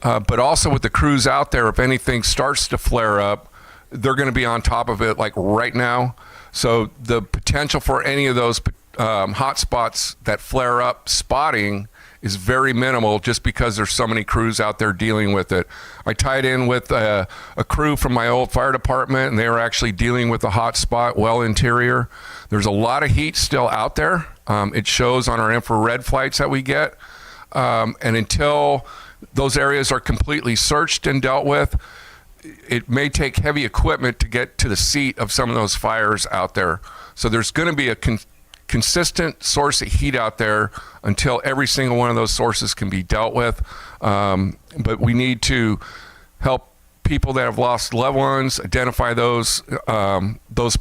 but also with the crews out there, if anything starts to flare up, they're going to be on top of it like right now. So the potential for any of those hot spots that flare up spotting is very minimal, just because there's so many crews out there dealing with it. I tied in with a crew from my old fire department, and they were actually dealing with a hot spot well interior. There's a lot of heat still out there. It shows on our infrared flights that we get. And until those areas are completely searched and dealt with, it may take heavy equipment to get to the seat of some of those fires out there. So there's going to be a consistent source of heat out there until every single one of those sources can be dealt with. But we need to help people that have lost loved ones identify those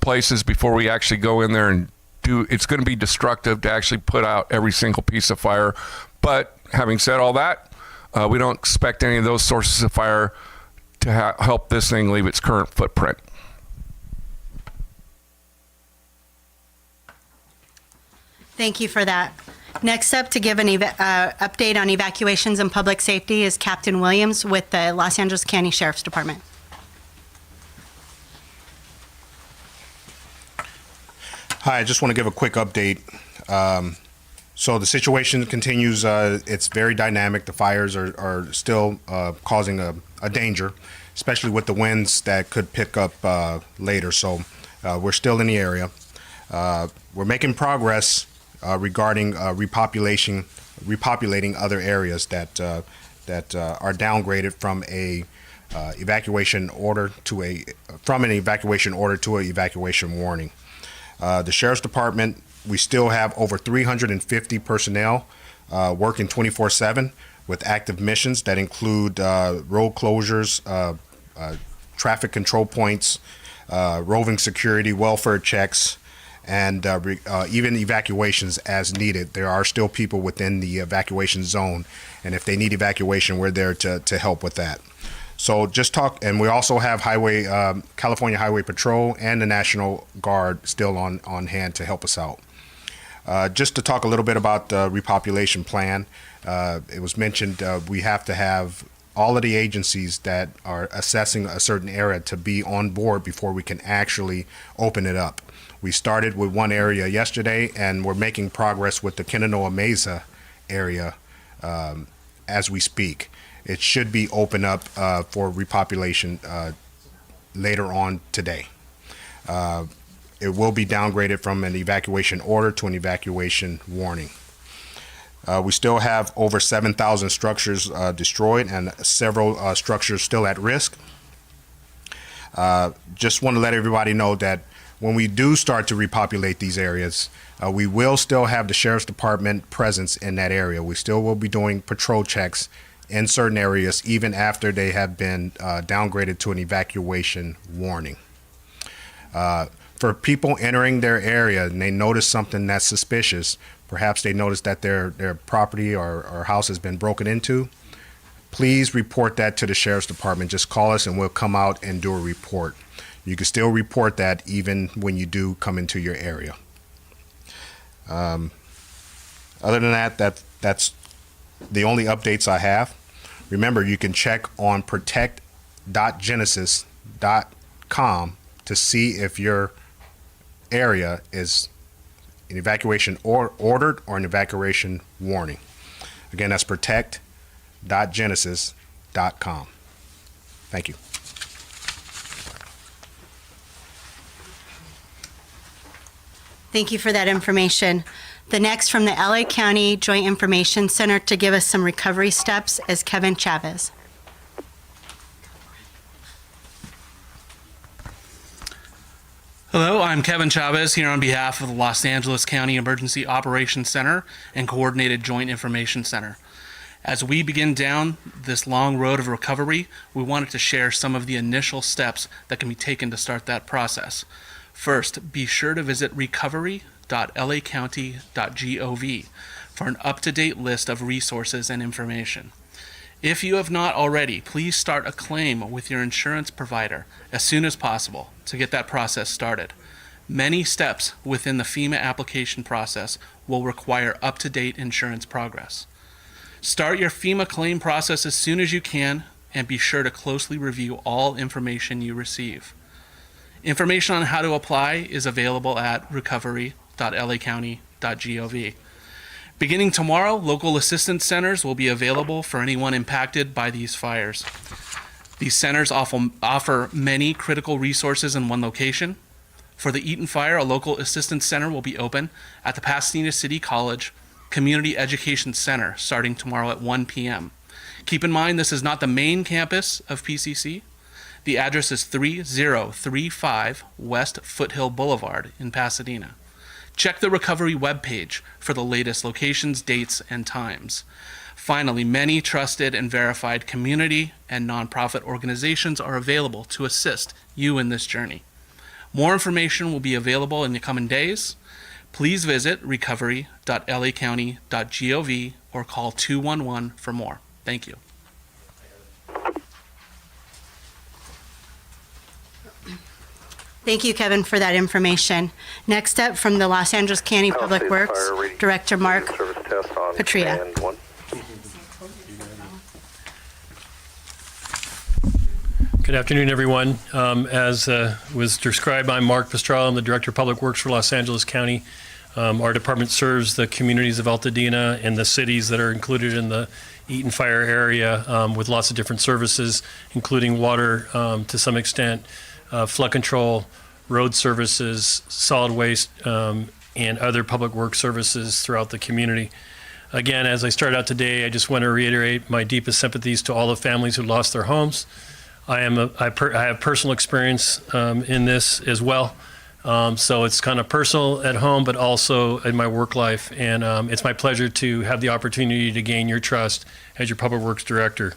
places before we actually go in there and do. It's going to be destructive to actually put out every single piece of fire. But having said all that, we don't expect any of those sources of fire to help this thing leave its current footprint. Thank you for that. Next up to give an update on evacuations and public safety is Captain Williams with the Los Angeles County Sheriff's Department. Hi, I just want to give a quick update. So the situation continues. It's very dynamic. The fires are still causing a danger, especially with the winds that could pick up later. So we're still in the area. We're making progress regarding repopulating other areas that are downgraded from an evacuation order to an evacuation warning. The Sheriff's Department, we still have over 350 personnel working 24/7 with active missions that include road closures, traffic control points, roving security, welfare checks, and even evacuations as needed. There are still people within the evacuation zone, and if they need evacuation, we're there to help with that. So just talk, and we also have California Highway Patrol and the National Guard still on hand to help us out. Just to talk a little bit about the repopulation plan, it was mentioned we have to have all of the agencies that are assessing a certain area to be on board before we can actually open it up. We started with one area yesterday, and we're making progress with the Kenanoa Mesa area as we speak. It should be open up for repopulation later on today. It will be downgraded from an evacuation order to an evacuation warning. We still have over 7,000 structures destroyed and several structures still at risk. Just want to let everybody know that when we do start to repopulate these areas, we will still have the Sheriff's Department presence in that area. We still will be doing patrol checks in certain areas even after they have been downgraded to an evacuation warning. For people entering their area and they notice something that's suspicious, perhaps they notice that their property or house has been broken into, please report that to the Sheriff's Department. Just call us and we'll come out and do a report. You can still report that even when you do come into your area. Other than that, that's the only updates I have. Remember, you can check on protect.genesis.com to see if your area is an evacuation ordered or an evacuation warning. Again, that's protect.genesis.com. Thank you. Thank you for that information. The next from the LA County Joint Information Center to give us some recovery steps is Kevin Chavez. Hello, I'm Kevin Chavez here on behalf of the Los Angeles County Emergency Operations Center and Coordinated Joint Information Center. As we begin down this long road of recovery, we wanted to share some of the initial steps that can be taken to start that process. First, be sure to visit recovery.lacounty.gov for an up-to-date list of resources and information. If you have not already, please start a claim with your insurance provider as soon as possible to get that process started. Many steps within the FEMA application process will require up-to-date insurance progress. Start your FEMA claim process as soon as you can, and be sure to closely review all information you receive. Information on how to apply is available at recovery.lacounty.gov. Beginning tomorrow, local assistance centers will be available for anyone impacted by these fires. These centers offer many critical resources in one location. For the Eaton Fire, a local assistance center will be open at the Pasadena City College Community Education Center starting tomorrow at 1 p.m. Keep in mind, this is not the main campus of PCC. The address is 3035 West Foothill Boulevard in Pasadena. Check the recovery webpage for the latest locations, dates, and times. Finally, many trusted and verified community and nonprofit organizations are available to assist you in this journey. More information will be available in the coming days. Please visit recovery.lacounty.gov or call 211 for more. Thank you. Thank you, Kevin, for that information. Next up, from the Los Angeles County Public Works, Director Mark Petria. Good afternoon, everyone. As was described, I'm Mark Pastrana. I'm the Director of Public Works for Los Angeles County. Our department serves the communities of Altadena and the cities that are included in the Eaton Fire area with lots of different services, including water to some extent, flood control, road services, solid waste, and other public works services throughout the community. Again, as I start out today, I just want to reiterate my deepest sympathies to all the families who lost their homes. I have personal experience in this as well. So it's kind of personal at home, but also in my work life. And it's my pleasure to have the opportunity to gain your trust as your Public Works Director.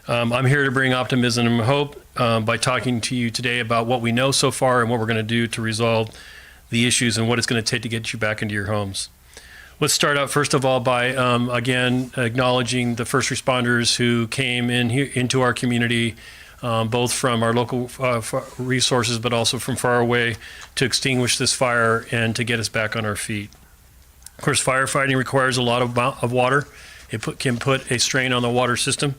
I'm here to bring optimism and hope by talking to you today about what we know so far and what we're going to do to resolve the issues and what it's going to take to get you back into your homes. Let's start out, first of all, by, again, acknowledging the first responders who came in here, into our community, both from our local resources, but also from far away, to extinguish this fire and to get us back on our feet. Of course, firefighting requires a lot of water. It can put a strain on the water system.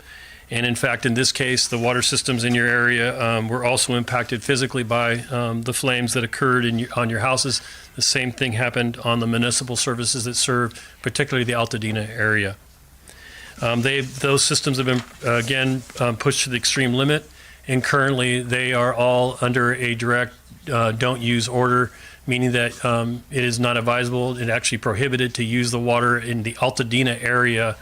And in fact, in this case, the water systems in your area were also impacted physically by the flames that occurred on your houses. The same thing happened on the municipal services that serve particularly the Altadena area. Those systems have been, again, pushed to the extreme limit, and currently they are all under a direct don't use order, meaning that it is not advisable, it actually prohibited to use the water in the Altadena area.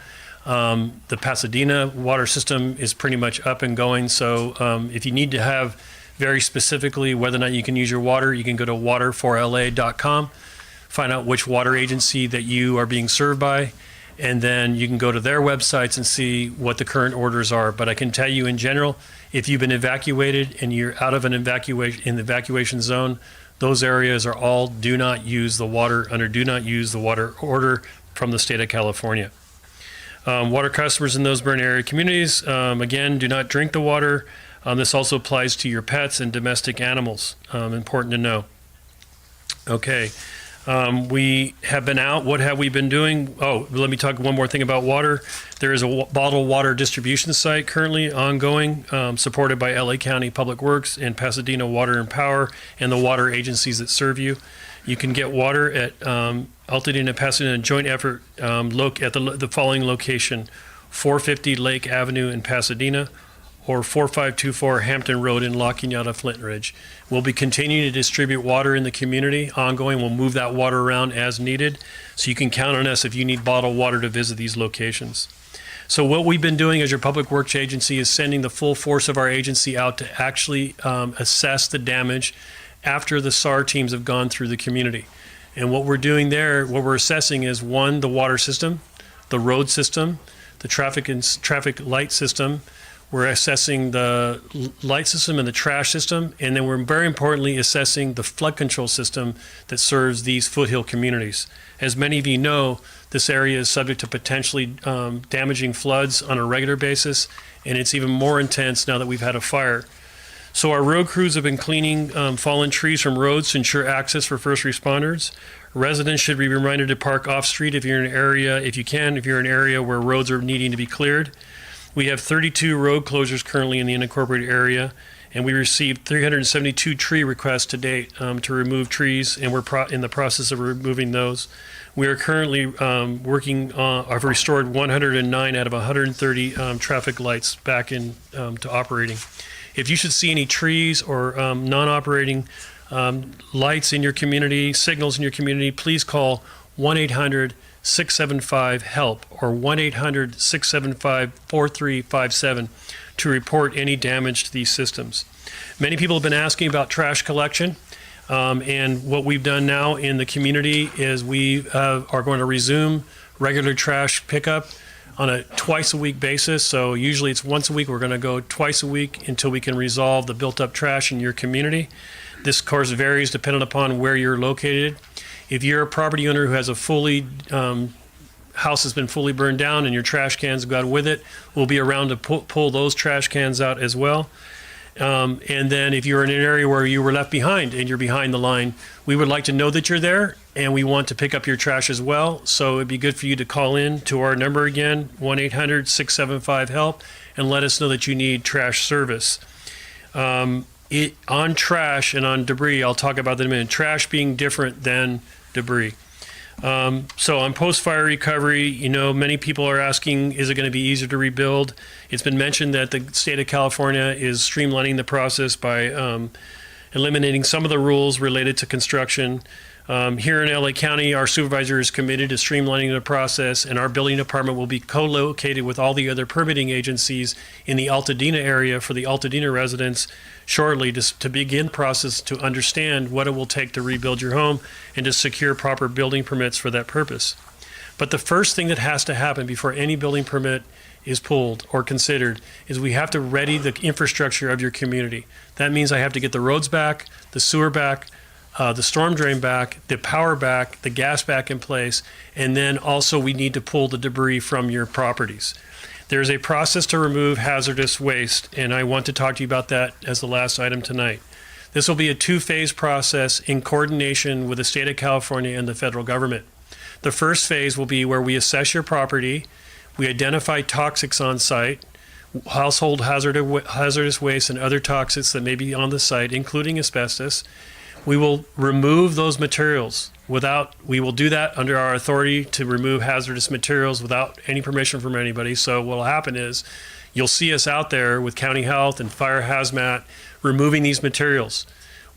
The Pasadena water system is pretty much up and going, so if you need to have very specifically whether or not you can use your water, you can go to water4la.com, find out which water agency that you are being served by, and then you can go to their websites and see what the current orders are. But I can tell you in general, if you've been evacuated and you're out of an evacuation zone, those areas are all do not use the water under do not use the water order from the state of California. Water customers in those burn area communities, again, do not drink the water. This also applies to your pets and domestic animals. Important to know. Okay, we have been out. What have we been doing? Oh, let me talk one more thing about water. There is a bottled water distribution site currently ongoing, supported by LA County Public Works and Pasadena Water and Power and the water agencies that serve you. You can get water at Altadena Pasadena joint effort. Look at the following location: 450 Lake Avenue in Pasadena, or 4524 Hampton Road in La Cañada, Flint Ridge. We'll be continuing to distribute water in the community ongoing. We'll move that water around as needed, so you can count on us if you need bottled water to visit these locations. So what we've been doing as your public works agency is sending the full force of our agency out to actually assess the damage after the SAR teams have gone through the community. And what we're doing there, what we're assessing is, one, the water system, the road system, the traffic light system. We're assessing the light system and the trash system, and then we're very importantly assessing the flood control system that serves these foothill communities. As many of you know, this area is subject to potentially damaging floods on a regular basis, and it's even more intense now that we've had a fire. So our road crews have been cleaning fallen trees from roads to ensure access for first responders. Residents should be reminded to park off-street if you're in an area, if you're in an area where roads are needing to be cleared. We have 32 road closures currently in the unincorporated area, and we received 372 tree requests to date to remove trees, and we're in the process of removing those. We are currently I've restored 109 out of 130 traffic lights back in to operating. If you should see any trees or non-operating lights in your community, signals in your community, please call 1-800-675-HELP or 1-800-675-4357 to report any damage to these systems. Many people have been asking about trash collection, and what we've done now in the community is we are going to resume regular trash pickup on a twice-a-week basis. So usually it's once a week. We're going to go twice a week until we can resolve the built-up trash in your community. This, of course, varies depending upon where you're located. If you're a property owner who has a house has been fully burned down and your trash cans go out with it, we'll be around to pull those trash cans out as well. And then if you're in an area where you were left behind and you're behind the line, we would like to know that you're there, and we want to pick up your trash as well. So it'd be good for you to call in to our number again, 1-800-675-HELP, and let us know that you need trash service. On trash and on debris, I'll talk about that in a minute. Trash being different than debris. So on post-fire recovery, many people are asking, is it going to be easier to rebuild? It's been mentioned that the state of California is streamlining the process by eliminating some of the rules related to construction. Here in LA County, our supervisor is committed to streamlining the process, and our building department will be co-located with all the other permitting agencies in the Altadena area for the Altadena residents shortly to begin the process to understand what it will take to rebuild your home and to secure proper building permits for that purpose. But the first thing that has to happen before any building permit is pulled or considered is we have to ready the infrastructure of your community. That means I have to get the roads back, the sewer back, the storm drain back, the power back, the gas back in place, and then also we need to pull the debris from your properties. There's a process to remove hazardous waste, and I want to talk to you about that as the last item tonight. This will be a two-phase process in coordination with the state of California and the federal government. The first phase will be where we assess your property, we identify toxics on site, household hazardous waste and other toxics that may be on the site, including asbestos. We will remove those materials we will do that under our authority to remove hazardous materials without any permission from anybody. So what will happen is you'll see us out there with county health and fire hazmat removing these materials.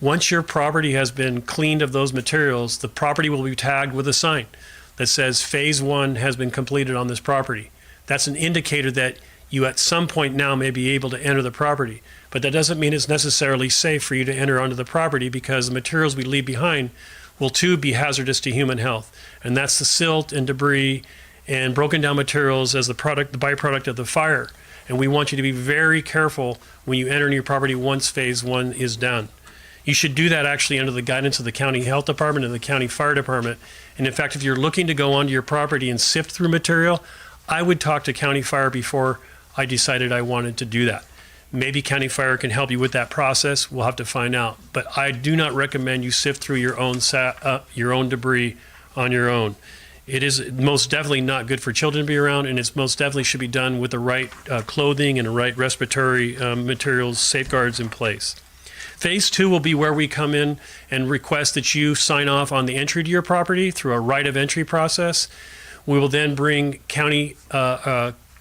Once your property has been cleaned of those materials, the property will be tagged with a sign that says phase 1 has been completed on this property. That's an indicator that you at some point now may be able to enter the property. But that doesn't mean it's necessarily safe for you to enter onto the property, because the materials we leave behind will too be hazardous to human health. And that's the silt and debris and broken down materials as the byproduct of the fire. And we want you to be very careful when you enter in your property once phase 1 is done. You should do that actually under the guidance of the county health department and the county fire department. And in fact, if you're looking to go onto your property and sift through material, I would talk to county fire before I decided I wanted to do that. Maybe county fire can help you with that process. We'll have to find out. But I do not recommend you sift through your own debris on your own. It is most definitely not good for children to be around, and it's most definitely should be done with the right clothing and the right respiratory materials, safeguards in place. Phase 2 will be where we come in and request that you sign off on the entry to your property through a right of entry process. We will then bring county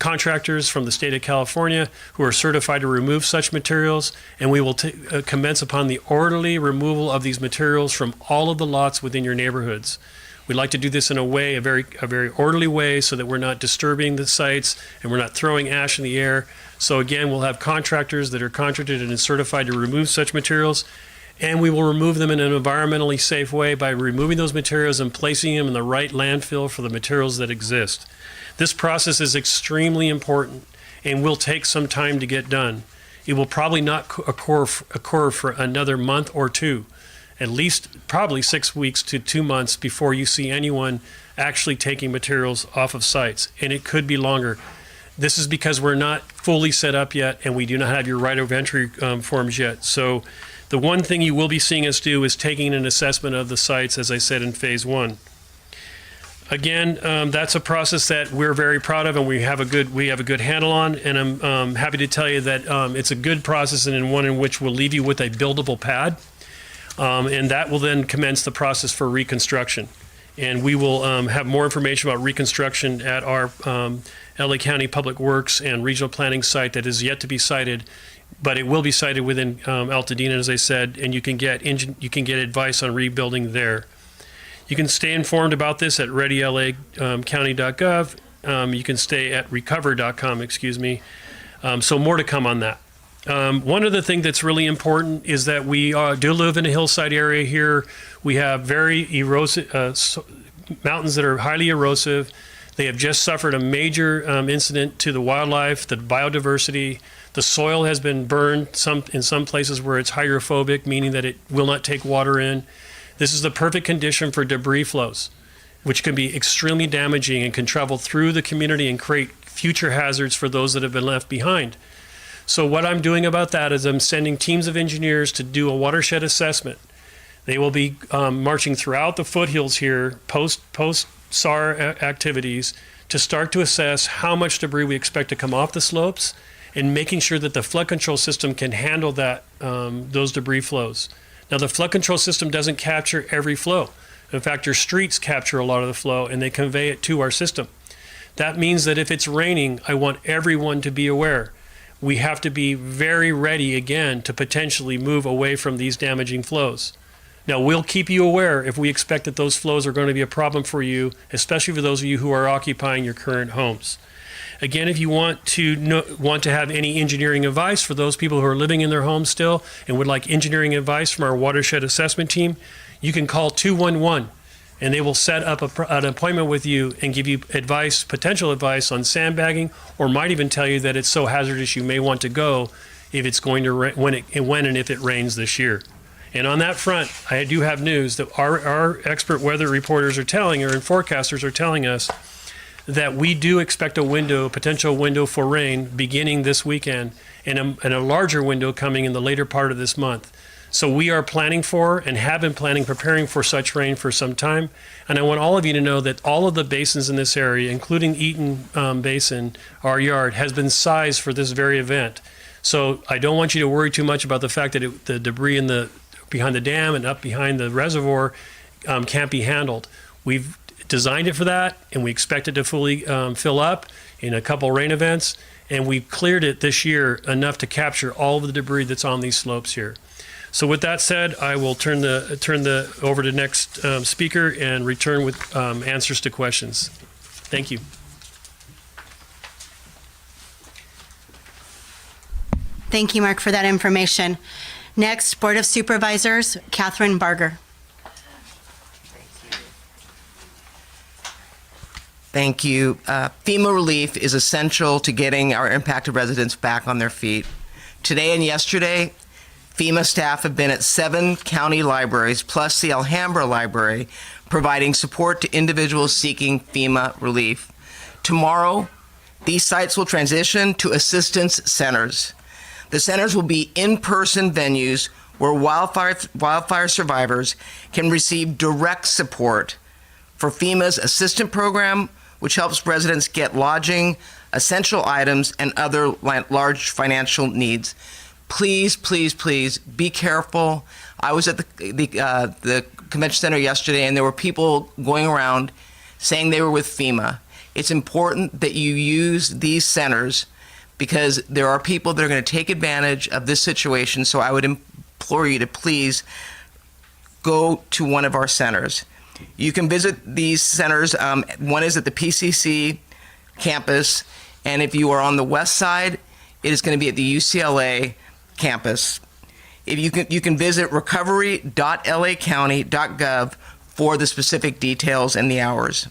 contractors from the state of California who are certified to remove such materials, and we will commence upon the orderly removal of these materials from all of the lots within your neighborhoods. We'd like to do this in a very orderly way so that we're not disturbing the sites and we're not throwing ash in the air. So again, we'll have contractors that are contracted and certified to remove such materials, and we will remove them in an environmentally safe way by removing those materials and placing them in the right landfill for the materials that exist. This process is extremely important and will take some time to get done. It will probably not occur for another month or two, at least probably 6 weeks to 2 months before you see anyone actually taking materials off of sites, and it could be longer. This is because we're not fully set up yet, and we do not have your right of entry forms yet. So the one thing you will be seeing us do is taking an assessment of the sites, as I said, in phase 1. Again, that's a process that we're very proud of, and we have a good handle on. And I'm happy to tell you that it's a good process, and one in which we'll leave you with a buildable pad, and that will then commence the process for reconstruction. And we will have more information about reconstruction at our LA County Public Works and Regional Planning site that is yet to be sited, but it will be sited within Altadena, as I said, and you can get advice on rebuilding there. You can stay informed about this at readylacounty.gov. You can stay at recover.com, excuse me. So more to come on that. One other thing that's really important is that we do live in a hillside area here. We have very erosive mountains that are highly erosive. They have just suffered a major incident to the wildlife, the biodiversity. The soil has been burned in some places where it's hydrophobic, meaning that it will not take water in. This is the perfect condition for debris flows, which can be extremely damaging and can travel through the community and create future hazards for those that have been left behind. So what I'm doing about that is I'm sending teams of engineers to do a watershed assessment. They will be marching throughout the foothills here, post-SAR activities, to start to assess how much debris we expect to come off the slopes and making sure that the flood control system can handle that those debris flows. Now, the flood control system doesn't capture every flow. In fact, your streets capture a lot of the flow, and they convey it to our system. That means that if it's raining, I want everyone to be aware. We have to be very ready again to potentially move away from these damaging flows. Now, we'll keep you aware if we expect that those flows are going to be a problem for you, especially for those of you who are occupying your current homes. Again, if you want to have any engineering advice for those people who are living in their homes still and would like engineering advice from our watershed assessment team, you can call 211 and they will set up an appointment with you and give you advice, potential advice on sandbagging, or might even tell you that it's so hazardous you may want to go if it's going to when and if it rains this year. And on that front, I do have news that our expert weather reporters are telling, or forecasters are telling us, that we do expect a potential window for rain beginning this weekend, and a larger window coming in the later part of this month. So we are planning for and have been preparing for such rain for some time. And I want all of you to know that all of the basins in this area, including Eaton Basin, our yard, has been sized for this very event. So I don't want you to worry too much about the fact that the debris behind the dam and up behind the reservoir can't be handled. We've designed it for that, and we expect it to fully fill up in a couple rain events, and we've cleared it this year enough to capture all of the debris that's on these slopes here. So with that said, I will turn over to next speaker and return with answers to questions. Thank you. Thank you, Mark, for that information. Next, Board of Supervisors, Catherine Barger. Thank you. FEMA relief is essential to getting our impacted residents back on their feet. Today and yesterday, FEMA staff have been at 7 county libraries, plus the Alhambra Library, providing support to individuals seeking FEMA relief. Tomorrow, these sites will transition to assistance centers. The centers will be in-person venues where wildfire survivors can receive direct support for FEMA's assistant program, which helps residents get lodging, essential items, and other large financial needs. Please, please, please be careful. I was at the convention center yesterday, and there were people going around saying they were with FEMA. It's important that you use these centers because there are people that are going to take advantage of this situation. So I would implore you to please go to one of our centers. You can visit these centers. One is at the PCC campus, and if you are on the west side, it is going to be at the UCLA campus. If you can visit recovery.lacounty.gov for the specific details and the hours.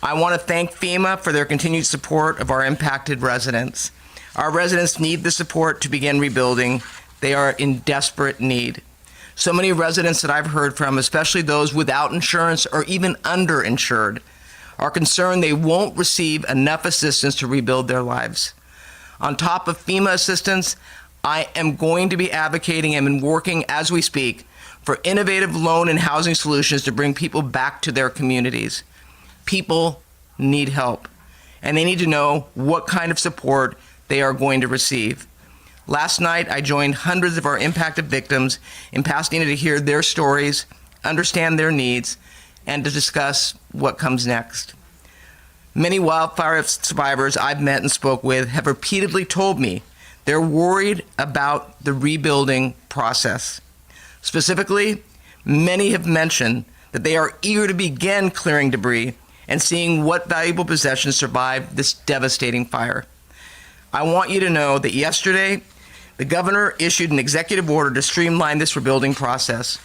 I want to thank FEMA for their continued support of our impacted residents. Our residents need the support to begin rebuilding. They are in desperate need. So many residents that I've heard from, especially those without insurance or even underinsured, are concerned they won't receive enough assistance to rebuild their lives. On top of FEMA assistance, I am going to be advocating and working as we speak for innovative loan and housing solutions to bring people back to their communities. People need help, and they need to know what kind of support they are going to receive. Last night, I joined hundreds of our impacted victims in Pasadena to hear their stories, understand their needs, and to discuss what comes next. Many wildfire survivors I've met and spoke with have repeatedly told me they're worried about the rebuilding process. Specifically, many have mentioned that they are eager to begin clearing debris and seeing what valuable possessions survived this devastating fire. I want you to know that yesterday, the governor issued an executive order to streamline this rebuilding process.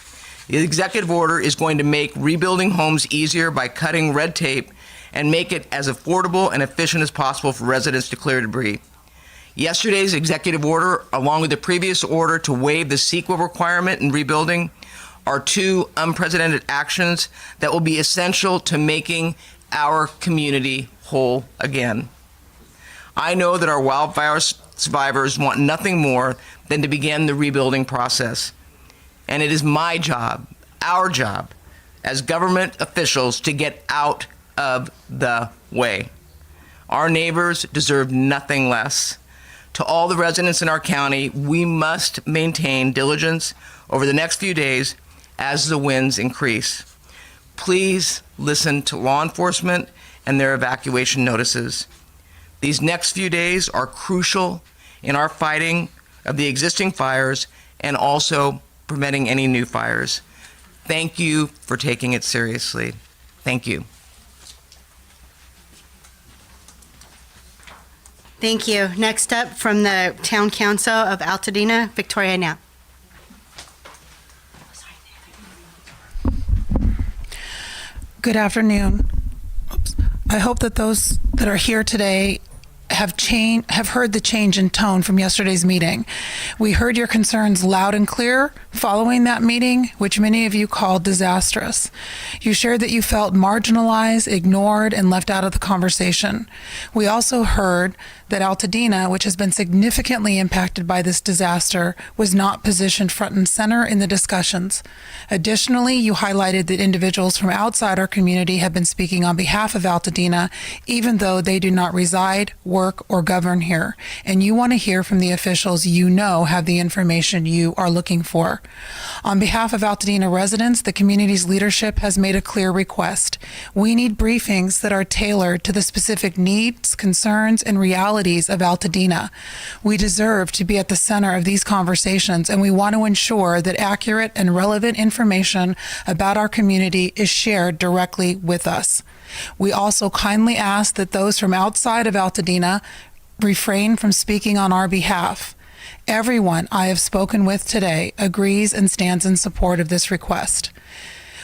The executive order is going to make rebuilding homes easier by cutting red tape and make it as affordable and efficient as possible for residents to clear debris. Yesterday's executive order, along with the previous order to waive the CEQA requirement in rebuilding, are two unprecedented actions that will be essential to making our community whole again. I know that our wildfire survivors want nothing more than to begin the rebuilding process. And it is my job, our job, as government officials to get out of the way. Our neighbors deserve nothing less. To all the residents in our county, we must maintain diligence over the next few days as the winds increase. Please listen to law enforcement and their evacuation notices. These next few days are crucial in our fighting of the existing fires and also preventing any new fires. Thank you for taking it seriously. Thank you. Thank you. Next up, from the Town Council of Altadena, Victoria Knapp. Good afternoon. Oops. I hope that those that are here today have heard the change in tone from yesterday's meeting. We heard your concerns loud and clear following that meeting, which many of you called disastrous. You shared that you felt marginalized, ignored, and left out of the conversation. We also heard that Altadena, which has been significantly impacted by this disaster, was not positioned front and center in the discussions. Additionally, you highlighted that individuals from outside our community have been speaking on behalf of Altadena, even though they do not reside, work, or govern here. And you want to hear from the officials you know have the information you are looking for. On behalf of Altadena residents, the community's leadership has made a clear request. We need briefings that are tailored to the specific needs, concerns, and realities of Altadena. We deserve to be at the center of these conversations, and we want to ensure that accurate and relevant information about our community is shared directly with us. We also kindly ask that those from outside of Altadena refrain from speaking on our behalf. Everyone I have spoken with today agrees and stands in support of this request.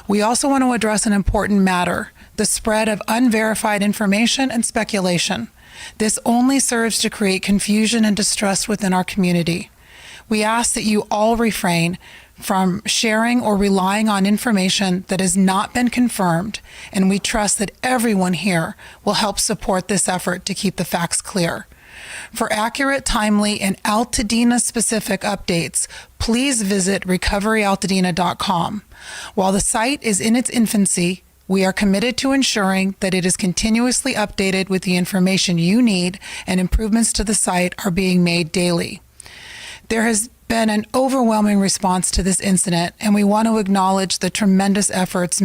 We also want to address an important matter: the spread of unverified information and speculation. This only serves to create confusion and distrust within our community. We ask that you all refrain from sharing or relying on information that has not been confirmed, and we trust that everyone here will help support this effort to keep the facts clear. For accurate, timely, and Altadena-specific updates, please visit recoveryaltadena.com. While the site is in its infancy, we are committed to ensuring that it is continuously updated with the information you need, and improvements to the site are being made daily. There has been an overwhelming response to this incident, and we want to acknowledge the tremendous efforts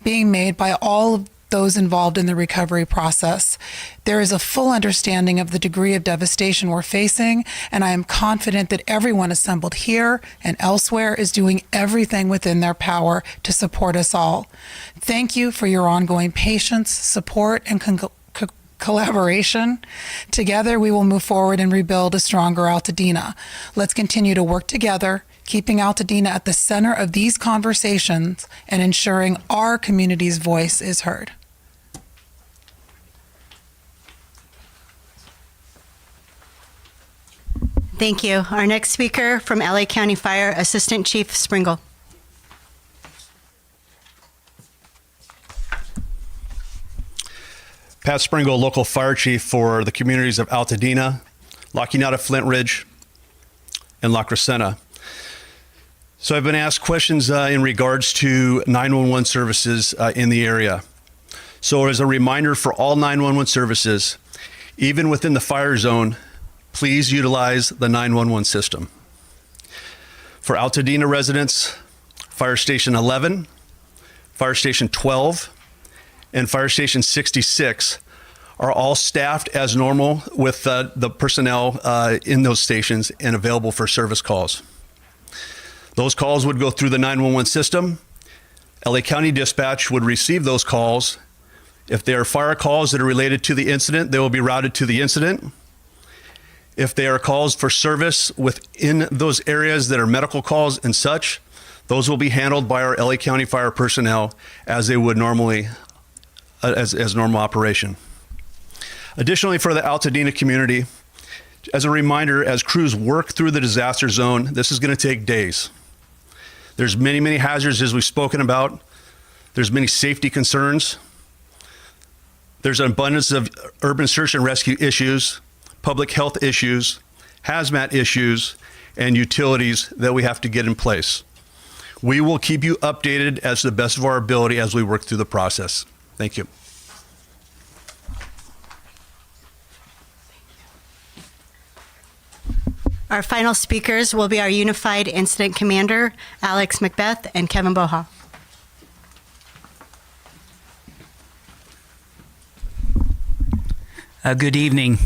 being made by all of those involved in the recovery process. There is a full understanding of the degree of devastation we're facing, and I am confident that everyone assembled here and elsewhere is doing everything within their power to support us all. Thank you for your ongoing patience, support, and collaboration. Together, we will move forward and rebuild a stronger Altadena. Let's continue to work together, keeping Altadena at the center of these conversations and ensuring our community's voice is heard. Thank you. Our next speaker from LA County Fire, Assistant Chief Springle. Pat Springle, local fire chief for the communities of Altadena, La Cañada, Flint Ridge, and La Crescenta. So I've been asked questions in regards to 911 services in the area. So as a reminder for all 911 services, even within the fire zone, please utilize the 911 system. For Altadena residents, Fire Station 11, Fire Station 12, and Fire Station 66 are all staffed as normal with the personnel in those stations and available for service calls. Those calls would go through the 911 system. LA County Dispatch would receive those calls. If they are fire calls that are related to the incident, they will be routed to the incident. If they are calls for service within those areas that are medical calls and such, those will be handled by our LA County Fire personnel as they would normally, as normal operation. Additionally, for the Altadena community, as a reminder, as crews work through the disaster zone, this is going to take days. There's many, many hazards as we've spoken about. There's many safety concerns. There's an abundance of urban search and rescue issues, public health issues, hazmat issues, and utilities that we have to get in place. We will keep you updated as to the best of our ability as we work through the process. Thank you. Our final speakers will be our Unified Incident Commander, Alex Macbeth, and Kevin Boha. Good evening.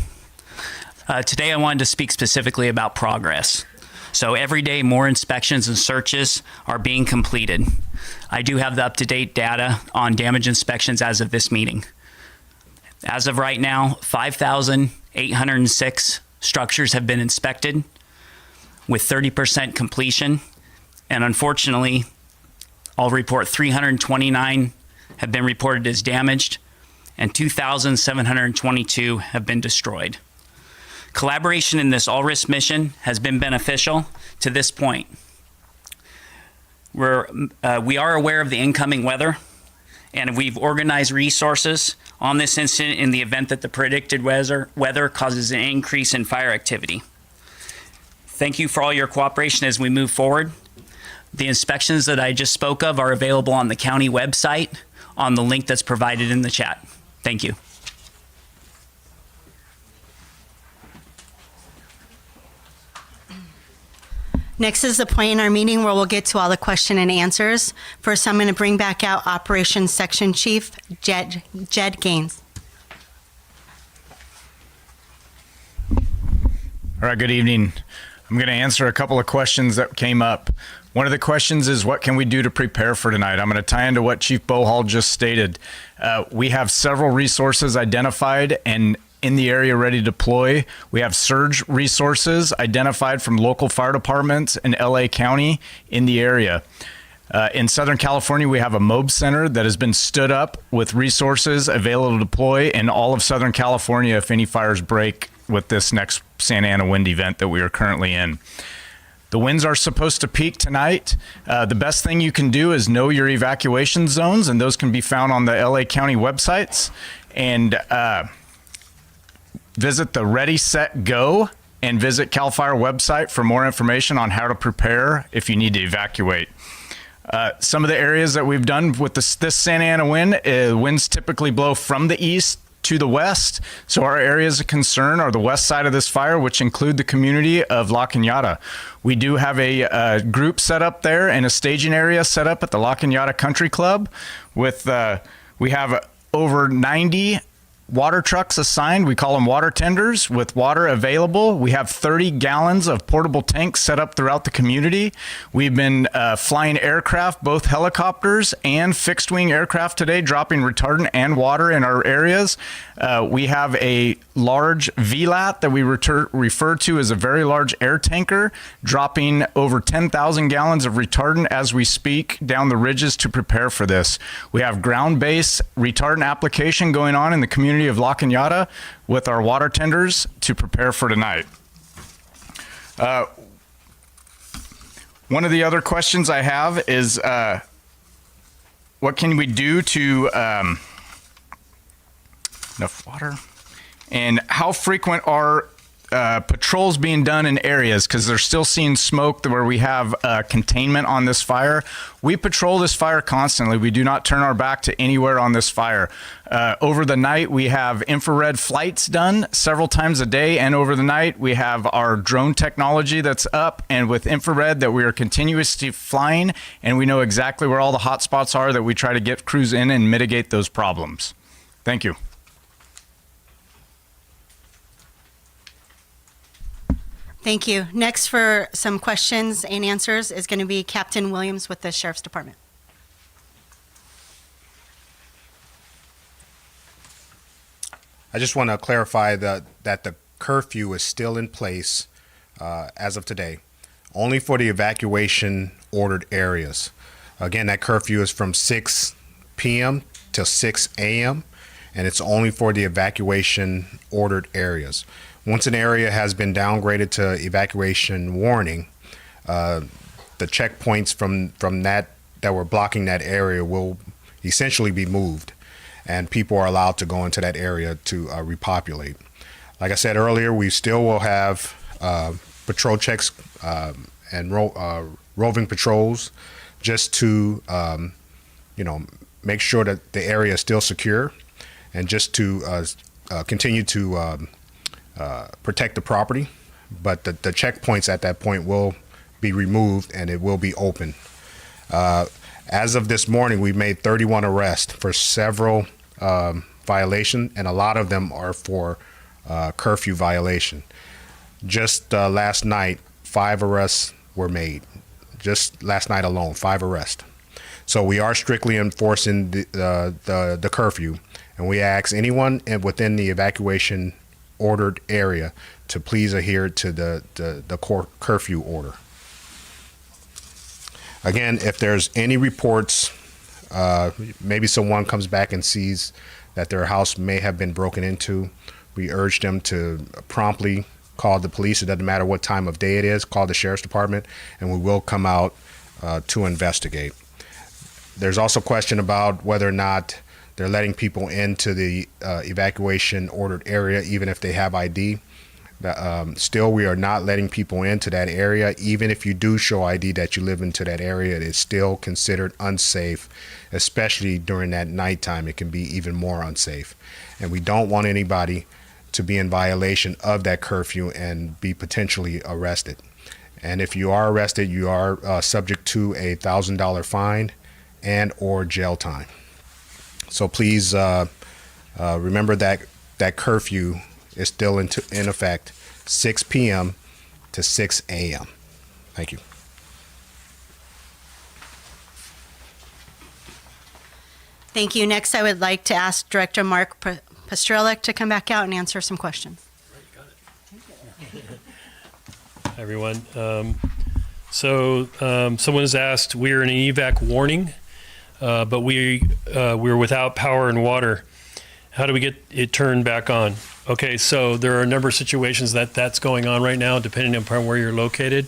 Today I wanted to speak specifically about progress. So every day more inspections and searches are being completed. I do have the up-to-date data on damage inspections as of this meeting. As of right now, 5,806 structures have been inspected with 30% completion. And unfortunately, I'll report 329 have been reported as damaged and 2,722 have been destroyed. Collaboration in this all-risk mission has been beneficial to this point. We are aware of the incoming weather, and we've organized resources on this incident in the event that the predicted weather causes an increase in fire activity. Thank you for all your cooperation as we move forward. The inspections that I just spoke of are available on the county website on the link that's provided in the chat. Thank you. Next is the point in our meeting where we'll get to all the question and answers. First, I'm going to bring back out Operations Section Chief Jed Gaines. All right, good evening. I'm going to answer a couple of questions that came up. One of the questions is, what can we do to prepare for tonight? I'm going to tie into what Chief Bohal just stated. We have several resources identified and in the area ready to deploy. We have surge resources identified from local fire departments in LA County in the area. In Southern California, we have a MOB center that has been stood up with resources available to deploy in all of Southern California if any fires break with this next Santa Ana wind event that we are currently in. The winds are supposed to peak tonight. The best thing you can do is know your evacuation zones, and those can be found on the LA County websites. And visit the Ready, Set, Go, and visit CAL FIRE website for more information on how to prepare if you need to evacuate. Some of the areas that we've done with this Santa Ana wind, winds typically blow from the east to the west. So our areas of concern are the west side of this fire, which include the community of La Cañada. We do have a group set up there and a staging area set up at the La Cañada Country Club. With we have over 90 water trucks assigned. We call them water tenders with water available. We have 30 gallons of portable tanks set up throughout the community. We've been flying aircraft, both helicopters and fixed wing aircraft today, dropping retardant and water in our areas. We have a large VLAT that we refer to as a very large air tanker, dropping over 10,000 gallons of retardant as we speak down the ridges to prepare for this. We have ground-based retardant application going on in the community of La Cañada with our water tenders to prepare for tonight. One of the other questions I have is, what can we do to enough water. And how frequent are patrols being done in areas, because they're still seeing smoke where we have containment on this fire. We patrol this fire constantly. We do not turn our back to anywhere on this fire. Over the night, we have infrared flights done several times a day, and over the night, we have our drone technology that's up and with infrared that we are continuously flying, and we know exactly where all the hot spots are that we try to get crews in and mitigate those problems. Thank you. Thank you. Next for some questions and answers is going to be Captain Williams with the Sheriff's Department. I just want to clarify that the curfew is still in place as of today, only for the evacuation ordered areas. Again, that curfew is from 6 p.m. till 6 a.m., and it's only for the evacuation ordered areas. Once an area has been downgraded to evacuation warning, the checkpoints from that were blocking that area will essentially be moved, and people are allowed to go into that area to repopulate. Like I said earlier, we still will have patrol checks and roving patrols just to make sure that the area is still secure, and just to continue to protect the property, but the checkpoints at that point will be removed and it will be open. As of this morning, we've made 31 arrests for several violations, and a lot of them are for curfew violation. Just last night, 5 arrests were made. Just last night alone, 5 arrests. So we are strictly enforcing the curfew, and we ask anyone within the evacuation ordered area to please adhere to the curfew order. Again, if there's any reports, maybe someone comes back and sees that their house may have been broken into, we urge them to promptly call the police. It doesn't matter what time of day it is, call the Sheriff's Department, and we will come out to investigate. There's also a question about whether or not they're letting people into the evacuation ordered area, even if they have ID. Still, we are not letting people into that area. Even if you do show ID that you live into that area, it is still considered unsafe, especially during that nighttime. It can be even more unsafe. And we don't want anybody to be in violation of that curfew and be potentially arrested. And if you are arrested, you are subject to a $1,000 fine and or jail time. So please remember that curfew is still in effect, 6 p.m. to 6 a.m. Thank you. Thank you. Next, I would like to ask Director Mark Pastrelek to come back out and answer some questions. Hi, everyone. Someone has asked, we're in an evac warning, but we're without power and water. How do we get it turned back on? Okay, so there are a number of situations that's going on right now, depending upon where you're located.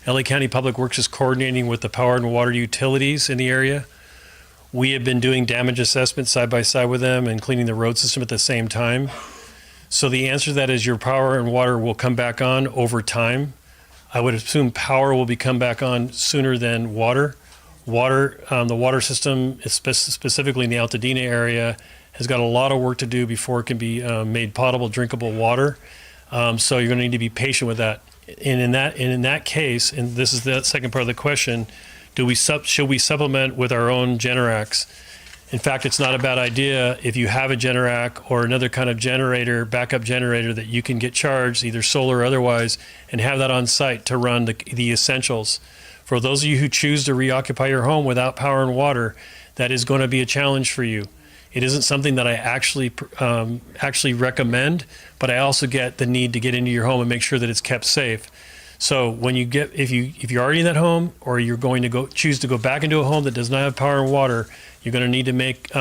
LA County Public Works is coordinating with the power and water utilities in the area. We have been doing damage assessments side by side with them and cleaning the road system at the same time. So the answer to that is your power and water will come back on over time. I would assume power will come back on sooner than water. The water system, specifically in the Altadena area, has got a lot of work to do before it can be made potable, drinkable water. So you're going to need to be patient with that. And in that case, and this is the second part of the question, should we supplement with our own Generacs? In fact, it's not a bad idea if you have a Generac or another kind of generator, backup generator that you can get charged, either solar or otherwise, and have that on site to run the essentials. For those of you who choose to reoccupy your home without power and water, that is going to be a challenge for you. It isn't something that I actually recommend, but I also get the need to get into your home and make sure that it's kept safe. So when if you're already in that home, or you're going to choose to go back into a home that does not have power and water, you're going to need to make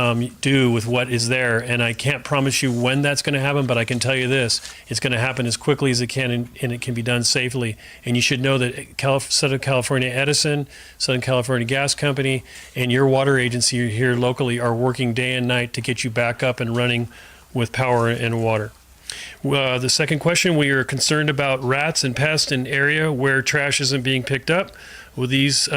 do with what is there. And I can't promise you when that's going to happen, but I can tell you this: it's going to happen as quickly as it can, and it can be done safely. And you should know that Southern California Edison, Southern California Gas Company, and your water agency here locally are working day and night to get you back up and running with power and water. The second question, we are concerned about rats and pests in area where trash isn't being picked up. Will these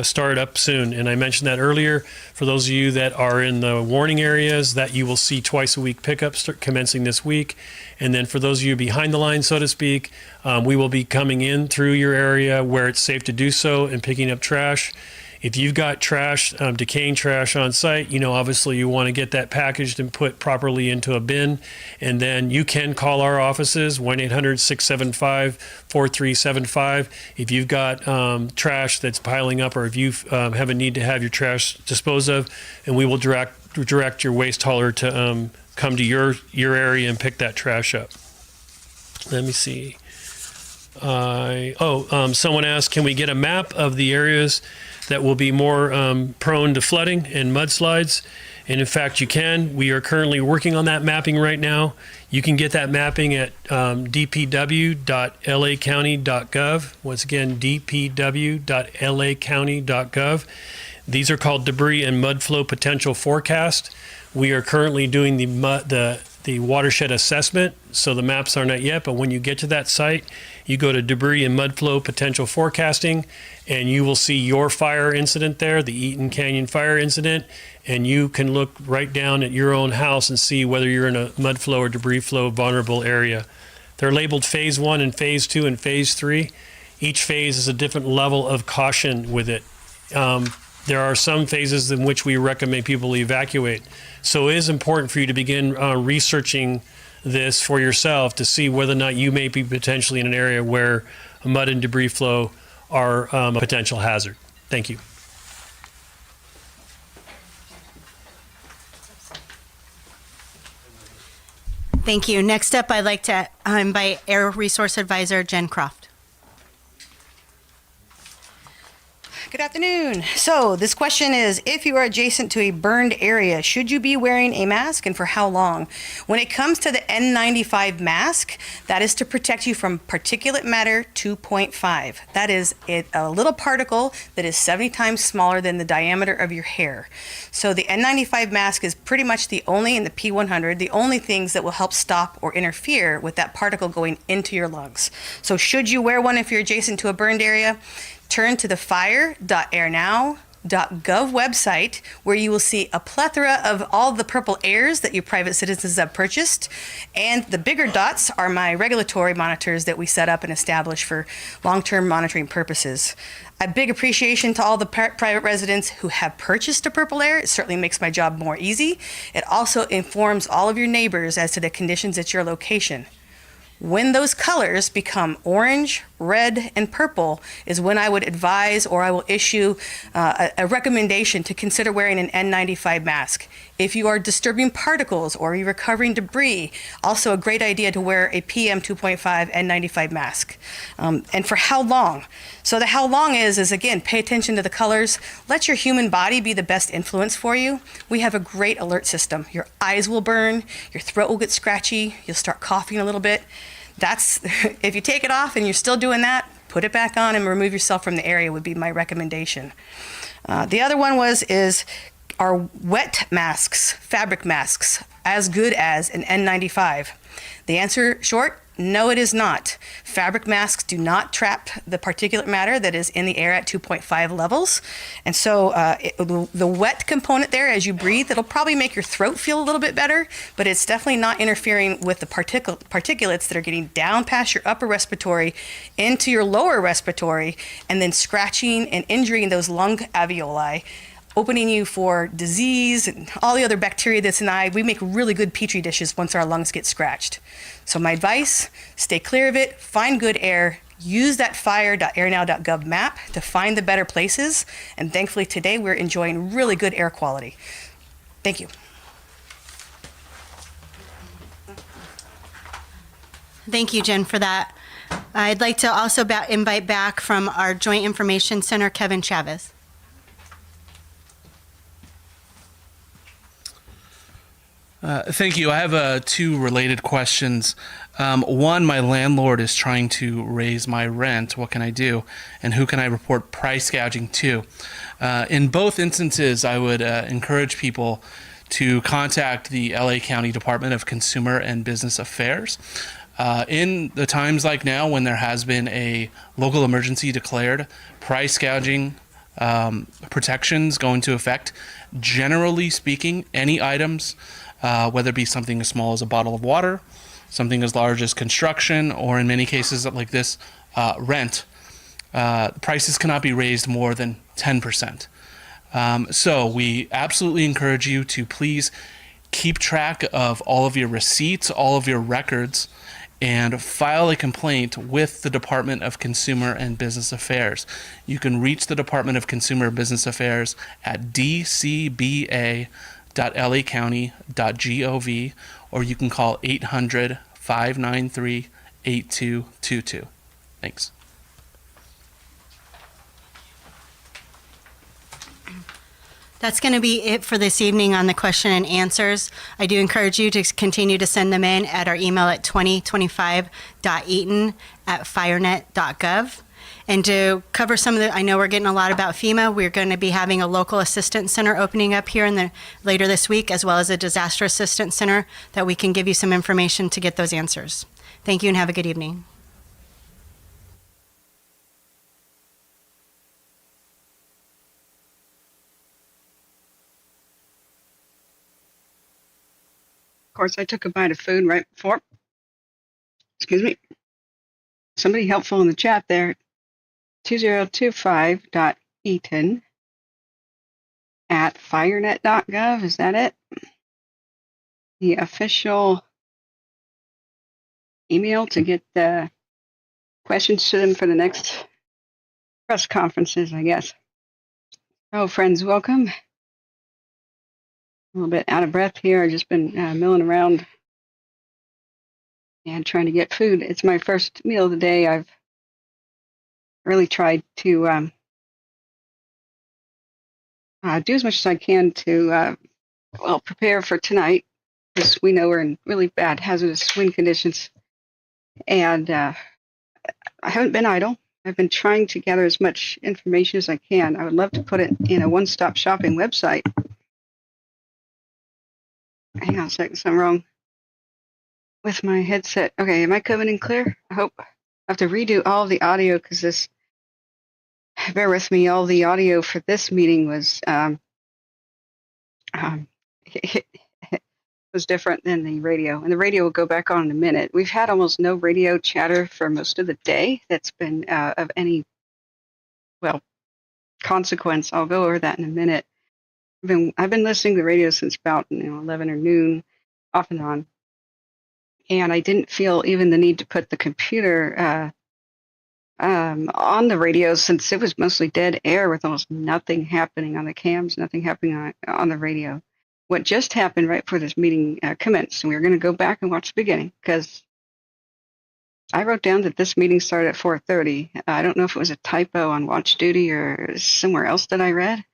start up soon? And I mentioned that earlier. For those of you that are in the warning areas, that you will see twice a week pickups commencing this week. And then for those of you behind the line, so to speak, we will be coming in through your area where it's safe to do so and picking up trash. If you've got trash, decaying trash on site, obviously you want to get that packaged and put properly into a bin. And then you can call our offices, 1-800-675-4375. If you've got trash that's piling up, or if you have a need to have your trash disposed of, and we will direct your waste hauler to come to your area and pick that trash up. Let me see. Someone asked, can we get a map of the areas that will be more prone to flooding and mudslides? And in fact, you can. We are currently working on that mapping right now. You can get that mapping at dpw.lacounty.gov. Once again, dpw.lacounty.gov. These are called debris and mud flow potential forecast. We are currently doing the watershed assessment, so the maps are not yet, but when you get to that site, you go to debris and mud flow potential forecasting, and you will see your fire incident there, the Eaton Canyon fire incident, and you can look right down at your own house and see whether you're in a mud flow or debris flow vulnerable area. They're labeled phase 1 and phase 2 and phase 3. Each phase is a different level of caution with it. There are some phases in which we recommend people evacuate. So it is important for you to begin researching this for yourself to see whether or not you may be potentially in an area where mud and debris flow are a potential hazard. Thank you. Thank you. Next up, I'd like to invite Air Resource Advisor Jen Croft. Good afternoon. So this question is, if you are adjacent to a burned area, should you be wearing a mask, and for how long? When it comes to the N95 mask, that is to protect you from particulate matter 2.5. That is a little particle that is 70 times smaller than the diameter of your hair. So the N95 mask is pretty much the only, in the P100, the only things that will help stop or interfere with that particle going into your lungs. So should you wear one if you're adjacent to a burned area? Turn to the fire.airnow.gov website, where you will see a plethora of all the purple airs that your private citizens have purchased. And the bigger dots are my regulatory monitors that we set up and establish for long-term monitoring purposes. A big appreciation to all the private residents who have purchased a purple air. It certainly makes my job more easy. It also informs all of your neighbors as to the conditions at your location. When those colors become orange, red, and purple is when I would advise, or I will issue a recommendation to consider wearing an N95 mask. If you are disturbing particles or you're recovering debris, also a great idea to wear a PM 2.5 N95 mask. And for how long? So the how long is again, pay attention to the colors. Let your human body be the best influence for you. We have a great alert system. Your eyes will burn, your throat will get scratchy, you'll start coughing a little bit. That's, if you take it off and you're still doing that, put it back on and remove yourself from the area would be my recommendation. The other one is, are wet masks, fabric masks, as good as an N95? The answer, short, no, it is not. Fabric masks do not trap the particulate matter that is in the air at 2.5 levels. And so the wet component there, as you breathe, it'll probably make your throat feel a little bit better, but it's definitely not interfering with the particulates that are getting down past your upper respiratory into your lower respiratory, and then scratching and injuring those lung alveoli, opening you for disease and all the other bacteria that's in the eye. We make really good petri dishes once our lungs get scratched. So my advice, stay clear of it, find good air, use that fire.airnow.gov map to find the better places. And thankfully today we're enjoying really good air quality. Thank you. Thank you, Jen, for that. I'd like to also invite back from our Joint Information Center, Kevin Chavez. Thank you. I have two related questions. One, my landlord is trying to raise my rent. What can I do? And who can I report price gouging to? In both instances, I would encourage people to contact the LA County Department of Consumer and Business Affairs. In the times like now, when there has been a local emergency declared, price gouging protections go into effect. Generally speaking, any items, whether it be something as small as a bottle of water, something as large as construction, or in many cases like this, rent, prices cannot be raised more than 10%. So we absolutely encourage you to please keep track of all of your receipts, all of your records, and file a complaint with the Department of Consumer and Business Affairs. You can reach the Department of Consumer and Business Affairs at dcba.lacounty.gov, or you can call 800-593-8222. Thanks. That's going to be it for this evening on the question and answers. I do encourage you to continue to send them in at our email at 2025.eaton@firenet.gov. And to cover some of the, I know we're getting a lot about FEMA. We're going to be having a local assistance center opening up here later this week, as well as a disaster assistance center that we can give you some information to get those answers. Thank you and have a good evening. Of course, I took a bite of food right before. Excuse me. Somebody helpful in the chat there. 2025.eaton@firenet.gov. Is that it? The official email to get the questions to them for the next press conferences, I guess. Oh, friends, welcome. A little bit out of breath here. I've just been milling around and trying to get food. It's my first meal of the day. I've really tried to do as much as I can to, prepare for tonight, because we know we're in really bad hazardous wind conditions. And I haven't been idle. I've been trying to gather as much information as I can. I would love to put it in a one-stop shopping website. Hang on a second, something wrong with my headset. Okay, am I coming in clear? I hope. I have to redo all of the audio because this, bear with me, all the audio for this meeting was was different than the radio. And the radio will go back on in a minute. We've had almost no radio chatter for most of the day that's been of any, consequence. I'll go over that in a minute. I've been listening to the radio since about 11 or noon, off and on, and I didn't feel even the need to put the computer on the radio, since it was mostly dead air with almost nothing happening on the cams, nothing happening on the radio. What just happened right before this meeting commenced, and we were going to go back and watch the beginning, because I wrote down that this meeting started at 4:30. I don't know if it was a typo on watch duty or somewhere else that I read,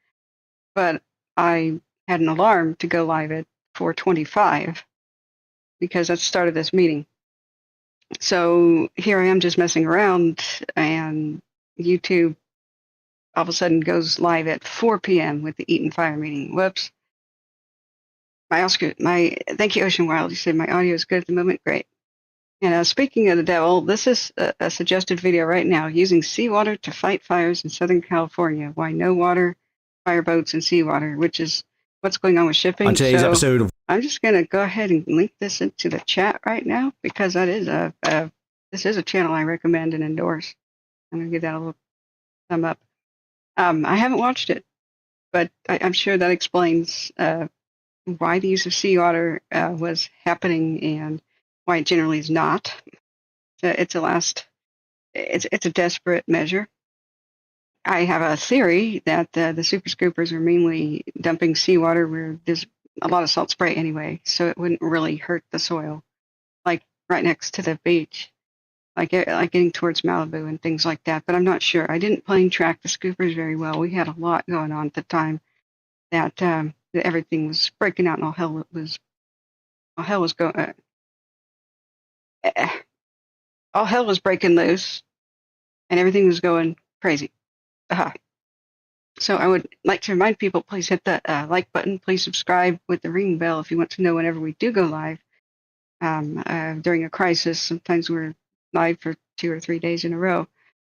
but I had an alarm to go live at 4:25 because that's the start of this meeting. So here I am just messing around, and YouTube all of a sudden goes live at 4 p.m. with the Eaton Fire meeting. Whoops. Thank you, Ocean Wild. You said my audio is good at the moment. Great. And speaking of the devil, this is a suggested video right now, using seawater to fight fires in Southern California. Why no water, fireboats, and seawater, which is what's going on with shipping. On today's episode of I'm just going to go ahead and link this into the chat right now, because that is this is a channel I recommend and endorse. I'm going to give that a little thumb up. I haven't watched it, but I'm sure that explains why the use of seawater was happening and why it generally is not. It's a desperate measure. I have a theory that the super scoopers are mainly dumping seawater where there's a lot of salt spray anyway, so it wouldn't really hurt the soil, like right next to the beach, like getting towards Malibu and things like that. But I'm not sure. I didn't plane track the scoopers very well. We had a lot going on at the time that everything was breaking out and all hell was going. All hell was breaking loose, and everything was going crazy. So I would like to remind people, please hit the like button. Please subscribe with the ring bell if you want to know whenever we do go live. During a crisis, sometimes we're live for 2 or 3 days in a row.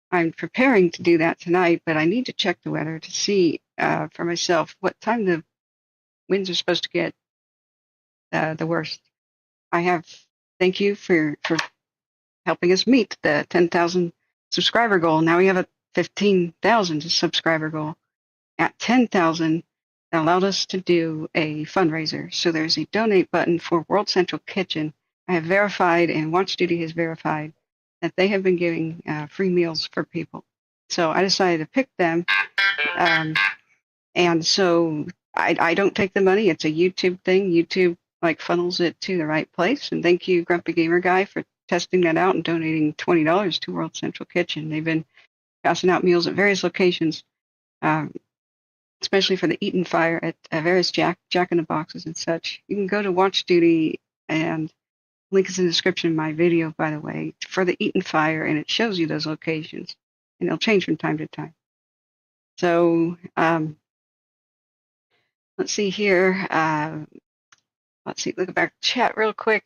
I'm preparing to do that tonight, but I need to check the weather to see for myself what time the winds are supposed to get the worst. Thank you for helping us meet the 10,000 subscriber goal. Now we have a 15,000 subscriber goal. At 10,000, that allowed us to do a fundraiser. So there's a donate button for World Central Kitchen. I have verified, and Watch Duty has verified, that they have been giving free meals for people. So I decided to pick them. And so I don't take the money. It's a YouTube thing. YouTube funnels it to the right place. And thank you, Grumpy Gamer Guy, for testing that out and donating $20 to World Central Kitchen. They've been passing out meals at various locations, especially for the Eaton Fire at various Jack-in-the-Boxes and such. You can go to Watch Duty, and link is in the description of my video, by the way, for the Eaton Fire, and it shows you those locations, and they'll change from time to time. So let's see here. Look back at the chat real quick.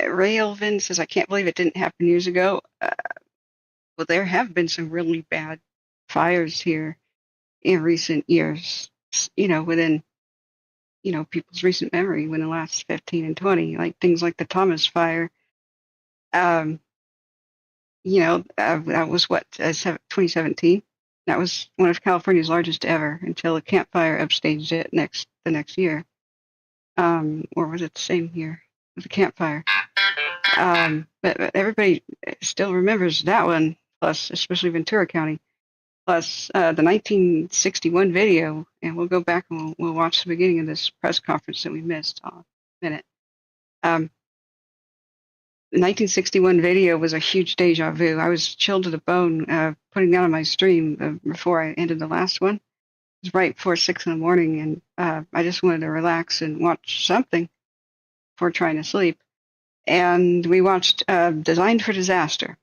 Railvin says, I can't believe it didn't happen years ago. Well, there have been some really bad fires here in recent years, within, people's recent memory, within the last 15 and 20, like things like the Thomas Fire. That was 2017. That was one of California's largest ever until a campfire upstaged it the next year. Or was it the same year? It was a campfire. But everybody still remembers that one, plus, especially Ventura County, plus the 1961 video. And we'll go back and we'll watch the beginning of this press conference that we missed in a minute. The 1961 video was a huge deja vu. I was chilled to the bone putting that on my stream before I ended the last one. It was right before 6 in the morning, and I just wanted to relax and watch something before trying to sleep. And we watched Designed for Disaster,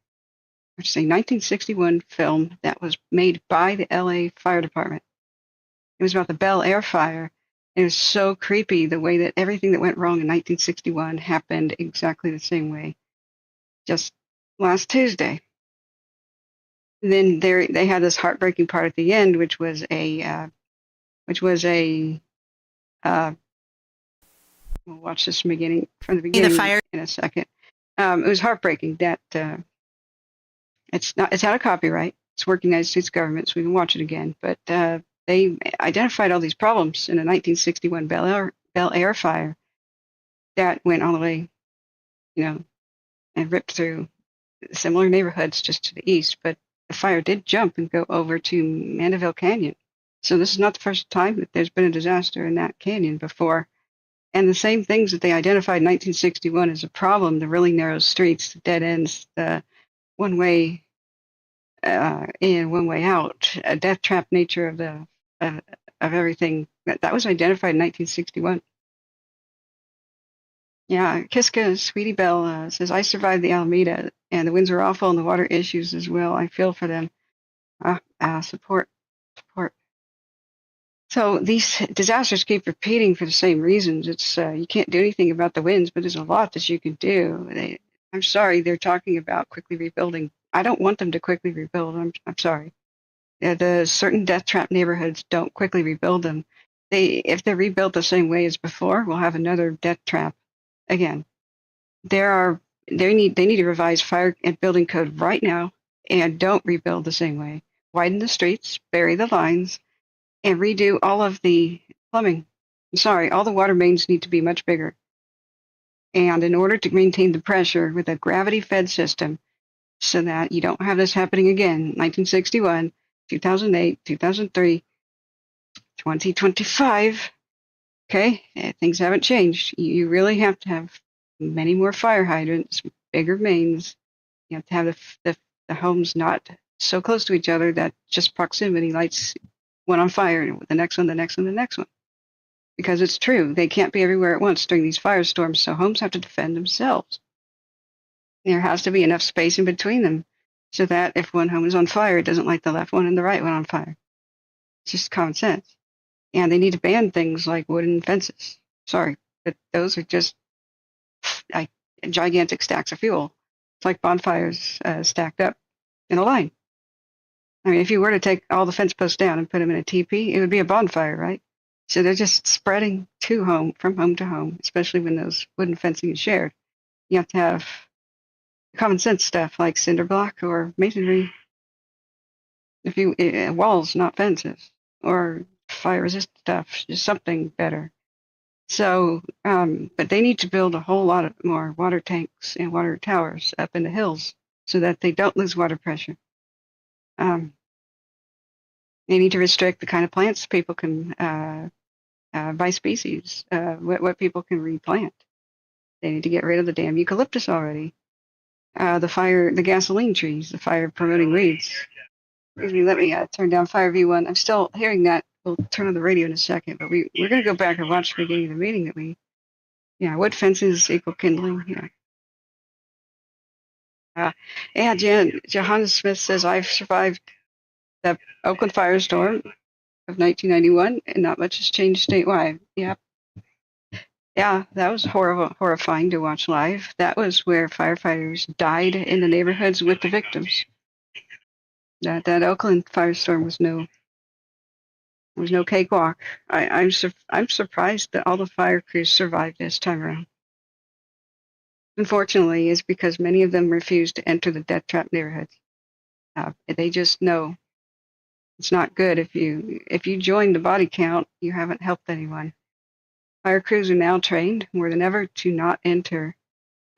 which is a 1961 film that was made by the LA Fire Department. It was about the Bel Air fire. It was so creepy the way that everything that went wrong in 1961 happened exactly the same way, just last Tuesday. And then they had this heartbreaking part at the end, which was a we'll watch this from the beginning fire in a second. It was heartbreaking that it's out of copyright. It's working United States government, so we can watch it again. But they identified all these problems in the 1961 Bel Air fire that went all the way, and ripped through similar neighborhoods just to the east. But the fire did jump and go over to Mandeville Canyon. So this is not the first time that there's been a disaster in that canyon before. And the same things that they identified in 1961 as a problem, the really narrow streets, the dead ends, the one-way in, one-way out, a death trap nature of everything, that was identified in 1961. Yeah, Kiska Sweetie Belle says, I survived the Alameda, and the winds were awful and the water issues as well. I feel for them. Support. So these disasters keep repeating for the same reasons. It's you can't do anything about the winds, but there's a lot that you can do. I'm sorry, they're talking about quickly rebuilding. I don't want them to quickly rebuild. I'm sorry. The certain death trap neighborhoods don't quickly rebuild them. If they're rebuilt the same way as before, we'll have another death trap again. They need to revise fire and building code right now, and don't rebuild the same way. Widen the streets, bury the lines, and redo all of the plumbing. I'm sorry, all the water mains need to be much bigger. And in order to maintain the pressure with a gravity-fed system so that you don't have this happening again, 1961, 2008, 2003, 2025, okay, things haven't changed. You really have to have many more fire hydrants, bigger mains. You have to have the homes not so close to each other that just proximity lights one on fire, and the next one, the next one, the next one. Because it's true, they can't be everywhere at once during these firestorms, so homes have to defend themselves. There has to be enough space in between them so that if one home is on fire, it doesn't light the left one and the right one on fire. It's just common sense. And they need to ban things like wooden fences. Sorry, but those are just like gigantic stacks of fuel. It's like bonfires stacked up in a line. I mean, if you were to take all the fence posts down and put them in a teepee, it would be a bonfire, right? So they're just spreading from home to home, especially when those wooden fencing is shared. You have to have common sense stuff like cinder block or masonry. If you walls, not fences, or fire resistant stuff, just something better. So, but they need to build a whole lot of more water tanks and water towers up in the hills so that they don't lose water pressure. They need to restrict the kind of plants people can, by species, what people can replant. They need to get rid of the damn eucalyptus already. The gasoline trees, the fire promoting weeds. Excuse me, let me turn down Fire V1. I'm still hearing that. We'll turn on the radio in a second, but we're going to go back and watch the beginning of the meeting wood fences equal kindling. Johannes Smith says, I've survived the Oakland firestorm of 1991, and not much has changed statewide. Yeah, that was horrifying to watch live. That was where firefighters died in the neighborhoods with the victims. That Oakland firestorm was no cakewalk. I'm surprised that all the fire crews survived this time around. Unfortunately, is because many of them refused to enter the death trap neighborhoods. They just know it's not good. If you join the body count, you haven't helped anyone. Fire crews are now trained more than ever to not enter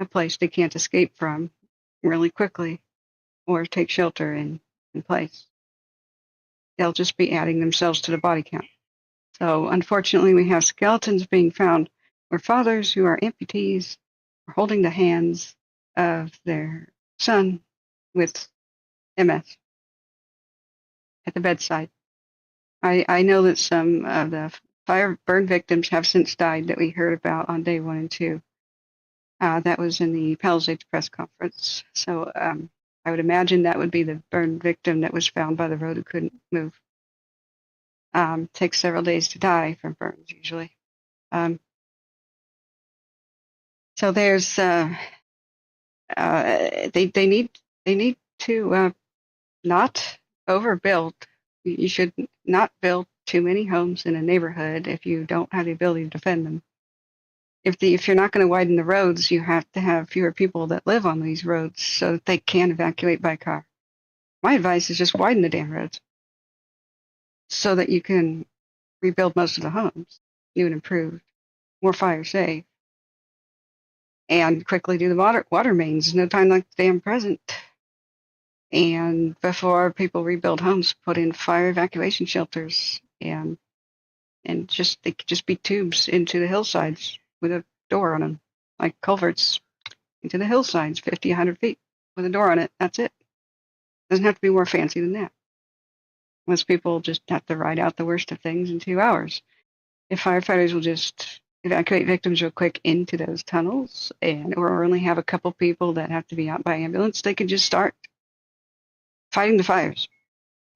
a place they can't escape from really quickly or take shelter in place. They'll just be adding themselves to the body count. So unfortunately, we have skeletons being found where fathers who are amputees are holding the hands of their son with MS at the bedside. I know that some of the fire burn victims have since died that we heard about on day 1 and 2. That was in the Palisades press conference. So I would imagine that would be the burn victim that was found by the road who couldn't move. Takes several days to die from burns usually. So there's they need to not overbuild. You should not build too many homes in a neighborhood if you don't have the ability to defend them. If you're not going to widen the roads, you have to have fewer people that live on these roads so that they can evacuate by car. My advice is just widen the damn roads so that you can rebuild most of the homes, new and improved, more fire safe, and quickly do the water mains. No time like the damn present. And before people rebuild homes, put in fire evacuation shelters, and they could just be tubes into the hillsides with a door on them, like culverts into the hillsides, 50, 100 feet with a door on it. That's it. Doesn't have to be more fancy than that. Most people just have to ride out the worst of things in 2 hours. If firefighters will just evacuate victims real quick into those tunnels, or only have a couple people that have to be out by ambulance, they could just start fighting the fires.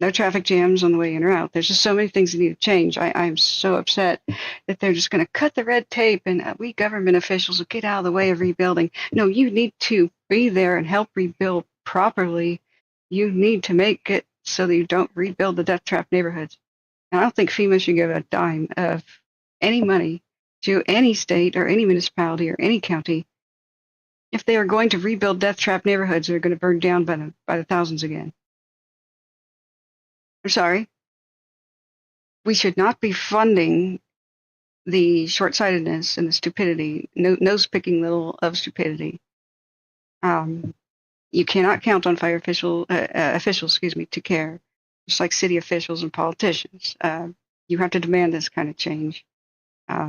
No traffic jams on the way in or out. There's just so many things that need to change. I'm so upset that they're just going to cut the red tape and we government officials will get out of the way of rebuilding. No, you need to be there and help rebuild properly. You need to make it so that you don't rebuild the death trap neighborhoods. And I don't think FEMA should give a dime of any money to any state or any municipality or any county if they are going to rebuild death trap neighborhoods that are going to burn down by the thousands again. I'm sorry. We should not be funding the short-sightedness and the stupidity, nose-picking little of stupidity. You cannot count on fire officials, to care, just like city officials and politicians. You have to demand this kind of change.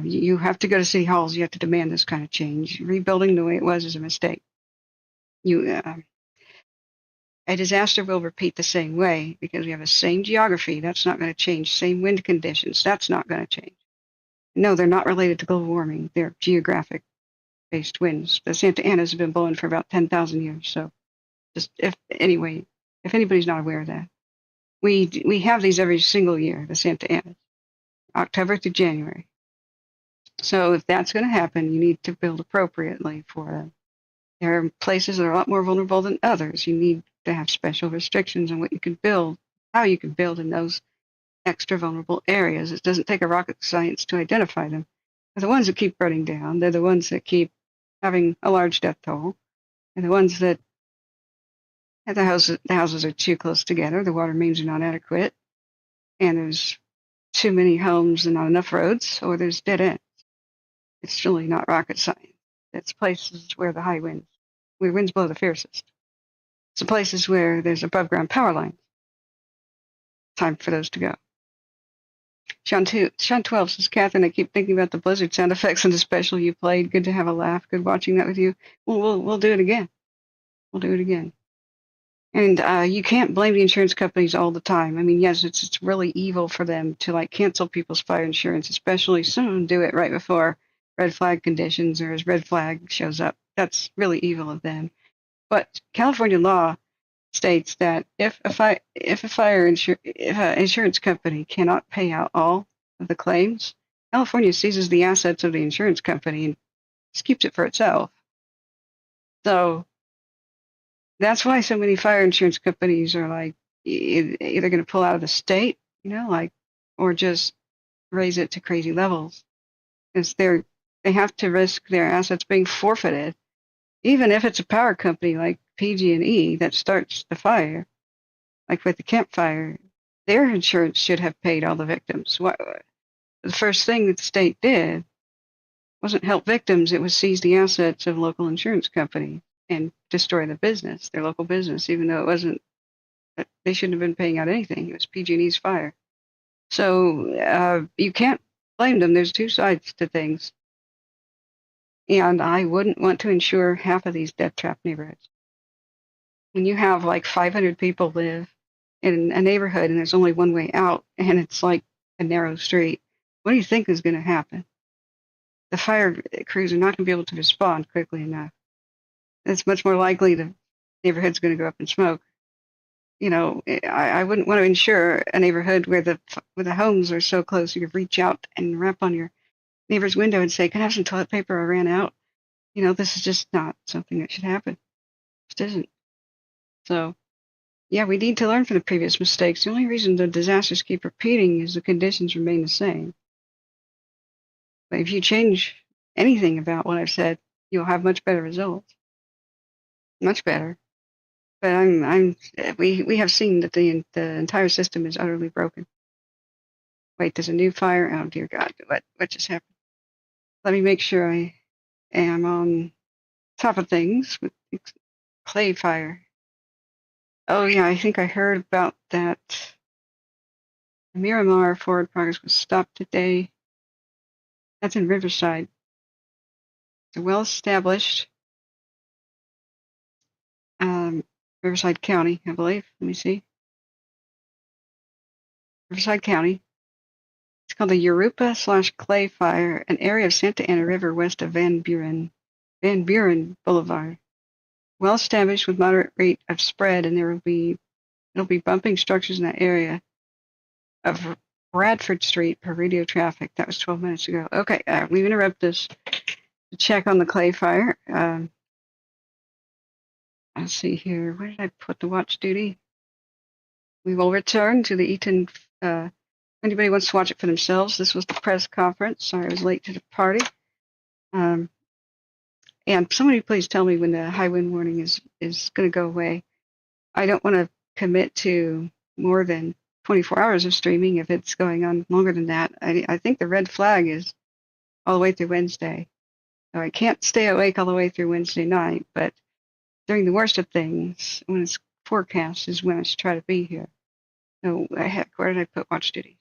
You have to go to city halls. You have to demand this kind of change. Rebuilding the way it was is a mistake. A disaster will repeat the same way because we have the same geography. That's not going to change. Same wind conditions. That's not going to change. No, they're not related to global warming. They're geographic-based winds. The Santa Anas have been blowing for about 10,000 years. So anyway, if anybody's not aware of that. We have these every single year, the Santa Ana, October through January. So if that's going to happen, you need to build appropriately for them. There are places that are a lot more vulnerable than others. You need to have special restrictions on what you can build, how you can build in those extra vulnerable areas. It doesn't take a rocket science to identify them. They're the ones that keep burning down. They're the ones that keep having a large death toll. And the ones that the houses are too close together, the water mains are not adequate, and there's too many homes and not enough roads, or there's dead ends. It's really not rocket science. It's places where where winds blow the fiercest. It's the places where there's above ground power lines. Time for those to go. Sean 12 says, Catherine, I keep thinking about the blizzard sound effects and the special you played. Good to have a laugh. Good watching that with you. We'll do it again. We'll do it again. And you can't blame the insurance companies all the time. I mean, yes, it's really evil for them to like cancel people's fire insurance, especially some of them do it right before red flag conditions or as red flag shows up. That's really evil of them. But California law states that if an insurance company cannot pay out all of the claims, California seizes the assets of the insurance company and just keeps it for itself. So that's why so many fire insurance companies are like either going to pull out of the state, or just raise it to crazy levels, because they have to risk their assets being forfeited, even if it's a power company like PG&E that starts the fire, like with the campfire. Their insurance should have paid all the victims. The first thing that the state did wasn't help victims; it was seize the assets of local insurance companies and destroy their local business, even though they shouldn't have been paying out anything. It was PG&E's fire. So you can't blame them. There's two sides to things. And I wouldn't want to insure half of these death-trapped neighborhoods. When you have like 500 people live in a neighborhood and there's only one way out and it's like a narrow street, what do you think is going to happen? The fire crews are not going to be able to respond quickly enough. It's much more likely the neighborhood's going to go up in smoke. I wouldn't want to insure a neighborhood where the homes are so close you could reach out and rap on your neighbor's window and say, "Can I have some toilet paper? I ran out." This is just not something that should happen. It just isn't. So, yeah, we need to learn from the previous mistakes. The only reason the disasters keep repeating is the conditions remain the same. But if you change anything about what I've said, you'll have much better results. Much better. But we have seen that the entire system is utterly broken. Wait, there's a new fire? Oh dear God, what just happened? Let me make sure I am on top of things with clay fire. Oh yeah, I think I heard about that. Miramar forward progress was stopped today. That's in Riverside. It's a well-established Riverside County, I believe. Let me see. Riverside County. It's called the Europa/Clay Fire, an area of Santa Ana River west of Van Buren Boulevard. Well established with moderate rate of spread, and it'll be bumping structures in that area of Bradford Street per radio traffic. That was 12 minutes ago. Okay, we interrupt this to check on the clay fire. Let's see here. Where did I put the watch duty? We will return to the Eaton. Anybody wants to watch it for themselves, this was the press conference. Sorry I was late to the party. And somebody please tell me when the high wind warning is going to go away. I don't want to commit to more than 24 hours of streaming if it's going on longer than that. I think the red flag is all the way through Wednesday. So I can't stay awake all the way through Wednesday night, but during the worst of things, when it's forecast, is when I should try to be here. So where did I put watch duty?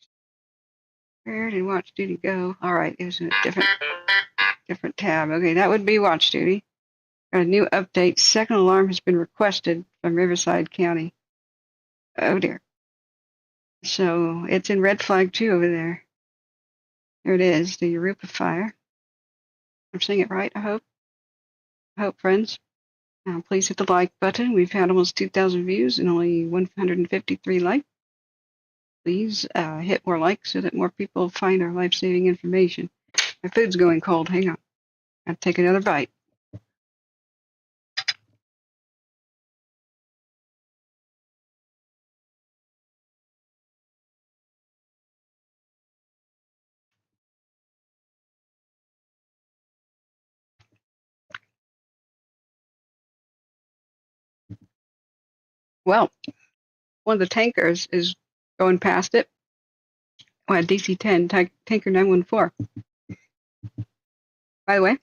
Where did watch duty go? All right, it was in a different tab. Okay, that would be watch duty. Got a new update. Second alarm has been requested from Riverside County. Oh dear. So it's in red flag 2 over there. There it is, the Europa Fire. I'm saying it right, I hope. Friends. Please hit the like button. We've had almost 2,000 views and only 153 likes. Please hit more likes so that more people find our life-saving information. My food's going cold. Hang on. I'll take another bite. Well, one of the tankers is going past it. Well, DC-10, tanker 914. By the way,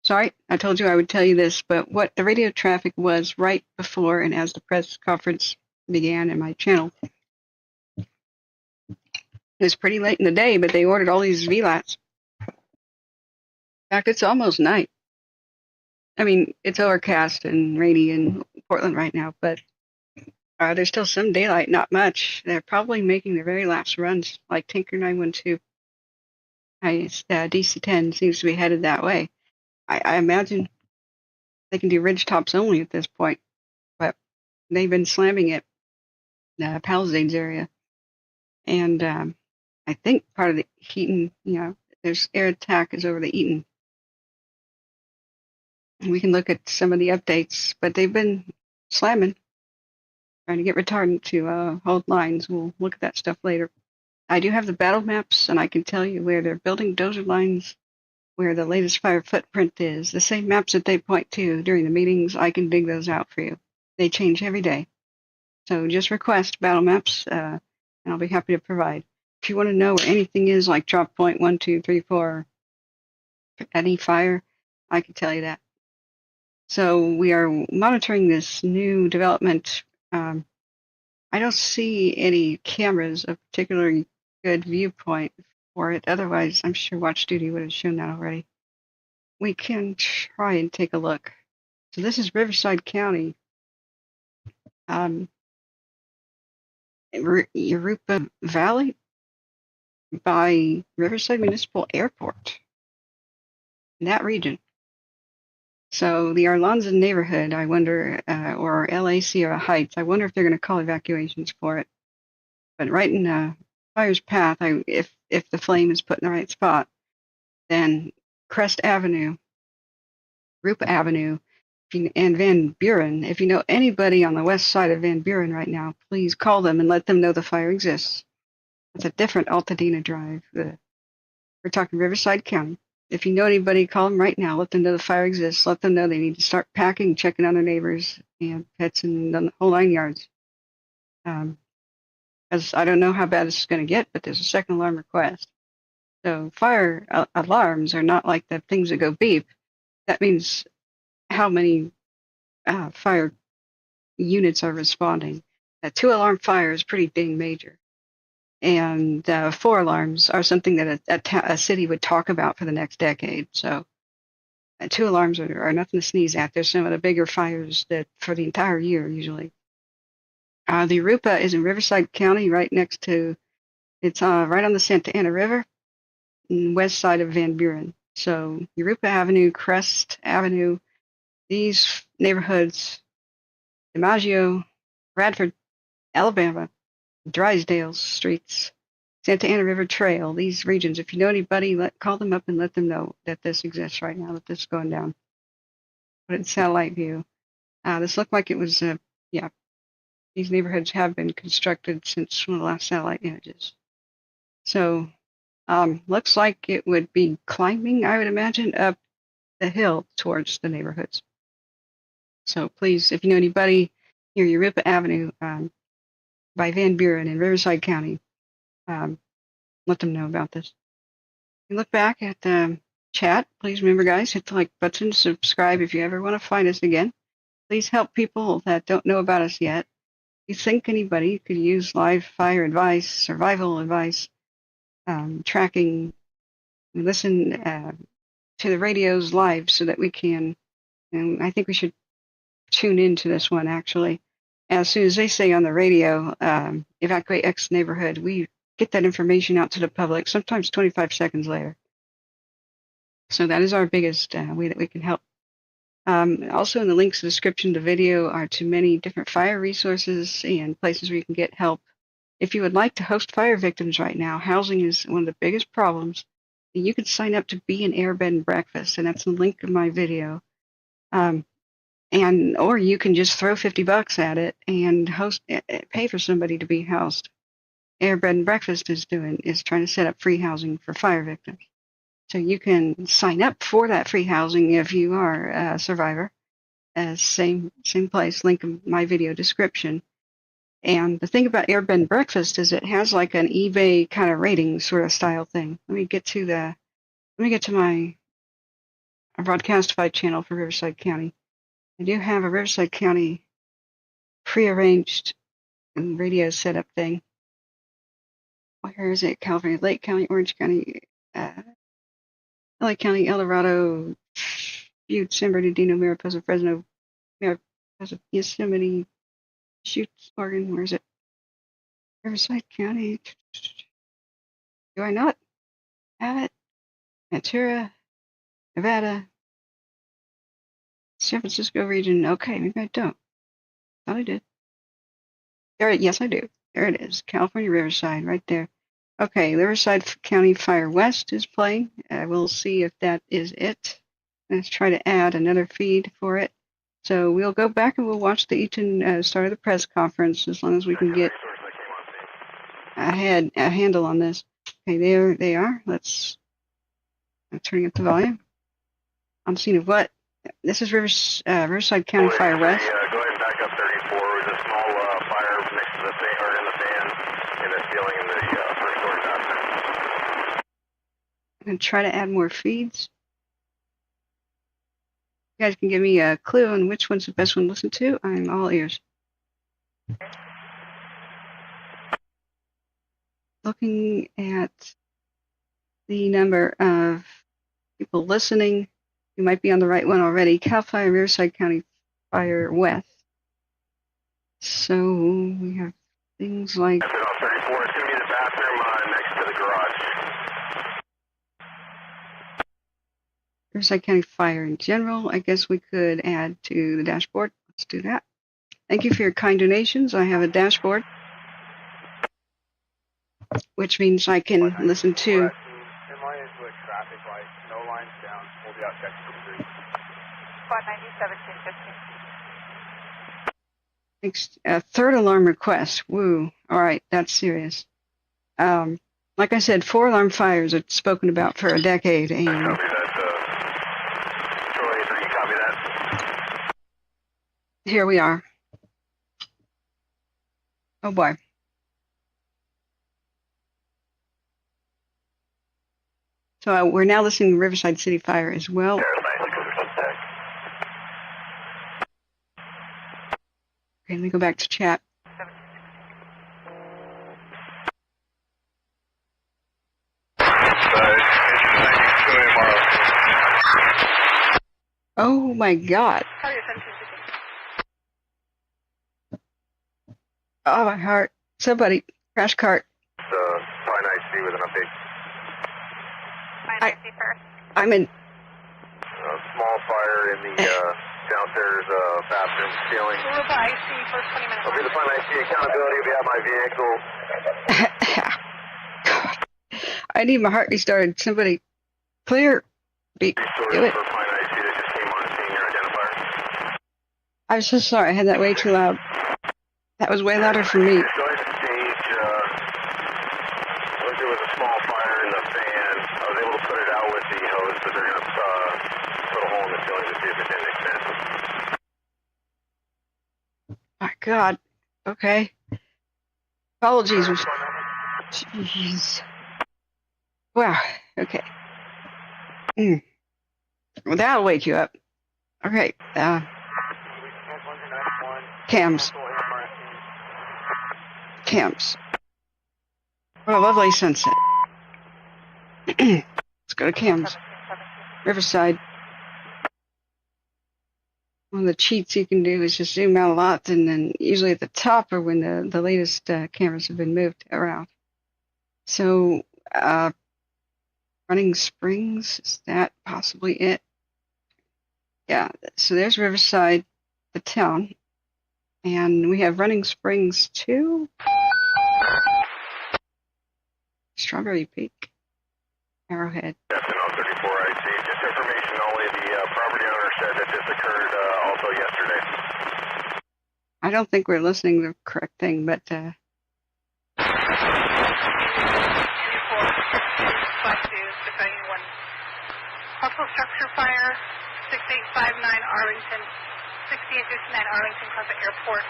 sorry, I told you I would tell you this, but what the radio traffic was right before and as the press conference began in my channel, it was pretty late in the day, but they ordered all these VLATs. In fact, it's almost night. I mean, it's overcast and rainy in Portland right now, but there's still some daylight, not much. They're probably making their very last runs, like Tanker 912. DC-10 seems to be headed that way. I imagine they can do ridge tops only at this point, but they've been slamming it in the Palisades area. And I think part of the Eaton, there's air attack is over the Eaton. We can look at some of the updates, but they've been slamming, trying to get retardant to hold lines. We'll look at that stuff later. I do have the battle maps, and I can tell you where they're building dozer lines, where the latest fire footprint is. The same maps that they point to during the meetings, I can dig those out for you. They change every day. So just request battle maps, and I'll be happy to provide. If you want to know where anything is, like drop point 1, 2, 3, 4, any fire, I can tell you that. So we are monitoring this new development. I don't see any cameras of particularly good viewpoint for it. Otherwise, I'm sure Watch Duty would have shown that already. We can try and take a look. So this is Riverside County. Yoruba Valley by Riverside Municipal Airport. In that region. So the Arlonza neighborhood, I wonder, or LA Sierra Heights, I wonder if they're going to call evacuations for it. But right in fire's path, if the flame is put in the right spot, then Crest Avenue, Rupa Avenue, and Van Buren. If you know anybody on the west side of Van Buren right now, please call them and let them know the fire exists. It's a different Altadena drive. We're talking Riverside County. If you know anybody, call them right now. Let them know the fire exists. Let them know they need to start packing, checking on their neighbors and pets and the whole 9 yards. As I don't know how bad this is going to get, but there's a second alarm request. So fire alarms are not like the things that go beep. That means how many fire units are responding. A 2-alarm fire is pretty dang major. And 4 alarms are something that a city would talk about for the next decade. So 2 alarms are nothing to sneeze at. They're some of the bigger fires that for the entire year usually. The Rupa is in Riverside County, right next to, it's right on the Santa Ana River, west side of Van Buren. So Rupa Avenue, Crest Avenue, these neighborhoods, DiMaggio, Bradford, Alabama, Drysdale Streets, Santa Ana River Trail, these regions. If you know anybody, call them up and let them know that this exists right now, that this is going down. Put it in satellite view. This looked like it was, these neighborhoods have been constructed since one of the last satellite images. So, looks like it would be climbing, I would imagine, up the hill towards the neighborhoods. So please, if you know anybody near Eureka Avenue, by Van Buren in Riverside County, let them know about this. You look back at the chat. Please remember, guys, hit the like button, subscribe if you ever want to find us again. Please help people that don't know about us yet. If you think anybody could use live fire advice, survival advice, tracking, listen to the radios live so that we can, and I think we should tune into this one actually. As soon as they say on the radio, evacuate X neighborhood, we get that information out to the public, sometimes 25 seconds later. So that is our biggest way that we can help Also, in the links in the description of the video are to many different fire resources and places where you can get help. If you would like to host fire victims right now, housing is one of the biggest problems. You can sign up to be an air bed and breakfast, and that's the link in my video. Or you can just throw $50 at it and pay for somebody to be housed. Air bed and breakfast is trying to set up free housing for fire victims. So you can sign up for that free housing if you are a survivor. Same place, link in my video description. And the thing about Air Bed and Breakfast is it has like an eBay kind of rating sort of style thing. Let me get to my broadcastified channel for Riverside County. I do have a Riverside County prearranged radio setup thing. Where is it? California, Lake County, Orange County, LA County, El Dorado, Butte, San Bernardino, Mariposa, Fresno, Mariposa, Yosemite, Chutes, Oregon. Where is it? Riverside County. Do I not have it? Ventura, Nevada, San Francisco region. Okay, maybe I don't. Thought I did. Yes, I do. There it is. California Riverside, right there. Okay, Riverside County Fire West is playing. We'll see if that is it. Let's try to add another feed for it. So we'll go back and we'll watch the Eaton start of the press conference as long as we can get a handle on this. Okay, there they are. I'm turning up the volume. On scene of what? This is Riverside County Fire West. Go ahead and back up 34. There's a small fire next to the fan, or in the fan, in the ceiling in the first floor bathroom. I'm going to try to add more feeds. You guys can give me a clue on which one's the best one to listen to. I'm all ears. Looking at the number of people listening, you might be on the right one already. Cal Fire, Riverside County Fire West. So we have things like 34, it's going to be the bathroom next to the garage. Riverside County Fire in general. I guess we could add to the dashboard. Let's do that. Thank you for your kind donations. I have a dashboard, which means I can listen to. In line into a traffic light, no lines down. We'll be out technical street. 190, third alarm request. Woo. All right, that's serious. Like I said, 4 alarm fires are spoken about for a decade. And Copy that. Troy, so you copy that? here we are. Oh boy. So we're now listening to Riverside City Fire as well. Okay, let me go back to chat. Oh my God. Oh my heart. Somebody, crash cart. Fine IC with an update. I'm in. Small fire in the downstairs bathroom ceiling. We're by IC for 20 minutes. I'll be the fine IC accountability. Will be at my vehicle. God. I need my heart restarted. Somebody clear. Do it. I'm so sorry. I had that way too loud. That was way louder for me. Go ahead and stage. There was a small fire in the fan. I was able to put it out with the hose, but they're going to put a hole in the ceiling to see if it didn't extend. My God. Okay. Apologies. Jeez. Wow. Okay. Well, that'll wake you up. Okay. Cams. What a lovely sunset. Let's go to cams. Riverside. One of the cheats you can do is just zoom out a lot, and then usually at the top are when the latest cameras have been moved around. So, running springs, is that possibly it? Yeah, so there's Riverside, the town, and we have Running Springs too. Strawberry Peak, Arrowhead. SNL 34, I see. Just information only. The property owner said that this occurred also yesterday. I don't think we're listening to the correct thing, but Hustle structure fire, 6859 Arlington, 6859 Arlington County Airport.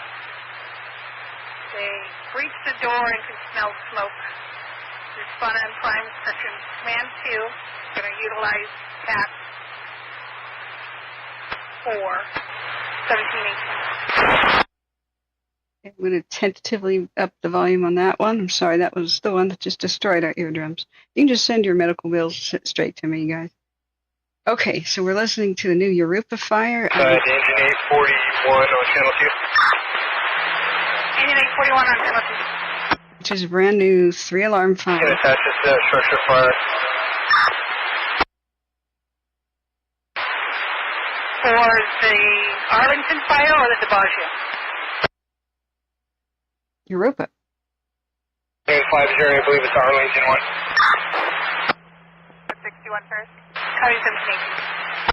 They breached the door and can smell smoke. Respond on prime section. Command 2, going to utilize TAC 4, 1718. I'm going to tentatively up the volume on that one. I'm sorry, that was the one that just destroyed our eardrums. You can just send your medical bills straight to me, guys. Okay, so we're listening to the new Europa Fire. Engine 841 on channel 2. Engine 841 on channel 2. Which is a brand new 3-alarm fire. Can attach this to structure fire. For the Arlington fire or the DeBargia? Europa. 850, I believe it's Arlington 1. 61 first. Copy 1718.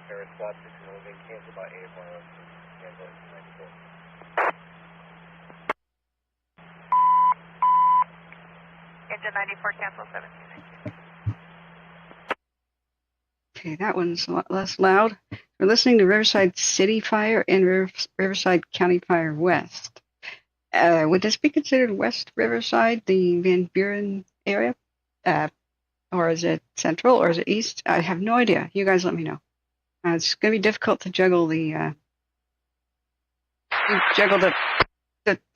There is spot 6 moving, cancel by 8 o'clock. Cancel 94. Engine 94, cancel 1719. Okay, that one's a lot less loud. We're listening to Riverside City Fire and Riverside County Fire West. Would this be considered West Riverside, the Van Buren area? Or is it Central, or is it East? I have no idea. You guys let me know. It's going to be difficult to juggle the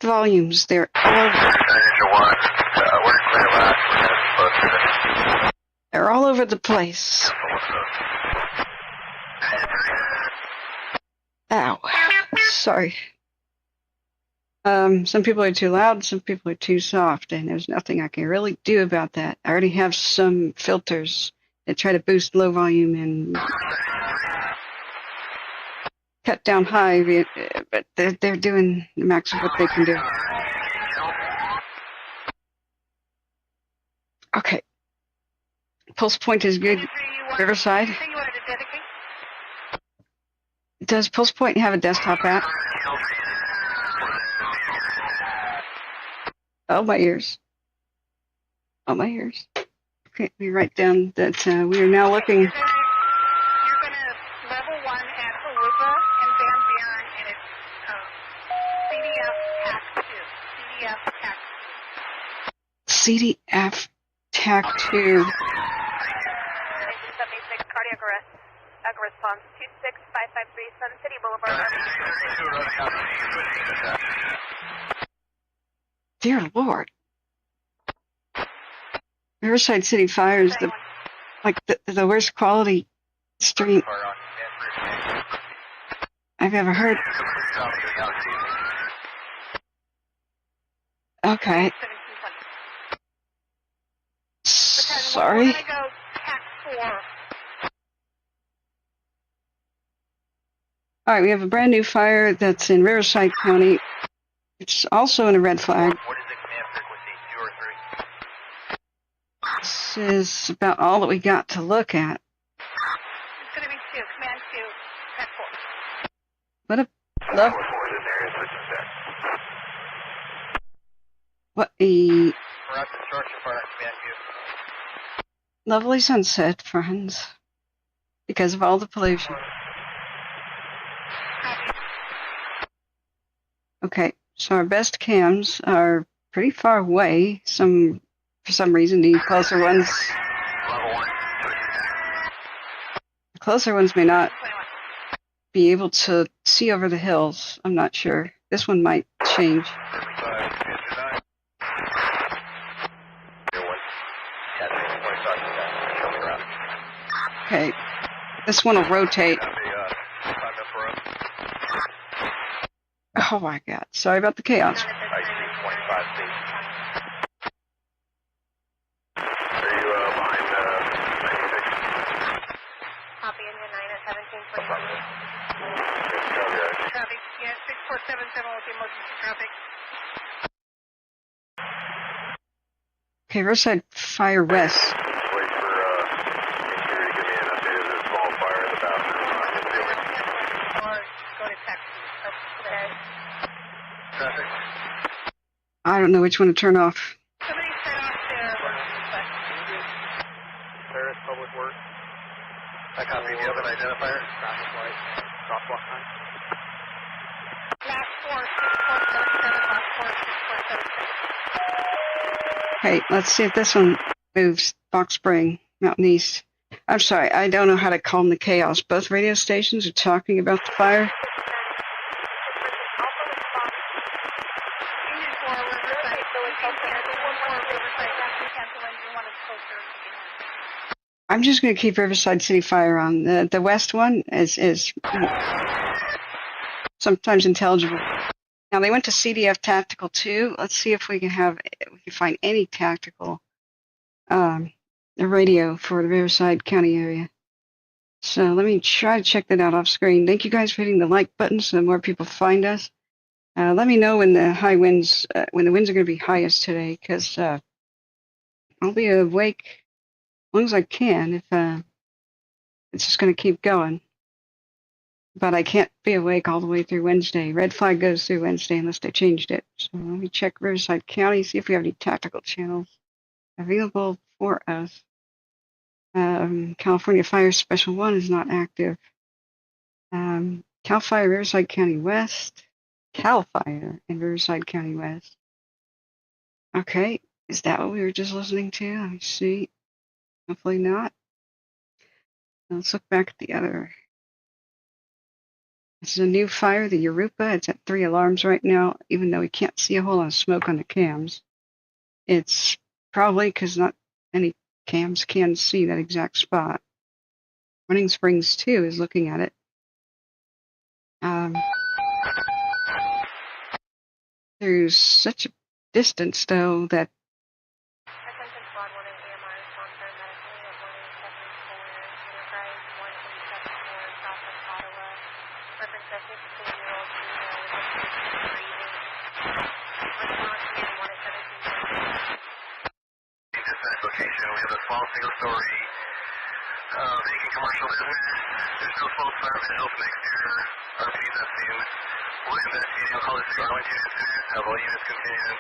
volumes. They're all over. They're all over the place. Ow. Sorry. Some people are too loud, some people are too soft, and there's nothing I can really do about that. I already have some filters that try to boost low volume and cut down high, but they're doing the max of what they can do. Okay. Pulse point is good. Riverside. Does Pulse Point have a desktop app? Oh, my ears. Oh, my ears. Okay, let me write down that we are now looking. You're going to level 1 at Haruba and Van Buren, and it's CDF TAC 2. CDF TAC 2. 76 cardiac arrest. Response 26553 Sun City Boulevard. Dear Lord. Riverside City Fire is the worst quality stream I've ever heard. Okay. Sorry. All right, we have a brand new fire that's in Riverside County. It's also in a red flag. What is the command frequency, 2 or 3? This is about all that we got to look at. It's going to be 2, command 2, TAC 4. What a love. What a lovely sunset, friends. Because of all the pollution. Okay, so our best cams are pretty far away. For some reason, the closer ones may not be able to see over the hills. I'm not sure. This one might change. Okay, this one will rotate. Oh my God! Sorry about the chaos. Are you behind 96? Copy, engine 9 at 17. Traffic, yeah, 6477 with the emergency traffic. Okay, Riverside Fire West. Wait for security to give me an update of this small fire in the bathroom. Or go to taxi. Okay. Traffic. I don't know which one to turn off. Somebody set off their emergency button. Paris Public Works. I copy. Do you have an identifier? Traffic light. Crosswalk sign. Last 46477, last 46477. Okay, let's see if this one moves. Box Spring, Mountain East. I'm sorry, I don't know how to calm the chaos. Both radio stations are talking about the fire. Engine 4, Riverside. Riverside, cancel engine 1 is closer. I'm just going to keep Riverside City Fire on. The west one is sometimes intelligible. Now they went to CDF Tactical 2. Let's see if we can find any tactical radio for the Riverside County area. So let me try to check that out off screen. Thank you guys for hitting the like button so that more people find us. Let me know when the high winds, when the winds are going to be highest today, because I'll be awake as long as I can if it's just going to keep going. But I can't be awake all the way through Wednesday. Red flag goes through Wednesday unless they changed it. So let me check Riverside County, see if we have any tactical channels available for us. California Fire Special 1 is not active. Cal Fire Riverside County West. Cal Fire in Riverside County West. Okay, is that what we were just listening to? Let me see. Hopefully not. Let's look back at the other. This is a new fire, the Europa. It's at 3 alarms right now, even though we can't see a whole lot of smoke on the cams. It's probably because not many cams can see that exact spot. Running Springs 2 is looking at it. There's such a distance, though, that Attention squad 1 and AMR respond paramedically at 1874 Enterprise 1874 Southwest Ottawa. Reference a 52-year-old female with difficulty breathing. Response man 1 at 17. Dispatch location. We have a small single-story vacant commercial business. There's no smoke, fire visuals from the exterior. RP's assumed. We'll investigate. I'll call this the Arlington incident. Have all units continue.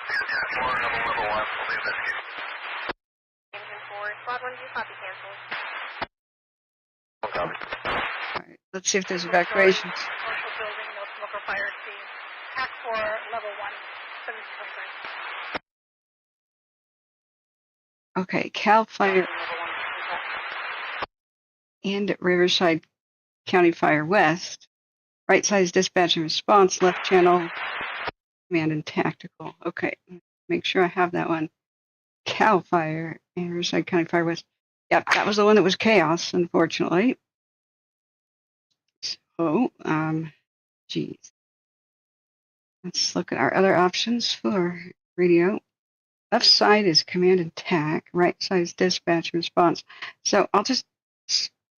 We have task 4, level 1. We'll be investigating. Engine 4, squad 1, do you copy cancel? No copy. all right, let's see if there's evacuations. Commercial building, no smoke or fire scene. Task 4, level 1, 1725. Okay, Cal Fire and Riverside County Fire West. Right size dispatch and response, left channel, command and tactical. Okay, make sure I have that one. Cal Fire and Riverside County Fire West. Yep, that was the one that was chaos, unfortunately. So, geez. Let's look at our other options for radio. Left side is command and tac. Right side is dispatch and response. So I'll just,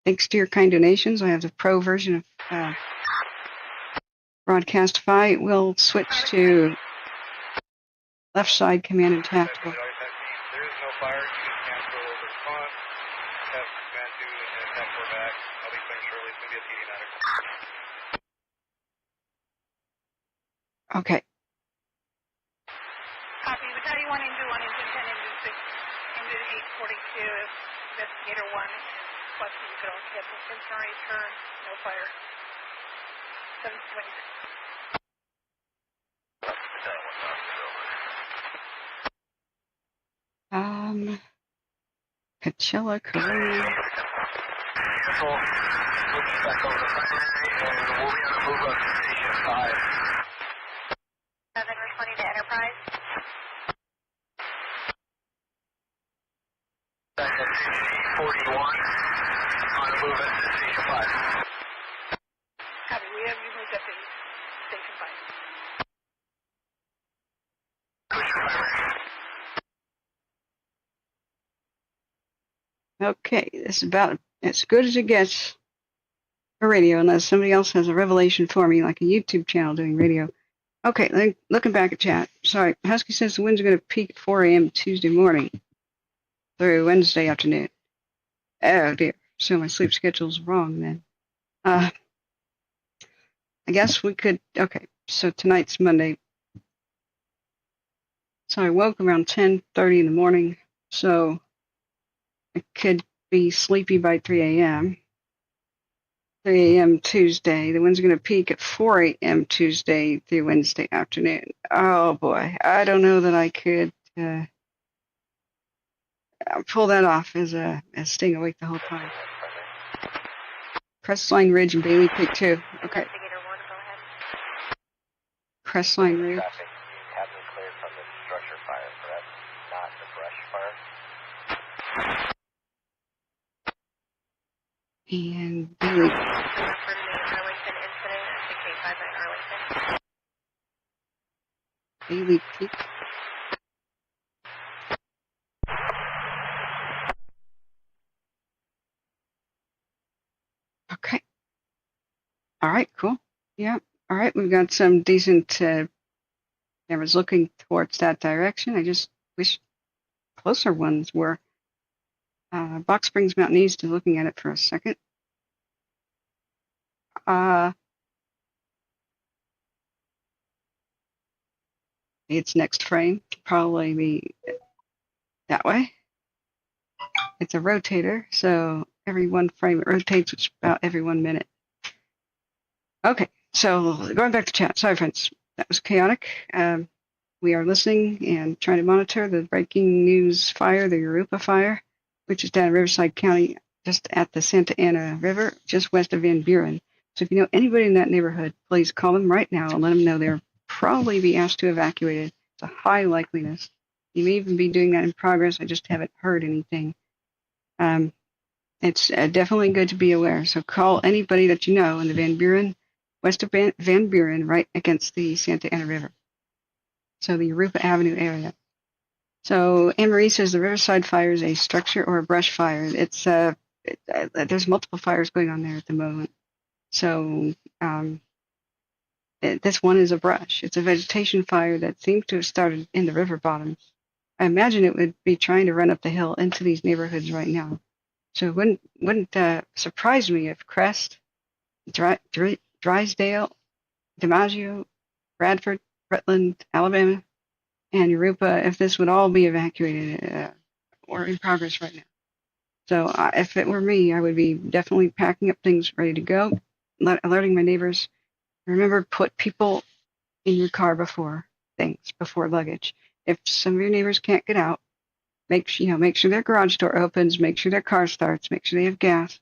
thanks to your kind donations, I have the pro version of Broadcastify. We'll switch to left side command and tactical. There is no fire. You just cancel response. Have command 2 and task 4 back. I'll be playing shortly. It's going to be a PD medical. Okay. Copy. Battalion 1, Engine 1, Engine 10, Engine 6, Engine 842, Investigator 1, question you could also get the Cincinnati turn, no fire. 726. Coachella, Korea. Cancel. Moving back over the primary, and we'll be on a move up to Station 5. 7 responding to Enterprise. Back at Station 41, on a move up to Station 5. Copy. We have you moved up to Station 5. Push your primary. Okay, this is about as good as it gets. for radio unless somebody else has a revelation for me, like a YouTube channel doing radio. Okay, looking back at chat. Sorry, Husky says the winds are going to peak at 4 a.m. Tuesday morning through Wednesday afternoon. Oh dear. So my sleep schedule's wrong then. I guess we could. Okay, so tonight's Monday. So I woke around 10:30 in the morning. So I could be sleepy by 3 a.m. 3 a.m. Tuesday. The wind's going to peak at 4 a.m. Tuesday through Wednesday afternoon. Oh boy, I don't know that I could pull that off as staying awake the whole time. Crestline Ridge and Bailey Peak too. Okay. Crestline Ridge. And Bailey. Bailey Peak. Okay. All right, cool. Yeah. All right, we've got some decent cameras looking towards that direction. I just wish closer ones were. Box Springs Mountain East is looking at it for a second. Its next frame probably be that way. It's a rotator, so every one frame it rotates, which is about every 1 minute. Okay, so going back to chat. Sorry, friends, that was chaotic. We are listening and trying to monitor the breaking news fire, the Europa Fire, which is down in Riverside County, just at the Santa Ana River, just west of Van Buren. So if you know anybody in that neighborhood, please call them right now and let them know they'll probably be asked to evacuate it. It's a high likeliness. You may even be doing that in progress. I just haven't heard anything. It's definitely good to be aware. So call anybody that you know in the Van Buren, west of Van Buren, right against the Santa Ana River. So the Europa Avenue area. So Anne Marie says the Riverside Fire is a structure or a brush fire. It's there's multiple fires going on there at the moment. So this one is a brush. It's a vegetation fire that seems to have started in the river bottoms. I imagine it would be trying to run up the hill into these neighborhoods right now. So it wouldn't surprise me if Crest, Drysdale, DiMaggio, Bradford, Rutland, Alabama, and Europa, if this would all be evacuated or in progress right now. So if it were me, I would be definitely packing up things ready to go, alerting my neighbors. Remember, put people in your car before luggage. If some of your neighbors can't get out, make sure their garage door opens, make sure their car starts, make sure they have gas.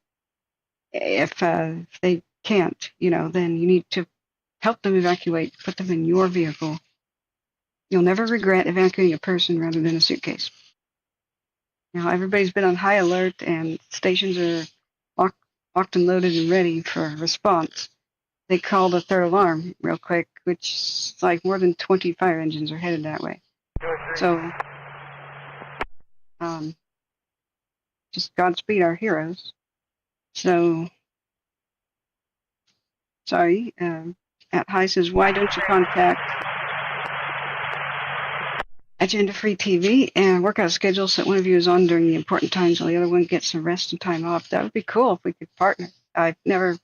If they can't, then you need to help them evacuate, put them in your vehicle. You'll never regret evacuating a person rather than a suitcase. Now, everybody's been on high alert, and stations are locked and loaded and ready for response. They called a third alarm real quick, which is like more than 20 fire engines are headed that way. So, just Godspeed our heroes. So, sorry, at High says, why don't you contact Agenda Free TV and work out a schedule so that one of you is on during the important times while the other one gets some rest and time off? That would be cool if we could partner. I never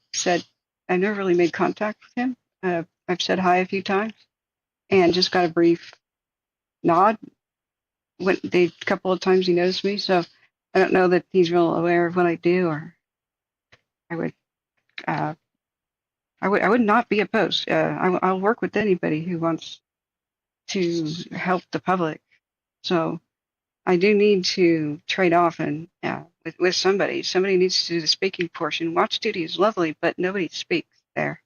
really made contact with him. I've said hi a few times and just got a brief nod. A couple of times he noticed me, so I don't know that he's real aware of what I do, or I would not be opposed. I'll work with anybody who wants to help the public. So I do need to trade off and with somebody. Somebody needs to do the speaking portion. Watch duty is lovely, but nobody speaks there.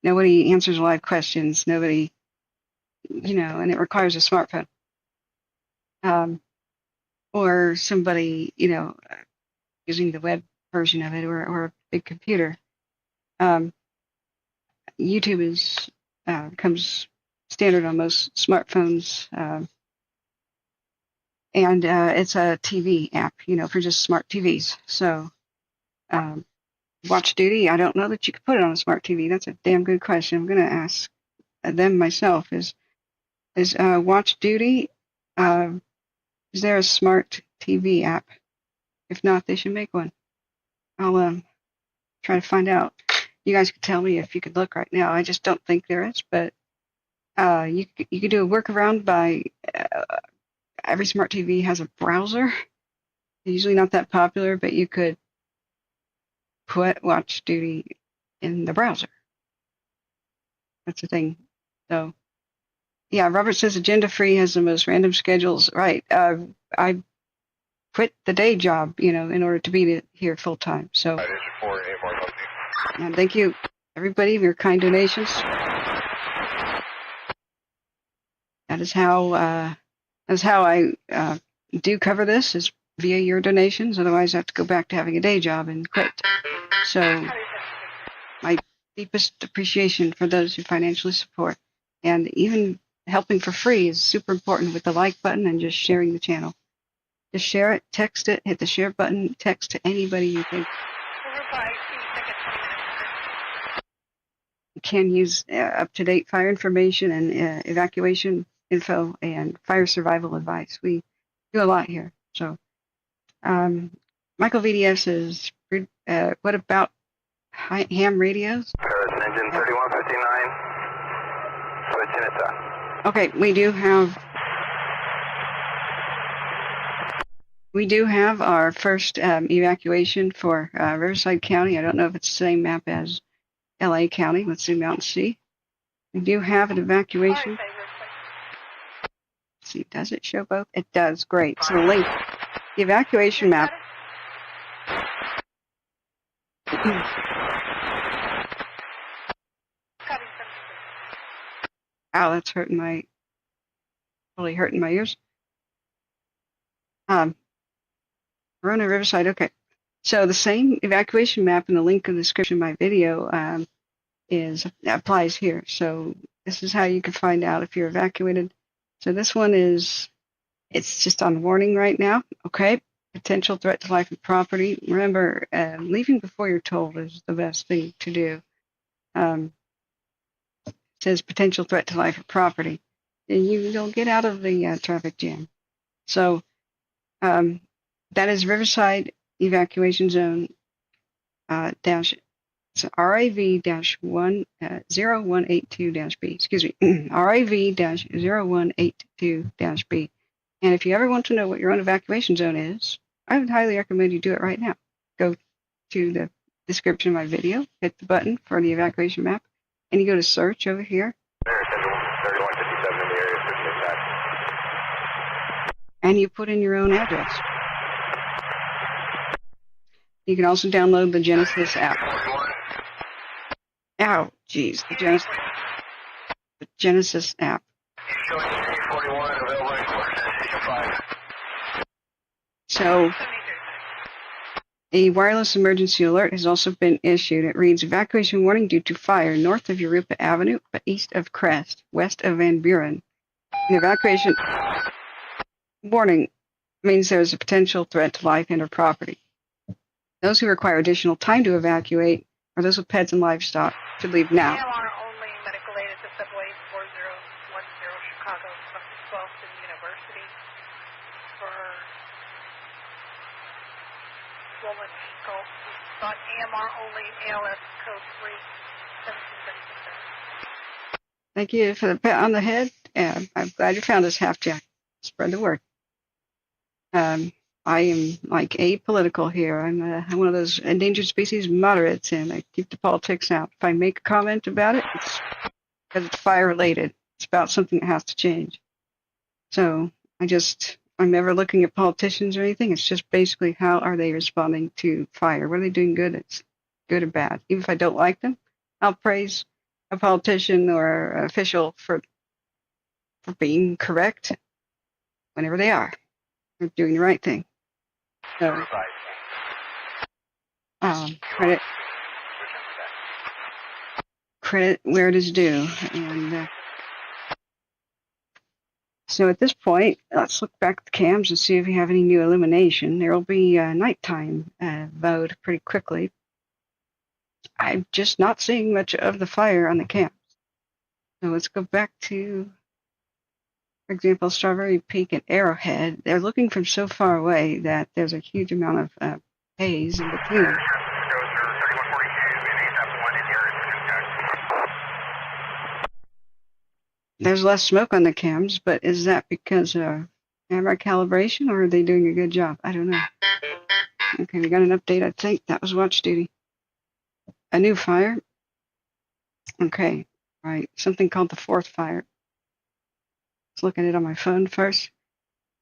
Nobody answers live questions. Nobody, and it requires a smartphone. Or somebody, using the web version of it, or a big computer. YouTube comes standard on most smartphones, and it's a TV app, for just smart TVs. So Watch duty. I don't know that you could put it on a smart TV. That's a damn good question. I'm going to ask them myself. Is watch duty? Is there a smart TV app? If not, they should make one. I'll try to find out. You guys could tell me if you could look right now. I just don't think there is, but you could do a workaround by every smart TV has a browser. Usually not that popular, but you could put watch duty in the browser. That's the thing. So, yeah, Robert says agenda free has the most random schedules. Right. I quit the day job, in order to be here full time. So, and thank you, everybody, for your kind donations. That is how I do cover this, is via your donations. Otherwise, I have to go back to having a day job and quit. So, my deepest appreciation for those who financially support, and even helping for free is super important with the like button and just sharing the channel. Just share it, text it, hit the share button, text to anybody you think. You can use up-to-date fire information and evacuation info and fire survival advice. We do a lot here. So, Michael VDS says, what about ham radios? Engine 3159, switch Anita. Okay, we do have our first evacuation for Riverside County. I don't know if it's the same map as LA County. Let's zoom out and see. We do have an evacuation. Let's see, does it show both? It does. Great. So link the evacuation map. Ow, that's really hurting my ears. Verona Riverside, okay. So the same evacuation map in the link in the description of my video applies here. So this is how you can find out if you're evacuated. So this one it's just on warning right now, okay? Potential threat to life and property. Remember, leaving before you're told is the best thing to do. It says potential threat to life or property. And you'll get out of the traffic jam. So that is Riverside Evacuation Zone RAV-0182-B. Excuse me, RAV-0182-B. And if you ever want to know what your own evacuation zone is, I would highly recommend you do it right now. Go to the description of my video, hit the button for the evacuation map, and you go to search over here. And you put in your own address. You can also download the Genesis app. Ow, geez, the Genesis app. So, a wireless emergency alert has also been issued. It reads, evacuation warning due to fire north of Europa Avenue, but east of Crest, west of Van Buren. The evacuation warning means there is a potential threat to life and or property. Those who require additional time to evacuate, or those with pets and livestock, should leave now. only medical aid at the subway 4010 Chicago from 12th and University for swollen ankle. On AMR only, ALS code 31736. Thank you for the pat on the head. I'm glad you found us, Half Jack. Spread the word. I am like apolitical here. I'm one of those endangered species moderates, and I keep the politics out. If I make a comment about it, it's because it's fire related. It's about something that has to change. So I'm never looking at politicians or anything. It's just basically how are they responding to fire? What are they doing good? It's good or bad. Even if I don't like them, I'll praise a politician or an official for being correct whenever they are. They're doing the right thing. So, credit where it is due. And so at this point, let's look back at the cams and see if we have any new illumination. There will be a nighttime mode pretty quickly. I'm just not seeing much of the fire on the camps. So let's go back to, for example, Strawberry Peak and Arrowhead. They're looking from so far away that there's a huge amount of haze in between. There's less smoke on the cams, but is that because of camera calibration, or are they doing a good job? I don't know. Okay, we got an update, I think. That was watch duty. A new fire. Okay, right. Something called the fourth fire. Let's look at it on my phone first.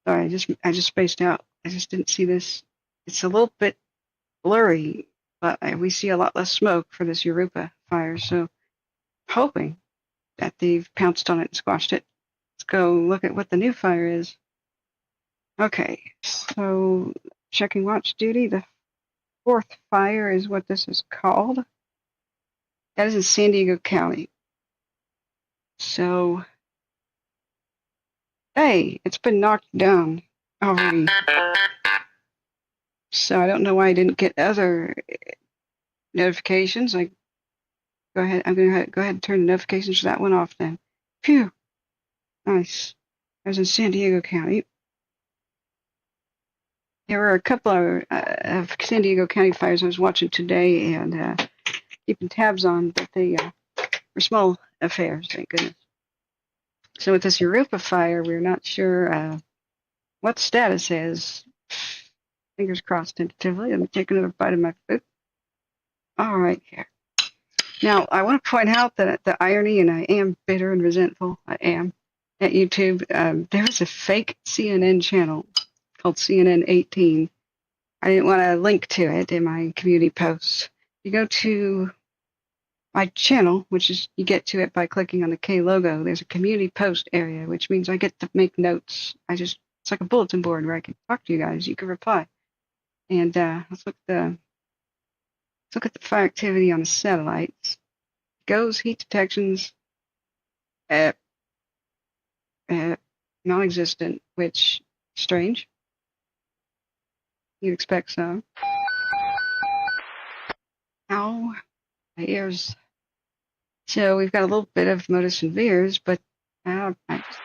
Sorry, I just spaced out. I just didn't see this. It's a little bit blurry, but we see a lot less smoke for this Europa fire, so hoping that they've pounced on it and squashed it. Let's go look at what the new fire is. Okay, so checking watch duty. The fourth fire is what this is called. That is in San Diego County. So, hey, it's been knocked down already. So I don't know why I didn't get other notifications. Like, go ahead. I'm gonna go ahead and turn the notifications for that one off then. Phew. Nice. I was in San Diego County. There were a couple of San Diego County fires I was watching today and keeping tabs on, but they were small affairs, thank goodness. So with this Europa fire, we're not sure what the status is. Fingers crossed tentatively. Let me take another bite of my food. All right, here. Now, I want to point out that the irony, and I am bitter and resentful, I am, at YouTube, there is a fake CNN channel called CNN 18. I didn't want to link to it in my community posts. You go to my channel, which is, you get to it by clicking on the K logo. There's a community post area, which means I get to make notes. It's like a bulletin board where I can talk to you guys. You can reply. And let's look at the fire activity on the satellites. Goes heat detections non-existent, which strange. You'd expect so. Ow, my ears. So we've got a little bit of modus and veers, but I just.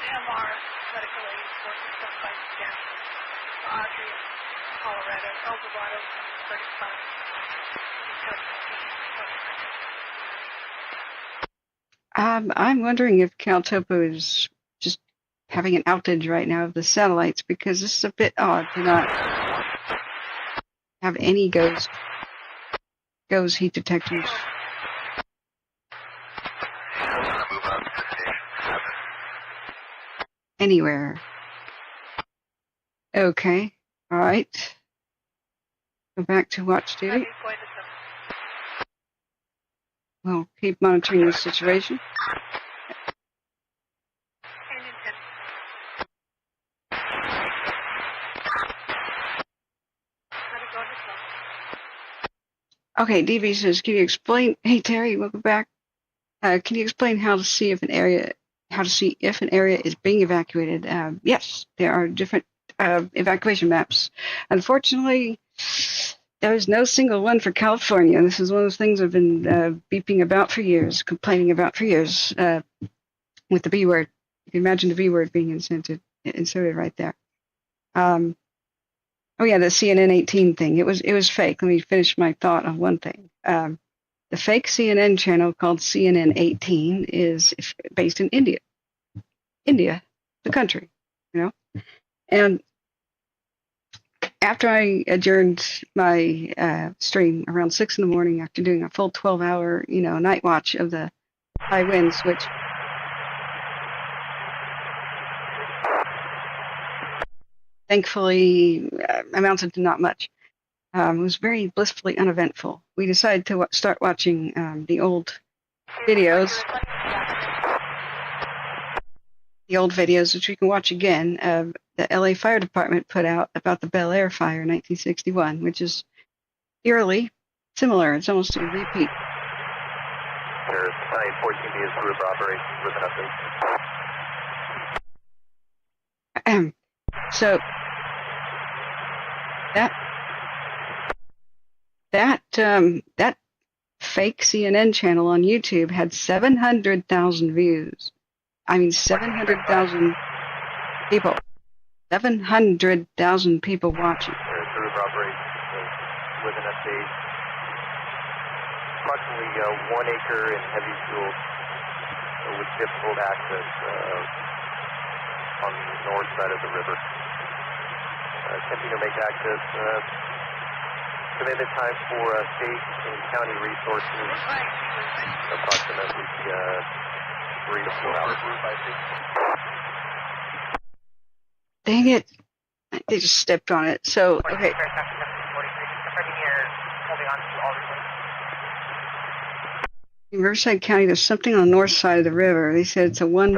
AMR, medical aid forces some by scan. Audrey, Colorado, El Dorado, 35. I'm wondering if CalTopo is just having an outage right now of the satellites, because this is a bit odd to not have any GOES heat detectors. Anywhere. Okay. All right. Go back to watch duty. We'll keep monitoring the situation. Okay, DB says, can you explain? Hey Terry, welcome back. Can you explain how to see if an area is being evacuated? Yes, there are different evacuation maps. Unfortunately, there is no single one for California. This is one of those things I've been beeping about for years, complaining about for years, with the B word. You can imagine the B word being inserted right there. Oh yeah, the CNN 18 thing. It was fake. Let me finish my thought on one thing. The fake CNN channel called CNN 18 is based in India. India, the country, you know. And after I adjourned my stream around 6 in the morning after doing a full 12-hour, night watch of the high winds, which thankfully amounted to not much. It was very blissfully uneventful. We decided to start watching the old videos. Which we can watch again. The LA Fire Department put out about the Bel Air fire in 1961, which is eerily similar. It's almost a repeat. There's 14B is group operations with an update. So that that fake CNN channel on YouTube had 700,000 views. I mean, 700,000 people. 700,000 people watching. Service operations with an update. Approximately 1 acre in heavy fuel with difficult access on the north side of the river. Attempting to make access. Committed time for state and county resources. Approximately 3 to 4 hours. Dang it. They just stepped on it. So, okay. In Riverside County, there's something on the north side of the river. They said it's a one...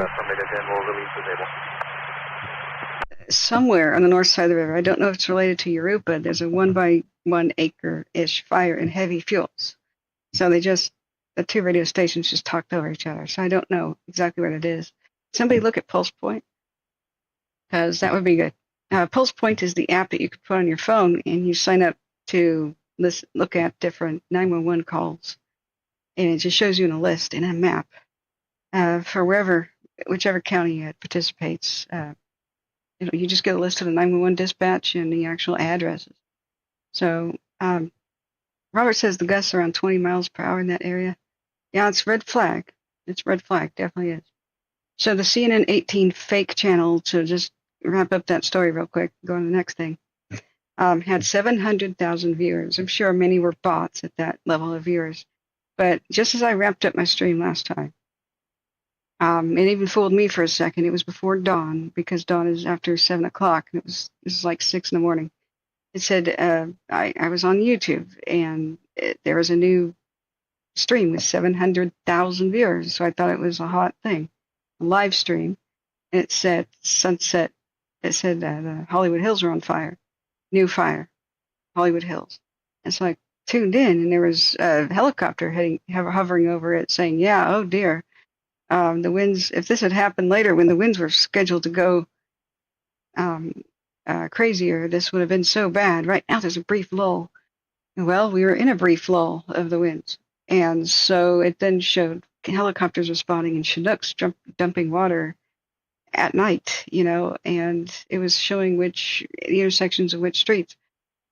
Somewhere on the north side of the river. I don't know if it's related to Europa. There's a 1 by 1 acre-ish fire in heavy fuels. So the two radio stations just talked over each other. So I don't know exactly what it is. Somebody look at Pulse Point, because that would be good. Pulse Point is the app that you can put on your phone, and you sign up to look at different 911 calls. And it just shows you in a list and a map for whichever county it participates. You just get a list of the 911 dispatch and the actual addresses. So Robert says the gusts are around 20 miles per hour in that area. Yeah, it's red flag. It's red flag, definitely is. So the CNN 18 fake channel, to just wrap up that story real quick, go on to the next thing, had 700,000 viewers. I'm sure many were bots at that level of viewers. But just as I wrapped up my stream last time, it even fooled me for a second. It was before dawn, because dawn is after 7 o'clock. And this was like 6 in the morning. It said I was on YouTube, and there was a new stream with 700,000 viewers. So I thought it was a hot thing, a live stream. And it said sunset. It said the Hollywood Hills are on fire, new fire, Hollywood Hills. And so I tuned in, and there was a helicopter hovering over it, saying, "Yeah, oh dear." The winds, if this had happened later when the winds were scheduled to go crazier, this would have been so bad. Right now there's a brief lull. Well, we were in a brief lull of the winds. And so it then showed helicopters responding and Chinooks dumping water at night, and it was showing the intersections of which streets.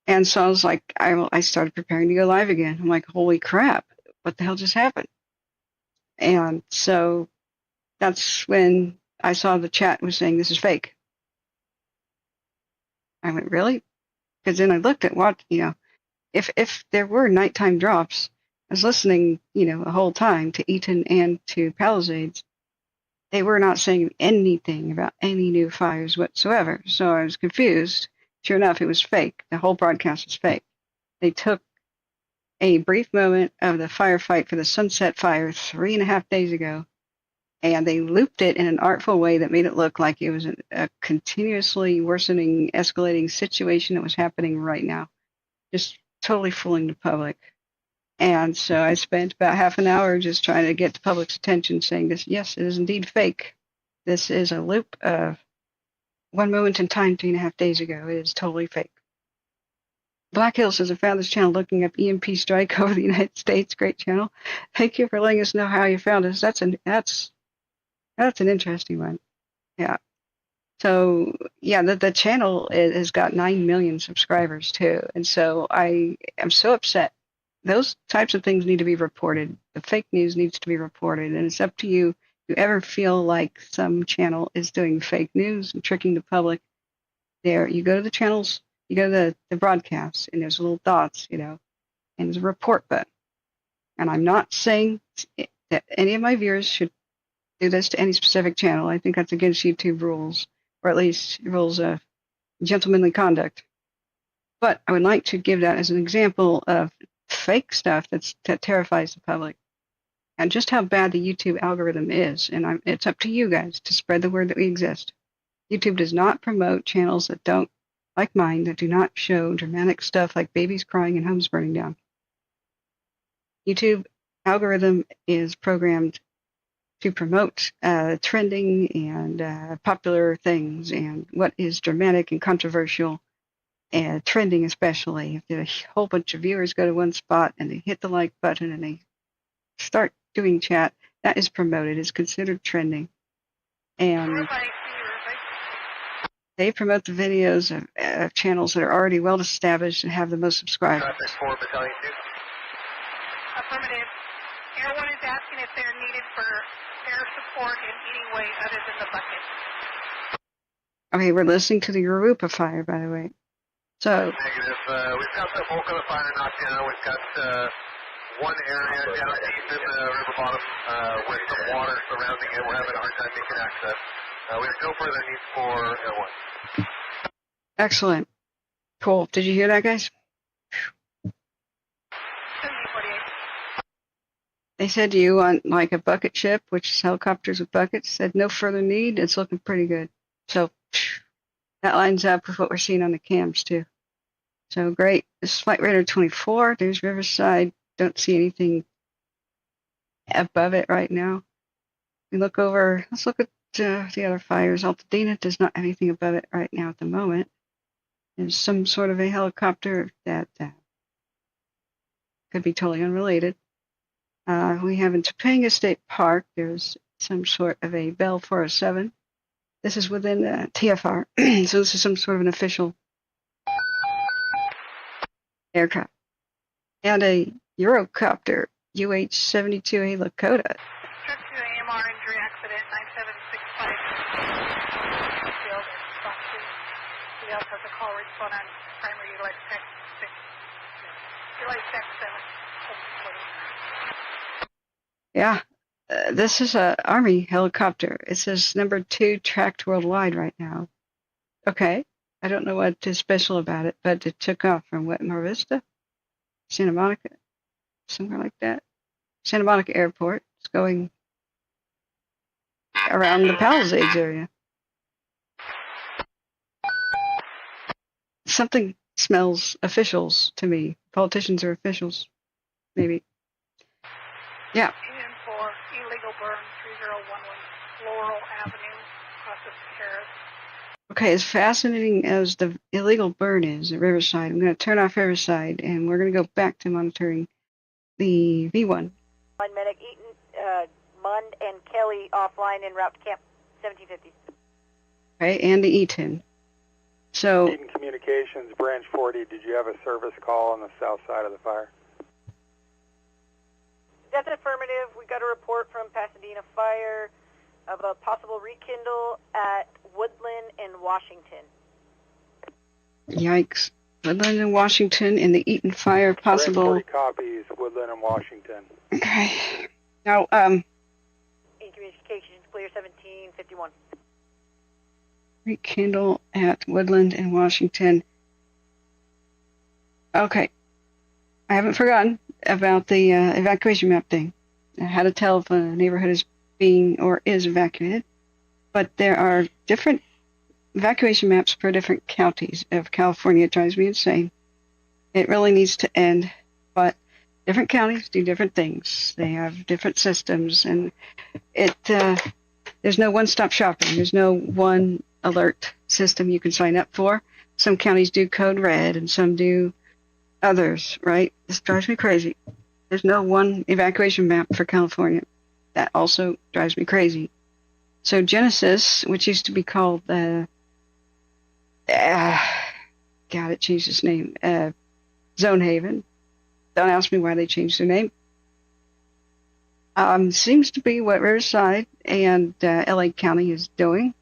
And so I was like, I started preparing to go live again. I'm like, holy crap, what the hell just happened? And so that's when I saw the chat was saying this is fake. I went, really? Because then I looked at what, if there were nighttime drops, I was listening, the whole time to Eaton and to Palisades. They were not saying anything about any new fires whatsoever. So I was confused. Sure enough, it was fake. The whole broadcast was fake. They took a brief moment of the firefight for the Sunset Fire 3.5 days ago, and they looped it in an artful way that made it look like it was a continuously worsening, escalating situation that was happening right now. Just totally fooling the public. And so I spent about half an hour just trying to get the public's attention, saying this, yes, it is indeed fake. This is a loop of 1 moment in time 3.5 days ago. It is totally fake. Black Hill says, I found this channel looking up EMP strike over the United States. Great channel. Thank you for letting us know how you found us. That's an interesting one. Yeah. So, yeah, the channel has got 9 million subscribers, too. And so I am so upset. Those types of things need to be reported. The fake news needs to be reported. And it's up to you. If you ever feel like some channel is doing fake news and tricking the public, you go to the channels, you go to the broadcasts, and there's little dots, and there's a report button. And I'm not saying that any of my viewers should do this to any specific channel. I think that's against YouTube rules, or at least rules of gentlemanly conduct. But I would like to give that as an example of fake stuff that terrifies the public, and just how bad the YouTube algorithm is. And it's up to you guys to spread the word that we exist. YouTube does not promote channels that don't, like mine, that do not show dramatic stuff like babies crying and homes burning down. YouTube algorithm is programmed to promote trending and popular things and what is dramatic and controversial and trending especially. If a whole bunch of viewers go to one spot and they hit the like button and they start doing chat, that is promoted. It's considered trending. And they promote the videos of channels that are already well established and have the most subscribers. Traffic 4, Battalion 2. Affirmative. Everyone is asking if they're needed for air support in any way other than the bucket. Okay, we're listening to the Europa Fire, by the way. So, Negative. We've got the bulk of the fire knocked down. We've got one area down deep in the river bottom with some water surrounding it. We're having a hard time making access. We have no further need for Air 1. excellent. Cool. Did you hear that, guys? They said you want like a bucket ship, which is helicopters with buckets. Said no further need. It's looking pretty good. So that lines up with what we're seeing on the cams too. So great. This is Flight Radar 24. There's Riverside. Don't see anything above it right now. We look over. Let's look at the other fires. Altadena does not have anything above it right now at the moment. There's some sort of a helicopter that could be totally unrelated. We have in Topanga State Park, there's some sort of a Bell 407. This is within TFR, so this is some sort of an official aircraft. And a Eurocopter, UH-72A Lakota. Check to AMR injury accident 9765. Field and spot 2. He also has a call respond on primary Ulysses Tech 6. Ulysses Tech 7. Yeah, this is a Army helicopter. It says number 2 tracked worldwide right now. Okay, I don't know what is special about it, but it took off from Wetmore Vista, Santa Monica, somewhere like that. Santa Monica Airport. It's going around the Palisades area. Something smells officials to me. Politicians are officials, maybe. Yeah. Illegal burn 3011 Laurel Avenue, Casa Terrace. Okay, as fascinating as the illegal burn is at Riverside, I'm going to turn off Riverside and we're going to go back to monitoring the V1. Line medic Eaton, Mund and Kelly offline en route to camp 1750. Okay, and the Eaton. So, Eaton Communications, Branch 40, did you have a service call on the south side of the fire? That's affirmative. We got a report from Pasadena Fire of a possible rekindle at Woodland and Washington. yikes. Woodland and Washington and the Eaton Fire possible. 40 copies, Woodland and Washington. Okay. Now, In communications, clear 1751. rekindle at Woodland and Washington. Okay. I haven't forgotten about the evacuation map thing. How to tell if a neighborhood is being or is evacuated. But there are different evacuation maps for different counties of California. It drives me insane. It really needs to end. But different counties do different things. They have different systems, and there's no one-stop shopping. There's no one alert system you can sign up for. Some counties do code red, and some do others, right? This drives me crazy. There's no one evacuation map for California. That also drives me crazy. So Genesis, which used to be called, God, it changed its name, Zone Haven. Don't ask me why they changed their name. Seems to be what Riverside and LA County is doing.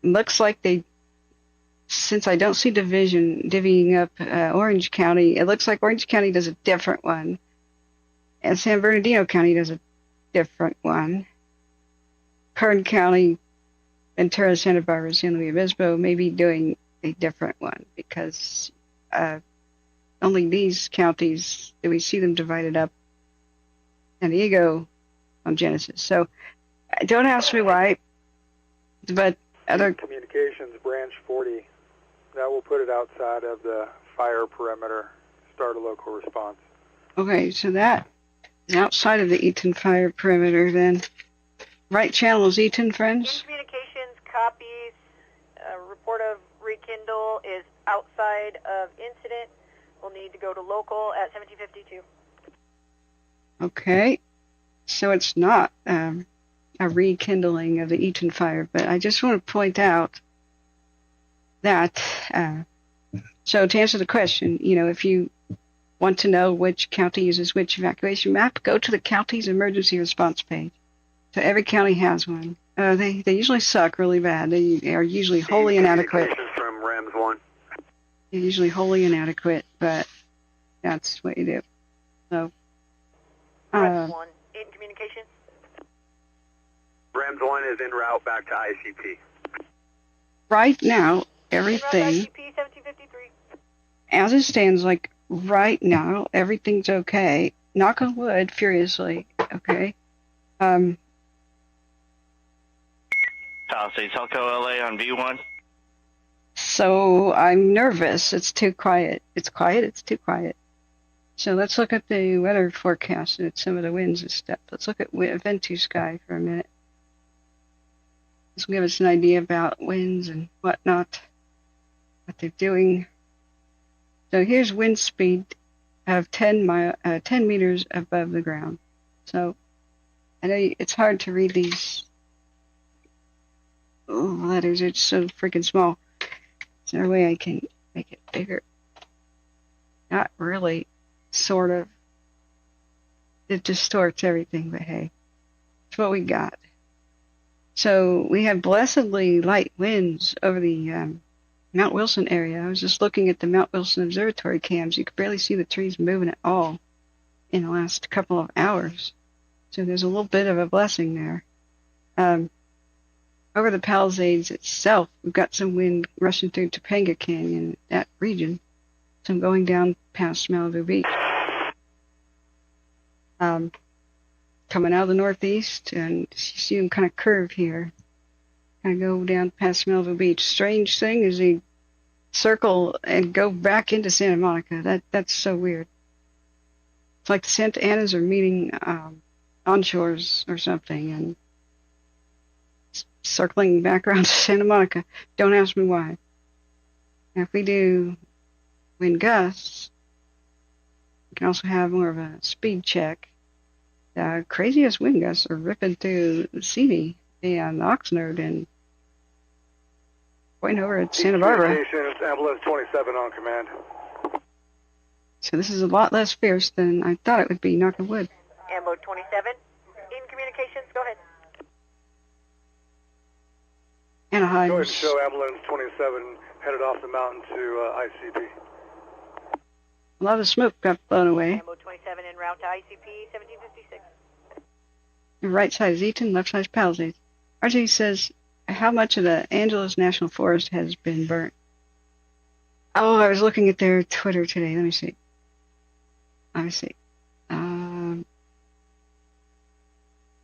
Looks like they, since I don't see divvying up Orange County, it looks like Orange County does a different one. And San Bernardino County does a different one. Kern County, Ventura, Santa Barbara, San Luis Obispo may be doing a different one because only these counties do we see them divided up. San Diego on Genesis. So don't ask me why, but other Communications, Branch 40, that will put it outside of the fire perimeter. Start a local response. Okay, so that is outside of the Eaton Fire perimeter then. Right channel is Eaton, friends? Communications, copies, report of rekindle rekindle is outside of incident. We'll need to go to local at 1752. Okay. So it's not a rekindling of the Eaton Fire, but I just want to point out that, so to answer the question, if you want to know which county uses which evacuation map, go to the county's emergency response page. So every county has one. They usually suck really bad. They are usually wholly inadequate. From Rams 1. They're usually wholly inadequate, but that's what you do. So, Rams 1, in communication. Rams 1 is en route back to ICP. right now, everything, ICP 1753. as it stands, like right now, everything's okay. Knock on wood, furiously, okay? Palisades, Helco LA on V1. So I'm nervous. It's too quiet. It's quiet. It's too quiet. So let's look at the weather forecast and some of the winds and stuff. Let's look at Ventu Sky for a minute. This will give us an idea about winds and whatnot, what they're doing. So here's wind speed of 10 meters above the ground. So I know it's hard to read these letters. It's so freaking small. Is there a way I can make it bigger? Not really, sort of. It distorts everything, but hey, it's what we got. So we have blessedly light winds over the Mount Wilson area. I was just looking at the Mount Wilson observatory cams. You could barely see the trees moving at all in the last couple of hours. So there's a little bit of a blessing there. Over the Palisades itself, we've got some wind rushing through Topanga Canyon, that region. So I'm going down past Malibu Beach. Coming out of the northeast, and you see them kind of curve here. Kind of go down past Malibu Beach. Strange thing is they circle and go back into Santa Monica. That's so weird. It's like the Santa Anas are meeting on shores or something, and circling back around to Santa Monica. Don't ask me why. Now, if we do wind gusts, we can also have more of a speed check. The craziest wind gusts are ripping through Simi and Oxnard and going over at Santa Barbara. Ambulance 27 on command. So this is a lot less fierce than I thought it would be, knock on wood. Ambo 27, in communications, go ahead. Anaheim. Go ahead and show ambulance 27 headed off the mountain to ICP. A lot of smoke got blown away. Ambo 27 en route to ICP 1756. The right side is Eaton, left side is Palisades. RJ says, how much of the Angeles National Forest has been burnt? Oh, I was looking at their Twitter today. Let me see.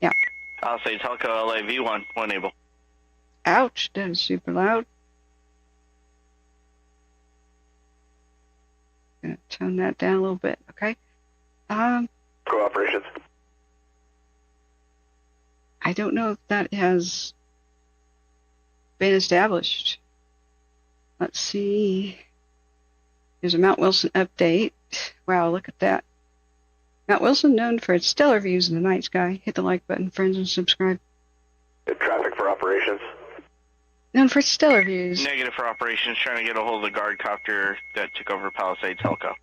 Yeah. Palisades, Helco LA V1, one able. Ouch, that is super loud. Gonna tone that down a little bit, okay? Cooperations. I don't know if that has been established. Let's see. There's a Mount Wilson update. Wow, look at that. Mount Wilson, known for its stellar views in the night sky. Hit the like button, friends, and subscribe. Traffic for operations. Known for its stellar views. Negative for operations, trying to get a hold of the guard copter that took over Palisades Helco.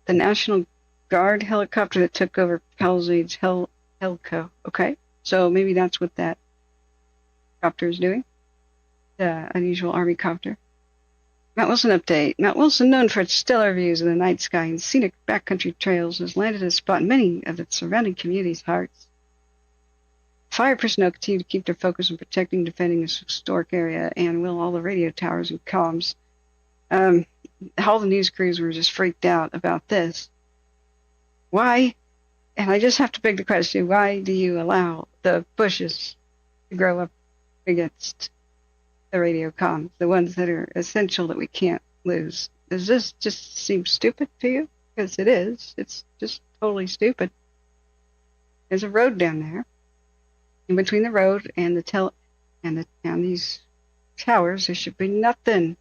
The National Guard helicopter that took over Palisades Helco. Okay, so maybe that's what that copter is doing. The unusual Army copter. Mount Wilson update. Mount Wilson, known for its stellar views of the night sky and scenic backcountry trails, has landed a spot in many of its surrounding communities' hearts. Fire personnel continue to keep their focus on protecting and defending this historic area, and will all the radio towers and comms. All the news crews were just freaked out about this. Why? And I just have to beg the question, why do you allow the bushes to grow up against the radio comms, the ones that are essential that we can't lose? Does this just seem stupid to you? Because it is. It's just totally stupid. There's a road down there. In between the road and these towers, there should be nothing.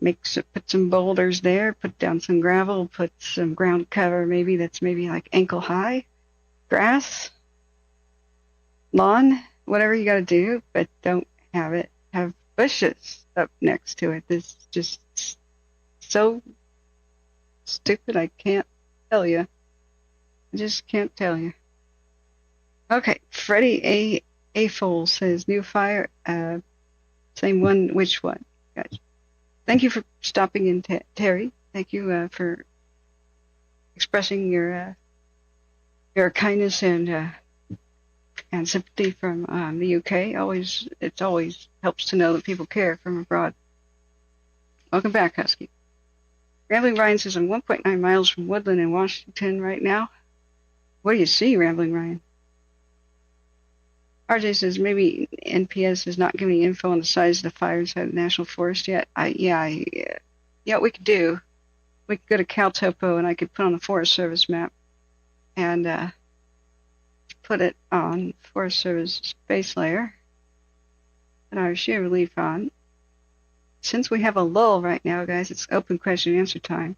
Put some boulders there, put down some gravel, put some ground cover, maybe like ankle high, grass, lawn, whatever you got to do, but don't have bushes up next to it. This is just so stupid, I can't tell you. I just can't tell you. Okay, Freddie A. Fool says, new fire, same one, which one? Gotcha. Thank you for stopping in, Terry. Thank you for expressing your kindness and sympathy from the UK. It always helps to know that people care from abroad. Welcome back, Husky. Rambling Ryan says, I'm 1.9 miles from Woodland in Washington right now. What do you see, Rambling Ryan? RJ says, maybe NPS is not giving info on the size of the fire inside the National Forest yet. Yeah, we could do. We could go to CalTopo and I could put on the Forest Service map and put it on Forest Service base layer. Put our shear relief on. Since we have a lull right now, guys, it's open question and answer time.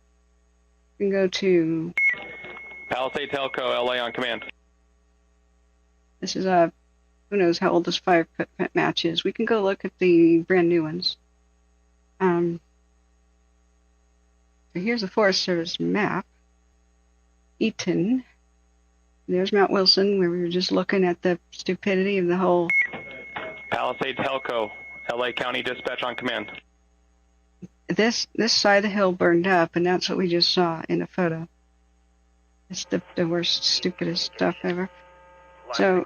We can go to Palisades Telco, LA on command. This is who knows how old this fire match is. We can go look at the brand new ones. So here's the Forest Service map. Eaton. There's Mount Wilson, where we were just looking at the stupidity of the whole. Palisades Telco, LA County Dispatch on command. This side of the hill burned up, and that's what we just saw in the photo. It's the worst, stupidest stuff ever. So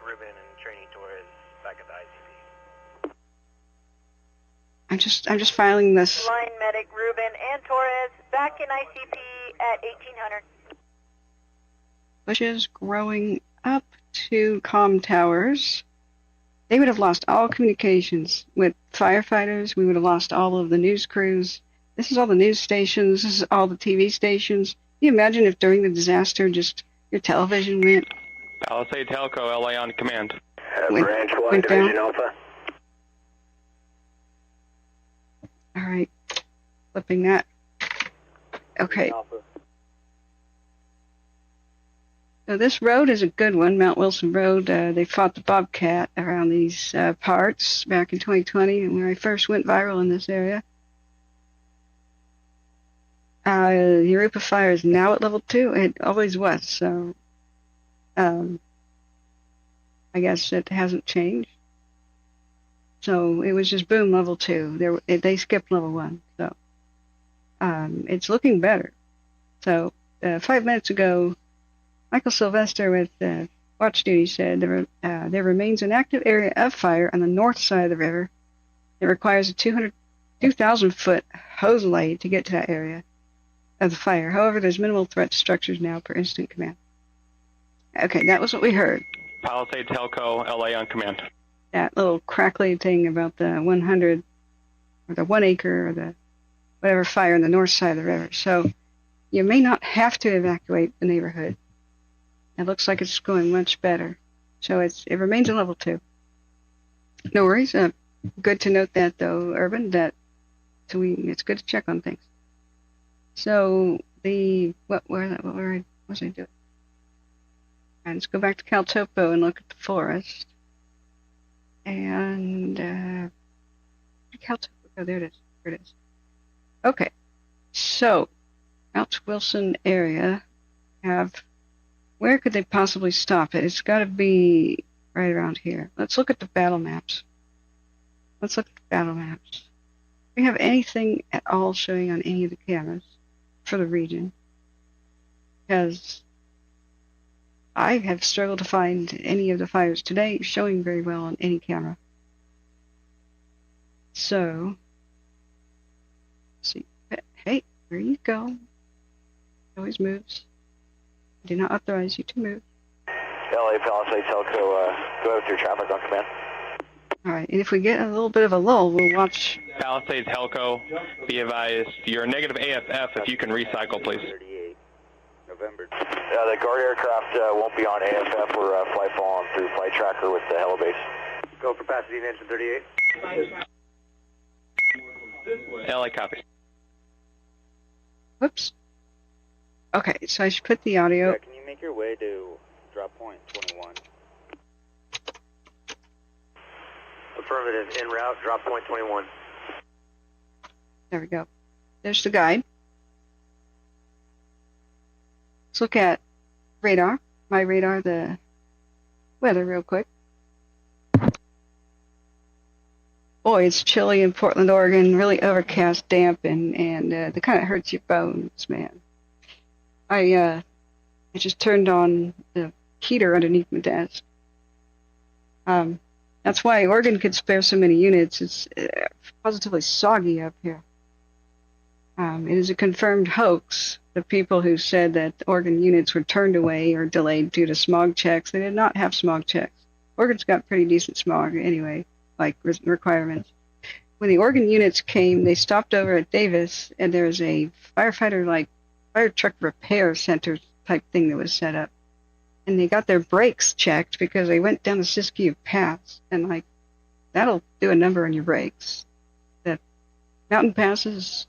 I'm just filing this. Line medic Ruben and Torres back in ICP at 1800. Bushes growing up to comm towers. They would have lost all communications with firefighters. We would have lost all of the news crews. This is all the news stations. This is all the TV stations. Can you imagine if during the disaster just your television went? Palisades Telco, LA on command. Branch 1, Division Alpha. All right, flipping that. Okay. So this road is a good one, Mount Wilson Road. They fought the Bobcat around these parts back in 2020 when I first went viral in this area. The Fire is now at level 2. It always was, so I guess it hasn't changed. So it was just boom, level 2. They skipped level 1, so it's looking better. So 5 minutes ago, Michael Sylvester with Watch Duty said there remains an active area of fire on the north side of the river. It requires a 2,000-foot hose lay to get to that area of the fire. However, there's minimal threat to structures now per instant command. Okay, that was what we heard. Palisades Telco, LA on command. That little crackly thing about the 100 or the 1 acre or the whatever fire on the north side of the river. So you may not have to evacuate the neighborhood. It looks like it's going much better. So it remains a level 2. No worries. Good to note that though, Urban, it's good to check on things. So what was I doing? And let's go back to CalTopo and look at the forest. And CalTopo, oh, there it is. Okay, so Mount Wilson area where could they possibly stop it? It's got to be right around here. Let's look at the battle maps. Do we have anything at all showing on any of the cameras for the region? Because I have struggled to find any of the fires today showing very well on any camera. So, let's see. Hey, there you go. It always moves. I do not authorize you to move. LA Palisades Telco, go ahead with your traffic on command. All right, and if we get a little bit of a lull, we'll watch. Palisades Telco, be advised, you're negative AFF if you can recycle, please. 38, November. The guard aircraft won't be on AFF. We're flight following through flight tracker with the helibase. Go for Pasadena engine 38. LA copy. Whoops. Okay, so I should put the audio. Yeah, can you make your way to drop point 21? Affirmative, en route, drop point 21. There we go. There's the guide. Let's look at radar. My radar, the weather real quick. Boy, it's chilly in Portland, Oregon. Really overcast, damp, and that kind of hurts your bones, man. I just turned on the heater underneath my desk. That's why Oregon could spare so many units. It's positively soggy up here. It is a confirmed hoax. The people who said that Oregon units were turned away or delayed due to smog checks, they did not have smog checks. Oregon's got pretty decent smog anyway, like requirements. When the Oregon units came, they stopped over at Davis, and there was a firefighter, like, fire truck repair center type thing that was set up. And they got their brakes checked because they went down the Siskiyou Pass, and, like, that'll do a number on your brakes. The mountain passes,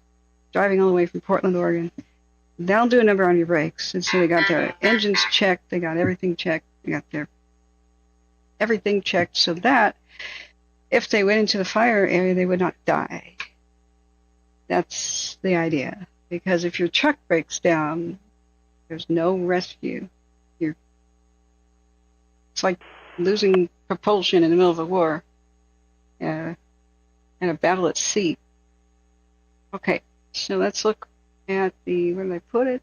driving all the way from Portland, Oregon, that'll do a number on your brakes. And so they got their engines checked, they got everything checked, they got their everything checked so that if they went into the fire area, they would not die. That's the idea. Because if your truck breaks down, there's no rescue. It's like losing propulsion in the middle of a war and a battle at sea. Okay, so let's look at the, where did I put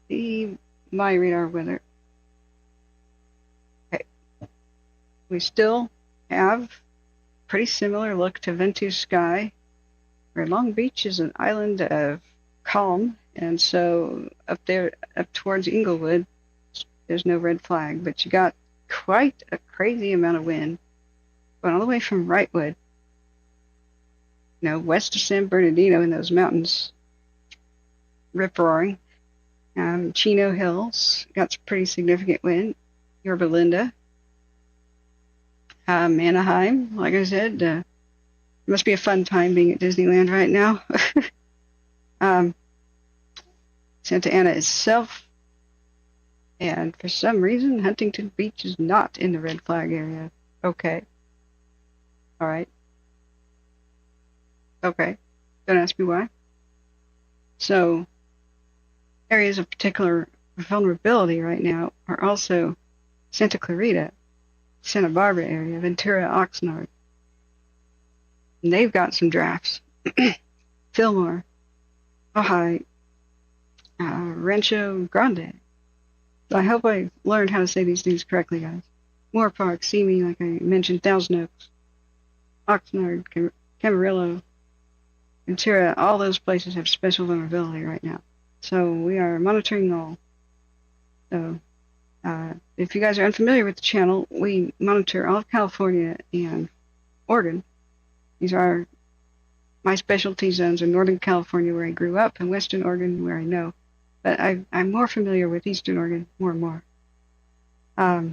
it? My radar weather. Okay. We still have pretty similar look to Ventus Sky, where Long Beach is an island of calm, and so up there, up towards Inglewood, there's no red flag, but you got quite a crazy amount of wind going all the way from Wrightwood, west of San Bernardino in those mountains, rip-roaring. Chino Hills got some pretty significant wind. Yorba Linda. Anaheim, like I said, it must be a fun time being at Disneyland right now. Santa Ana itself, and for some reason, Huntington Beach is not in the red flag area. Okay. All right. Okay. Don't ask me why. So, areas of particular vulnerability right now are also Santa Clarita, Santa Barbara area, Ventura, Oxnard. And they've got some drafts. Fillmore, Ojai, Rancho Grande. I hope I learned how to say these things correctly, guys. Moore Park, Simi, like I mentioned, Thousand Oaks, Oxnard, Camarillo, Ventura, all those places have special vulnerability right now. So we are monitoring all. So if you guys are unfamiliar with the channel, we monitor all of California and Oregon. These are my specialty zones in Northern California, where I grew up, and Western Oregon, where I know. But I'm more familiar with Eastern Oregon, more and more.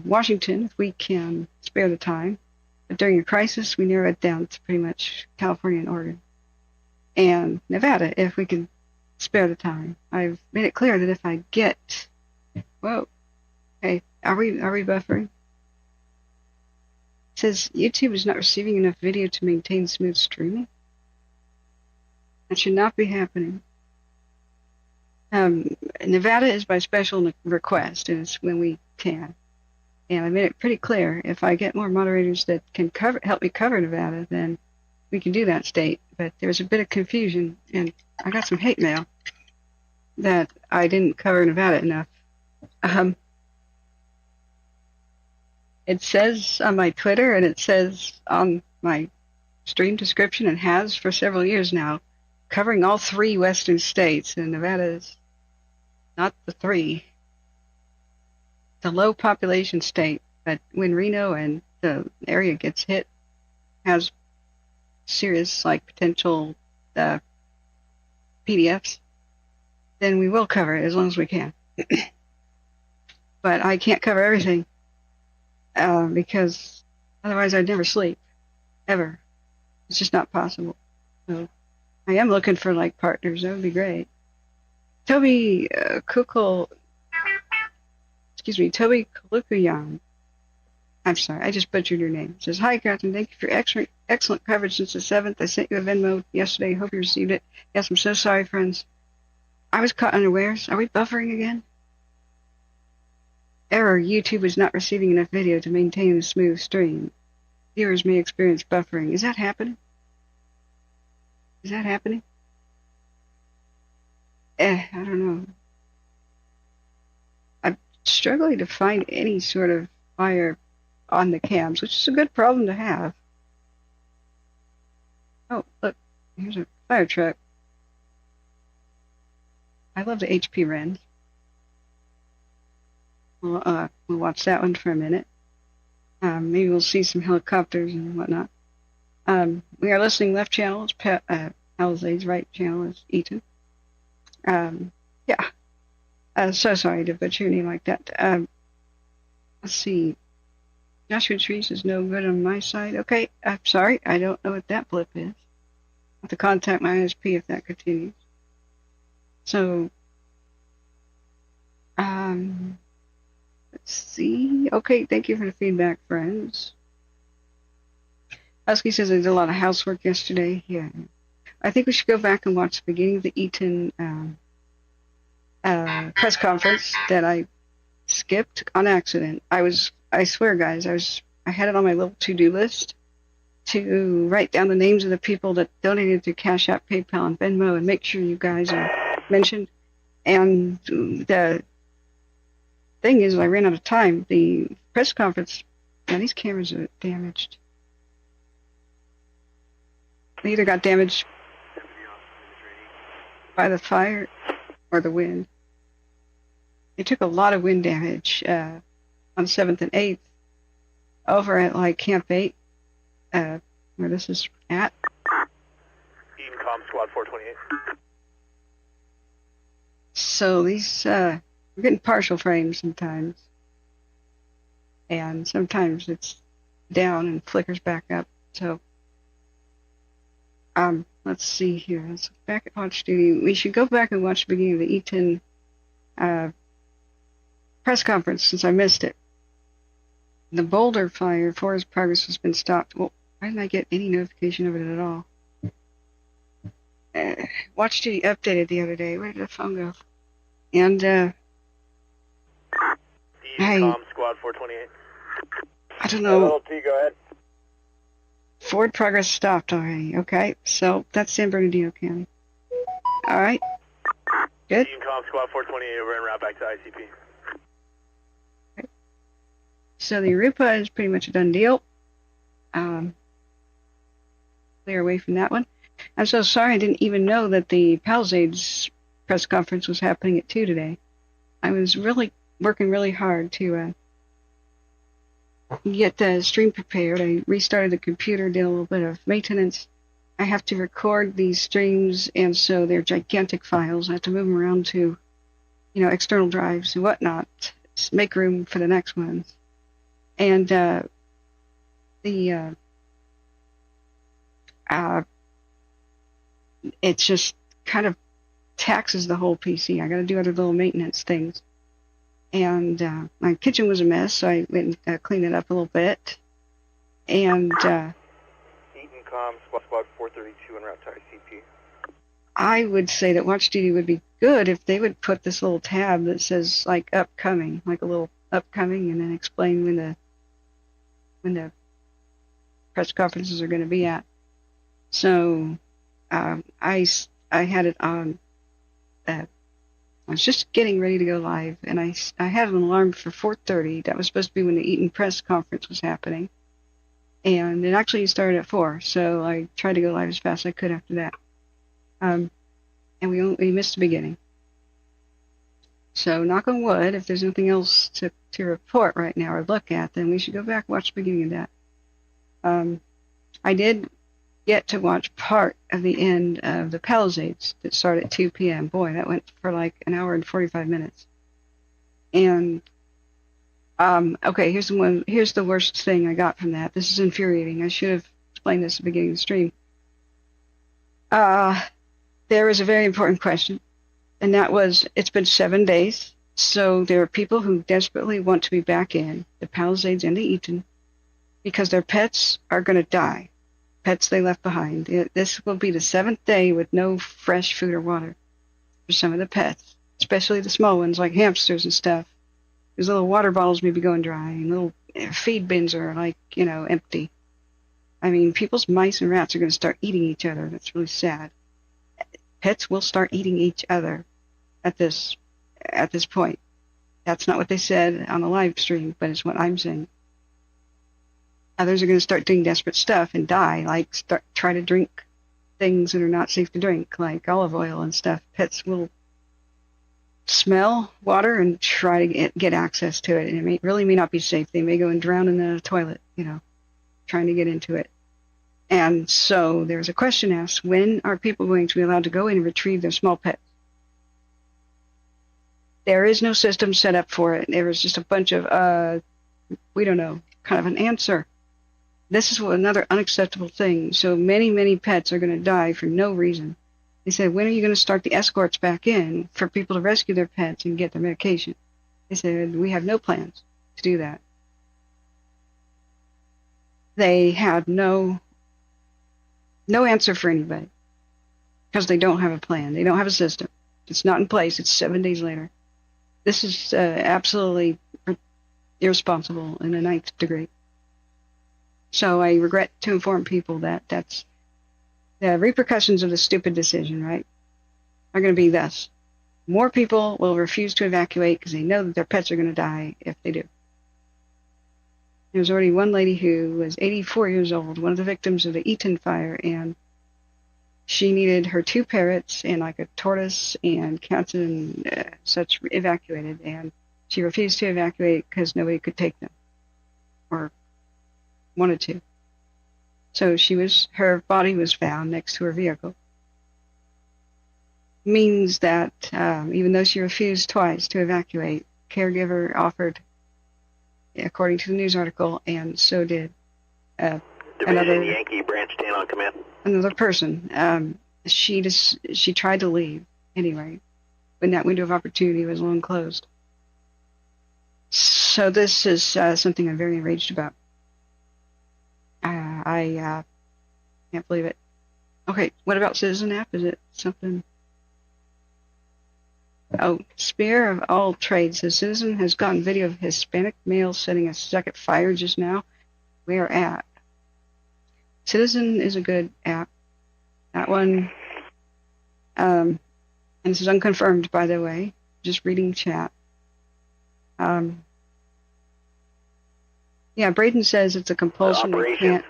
Washington, if we can spare the time. But during a crisis, we narrow it down to pretty much California and Oregon. And Nevada, if we can spare the time. I've made it clear that if I get... Whoa. Hey, are we buffering? It says YouTube is not receiving enough video to maintain smooth streaming. That should not be happening. Nevada is by special request, and it's when we can. And I made it pretty clear, if I get more moderators that can help me cover Nevada, then we can do that state. But there's a bit of confusion, and I got some hate mail that I didn't cover Nevada enough. It says on my Twitter, and it says on my stream description, and has for several years now, covering all 3 western states, and Nevada is not the 3. The low population state, but when Reno and the area gets hit, has serious potential PDFs, then we will cover it as long as we can. But I can't cover everything because otherwise I'd never sleep, ever. It's just not possible. So I am looking for like partners. That would be great. Toby Kalukuyan. I'm sorry, I just butchered your name. It says, "Hi, Captain. Thank you for excellent coverage since the 7th. I sent you a Venmo yesterday. Hope you received it. Yes, I'm so sorry, friends. I was caught unawares. Are we buffering again? Error. YouTube is not receiving enough video to maintain a smooth stream. Viewers may experience buffering. Is that happening? Is that happening? I don't know. I'm struggling to find any sort of fire on the cams, which is a good problem to have. Oh, look, here's a fire truck. I love the HP Wren. We'll watch that one for a minute. Maybe we'll see some helicopters and whatnot. We are listening left channel is Palisades, right channel is Eaton. Yeah. So sorry to butcher your name like that. Let's see. Joshua Trees is no good on my side. Okay, I'm sorry. I don't know what that blip is. I'll have to contact my ISP if that continues. So, let's see. Okay, thank you for the feedback, friends. Husky says I did a lot of housework yesterday. Yeah. I think we should go back and watch the beginning of the Eaton press conference that I skipped on accident. I swear, guys, I had it on my little to-do list to write down the names of the people that donated to Cash App, PayPal, and Venmo, and make sure you guys are mentioned. And the thing is, I ran out of time. The press conference, now these cameras are damaged. They either got damaged by the fire or the wind. They took a lot of wind damage on 7th and 8th over at like Camp 8, where this is at. Eaton Comm Squad 428. So these, we're getting partial frames sometimes. And sometimes it's down and flickers back up. So, let's see here. Let's look back at Watch Duty. We should go back and watch the beginning of the Eaton press conference since I missed it. The Boulder Fire, forest progress has been stopped. Well, why didn't I get any notification of it at all? Watch Duty updated the other day. Where did the phone go? And, hey, Squad 428. I don't know. Little T, go ahead. Forward progress stopped already. Okay, so that's San Bernardino County. All right. Good. Eaton Squad 428, we're en route back to ICP. Okay. So the Arupa is pretty much a done deal. Clear away from that one. I'm so sorry I didn't even know that the Palisades press conference was happening at 2 today. I was really working really hard to get the stream prepared. I restarted the computer, did a little bit of maintenance. I have to record these streams, and so they're gigantic files. I have to move them around to, external drives and whatnot to make room for the next ones. And it just kind of taxes the whole PC. I got to do other little maintenance things. And my kitchen was a mess, so I went and cleaned it up a little bit. And Eaton Comm Squad 432 en route to ICP. I would say that Watch Duty would be good if they would put this little tab that says like upcoming, like a little upcoming, and then explain when the press conferences are going to be at. So I had it on. I was just getting ready to go live, and I had an alarm for 4:30. That was supposed to be when the Eaton press conference was happening, and it actually started at 4. So I tried to go live as fast as I could after that, and we missed the beginning. So knock on wood, if there's nothing else to report right now or look at, then we should go back and watch the beginning of that. I did get to watch part of the end of the Palisades that started at 2 p.m. Boy, that went for like an hour and 45 minutes. And okay, here's the worst thing I got from that. This is infuriating. I should have explained this at the beginning of the stream. There is a very important question, and that was, it's been 7 days, so there are people who desperately want to be back in the Palisades and the Eaton because their pets are going to die, pets they left behind. This will be the 7th day with no fresh food or water for some of the pets, especially the small ones like hamsters and stuff. These little water bottles may be going dry, and little feed bins are like, empty. I mean, people's mice and rats are going to start eating each other. That's really sad. Pets will start eating each other at this point. That's not what they said on the live stream, but it's what I'm saying. Others are going to start doing desperate stuff and die, like try to drink things that are not safe to drink, like olive oil and stuff. Pets will smell water and try to get access to it, and it really may not be safe. They may go and drown in the toilet, trying to get into it. And so there's a question asked, when are people going to be allowed to go in and retrieve their small pets? There is no system set up for it. There was just a bunch of, we don't know, kind of an answer. This is another unacceptable thing. So many, many pets are going to die for no reason. They said, when are you going to start the escorts back in for people to rescue their pets and get their medication? They said, we have no plans to do that. They had no answer for anybody because they don't have a plan. They don't have a system. It's not in place. It's 7 days later. This is absolutely irresponsible in the 9th degree. So I regret to inform people that that's the repercussions of the stupid decision, right, are going to be thus. More people will refuse to evacuate because they know that their pets are going to die if they do. There was already one lady who was 84 years old, one of the victims of the Eaton Fire, and she needed her 2 parrots and like a tortoise and cats and such evacuated, and she refused to evacuate because nobody could take them or wanted to. So her body was found next to her vehicle. Means that even though she refused twice to evacuate, caregiver offered, according to the news article, and so did Division Yankee Branch 10 on command. Another person. She tried to leave anyway, when that window of opportunity was long closed. So this is something I'm very enraged about. I can't believe it. Okay, what about Citizen app? Is it something? Oh, Spear of all trades. The Citizen has gotten video of Hispanic male setting a second fire just now. Where at? Citizen is a good app. That one, and this is unconfirmed, by the way, just reading chat. Yeah, Braden says it's a compulsion. Operations.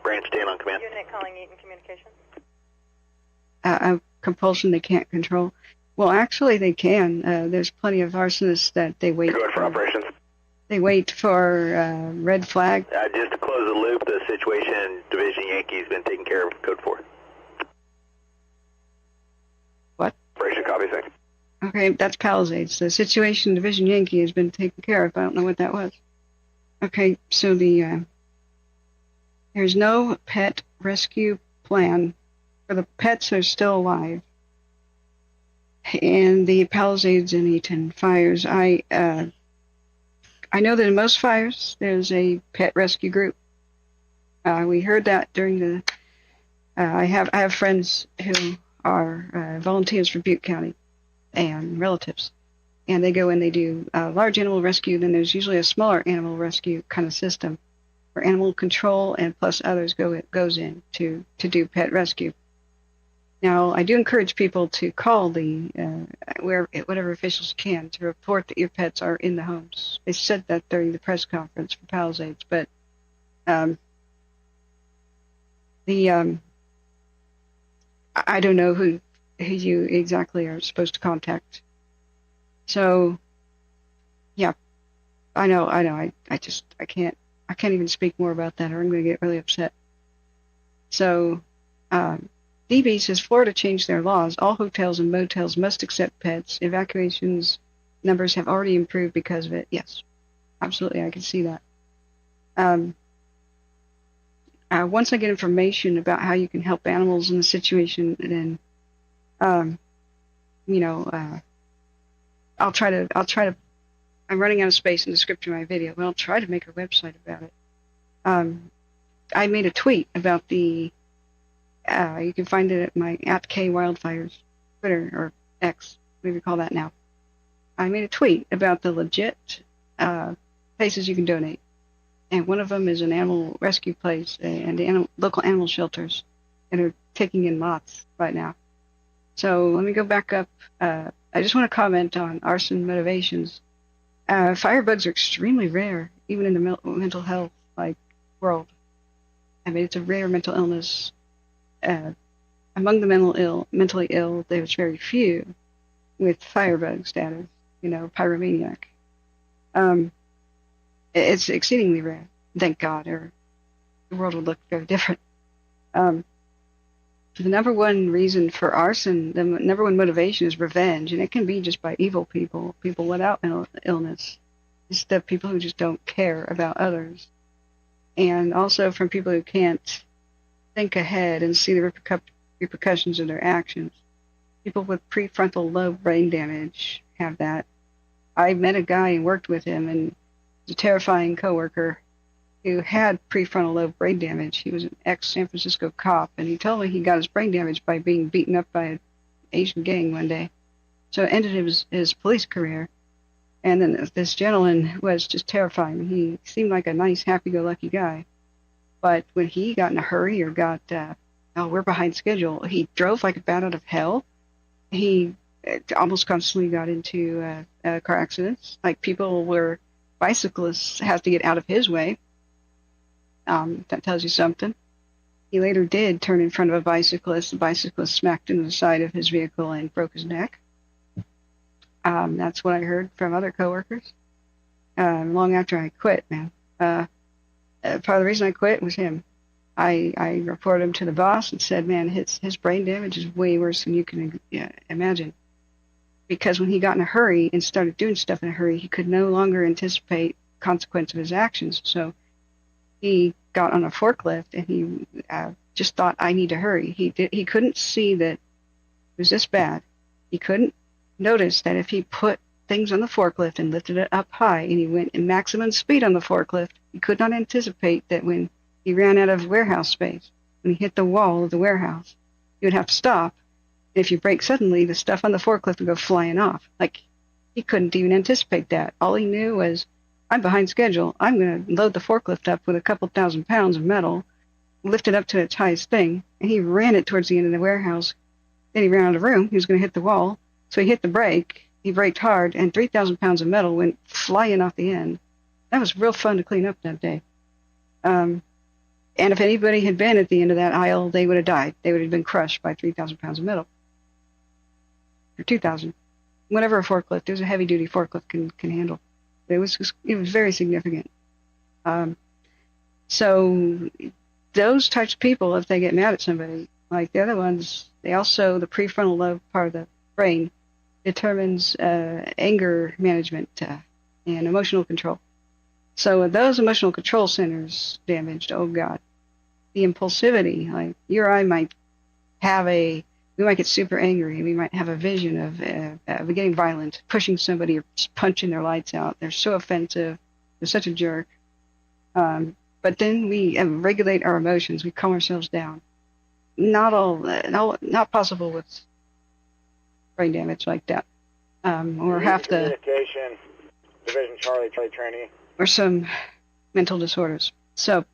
Branch 10 on command. Unit calling Eaton Communications. A compulsion they can't control. Well, actually, they can. There's plenty of arsonists that they wait. Good for operations. They wait for red flag. Just to close the loop, the situation Division Yankee has been taken care of. Code 4. What? Operation copy, thanks. Okay, that's Palisades. The situation Division Yankee has been taken care of. I don't know what that was. Okay, so there's no pet rescue plan for the pets that are still alive. And the Palisades and Eaton fires, I know that in most fires there's a pet rescue group. We heard that during the. I have friends who are volunteers for Butte County and relatives, and they go and they do large animal rescue. Then there's usually a smaller animal rescue kind of system where animal control and plus others goes in to do pet rescue. Now, I do encourage people to call whatever officials can to report that your pets are in the homes. They said that during the press conference for Palisades, but I don't know who you exactly are supposed to contact. So, yeah, I know. I can't even speak more about that, or I'm going to get really upset. So, DB says Florida changed their laws. All hotels and motels must accept pets. Evacuations numbers have already improved because of it. Yes, absolutely, I can see that. once I get information about how you can help animals in the situation, then, I'll try to. I'm running out of space in the script of my video, but I'll try to make a website about it. I made a tweet about the. You can find it at my @Wildfires Twitter or X, whatever you call that now. I made a tweet about the legit places you can donate, and one of them is an animal rescue place and the local animal shelters that are taking in moths right now. So let me go back up. I just want to comment on arson motivations. Firebugs are extremely rare, even in the mental health world. I mean, it's a rare mental illness. Among the mentally ill, there's very few with firebug status, pyromaniac. It's exceedingly rare, thank God, or the world would look very different. The number one reason for arson, the number one motivation is revenge, and it can be just by evil people without mental illness. It's the people who just don't care about others. And also from people who can't think ahead and see the repercussions of their actions. People with prefrontal lobe brain damage have that. I met a guy and worked with him, and he was a terrifying coworker who had prefrontal lobe brain damage. He was an ex-San Francisco cop, and he told me he got his brain damage by being beaten up by an Asian gang one day. So it ended his police career. And then this gentleman was just terrifying. He seemed like a nice, happy-go-lucky guy. But when he got in a hurry or got, we're behind schedule, he drove like a bat out of hell. He almost constantly got into car accidents. Like bicyclists have to get out of his way. That tells you something. He later did turn in front of a bicyclist. The bicyclist smacked into the side of his vehicle and broke his neck. That's what I heard from other coworkers. Long after I quit, man. Part of the reason I quit was him. I reported him to the boss and said, man, his brain damage is way worse than you can imagine. Because when he got in a hurry and started doing stuff in a hurry, he could no longer anticipate consequence of his actions. So he got on a forklift and he just thought, I need to hurry. He couldn't see that it was this bad. He couldn't notice that if he put things on the forklift and lifted it up high and he went in maximum speed on the forklift, he could not anticipate that when he ran out of warehouse space, when he hit the wall of the warehouse, he would have to stop. If you brake suddenly, the stuff on the forklift would go flying off. Like, he couldn't even anticipate that. All he knew was, I'm behind schedule. I'm going to load the forklift up with a couple 1,000 pounds of metal, lift it up to its highest thing, and he ran it towards the end of the warehouse. Then he ran out of room. He was going to hit the wall. So he hit the brake. He braked hard, and 3,000 pounds of metal went flying off the end. That was real fun to clean up that day. And if anybody had been at the end of that aisle, they would have died. They would have been crushed by 3,000 pounds of metal. Or 2,000. Whatever a forklift, it was a heavy-duty forklift can handle. It was very significant. So those types of people, if they get mad at somebody, like the other ones, they also, the prefrontal lobe part of the brain determines anger management and emotional control. So with those emotional control centers damaged, oh God, the impulsivity, like you or I might have we might get super angry. We might have a vision of getting violent, pushing somebody or just punching their lights out. They're so offensive. They're such a jerk. But then we regulate our emotions. We calm ourselves down. Not possible with brain damage like that. Or have to. Communication, Division Charlie trainee. Or some mental disorders. So.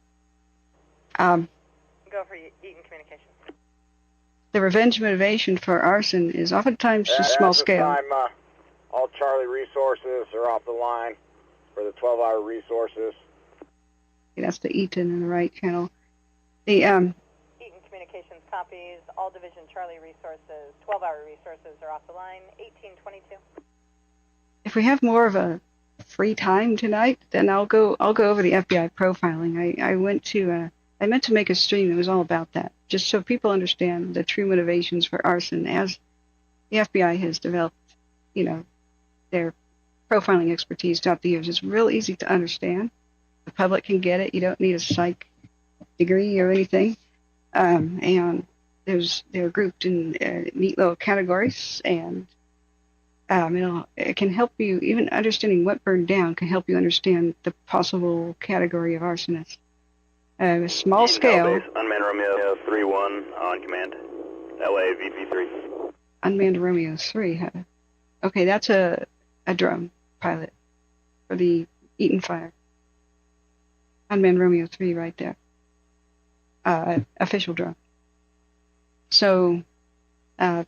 Go for Eaton Communications. The revenge motivation for arson is oftentimes just small scale. At this time, all Charlie resources are off the line for the 12-hour resources. That's the Eaton in the right channel. The Eaton Communications copies. All Division Charlie resources, 12-hour resources are off the line. 1822. If we have more of a free time tonight, then I'll go over the FBI profiling. I meant to make a stream that was all about that, just so people understand the true motivations for arson as the FBI has developed, their profiling expertise throughout the years. It's real easy to understand. The public can get it. You don't need a psych degree or anything. And they're grouped in neat little categories, and it can help you, even understanding what burned down can help you understand the possible category of arsonist. A small scale. Base, unmanned Romeo 3-1 on command. LA VP3. Unmanned Romeo 3. Huh? Okay, that's a drone pilot for the Eaton Fire. Unmanned Romeo 3 right there. Official drone. So, I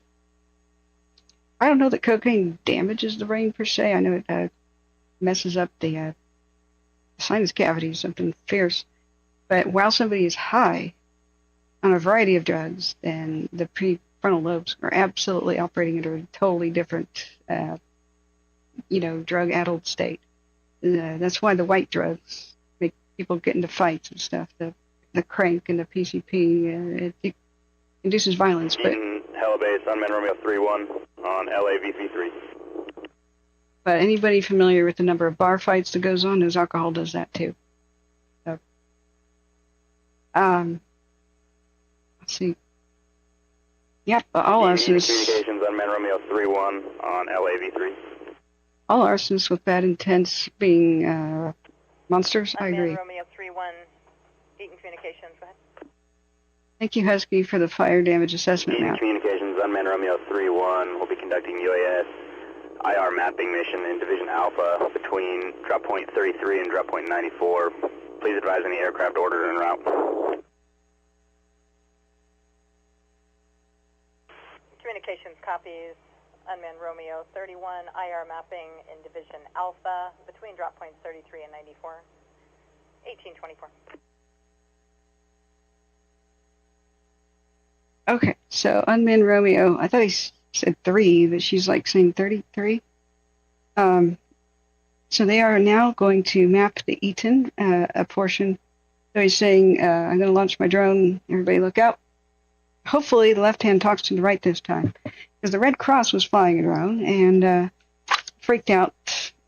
don't know that cocaine damages the brain per se. I know it messes up the sinus cavity, something fierce. But while somebody is high on a variety of drugs, then the prefrontal lobes are absolutely operating under a totally different, drug-addled state. That's why the white drugs make people get into fights and stuff. The crank and the PCP, it induces violence. But Base, unmanned Romeo 3-1 on LA VP3. But anybody familiar with the number of bar fights that goes on knows alcohol does that too. So, let's see. Yep, all arsonists. Communications, unmanned Romeo 3-1 on LA V3. All arsonists with bad intents being monsters. I agree. Romeo 3-1, Eaton Communications. Go ahead. Thank you, Husky, for the fire damage assessment Eaton map. Communications, unmanned Romeo 3-1 will be conducting UAS IR mapping mission in Division Alpha between drop point 33 and drop point 94. Please advise any aircraft ordered en route. Communications copies. Unmanned Romeo 31, IR mapping in Division Alpha between drop points 33 and 94. 1824. Okay, so unmanned Romeo, I thought he said 3, but she's like saying 33. So they are now going to map the Eaton, a portion. So he's saying, I'm going to launch my drone, everybody look out. Hopefully the left hand talks to the right this time, because the Red Cross was flying a drone and freaked out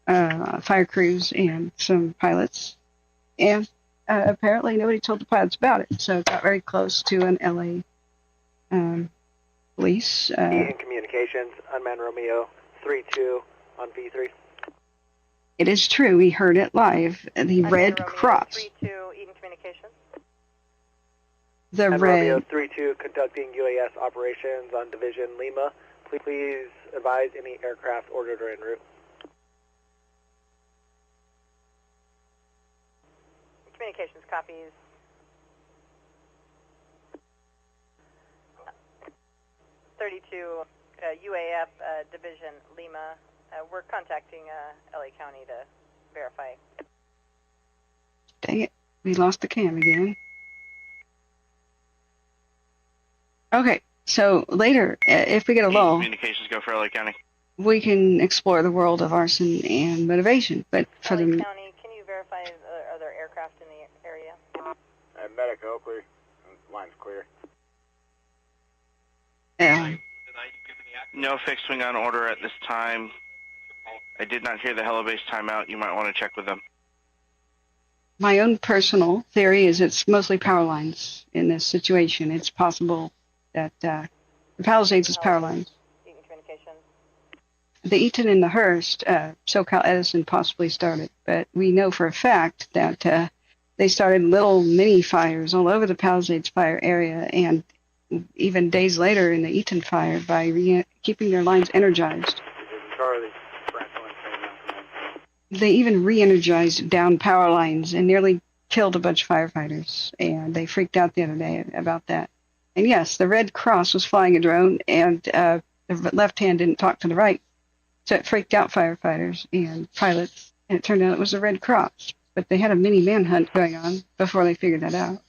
fire crews and some pilots. And apparently nobody told the pilots about it, so it got very close to an LA police. Eaton Communications, unmanned Romeo 3-2 on V3. It is true, we heard it live. The Red Cross. 3-2, Eaton Communications. The and Red. Romeo 3-2 conducting UAS operations on Division Lima. Please advise any aircraft ordered or en route. Communications copies. UAF Division Lima. We're contacting LA County to verify. Dang it, we lost the cam again. Okay, so later, if we get a lull, Communications go for LA County. we can explore the world of arson and motivation. But for LA the County, can you verify are there aircraft in the area? Medic Oakley, line's clear. No fixed wing on order at this time. I did not hear the helibase timeout. You might want to check with them. my own personal theory is it's mostly power lines in this situation. It's possible that the Palisades is power lines. Eaton Communications. The Eaton and the Hurst, SoCal Edison possibly started, but we know for a fact that they started little mini fires all over the Palisades fire area, and even days later in the Eaton Fire by keeping their lines energized. Charlie. They even re-energized down power lines and nearly killed a bunch of firefighters, and they freaked out the other day about that. And yes, the Red Cross was flying a drone, and the left hand didn't talk to the right, so it freaked out firefighters and pilots, and it turned out it was the Red Cross. But they had a mini manhunt going on before they figured that out.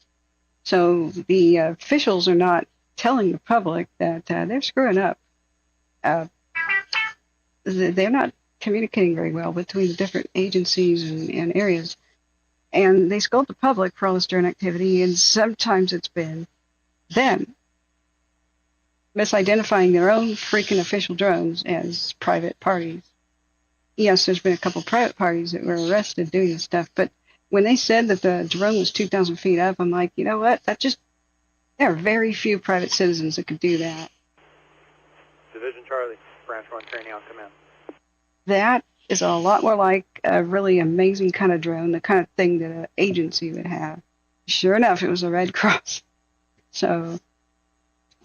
So the officials are not telling the public that they're screwing up. They're not communicating very well between the different agencies and areas. And they scold the public for all this drone activity, and sometimes it's been them misidentifying their own freaking official drones as private parties. Yes, there's been a couple private parties that were arrested doing this stuff, but when they said that the drone was 2,000 feet up, I'm like, you know what? There are very few private citizens that could do that. Division Charlie, Branch 1 training on command. That is a lot more like a really amazing kind of drone, the kind of thing that an agency would have. Sure enough, it was a Red Cross. So,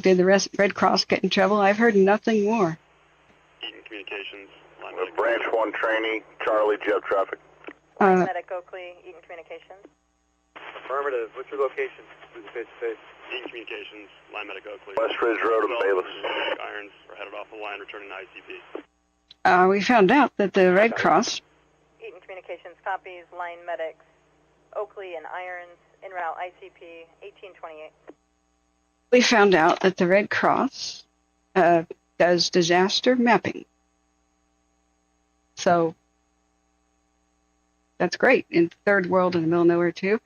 did the Red Cross get in trouble? I've heard nothing more. Eaton Communications, Branch 1 training, Charlie, do you have traffic? Medic Oakley, Eaton Communications. Affirmative. What's your location? Face-to-face. Eaton Communications, Line Medic Oakley. West Ridge Road and Bayless. Irons are headed off the line, returning to ICP. We found out that the Red Cross... Eaton Communications copies, Line Medics, Oakley and Irons, en route ICP 1828. We found out that the Red Cross does disaster mapping. So, that's great in the third world in the middle of nowhere too.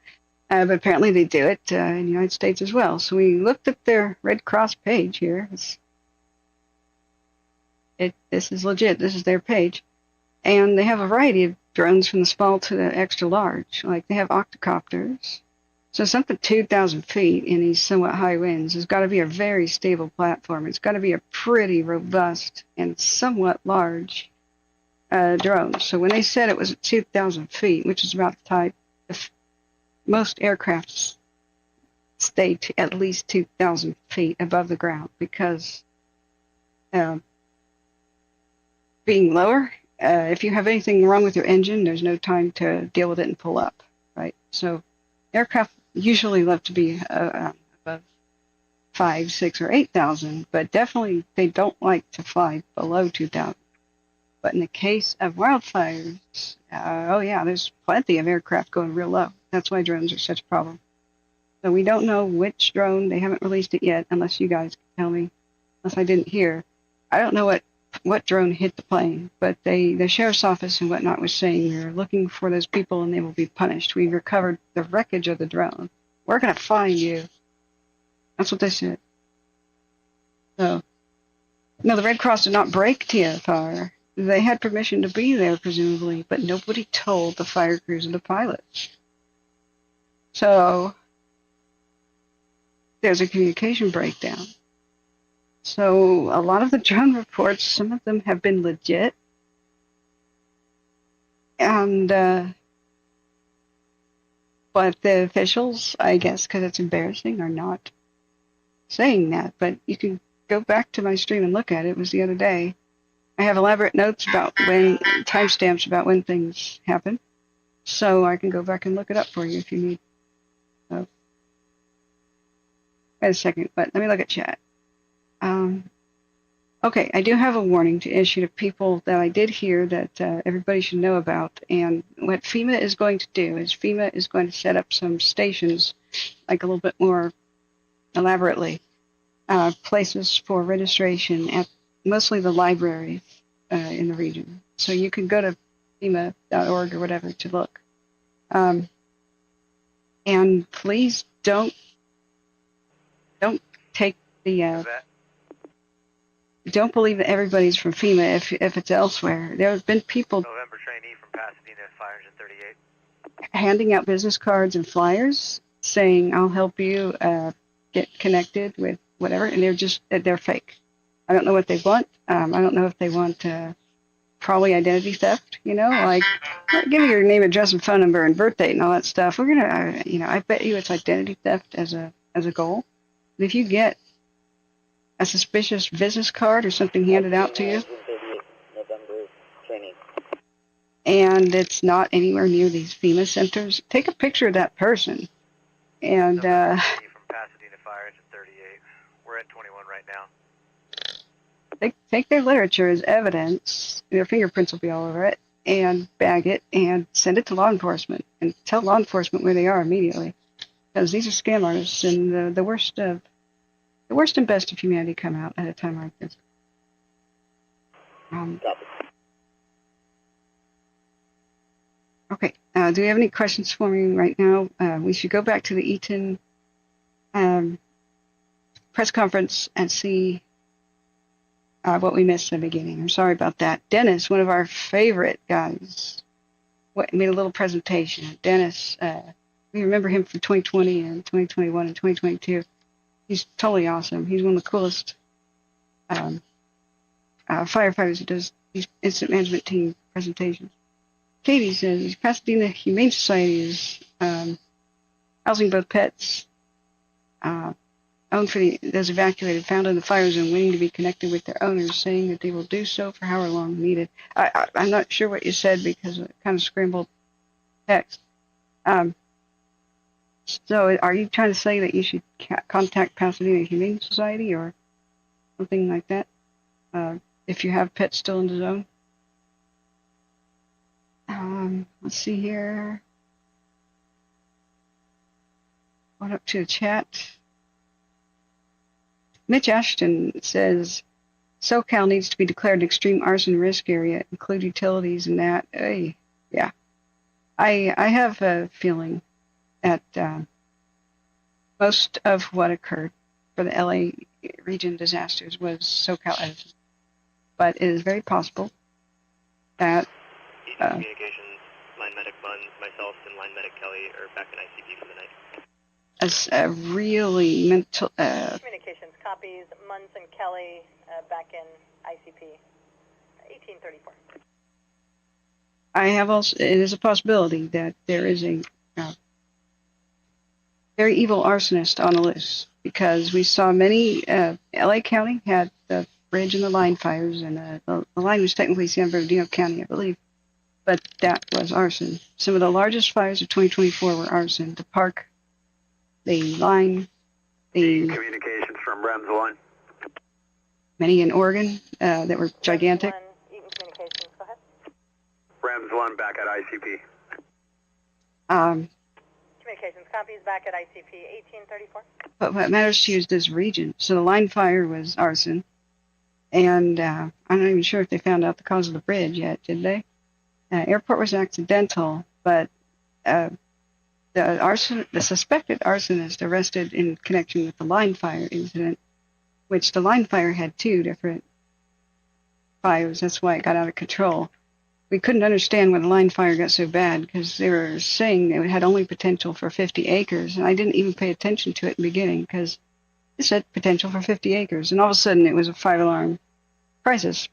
But apparently they do it in the United States as well. So we looked at their Red Cross page here. This is legit. This is their page. And they have a variety of drones from the small to the extra large. Like they have octocopters. So something 2,000 feet in these somewhat high winds has got to be a very stable platform. It's got to be a pretty robust and somewhat large drone. So when they said it was at 2,000 feet, which is about the type, most aircraft stay to at least 2,000 feet above the ground because being lower, if you have anything wrong with your engine, there's no time to deal with it and pull up, right? So aircraft usually love to be above 5, 6, or 8,000, but definitely they don't like to fly below 2,000. But in the case of wildfires, oh yeah, there's plenty of aircraft going real low. That's why drones are such a problem. So we don't know which drone. They haven't released it yet, unless you guys can tell me, unless I didn't hear. I don't know what drone hit the plane, but the sheriff's office and whatnot was saying we're looking for those people and they will be punished. We've recovered the wreckage of the drone. We're going to find you. That's what they said. So, no, the Red Cross did not break TFR. They had permission to be there, presumably, but nobody told the fire crews and the pilots. So, there's a communication breakdown. So, a lot of the drone reports, some of them have been legit. And, but the officials, I guess, because it's embarrassing, are not saying that. But you can go back to my stream and look at it. It was the other day. I have elaborate notes about timestamps about when things happen. So I can go back and look it up for you if you need. So, wait a second, but let me look at chat. Okay, I do have a warning to issue to people that I did hear that everybody should know about. And what FEMA is going to do is FEMA is going to set up some stations, like a little bit more elaborately, places for registration at mostly the libraries in the region. So you can go to FEMA.org or whatever to look. And please don't take the don't believe that everybody's from FEMA if it's elsewhere. There have been people November trainee from Pasadena, 538. handing out business cards and flyers saying, I'll help you get connected with whatever, and they're fake. I don't know what they want. I don't know if they want probably identity theft, like give me your name, address, and phone number and birth date and all that stuff. We're gonna, I bet you it's identity theft as a goal. But if you get a suspicious business card or something handed out to you, and it's not anywhere near these FEMA centers, take a picture of that person. And from Pasadena Fire, engine 38. We're at 21 right now. Take their literature as evidence, their fingerprints will be all over it, and bag it and send it to law enforcement and tell law enforcement where they are immediately. Because these are scam artists, and the worst and best of humanity come out at a time like this. Okay, do we have any questions for me right now? We should go back to the Eaton press conference and see what we missed in the beginning. I'm sorry about that. Dennis, one of our favorite guys, made a little presentation. Dennis, we remember him from 2020 and 2021 and 2022. He's totally awesome. He's one of the coolest firefighters who does these incident management team presentations. Katie says Pasadena Humane Society is housing both pets owned for those evacuated found in the fire zone, waiting to be connected with their owners, saying that they will do so for however long needed. I'm not sure what you said because it kind of scrambled text. So are you trying to say that you should contact Pasadena Humane Society or something like that if you have pets still in the zone? Let's see here. Going up to the chat. Mitch Ashton says, SoCal needs to be declared an extreme arson risk area, include utilities and that. Yeah. I have a feeling that most of what occurred for the LA region disasters was SoCal Edison. But it is very possible that Communications, Line Medic Munns, myself, and Line Medic Kelly are back in ICP for the night. as a really mental. Communications copies. Munns and Kelly back in ICP. 1834. I have also. It is a possibility that there is a very evil arsonist on the list because we saw many. LA County had the bridge and the line fires, and the line was technically San Bernardino County, I believe, but that was arson. Some of the largest fires of 2024 were arson. The park, the line, the Communications from REMS 1. many in Oregon that were gigantic. Eaton Communications, go ahead. REMS 1 back at ICP. Communications copies back at ICP 1834. But what matters to you is this region. So the line fire was arson, and I'm not even sure if they found out the cause of the bridge yet, did they? Airport was accidental, but the suspected arsonist arrested in connection with the line fire incident, which the line fire had 2 different fires. That's why it got out of control. We couldn't understand when the line fire got so bad because they were saying it had only potential for 50 acres, and I didn't even pay attention to it in the beginning because it said potential for 50 acres, and all of a sudden it was a 5-alarm crisis.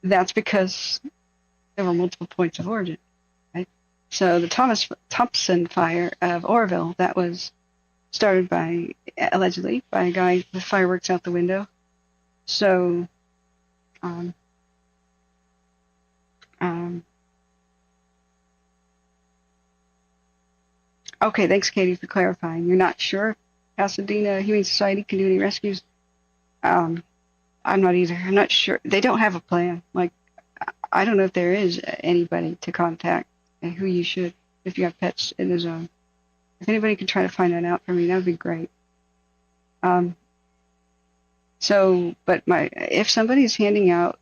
That's because there were multiple points of origin, right? So the Thompson fire of Oroville, that was started by, allegedly, by a guy with fireworks out the window. So, okay, thanks, Katie, for clarifying. You're not sure if Pasadena Humane Society can do any rescues? I'm not either. I'm not sure. They don't have a plan. Like, I don't know if there is anybody to contact and who you should if you have pets in the zone. If anybody can try to find that out for me, that would be great. If somebody's handing out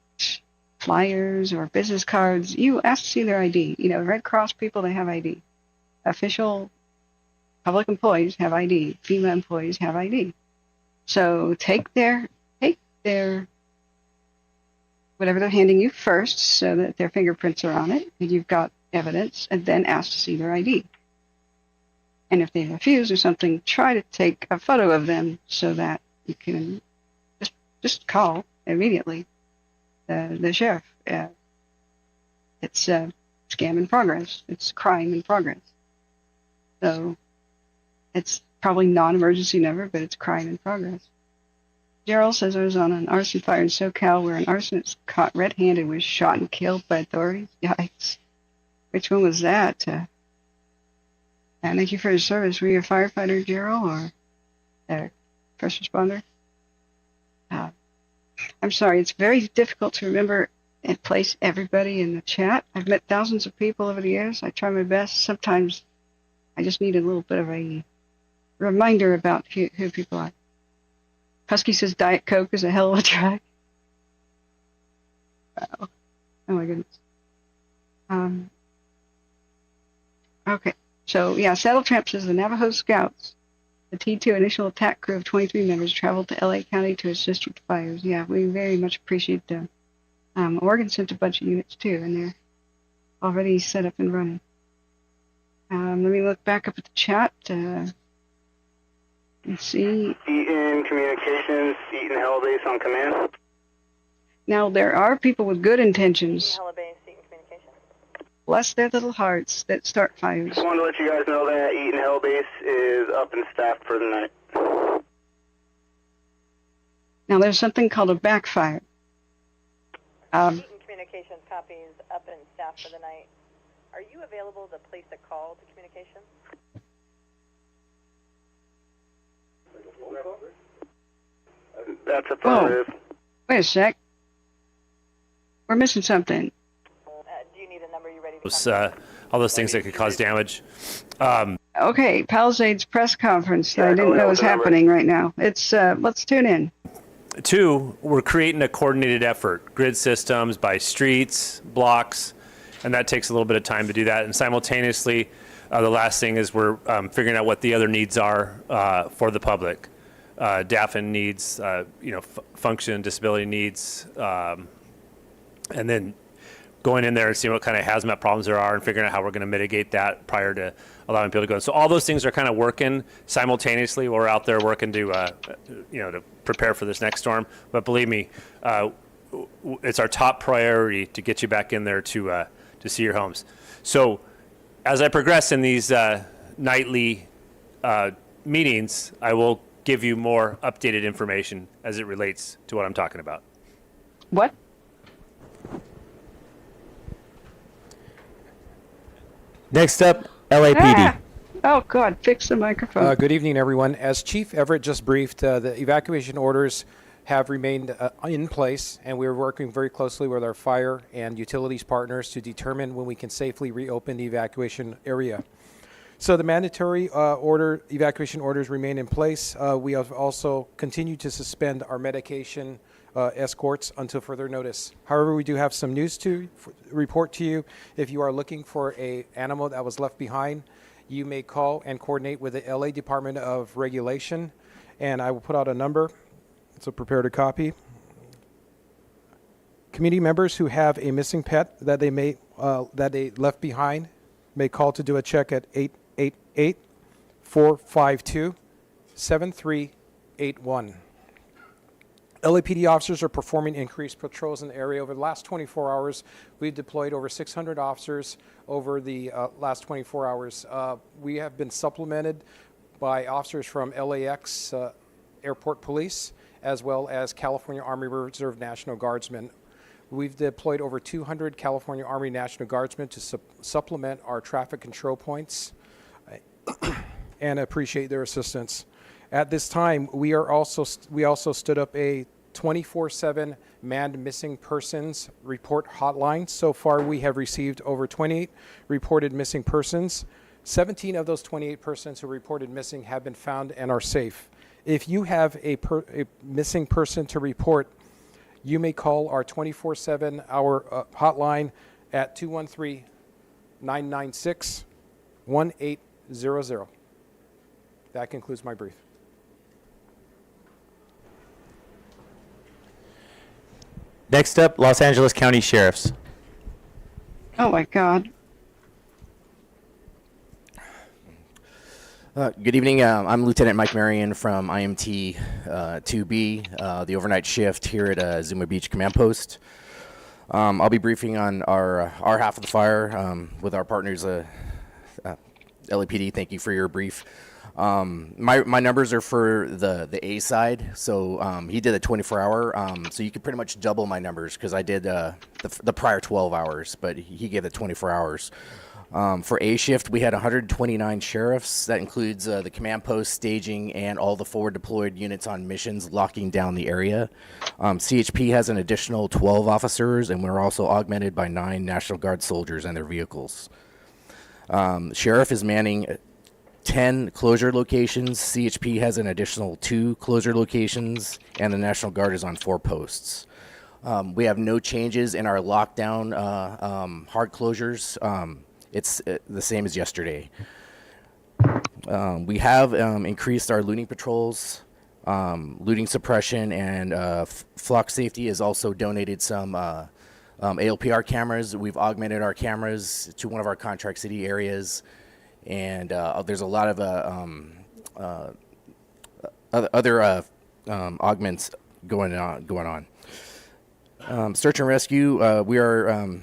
flyers or business cards, you ask to see their ID. You know, Red Cross people, they have ID. Official public employees have ID. FEMA employees have ID. So take their whatever they're handing you first so that their fingerprints are on it and you've got evidence, and then ask to see their ID. And if they refuse or something, try to take a photo of them so that you can just call immediately the sheriff. It's a scam in progress. It's crime in progress. So it's probably non-emergency number, but it's crime in progress. Gerald says I was on an arson fire in SoCal where an arsonist caught red-handed was shot and killed by authorities. Yikes. Which one was that? Thank you for your service. Were you a firefighter, Gerald, or a first responder? I'm sorry. It's very difficult to remember and place everybody in the chat. I've met thousands of people over the years. I try my best. Sometimes I just need a little bit of a reminder about who people are. Husky says Diet Coke is a hell of a drug. Wow. Oh my goodness. Okay. So yeah, Saddle Tramp says the Navajo Scouts, the T2 initial attack crew of 23 members, traveled to LA County to assist with fires. Yeah, we very much appreciate them. Oregon sent a bunch of units too, and they're already set up and running. Let me look back up at the chat. Let's see. Eaton Communications, Eaton Hell Base on command. Now, there are people with good intentions. Eaton Hell Base, Eaton Communications. Bless their little hearts that start fires. Just wanted to let you guys know that Eaton Hell Base is up and staffed for the night. Now, there's something called a backfire. Eaton Communications copies up and staffed for the night. Are you available to place a call to communications? That's affirmative. Wait a sec. We're missing something. Do you need a number you ready to All those things that could cause damage. Okay, Palisades press conference that I didn't know was happening right now. It's let's tune in. 2, we're creating a coordinated effort, grid systems by streets, blocks, and that takes a little bit of time to do that. And simultaneously, the last thing is we're figuring out what the other needs are for the public. DAFN needs, function, disability needs, and then going in there and seeing what kind of hazmat problems there are and figuring out how we're going to mitigate that prior to allowing people to go in. So all those things are kind of working simultaneously. We're out there working to prepare for this next storm. But believe me, it's our top priority to get you back in there to see your homes. So as I progress in these nightly meetings, I will give you more updated information as it relates to what I'm talking about. What? Next up, LAPD. Oh, God, fix the microphone. Good evening, everyone. As Chief Everett just briefed, the evacuation orders have remained in place, and we're working very closely with our fire and utilities partners to determine when we can safely reopen the evacuation area. So the mandatory evacuation orders remain in place. We have also continued to suspend our medication escorts until further notice. However, we do have some news to report to you. If you are looking for an animal that was left behind, you may call and coordinate with the LA Department of Regulation, and I will put out a number. So prepare to copy. Community members who have a missing pet that they left behind may call to do a check at 888-452-7381. LAPD officers are performing increased patrols in the area. Over the last 24 hours, we've deployed over 600 officers over the last 24 hours. We have been supplemented by officers from LAX Airport Police, as well as California Army Reserve National Guardsmen. We've deployed over 200 California Army National Guardsmen to supplement our traffic control points and appreciate their assistance. At this time, we also stood up a 24/7 manned missing persons report hotline. So far, we have received over 28 reported missing persons. 17 of those 28 persons who reported missing have been found and are safe. If you have a missing person to report, you may call our 24/7 hour hotline at 213-996-1800. That concludes my brief. Next up, Los Angeles County Sheriffs. Oh, my God. Good evening. I'm Lieutenant Mike Marion from IMT 2B, the overnight shift here at Zuma Beach Command Post. I'll be briefing on our half of the fire with our partners, LAPD. Thank you for your brief. My numbers are for the A side, so he did a 24-hour, so you could pretty much double my numbers because I did the prior 12 hours, but he gave the 24 hours. For A shift, we had 129 sheriffs. That includes the command post, staging, and all the forward deployed units on missions locking down the area. CHP has an additional 12 officers, and we're also augmented by 9 National Guard soldiers and their vehicles. Sheriff is manning 10 closure locations. CHP has an additional 2 closure locations, and the National Guard is on 4 posts. We have no changes in our lockdown hard closures. It's the same as yesterday. We have increased our looting patrols. Looting suppression and flock safety has also donated some ALPR cameras. We've augmented our cameras to one of our contract city areas, and there's a lot of other augments going on. Search and rescue, we are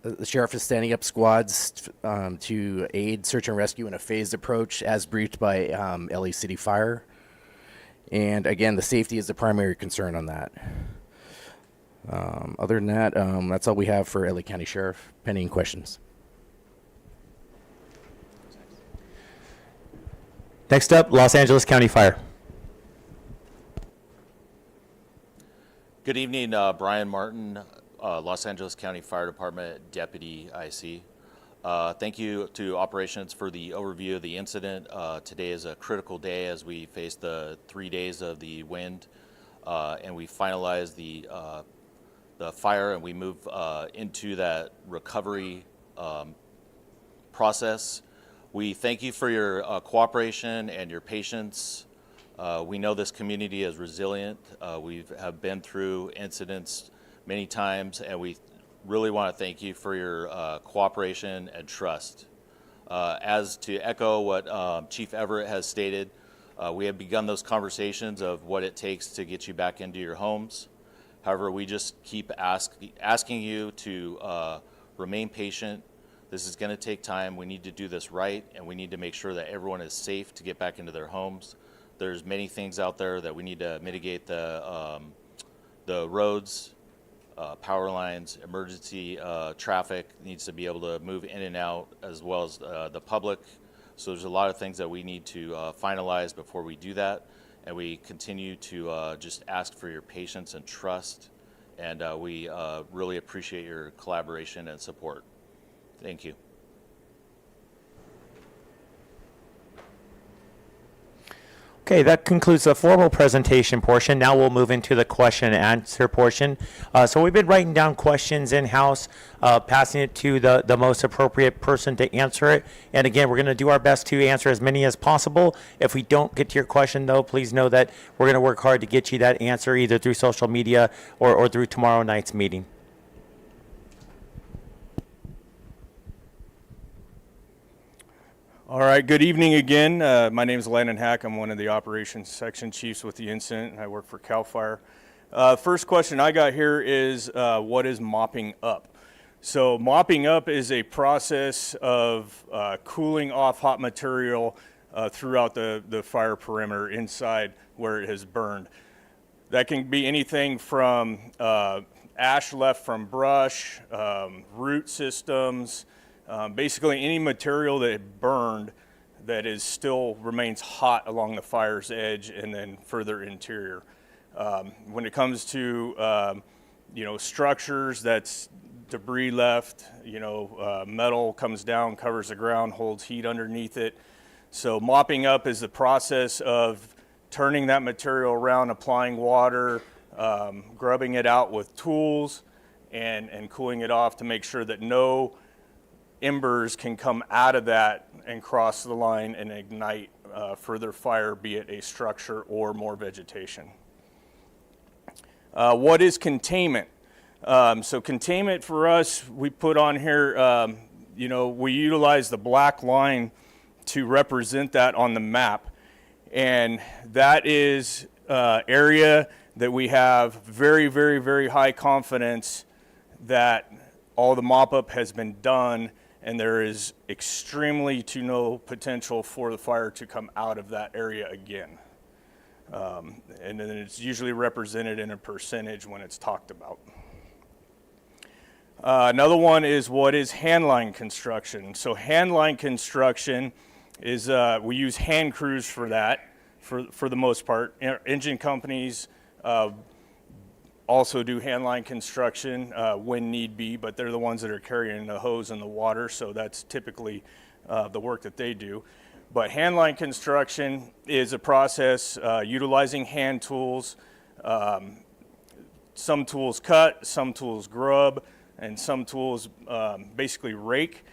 the sheriff is standing up squads to aid search and rescue in a phased approach as briefed by LA City Fire. And again, the safety is the primary concern on that. Other than that, that's all we have for LA County Sheriff. Pending questions. Next up, Los Angeles County Fire. Good evening, Brian Martin, Los Angeles County Fire Department Deputy IC. Thank you to Operations for the overview of the incident. Today is a critical day as we face the 3 days of the wind, and we finalize the fire, and we move into that recovery process. We thank you for your cooperation and your patience. We know this community is resilient. We have been through incidents many times, and we really want to thank you for your cooperation and trust. As to echo what Chief Everett has stated, we have begun those conversations of what it takes to get you back into your homes. However, we just keep asking you to remain patient. This is going to take time. We need to do this right, and we need to make sure that everyone is safe to get back into their homes. There's many things out there that we need to mitigate the roads, power lines, emergency traffic needs to be able to move in and out, as well as the public. So there's a lot of things that we need to finalize before we do that. And we continue to just ask for your patience and trust. And we really appreciate your collaboration and support. Thank you. Okay, that concludes the formal presentation portion. Now we'll move into the question and answer portion. So we've been writing down questions in-house, passing it to the most appropriate person to answer it. And again, we're going to do our best to answer as many as possible. If we don't get to your question, though, please know that we're going to work hard to get you that answer either through social media or through tomorrow night's meeting. All right, good evening again. My name is Landon Hack. I'm one of the operations section chiefs with the incident, and I work for CAL FIRE. First question I got here is, what is mopping up? So mopping up is a process of cooling off hot material throughout the fire perimeter inside where it has burned. That can be anything from ash left from brush, root systems, basically any material that burned that is still remains hot along the fire's edge and then further interior. When it comes to structures, that's debris left, metal comes down, covers the ground, holds heat underneath it. So mopping up is the process of turning that material around, applying water, grubbing it out with tools, and cooling it off to make sure that no embers can come out of that and cross the line and ignite further fire, be it a structure or more vegetation. What is containment? So containment for us, we put on here, we utilize the black line to represent that on the map. And that is area that we have very, very, very high confidence that all the mop-up has been done, and there is extremely to no potential for the fire to come out of that area again. And then it's usually represented in a percentage when it's talked about. Another one is what is handline construction. So handline construction is, we use hand crews for that, for the most part. Engine companies also do handline construction when need be, but they're the ones that are carrying the hose and the water, so that's typically the work that they do. But handline construction is a process utilizing hand tools. Some tools cut, some tools grub, and some tools basically rake.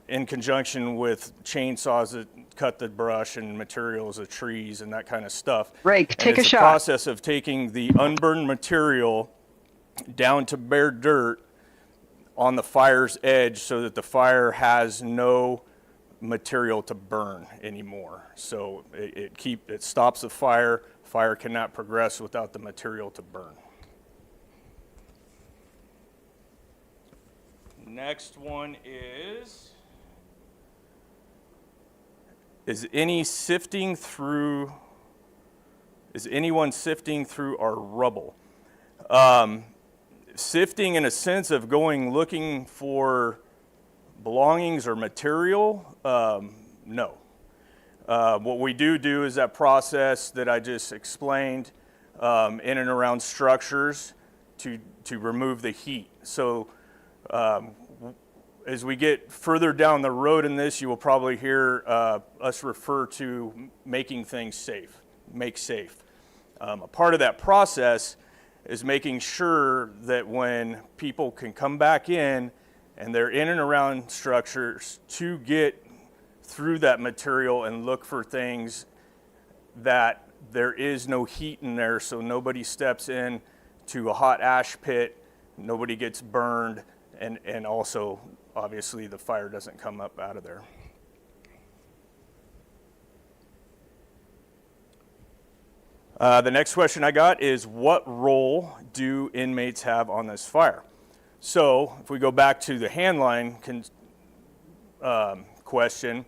in conjunction with chainsaws that cut the brush and materials of trees and that kind of stuff. Rake, And take a it's shot. the process of taking the unburned material down to bare dirt on the fire's edge so that the fire has no material to burn anymore. So it stops the fire. Fire cannot progress without the material to burn. Next one is anyone sifting through our rubble? Sifting in a sense of going looking for belongings or material, no. What we do is that process that I just explained in and around structures to remove the heat. So as we get further down the road in this, you will probably hear us refer to making things safe, make safe. A part of that process is making sure that when people can come back in and they're in and around structures to get through that material and look for things that there is no heat in there, so nobody steps in to a hot ash pit, nobody gets burned, and also obviously the fire doesn't come up out of there. The next question I got is, what role do inmates have on this fire? So if we go back to the handline question,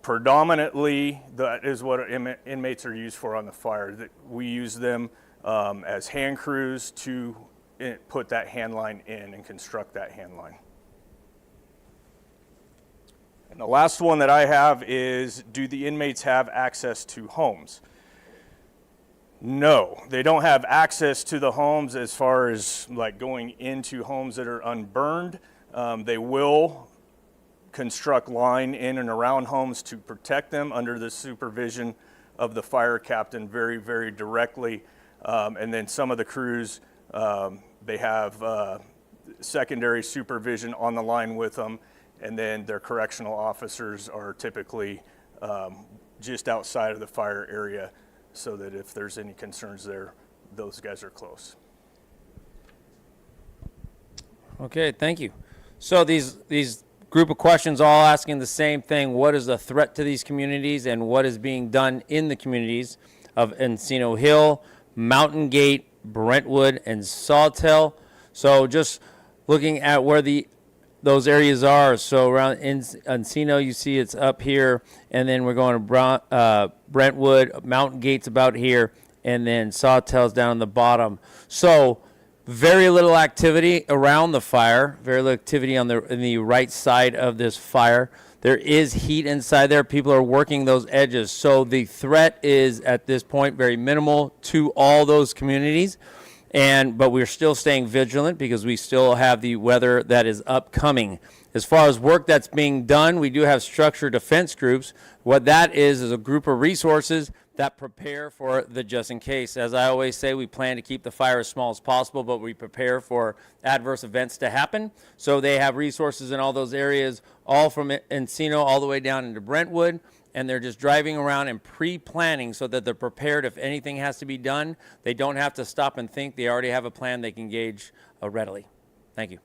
predominantly that is what inmates are used for on the fire. We use them as hand crews to put that handline in and construct that handline. And the last one that I have is, do the inmates have access to homes? No, they don't have access to the homes as far as like going into homes that are unburned. They will construct line in and around homes to protect them under the supervision of the fire captain very, very directly. And then some of the crews, they have secondary supervision on the line with them. And then their correctional officers are typically just outside of the fire area, so that if there's any concerns there, those guys are close. Okay, thank you. So these group of questions all asking the same thing: what is the threat to these communities, and what is being done in the communities of Encino Hill, Mountain Gate, Brentwood, and Sawtell? So just looking at where those areas are. So around Encino, you see it's up here, and then we're going to Brentwood, Mountain Gate's about here, and then Sawtell's down on the bottom. So very little activity around the fire, very little activity in the right side of this fire. There is heat inside there. People are working those edges. So the threat is at this point very minimal to all those communities. But we're still staying vigilant because we still have the weather that is upcoming. As far as work that's being done, we do have structured defense groups. What that is a group of resources that prepare for the just in case. As I always say, we plan to keep the fire as small as possible, but we prepare for adverse events to happen. So they have resources in all those areas, all from Encino all the way down into Brentwood. And they're just driving around and pre-planning so that they're prepared if anything has to be done. They don't have to stop and think. They already have a plan they can engage readily. Thank you.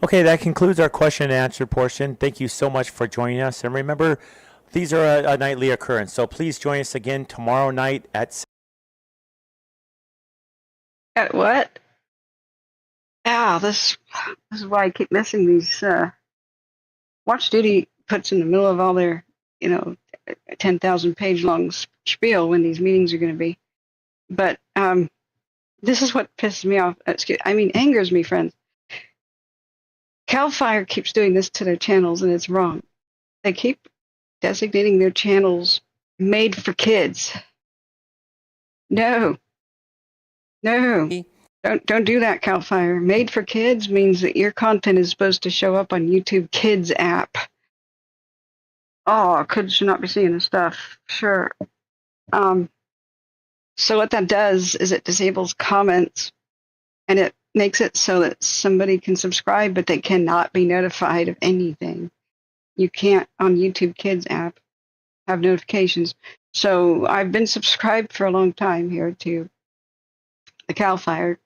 Okay, that concludes our question and answer portion. Thank you so much for joining us. And remember, these are a nightly occurrence. So please join us again tomorrow night at what? This is why I keep missing these. Watch Duty puts in the middle of all their, 10,000 page long spiel when these meetings are going to be. But this is what pisses me off. Angers me, friends. CAL FIRE keeps doing this to their channels, and it's wrong. They keep designating their channels made for kids. No. Don't do that, CAL FIRE. Made for kids means that your content is supposed to show up on YouTube Kids app. Oh, kids should not be seeing this stuff. Sure. So what that does is it disables comments, and it makes it so that somebody can subscribe, but they cannot be notified of anything. You can't on YouTube Kids app have notifications. So I've been subscribed for a long time here to the CAL FIRE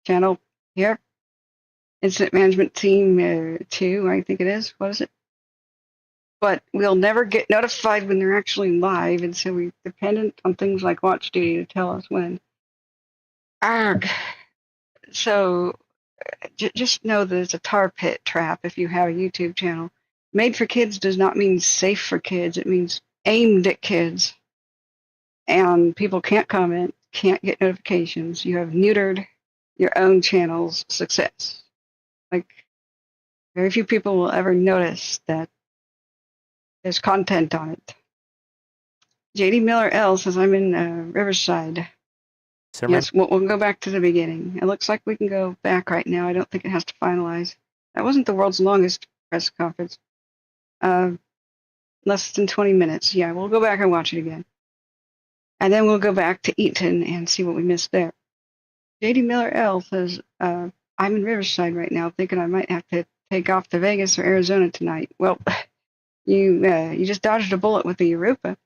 channel here. Incident Management Team 2, I think it is. What is it? But we'll never get notified when they're actually live, and so we're dependent on things like Watch Duty to tell us when. Arg. So just know that it's a tar pit trap if you have a YouTube channel. Made for kids does not mean safe for kids. It means aimed at kids. And people can't comment, can't get notifications. You have neutered your own channel's success. Like, very few people will ever notice that there's content on it. JD Miller L says, I'm in Riverside. Yes, we'll go back to the beginning. It looks like we can go back right now. I don't think it has to finalize. That wasn't the world's longest press conference. Less than 20 minutes. Yeah, we'll go back and watch it again. And then we'll go back to Eaton and see what we missed there. JD Miller L says, I'm in Riverside right now, thinking I might have to take off to Vegas or Arizona tonight. Well, you just dodged a bullet with the Europa.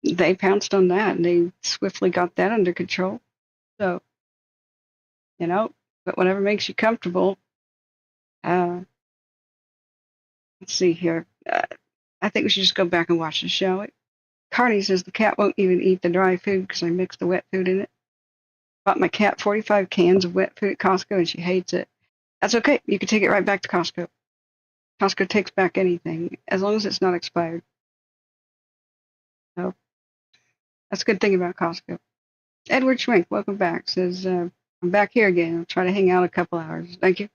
They pounced on that, and they swiftly got that under control. So, but whatever makes you comfortable. Let's see here. I think we should just go back and watch the show. Carney says the cat won't even eat the dry food because I mixed the wet food in it. Bought my cat 45 cans of wet food at Costco, and she hates it. That's okay. You can take it right back to Costco. Costco takes back anything, as long as it's not expired. So, that's a good thing about Costco. Edward Schwenk, welcome back. Says, I'm back here again. I'll try to hang out a couple hours. Thank you.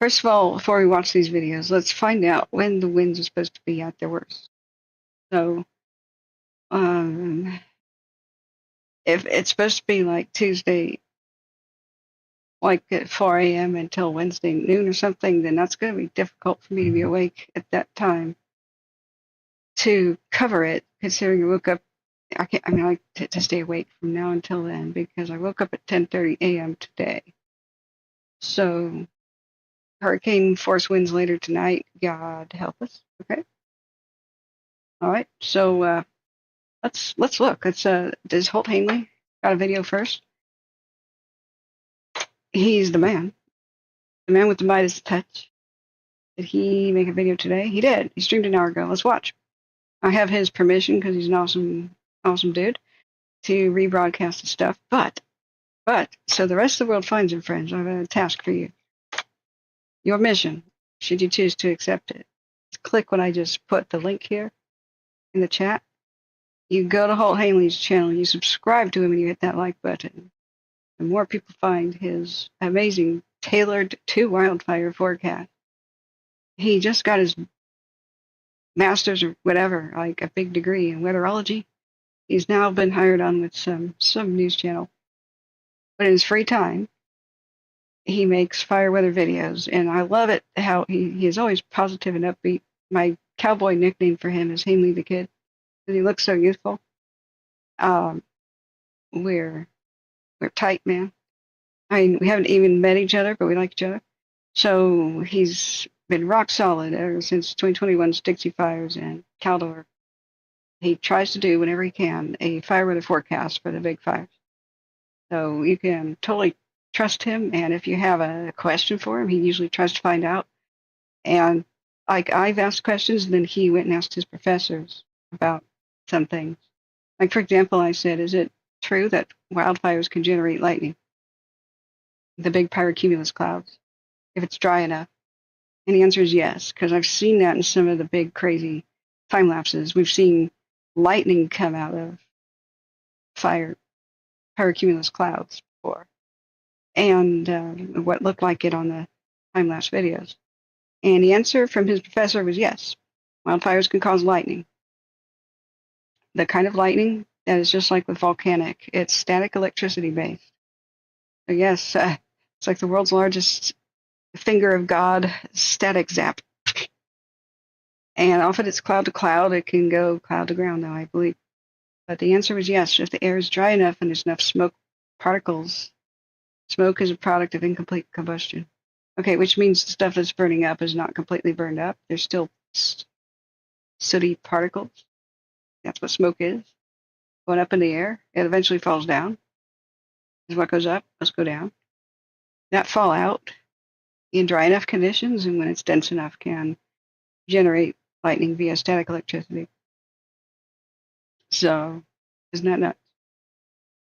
First of all, before we watch these videos, let's find out when the winds are supposed to be at their worst. So, if it's supposed to be like Tuesday, like at 4 a.m. until Wednesday noon or something, then that's going to be difficult for me to be awake at that time to cover it, considering I woke up. I like to stay awake from now until then because I woke up at 10:30 a.m. today. So, hurricane force winds later tonight. God help us. Okay. All right. So let's look. Does Holt Hanley got a video first? He's the man with the Midas touch. Did he make a video today? He did. He streamed an hour ago. Let's watch. I have his permission because he's an awesome dude to rebroadcast his stuff. But so the rest of the world finds him, friends. I have a task for you. Your mission, should you choose to accept it, click when I just put the link here in the chat. You go to Holt Hanley's channel, you subscribe to him, and you hit that like button. The more people find his amazing tailored to wildfire forecast. He just got his master's or whatever, like a big degree in weatherology. He's now been hired on with some news channel. But in his free time, he makes fire weather videos, and I love it how he is always positive and upbeat. My cowboy nickname for him is Hanley the Kid, because he looks so youthful. We're tight, man. I mean, we haven't even met each other, but we like each other. So he's been rock solid ever since 2021's Dixie Fires and Caldor. He tries to do, whenever he can, a fire weather forecast for the big fires. So you can totally trust him, and if you have a question for him, he usually tries to find out. And like I've asked questions, and then he went and asked his professors about some things. Like, for example, I said, is it true that wildfires can generate lightning? The big pyrocumulus clouds, if it's dry enough? And the answer is yes, because I've seen that in some of the big crazy time lapses. We've seen lightning come out of pyrocumulus clouds before, and what looked like it on the time-lapse videos. And the answer from his professor was yes, wildfires can cause lightning. The kind of lightning that is just like with volcanic. It's static electricity based. So yes, it's like the world's largest finger of God static zap. And often it's cloud to cloud. It can go cloud to ground now, I believe. But the answer was yes, if the air is dry enough and there's enough smoke particles. Smoke is a product of incomplete combustion. Okay, which means the stuff that's burning up is not completely burned up. There's still sooty particles. That's what smoke is. Going up in the air, it eventually falls down. As what goes up must go down. That fallout in dry enough conditions and when it's dense enough can generate lightning via static electricity. So, isn't that nuts?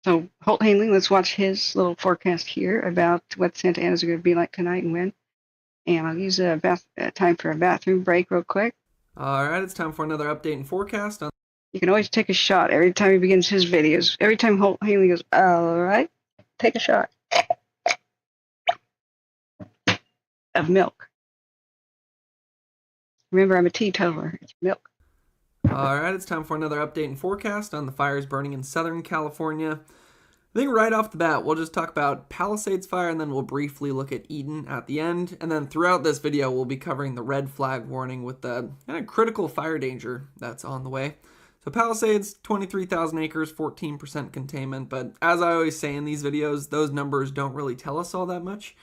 So, Holt Hanley, let's watch his little forecast here about what Santa Ana's are going to be like tonight and when. And I'll use time for a bathroom break real quick. All right, it's time for another update and forecast. You can always take a shot every time he begins his videos. Every time Holt Hanley goes, all right, take a shot of milk. Remember, I'm a teetotaler. It's milk. All right, it's time for another update and forecast on the fires burning in Southern California. I think right off the bat, we'll just talk about Palisades Fire, and then we'll briefly look at Eaton at the end. And then throughout this video, we'll be covering the red flag warning with the kind of critical fire danger that's on the way. So Palisades, 23,000 acres, 14% containment. But as I always say in these videos, those numbers don't really tell us all that much.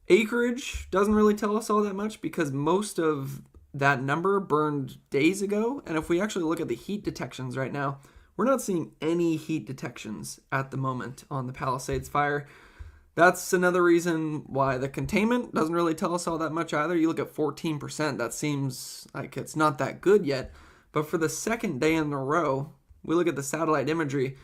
Acreage doesn't really tell us all that much because most of that number burned days ago. And if we actually look at the heat detections right now, we're not seeing any heat detections at the moment on the Palisades fire. That's another reason why the containment doesn't really tell us all that much either. You look at 14%, that seems like it's not that good yet. But for the second day in a row, we look at the satellite imagery,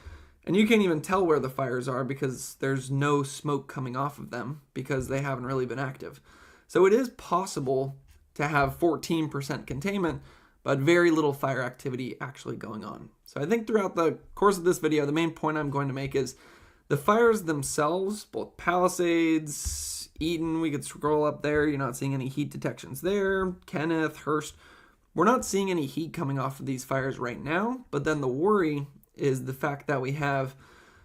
and you can't even tell where the fires are because there's no smoke coming off of them because they haven't really been active. So it is possible to have 14% containment, but very little fire activity actually going on. So I think throughout the course of this video, the main point I'm going to make is the fires themselves, both Palisades, Eaton, we could scroll up there, you're not seeing any heat detections there, Kenneth, Hurst, we're not seeing any heat coming off of these fires right now, but then the worry is the fact that we have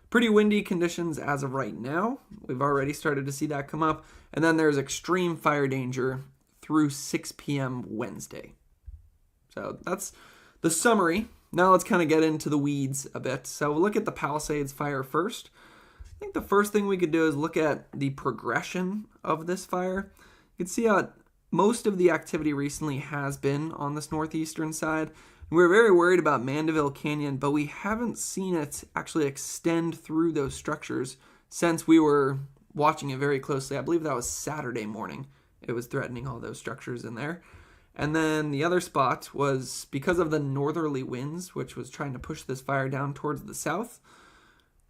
pretty windy conditions as of right now. We've already started to see that come up, and then there's extreme fire danger through 6 p.m. Wednesday. So that's the summary. Now let's kind of get into the weeds a bit. So we'll look at the Palisades fire first. I think the first thing we could do is look at the progression of this fire. You can see how most of the activity recently has been on this northeastern side. We're very worried about Mandeville Canyon, but we haven't seen it actually extend through those structures since we were watching it very closely. I believe that was Saturday morning. It was threatening all those structures in there. And then the other spot was because of the northerly winds, which was trying to push this fire down towards the south.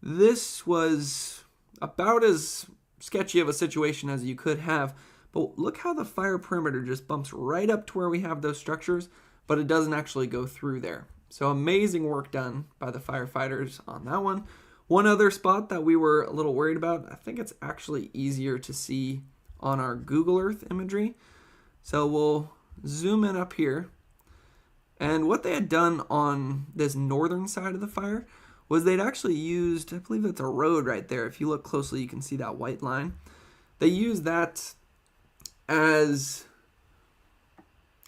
This was about as sketchy of a situation as you could have. But look how the fire perimeter just bumps right up to where we have those structures, but it doesn't actually go through there. So amazing work done by the firefighters on that one. One other spot that we were a little worried about, I think it's actually easier to see on our Google Earth imagery. So we'll zoom in up here. And what they had done on this northern side of the fire was they'd actually used, I believe that's a road right there. If you look closely, you can see that white line. They used that as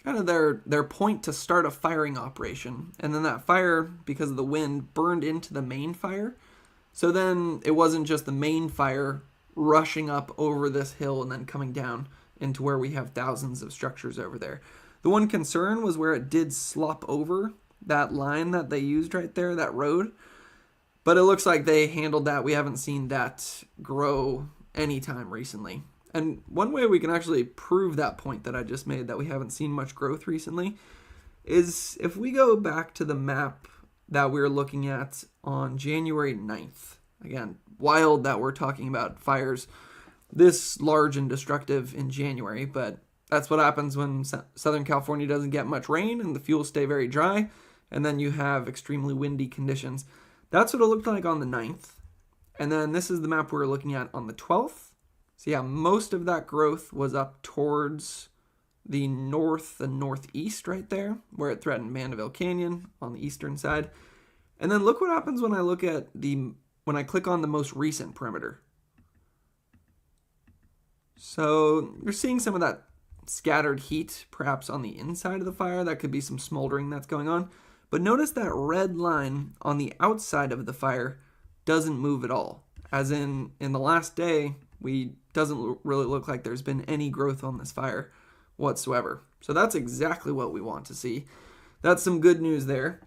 kind of their point to start a firing operation. And then that fire, because of the wind, burned into the main fire. So then it wasn't just the main fire rushing up over this hill and then coming down into where we have thousands of structures over there. The one concern was where it did slop over that line that they used right there, that road. But it looks like they handled that. We haven't seen that grow anytime recently. And one way we can actually prove that point that I just made, that we haven't seen much growth recently, is if we go back to the map that we were looking at on January 9th. Again, wild that we're talking about fires this large and destructive in January, but that's what happens when Southern California doesn't get much rain and the fuels stay very dry, and then you have extremely windy conditions. That's what it looked like on the 9th. And then this is the map we were looking at on the 12th. So yeah, most of that growth was up towards the north and northeast right there, where it threatened Mandeville Canyon on the eastern side. And then look what happens when I look at when I click on the most recent perimeter. So you're seeing some of that scattered heat, perhaps on the inside of the fire. That could be some smoldering that's going on. But notice that red line on the outside of the fire doesn't move at all. As in the last day, doesn't really look like there's been any growth on this fire whatsoever. So that's exactly what we want to see. That's some good news there.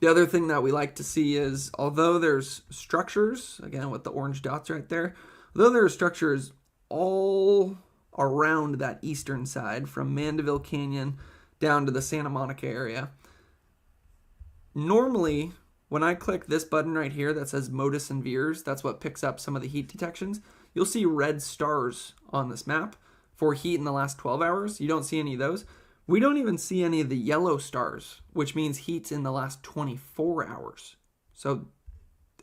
The other thing that we like to see is, although there's structures, again with the orange dots right there, although there are structures all around that eastern side, from Mandeville Canyon down to the Santa Monica area, normally when I click this button right here that says Modus and Veers, that's what picks up some of the heat detections, you'll see red stars on this map for heat in the last 12 hours. You don't see any of those. We don't even see any of the yellow stars, which means heat's in the last 24 hours. So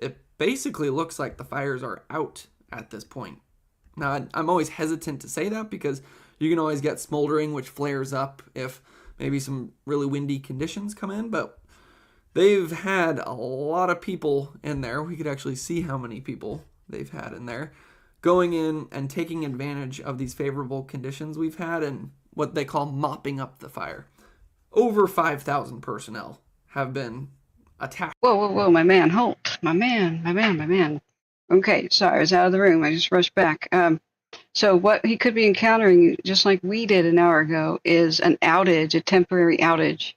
it basically looks like the fires are out at this point. Now, I'm always hesitant to say that because you can always get smoldering, which flares up if maybe some really windy conditions come in, but they've had a lot of people in there. We could actually see how many people they've had in there going in and taking advantage of these favorable conditions we've had and what they call mopping up the fire. Over 5,000 personnel have been attacked. Whoa, my man, Holt. My man. Okay, sorry, I was out of the room. I just rushed back. So what he could be encountering, just like we did an hour ago, is an outage, a temporary outage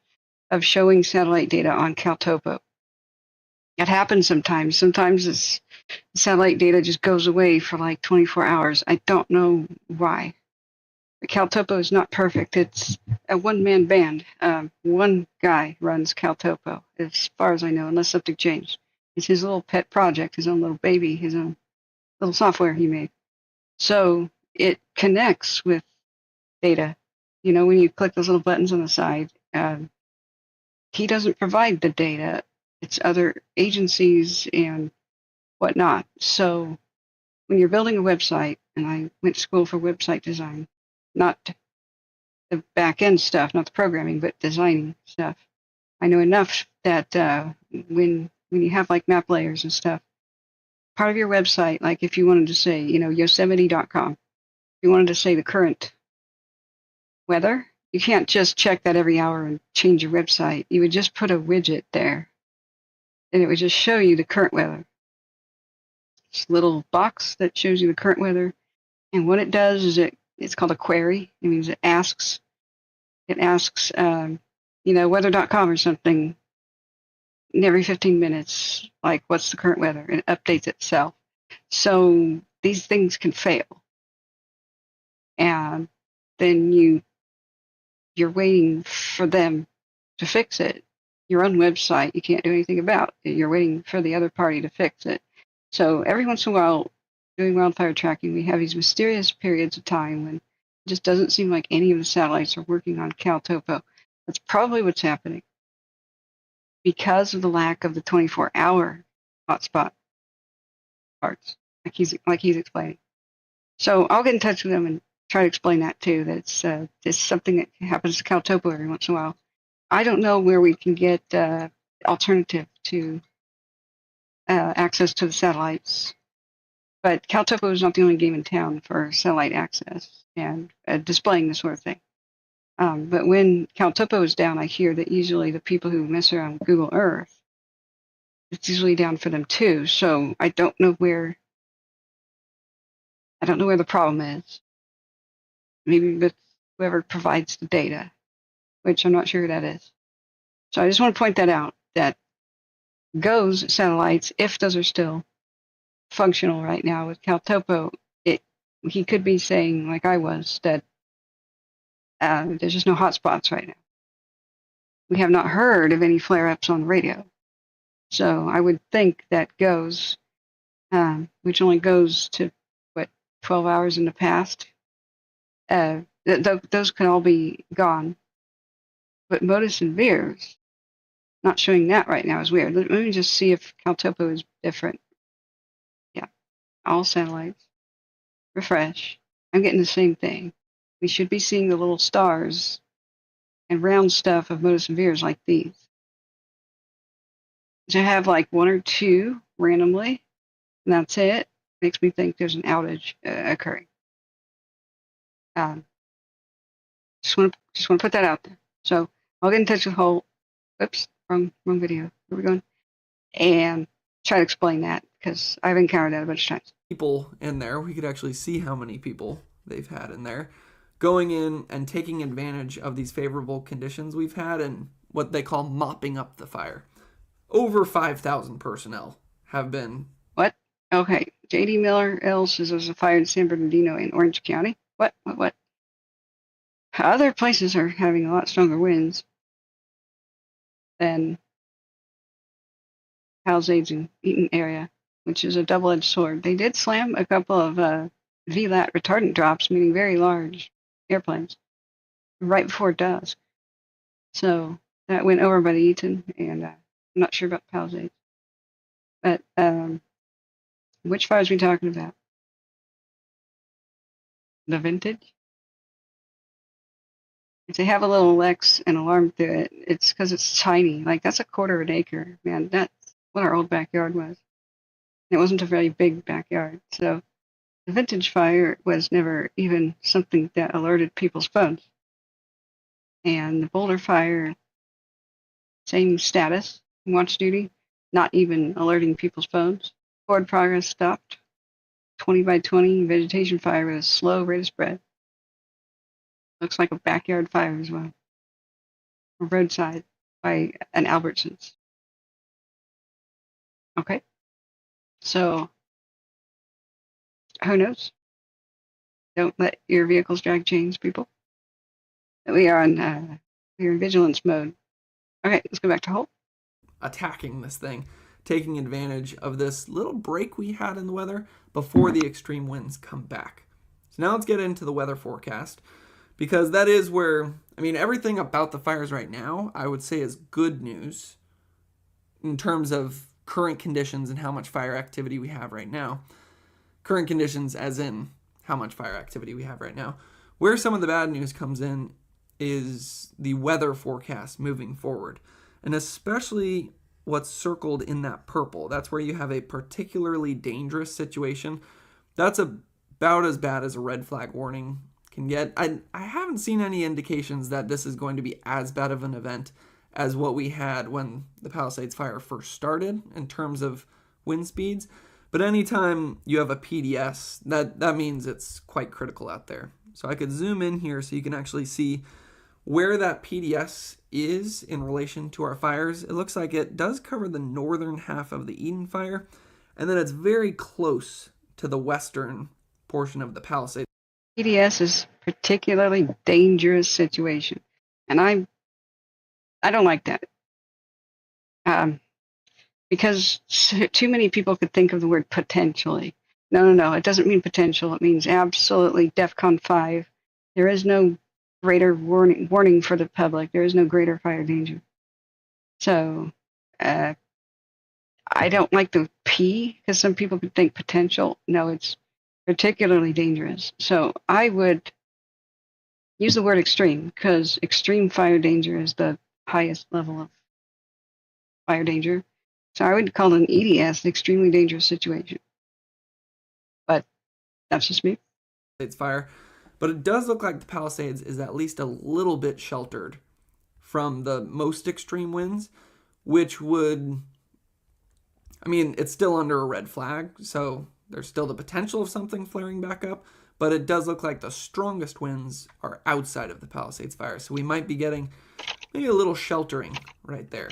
of showing satellite data on CalTopo. It happens sometimes. Sometimes this satellite data just goes away for like 24 hours. I don't know why. CalTopo is not perfect. It's a one-man band. One guy runs CalTopo, as far as I know, unless something changed. It's his little pet project, his own little baby, his own little software he made. So it connects with data. You know, when you click those little buttons on the side, he doesn't provide the data. It's other agencies and whatnot. So when you're building a website, and I went to school for website design, not the back-end stuff, not the programming, but designing stuff, I know enough that when you have like map layers and stuff, part of your website, like if you wanted to say, Yosemite.com, if you wanted to say the current weather, you can't just check that every hour and change your website. You would just put a widget there, and it would just show you the current weather. It's a little box that shows you the current weather, and what it does is it's called a query. It means it asks, weather.com or something, and every 15 minutes, like, what's the current weather? And it updates itself. So these things can fail. And then you're waiting for them to fix it. Your own website, you can't do anything about it. You're waiting for the other party to fix it. So every once in a while, doing wildfire tracking, we have these mysterious periods of time when it just doesn't seem like any of the satellites are working on CalTopo. That's probably what's happening, because of the lack of the 24-hour hotspot parts, like he's explaining. So I'll get in touch with them and try to explain that too, that it's something that happens to CalTopo every once in a while. I don't know where we can get alternative to access to the satellites, but CalTopo is not the only game in town for satellite access and displaying this sort of thing. But when CalTopo is down, I hear that usually the people who mess around with Google Earth, it's usually down for them too. So I don't know where the problem is. Maybe with whoever provides the data, which I'm not sure who that is. So I just want to point that out, that GOES satellites, if those are still functional right now with CalTopo, he could be saying, like I was, that there's just no hotspots right now. We have not heard of any flare-ups on the radio. So I would think that GOES, which only goes to, 12 hours in the past, those can all be gone. But Modus and Veers, not showing that right now is weird. Let me just see if CalTopo is different. Yeah, all satellites. Refresh. I'm getting the same thing. We should be seeing the little stars and round stuff of Modus and Veers like these. To have like one or two randomly, and that's it, makes me think there's an outage occurring. Just want to put that out there. So I'll get in touch with Holt. Oops, wrong video. Where are we going? And try to explain that because I've encountered that a bunch of times. People in there, we could actually see how many people they've had in there going in and taking advantage of these favorable conditions we've had and what they call mopping up the fire. Over 5,000 personnel have been. What? Okay. J.D. Miller L says there's a fire in San Bernardino in Orange County. What? Other places are having a lot stronger winds than Palisades and Eaton area, which is a double-edged sword. They did slam a couple of VLAT retardant drops, meaning very large airplanes, right before dusk. So that went over by the Eaton, and I'm not sure about Palisades. But which fires are we talking about? The Vintage? If they have a little Lex and alarm through it, it's because it's tiny. Like, that's a quarter of an acre. Man, that's what our old backyard was. It wasn't a very big backyard. So the Vintage fire was never even something that alerted people's phones. And the Boulder fire, same status, watch duty, not even alerting people's phones. Forward progress stopped. 20 by 20 vegetation fire with a slow rate of spread. Looks like a backyard fire as well. A roadside by an Albertsons. Okay. So, who knows? Don't let your vehicles drag chains, people. We are in vigilance mode. Okay, let's go back to Holt. Attacking this thing, taking advantage of this little break we had in the weather before the extreme winds come back. So now let's get into the weather forecast, because that is where, everything about the fires right now, I would say is good news in terms of current conditions and how much fire activity we have right now. Current conditions as in how much fire activity we have right now. Where some of the bad news comes in is the weather forecast moving forward, and especially what's circled in that purple. That's where you have a particularly dangerous situation. That's about as bad as a red flag warning can get. I haven't seen any indications that this is going to be as bad of an event as what we had when the Palisades fire first started in terms of wind speeds. But anytime you have a PDS, that means it's quite critical out there. So I could zoom in here so you can actually see where that PDS is in relation to our fires. It looks like it does cover the northern half of the Eaton Fire, and then it's very close to the western portion of the Palisades. PDS is particularly dangerous situation, and I don't like that. Because too many people could think of the word potentially. No, it doesn't mean potential. It means absolutely DEFCON 5. There is no greater warning for the public. There is no greater fire danger. So I don't like the P, because some people could think potential. No, it's particularly dangerous. So I would use the word extreme, because extreme fire danger is the highest level of fire danger. So I would call an EDS an extremely dangerous situation. But that's just me. It's fire. But it does look like the Palisades is at least a little bit sheltered from the most extreme winds, which would, it's still under a red flag, so there's still the potential of something flaring back up, but it does look like the strongest winds are outside of the Palisades fire, so we might be getting maybe a little sheltering right there.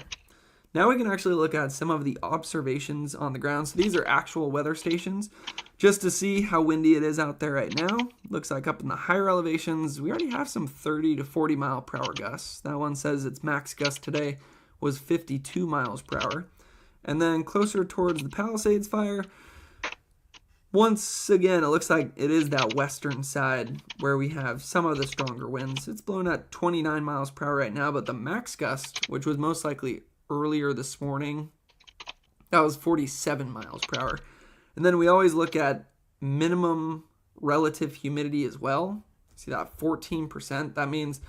Now we can actually look at some of the observations on the ground. So these are actual weather stations, just to see how windy it is out there right now. Looks like up in the higher elevations, we already have some 30 to 40 mile per hour gusts. That one says its max gust today was 52 miles per hour. And then closer towards the Palisades fire, once again, it looks like it is that western side where we have some of the stronger winds. It's blowing at 29 miles per hour right now, but the max gust, which was most likely earlier this morning, that was 47 miles per hour. And then we always look at minimum relative humidity as well. See that 14%? That means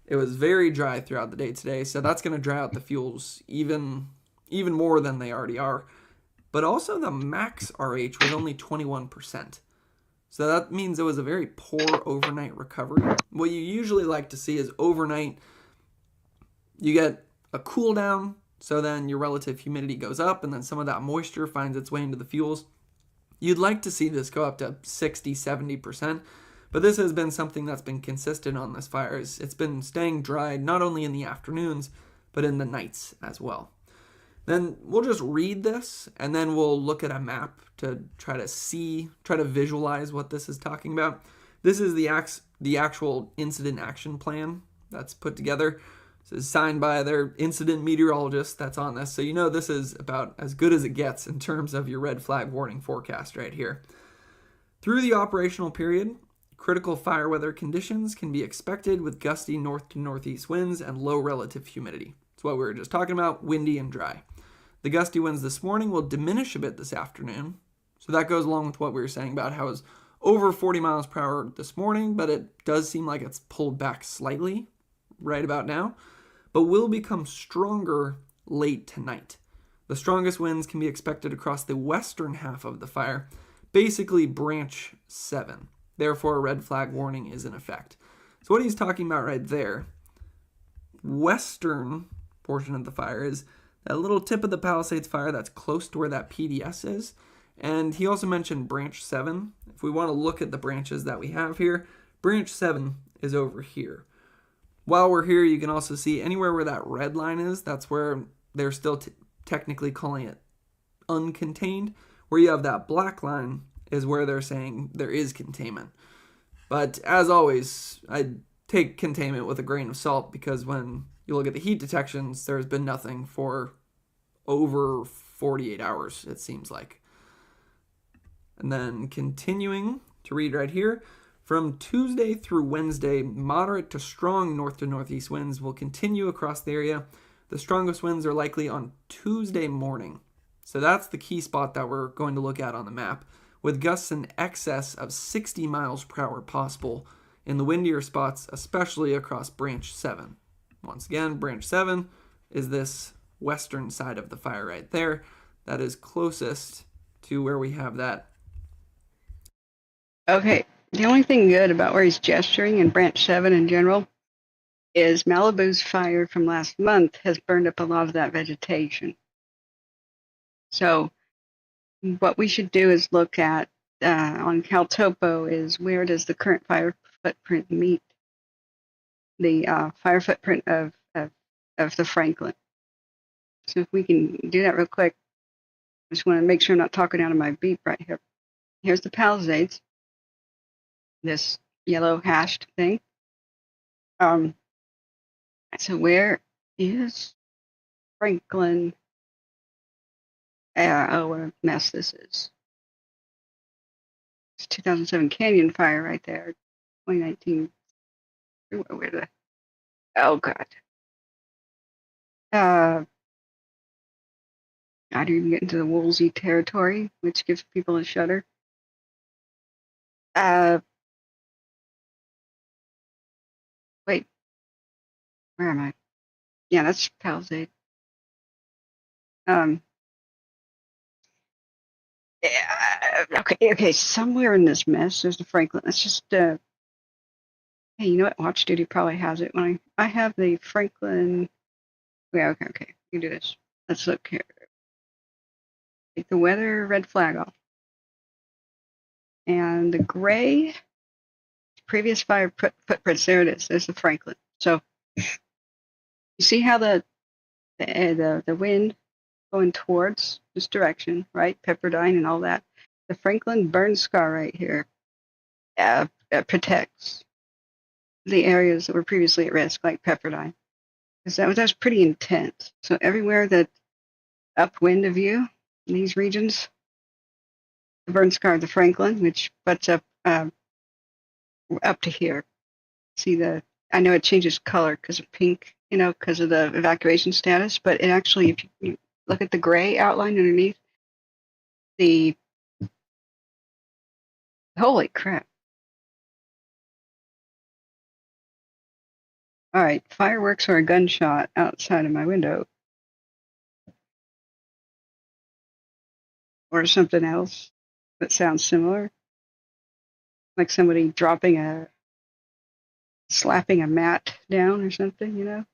it was very dry throughout the day today, so that's going to dry out the fuels even more than they already are. But also the max RH was only 21%. So that means it was a very poor overnight recovery. What you usually like to see is overnight, you get a cool down, so then your relative humidity goes up, and then some of that moisture finds its way into the fuels. You'd like to see this go up to 60, 70%, but this has been something that's been consistent on this fire. It's been staying dry not only in the afternoons, but in the nights as well. Then we'll just read this, and then we'll look at a map to try to visualize what this is talking about. This is the actual incident action plan that's put together. This is signed by their incident meteorologist that's on this. So you know this is about as good as it gets in terms of your red flag warning forecast right here. Through the operational period, critical fire weather conditions can be expected with gusty north to northeast winds and low relative humidity. It's what we were just talking about, windy and dry. The gusty winds this morning will diminish a bit this afternoon. So that goes along with what we were saying about how it's over 40 miles per hour this morning, but it does seem like it's pulled back slightly right about now, but will become stronger late tonight. The strongest winds can be expected across the western half of the fire, basically branch 7. Therefore, a red flag warning is in effect. So what he's talking about right there, western portion of the fire is that little tip of the Palisades fire that's close to where that PDS is. And he also mentioned branch 7. If we want to look at the branches that we have here, branch 7 is over here. While we're here, you can also see anywhere where that red line is, that's where they're still technically calling it uncontained. Where you have that black line is where they're saying there is containment. But as always, I take containment with a grain of salt, because when you look at the heat detections, there's been nothing for over 48 hours, it seems like. And then continuing to read right here, from Tuesday through Wednesday, moderate to strong north to northeast winds will continue across the area. The strongest winds are likely on Tuesday morning. So that's the key spot that we're going to look at on the map, with gusts in excess of 60 miles per hour possible in the windier spots, especially across branch 7. Once again, branch 7 is this western side of the fire right there. That is closest to where we have that. Okay, the only thing good about where he's gesturing in branch 7 in general is Malibu's fire from last month has burned up a lot of that vegetation. So what we should do is look at on CalTopo is where does the current fire footprint meet the fire footprint of the Franklin. So if we can do that real quick, I just want to make sure I'm not talking out of my beep right here. Here's the Palisades, this yellow hashed thing. So where is Franklin? Oh, what a mess this is. It's 2007 Canyon Fire right there. 2019. Where the? Oh God. I don't even get into the Woolsey territory, which gives people a shudder. Wait. Where am I? Yeah, that's Palisade. Okay, somewhere in this mess there's the Franklin. Let's just, hey, you know what? Watch Duty probably has it. When I have the Franklin. Yeah, okay. You can do this. Let's look here. Take the weather red flag off. And the gray previous fire footprints, there it is. There's the Franklin. So you see how the wind going towards this direction, right? Pepperdine and all that. The Franklin burn scar right here protects the areas that were previously at risk, like Pepperdine, because that was pretty intense. So everywhere that upwind of you in these regions, the burn scar of the Franklin, which butts up to here. See I know it changes color because of pink, because of the evacuation status, but it actually, if you look at the gray outline underneath, holy crap. All right, fireworks or a gunshot outside of my window. Or something else that sounds similar. like somebody slapping a mat down or something, you know?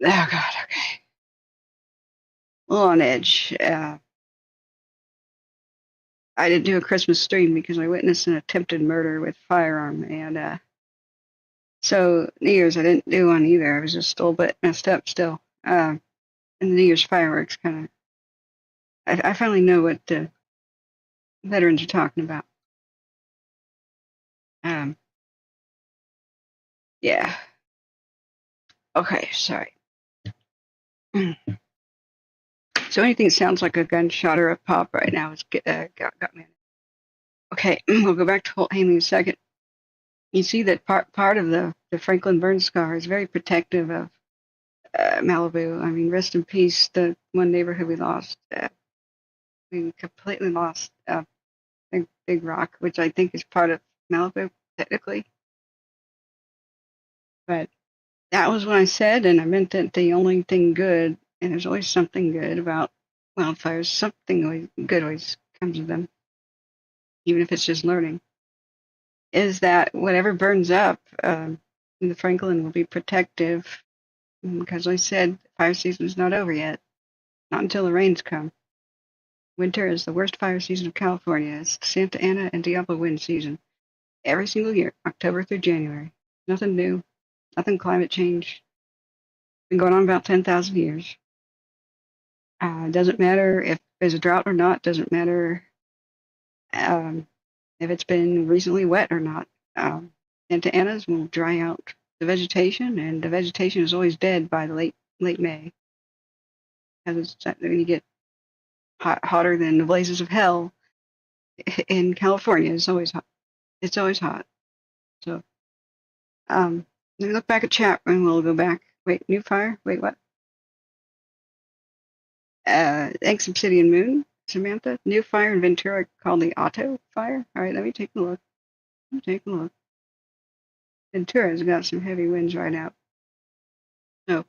Oh God, okay. A little on edge. I didn't do a Christmas stream because I witnessed an attempted murder with firearm, and so New Year's I didn't do one either. I was just a little bit messed up still. And the New Year's fireworks kind of. I finally know what the veterans are talking about. Yeah. Okay, sorry. So anything that sounds like a gunshot or a pop right now is got me. Okay, we'll go back to Holt Haney in a second. You see that part of the Franklin burn scar is very protective of Malibu. I mean, rest in peace, the one neighborhood we lost. We completely lost Big Rock, which I think is part of Malibu, technically. But that was what I said, and I meant that the only thing good, and there's always something good about wildfires, something good always comes of them, even if it's just learning, is that whatever burns up, the Franklin will be protective, because like I said, fire season is not over yet, not until the rains come. Winter is the worst fire season of California. It's Santa Ana and Diablo wind season. Every single year, October through January. Nothing new, nothing climate change. Been going on about 10,000 years. Doesn't matter if there's a drought or not. Doesn't matter if it's been recently wet or not. Santa Ana's will dry out the vegetation, and the vegetation is always dead by the late May. Because when you get hotter than the blazes of hell in California, it's always hot. It's always hot. So, let me look back at chat and we'll go back. Wait, new fire? Wait, what? Thanks, Obsidian Moon, Samantha. New fire in Ventura called the Auto Fire. All right, let me take a look. Ventura's got some heavy winds right now. So,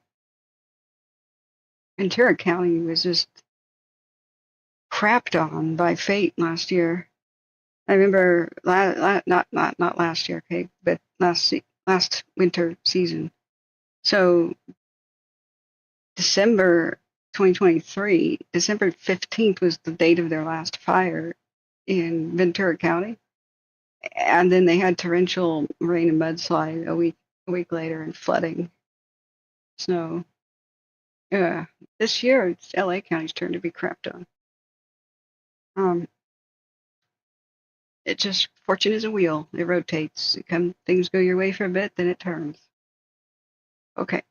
Ventura County was just crapped on by fate last year. I remember not last year, okay, but last winter season. So December 2023, December 15th was the date of their last fire in Ventura County, and then they had torrential rain and mudslide a week later and flooding, snow. This year it's LA County's turn to be crapped on. It just, fortune is a wheel. It rotates. Things go your way for a bit, then it turns. Okay.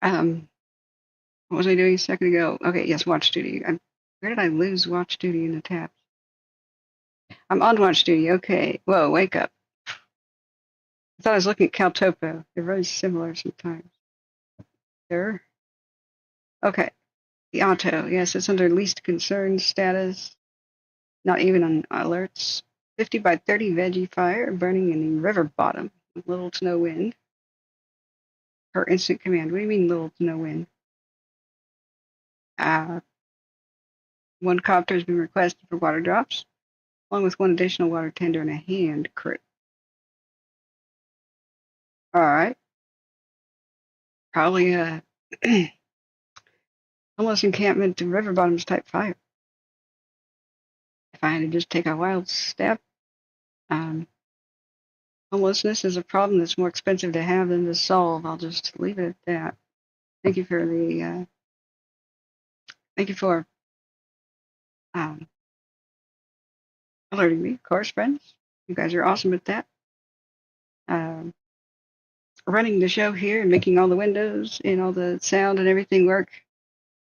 What was I doing a second ago? Okay, yes, watch duty. Where did I lose watch duty in the tabs? I'm on watch duty. Okay. Whoa, wake up. I thought I was looking at Caltopo. They're very similar sometimes. Sure. Okay. The auto. Yes, it's under least concern status. Not even on alerts. 50 by 30 veggie fire burning in the river bottom with little to no wind. Per instant command. What do you mean little to no wind? One copter has been requested for water drops, along with one additional water tender and a hand crew. All right. Probably a homeless encampment to river bottoms type fire. If I had to just take a wild step, homelessness is a problem that's more expensive to have than to solve. I'll just leave it at that. Thank you for alerting me, of course, friends. You guys are awesome at that. Running the show here and making all the windows and all the sound and everything work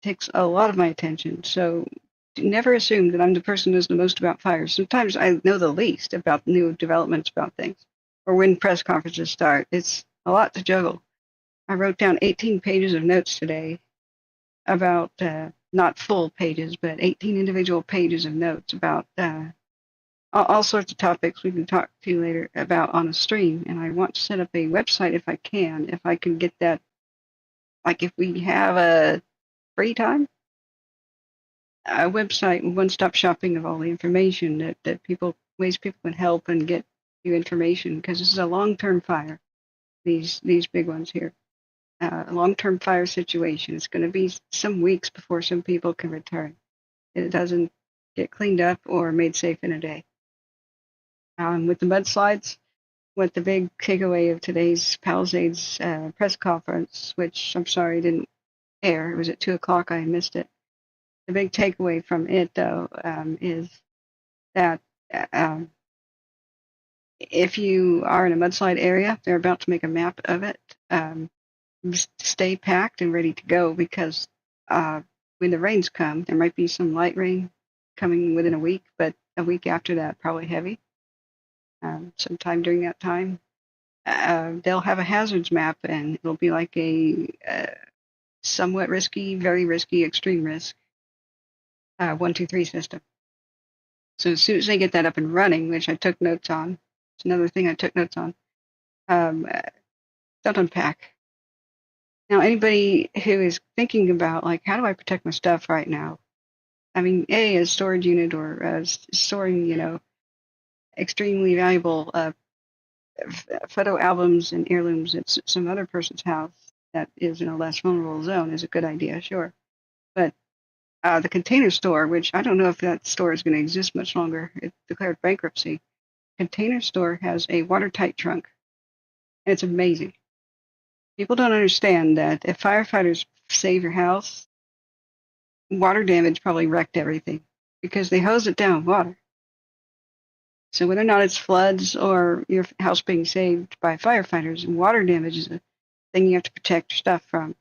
takes a lot of my attention. So never assume that I'm the person who knows the most about fires. Sometimes I know the least about new developments about things, or when press conferences start. It's a lot to juggle. I wrote down 18 pages of notes today about, not full pages, but 18 individual pages of notes about all sorts of topics we can talk to you later about on a stream. And I want to set up a website if I can get that, like if we have a free time, a website, one-stop shopping of all the information ways people can help and get you information, because this is a long-term fire. These big ones here, a long-term fire situation. It's going to be some weeks before some people can return. It doesn't get cleaned up or made safe in a day. With the mudslides, what the big takeaway of today's Palisades press conference, which I'm sorry didn't air, it was at 2:00, I missed it. The big takeaway from it, though, is that if you are in a mudslide area, they're about to make a map of it. Stay packed and ready to go, because when the rains come, there might be some light rain coming within a week, but a week after that, probably heavy. Sometime during that time, they'll have a hazards map, and it'll be like a somewhat risky, very risky, extreme risk 1, 2, 3 system. So as soon as they get that up and running, which I took notes on, it's another thing I took notes on, don't unpack. Now, anybody who is thinking about, like, how do I protect my stuff right now? I mean, a storage unit or storing, extremely valuable photo albums and heirlooms at some other person's house that is in a less vulnerable zone is a good idea, sure. But the Container Store, which I don't know if that store is going to exist much longer, it declared bankruptcy. Container Store has a watertight trunk, and it's amazing. People don't understand that if firefighters save your house, water damage probably wrecked everything, because they hose it down with water. So whether or not it's floods or your house being saved by firefighters, water damage is a thing you have to protect your stuff from.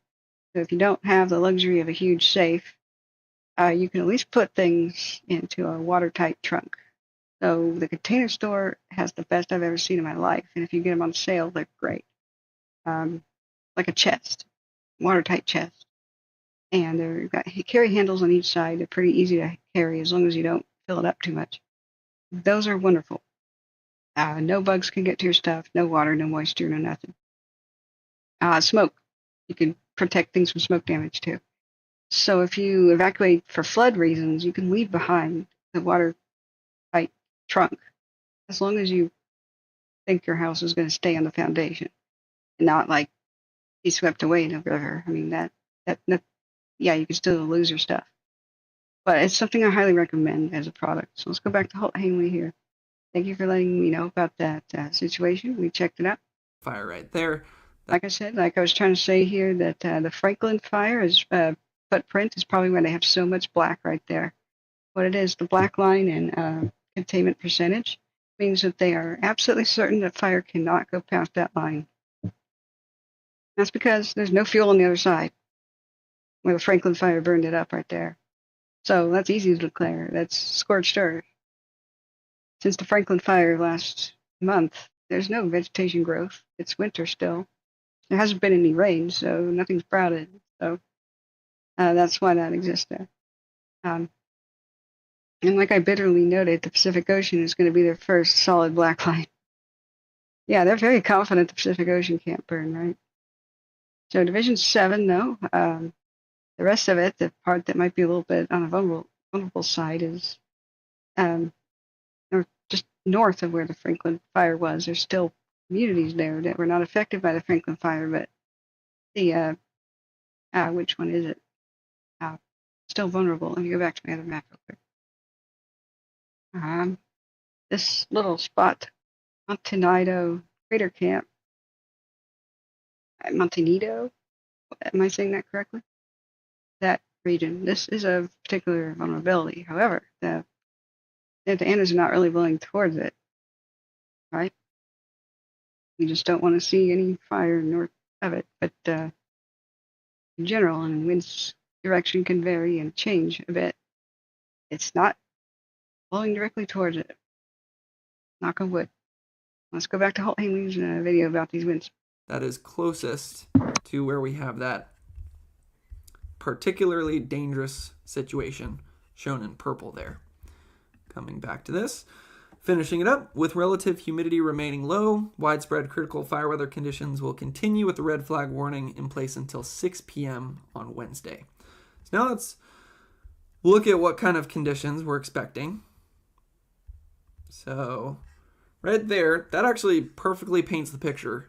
So if you don't have the luxury of a huge safe, you can at least put things into a watertight trunk. So the Container Store has the best I've ever seen in my life, and if you get them on sale, they're great. Like a chest, watertight chest. And they've got carry handles on each side. They're pretty easy to carry as long as you don't fill it up too much. Those are wonderful. No bugs can get to your stuff, no water, no moisture, no nothing. Smoke. You can protect things from smoke damage too. So if you evacuate for flood reasons, you can leave behind the watertight trunk as long as you think your house is going to stay on the foundation and not like be swept away in a river. I mean, yeah, you can still lose your stuff. But it's something I highly recommend as a product. So let's go back to Holt Hanley here. Thank you for letting me know about that situation. We checked it out. Fire right there. Like I said, like I was trying to say here, that the Franklin Fire is footprint is probably why they have so much black right there. What it is, the black line and containment percentage means that they are absolutely certain that fire cannot go past that line. That's because there's no fuel on the other side, where the Franklin Fire burned it up right there. So that's easy to declare. That's scorched earth. Since the Franklin Fire last month, there's no vegetation growth. It's winter still. There hasn't been any rain, so nothing's sprouted. So that's why that exists there. And like I bitterly noted, the Pacific Ocean is going to be their first solid black line. Yeah, they're very confident the Pacific Ocean can't burn, right? So Division 7, though, the rest of it, the part that might be a little bit on the vulnerable side, is just north of where the Franklin Fire was. There's still communities there that were not affected by the Franklin Fire, but the which one is it? Still vulnerable. Let me go back to my other map real quick. This little spot, Montanito Crater Camp. Montanito? Am I saying that correctly? That region. This is a particular vulnerability. However, the antennas are not really blowing towards it, right? You just don't want to see any fire north of it. But in general, and wind's direction can vary and change a bit. It's not blowing directly towards it. Knock on wood. Let's go back to Holt Hanley's video about these winds. That is closest to where we have that particularly dangerous situation shown in purple there. Coming back to this, finishing it up, with relative humidity remaining low, widespread critical fire weather conditions will continue with the red flag warning in place until 6 p.m. on Wednesday. So now let's look at what kind of conditions we're expecting. So right there, that actually perfectly paints the picture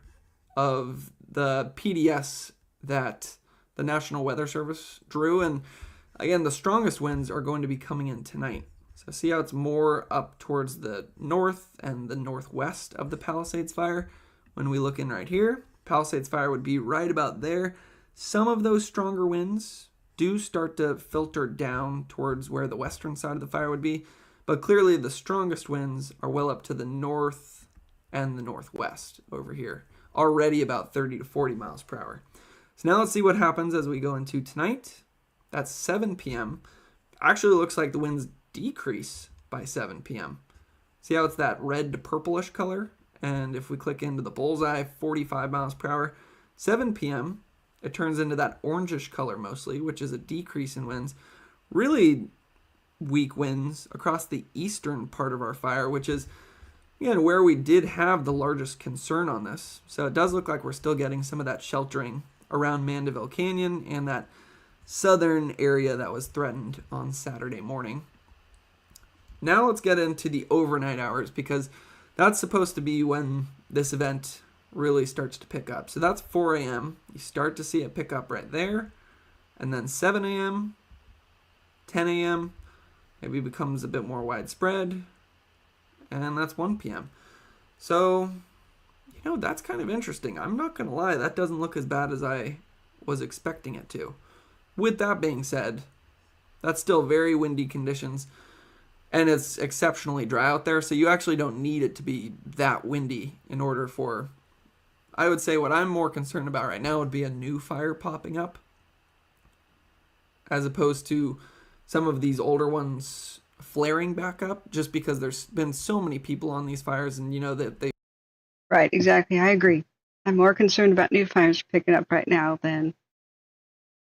of the PDS that the National Weather Service drew. And again, the strongest winds are going to be coming in tonight. So see how it's more up towards the north and the northwest of the Palisades fire. When we look in right here, Palisades fire would be right about there. Some of those stronger winds do start to filter down towards where the western side of the fire would be, but clearly the strongest winds are well up to the north and the northwest over here, already about 30 to 40 miles per hour. So now let's see what happens as we go into tonight. That's 7 p.m. Actually looks like the winds decrease by 7 p.m. See how it's that red to purplish color? And if we click into the bullseye, 45 miles per hour, 7 p.m., it turns into that orangish color mostly, which is a decrease in winds. Really weak winds across the eastern part of our fire, which is, again, where we did have the largest concern on this. So it does look like we're still getting some of that sheltering around Mandeville Canyon and that southern area that was threatened on Saturday morning. Now let's get into the overnight hours, because that's supposed to be when this event really starts to pick up. So that's 4 a.m. You start to see it pick up right there. And then 7 a.m., 10 a.m., maybe becomes a bit more widespread. And that's 1 p.m. So, that's kind of interesting. I'm not going to lie, that doesn't look as bad as I was expecting it to. With that being said, that's still very windy conditions. And it's exceptionally dry out there, so you actually don't need it to be that windy in order for, I would say what I'm more concerned about right now would be a new fire popping up, as opposed to some of these older ones flaring back up, just because there's been so many people on these fires, and that they... Right, exactly, I agree. I'm more concerned about new fires picking up right now than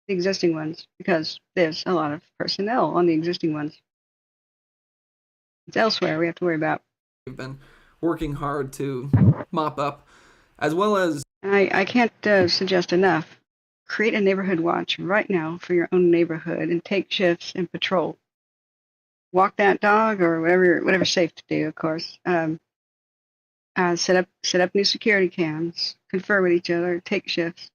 the existing ones, because there's a lot of personnel on the existing ones. It's elsewhere we have to worry about. We've been working hard to mop up, as well as... I can't suggest enough. Create a neighborhood watch right now for your own neighborhood and take shifts and patrol. Walk that dog or whatever's safe to do, of course. Set up new security cams, confer with each other, take shifts.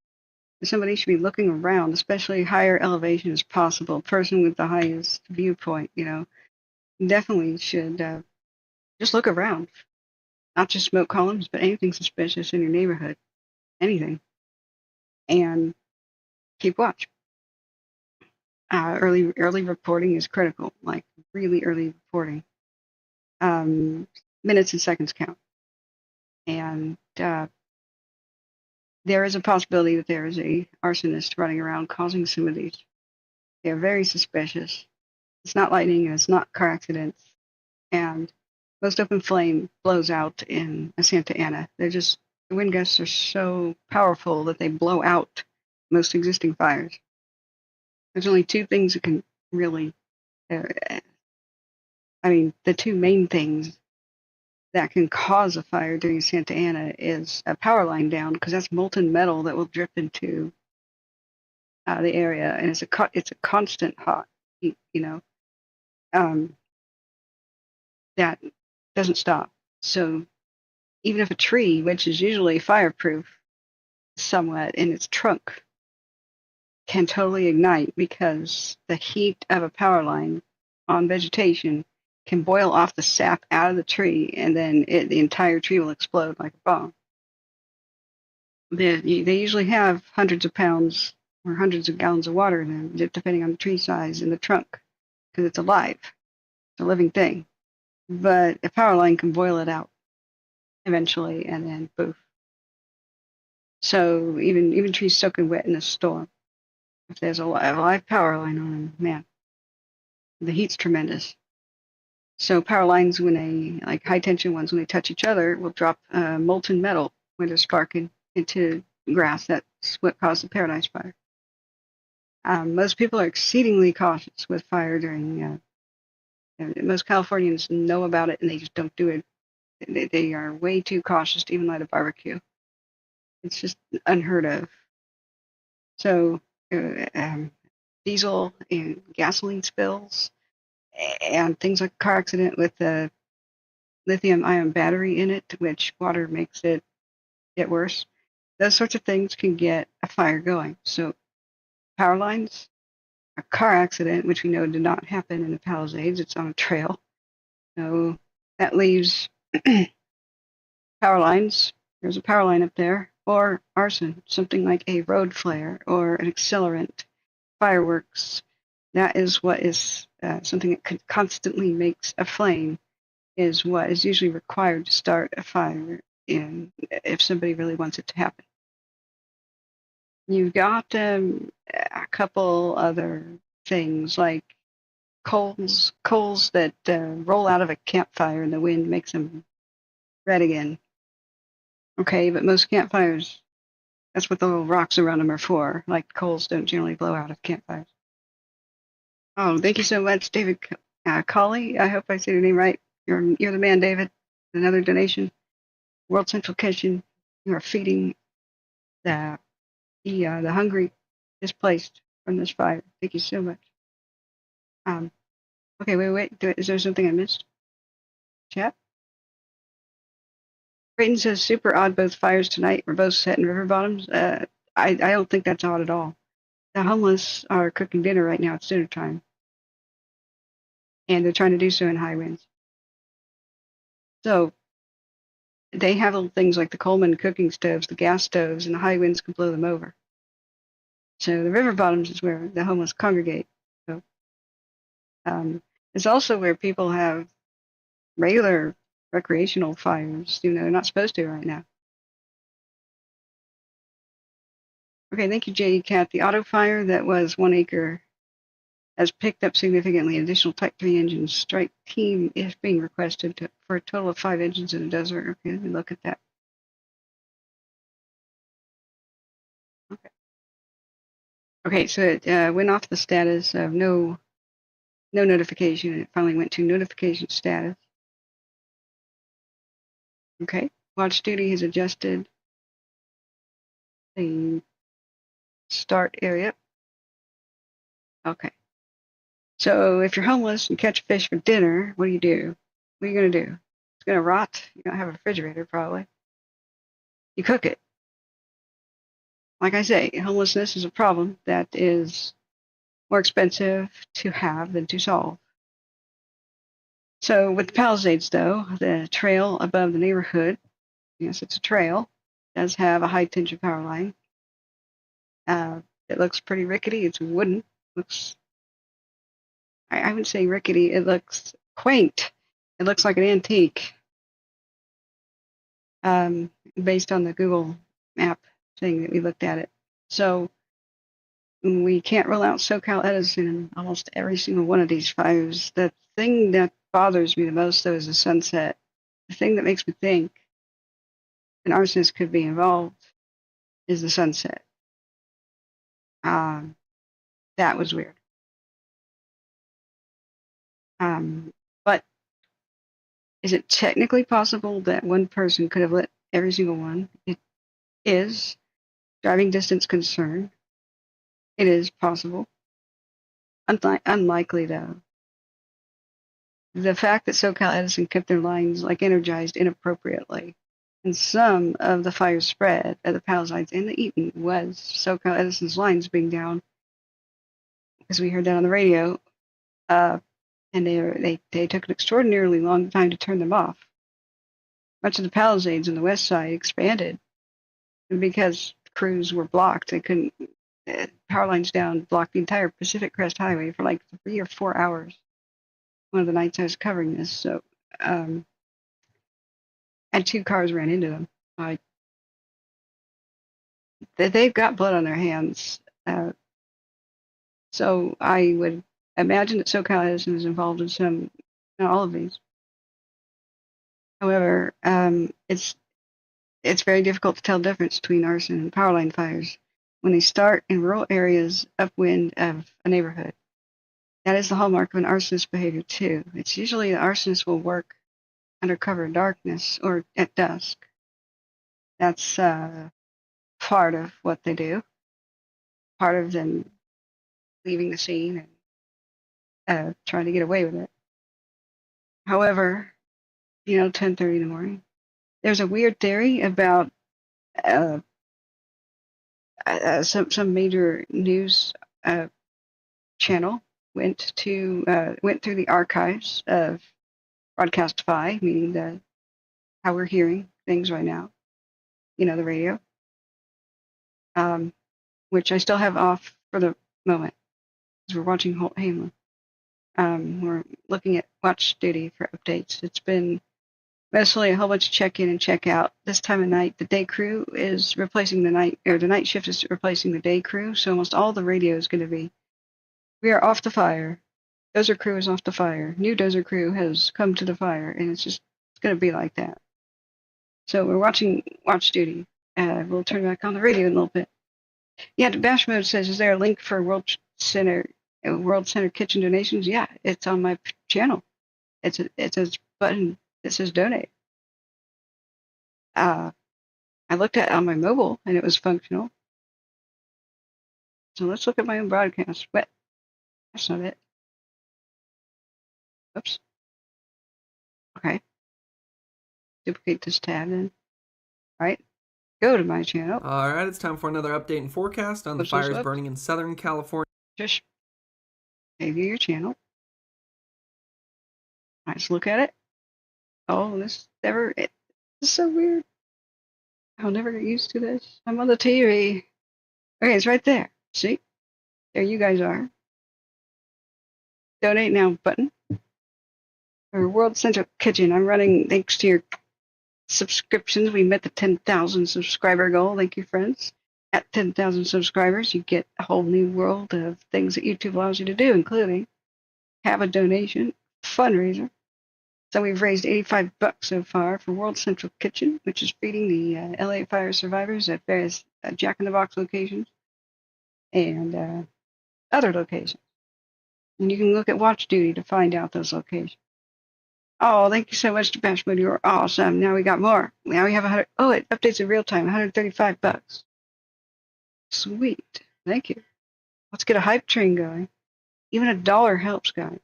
Somebody should be looking around, especially higher elevation as possible. Person with the highest viewpoint, definitely should just look around. Not just smoke columns, but anything suspicious in your neighborhood. Anything. And keep watch. Early reporting is critical, like really early reporting. Minutes and seconds count. And there is a possibility that there is a arsonist running around causing some of these. They are very suspicious. It's not lightning and it's not car accidents. And most open flame blows out in Santa Ana. The wind gusts are so powerful that they blow out most existing fires. There's only two things that can really, the two main things that can cause a fire during Santa Ana is a power line down, because that's molten metal that will drip into the area, and it's a constant hot heat, that doesn't stop. So even if a tree, which is usually fireproof somewhat in its trunk, can totally ignite, because the heat of a power line on vegetation can boil off the sap out of the tree, and then the entire tree will explode like a bomb. They usually have hundreds of pounds or hundreds of gallons of water in them, depending on the tree size in the trunk, because it's alive. It's a living thing. But a power line can boil it out eventually, and then poof. So even trees soaking wet in a storm, if there's a live power line on them, man, the heat's tremendous. So power lines, like high tension ones, when they touch each other, will drop molten metal when they're sparking into grass. That's what caused the Paradise Fire. Most people are exceedingly cautious with fire during. Most Californians know about it and they just don't do it. They are way too cautious to even light a barbecue. It's just unheard of. So diesel and gasoline spills, and things like a car accident with a lithium-ion battery in it, which water makes it get worse. Those sorts of things can get a fire going. So power lines, a car accident, which we know did not happen in the Palisades, it's on a trail. So that leaves power lines. There's a power line up there, or arson, something like a road flare or an accelerant, fireworks. That is what is something that constantly makes a flame, is what is usually required to start a fire if somebody really wants it to happen. You've got a couple other things like coals that roll out of a campfire and the wind makes them red again. Okay, but most campfires, that's what the little rocks around them are for. Like coals don't generally blow out of campfires. Oh, thank you so much, David Colley. I hope I said your name right. You're the man, David. Another donation. World Central Kitchen. You are feeding the hungry displaced from this fire. Thank you so much. Okay, wait. Is there something I missed? Chat? Brayton says super odd. Both fires tonight were both set in river bottoms. I don't think that's odd at all. The homeless are cooking dinner right now. It's dinner time, and they're trying to do so in high winds. So they have little things like the Coleman cooking stoves, the gas stoves, and the high winds can blow them over. So the river bottoms is where the homeless congregate. So it's also where people have regular recreational fires, even though they're not supposed to right now. Okay, thank you, J.E. Cat. The auto fire that was 1 acre has picked up significantly. Additional Type 3 engines. Strike team is being requested for a total of 5 engines in the desert. Okay, let me look at that. Okay, so it went off the status of no notification, and it finally went to notification status. Okay, watch duty has adjusted the start area. Okay, so if you're homeless and catch fish for dinner, what do you do? What are you going to do? It's going to rot. You don't have a refrigerator, probably. You cook it. Like I say, homelessness is a problem that is more expensive to have than to solve. So with the Palisades, though, the trail above the neighborhood, yes, it's a trail, does have a high tension power line. It looks pretty rickety. It's wooden. I would say rickety. It looks quaint. It looks like an antique, based on the Google map thing that we looked at it. So we can't rule out SoCal Edison in almost every single one of these fires. The thing that bothers me the most, though, is the sunset. The thing that makes me think an arsonist could be involved is the sunset. That was weird. But is it technically possible that one person could have lit every single one? It is. Driving distance concern. It is possible. Unlikely, though. The fact that SoCal Edison kept their lines energized inappropriately, and some of the fire spread at the Palisades and the Eaton was SoCal Edison's lines being down, because we heard that on the radio, and they took an extraordinarily long time to turn them off. Much of the Palisades on the west side expanded because crews were blocked. They couldn't. Power lines down blocked the entire Pacific Crest Highway for 3 or 4 hours. One of the nights I was covering this, so and 2 cars ran into them. They've got blood on their hands, so I would imagine that SoCal Edison is involved in all of these. However, it's very difficult to tell the difference between arson and power line fires when they start in rural areas upwind of a neighborhood. That is the hallmark of an arsonist behavior, too. It's usually the arsonist will work under cover of darkness or at dusk. That's part of what they do. Part of them, leaving the scene and trying to get away with it. However, 10:30 in the morning, there's a weird theory about some major news channel went through the archives of Broadcastify, meaning how we're hearing things right now, the radio, which I still have off for the moment because we're watching Holt Hamlin. We're looking at watch duty for updates. It's been mostly a whole bunch of check in and check out. This time of night, the day crew is replacing the night shift is replacing the day crew. So almost all the radio is going to be, we are off the fire. Dozer crew is off the fire. New dozer crew has come to the fire, and it's going to be like that. So we're watching watch duty. We'll turn back on the radio in a little bit. Yeah, the bash mode says, is there a link for World Center Kitchen donations? Yeah, it's on my channel. It's a button that says donate. I looked at it on my mobile and it was functional. So let's look at my own broadcast. But that's not it. Oops. Okay. Duplicate this tab then. All right. Go to my channel. All right, it's time for another update and forecast on the fires burning in Southern California. Just maybe your channel. Let's look at it. Oh, this is so weird. I'll never get used to this. I'm on the TV. Okay, it's right there. See? There you guys are. Donate now button. Or World Central Kitchen. I'm running thanks to your subscriptions. We met the 10,000 subscriber goal. Thank you, friends. At 10,000 subscribers, you get a whole new world of things that YouTube allows you to do, including have a donation, fundraiser. So we've raised $85 so far for World Central Kitchen, which is feeding the LA fire survivors at various Jack in the Box locations and other locations. And you can look at Watch Duty to find out those locations. Oh, thank you so much to Bash Mode. You're awesome. Now we got more. Now we have 100. Oh, it updates in real time. $135. Sweet. Thank you. Let's get a hype train going. Even $1 helps, guys.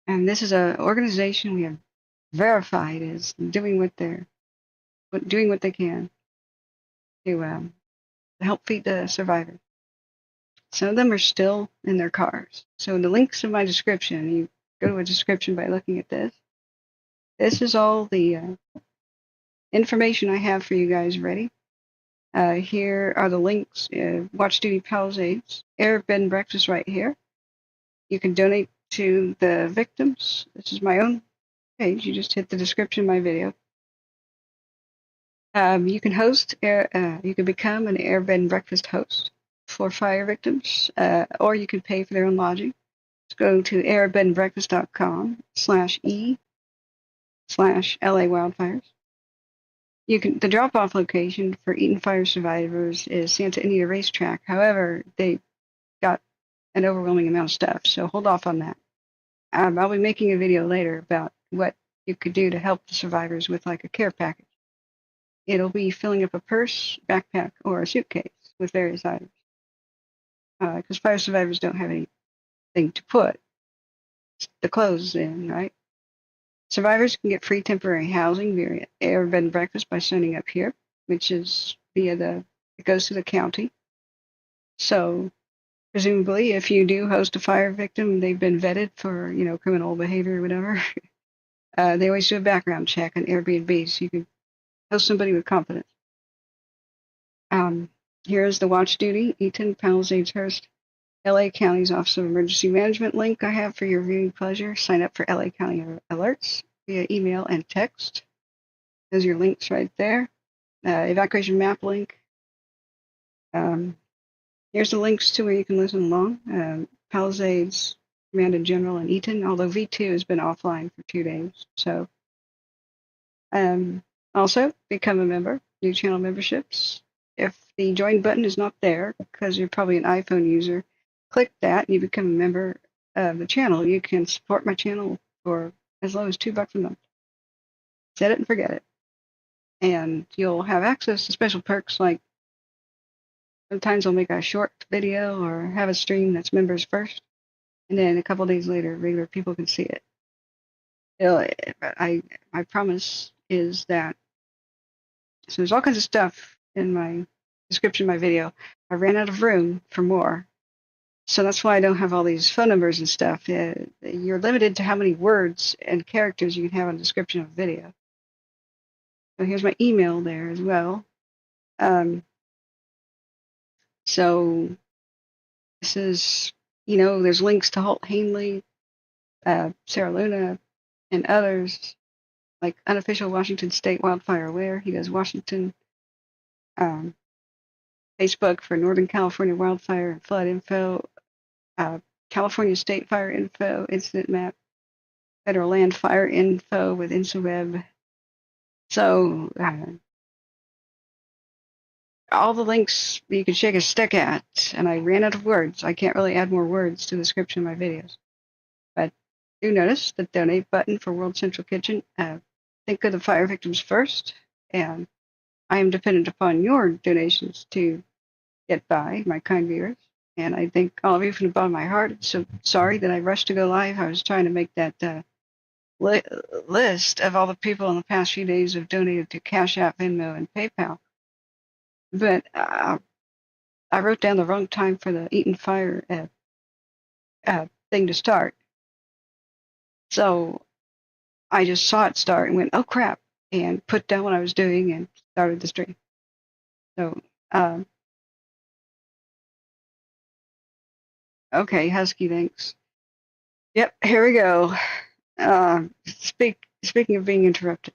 And this is an organization we have verified is doing what they can to help feed the survivors. Some of them are still in their cars. So the links in my description, you go to a description by looking at this. This is all the information I have for you guys ready. Here are the links. Watch Duty Palisades, Air Bed and Breakfast right here. You can donate to the victims. This is my own page. You just hit the description of my video. You can you can become an Air Bed and Breakfast host for fire victims, or you can pay for their own lodging. Let's go to airbedandbreakfast.com/e/LA Wildfires. The drop-off location for Eaton Fire survivors is Santa Anita Racetrack. However, they got an overwhelming amount of stuff, so hold off on that. I'll be making a video later about what you could do to help the survivors with like a care package. It'll be filling up a purse, backpack, or a suitcase with various items. Because fire survivors don't have anything to put the clothes in, right? Survivors can get free temporary housing via Air Bed and Breakfast by signing up here, which is it goes to the county. So presumably, if you do host a fire victim, they've been vetted for, criminal behavior or whatever. They always do a background check on AirBNB, so you can host somebody with confidence. Here's the Watch Duty, Eaton, Palisades, Hurst, LA County's Office of Emergency Management link I have for your viewing pleasure. Sign up for LA County alerts via email and text. Those are your links right there. Evacuation map link. Here's the links to where you can listen along. Palisades, Command in General, and Eaton, although V2 has been offline for 2 days. So, also, become a member, new channel memberships. If the join button is not there, because you're probably an iPhone user, click that and you become a member of the channel. You can support my channel for as low as $2 a month. Set it and forget it. And you'll have access to special perks like Sometimes I'll make a short video or have a stream that's members first, and then a couple days later, regular people can see it. My promise is that, so there's all kinds of stuff in my description of my video. I ran out of room for more. So that's why I don't have all these phone numbers and stuff. You're limited to how many words and characters you can have on the description of a video. So here's my email there as well. So this is, there's links to Holt Hanley, Sarah Luna, and others, like Unofficial Washington State Wildfire Aware. He does Washington. Facebook for Northern California Wildfire and Flood Info. California State Fire Info, Incident Map, Federal Land Fire Info with InsaWeb. So all the links you can shake a stick at, and I ran out of words. I can't really add more words to the description of my videos. But do notice the donate button for World Central Kitchen. Think of the fire victims first, and I am dependent upon your donations to get by, my kind viewers. And I thank all of you from the bottom of my heart. So sorry that I rushed to go live. I was trying to make that list of all the people in the past few days who have donated to Cash App, Venmo, and PayPal. But I wrote down the wrong time for the Eaton Fire thing to start. So I just saw it start and went, oh crap, and put down what I was doing and started the stream. So, okay, Husky, thanks. Yep, here we go. Speaking of being interrupted.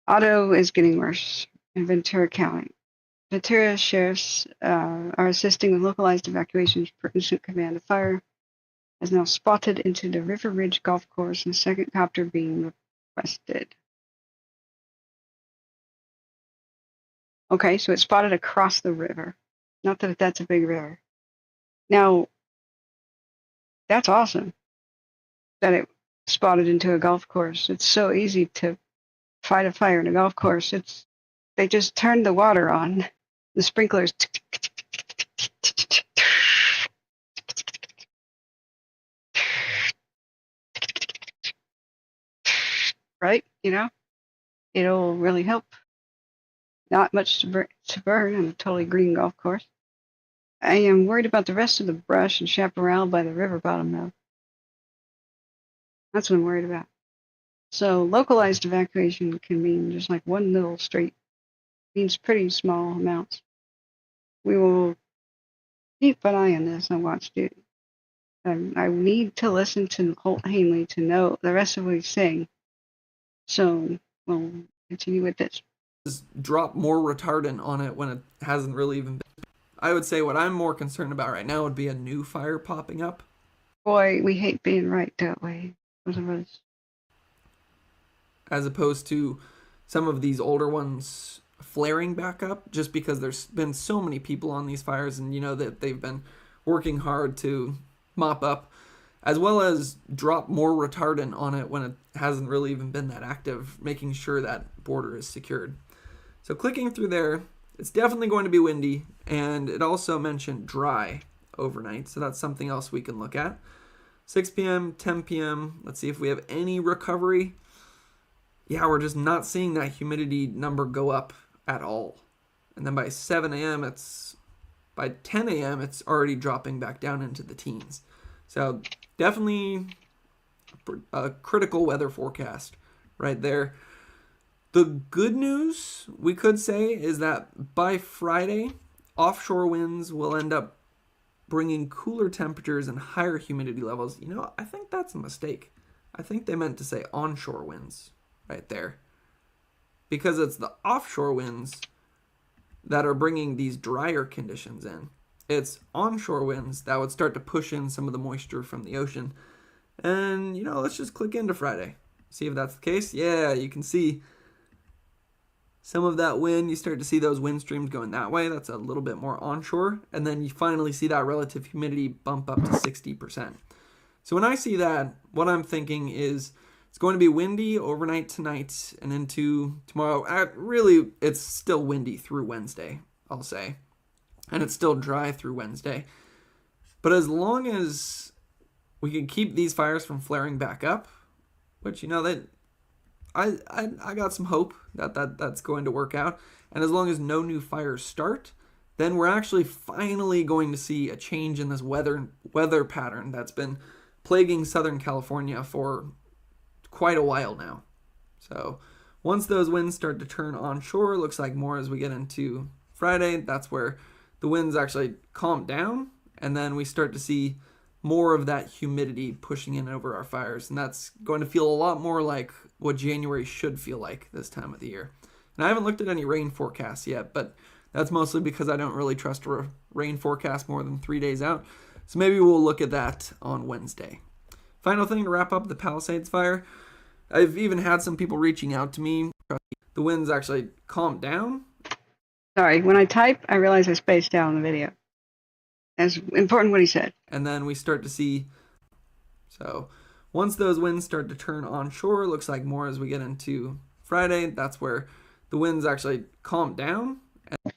Auto is getting worse in Ventura County. Ventura sheriffs are assisting with localized evacuations per incident command. The fire has now spotted into the River Ridge Golf Course and a second copter being requested. Okay, so it's spotted across the river. Not that that's a big river. Now, that's awesome that it spotted into a golf course. It's so easy to fight a fire in a golf course. They just turned the water on, the sprinklers. Right? It'll really help. Not much to burn on a totally green golf course. I am worried about the rest of the brush and chaparral by the river bottom, though. That's what I'm worried about. So localized evacuation can mean just like one little street. Means pretty small amounts. We will keep an eye on this and watch duty. I need to listen to Holt Hanley to know the rest of what he's saying. So we'll continue with this. Drop more retardant on it when it hasn't really even been. I would say what I'm more concerned about right now would be a new fire popping up. Boy, we hate being right that way. Those of us. As opposed to some of these older ones flaring back up, just because there's been so many people on these fires and that they've been working hard to mop up, as well as drop more retardant on it when it hasn't really even been that active, making sure that border is secured. So clicking through there, it's definitely going to be windy, and it also mentioned dry overnight, so that's something else we can look at. 6 p.m., 10 p.m., let's see if we have any recovery. Yeah, we're just not seeing that humidity number go up at all. And then by 7 a.m., by 10 a.m., it's already dropping back down into the teens. So definitely a critical weather forecast right there. The good news we could say is that by Friday, offshore winds will end up bringing cooler temperatures and higher humidity levels. I think that's a mistake. I think they meant to say onshore winds right there, because it's the offshore winds that are bringing these drier conditions in. It's onshore winds that would start to push in some of the moisture from the ocean. And, let's just click into Friday. See if that's the case. Yeah, you can see some of that wind. You start to see those wind streams going that way. That's a little bit more onshore. And then you finally see that relative humidity bump up to 60%. So when I see that, what I'm thinking is It's going to be windy overnight tonight and into tomorrow. Really, it's still windy through Wednesday, I'll say. And it's still dry through Wednesday. But as long as we can keep these fires from flaring back up, which, that I got some hope that's going to work out. And as long as no new fires start, then we're actually finally going to see a change in this weather pattern that's been plaguing Southern California for quite a while now. So once those winds start to turn onshore, looks like more as we get into Friday, that's where the winds actually calm down, and then we start to see more of that humidity pushing in over our fires, and that's going to feel a lot more like what January should feel like this time of the year. And I haven't looked at any rain forecasts yet, but that's mostly because I don't really trust a rain forecast more than 3 days out. So maybe we'll look at that on Wednesday. Final thing to wrap up the Palisades fire. I've even had some people reaching out to me. The winds actually calmed down. Sorry, when I type, I realize I spaced out on the video. That's important what he said. And then we start to see, so once those winds start to turn onshore, looks like more as we get into Friday, that's where the winds actually calm down.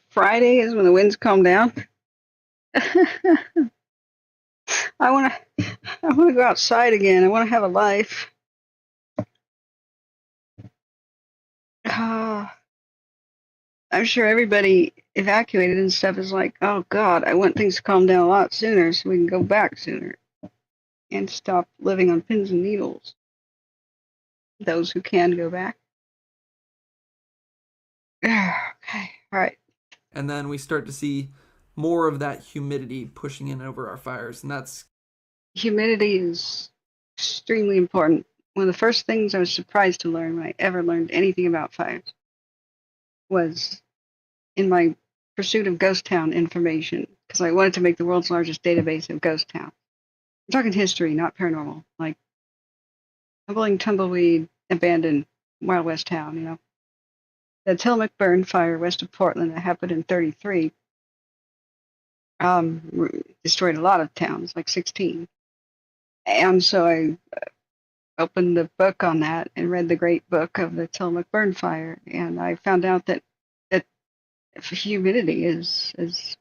Friday is when the winds calm down. I want to go outside again. I want to have a life. I'm sure everybody evacuated and stuff is like, oh God, I want things to calm down a lot sooner so we can go back sooner and stop living on pins and needles. Those who can go back. Okay, all right. And then we start to see more of that humidity pushing in over our fires, and that's... Humidity is extremely important. One of the first things I was surprised to learn when I ever learned anything about fires was in my pursuit of ghost town information, because I wanted to make the world's largest database of ghost towns. I'm talking history, not paranormal, like tumbling tumbleweed, abandoned Wild West town, The Tillamook burn fire west of Portland that happened in 1933 destroyed a lot of towns, like 16. And so I opened the book on that and read the great book of the Tillamook burn fire, and I found out that humidity is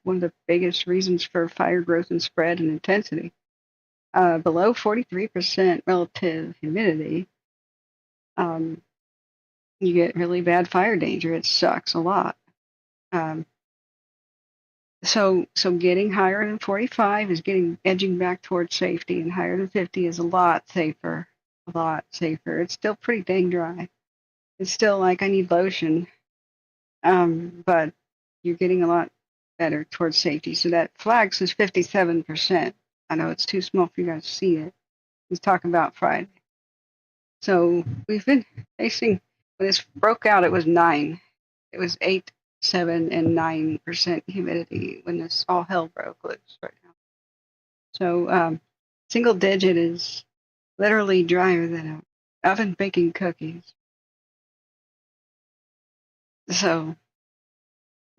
one of the biggest reasons for fire growth and spread and intensity. Below 43% relative humidity, you get really bad fire danger. It sucks a lot. So getting higher than 45 is edging back towards safety, and higher than 50 is a lot safer. A lot safer. It's still pretty dang dry. It's still like I need lotion, but you're getting a lot better towards safety. So that flag says 57%. I know it's too small for you guys to see it. He's talking about Friday. So we've been facing, when this broke out, it was 9. It was 8, 7, and 9% humidity when this all hell broke loose right now. So single digit is literally drier than an oven baking cookies. So,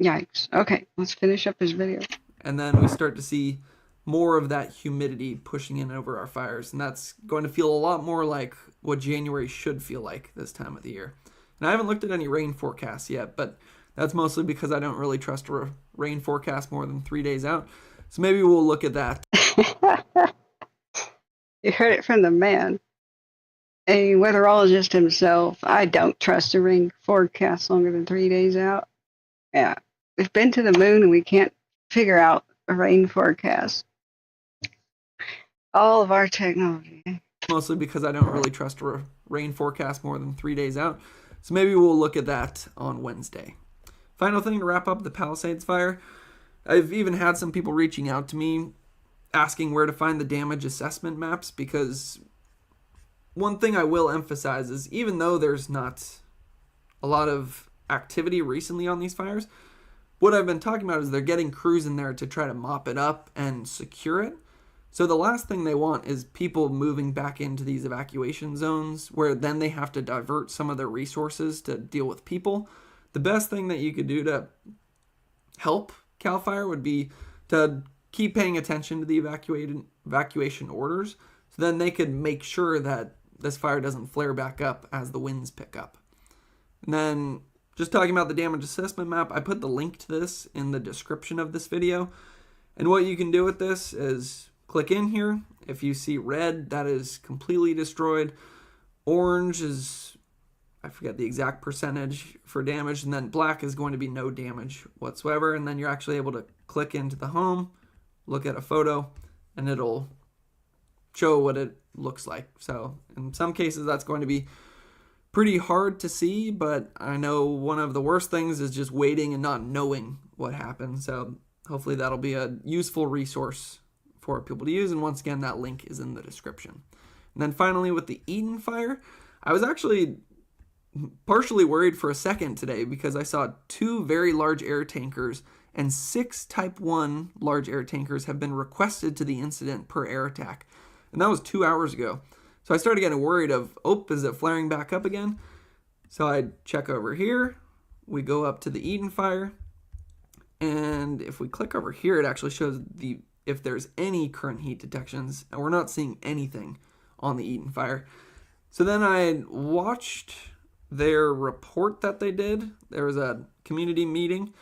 yikes. Okay, let's finish up this video. And then we start to see more of that humidity pushing in over our fires, and that's going to feel a lot more like what January should feel like this time of the year. And I haven't looked at any rain forecasts yet, but that's mostly because I don't really trust a rain forecast more than 3 days out. So maybe we'll look at that. You heard it from the man, a weatherologist himself. I don't trust a rain forecast longer than 3 days out. Yeah, we've been to the moon and we can't figure out a rain forecast. All of our technology. Mostly because I don't really trust a rain forecast more than 3 days out. So maybe we'll look at that on Wednesday. Final thing to wrap up the Palisades fire. I've even had some people reaching out to me asking where to find the damage assessment maps, because one thing I will emphasize is even though there's not a lot of activity recently on these fires, what I've been talking about is they're getting crews in there to try to mop it up and secure it. So the last thing they want is people moving back into these evacuation zones where then they have to divert some of their resources to deal with people. The best thing that you could do to help CAL FIRE would be to keep paying attention to the evacuation orders, so then they could make sure that this fire doesn't flare back up as the winds pick up. And then just talking about the damage assessment map, I put the link to this in the description of this video. And what you can do with this is click in here. If you see red, that is completely destroyed. Orange is, I forget the exact percentage for damage, and then black is going to be no damage whatsoever. And then you're actually able to click into the home, look at a photo, and it'll show what it looks like. So in some cases that's going to be pretty hard to see, but I know one of the worst things is just waiting and not knowing what happened. So hopefully that'll be a useful resource for people to use. And once again, that link is in the description. And then finally with the Eaton Fire, I was actually partially worried for a second today because I saw 2 very large air tankers and 6 Type 1 large air tankers have been requested to the incident per air attack. And that was 2 hours ago. So I started getting worried of, is it flaring back up again? So I check over here. We go up to the Eaton Fire. And if we click over here, it actually shows if there's any current heat detections. And we're not seeing anything on the Eaton Fire. So then I watched their report that they did. There was a community meeting.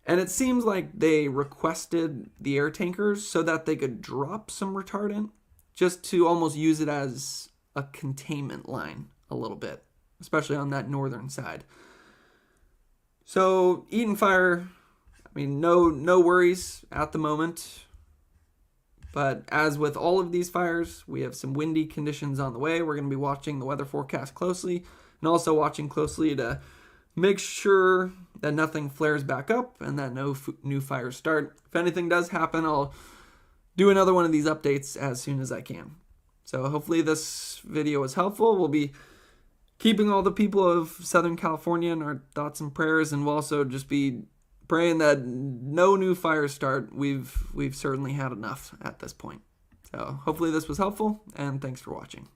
And it seems like they requested the air tankers so that they could drop some retardant, just to almost use it as a containment line a little bit, especially on that northern side. So Eaton Fire, I mean, no worries at the moment. But as with all of these fires, we have some windy conditions on the way. We're going to be watching the weather forecast closely and also watching closely to make sure that nothing flares back up and that no new fires start. If anything does happen, I'll do another one of these updates as soon as I can. So hopefully this video was helpful. We'll be keeping all the people of Southern California in our thoughts and prayers, and we'll also just be praying that no new fires start. We've certainly had enough at this point. So hopefully this was helpful, and thanks for watching.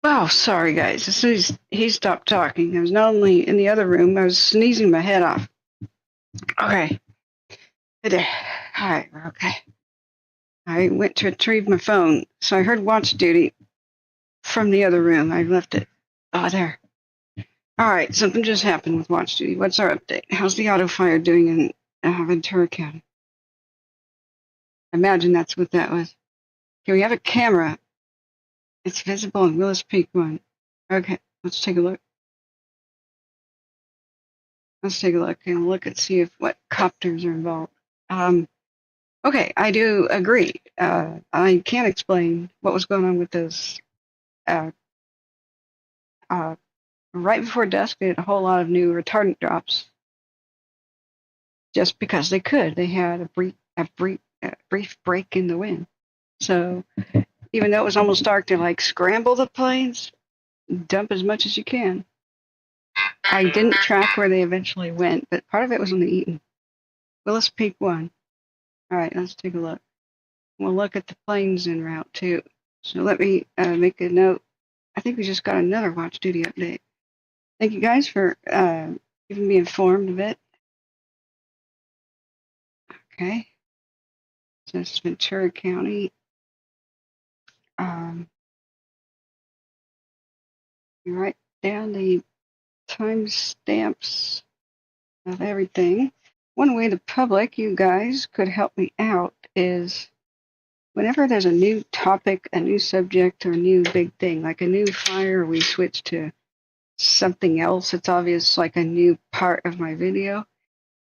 Oh, sorry guys. As soon as he stopped talking, I was not only in the other room, I was sneezing my head off. Okay. Hey there. Hi, we're okay. I went to retrieve my phone, so I heard watch duty from the other room. I left it. Oh, there. All right, something just happened with watch duty. What's our update? How's the auto fire doing in Ventura County? I imagine that's what that was. Okay, we have a camera. It's visible in Willis Peak 1. Okay, let's take a look. Let's take a look and look and see if what copters are involved. Okay, I do agree. I can't explain what was going on with those. Right before dusk, they had a whole lot of new retardant drops. Just because they could. They had a brief break in the wind. So even though it was almost dark, they're like, scramble the planes, dump as much as you can. I didn't track where they eventually went, but part of it was on the Eaton. Willis Peak 1. All right, let's take a look. We'll look at the planes en route, too. So let me make a note. I think we just got another watch duty update. Thank you guys for keeping me informed of it. Okay. So this is Ventura County. You write down the timestamps of everything. One way the public, you guys, could help me out is whenever there's a new topic, a new subject, or a new big thing, like a new fire, we switch to something else. It's obvious, like a new part of my video.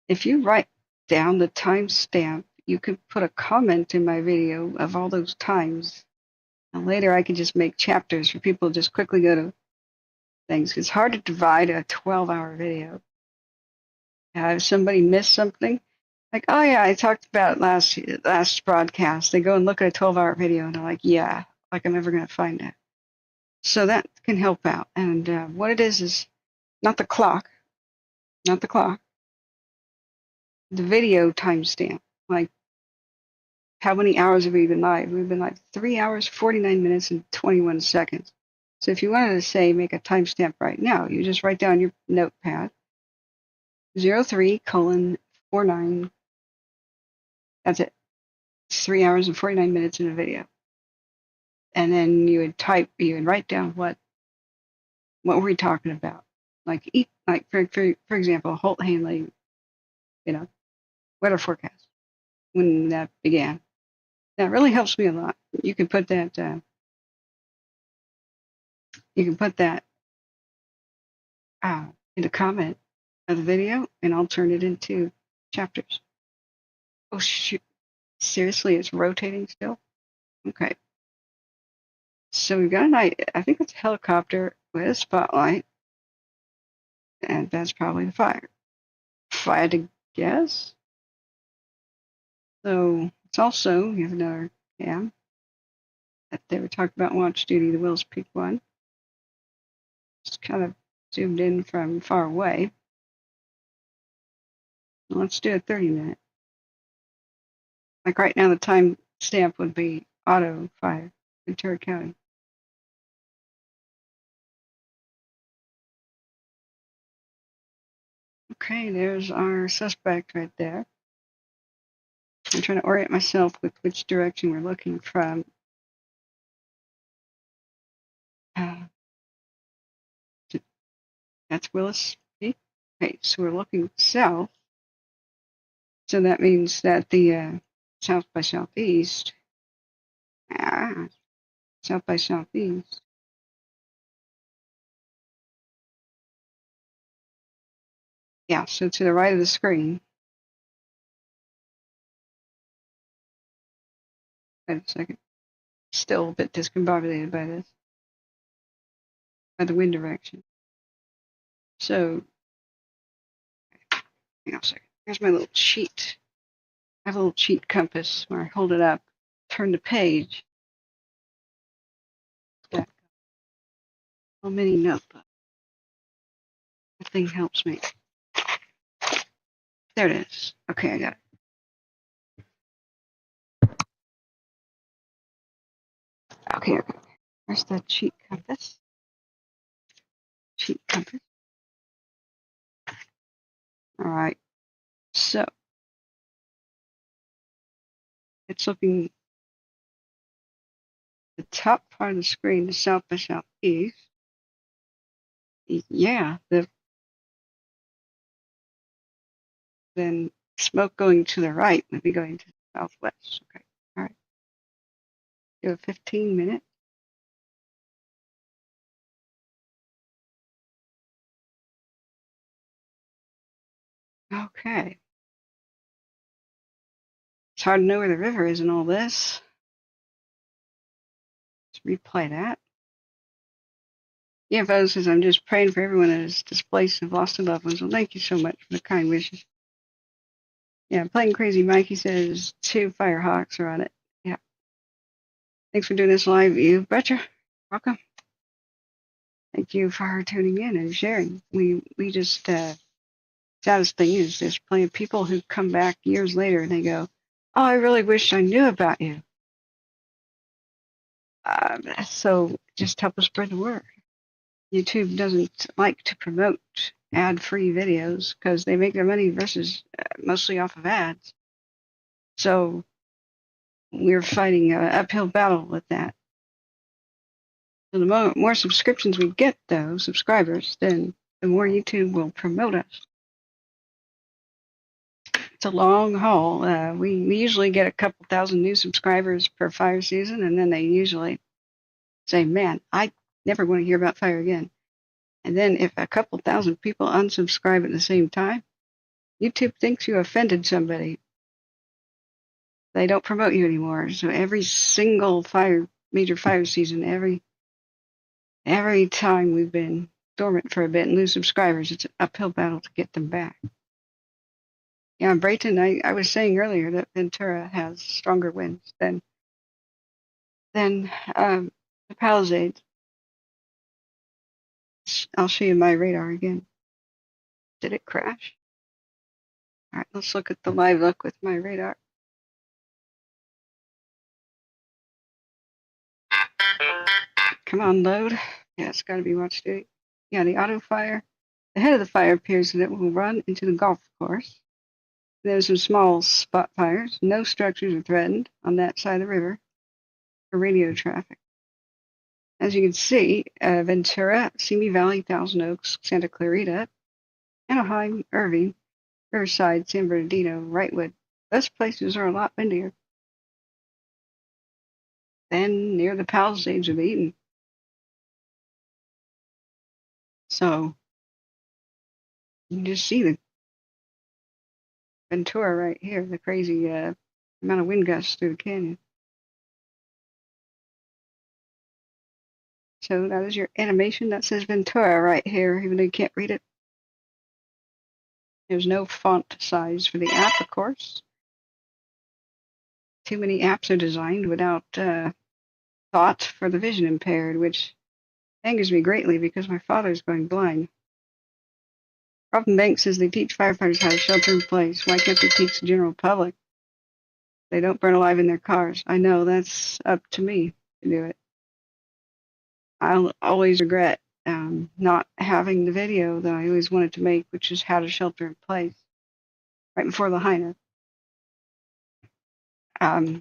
if you write down the timestamp, you could put a comment in my video of all those times. And later I could just make chapters for people to just quickly go to things. It's hard to divide a 12-hour video. If somebody missed something, like, oh yeah, I talked about it last broadcast. They go and look at a 12-hour video and they're like, yeah, like I'm never going to find it. So that can help out. And what it is not the clock, the video timestamp. Like, how many hours have we been live? We've been live 3 hours, 49 minutes, and 21 seconds. So if you wanted to say, make a timestamp right now, you just write down your notepad, 03:49. That's it. It's 3 hours and 49 minutes in a video. And then you would write down what were we talking about? Like for example, Holt Hanley, weather forecast, when that began. That really helps me a lot. You can put that in the comment of the video, and I'll turn it into chapters. Oh shoot. Seriously, it's rotating still? Okay. So we've got a night. I think it's a helicopter with a spotlight. And that's probably the fire. If I had to guess. So it's also, you have another cam that they were talking about watch duty, the Wills Peak one. Just kind of zoomed in from far away. Let's do a 30-minute. Like right now, the time stamp would be auto fire, Ventura County. Okay, there's our suspect right there. I'm trying to orient myself with which direction we're looking from. That's Willis Peak. Okay, so we're looking south. So that means that the south by southeast. South by southeast. Yeah, so to the right of the screen. Wait a second. Still a bit discombobulated by this. By the wind direction. So, hang on a second. Here's my little sheet. I have a little cheat compass where I hold it up, turn the page. Yeah. Little mini notebook. That thing helps me. There it is. Okay, I got it. Okay. Where's the cheat compass? Cheat compass. All right. So it's looking the top part of the screen, the south by southeast. Yeah, then smoke going to the right would be going to the southwest. Okay. All right. Do a 15-minute. Okay. It's hard to know where the river is in all this. Let's replay that. EFO says, I'm just praying for everyone that is displaced and lost their loved ones. Well, thank you so much for the kind wishes. Yeah, Playing Crazy Mikey says 2 Firehawks are on it. Yeah. Thanks for doing this live. You betcha. Welcome. Thank you for tuning in and sharing. We just, saddest thing is there's plenty of people who come back years later and they go, oh, I really wish I knew about you. So just help us spread the word. YouTube doesn't like to promote ad-free videos because they make their money mostly off of ads. So we're fighting an uphill battle with that. So the more subscriptions we get, though, subscribers, then the more YouTube will promote us. It's a long haul. We usually get a couple thousand new subscribers per fire season, and then they usually say, man, I never want to hear about fire again. And then if a couple thousand people unsubscribe at the same time, YouTube thinks you offended somebody. They don't promote you anymore. So every single major fire season, every time we've been dormant for a bit and lose subscribers, it's an uphill battle to get them back. Yeah, Brayton, I was saying earlier that Ventura has stronger winds than the Palisades. I'll show you my radar again. Did it crash? All right, let's look at the live look with my radar. Come on, load. Yeah, it's got to be watch duty. Yeah, the auto fire. The head of the fire appears that it will run into the golf course. There's some small spot fires. No structures are threatened on that side of the river for radio traffic. As you can see, Ventura, Simi Valley, Thousand Oaks, Santa Clarita, Anaheim, Irving, Riverside, San Bernardino, Wrightwood. Those places are a lot windier than near the Palisades of Eaton. So you can just see the Ventura right here, the crazy amount of wind gusts through the canyon. So that is your animation that says Ventura right here, even though you can't read it. There's no font size for the app, of course. Too many apps are designed without thought for the vision impaired, which angers me greatly because my father's going blind. Robin Banks says they teach firefighters how to shelter in place. Why can't they teach the general public? They don't burn alive in their cars. I know, that's up to me to do it. I'll always regret not having the video that I always wanted to make, which is how to shelter in place, right before the Lahaina.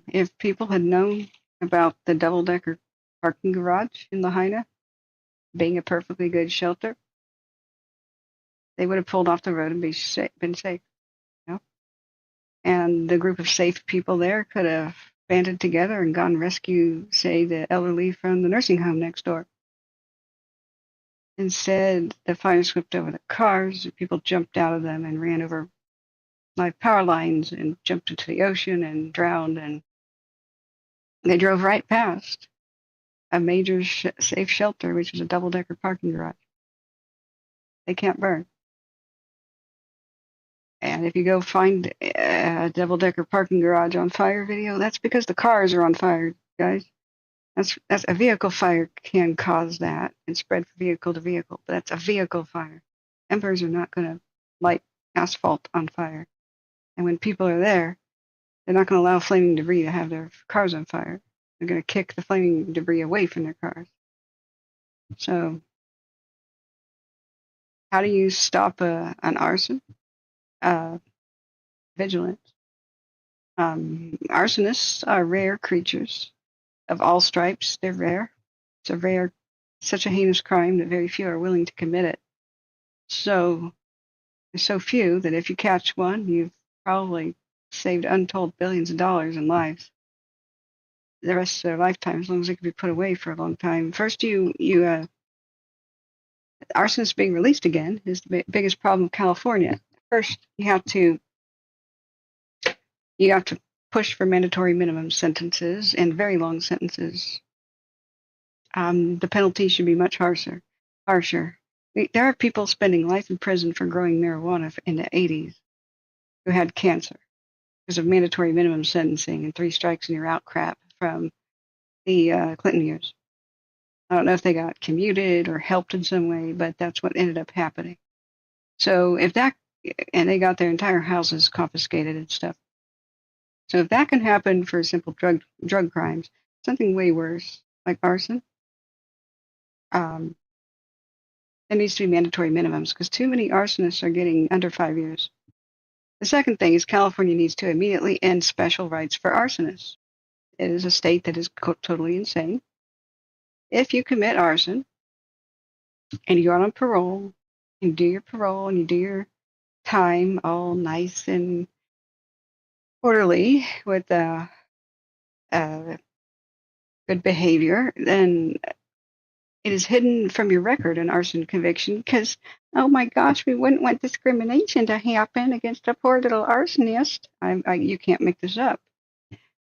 If people had known about the double-decker parking garage in Lahaina being a perfectly good shelter, they would have pulled off the road and been safe. You know? And the group of safe people there could have banded together and gone rescue, say, the elderly from the nursing home next door. Instead, the fire swept over the cars, people jumped out of them and ran over live power lines and jumped into the ocean and drowned, and they drove right past a major safe shelter, which is a double-decker parking garage. They can't burn. And if you go find a double-decker parking garage on fire video, that's because the cars are on fire, guys. That's a vehicle fire can cause that and spread from vehicle to vehicle, but that's a vehicle fire. Embers are not going to light asphalt on fire. And when people are there, they're not going to allow flaming debris to have their cars on fire. They're going to kick the flaming debris away from their cars. So, how do you stop an arson? Vigilance. Arsonists are rare creatures of all stripes. They're rare. It's such a heinous crime that very few are willing to commit it. So, there's so few that if you catch one, you've probably saved untold billions of dollars in lives. The rest of their lifetime, as long as they can be put away for a long time. First, arsonists being released again is the biggest problem of California. First, you have to push for mandatory minimum sentences and very long sentences. The penalty should be much harsher. There are people spending life in prison for growing marijuana in the 80s who had cancer because of mandatory minimum sentencing and 3 strikes and you're out crap from the Clinton years. I don't know if they got commuted or helped in some way, but that's what ended up happening. So and they got their entire houses confiscated and stuff. So if that can happen for simple drug crimes, something way worse, like arson, there needs to be mandatory minimums because too many arsonists are getting under 5 years. The second thing is California needs to immediately end special rights for arsonists. It is a state that is totally insane. If you commit arson and you're on parole, you do your parole and you do your time all nice and orderly with good behavior, then It is hidden from your record, an arson conviction, because, oh my gosh, we wouldn't want discrimination to happen against a poor little arsonist. You can't make this up.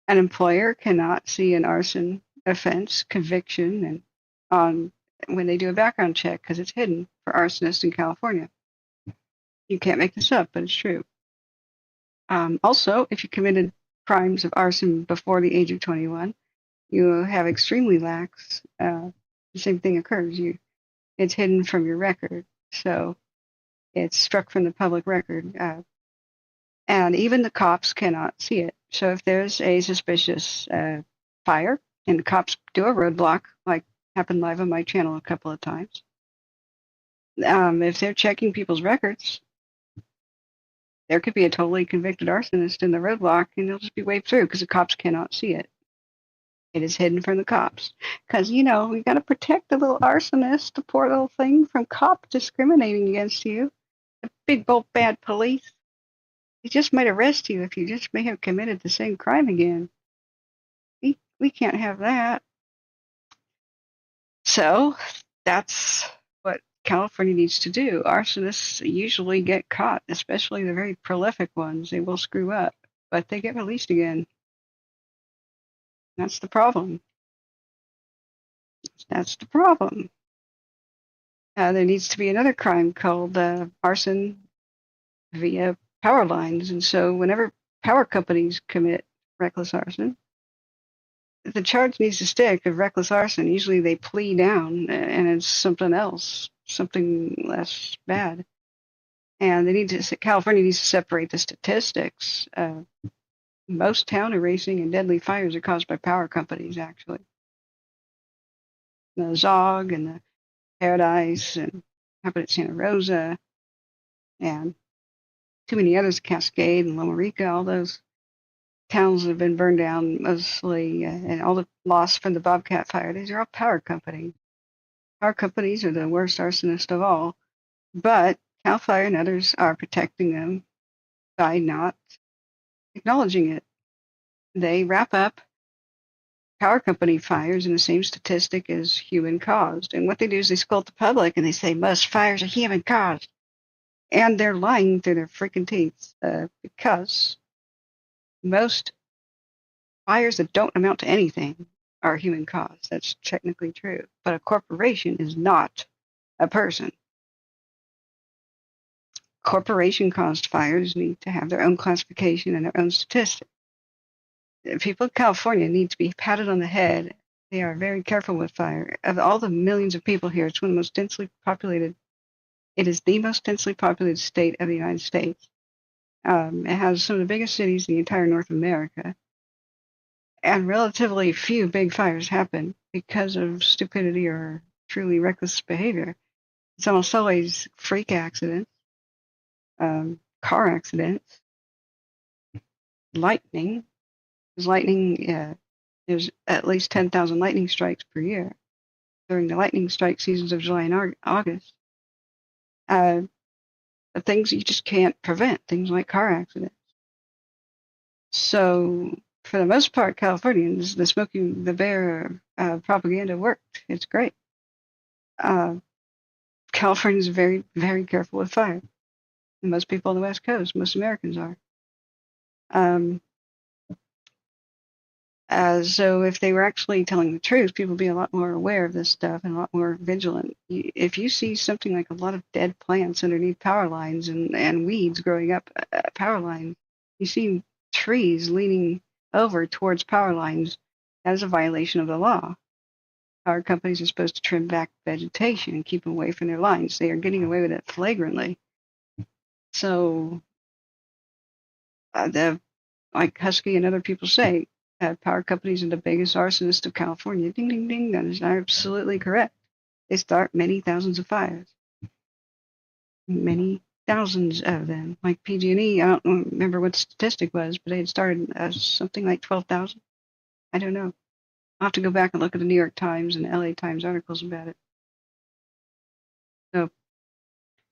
An employer cannot see an arson offense conviction and when they do a background check because it's hidden for arsonists in California. You can't make this up, but it's true. Also, if you committed crimes of arson before the age of 21, you have extremely lax. The same thing occurs. It's hidden from your record, so it's struck from the public record, and even the cops cannot see it. So if there's a suspicious fire and the cops do a roadblock, like happened live on my channel a couple of times, if they're checking people's records, there could be a totally convicted arsonist in the roadblock, and they'll just be waved through because the cops cannot see it. It is hidden from the cops. Because, we got to protect the little arsonist, the poor little thing, from cops discriminating against you. The big, bold, bad police. They just might arrest you if you just may have committed the same crime again. We can't have that. So, that's what California needs to do. Arsonists usually get caught, especially the very prolific ones. They will screw up, but they get released again. That's the problem. That's the problem. There needs to be another crime called arson via power lines. And so whenever power companies commit reckless arson, the charge needs to stick of reckless arson. Usually they plea down and it's something else, something less bad. And California needs to separate the statistics. Most town erasing and deadly fires are caused by power companies, actually. The Zog and the Paradise and happened at Santa Rosa and too many others, Cascade and Loma Rica, all those towns that have been burned down mostly, and all the loss from the Bobcat fire, these are all power companies. Power companies are the worst arsonists of all, but CAL FIRE and others are protecting them by not acknowledging it. They wrap up power company fires in the same statistic as human caused. And what they do is they scold the public and they say most fires are human caused. And they're lying through their freaking teeth because most fires that don't amount to anything are human caused. That's technically true. But a corporation is not a person. Corporation caused fires need to have their own classification and their own statistics. The people of California need to be patted on the head. They are very careful with fire. Of all the millions of people here, it's one of the most densely populated. It is the most densely populated state of the United States. It has some of the biggest cities in the entire North America. And relatively few big fires happen because of stupidity or truly reckless behavior. It's almost always freak accidents, car accidents, lightning. There's at least 10,000 lightning strikes per year during the lightning strike seasons of July and August. But things you just can't prevent, things like car accidents. So, for the most part, Californians, the smoking the bear propaganda worked. It's great. Californians are very, very careful with fire. And most people on the West Coast, most Americans are. So if they were actually telling the truth, people would be a lot more aware of this stuff and a lot more vigilant. If you see something like a lot of dead plants underneath power lines and weeds growing up power lines, you see trees leaning over towards power lines, that is a violation of the law. Power companies are supposed to trim back vegetation and keep them away from their lines. They are getting away with it flagrantly. So, like Husky and other people say, power companies are the biggest arsonists of California. Ding, ding, ding. That is absolutely correct. They start many thousands of fires. Many thousands of them. Like PG&E, I don't remember what the statistic was, but they had started something like 12,000. I don't know. I'll have to go back and look at the New York Times and the LA Times articles about it. So,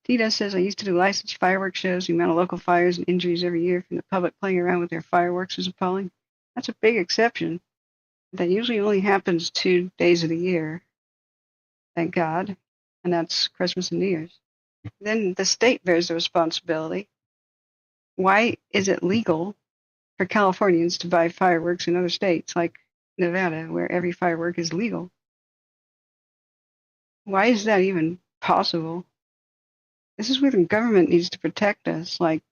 Tita says, I used to do licensed fireworks shows. The amount of local fires and injuries every year from the public playing around with their fireworks is appalling. That's a big exception. That usually only happens 2 days of the year. thank God, and that's Christmas and New Year's. Then the state bears the responsibility. Why is it legal for Californians to buy fireworks in other states like Nevada, where every firework is legal? Why is that even possible? This is where the government needs to protect us. Like,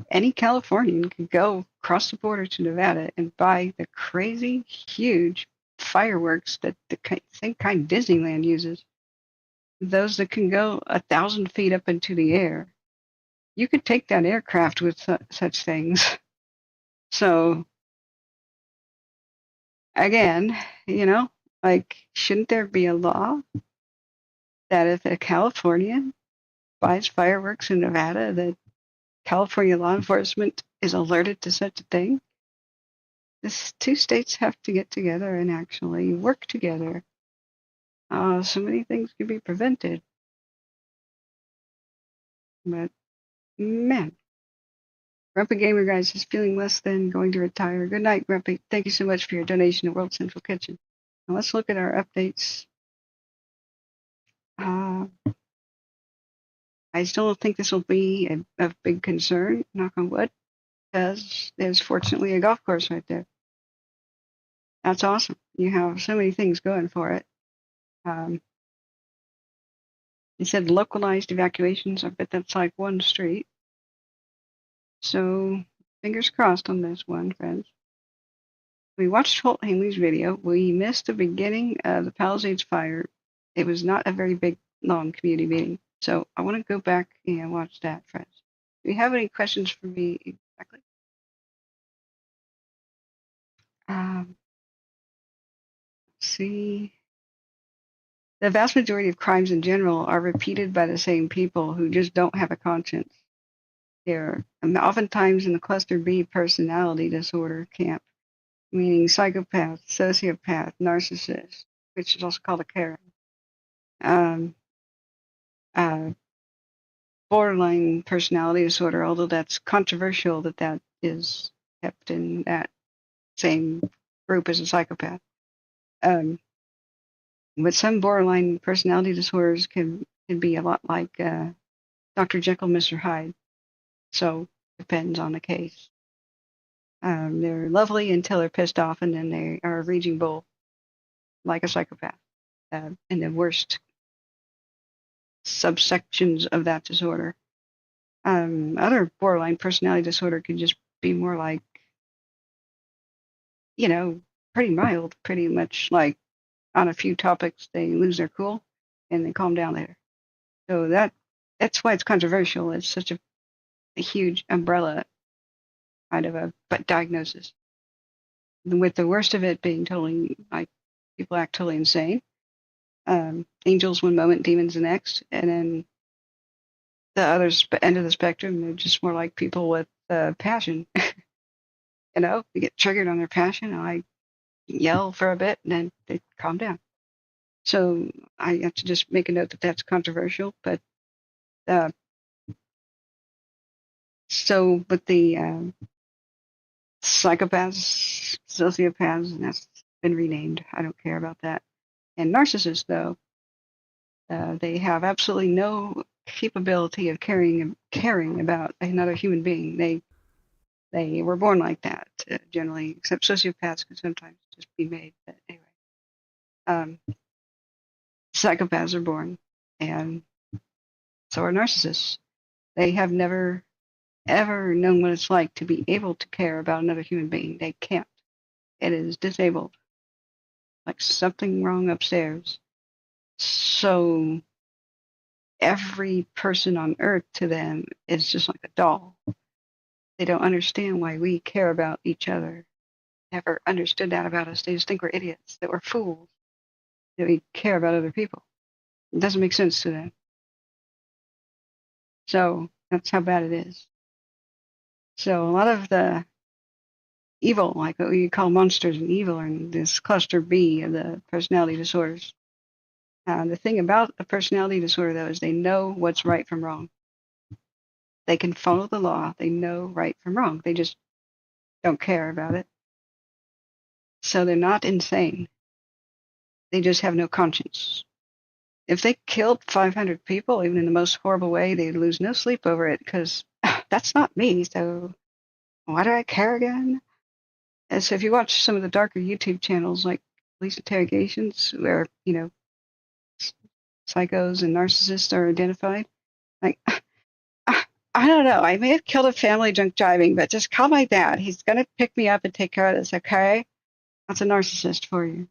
any Californian could go across the border to Nevada and buy the crazy, huge fireworks that the same kind Disneyland uses. Those that can go 1,000 feet up into the air. You could take that aircraft with such things. So, again, like, shouldn't there be a law that if a Californian buys fireworks in Nevada, that California law enforcement is alerted to such a thing? These two states have to get together and actually work together. So many things can be prevented. But, man, Grumpy Gamer Guys is feeling less than going to retire. Good night, Grumpy. Thank you so much for your donation to World Central Kitchen. Now let's look at our updates. I still don't think this will be a big concern, knock on wood, because there's fortunately a golf course right there. That's awesome. You have so many things going for it. He said localized evacuations. I bet that's like one street. So fingers crossed on this one, friends. We watched Holt Hanley's video. We missed the beginning of the Palisades fire. It was not a very big, long community meeting. So I want to go back and watch that, friends. Do you have any questions for me exactly? Let's see. The vast majority of crimes in general are repeated by the same people who just don't have a conscience. They're oftentimes in the cluster B personality disorder camp, meaning psychopath, sociopath, narcissist, which is also called a Karen. Borderline personality disorder, although that's controversial that is kept in that same group as a psychopath. But some borderline personality disorders can be a lot like Dr. Jekyll, Mr. Hyde. So depends on the case. They're lovely until they're pissed off, and then they are a raging bull, like a psychopath. And the worst subsections of that disorder. Other borderline personality disorder can just be more like, pretty mild, pretty much like on a few topics they lose their cool and they calm down later. So that's why it's controversial. It's such a huge umbrella kind of a diagnosis. With the worst of it being totally, like, people act totally insane. Angels one moment, demons the next, and then the other end of the spectrum, they're just more like people with passion. They get triggered on their passion, and I yell for a bit, and then they calm down. So I have to just make a note that that's controversial, but but the psychopaths, sociopaths, and that's been renamed. I don't care about that. And narcissists, though, they have absolutely no capability of caring about another human being. They were born like that, generally, except sociopaths can sometimes just be made. But anyway, psychopaths are born, and so are narcissists. They have never, ever known what it's like to be able to care about another human being. They can't. It is disabled, like something wrong upstairs. So every person on Earth to them is just like a doll. They don't understand why we care about each other. Never understood that about us. They just think we're idiots, that we're fools, that we care about other people. It doesn't make sense to them. So that's how bad it is. So a lot of the evil, like what we call monsters and evil, are in this cluster B of the personality disorders. The thing about a personality disorder, though, is they know what's right from wrong. They can follow the law. They know right from wrong. They just don't care about it. So they're not insane. They just have no conscience. If they killed 500 people, even in the most horrible way, they'd lose no sleep over it because that's not me. So why do I care again? And so if you watch some of the darker YouTube channels like police interrogations, where psychos and narcissists are identified, like I don't know. I may have killed a family drunk driving, but just call my dad. He's gonna pick me up and take care of this. Okay, that's a narcissist for you.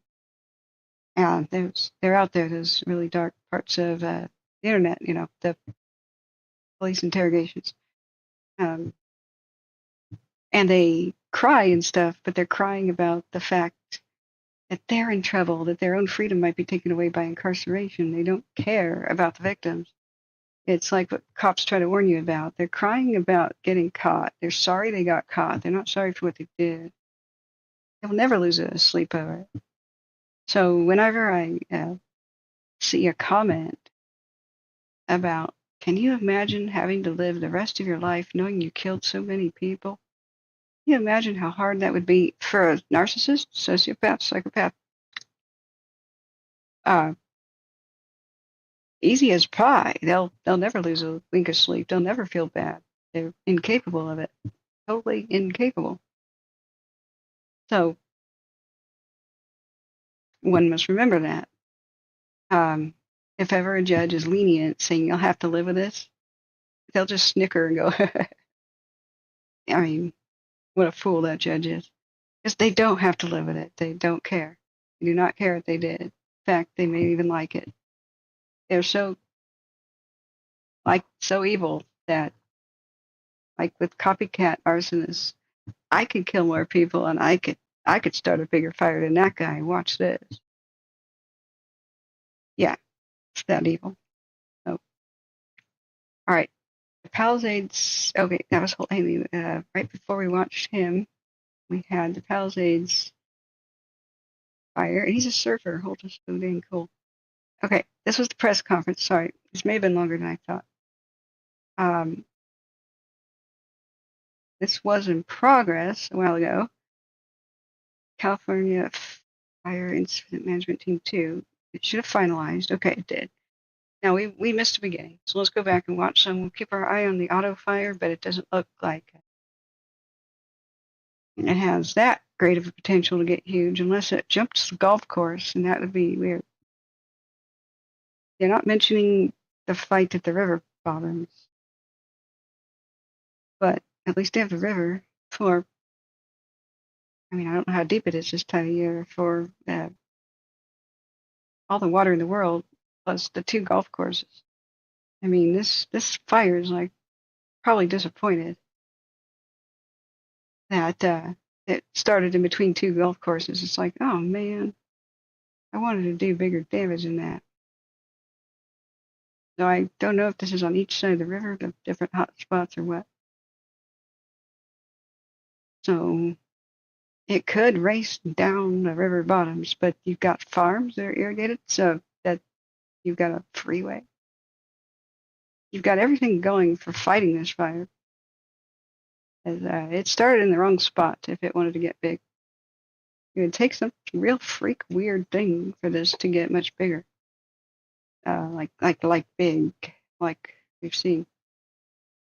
And they're out there. Those really dark parts of the internet. The police interrogations. And they cry and stuff, but they're crying about the fact that they're in trouble, that their own freedom might be taken away by incarceration. They don't care about the victims. It's like what cops try to warn you about. They're crying about getting caught. They're sorry they got caught. They're not sorry for what they did. They'll never lose a sleep over it. So whenever I see a comment about, can you imagine having to live the rest of your life knowing you killed so many people? Can you imagine how hard that would be for a narcissist, sociopath, psychopath? Easy as pie. They'll never lose a wink of sleep. They'll never feel bad. They're incapable of it. Totally incapable. So one must remember that. If ever a judge is lenient, saying you'll have to live with this, they'll just snicker and go, I mean, what a fool that judge is. Because they don't have to live with it. They don't care. They do not care what they did. In fact, they may even like it. They're so evil that, like with copycat arsonists, I could kill more people and I could start a bigger fire than that guy. Watch this. Yeah, it's that evil. So, all right. The Palisades. Okay, that was right before we watched him, we had the Palisades fire, and he's a surfer. Hold us so dang cool. Okay, this was the press conference. Sorry, this may have been longer than I thought. This was in progress a while ago. California Fire Incident Management Team 2. It should have finalized. Okay, it did. Now, we missed the beginning, so let's go back and watch some. We'll keep our eye on the auto fire, but it doesn't look like it has that great of a potential to get huge unless it jumps the golf course, and that would be weird. They're not mentioning the fight at the river bottoms, but at least they have the river for, I don't know how deep it is this time of year, for all the water in the world, plus the 2 golf courses. This fire is probably disappointed that it started in between 2 golf courses. It's like, oh man, I wanted to do bigger damage than that. So I don't know if this is on each side of the river, the different hot spots or what. So it could race down the river bottoms, but you've got farms that are irrigated, so that you've got a freeway. You've got everything going for fighting this fire. It started in the wrong spot if it wanted to get big. It would take some real freak weird thing for this to get much bigger. Like big, like we've seen.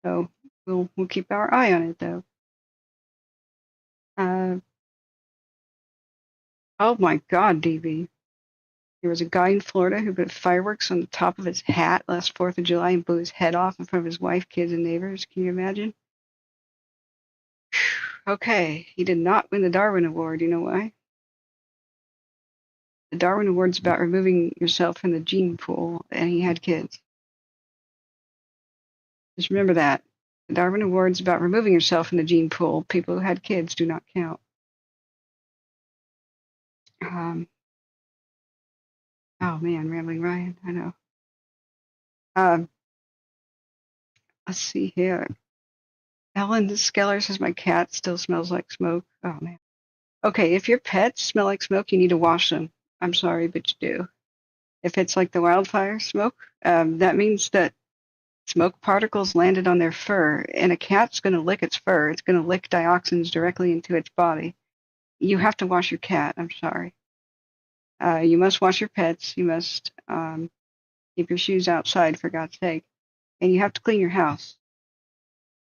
So we'll keep our eye on it though. Oh my God, DB. There was a guy in Florida who put fireworks on the top of his hat last 4th of July and blew his head off in front of his wife, kids, and neighbors. Can you imagine? Okay, he did not win the Darwin Award. You know why? The Darwin Award's about removing yourself from the gene pool, and he had kids. Just remember that. The Darwin Award's about removing yourself from the gene pool. People who had kids do not count. Oh man, Rambling Ryan, I know. Let's see here. Ellen Skeller says my cat still smells like smoke. Oh man. Okay, if your pets smell like smoke, you need to wash them. I'm sorry, but you do. If it's like the wildfire smoke, that means that smoke particles landed on their fur, and a cat's going to lick its fur. It's going to lick dioxins directly into its body. You have to wash your cat. I'm sorry. You must wash your pets. You must keep your shoes outside, for God's sake. And you have to clean your house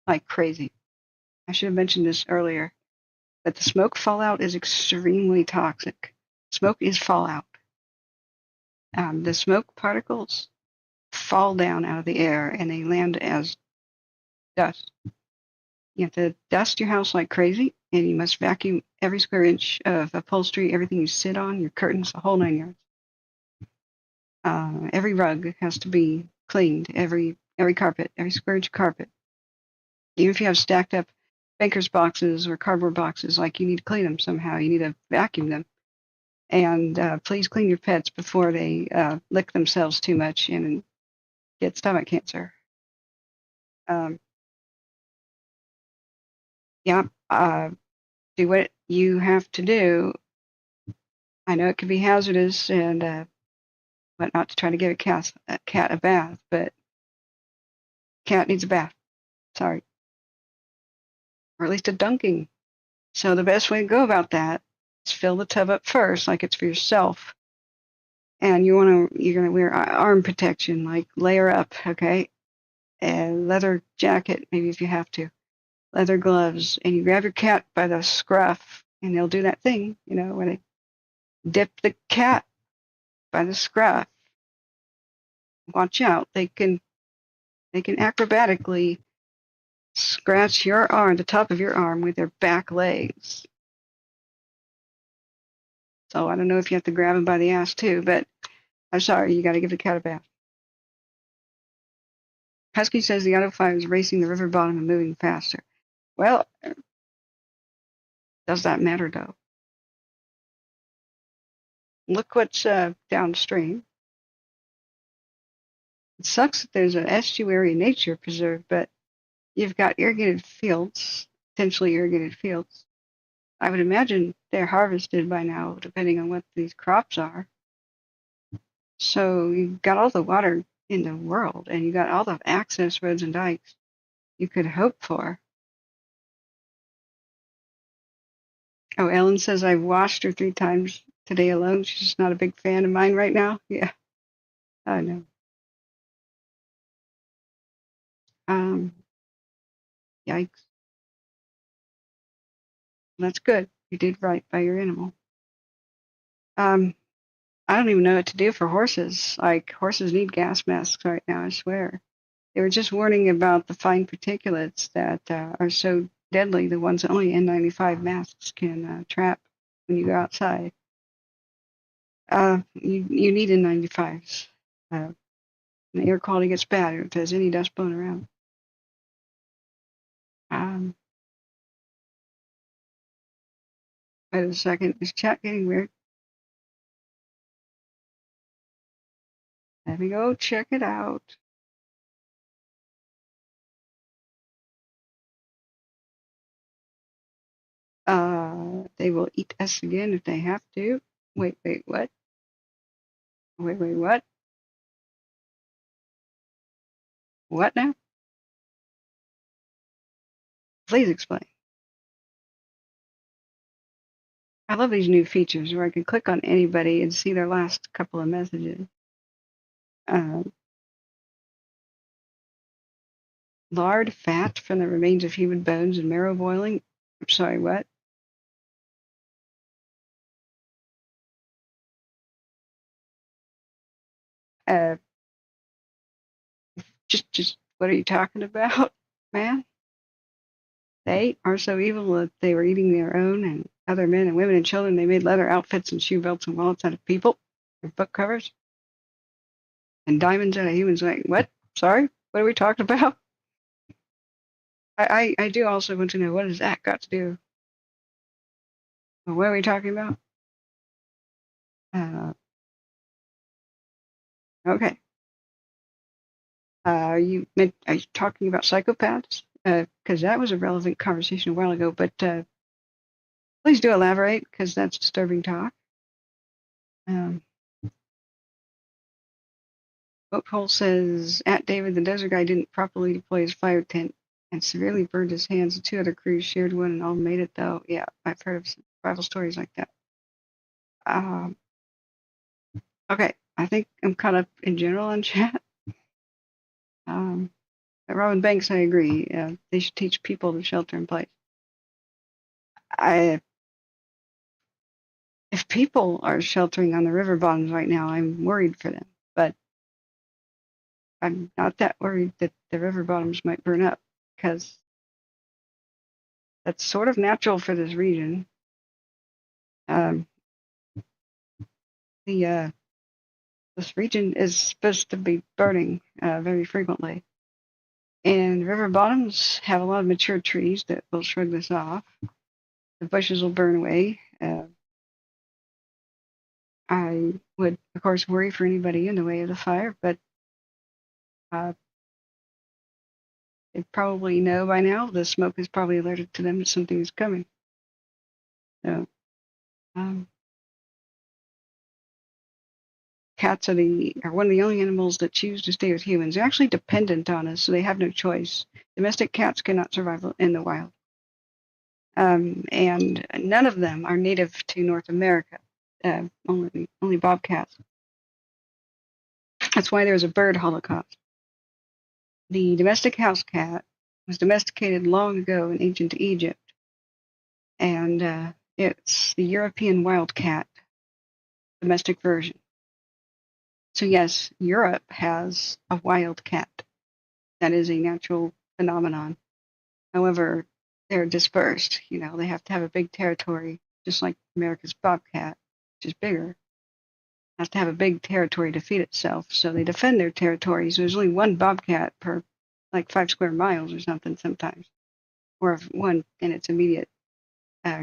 like crazy. I should have mentioned this earlier, but the smoke fallout is extremely toxic. Smoke is fallout. The smoke particles fall down out of the air and they land as dust. You have to dust your house like crazy, and you must vacuum every square inch of upholstery, everything you sit on, your curtains, the whole 9 yards. Every rug has to be cleaned, every carpet, every square inch of carpet. Even if you have stacked up banker's boxes or cardboard boxes, like you need to clean them somehow, you need to vacuum them. And please clean your pets before they lick themselves too much and get stomach cancer. Do what you have to do. I know it can be hazardous and whatnot to try to give a cat a bath, but cat needs a bath. Sorry. Or at least a dunking. So the best way to go about that is fill the tub up first, like it's for yourself. And you're gonna wear arm protection, like layer up, okay? And leather jacket, maybe if you have to. Leather gloves, and you grab your cat by the scruff, and they'll do that thing, where they dip the cat by the scruff. Watch out, they can acrobatically scratch your arm, the top of your arm, with their back legs. So I don't know if you have to grab them by the ass too, but I'm sorry, you got to give the cat a bath. Husky says the auto fire is racing the river bottom and moving faster. Well, does that matter though? Look what's downstream. It sucks that there's an estuary nature preserve, but you've got irrigated fields, potentially irrigated fields. I would imagine they're harvested by now, depending on what these crops are. So you've got all the water in the world, and you've got all the access roads and dikes you could hope for. Oh, Ellen says I've washed her 3 times today alone. She's just not a big fan of mine right now. Yeah, I know. Yikes. That's good. You did right by your animal. I don't even know what to do for horses. Like, horses need gas masks right now, I swear. They were just warning about the fine particulates that are so deadly, the ones that only N95 masks can trap when you go outside. You need N95s. The air quality gets bad if there's any dust blowing around. Wait a second. Is chat getting weird? Let me go check it out. They will eat us again if they have to. Wait, what? Wait, what? What now? Please explain. I love these new features where I can click on anybody and see their last couple of messages. Lard, fat from the remains of human bones and marrow boiling. I'm sorry, what? Just what are you talking about, man? They are so evil that they were eating their own and other men and women and children. They made leather outfits and shoe belts and wallets out of people, and book covers, and diamonds out of humans. Like, what? Sorry, what are we talking about? I do also want to know, what has that got to do? What are we talking about? Okay. Are you talking about psychopaths? Because that was a relevant conversation a while ago, but please do elaborate, because that's disturbing talk. Boathole says, at David, the desert guy didn't properly deploy his fire tent and severely burned his hands. The 2 other crews shared one and all made it, though. Yeah, I've heard of some survival stories like that. Okay, I think I'm caught up in general on chat. But Robin Banks, I agree. They should teach people to shelter in place. If people are sheltering on the river bottoms right now, I'm worried for them. But I'm not that worried that the river bottoms might burn up, because that's sort of natural for this region. This region is supposed to be burning very frequently. And river bottoms have a lot of mature trees that will shrug this off. The bushes will burn away. I would, of course, worry for anybody in the way of the fire, but they probably know by now. The smoke has probably alerted to them that something is coming. So, cats are one of the only animals that choose to stay with humans. They're actually dependent on us, so they have no choice. Domestic cats cannot survive in the wild. And none of them are native to North America. Only bobcats. That's why there's a bird holocaust. The domestic house cat was domesticated long ago in ancient Egypt, and it's the European wildcat domestic version. So yes, Europe has a wildcat. That is a natural phenomenon. However, they're dispersed. They have to have a big territory, just like America's bobcat, which is bigger. Has to have a big territory to feed itself, so they defend their territories. There's only one bobcat per 5 square miles or something sometimes, or if one in its immediate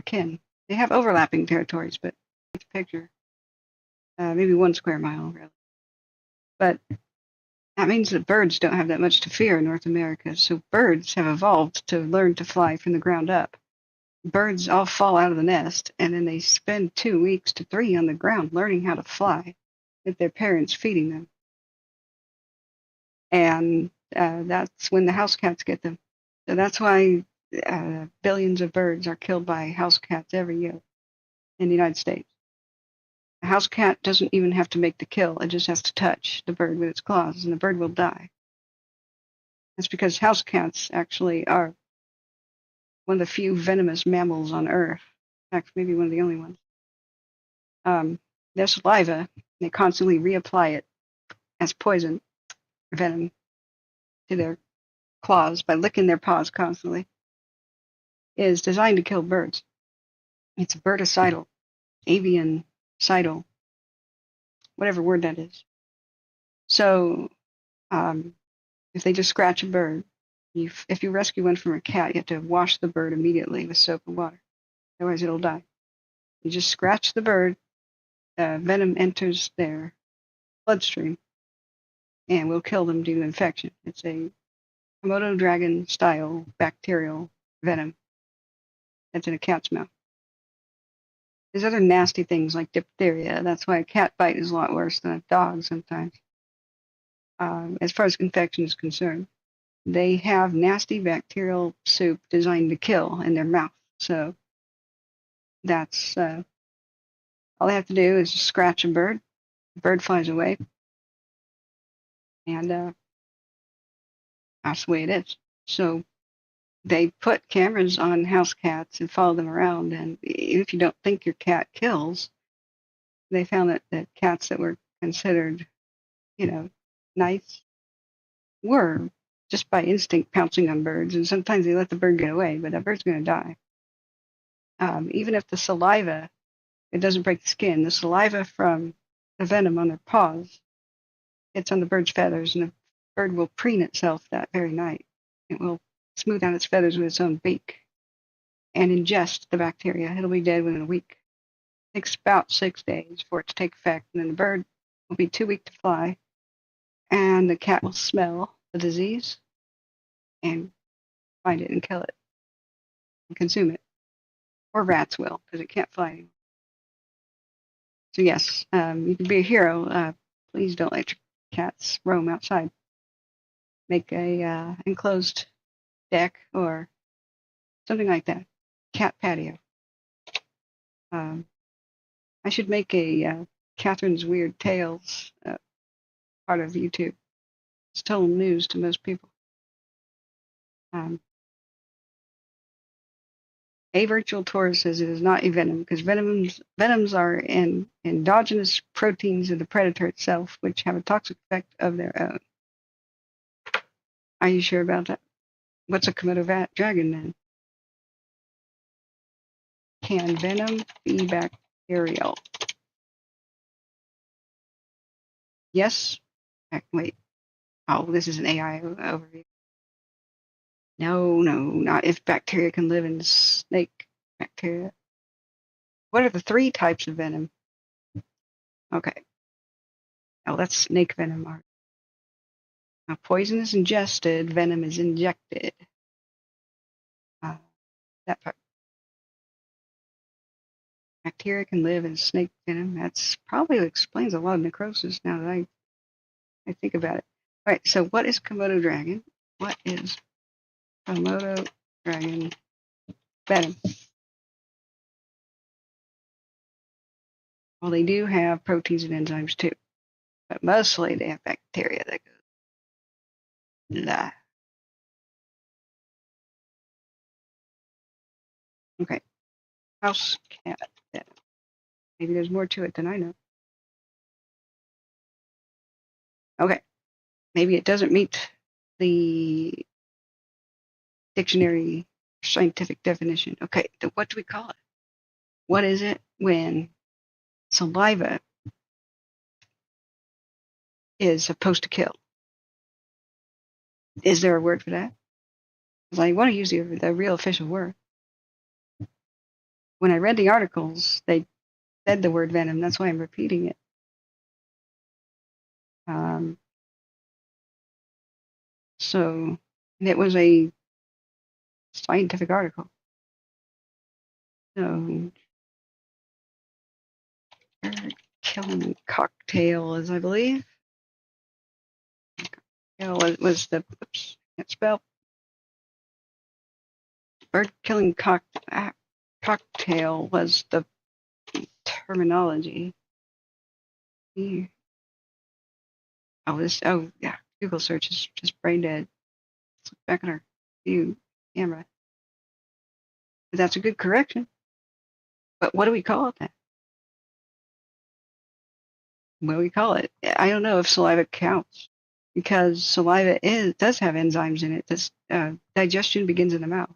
kin. They have overlapping territories, but it's a picture. Maybe 1 square mile, really. But that means that birds don't have that much to fear in North America, so birds have evolved to learn to fly from the ground up. Birds all fall out of the nest, and then they spend 2 weeks to 3 on the ground learning how to fly with their parents feeding them. And that's when the house cats get them. So that's why billions of birds are killed by house cats every year in the United States. A house cat doesn't even have to make the kill. It just has to touch the bird with its claws, and the bird will die. That's because house cats actually are one of the few venomous mammals on Earth. In fact, maybe one of the only ones. Their saliva, they constantly reapply it as poison, venom, to their claws by licking their paws constantly, is designed to kill birds. It's birdicidal, avian-cidal, whatever word that is. So, if they just scratch a bird, if you rescue one from a cat, you have to wash the bird immediately with soap and water. Otherwise, it'll die. You just scratch the bird, venom enters their bloodstream, and will kill them due to infection. It's a Komodo dragon-style bacterial venom that's in a cat's mouth. There's other nasty things like diphtheria. That's why a cat bite is a lot worse than a dog sometimes. As far as infection is concerned, they have nasty bacterial soup designed to kill in their mouth. So that's all they have to do is just scratch a bird. The bird flies away, and that's the way it is. So they put cameras on house cats and follow them around, and if you don't think your cat kills, they found that cats that were considered, nice, were just by instinct pouncing on birds, and sometimes they let the bird get away, but that bird's going to die. Even if the saliva, it doesn't break the skin, the saliva from the venom on their paws gets on the bird's feathers, and the bird will preen itself that very night. It will smooth out its feathers with its own beak and ingest the bacteria. It'll be dead within a week. It takes about 6 days for it to take effect, and then the bird will be too weak to fly, and the cat will smell the disease and find it and kill it and consume it. Or rats will, because it can't fly anymore. So yes, you can be a hero. Please don't let your cats roam outside. Make a enclosed deck or something like that. Cat patio. I should make a Catherine's Weird Tales, part of YouTube. It's total news to most people. A virtual tour says it is not a venom because venoms are endogenous proteins of the predator itself, which have a toxic effect of their own. Are you sure about that? What's a Komodo dragon then? Can venom be bacterial? Yes. Wait. Oh, this is an AI overview. No, not if bacteria can live in snake bacteria. What are the 3 types of venom? Okay. Oh, that's snake venom. Now, poison is ingested, venom is injected. That part. Bacteria can live in snake venom. That's probably explains a lot of necrosis now that I think about it. All right, so what is Komodo dragon? What is Komodo dragon venom? Well, they do have proteins and enzymes too, but mostly they have bacteria that goes blah. Okay, house cat venom. Maybe there's more to it than I know. Okay, maybe it doesn't meet the dictionary scientific definition. Okay, what do we call it? What is it when saliva is supposed to kill? Is there a word for that? Because I want to use the real official word. When I read the articles, they said the word venom. That's why I'm repeating it. So it was a scientific article. So killing cocktail is, I believe. Was the oops, can't spell. Bird killing cocktail was the terminology. Oh yeah, Google search is just brain dead. Let's look back at our view camera. But that's a good correction. But what do we call it then? What do we call it? I don't know if saliva counts because saliva does have enzymes in it. This digestion begins in the mouth,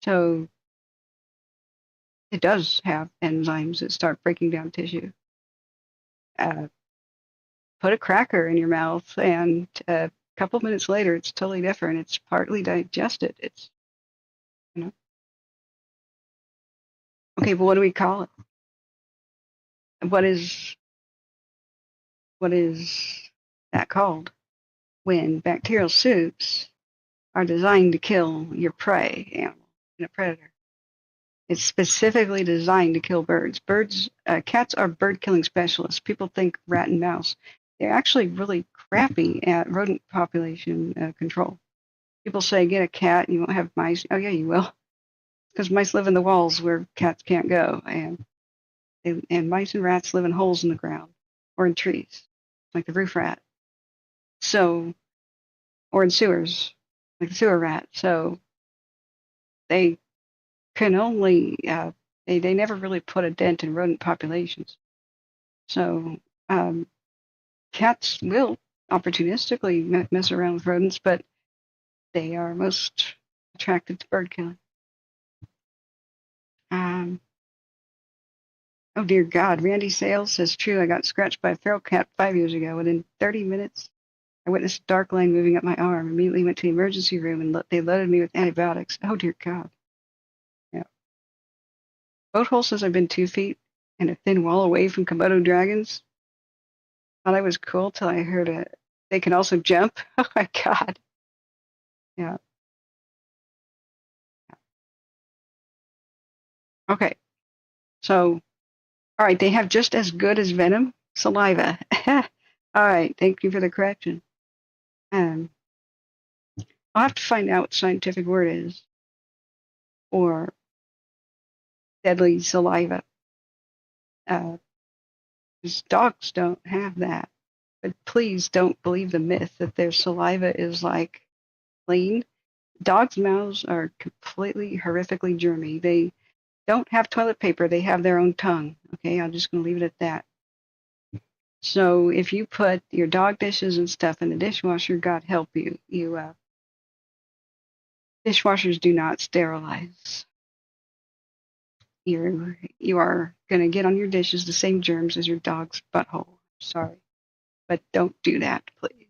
so it does have enzymes that start breaking down tissue. Put a cracker in your mouth, and a couple minutes later, it's totally different. It's partly digested. It's okay. But what do we call it? What is that called when bacterial soups are designed to kill your prey animal and a predator? It's specifically designed to kill birds. Cats are bird killing specialists. People think rat and mouse. They're actually really crappy at rodent population control. People say get a cat and you won't have mice. Oh yeah, you will, because mice live in the walls where cats can't go, and mice and rats live in holes in the ground or in trees, like the roof rat. So, or in sewers, like the sewer rat. So they can only they never really put a dent in rodent populations. So cats will opportunistically mess around with rodents, but they are most attracted to bird killing. Oh dear God, Randy Sales says true. I got scratched by a feral cat 5 years ago. Within 30 minutes, I witnessed a dark line moving up my arm. Immediately went to the emergency room and they loaded me with antibiotics. Oh dear God. Yeah. Boathole says I've been 2 feet and a thin wall away from Komodo dragons. Thought I was cool till I heard they can also jump. Oh my God. Yeah. Okay. So, all right, they have just as good as venom, saliva. All right, thank you for the correction. I'll have to find out what the scientific word is for deadly saliva. Because dogs don't have that. But please don't believe the myth that their saliva is like clean. Dogs' mouths are completely horrifically germy. They don't have toilet paper. They have their own tongue. Okay, I'm just going to leave it at that. So if you put your dog dishes and stuff in the dishwasher, God help you. Dishwashers do not sterilize. You are going to get on your dishes the same germs as your dog's butthole. Sorry, but don't do that, please.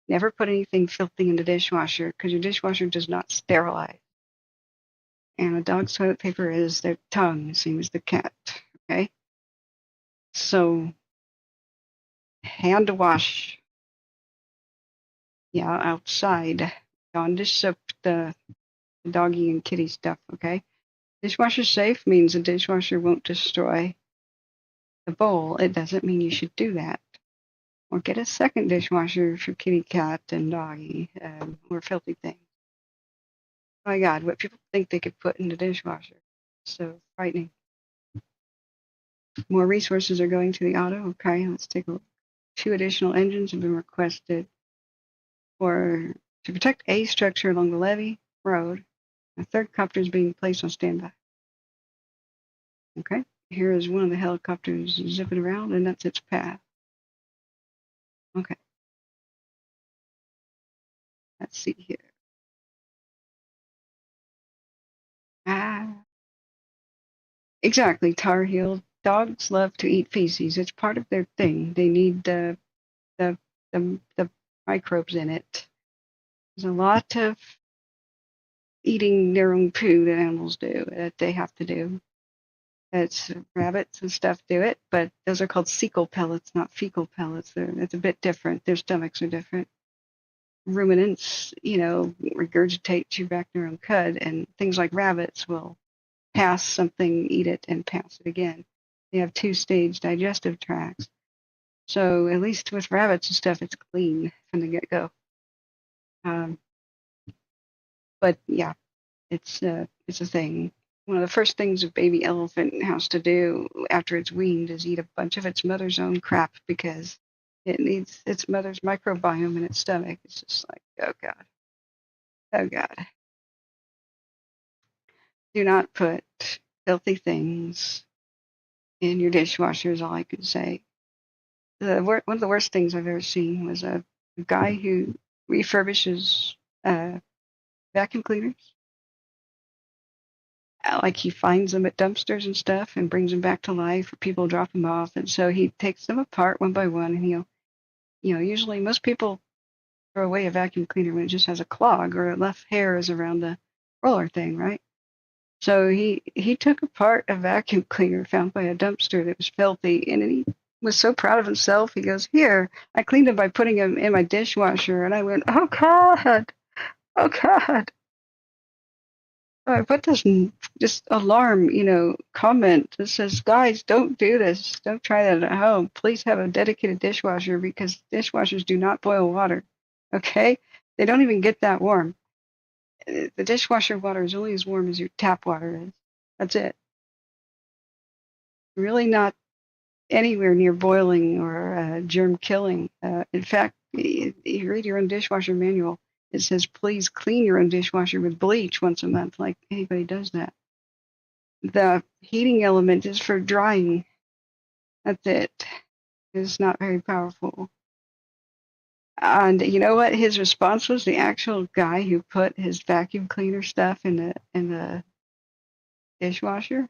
Never put anything filthy in the dishwasher because your dishwasher does not sterilize. And a dog's toilet paper is their tongue, same as the cat. Okay, so hand wash. Yeah, outside. Dawn dish soap the doggy and kitty stuff. Okay. Dishwasher safe means the dishwasher won't destroy the bowl. It doesn't mean you should do that. Or get a second dishwasher for kitty, cat, and doggy, or filthy things. Oh my God, what people think they could put in the dishwasher. So frightening. More resources are going to the auto. Okay, let's take a look. 2 additional engines have been requested to protect a structure along the levee road. A 3rd copter is being placed on standby. Okay, here is one of the helicopters zipping around, and that's its path. Okay. Let's see here. Exactly, Tar Heel. Dogs love to eat feces. It's part of their thing. They need the microbes in it. There's a lot of eating their own poo that animals do, that they have to do. It's rabbits and stuff do it, but those are called cecal pellets, not fecal pellets. It's a bit different. Their stomachs are different. Ruminants, regurgitate, chew back their own cud, and things like rabbits will pass something, eat it, and pass it again. They have 2-stage digestive tracts. So at least with rabbits and stuff, it's clean from the get-go. But yeah, it's a thing. One of the first things a baby elephant has to do after it's weaned is eat a bunch of its mother's own crap because it needs its mother's microbiome in its stomach. It's just like, oh God. Oh God. Do not put filthy things in your dishwasher is all I can say. One of the worst things I've ever seen was a guy who refurbishes vacuum cleaners. Like he finds them at dumpsters and stuff and brings them back to life, or people drop them off, and so he takes them apart one by one, and usually most people throw away a vacuum cleaner when it just has a clog or enough hair is around the roller thing, right? So he took apart a vacuum cleaner found by a dumpster that was filthy, and he was so proud of himself. He goes, "Here, I cleaned them by putting them in my dishwasher," and I went, "Oh God, oh God." I put this just alarm, comment that says, guys, don't do this. Don't try that at home. Please have a dedicated dishwasher because dishwashers do not boil water. Okay? They don't even get that warm. The dishwasher water is only as warm as your tap water is. That's it. Really not anywhere near boiling or germ killing. In fact, you read your own dishwasher manual. It says, please clean your own dishwasher with bleach once a month, like anybody does that. The heating element is for drying. That's it. It's not very powerful. And you know what his response was? The actual guy who put his vacuum cleaner stuff in the dishwasher.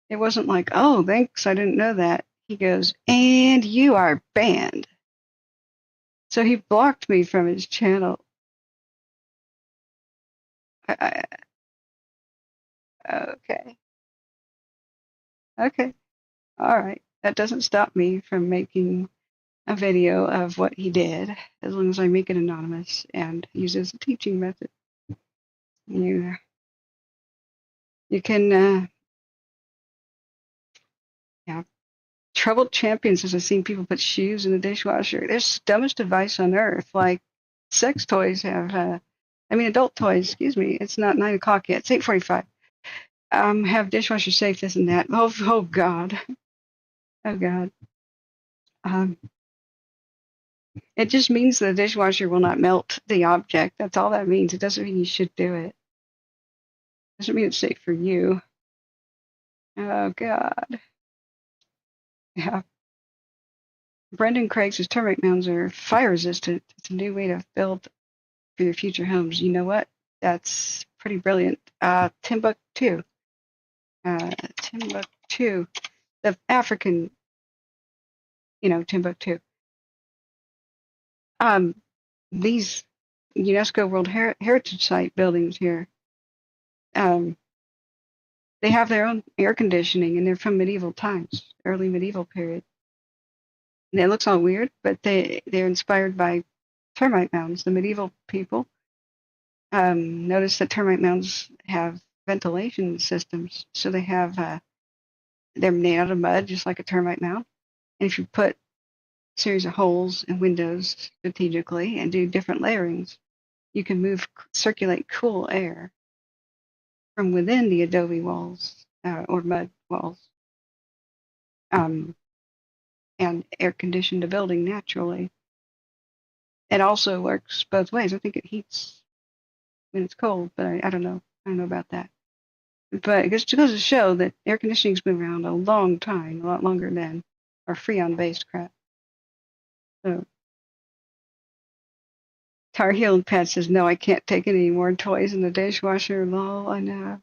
It wasn't like, oh, thanks, I didn't know that. He goes, and you are banned. So he blocked me from his channel. Okay. Okay. All right. That doesn't stop me from making a video of what he did, as long as I make it anonymous and use it as a teaching method. You can, troubled champions, as I've seen people put shoes in the dishwasher. There's the dumbest device on earth. Like sex toys have, adult toys, excuse me. It's not 9 o'clock yet. It's 8:45. Have dishwasher safe, this and that. Oh God. Oh God. It just means the dishwasher will not melt the object. That's all that means. It doesn't mean you should do it. Doesn't mean it's safe for you. Oh, God. Yeah. Brendan Craig says termite mounds are fire resistant. It's a new way to build for your future homes. You know what? That's pretty brilliant. Timbuktu. Timbuktu. The African, Timbuktu. These UNESCO World Heritage Site buildings here, they have their own air conditioning, and they're from medieval times, early medieval period. And it looks all weird, but they're inspired by termite mounds. The medieval people noticed that termite mounds have ventilation systems, so they're made out of mud, just like a termite mound. And if you put a series of holes and windows strategically and do different layerings, you can circulate cool air from within the adobe walls or mud walls, and air condition the building naturally. It also works both ways. I think it heats when it's cold, but I don't know. I don't know about that. But it goes to show that air conditioning's been around a long time, a lot longer than our Freon-based crap. So Tar Heel and Pat says, no, I can't take any more toys in the dishwasher. Lol, I know.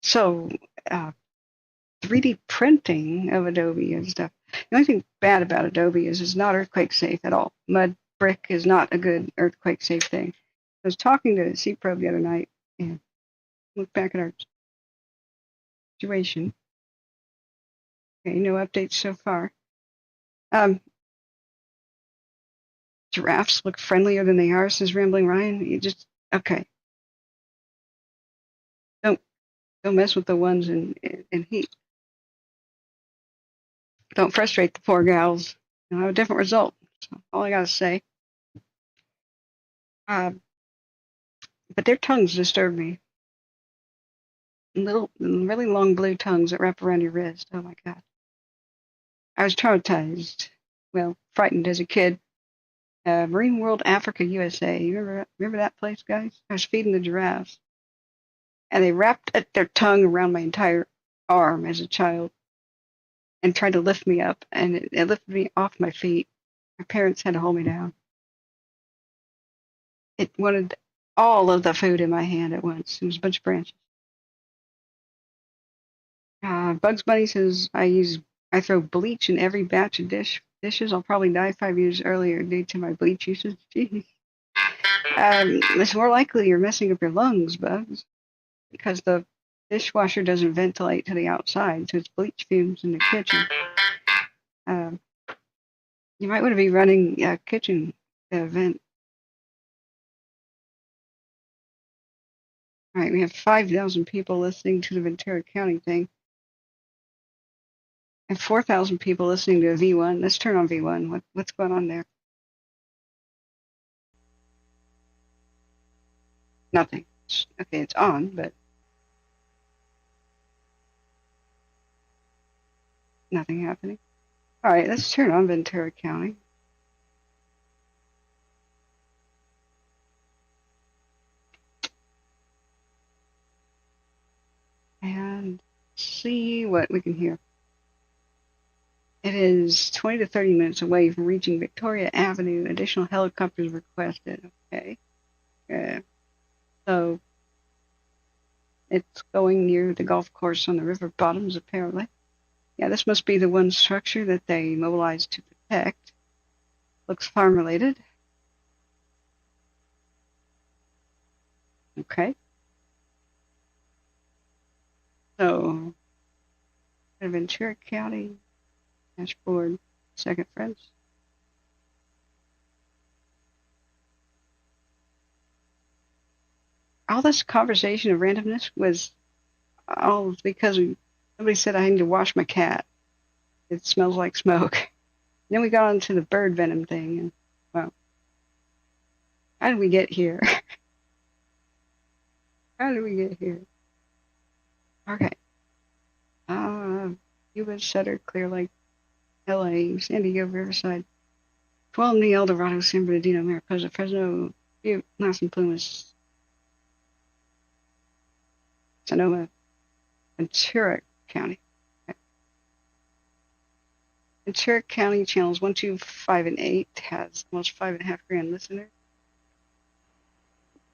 So 3D printing of Adobe and stuff. The only thing bad about Adobe is it's not earthquake safe at all. Mud brick is not a good earthquake safe thing. I was talking to C-Probe the other night and looked back at our situation. Okay, no updates so far. Giraffes look friendlier than they are, says Rambling Ryan. Okay. Don't mess with the ones in heat. Don't frustrate the poor gals. You'll have a different result. That's all I gotta say. But their tongues disturb me. Really long blue tongues that wrap around your wrist. Oh my God. I was traumatized. Well, frightened as a kid. Marine World Africa, USA. You remember that place, guys? I was feeding the giraffes. And they wrapped their tongue around my entire arm as a child and tried to lift me up. And it lifted me off my feet. My parents had to hold me down. It wanted all of the food in my hand at once. It was a bunch of branches. Bugs Bunny says, I throw bleach in every batch of dishes. I'll probably die 5 years earlier due to my bleach usage. Jeez. It's more likely you're messing up your lungs, Bugs, because the dishwasher doesn't ventilate to the outside, so it's bleach fumes in the kitchen. You might want to be running a kitchen vent. All right, we have 5,000 people listening to the Ventura County thing. And 4,000 people listening to a V1. Let's turn on V1. What's going on there? Nothing. Okay, it's on, but nothing happening. All right, let's turn on Ventura County. And see what we can hear. It is 20 to 30 minutes away from reaching Victoria Avenue. Additional helicopters requested. Okay. So it's going near the golf course on the river bottoms, apparently. Yeah, this must be the one structure that they mobilized to protect. Looks farm-related. Okay. So, Ventura County dashboard, second friends. All this conversation of randomness was all because somebody said I need to wash my cat. It smells like smoke. And then we got onto the bird venom thing, and well, how did we get here? How did we get here? Okay. Cuba, Sutter, Clear Lake, LA, San Diego, Riverside, Tuolumne, El Dorado, San Bernardino, Mariposa, Fresno, Butte, Las Plumas, Sonoma, Ventura County. Ventura County channels 1, 2, 5, and 8 has almost 5.5 grand listeners.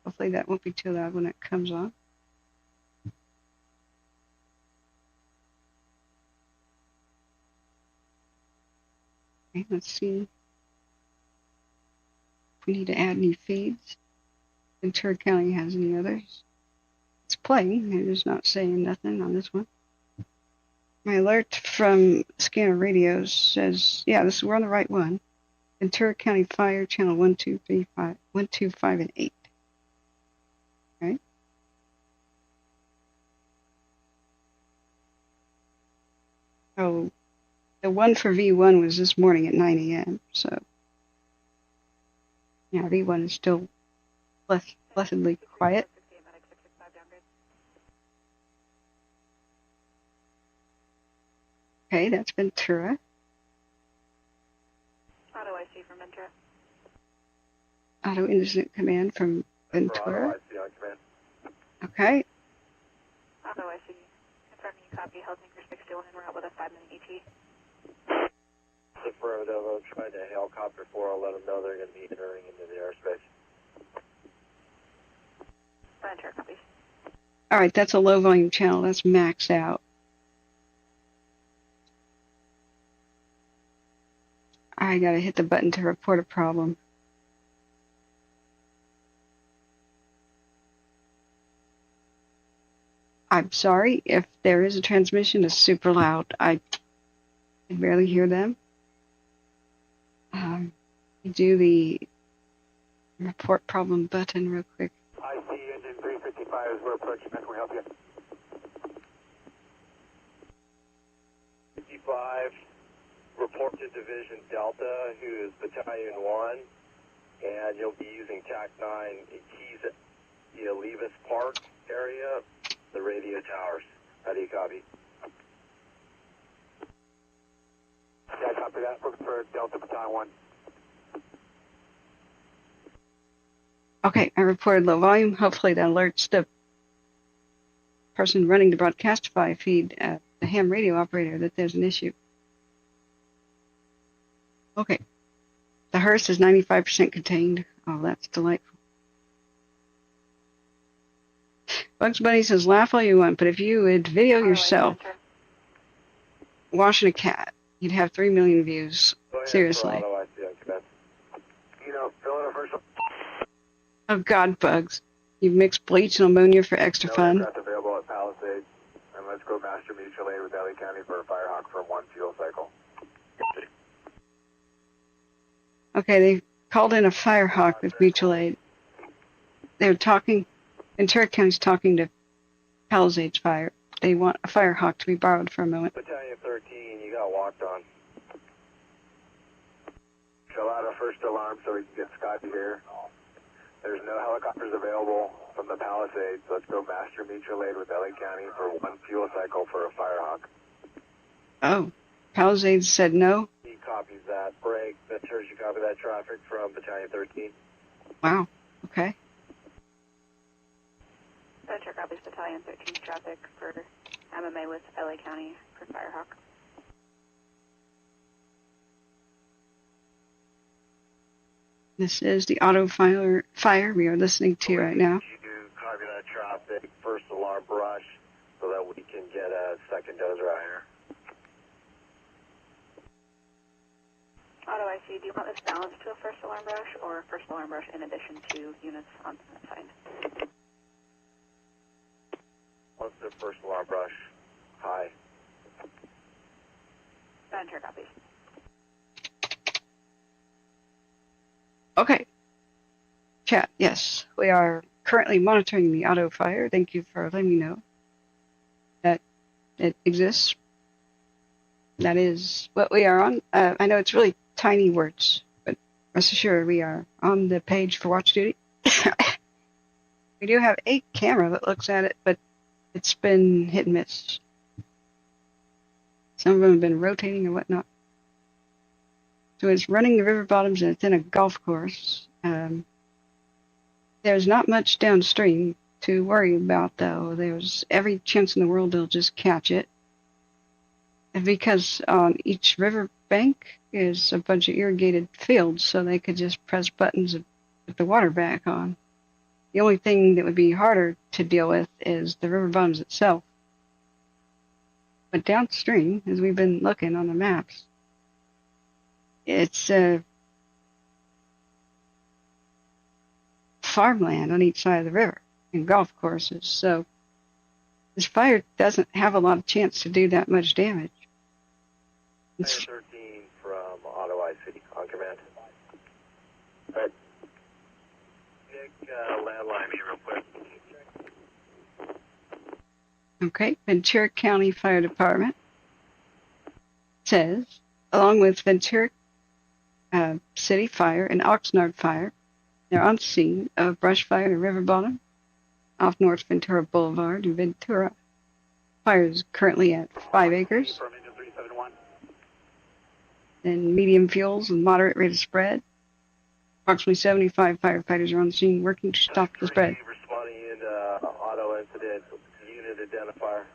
Hopefully that won't be too loud when it comes on. Okay, let's see if we need to add any feeds. Ventura County has any others. It's playing, they're just not saying nothing on this one. My alert from Scanner Radios says, yeah, we're on the right one. Ventura County Fire, channel 1, 2, 3, 5, 1, 2, 5, and 8. Right? Oh, the one for V1 was this morning at 9 a.m. So, yeah, V1 is still blessedly quiet. Okay, that's Ventura. Auto IC from Ventura. Auto Incident Command from Ventura. Auto IC on command. Okay. Auto IC. Confirming you copy. Health Anchor 61 en route with a 5-minute ET. Affirmative. I'm trying to helicopter 4. I'll let them know they're going to be entering into the airspace. Ventura copies. All right, that's a low volume channel. That's maxed out. I gotta hit the button to report a problem. I'm sorry if there is a transmission. It's super loud. I can barely hear them. Do the report problem button real quick. IC engine 355 is we're approaching. Can we help you? 55. Report to Division Delta, who is Battalion 1, and you'll be using TAC 9 keys at the Olivas Park area, the radio towers. How do you copy? Yeah, copy that. Looking for Delta Battalion 1. Okay, I reported low volume. Hopefully that alerts the person running the Broadcastify feed at the ham radio operator that there's an issue. Okay, the Hurst is 95% contained. Oh, that's delightful. Bugs Bunny says, laugh all you want, but if you would video yourself washing a cat, you'd have 3 million views. Seriously. Oh, God, Bugs. You've mixed bleach and ammonia for extra fun. Available at Palisades, and let's go master mutual aid with LA County for a Firehawk for 1 fuel cycle. Okay, they called in a Firehawk with mutual aid. They're talking, Ventura County's talking to Palisades Fire. They want a Firehawk to be borrowed for a moment. Battalion 13, you got walked on. Fill out our first alarm so we can get Scotty here. There's no helicopters available from the Palisades. Let's go master mutual aid with LA County for 1 fuel cycle for a Firehawk. Oh, Palisades said no? He copies that. Break. Ventura, you copy that traffic from Battalion 13? Wow, okay. Ventura copies Battalion 13 traffic for MMA with LA County for Firehawk. This is the auto fire we are listening to right now. You do copy that traffic, first alarm brush, so that we can get a second dozer out here. Auto IC, do you want this balanced to a first alarm brush or a first alarm brush in addition to units on that side? What's the first alarm brush? High. Ventura copies. Okay. Chat, yes. We are currently monitoring the auto fire. Thank you for letting me know that it exists. That is what we are on. I know it's really tiny words, but rest assured we are on the page for watch duty. We do have a camera that looks at it, but it's been hit and miss. Some of them have been rotating and whatnot. So it's running the river bottoms and it's in a golf course. There's not much downstream to worry about, though. There's every chance in the world they'll just catch it. And because on each river bank is a bunch of irrigated fields, so they could just press buttons and put the water back on. The only thing that would be harder to deal with is the river bottoms itself. But downstream, as we've been looking on the maps, it's farmland on each side of the river and golf courses. So this fire doesn't have a lot of chance to do that much damage. It's 13 from Ottawa City on command. All right. Nick, landline me real quick. okay. Ventura County Fire Department says, along with Ventura City Fire and Oxnard Fire, they're on scene of brush fire in river bottom off North Ventura Boulevard in Ventura. Fire is currently at 5 acres. And medium fuels and moderate rate of spread. Approximately 75 firefighters are on scene working to stop the spread. Responding in auto incident, unit identifier.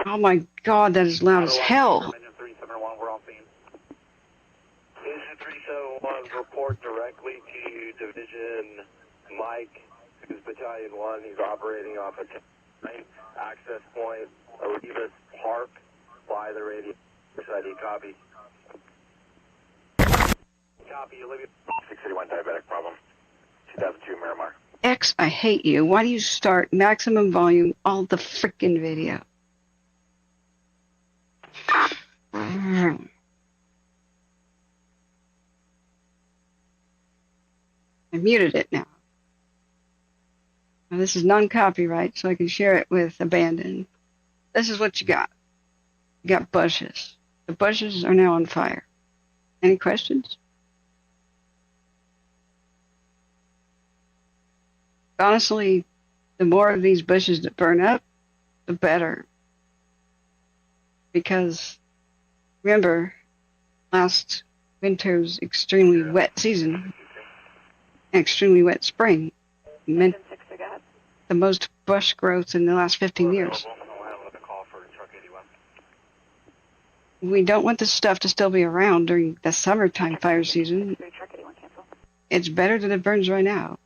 Oh my God, that is loud as hell. Engine 371, we're on scene. Engine 371, report directly to Division Mike, who's Battalion 1. He's operating off a access point, Olivas Park, by the radio. ID copy. Copy, Olivia. 681 diabetic problem. 2002 Miramar. X, I hate you. Why do you start maximum volume all the frickin' video? I muted it now. Now this is non-copyright, so I can share it with Abandon. This is what you got. You got bushes. The bushes are now on fire. Any questions? Honestly, the more of these bushes that burn up, the better. Because, remember, last winter's extremely wet season, extremely wet spring, meant the most bush growth in the last 15 years. We don't want this stuff to still be around during the summertime fire season. It's better that it burns right now.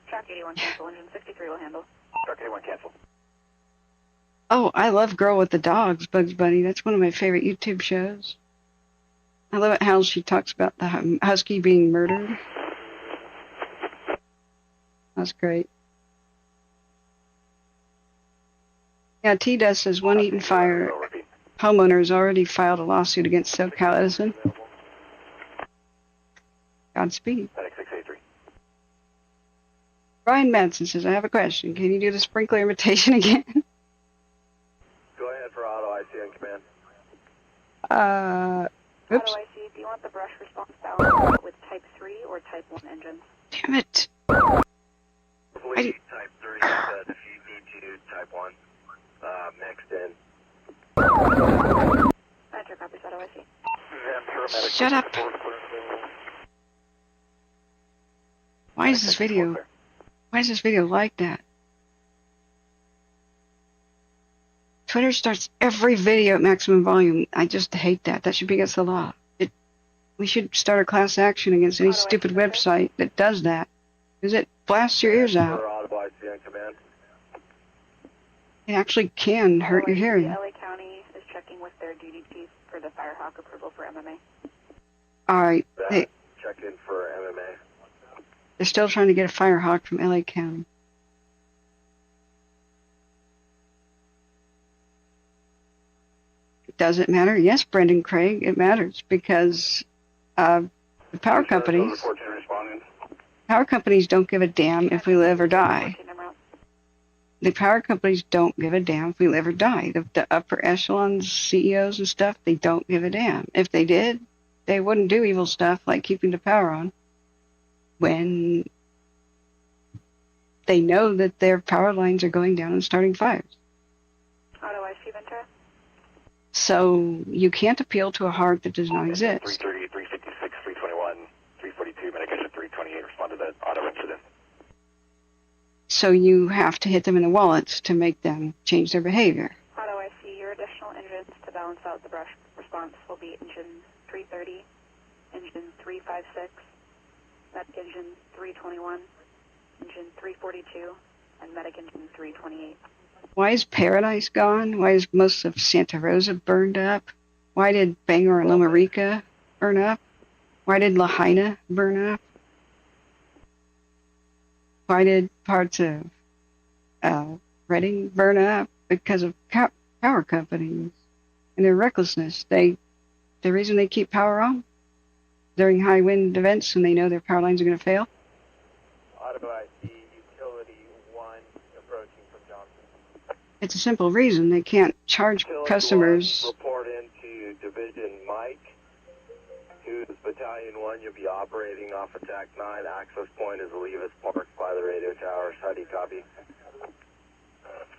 Track 81 cancel, engine 63 will handle. Track 81 cancel. Oh, I love Girl with the Dogs, Bugs Bunny. That's one of my favorite YouTube shows. I love it how she talks about the husky being murdered. That's great. Yeah, T-Dust says one Eaton Fire homeowner has already filed a lawsuit against SoCal Edison. Godspeed. Brian Madsen says, I have a question. Can you do the sprinkler imitation again? Go ahead for auto IC on command. Oops. Auto IC, do you want the brush response balance with type 3 or type 1 engines? Damn it. Type 3, but if you need to, type 1. Mixed in. Roger, copies, auto IC. Shut up. Why is this video like that? Twitter starts every video at maximum volume. I just hate that. That should be against the law. We should start a class action against any stupid website that does that. Because it blasts your ears out. It actually can hurt your hearing. LA County is checking with their duty chief for the Firehawk approval for MMA. Alright. Check in for MMA. They're still trying to get a Firehawk from LA County. Does it matter? Yes, Brendan Craig, it matters because the power companies don't give a damn if we live or die. The power companies don't give a damn if we live or die. The upper echelons, CEOs and stuff, they don't give a damn. If they did, they wouldn't do evil stuff like keeping the power on when they know that their power lines are going down and starting fires. Auto IC Ventura. So you can't appeal to a heart that does not exist. 330, 356, 321, 342, medication 328, respond to that auto incident. So you have to hit them in the wallets to make them change their behavior. Auto IC, your additional engines to balance out the brush response will be engine 330, engine 356, medic engine 321, engine 342, and medic engine 328. Why is Paradise gone? Why is most of Santa Rosa burned up? Why did Bangor and Loma Rica burn up? Why did Lahaina burn up? Why did parts of Reading burn up? Because of power companies and their recklessness. The reason they keep power on during high wind events when they know their power lines are going to fail. Auto IC, utility 1, approaching from Johnson. It's a simple reason. They can't charge customers. Report into Division Mike, who's Battalion 1. You'll be operating off Attack 9. Access point is Olivas Park by the radio towers. How do you copy?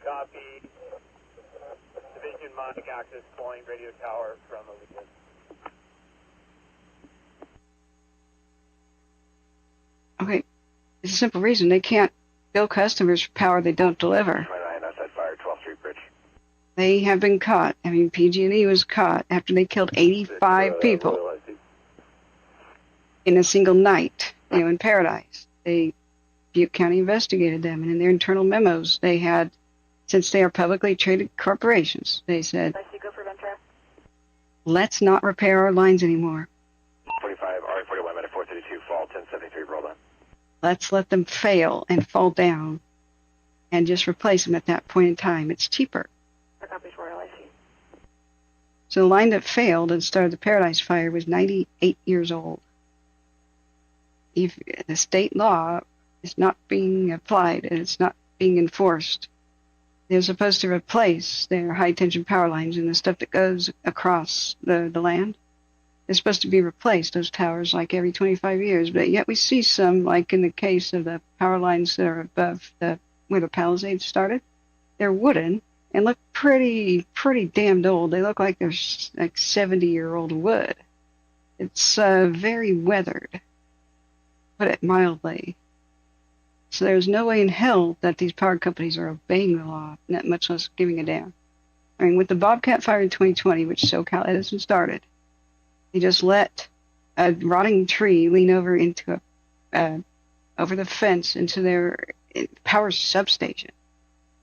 Copy. Division Mike, access point, radio tower from Olivas. Okay, it's a simple reason. They can't bill customers for power they don't deliver. 29, outside fire, 12th Street Bridge. They have been caught. I mean, PG&E was caught after they killed 85 people in a single night, in Paradise. Butte County investigated them, and in their internal memos, they had, since they are publicly traded corporations, they said, let's not repair our lines anymore. 45, RA41, minute 432, fall 1073, roll on. Let's let them fail and fall down and just replace them at that point in time. It's cheaper. So the line that failed and started the Paradise Fire was 98 years old. If the state law is not being applied and it's not being enforced, they're supposed to replace their high-tension power lines and the stuff that goes across the land. They're supposed to be replaced, those towers, like every 25 years. But yet we see some, like in the case of the power lines that are above where the Palisades started. They're wooden and look pretty damned old. They look like they're like 70-year-old wood. It's very weathered, put it mildly. So there's no way in hell that these power companies are obeying the law, not much less giving a damn. I mean, with the Bobcat fire in 2020, which SoCal Edison started, they just let a rotting tree lean over into over the fence into their power substation.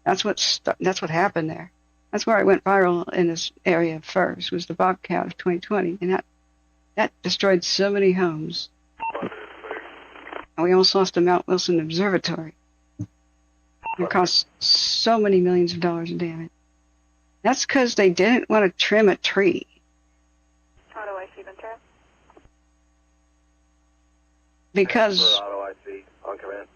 That's what happened there. That's where I went viral in this area first, was the Bobcat of 2020, and that destroyed so many homes. And we almost lost the Mount Wilson Observatory. It cost so many millions of dollars in damage. That's because they didn't want to trim a tree. Auto IC Ventura. Because Auto IC, on command.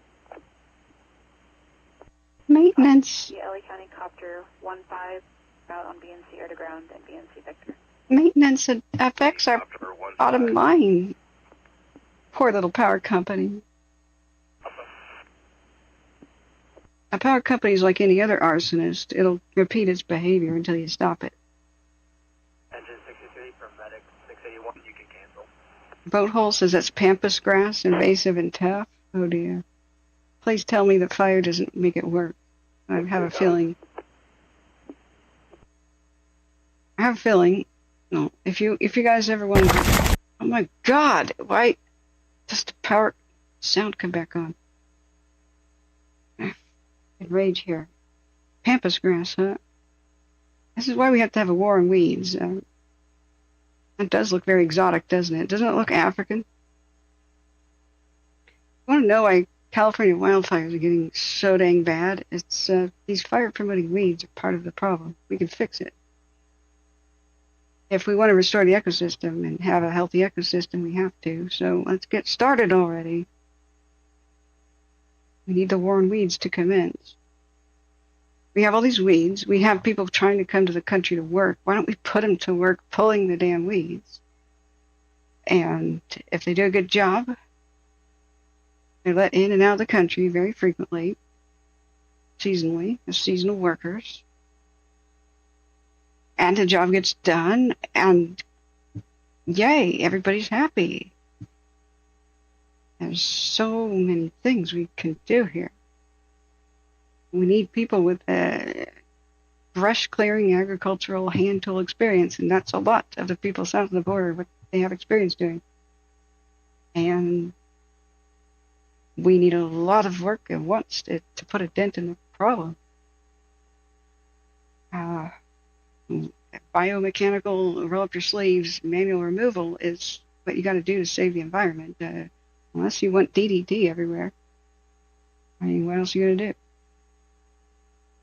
maintenance. The LA County Copter 15 out on BNC air to ground and BNC Vector. Maintenance affects our bottom line. Poor little power company. A power company is like any other arsonist. It'll repeat its behavior until you stop it. Engine 63 from medic 681, you can cancel. Boathole says that's pampas grass, invasive and tough. Oh dear. Please tell me the fire doesn't make it work. I have a feeling. No, if you guys ever want to, oh my God, why does the power sound come back on? Rage here. Pampas grass, huh? This is why we have to have a war on weeds. It does look very exotic, doesn't it? Doesn't it look African? You want to know why California wildfires are getting so dang bad? It's these fire-promoting weeds are part of the problem. We can fix it. If we want to restore the ecosystem and have a healthy ecosystem, we have to. So let's get started already. We need the war on weeds to commence. We have all these weeds. We have people trying to come to the country to work. Why don't we put them to work pulling the damn weeds? And if they do a good job, they're let in and out of the country very frequently. seasonally as seasonal workers, and the job gets done, and yay, everybody's happy. There's so many things we can do here. We need people with brush clearing, agricultural, hand tool experience, and that's a lot of the people south of the border, what they have experience doing. And we need a lot of work at once to put a dent in the problem. Biomechanical, roll up your sleeves, manual removal is what you got to do to save the environment. Unless you want DDT everywhere. I mean, what else are you going to do?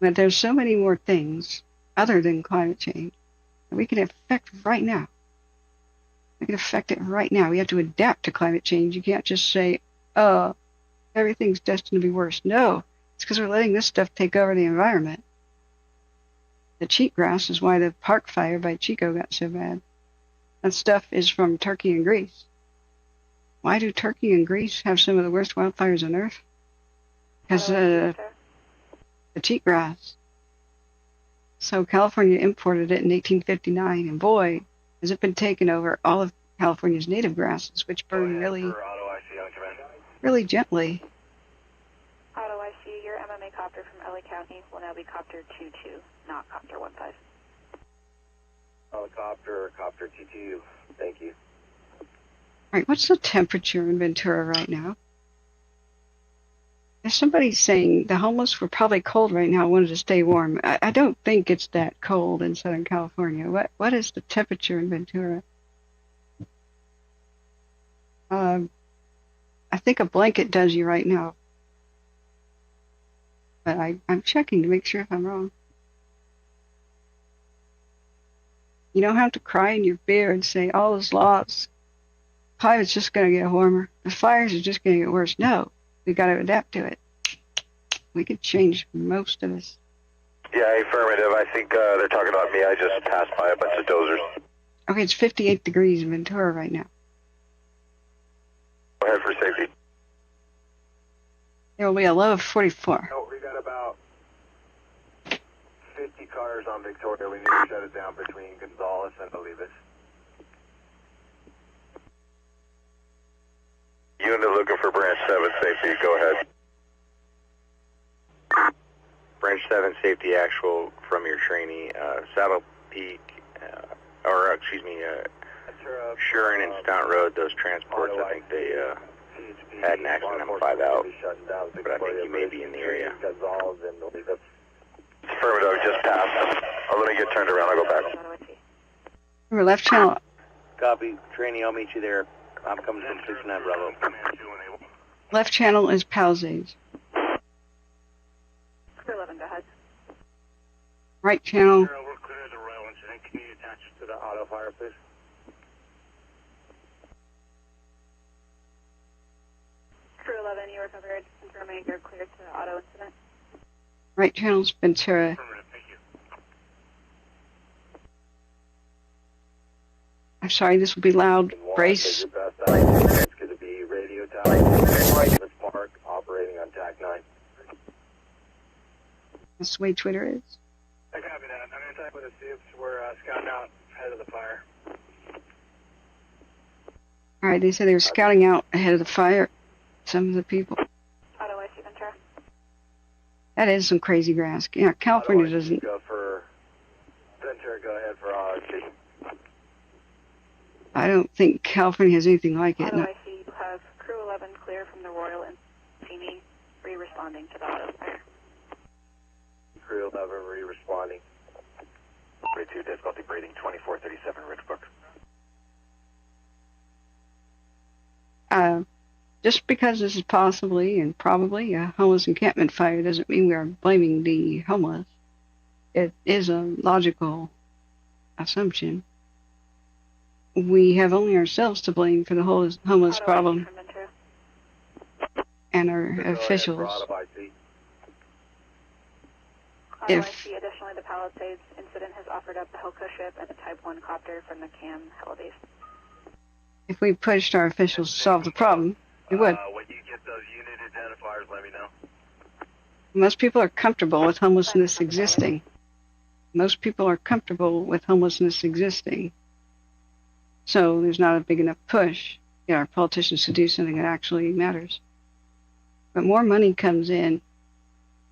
But there's so many more things other than climate change that we can affect right now. We can affect it right now. We have to adapt to climate change. You can't just say, oh, everything's destined to be worse. No, it's because we're letting this stuff take over the environment. The cheatgrass is why the park fire by Chico got so bad. That stuff is from Turkey and Greece. Why do Turkey and Greece have some of the worst wildfires on Earth? Because the cheatgrass. So California imported it in 1859, and boy, has it been taken over all of California's native grasses, which burn really gently. Auto IC, your MMA copter from LA County will now be copter 22, not copter 15. Helicopter, copter T2, thank you. All right, what's the temperature in Ventura right now? There's somebody saying the homeless were probably cold right now, wanted to stay warm. I don't think it's that cold in Southern California. What is the temperature in Ventura? I think a blanket does you right now. But I'm checking to make sure if I'm wrong. You don't have to cry in your beer and say all is lost. Climate's just going to get warmer. The fires are just going to get worse. No, we got to adapt to it. We could change most of this. Yeah, affirmative. I think they're talking about me. I just passed by a bunch of dozers. Okay, it's 58 degrees in Ventura right now. Go ahead for safety. There will be a low of 44. Oh, we got about 50 cars on Victoria. We need to shut it down between Gonzales and Olivas. Unit looking for branch 7 safety. Go ahead. Branch 7 safety actual from your trainee. Saddle Peak, Shuren and Stunt Road, those transports, I think they had an accident. I'm 5 out, but I think you may be in the area. Affirmative, just passed. Let me get turned around, I'll go back. Remember, left channel. Copy, trainee, I'll meet you there. I'm coming from 69 Bravo. Left channel is Palisades. Crew 11, go ahead. Right channel. We're clear as a rail incident. Can you attach to the auto fire, please? Crew 11, you are covered. Confirming you're clear to the auto incident. Right channel is Ventura. Thank you. I'm sorry, this will be loud. Brace. It's going to be radio tower in this park operating on TAC 9. That's the way Twitter is. I copy that. I'm in contact with the soups. We're scouting out ahead of the fire. All right, they said they were scouting out ahead of the fire. Some of the people. Auto IC Ventura. That is some crazy grass. Yeah, California doesn't. Go for Ventura. Go ahead for RC. I don't think California has anything like it. Auto No. IC, you have Crew 11 clear from the Royal and Feeney, re-responding to the auto fire. Crew 11 re-responding. 42, difficulty breathing, 2437 Ridgebrook. Just because this is possibly and probably a homeless encampment fire doesn't mean we are blaming the homeless. It is a logical assumption. We have only ourselves to blame for the whole homeless problem and our officials. If Additionally, the Palisades incident has offered up the Hilco ship and a Type 1 copter from the CAM Helidays. if we pushed our officials to solve the problem, we would. When you get those unit identifiers, let me know. Most people are comfortable with homelessness existing. Most people are comfortable with homelessness existing. So there's not a big enough push to get our politicians to do something that actually matters. But more money comes in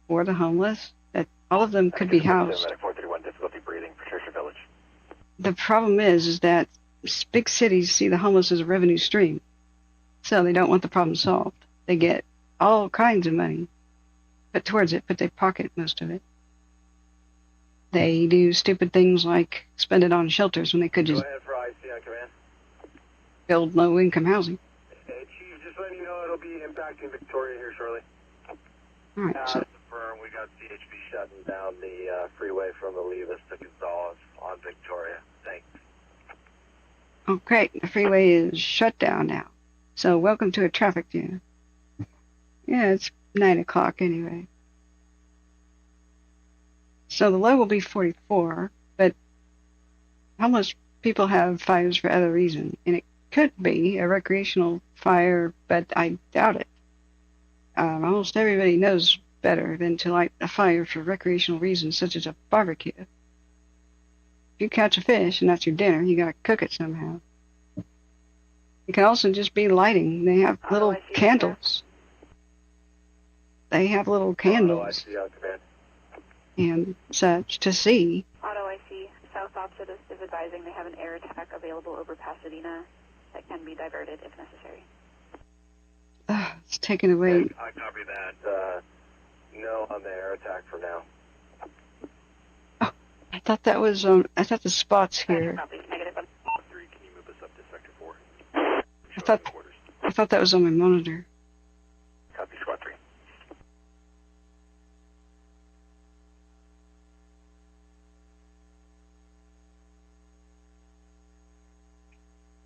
for the homeless, that all of them could be housed. 431, difficulty breathing, Patricia Village. The problem is that big cities see the homeless as a revenue stream. So they don't want the problem solved. They get all kinds of money put towards it, but they pocket most of it. They do stupid things like spend it on shelters when they could just Go ahead for IC on command. build low-income housing. Hey, Chief, just letting you know it'll be impacting Victoria here shortly. All right, so Confirm, we got CHP shutting down the freeway from Olivas to Gonzales on Victoria. Thanks. oh great, the freeway is shut down now. So welcome to a traffic jam. Yeah, it's 9 o'clock anyway. So the low will be 44, but homeless people have fires for other reasons, and it could be a recreational fire, but I doubt it. Almost everybody knows better than to light a fire for recreational reasons, such as a barbecue. If you catch a fish and that's your dinner, you gotta cook it somehow. It can also just be lighting. They have little candles. They have little candles and such to see. Auto IC, South opposite is advising they have an air attack available over Pasadena that can be diverted if necessary. It's taken away. I copy that. No on the air attack for now. I thought that was I thought the spots here. Negative. 3, can you move us up to sector 4? I thought that was on my monitor. Copy squad 3.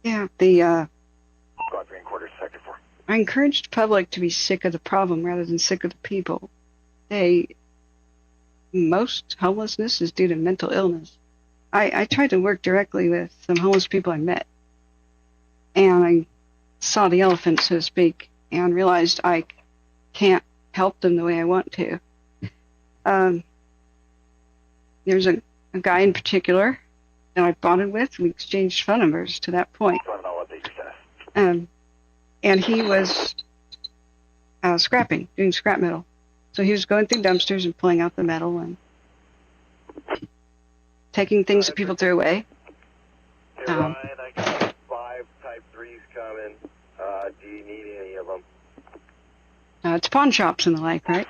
Yeah, the Squad 3 and quarters, sector 4. I encouraged the public to be sick of the problem rather than sick of the people. Most homelessness is due to mental illness. I tried to work directly with some homeless people I met, and I saw the elephant, so to speak, and realized I can't help them the way I want to. There's a guy in particular that I bonded with. We exchanged phone numbers to that point. And he was scrapping, doing scrap metal. So he was going through dumpsters and pulling out the metal and taking things that people threw away. Hey, Ryan, I got 5 type 3s coming. Do you need any of them? It's pawn shops and the like, right?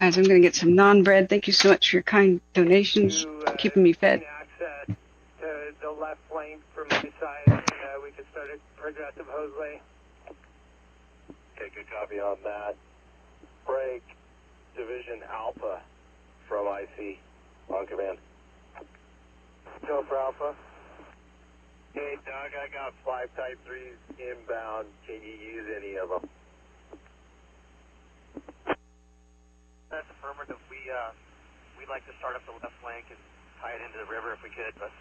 As I'm going to get some non-bread. Thank you so much for your kind donations, keeping me fed. Access to the left flank from my side. We can start a progressive hose lane. Okay, good copy on that. Break Division Alpha from IC on command. Go for Alpha. Hey, Doug, I got 5 type 3s inbound. Can you use any of them? That's affirmative. We'd like to start up the left flank and tie it into the river if we could, but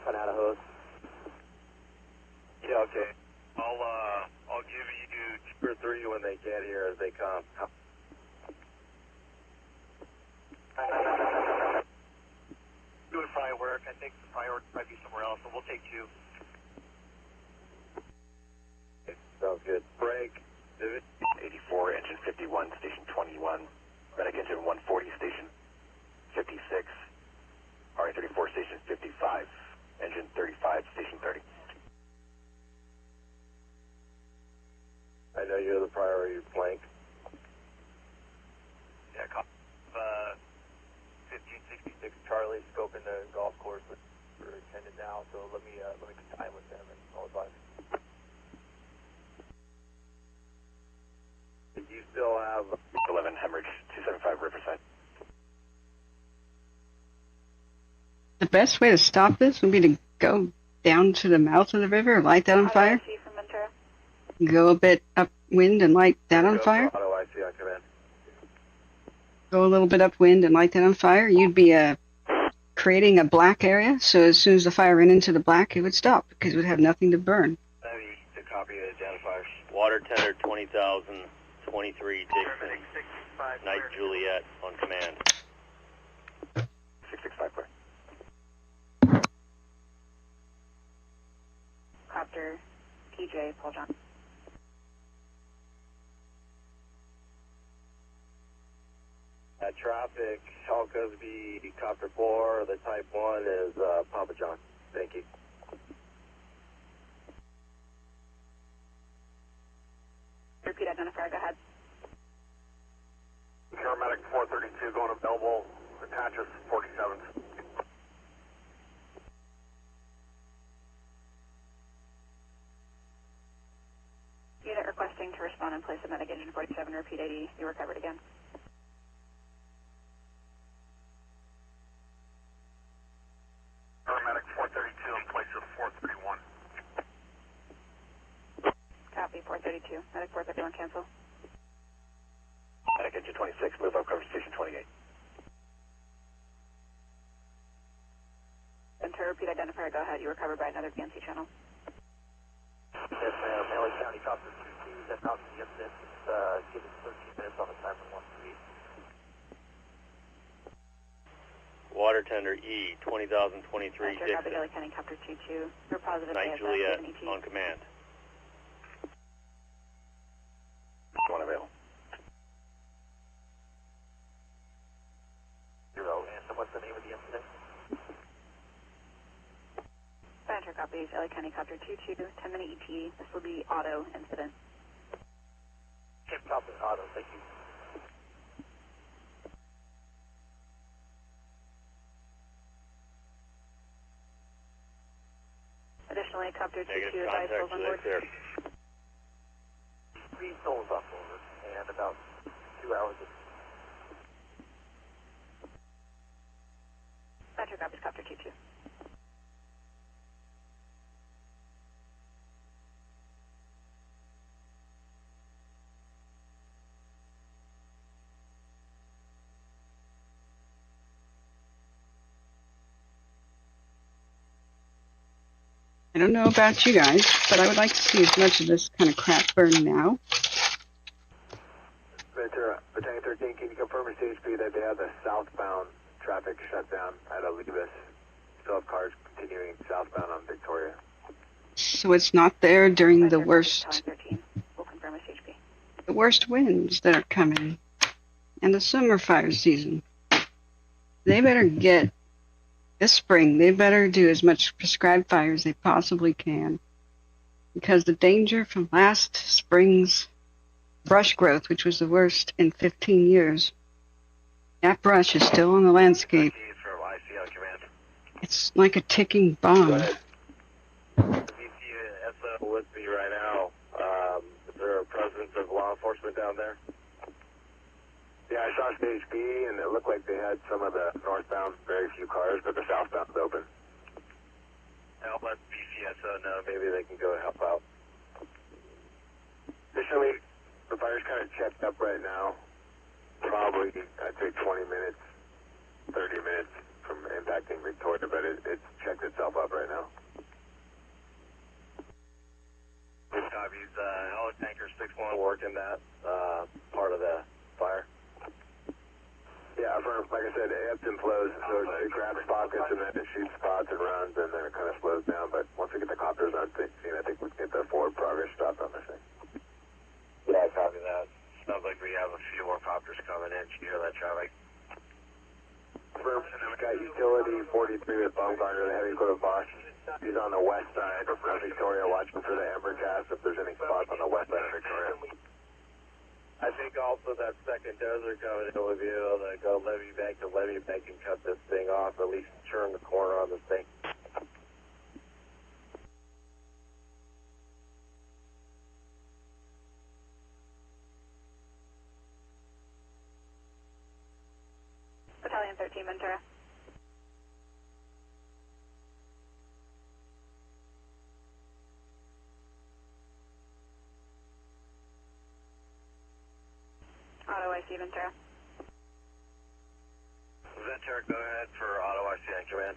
Run out of hose. Yeah, okay. I'll give you 2 or 3 when they get here as they come. doing fry work. I think the priority might be somewhere else, but we'll take 2. Okay, sounds good. Break. 84, engine 51, station 21. Medic engine 140, station 56. RA34, station 55. Engine 35, station 30. I know you're the priority flank. Yeah, 1566 Charlie, scoping the golf course for attendant now, so let me tie with them and I'll advise. You still have 11 hemorrhage, 275 Riverside. The best way to stop this would be to go down to the mouth of the river, light that on fire. Go a bit upwind and light that on fire. Auto IC on command. Go a little bit upwind and light that on fire. You'd be creating a black area, so as soon as the fire ran into the black, it would stop because it would have nothing to burn. Heavy to copy identifiers. Water tender 20,000, 23 Dixon, Night Juliet on command. 665 clear. Copter PJ, Paul John. Traffic, Hall Cosby, Copter 4, the Type 1 is Papa John. Thank you. Repeat identifier, go ahead. Paramedic 432 going to Belleville, attaches 47s. Unit requesting to respond in place of medic engine 47, repeat 80, you were covered again. Paramedic 432 in place of 431. Copy, 432. Medic 431, cancel. Medic engine 26, move up cover station 28. And to repeat identifier, go ahead, you were covered by another PNC channel. Yes, ma'am. LA County Copter 2 that's out the incident. Give us 13 minutes on the timer 13. Water tender E, 20,023 Copy, Dixon, LA County Copter 2-2. You're positive Night ASF, Juliet NET. on command. One available. 0, and what's the name of the incident? Center copies, LA County Copter 2-2, 10-minute ET. This will be auto incident. Tip top is auto, thank you. Additionally, Copter 2-2 Negative advised contact, souls on Juliet board. clear. 3 souls up over, and about 2 hours of Center copies, Copter 2-2. I don't know about you guys, but I would like to see as much of this kind of crap burn now. Ventura, Battalion 13, can you confirm your CHP that they have the southbound traffic shut down at Olivas? Still have cars continuing southbound on Victoria. So it's not there during the worst, 13. We'll confirm SHP. the worst winds that are coming and the summer fire season. They better get this spring, they better do as much prescribed fire as they possibly can, because the danger from last spring's brush growth, which was the worst in 15 years, that brush is still on the landscape. It's like a ticking bomb. VCSO with me right now. Is there a presence of law enforcement down there? Yeah, I saw CHP, and it looked like they had some of the northbound, very few cars, but the southbound's open. I'll let VCSO know. Maybe they can go help out. Additionally, the fire's kind of checked up right now. Probably, I'd say 20 minutes, 30 minutes from impacting Victoria, but it's checked itself up right now. Good copies. Heli tanker 6-1 working that part of the fire. Yeah, like I said, it ebbs and flows. So it grabs pockets and then it shoots spots and runs, and then it kind of slows down. But once we get the copters on scene, I think we can get the forward progress stopped on this thing. Yeah, copy that. Sounds like we have a few more copters coming in. Can you hear that traffic? We've got utility 43 with Baumgartner, the heavy equipment boss. He's on the west side of Victoria, watching for the ember cast if there's any spots on the west side of Victoria. I think also that second dozer coming in will be able to go levee bank to levee bank and cut this thing off, at least turn the corner on this thing. Battalion 13, Ventura. Auto IC, Ventura. Ventura, go ahead for auto IC on command.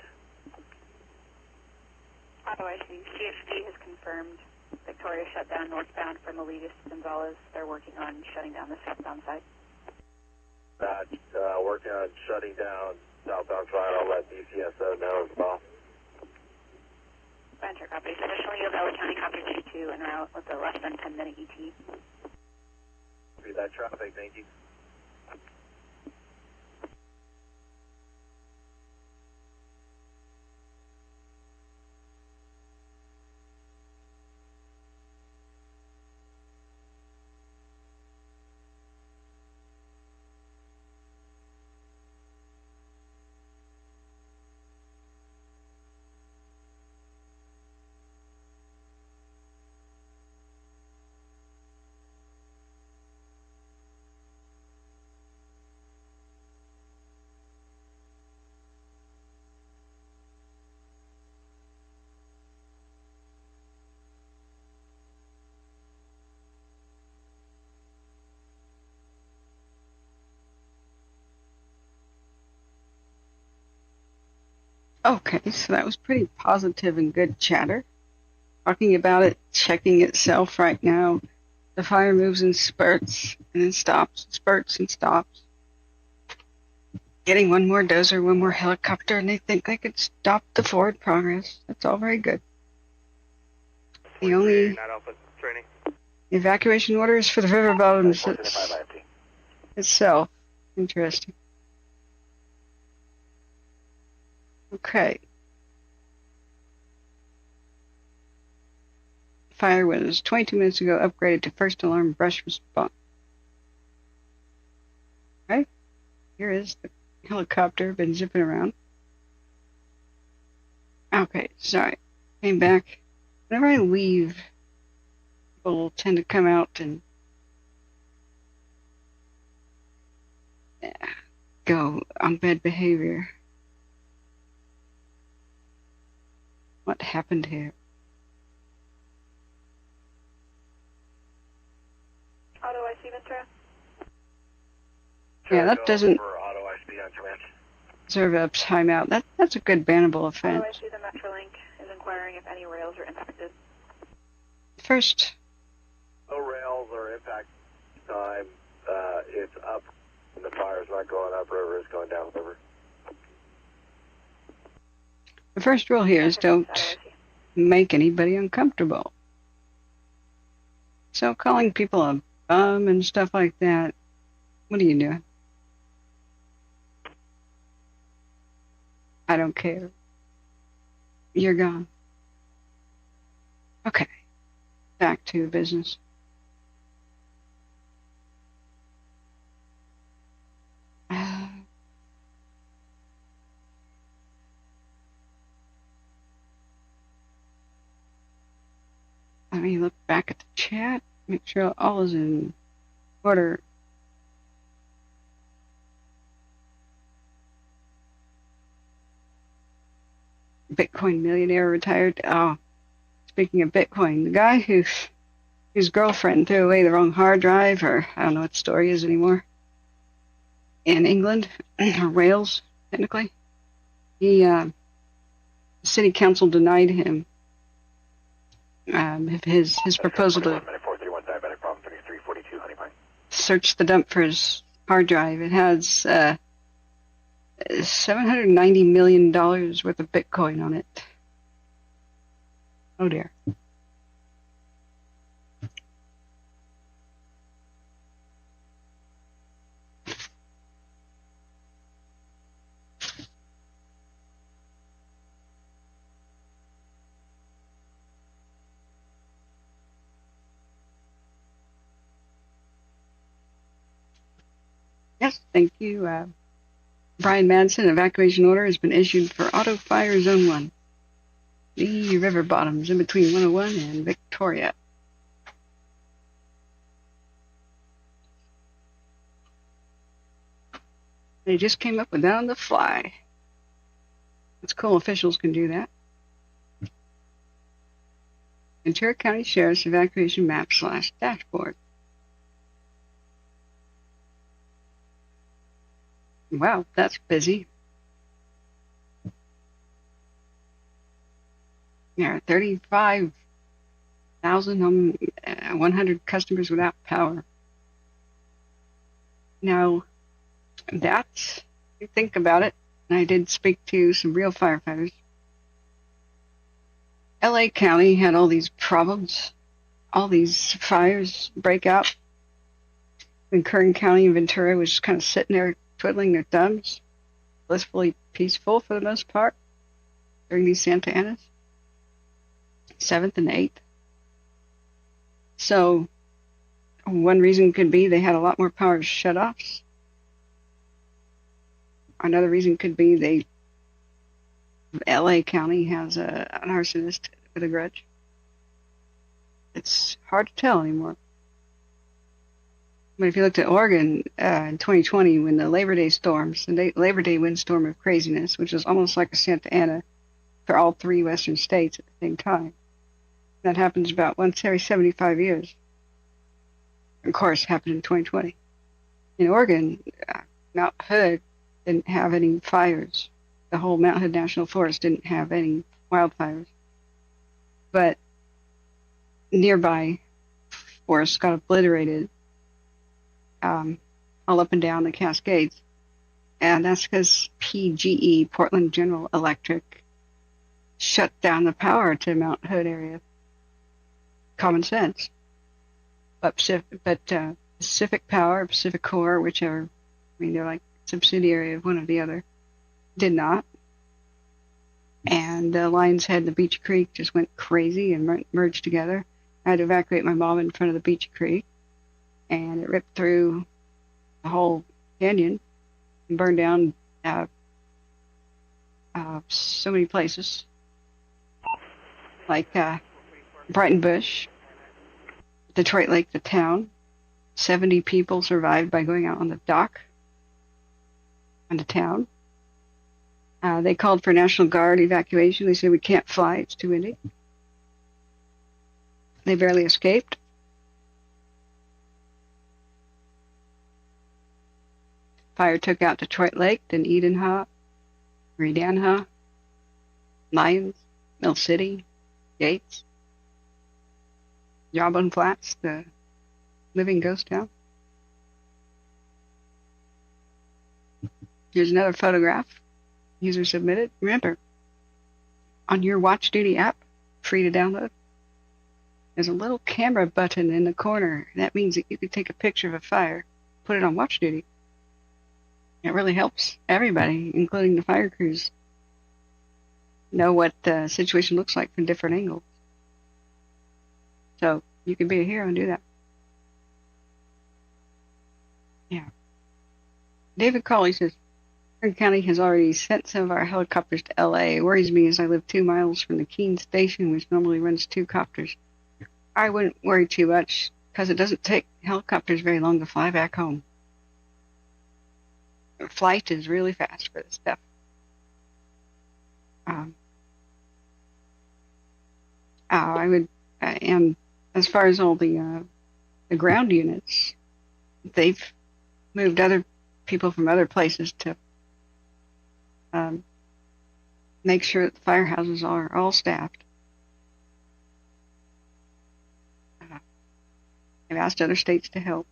Auto IC, CHP has confirmed Victoria shut down northbound from Lidia to Gonzalez. They're working on shutting down the southbound side. Working on shutting down southbound side. I'll let DCSO know as well. Venture copy. Additionally, you have LA County Copter 22 en route with a less than 10-minute ET. Read that traffic, thank you. Okay, so that was pretty positive and good chatter. Talking about it, checking itself right now. The fire moves in spurts and then stops, spurts and stops. Getting one more dozer, one more helicopter, and they think they could stop the forward progress. That's all very good. The only evacuation order is for the river bottoms itself. Interesting. Okay. Fire was 22 minutes ago upgraded to first alarm brush response. Okay. Here is the helicopter, been zipping around. Okay, sorry. Came back. Whenever I leave, people tend to come out and go on bad behavior. What happened here? Auto IC, Ventura. Yeah, that doesn't For auto IC on command. deserve a timeout. That's a good bannable offense. Auto IC, the Metrolink is inquiring if any rails are impacted. First, No rails or impact time. It's up. The fire's not going upriver, it's going downriver. the first rule here is don't make anybody uncomfortable. So calling people a bum and stuff like that, what are you doing? I don't care. You're gone. Okay. Back to business. Let me look back at the chat, make sure all is in order. Bitcoin millionaire retired. Oh, speaking of Bitcoin, the guy whose girlfriend threw away the wrong hard drive, or I don't know what the story is anymore, in England, or Wales, technically, the city council denied him his proposal to search the dump for his hard drive. It has $790 million worth of Bitcoin on it. Oh dear. Yes, thank you. Brian Madsen, evacuation order has been issued for Auto Fire Zone 1. The river bottoms in between 101 and Victoria. They just came up with that on the fly. It's cool, officials can do that. Ventura County Sheriff's evacuation map / dashboard. Wow, that's busy. There are 35 100 customers without power. Now, that's, you think about it, and I did speak to some real firefighters. LA County had all these problems, all these fires break out. And Kern County and Ventura was just kind of sitting there twiddling their thumbs, blissfully peaceful for the most part during these Santa Anas, 7th and 8th. So one reason could be they had a lot more power shutoffs. Another reason could be LA County has an arsonist with a grudge. It's hard to tell anymore. But if you looked at Oregon in 2020, when the Labor Day storms, the Labor Day windstorm of craziness, which was almost like a Santa Ana for all 3 western states at the same time, that happens about once every 75 years. Of course, it happened in 2020. In Oregon, Mount Hood didn't have any fires. The whole Mount Hood National Forest didn't have any wildfires. But nearby forests got obliterated all up and down the Cascades. And that's because PGE, Portland General Electric, shut down the power to Mount Hood area. Common sense. But Pacific Power, Pacific Core, whichever, I mean, they're like subsidiary of one or the other, did not. And the Lions Head and the Beach Creek just went crazy and merged together. I had to evacuate my mom in front of the Beach Creek, and it ripped through the whole canyon and burned down so many places, like Brighton Bush, Detroit Lake, the town. 70 people survived by going out on the dock on the town. They called for National Guard evacuation. They said, we can't fly, it's too windy. They barely escaped. Fire took out Detroit Lake, then Edenha, Redanha, Lyons, Mill City, Gates, Jawbone Flats, the living ghost town. Here's another photograph. User submitted. Remember, on your Watch Duty app, free to download, there's a little camera button in the corner. That means that you can take a picture of a fire, put it on Watch Duty. It really helps everybody, including the fire crews, know what the situation looks like from different angles. So you can be a hero and do that. Yeah. David Cawley says, Kern County has already sent some of our helicopters to LA. It worries me as I live 2 miles from the Keene station, which normally runs 2 copters. I wouldn't worry too much because it doesn't take helicopters very long to fly back home. Flight is really fast for this stuff. And as far as all the ground units, they've moved other people from other places to make sure that the firehouses are all staffed. They've asked other states to help.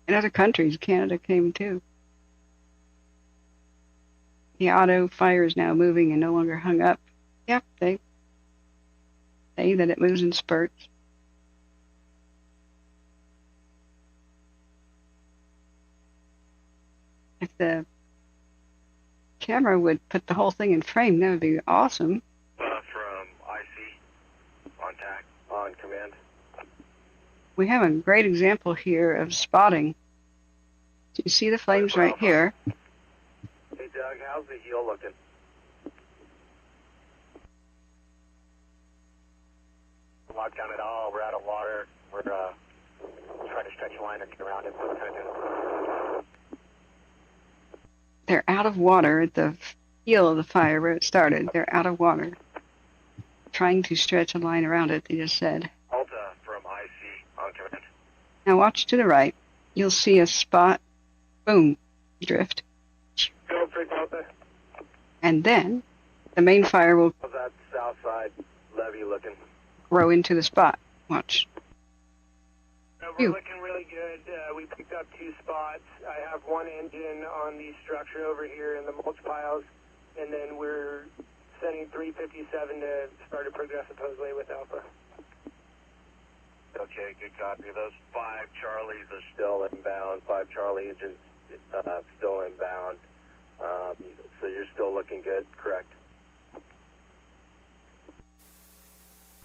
And other countries, Canada came too. The auto fire is now moving and no longer hung up. Yep, they say that it moves in spurts. If the camera would put the whole thing in frame, that would be awesome. From IC, on TAC, on command. We have a great example here of spotting. So you see the flames right here. Hey Doug, how's the heel looking? Locked down at all. We're out of water. We're trying to stretch a line and get around it. So kind of They're out of water at the heel of the fire where it started. They're out of water. Trying to stretch a line around it, they just said. Alta from IC, on command. Now watch to the right. You'll see a spot. Boom. Drift. Go for Alta. And then the main fire will... How's that south side levee looking? row into the spot. Watch. We're looking really good. We picked up 2 spots. I have 1 engine on the structure over here in the mulch piles, and then we're sending 357 to start a progressive hoseway with Alpha. Okay, good copy. Those 5 Charlies are still inbound. 5 Charlie engines still inbound. So you're still looking good, correct?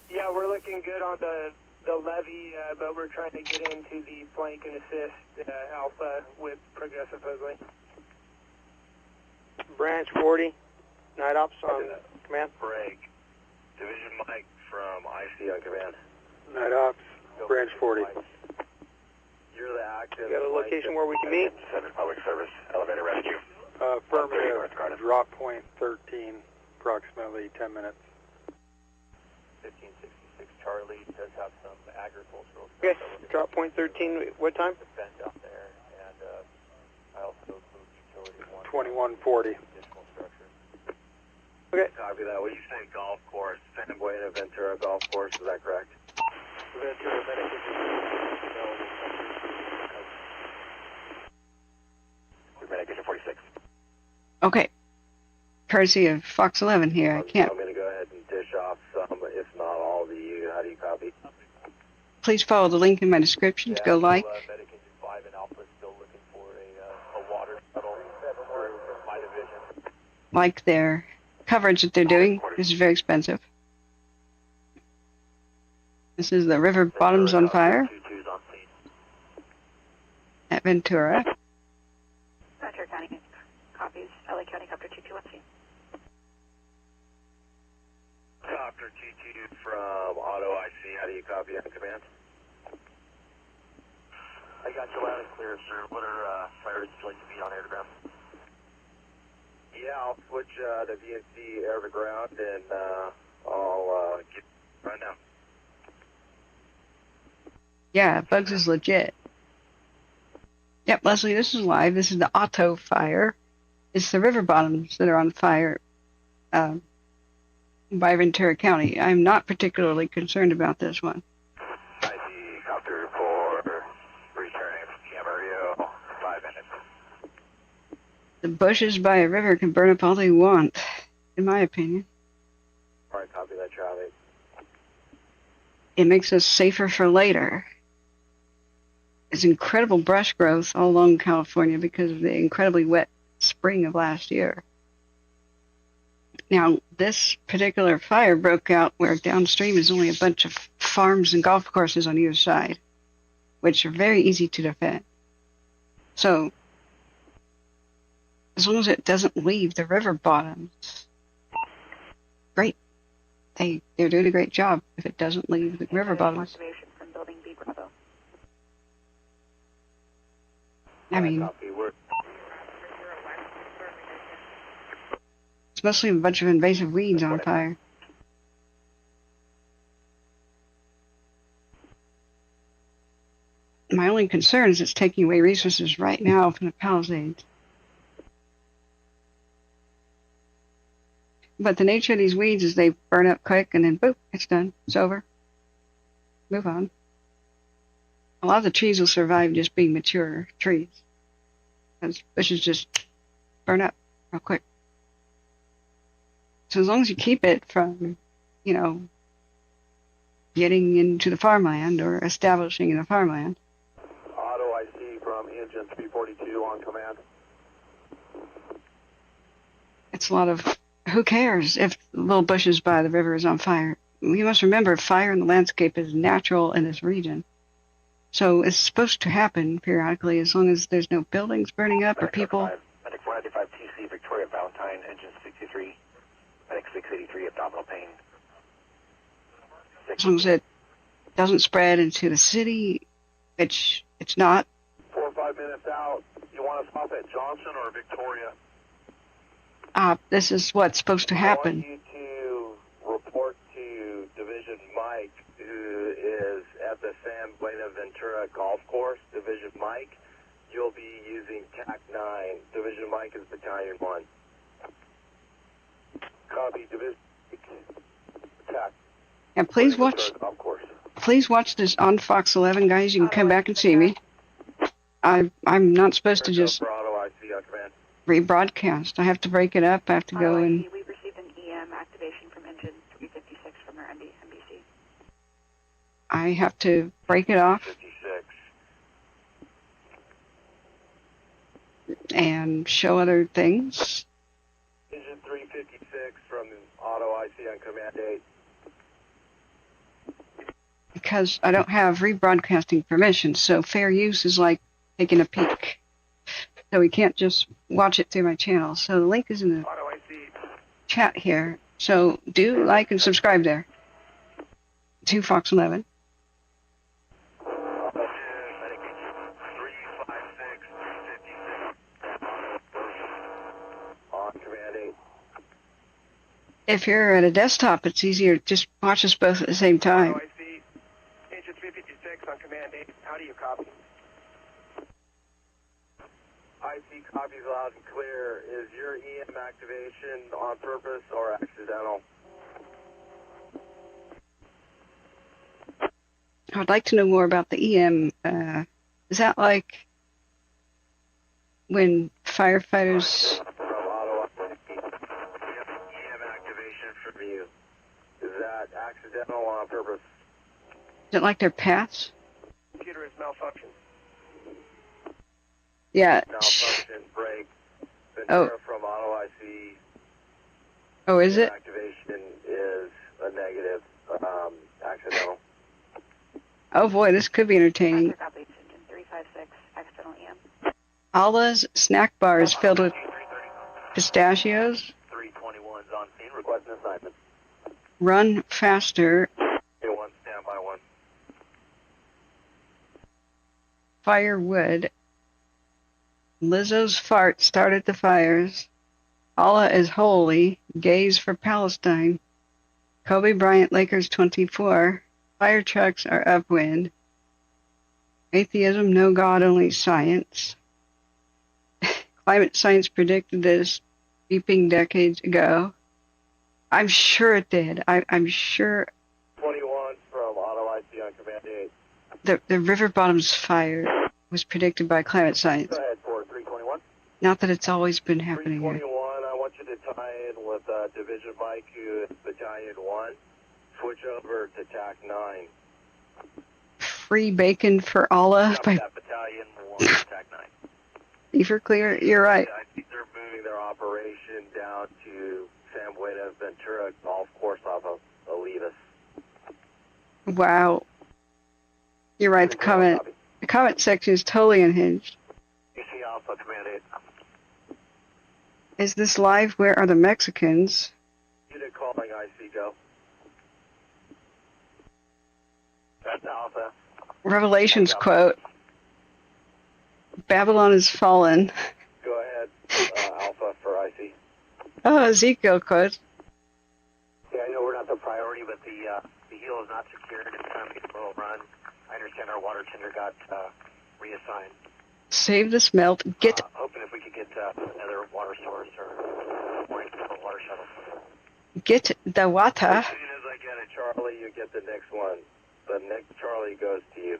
Yeah, we're looking good on the levee, but we're trying to get into the flank and assist Alpha with progressive hoseway. Branch 40, night ops on command. Break. Division Mike from IC on command. Night ops, branch 40. You're the active. You got a location where we can meet? 7 public service, elevator rescue. Affirmative, drop point 13, approximately 10 minutes. 1566 Charlie does have some agricultural stuff. Okay, drop point 13, what time? Event down there, and I also moved utility 2140. additional structure. Okay. Copy that. When you say golf course, San Buenaventura Golf Course, is that correct? Ventura Medical Medication 46. Okay. Courtesy of Fox 11 here. I can't. I'm going to go ahead and dish off some, if not all of you. How do you copy? Please follow the link in my description to go like. Medic Engine 5 and Alpha is still looking for a water shuttle through my division. Like their coverage that they're doing. This is very expensive. This is the river bottoms on fire at Ventura. Ventura County copies. LA County Copter 221C. Copter 22 from Auto IC. How do you copy on command? I got you loud and clear, sir. What are fires like to be on air to ground? Yeah, I'll switch the VNC air to ground, and I'll get right now. Yeah, Bugs is legit. Yep, Leslie, this is live. This is the Auto Fire. It's the river bottoms that are on fire by Ventura County. I'm not particularly concerned about this one. ID Copter 4, returning from Camarillo, 5 minutes. The bushes by a river can burn up all they want, in my opinion. All right, copy that, Charlie. It makes us safer for later. There's incredible brush growth all along California because of the incredibly wet spring of last year. Now, this particular fire broke out where downstream is only a bunch of farms and golf courses on either side, which are very easy to defend. So, as long as it doesn't leave the river bottoms, great. They're doing a great job if it doesn't leave the river bottoms. Activation from building B Bravo. I mean, it's mostly a bunch of invasive weeds on fire. My only concern is it's taking away resources right now from the Palisades. But the nature of these weeds is they burn up quick and then boop, it's done. It's over. Move on. A lot of the trees will survive just being mature trees. Because bushes just burn up real quick. So as long as you keep it from, getting into the farmland or establishing in the farmland. Auto IC from engine 342 on command. It's a lot of, who cares if the little bushes by the river is on fire? You must remember, fire in the landscape is natural in this region. So it's supposed to happen periodically as long as there's no buildings burning up or people. Medic 495 TC Victoria Valentine, engine 63. Medic 683, abdominal pain. As long as it doesn't spread into the city, which it's not. 4 or 5 minutes out. You want to stop at Johnson or Victoria? This is what's supposed to happen. I want you to report to Division Mike, who is at the San Buenaventura Golf Course. Division Mike, you'll be using TAC 9. Division Mike is Battalion 1. Copy, Division TAC. And please watch this on Fox 11, guys. You can come back and see me. I'm not supposed to just rebroadcast. I have to break it up. I have to go and... We received an EM activation from engine 356 from our NBC. I have to break it off. 56. And show other things. Engine 356 from auto IC on command 8. Because I don't have rebroadcasting permission, so fair use is like taking a peek. So we can't just watch it through my channel. So the link is in the chat here. So do like and subscribe there to Fox 11. If you're at a desktop, it's easier. Just watch us both at the same time. Engine 356 on command 8. How do you copy? IC copies loud and clear. Is your EM activation on purpose or accidental? I would like to know more about the EM. Is that like when firefighters... Is that accidental or on purpose? Is it like their paths? Computer is malfunction. Yeah. Malfunction, break. Oh. From auto IC. Oh, is it? Activation is a negative, accidental. Oh boy, this could be entertaining. 356, accidental EM. Allah's snack bar is filled with pistachios. 321's on scene, requesting assignment. Run faster. A1, standby 1. Firewood. Lizzo's fart started the fires. Allah is holy. Gaze for Palestine. Kobe Bryant, Lakers 24. Fire trucks are upwind. Atheism, no God, only science. Climate science predicted this beeping decades ago. I'm sure it did. I'm sure 21 from auto IC on command 8. the river bottom's fire was predicted by climate science. Go ahead for 321. Not that it's always been happening here. 321, I want you to tie in with Division Mike, who is Battalion 1. Switch over to TAC 9. Free bacon for Allah. By Battalion 1, TAC 9. Beaver clear, you're right. I think they're moving their operation down to San Buenaventura Golf Course off of Olivas. Wow. You're right, the comment section is totally unhinged. UC Alpha, Command 8. Is this live? Where are the Mexicans? Unit calling IC, go. That's Alpha. Revelations quote. Babylon is fallen. Go ahead, Alpha for IC. Oh, Ezekiel quote. Yeah, I know we're not the priority, but the heel is not secured. It's time to get a little run. I understand our water tender got reassigned. Save the smelt. Get. Hoping if we could get another water source or water shuttle. Get the water. As soon as I get a Charlie, you get the next one. The next Charlie goes to you.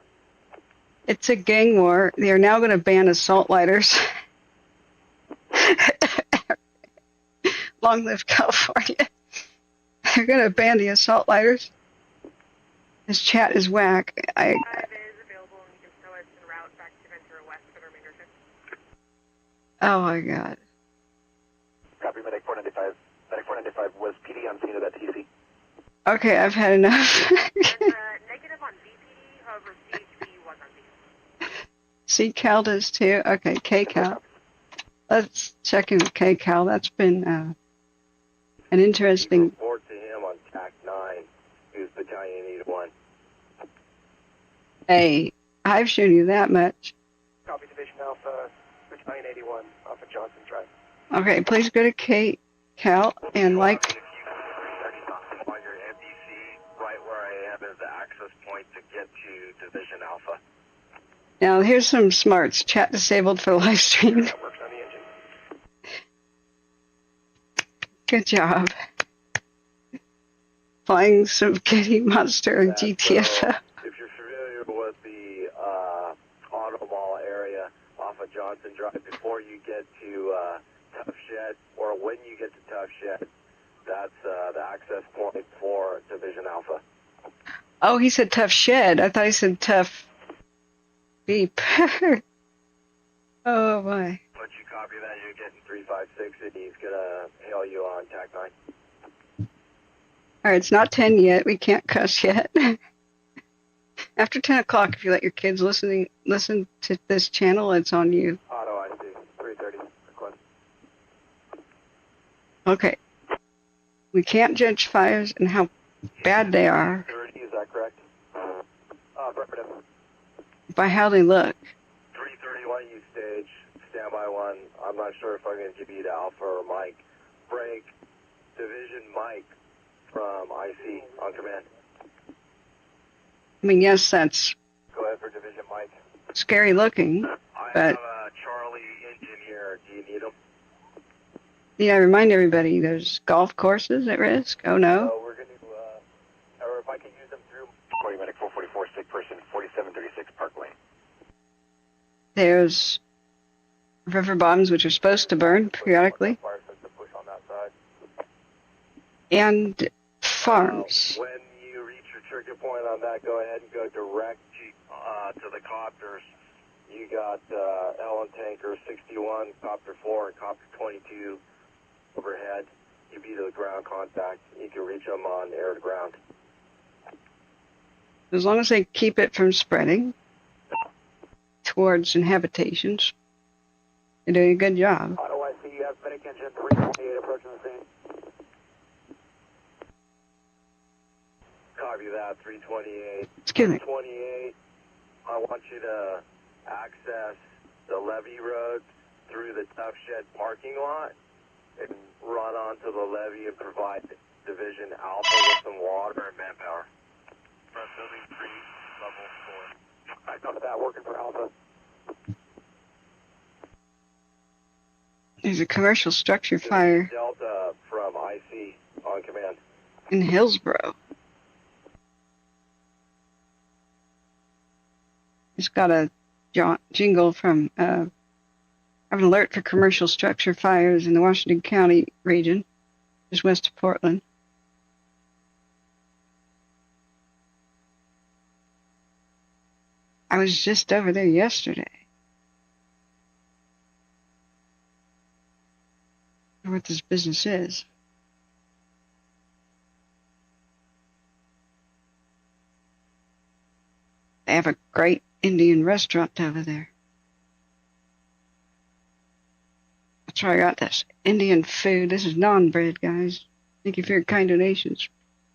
It's a gang war. They are now going to ban assault lighters. Long live California. They're going to ban the assault lighters. This chat is whack. Oh my God. Copy, Medic 495. Medic 495 was PD on scene of that TC. Okay, I've had enough. Negative on BPD, however, CHP was on BPD. C-Cal does too. Okay, K-Cal. Let's check in with K-Cal. That's been an interesting... Report to him on TAC 9, who's Battalion 81. Hey, I've shown you that much. Copy, Division Alpha, Battalion 81, off of Johnson Drive. Okay, please go to K-Cal and like... On your NBC, right where I am is the access point to get to Division Alpha. Now, here's some smarts. Chat disabled for live stream. That works on the engine. Good job. flying spaghetti monster and GTFO. If you're familiar with the Auto Mall area off of Johnson Drive, before you get to Tough Shed, or when you get to Tough Shed, that's the access point for Division Alpha. Oh, he said tough shed. I thought he said tough beep. Oh, my. Once you copy that, you're getting 356, and he's going to hail you on TAC 9. All right, it's not 10 yet. We can't cuss yet. After 10 o'clock, if you let your kids listen to this channel, it's on you. Auto IC, 330, request. Okay. We can't judge fires and how bad they are 30, is that correct? Affirmative. by how they look. 331, you stage, standby 1. I'm not sure if I'm going to give you the Alpha or Mike. Break, Division Mike from IC on command. I mean, yes, that's Go ahead for Division Mike. scary looking, I but have a Charlie engine here. Do you need him? I remind everybody there's golf courses at risk. Oh, no. We're going to, or if I can use them through 40 medic 444, sick person, 4736 Park Lane. There's river bottoms, which are supposed to burn periodically, Fire system push on that side. and farms. When you reach your trigger point on that, go ahead and go direct to the copters. You got Ellen Tanker 61, Copter 4, and Copter 22 overhead. You be the ground contact. You can reach them on air to ground. As long as they keep it from spreading towards inhabitations, they're doing a good job. Auto IC, you have medic engine 328 approaching the scene. Copy that, 328. Excuse me. 328, I want you to access the levee road through the Tough Shed parking lot and run onto the levee and provide Division Alpha with some water and manpower. Front building 3, level 4. I got that working for Alpha. There's a commercial structure fire Delta from IC on command. in Hillsborough. It's got a jingle from have an alert for commercial structure fires in the Washington County region, just west of Portland. I was just over there yesterday. I wonder what this business is. They have a great Indian restaurant over there. That's where I got this Indian food. This is non-bread, guys. Thank you for your kind donations.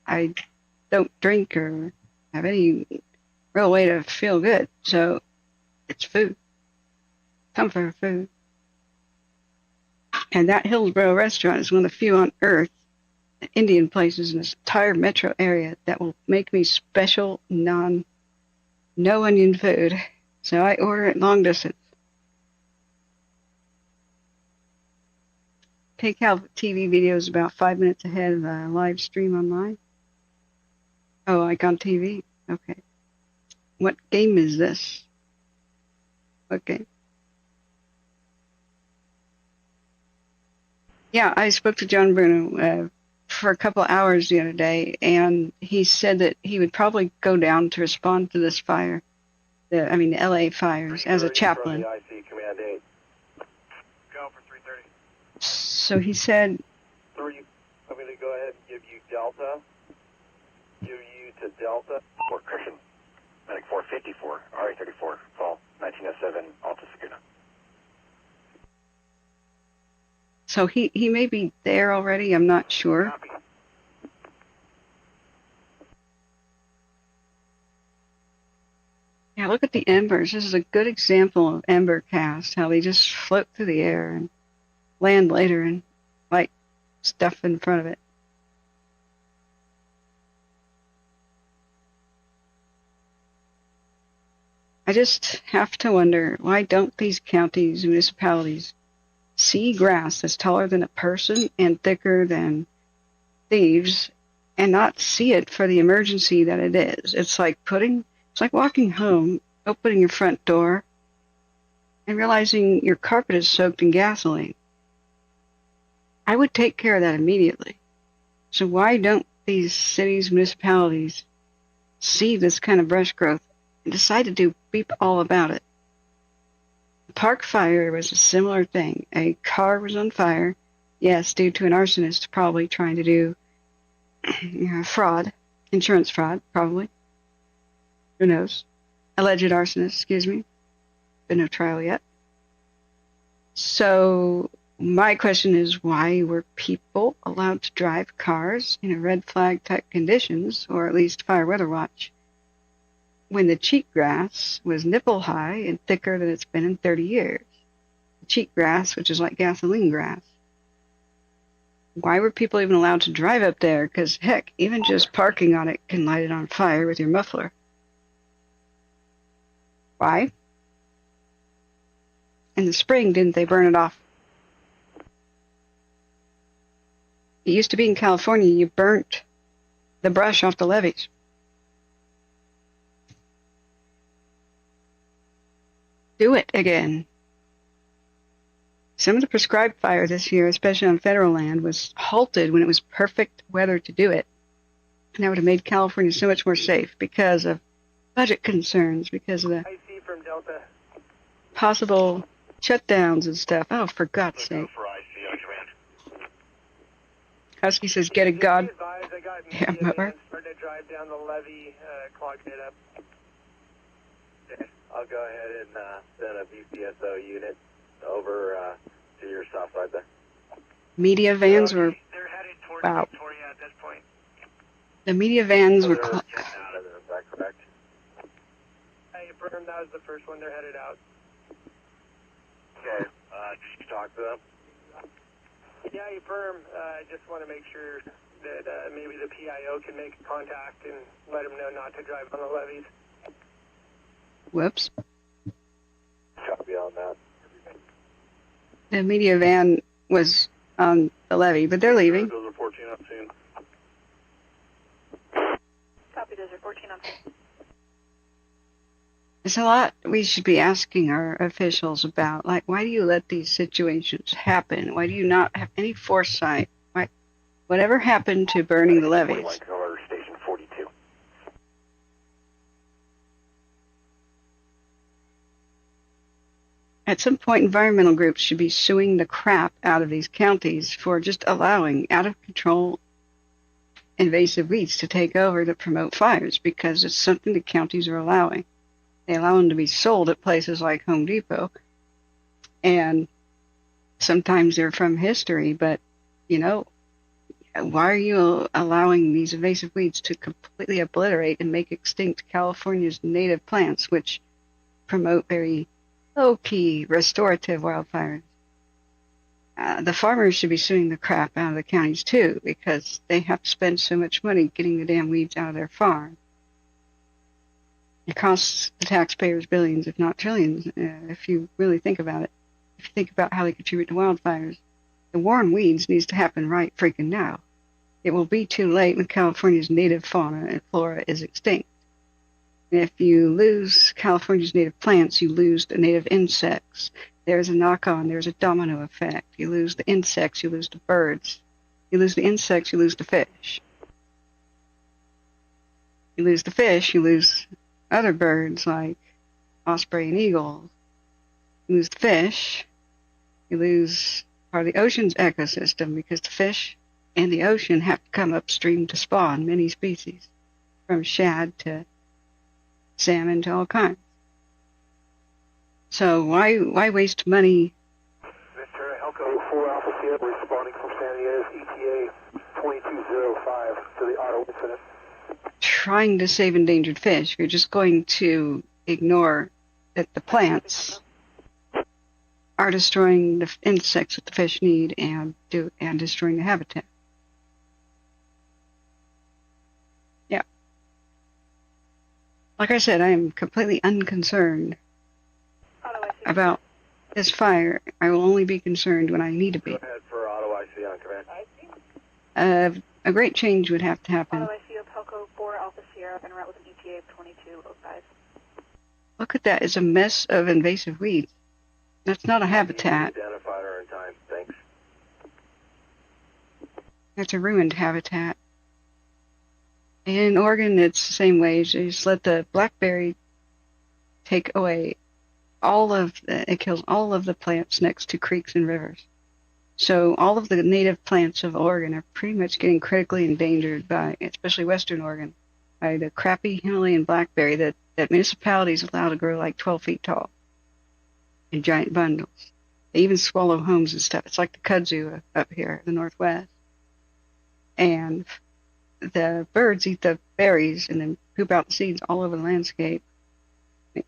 I don't drink or have any real way to feel good, so it's food. Comfort food. And that Hillsborough restaurant is one of the few on earth, Indian places in this entire metro area that will make me special no onion food. So I order it long distance. Take out TV videos about 5 minutes ahead of the live stream online. Oh, like on TV? Okay. What game is this? What game? Yeah, I spoke to John Bruno for a couple hours the other day, and he said that he would probably go down to respond to this fire, the LA fires, as a chaplain. From the IC Command 8. Go for 330. So he said... I'm going to go ahead and give you Delta. Give you to Delta. For Christian. Medic 454, RA34, fall 1907, Altadena. So he may be there already, I'm not sure. Copy. Yeah, look at the embers. This is a good example of ember cast, how they just float through the air and land later and light stuff in front of it. I just have to wonder, why don't these counties, municipalities, see grass that's taller than a person and thicker than thieves and not see it for the emergency that it is. It's like walking home, opening your front door, and realizing your carpet is soaked in gasoline. I would take care of that immediately. So why don't these cities, municipalities see this kind of brush growth and decide to do beep all about it? The Park Fire was a similar thing. A car was on fire, yes, due to an arsonist probably trying to do fraud, insurance fraud, probably. Who knows? Alleged arsonist, excuse me. Been no trial yet. So my question is, why were people allowed to drive cars in red flag type conditions, or at least fire weather watch, when the cheatgrass was nipple high and thicker than it's been in 30 years? The cheatgrass, which is like gasoline grass. Why were people even allowed to drive up there? Because heck, even just parking on it can light it on fire with your muffler. Why? In the spring, didn't they burn it off? It used to be in California, you burnt the brush off the levees. Do it again. Some of the prescribed fire this year, especially on federal land, was halted when it was perfect weather to do it. And that would have made California so much more safe because of budget concerns, because of the from Delta. possible shutdowns and stuff. Oh, for God's sake. Husky says, get a god. Yeah, mower. Starting to drive down the levee, clogged it up. Okay. I'll go ahead and send a BCSO unit over to your south side there. Media vans were... They're headed towards Wow. Victoria at this point. The media vans were... Is that correct? Hey, Burnham, that was the first one. They're headed out. Okay. Did you talk to them? Yeah, hey, Burnham, I just want to make sure that maybe the PIO can make contact and let them know not to drive on the levees. Whoops. Copy on that. The media van was on the levee, but they're leaving. Those are 14 up soon. Copy, those are 14 on. There's a lot we should be asking our officials about, like, why do you let these situations happen? Why do you not have any foresight? Why, whatever happened to burning the levees? Station 42. At some point, environmental groups should be suing the crap out of these counties for just allowing out-of-control invasive weeds to take over to promote fires, because it's something the counties are allowing. They allow them to be sold at places like Home Depot, and sometimes they're from history, but, you know, why are you allowing these invasive weeds to completely obliterate and make extinct California's native plants, which promote very low-key restorative wildfires? The farmers should be suing the crap out of the counties, too, because they have to spend so much money getting the damn weeds out of their farm. It costs the taxpayers billions, if not trillions, if you really think about it. If you think about how they contribute to wildfires, the war on weeds needs to happen right freaking now. It will be too late when California's native fauna and flora is extinct. And if you lose California's native plants, you lose the native insects. There's a knock-on, there's a domino effect. You lose the insects, you lose the birds. You lose the insects, you lose the fish. You lose the fish, you lose other birds like osprey and eagles. You lose the fish, you lose part of the ocean's ecosystem, because the fish and the ocean have to come upstream to spawn many species, from shad to salmon to all kinds. So why waste money? Mr. Elko 4 Alpha Sierra responding from San Diego's ETA 2205 to the auto incident. Trying to save endangered fish. You're just going to ignore that the plants are destroying the insects that the fish need and destroying the habitat. Yeah. Like I said, I am completely unconcerned about this fire. I will only be concerned when I need to be. Go ahead for auto IC on command. A great change would have to happen. Auto ICU Pelco 4 Alpha Sierra en route with an ETA of 2205. Look at that. It's a mess of invasive weeds. That's not a habitat. Identifier in time. Thanks. That's a ruined habitat. In Oregon, it's the same way. You just let the blackberry take away it kills all of the plants next to creeks and rivers. So all of the native plants of Oregon are pretty much getting critically endangered by, especially Western Oregon, by the crappy Himalayan blackberry that municipalities allow to grow like 12 feet tall in giant bundles. They even swallow homes and stuff. It's like the kudzu up here in the Northwest. And the birds eat the berries and then poop out the seeds all over the landscape. It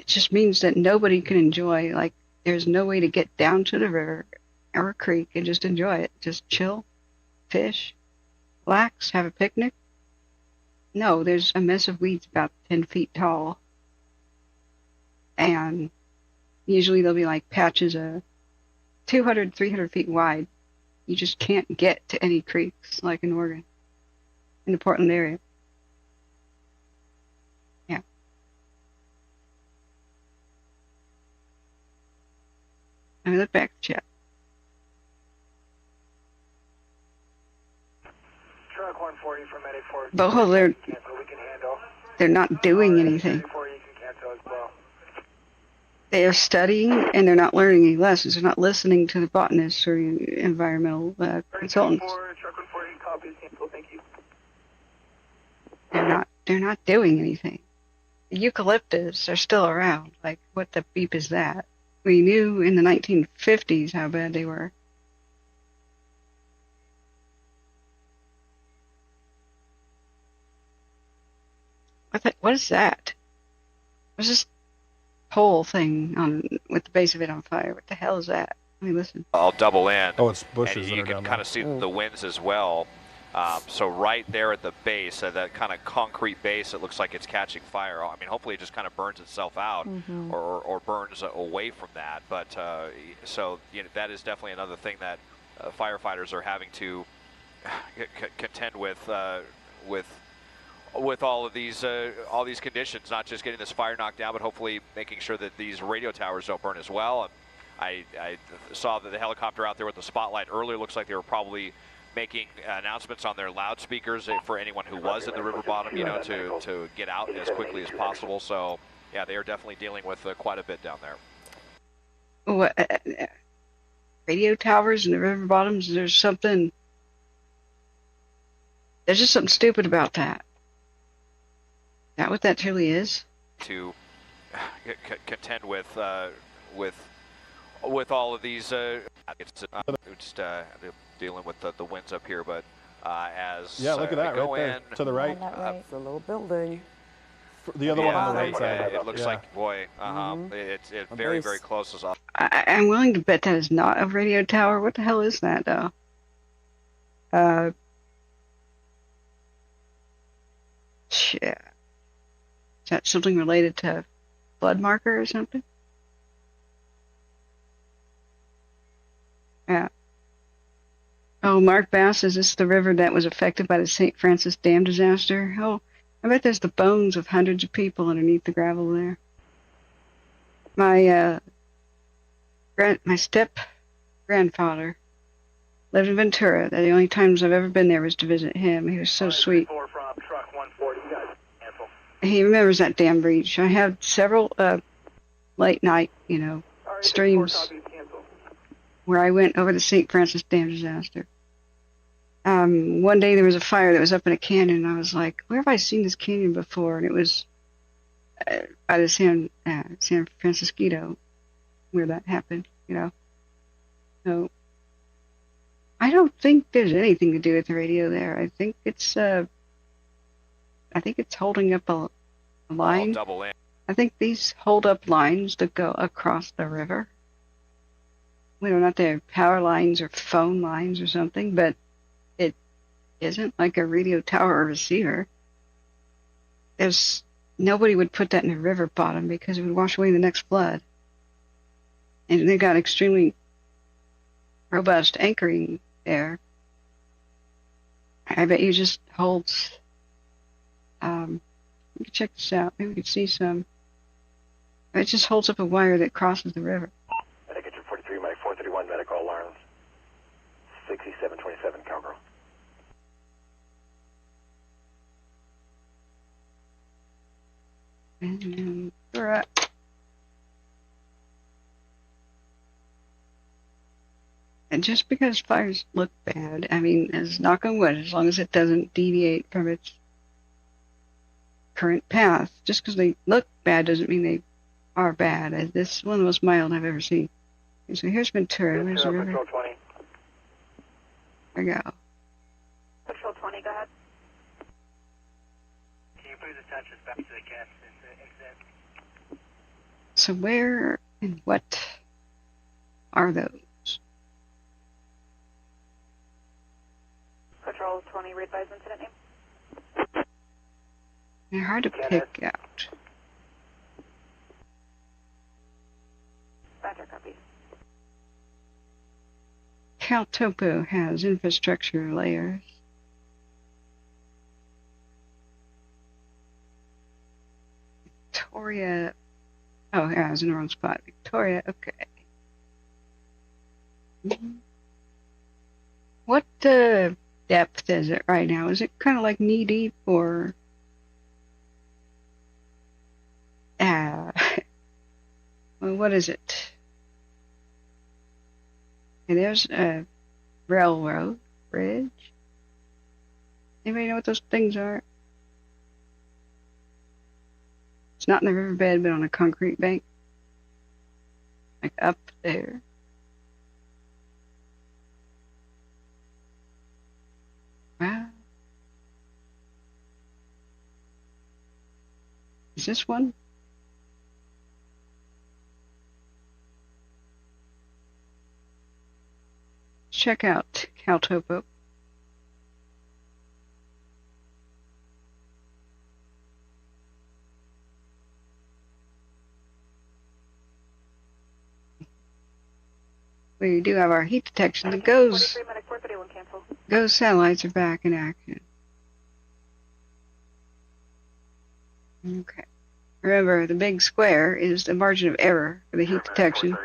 just means that nobody can enjoy, like, there's no way to get down to the river or a creek and just enjoy it. Just chill, fish, relax, have a picnic. No, there's a mess of weeds about 10 feet tall. And usually they'll be like patches of 200, 300 feet wide. You just can't get to any creeks like in Oregon, in the Portland area. Yeah. I mean, look back at the chat. Truck 140 from Medic 4. But they're not doing anything. They are studying and they're not learning any lessons. They're not listening to the botanists or environmental consultants. Truck 140 copies cancel. Thank you. They're not doing anything. The eucalyptus are still around. Like, what the beep is that? We knew in the 1950s how bad they were. What is that? What's this pole thing on with the base of it on fire? What the hell is that? Let me listen. I'll double in. Oh, it's bushes. And you can kind of see the winds as well. So right there at the base, that kind of concrete base, it looks like it's catching fire. I mean, hopefully it just kind of burns itself out or burns away from that. But so that is definitely another thing that firefighters are having to contend with all of these conditions, not just getting this fire knocked down, but hopefully making sure that these radio towers don't burn as well. I saw that the helicopter out there with the spotlight earlier looks like they were probably making announcements on their loudspeakers for anyone who was in the river bottom, to get out as quickly as possible. So, yeah, they are definitely dealing with quite a bit down there. What, radio towers in the river bottoms? There's just something stupid about that. Is that what that truly is? To contend with all of these, it's just dealing with the winds up here, but as look at that go right there in, to the right. That's the little building. The other one on the right side. It looks like, boy, it's very, very close as well. I'm willing to bet that is not a radio tower. What the hell is that, though? Shit. Is that something related to blood marker or something? Yeah. Oh, Mark Bass, is this the river that was affected by the St. Francis Dam disaster? Oh, I bet there's the bones of hundreds of people underneath the gravel there. My step-grandfather lived in Ventura. The only times I've ever been there was to visit him. He was so sweet. He remembers that dam breach. I have several late night, streams where I went over the St. Francis Dam disaster. One day there was a fire that was up in a canyon, and I was like, where have I seen this canyon before? And it was by the San Francisco, where that happened, So I don't think there's anything to do with the radio there. I think it's holding up a line. Double in. I think these hold up lines that go across the river. Not their power lines or phone lines or something, but it isn't like a radio tower or receiver. Nobody would put that in a river bottom because it would wash away the next flood. And they got extremely robust anchoring there. I bet you just holds. Let me check this out. Maybe we can see some. It just holds up a wire that crosses the river. Medic 43, Mike 431, medical alarms. 6727, cowgirl. And we're up. And just because fires look bad, I mean, as knock on wood, as long as it doesn't deviate from its current path, just because they look bad doesn't mean they are bad. This is one of the most mild I've ever seen. Okay, so here's Ventura. Where's the river? Patrol 20. There we go. Patrol 20, go ahead. Can you please attach us back to the gas exit? So where and what are those? Patrol 20, readvise incident name. They're hard to pick out. Roger, copy. CalTopo has infrastructure layers. Victoria. Oh, yeah, I was in the wrong spot. Victoria, okay. What depth is it right now? Is it kind of like knee deep or? Well, what is it? Okay, there's a railroad bridge. Anybody know what those things are? It's not in the riverbed, but on a concrete bank. Like up there. Wow. Is this one? Check out CalTopo. We do have our heat detection. The GOES satellites are back in action. Okay. Remember, the big square is the margin of error for the heat detection.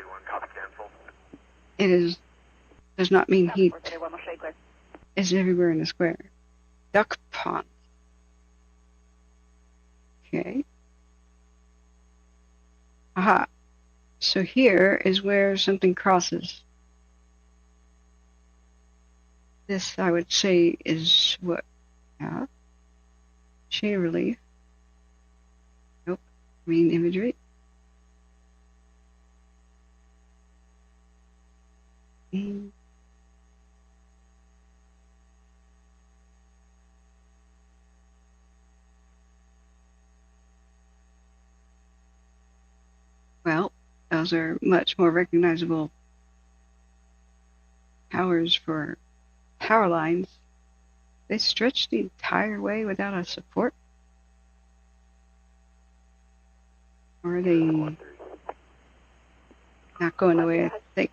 It does not mean heat is everywhere in the square. Duck pond. Okay. Aha. So here is where something crosses. This, I would say, is what? Yeah. Shade of relief. Nope. Main imagery. Well, those are much more recognizable towers for power lines. They stretch the entire way without a support? Or are they not going the way I think?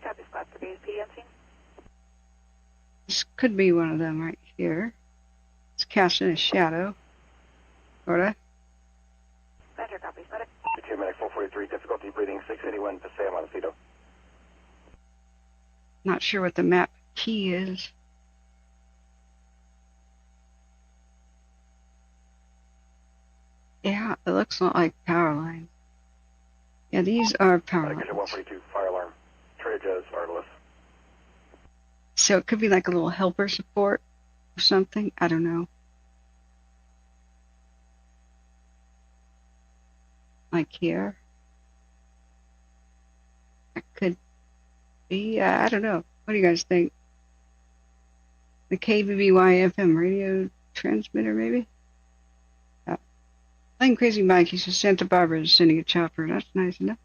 Copy, Squad 3 is PD on scene. This could be one of them right here. It's casting a shadow. Sorta. Roger, copy. Medic. BQ Medic 443, difficulty breathing 681 Paseo Montecito. Not sure what the map key is. Yeah, it looks a lot like power lines. Yeah, these are power lines. 142, fire alarm. Trajas, Artelis. So it could be like a little helper support or something. I don't know. Like here. It could be, I don't know. What do you guys think? The KBBY FM radio transmitter, maybe? Playing Crazy Mike, he says Santa Barbara is sending a chopper. That's nice enough.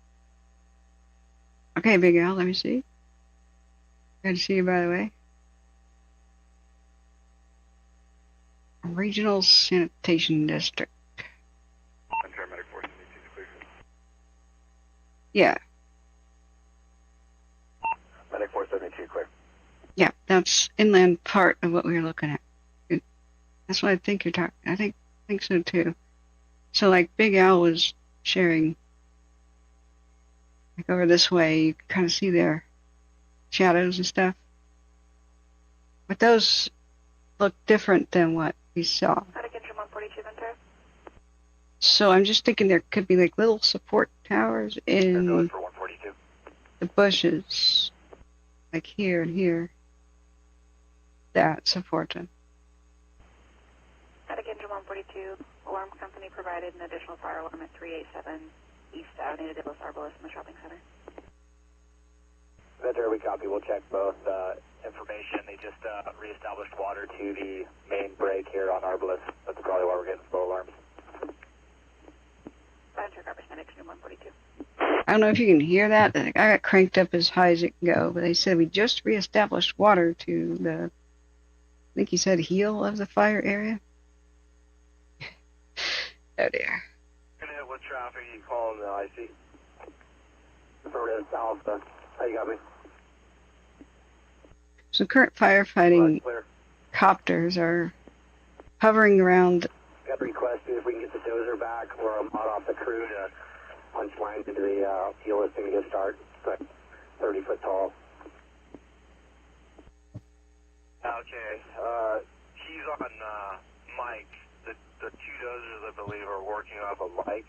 Okay, Big Al, let me see. Good to see you, by the way. Regional Sanitation District. Yeah. Medic 472, clear. Yeah, that's inland part of what we were looking at. That's what I think you're talking. I think so too. So like Big Al was sharing, like over this way, you can kind of see their shadows and stuff. But those look different than what we saw. So I'm just thinking there could be like little support towers in the bushes, like here and here, that support them. Static engine 142, alarm company provided an additional fire alarm at 387 East Avenue, Los Arboles in the shopping center. Ventura, we copy. We'll check both information. They just reestablished water to the main break here on Arboles. That's probably why we're getting slow alarms. Ventura, garbage medic, 142. I don't know if you can hear that. I got cranked up as high as it can go, but they said we just reestablished water to the, I think he said heel of the fire area. Oh dear. Kenneth, what traffic are you calling the IC? Affirmative, Alpha. How you got me? So current firefighting copters are hovering around. Got a request if we can get the dozer back or a mod off the crew to punch lines into the heel listing to get started. It's like 30 foot tall. Okay, he's on Mike. The two dozers, I believe, are working off a mic.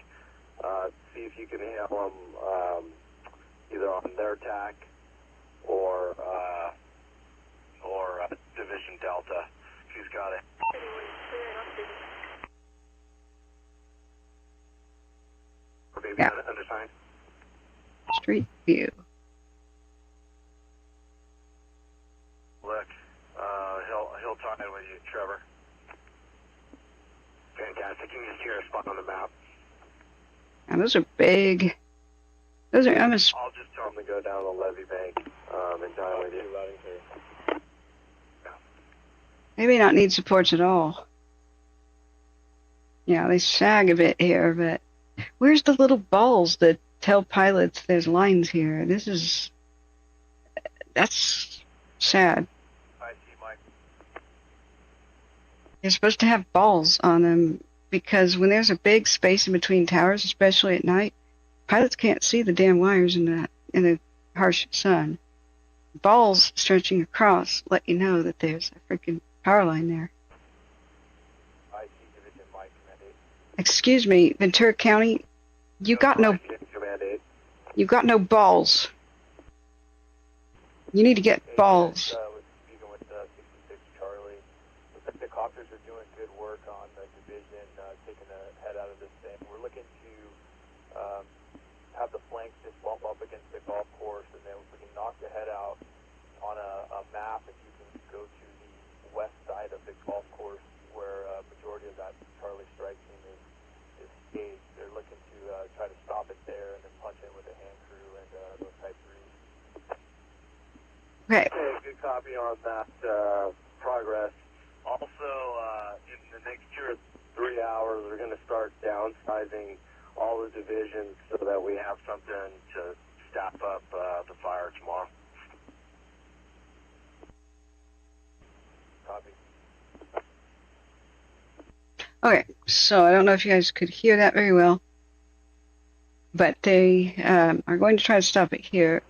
See if you can hail them either on their tack or Division Delta. She's got it. Yeah. Undersigned. Street view. Look, he'll tie in with you, Trevor. Fantastic. You can just hear a spot on the map. And those are big. Those are, I'll just tell him to go down the levee bank and tie with you. they may not need supports at all. Yeah, they sag a bit here, but where's the little balls that tell pilots there's lines here? That's sad. I see, Mike. You're supposed to have balls on them because when there's a big space in between towers, especially at night, pilots can't see the damn wires in the harsh sun. Balls stretching across let you know that there's a freaking power line there. I see Division Mike, Command 8. Excuse me, Ventura County, you got no balls. You need to get balls. Was speaking with 66 Charlie. Looks like the copters are doing good work on the division, taking the head out of this thing. We're looking to have the flanks just bump up against the golf course, and then if we can knock the head out on a map, if you can go to the west side of the golf course where a majority of that Charlie strike team is staged. They're looking to try to stop it there and then punch in with a hand crew and those type 3s. Okay. Good copy on that progress. Also, in the next 2 or 3 hours, we're going to start downsizing all the divisions so that we have something to staff up the fire tomorrow. Copy. Okay, so I don't know if you guys could hear that very well, but they are going to try to stop it here,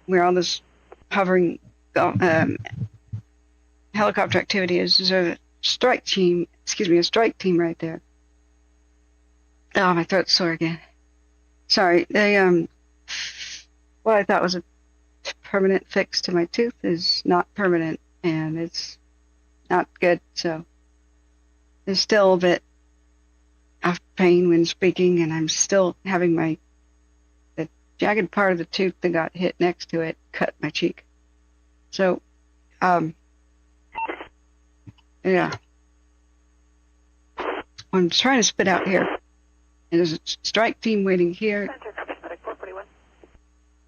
where all this hovering helicopter activity is. There's a strike team right there. Oh, my throat's sore again. Sorry, they what I thought was a permanent fix to my tooth is not permanent, and it's not good, so there's still a bit of pain when speaking, and I'm still having the jagged part of the tooth that got hit next to it cut my cheek. So, yeah. I'm trying to spit out here. And there's a strike team waiting here.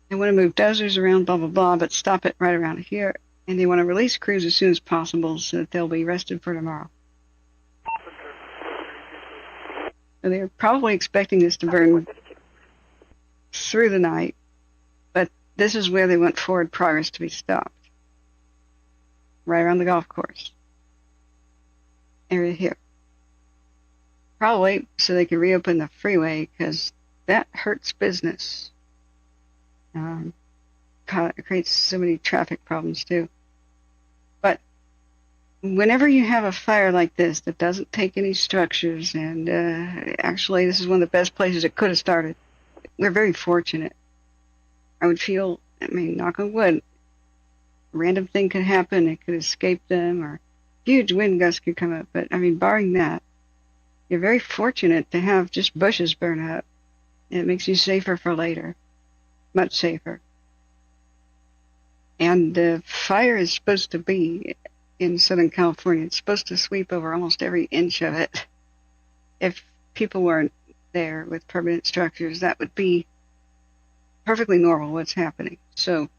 They want to move dozers around, blah, blah, blah, but stop it right around here. And they want to release crews as soon as possible so that they'll be rested for tomorrow. So they're probably expecting this to burn through the night, but this is where they want forward progress to be stopped. Right around the golf course area here. Probably so they can reopen the freeway, because that hurts business. It creates so many traffic problems too. But whenever you have a fire like this that doesn't take any structures, and actually this is one of the best places it could have started, we're very fortunate. I would feel, I mean, knock on wood, a random thing could happen, it could escape them, or huge wind gusts could come up, but I mean, barring that, you're very fortunate to have just bushes burn up. It makes you safer for later, much safer. And the fire is supposed to be in Southern California. It's supposed to sweep over almost every inch of it. If people weren't there with permanent structures, that would be perfectly normal what's happening. So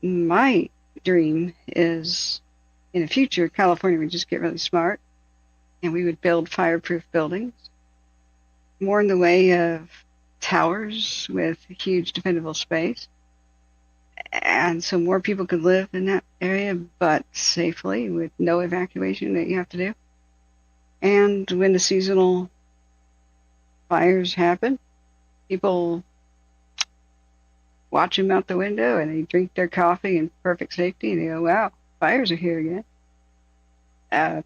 my dream is, in the future, California would just get really smart and we would build fireproof buildings, more in the way of towers with huge defendable space. And so more people could live in that area, but safely, with no evacuation that you have to do. And when the seasonal fires happen, people watch them out the window and they drink their coffee in perfect safety and they go, wow, fires are here again. And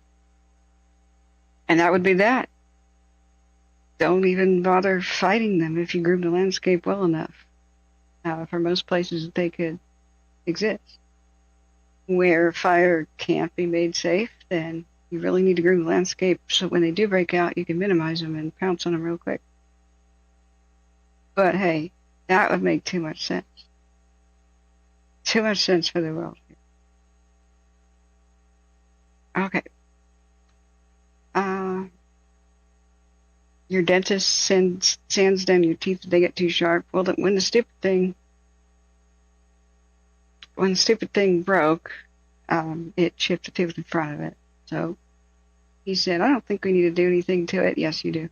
that would be that. Don't even bother fighting them if you groom the landscape well enough. For most places that they could exist. Where fire can't be made safe, then you really need to groom the landscape so when they do break out, you can minimize them and pounce on them real quick. But hey, that would make too much sense. Too much sense for the world. Okay. Your dentist sands down your teeth if they get too sharp. Well, when the stupid thing broke, it chipped the tooth in front of it. So he said, I don't think we need to do anything to it. Yes, you do.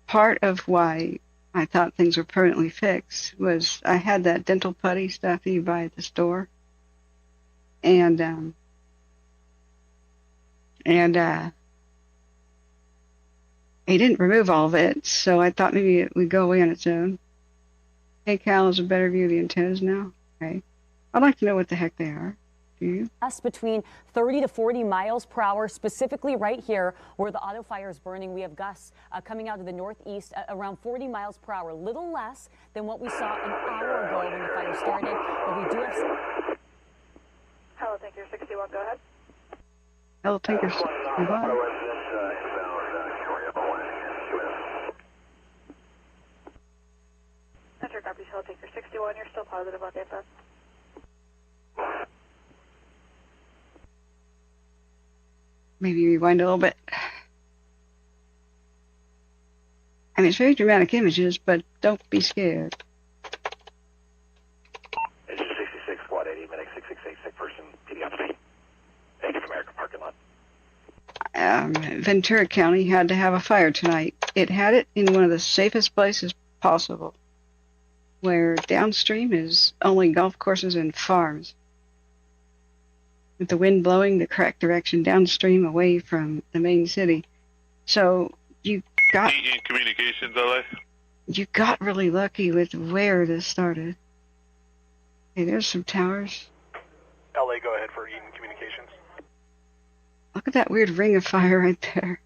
Part of why I thought things were permanently fixed was I had that dental putty stuff that you buy at the store. And he didn't remove all of it, so I thought maybe it would go away on its own. Hey, Cal, is a better view of the antennas now? Okay. I'd like to know what the heck they are. Do you? Between 30 to 40 miles per hour, specifically right here where the auto fire is burning. We have gusts coming out of the northeast at around 40 miles per hour, a little less than what we saw an hour ago when the fire started, but we do have some... Hello, Tanker 61, go ahead. Hello, Tanker 61. Enter copies, Hello, Tanker 61, you're still positive about that, then? Maybe rewind a little bit. I mean, it's very dramatic images, but don't be scared. Engine 66, squad 80, medic 668, sick person, PD on scene. Thank you from American parking lot. Ventura County had to have a fire tonight. It had it in one of the safest places possible, where downstream is only golf courses and farms. With the wind blowing the correct direction downstream away from the main city. So you got Eaton Communications, LA. You got really lucky with where this started. Hey, there's some towers. LA, go ahead for Eaton Communications. Look at that weird ring of fire right there.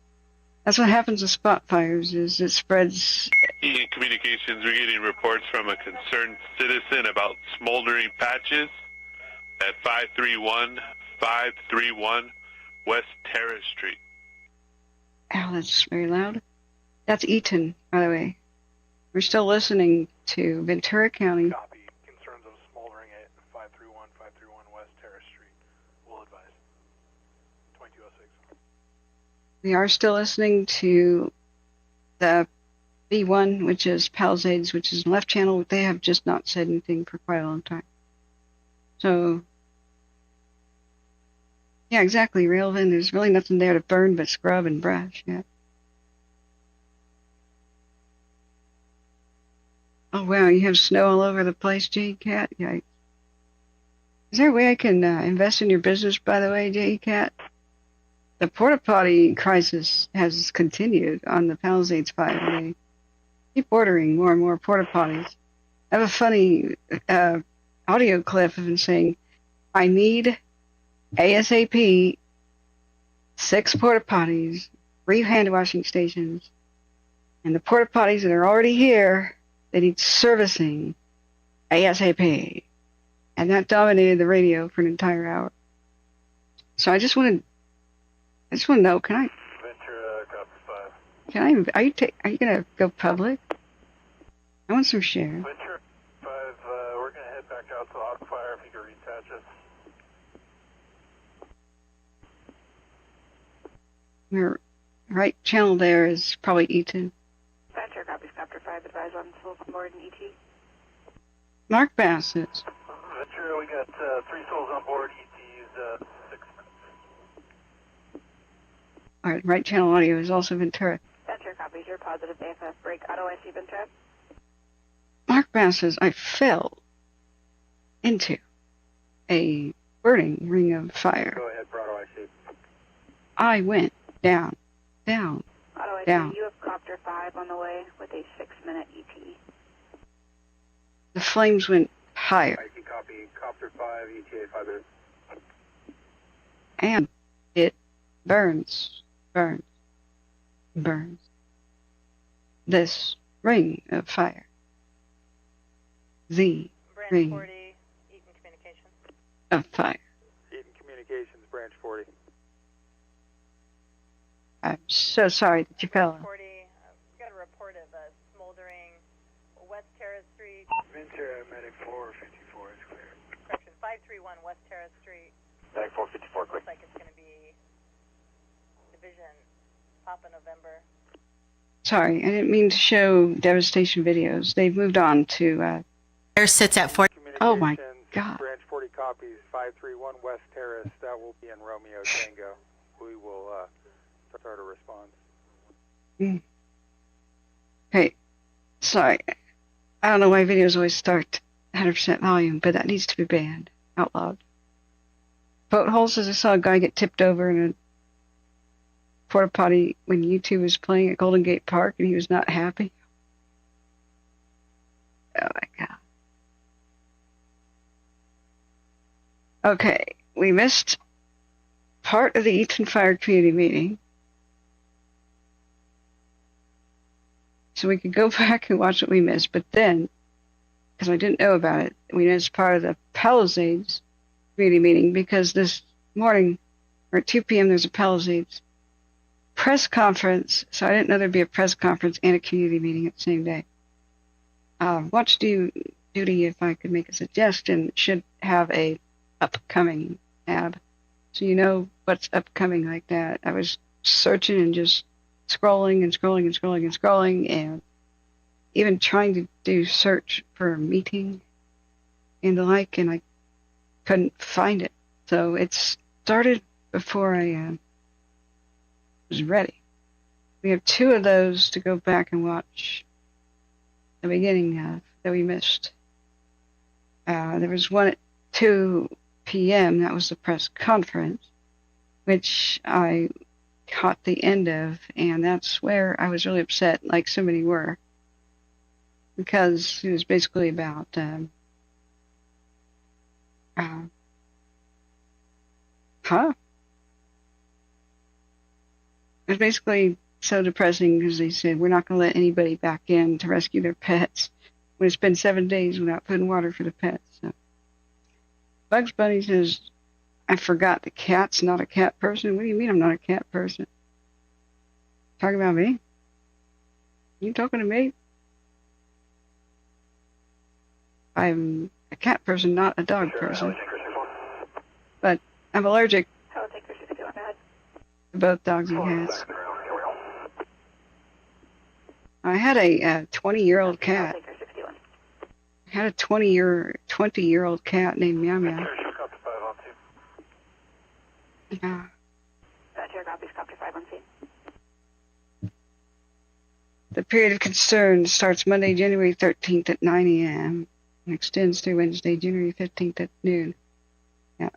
That's what happens with spot fires, is it spreads. Eaton Communications, we're getting reports from a concerned citizen about smoldering patches at 531 West Terrace Street. Oh, that's very loud. That's Eaton, by the way. We're still listening to Ventura County. Copy. Concerns of smoldering at 531 West Terrace Street. We'll advise. 2206. We are still listening to the B1, which is Palisades, which is left channel. They have just not said anything for quite a long time. So, yeah, exactly, Railvin. There's really nothing there to burn but scrub and brush. Yeah. Oh, wow, you have snow all over the place, J-Cat? Yikes. Is there a way I can invest in your business, by the way, J-Cat? The porta potty crisis has continued on the Palisades fire. They keep ordering more and more porta potties. I have a funny audio clip of him saying, I need ASAP 6 porta potties, 3 hand washing stations, and the porta potties that are already here, they need servicing ASAP. And that dominated the radio for an entire hour. So I just want to know, can I, are you going to go public? I want some share. Ventura 5, we're going to head back out to Wildfire if you can retouch us. Your right channel there is probably Eaton. Ventura copies Copter 5, advise on souls on board and ET. Mark Bassett. Ventura, we got 3 souls on board, ET's 6 minutes. All right, right channel audio is also Ventura. Ventura copies your positive AFF break auto IC Ventura. Mark Bass says, I fell into a burning ring of fire. Go ahead, Bravo IC. I went down, down, Auto IC, down. you have Copter 5 on the way with a 6-minute ET. The flames went higher. IC copy, Copter 5, ETA 5 minutes. And it burns, burns, burns. This ring of fire. The Branch ring 40, Eaton Communications. of fire. Eaton Communications, Branch 40. I'm so sorry that you fell. 40, we got a report of a smoldering West Terrace Street. Ventura, Medic 454 is clear. Correction, 531 West Terrace Street. Medic 454, quick. Looks like it's going to be Division Papa November. Sorry, I didn't mean to show devastation videos. They've moved on to. Air sits at 40. Oh my God. Branch 40 copies, 531 West Terrace. That will be in Romeo Tango. We will start a response. Hey, sorry. I don't know why videos always start 100% volume, but that needs to be banned out loud. Boat hole says I saw a guy get tipped over in a porta potty when U2 was playing at Golden Gate Park, and he was not happy. Oh my God. Okay, we missed part of the Eaton Fire community meeting. So we could go back and watch what we missed, but then, because I didn't know about it, we missed part of the Palisades community meeting because this morning, or at 2 p.m., there's a Palisades press conference, so I didn't know there'd be a press conference and a community meeting at the same day. Watch Duty, if I could make a suggestion, should have a upcoming tab, so you know what's upcoming like that. I was searching and just scrolling and scrolling and scrolling and scrolling, and even trying to do search for a meeting and the like, and I couldn't find it. So it started before I was ready. We have 2 of those to go back and watch the beginning of that we missed. There was one at 2 p.m. That was the press conference, which I caught the end of, and that's where I was really upset, like so many were, because it was basically about it was basically so depressing because they said we're not going to let anybody back in to rescue their pets when it's been 7 days without putting water for the pets. So Bugs Bunny says, I forgot the cat's not a cat person. What do you mean I'm not a cat person? Talking about me? You talking to me? I'm a cat person, not a dog person. But I'm allergic to both dogs and cats. I had a 20-year-old cat. I had a 20-year-old cat named Meow Meow. The period of concern starts Monday, January 13th at 9 a.m. and extends through Wednesday, January 15th at noon. Yeah.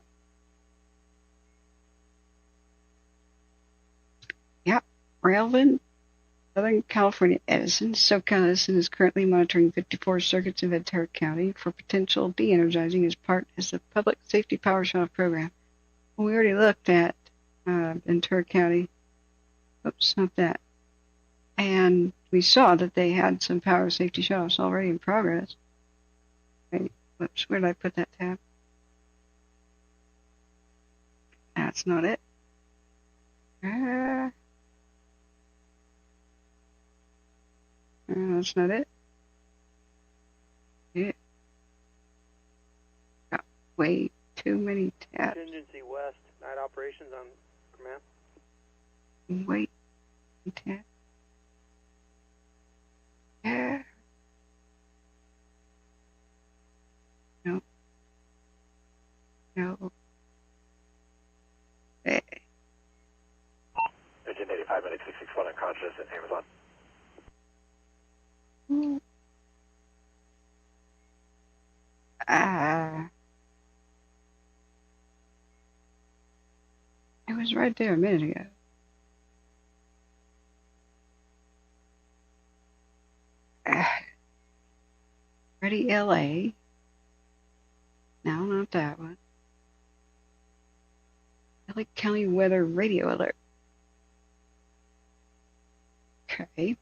Yep. Railvin, Southern California Edison. SoCal Edison is currently monitoring 54 circuits in Ventura County for potential de-energizing as part of the public safety power shutoff program. Well, we already looked at Ventura County. Oops, not that. And we saw that they had some power safety shutoffs already in progress. Wait, whoops, where did I put that tab? That's not it. That's not it. Yeah. Got way too many tabs. Contingency West, night operations on command. Wait, tab. Yeah. No. No. Hey. Agent 85 minutes 661 unconscious at Amazon. It was right there a minute ago. Ready, LA. No, not that one. LA County Weather Radio Alert. Okay.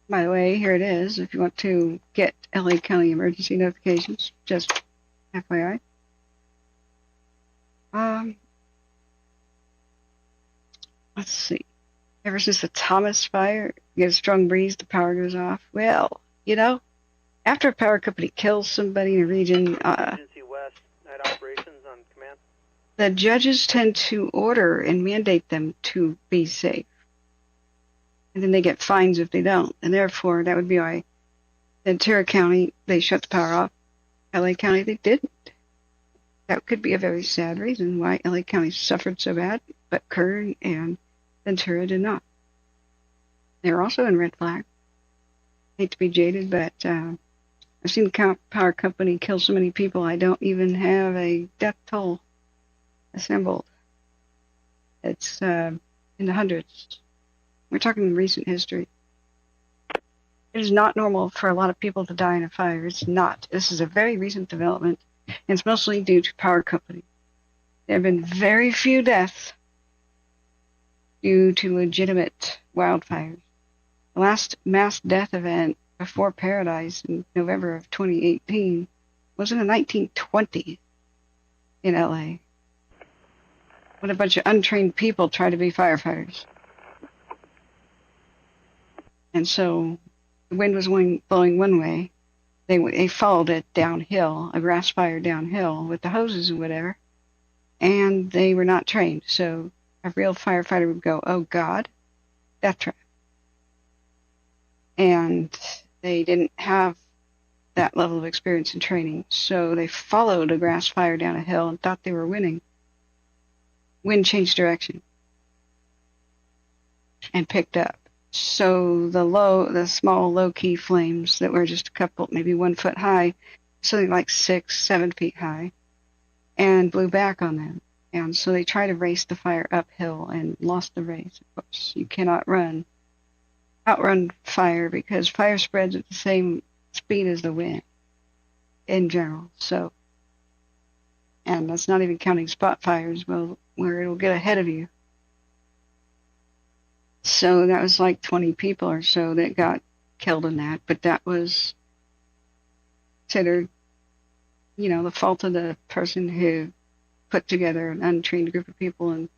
By the way, here it is. If you want to get LA County emergency notifications, just FYI. Let's see. Ever since the Thomas fire, you get a strong breeze, the power goes off. Well, you know, after a power company kills somebody in a region, Contingency West, night operations on command. the judges tend to order and mandate them to be safe. And then they get fines if they don't. And therefore, that would be why Ventura County, they shut the power off. LA County, they didn't. That could be a very sad reason why LA County suffered so bad, but Kern and Ventura did not. They were also in red flag. Hate to be jaded, but I've seen the power company kill so many people, I don't even have a death toll assembled. It's in the hundreds. We're talking recent history. It is not normal for a lot of people to die in a fire. It's not. This is a very recent development, and it's mostly due to power company. There have been very few deaths due to legitimate wildfires. The last mass death event before Paradise in November of 2018 was in the 1920s in LA, when a bunch of untrained people tried to be firefighters. And so the wind was blowing one way. They followed it downhill, a grass fire downhill with the hoses and whatever, and they were not trained. So a real firefighter would go, oh God, death trap. And they didn't have that level of experience and training. So they followed a grass fire down a hill and thought they were winning. Wind changed direction and picked up. So the small low-key flames that were just a couple, maybe 1 foot high, something like 6, 7 feet high, and blew back on them. And so they tried to race the fire uphill and lost the race. Of course, you cannot outrun fire because fire spreads at the same speed as the wind in general. So, and that's not even counting spot fires, where it'll get ahead of you. So that was like 20 people or so that got killed in that, but that was considered, the fault of the person who put together an untrained group of people and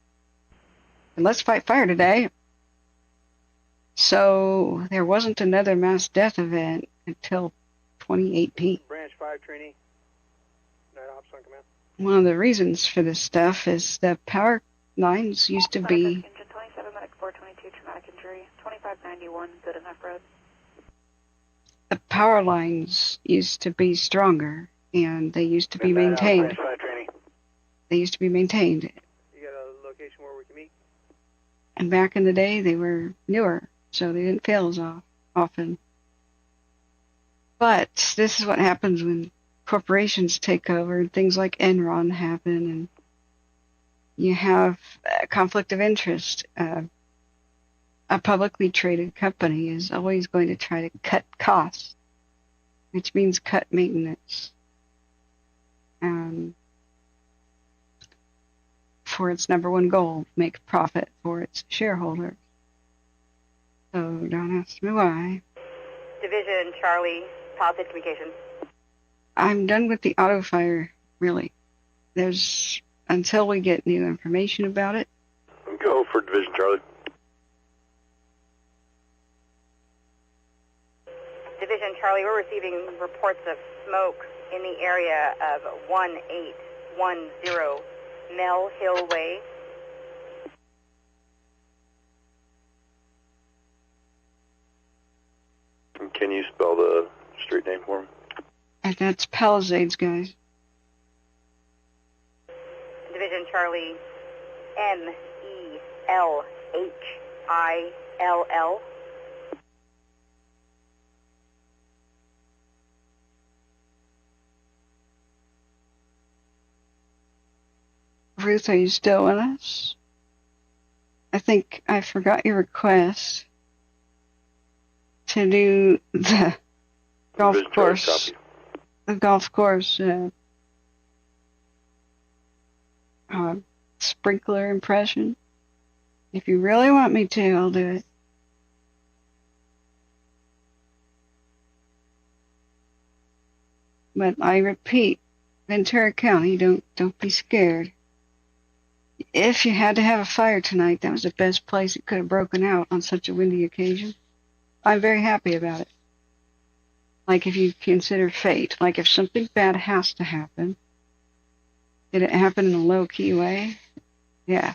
let's fight fire today. So there wasn't another mass death event until 2018. Branch 5 trainee, night ops on command. One of the reasons for this stuff is the power lines used to be 27 medic 422 traumatic injury, 2591 good enough road. The power lines used to be stronger and they used to be maintained. They used to be maintained. You got a location where we can meet? And back in the day they were newer. so they didn't fail as often. But this is what happens when corporations take over and things like Enron happen, and you have a conflict of interest. A publicly traded company is always going to try to cut costs, which means cut maintenance for its number one goal, make a profit for its shareholders. So don't ask me why. Division Charlie, Palisades Communications. I'm done with the auto fire, really. Until we get new information about it. Go for Division Charlie. Division Charlie, we're receiving reports of smoke in the area of 1810 Mel Hill Way. Can you spell the street name for me? And that's Palisades, guys. Division Charlie, MELHILL. Ruth, are you still with us? I think I forgot your request to do the golf course. The golf course sprinkler impression. If you really want me to, I'll do it. But I repeat, Ventura County, don't be scared. If you had to have a fire tonight, that was the best place it could have broken out on such a windy occasion. I'm very happy about it. Like if you consider fate, like if something bad has to happen, did it happen in a low-key way? Yeah.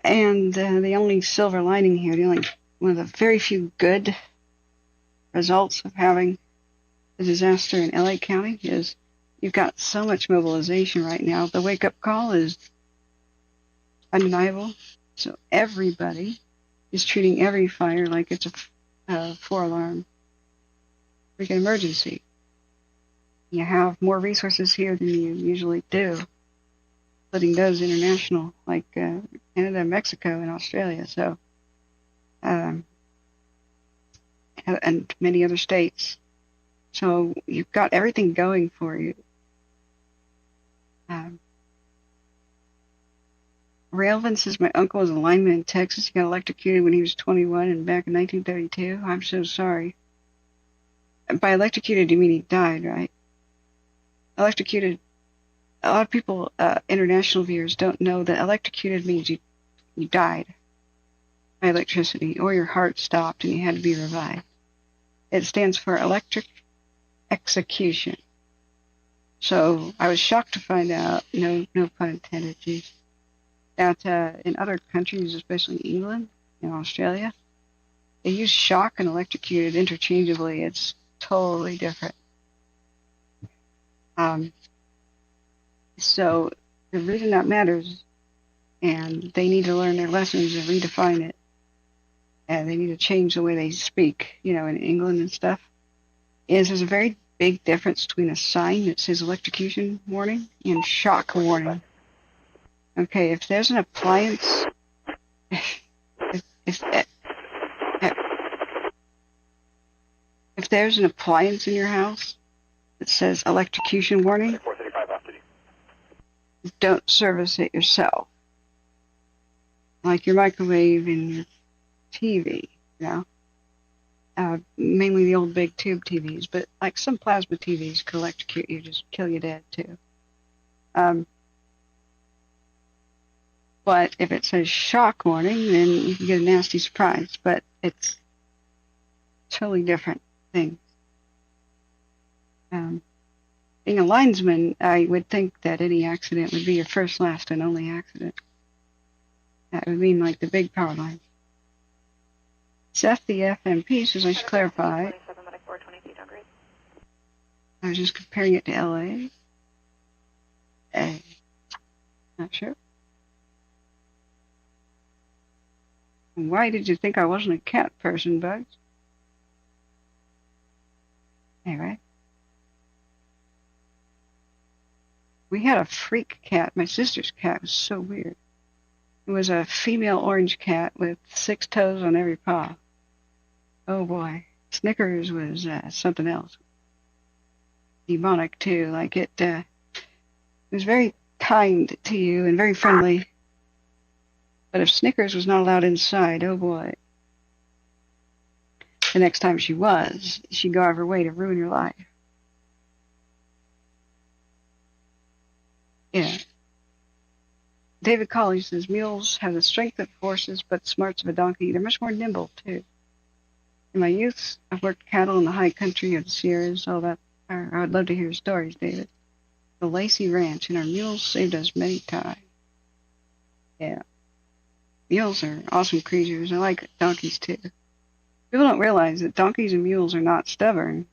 And the only silver lining here, one of the very few good results of having a disaster in LA County is you've got so much mobilization right now. The wake-up call is undeniable. So everybody is treating every fire like it's a 4-alarm freaking emergency. You have more resources here than you usually do, including those international, like Canada, Mexico, and Australia. So, and many other states. So you've got everything going for you. Ray Elvin says my uncle was a lineman in Texas. He got electrocuted when he was 21 and back in 1932. I'm so sorry. By electrocuted, you mean he died, right? Electrocuted, a lot of people, international viewers, don't know that electrocuted means you died by electricity or your heart stopped and you had to be revived. It stands for electric execution. So I was shocked to find out, no pun intended, geez, that in other countries, especially England and Australia, they use shock and electrocuted interchangeably. It's totally different. So the reason that matters, and they need to learn their lessons and redefine it, and they need to change the way they speak, in England and stuff, is there's a very big difference between a sign that says electrocution warning and shock warning. Okay, if there's an appliance, if there's an appliance in your house that says electrocution warning, don't service it yourself. Like your microwave and your TV, mainly the old big tube TVs, but like some plasma TVs could electrocute you, just kill you dead too. But if it says shock warning, then you can get a nasty surprise, but it's totally different things. Being a linesman, I would think that any accident would be your first, last, and only accident. That would mean like the big power lines. Seth, the FMP, says I should clarify. I was just comparing it to LA. Not sure. Why did you think I wasn't a cat person, Bugs? Anyway. We had a freak cat. My sister's cat was so weird. It was a female orange cat with 6 toes on every paw. Oh boy. Snickers was something else. Demonic too. Like it was very kind to you and very friendly. But if Snickers was not allowed inside, oh boy. The next time she'd go out of her way to ruin your life. Yeah. David Colley says, mules have the strength of horses, but smarts of a donkey. They're much more nimble, too. In my youth, I've worked cattle in the high country of the Sierras, all that. I would love to hear stories, David. The Lacey Ranch, and our mules saved us many times. Yeah. Mules are awesome creatures. I like donkeys, too. People don't realize that donkeys and mules are not stubborn.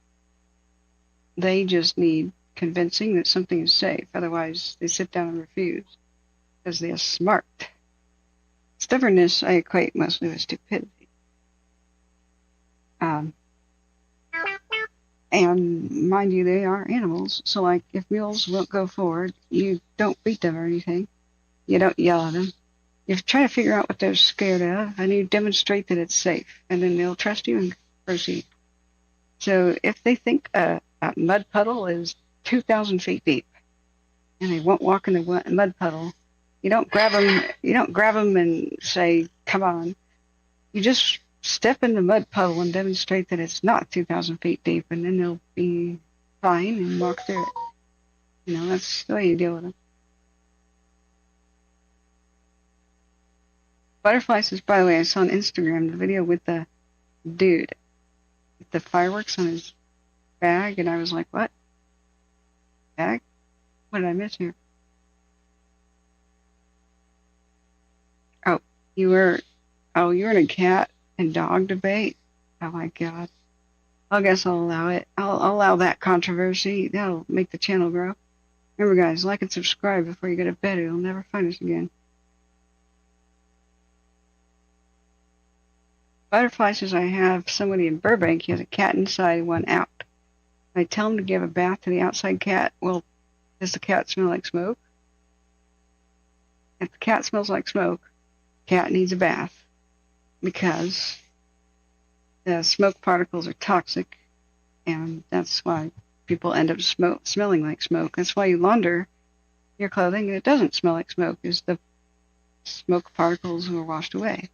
They just need convincing that something is safe. Otherwise, they sit down and refuse. Because they are smart. Stubbornness I equate mostly with stupidity. And mind you, they are animals. So like, if mules won't go forward, you don't beat them or anything. You don't yell at them. You try to figure out what they're scared of, and you demonstrate that it's safe. And then they'll trust you and proceed. So if they think a mud puddle is 2,000 feet deep, and they won't walk in the mud puddle, you don't grab them. You don't grab them and say, "Come on." You just step in the mud puddle and demonstrate that it's not 2,000 feet deep, and then they'll be fine and walk through it. You know, that's the way you deal with them. Butterfly says, by the way, I saw on Instagram the video with the dude with the fireworks on his bag, and I was like, "What? Bag? What did I miss here?" You were in a cat and dog debate? Oh my God. I guess I'll allow it. I'll allow that controversy. That'll make the channel grow. Remember guys, like and subscribe before you go to bed or you'll never find us again. Butterfly says, I have somebody in Burbank. He has a cat inside and one out. I tell him to give a bath to the outside cat. Well, does the cat smell like smoke? If the cat smells like smoke, cat needs a bath because the smoke particles are toxic, and that's why people end up smelling like smoke. That's why you launder your clothing and it doesn't smell like smoke, is the smoke particles were washed away.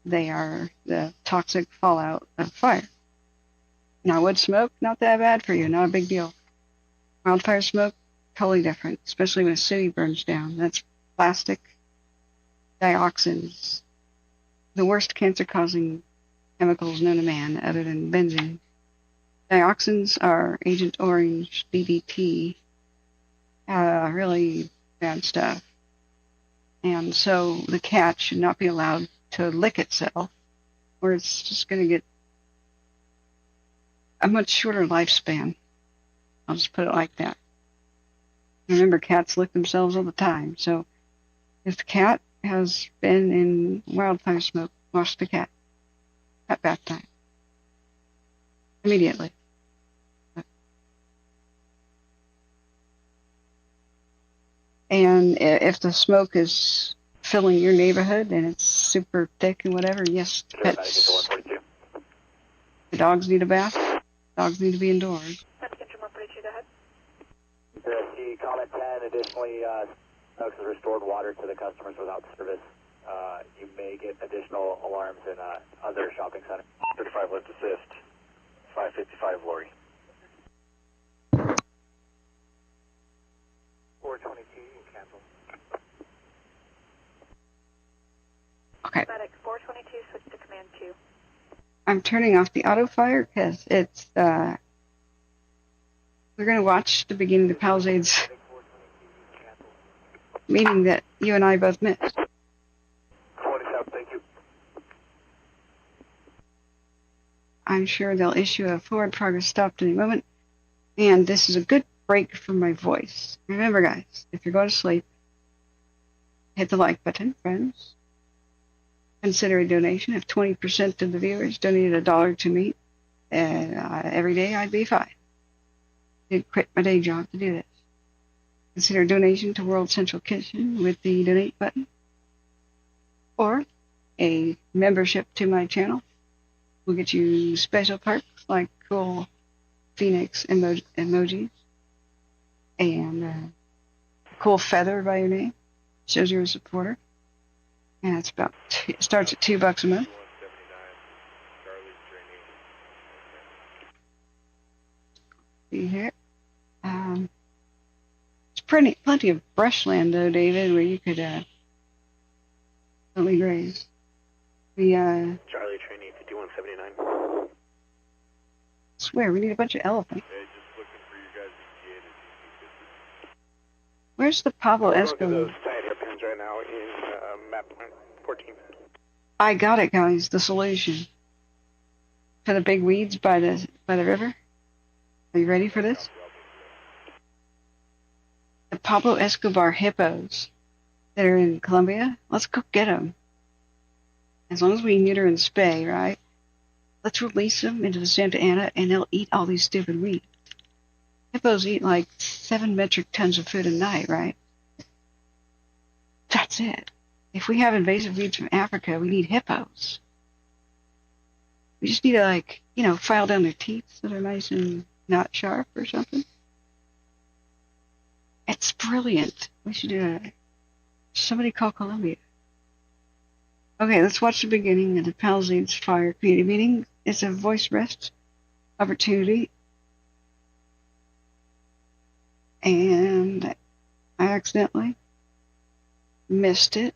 They are the toxic fallout of fire. Now, wood smoke, not that bad for you, not a big deal. Wildfire smoke, totally different, especially when a city burns down. That's plastic, dioxins, the worst cancer-causing chemicals known to man other than benzene. Dioxins are Agent Orange, DDT, really bad stuff. And so the cat should not be allowed to lick itself, or it's just going to get a much shorter lifespan. I'll just put it like that. Remember, cats lick themselves all the time, so if the cat has been in wildfire smoke, wash the cat at bath time. Immediately. And if the smoke is filling your neighborhood and it's super thick and whatever, yes, pets, the dogs need a bath. Dogs need to be indoors. See comment 10, additionally, Snooks has restored water to the customers without service. You may get additional alarms in other shopping centers. 35 lift assist, 555 Lori. 422, cancel. Okay. FedEx 422, switch to command 2. I'm turning off the auto fire because it's, we're going to watch the beginning of the Palisades meeting that you and I both missed. 27, thank you. I'm sure they'll issue a forward progress stop at any moment. And this is a good break for my voice. Remember, guys, if you're going to sleep, hit the like button, friends. Consider a donation. If 20% of the viewers donated $1 to me every day, I'd be fine. I'd quit my day job to do this. Consider a donation to World Central Kitchen with the donate button, or a membership to my channel will get you special perks like cool Phoenix emojis and a cool feather by your name. Shows you're a supporter. And it's about it starts at $2 a month. See here. There's plenty of brushland though, David, where you could totally graze. Charlie Trainee 5179. Swear we need a bunch of elephants. Hey, just looking for you guys' ETA. Where's the Pablo Escobar? Those tied hairpins right now in map 14. I got it, guys. The solution for the big weeds by the river. Are you ready for this? The Pablo Escobar hippos that are in Colombia. Let's go get them. As long as we neuter and spay, right? Let's release them into the Santa Ana, and they'll eat all these stupid weeds. Hippos eat like 7 metric tons of food a night, right? That's it. If we have invasive weeds from Africa, we need hippos. We just need to, file down their teeth so they're nice and not sharp or something. It's brilliant. We should do it. Somebody call Columbia. Okay, let's watch the beginning of the Palisades Fire community meeting. It's a voice rest opportunity. And I accidentally missed it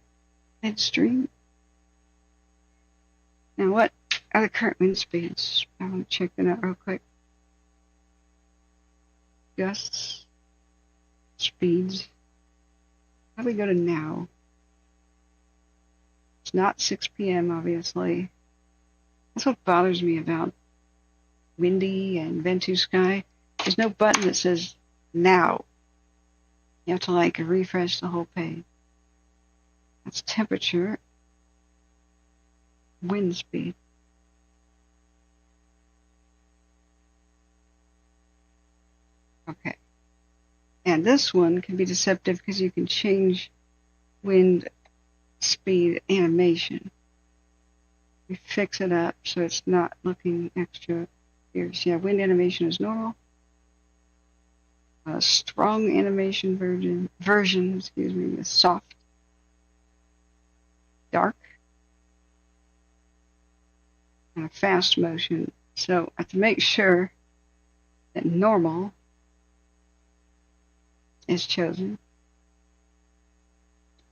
midstream. Now, what are the current wind speeds? I want to check that out real quick. Gusts, speeds. How do we go to now? It's not 6 p.m., obviously. That's what bothers me about windy and Ventu sky. There's no button that says now. You have to refresh the whole page. That's temperature, wind speed. Okay. And this one can be deceptive because you can change wind speed animation. We fix it up so it's not looking extra fierce. Yeah, wind animation is normal. A strong animation version is soft, dark, and a fast motion. So I have to make sure that normal is chosen.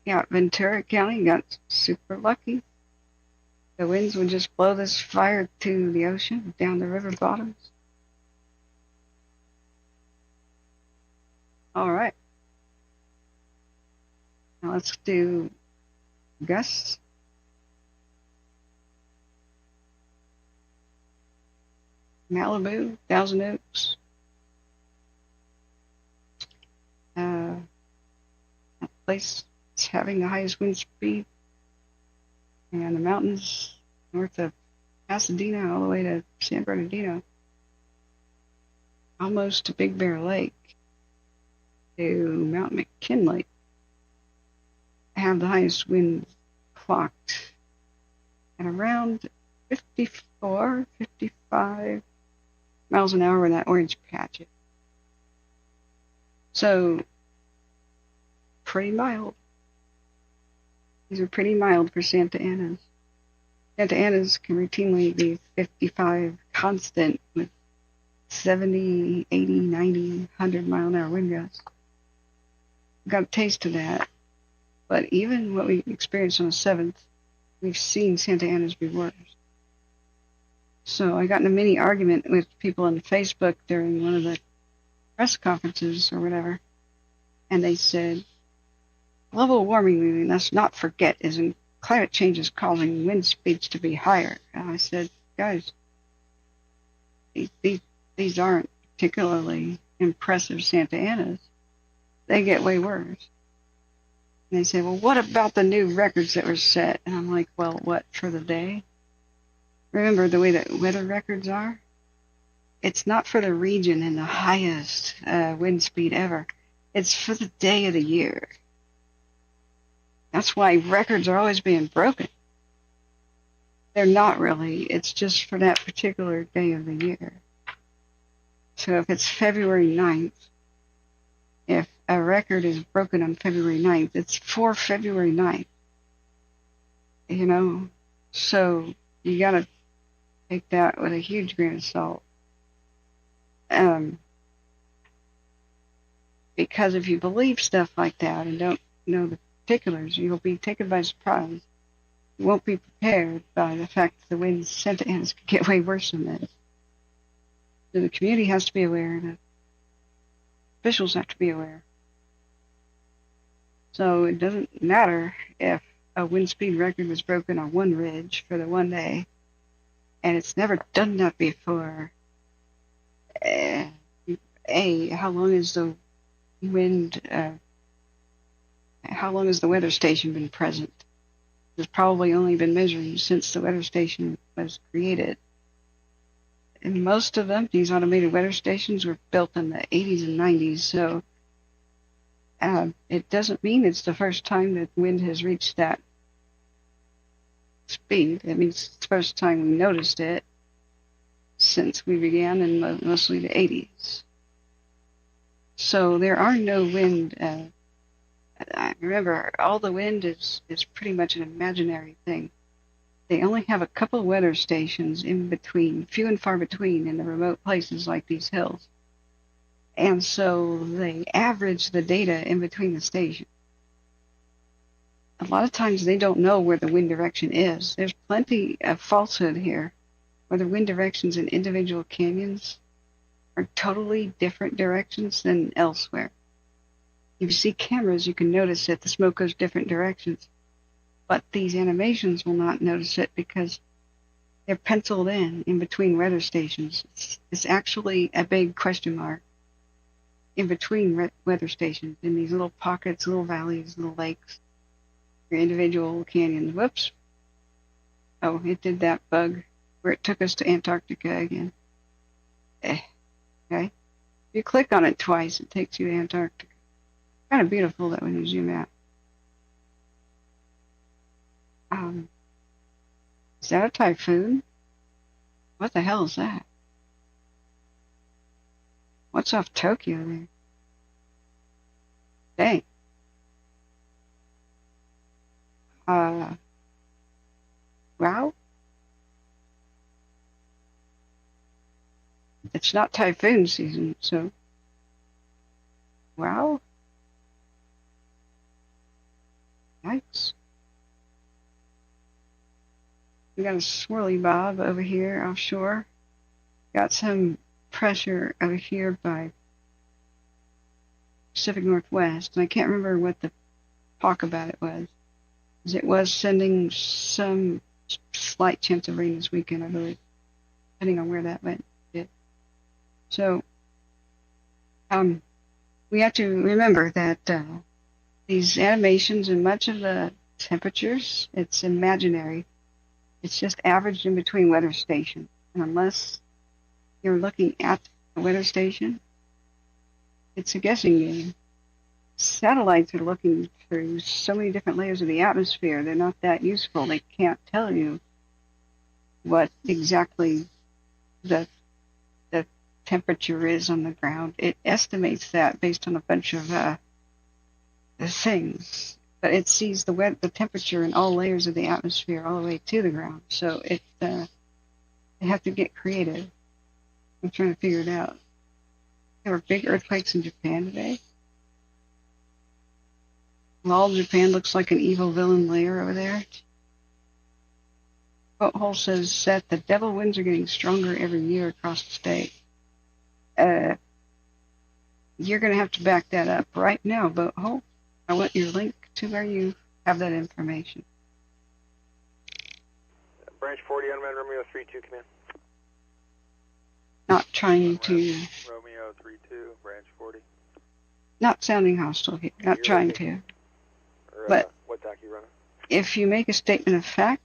Yeah, Ventura County got super lucky. The winds would just blow this fire to the ocean, down the river bottoms. All right. Now let's do gusts. Malibu, Thousand Oaks. That place is having the highest wind speed. And the mountains north of Pasadena all the way to San Bernardino. Almost to Big Bear Lake. To Mount McKinley. Have the highest wind clocked at around 54, 55 miles an hour in that orange patch. So, pretty mild. These are pretty mild for Santa Anas. Santa Anas can routinely be 55 constant with 70, 80, 90, 100 mile an hour wind gusts. Got a taste of that. But even what we experienced on the 7th, we've seen Santa Anas be worse. So I got in a mini argument with people on Facebook during one of the press conferences or whatever, and they said, global warming, we must not forget, is in climate change is causing wind speeds to be higher. And I said, guys, these aren't particularly impressive Santa Anas. They get way worse. And they say, well, what about the new records that were set? And I'm like, well, what, for the day? Remember the way that weather records are? It's not for the region and the highest wind speed ever. It's for the day of the year. That's why records are always being broken. They're not really. It's just for that particular day of the year. So if it's February 9th, if a record is broken on February 9th, it's for February 9th. You know? So you got to take that with a huge grain of salt. Because if you believe stuff like that and don't know the particulars, you'll be taken by surprise. You won't be prepared by the fact that the wind sent to us could get way worse than this. So the community has to be aware, the officials have to be aware. So it doesn't matter if a wind speed record was broken on one ridge for the one day, and it's never done that before. How long is the wind, how long has the weather station been present? It's probably only been measuring since the weather station was created. And most of them, these automated weather stations, were built in the 80s and 90s, so it doesn't mean it's the first time that wind has reached that speed. It means it's the first time we noticed it since we began in mostly the 80s. So there are no wind. I remember, all the wind is pretty much an imaginary thing. They only have a couple of weather stations in between, few and far between, in the remote places like these hills. And so they average the data in between the stations. A lot of times they don't know where the wind direction is. There's plenty of falsehood here, where the wind directions in individual canyons are totally different directions than elsewhere. If you see cameras, you can notice that the smoke goes different directions. But these animations will not notice it because they're penciled in between weather stations. It's actually a big question mark in between weather stations, in these little pockets, little valleys, little lakes, your individual canyons. Whoops. Oh, it did that bug where it took us to Antarctica again. Okay. If you click on it twice, it takes you to Antarctica. Kind of beautiful that when you zoom out. Is that a typhoon? What the hell is that? What's off Tokyo there? Dang. Wow. It's not typhoon season, so. Wow. Yikes. We got a swirly bob over here offshore. Got some pressure over here by Pacific Northwest, and I can't remember what the talk about it was. It was sending some slight chance of rain this weekend, I believe, depending on where that went. So, we have to remember that these animations and much of the temperatures, it's imaginary. It's just averaged in between weather stations. And unless you're looking at the weather station, it's a guessing game. Satellites are looking through so many different layers of the atmosphere. They're not that useful. They can't tell you what exactly the temperature is on the ground. It estimates that based on a bunch of things. But it sees the temperature in all layers of the atmosphere all the way to the ground. So they have to get creative. I'm trying to figure it out. There were big earthquakes in Japan today. All of Japan looks like an evil villain layer over there. Boathole says that the devil winds are getting stronger every year across the state. You're going to have to back that up right now, Boathole. I want your link to where you have that information. Branch 40, unmanned Romeo 32, come in. Not trying to... Romeo 32, branch 40. Not sounding hostile here. Not trying to. Or But what dock you running? if you make a statement of fact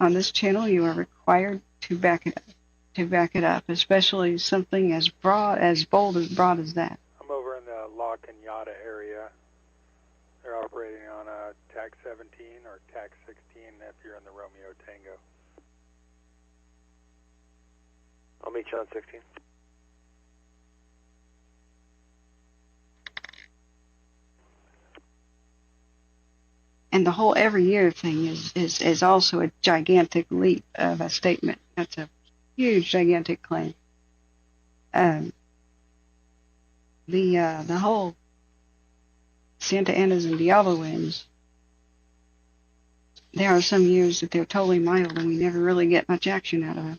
on this channel, you are required to back it up. Especially something as broad as that. I'm over in the La Cañada area. They're operating on a TAC 17 or TAC 16 if you're in the Romeo Tango. I'll meet you on 16. And the whole every year thing is also a gigantic leap of a statement. That's a huge, gigantic claim. The whole Santa Ana's and Diablo winds, there are some years that they're totally mild and we never really get much action out of them.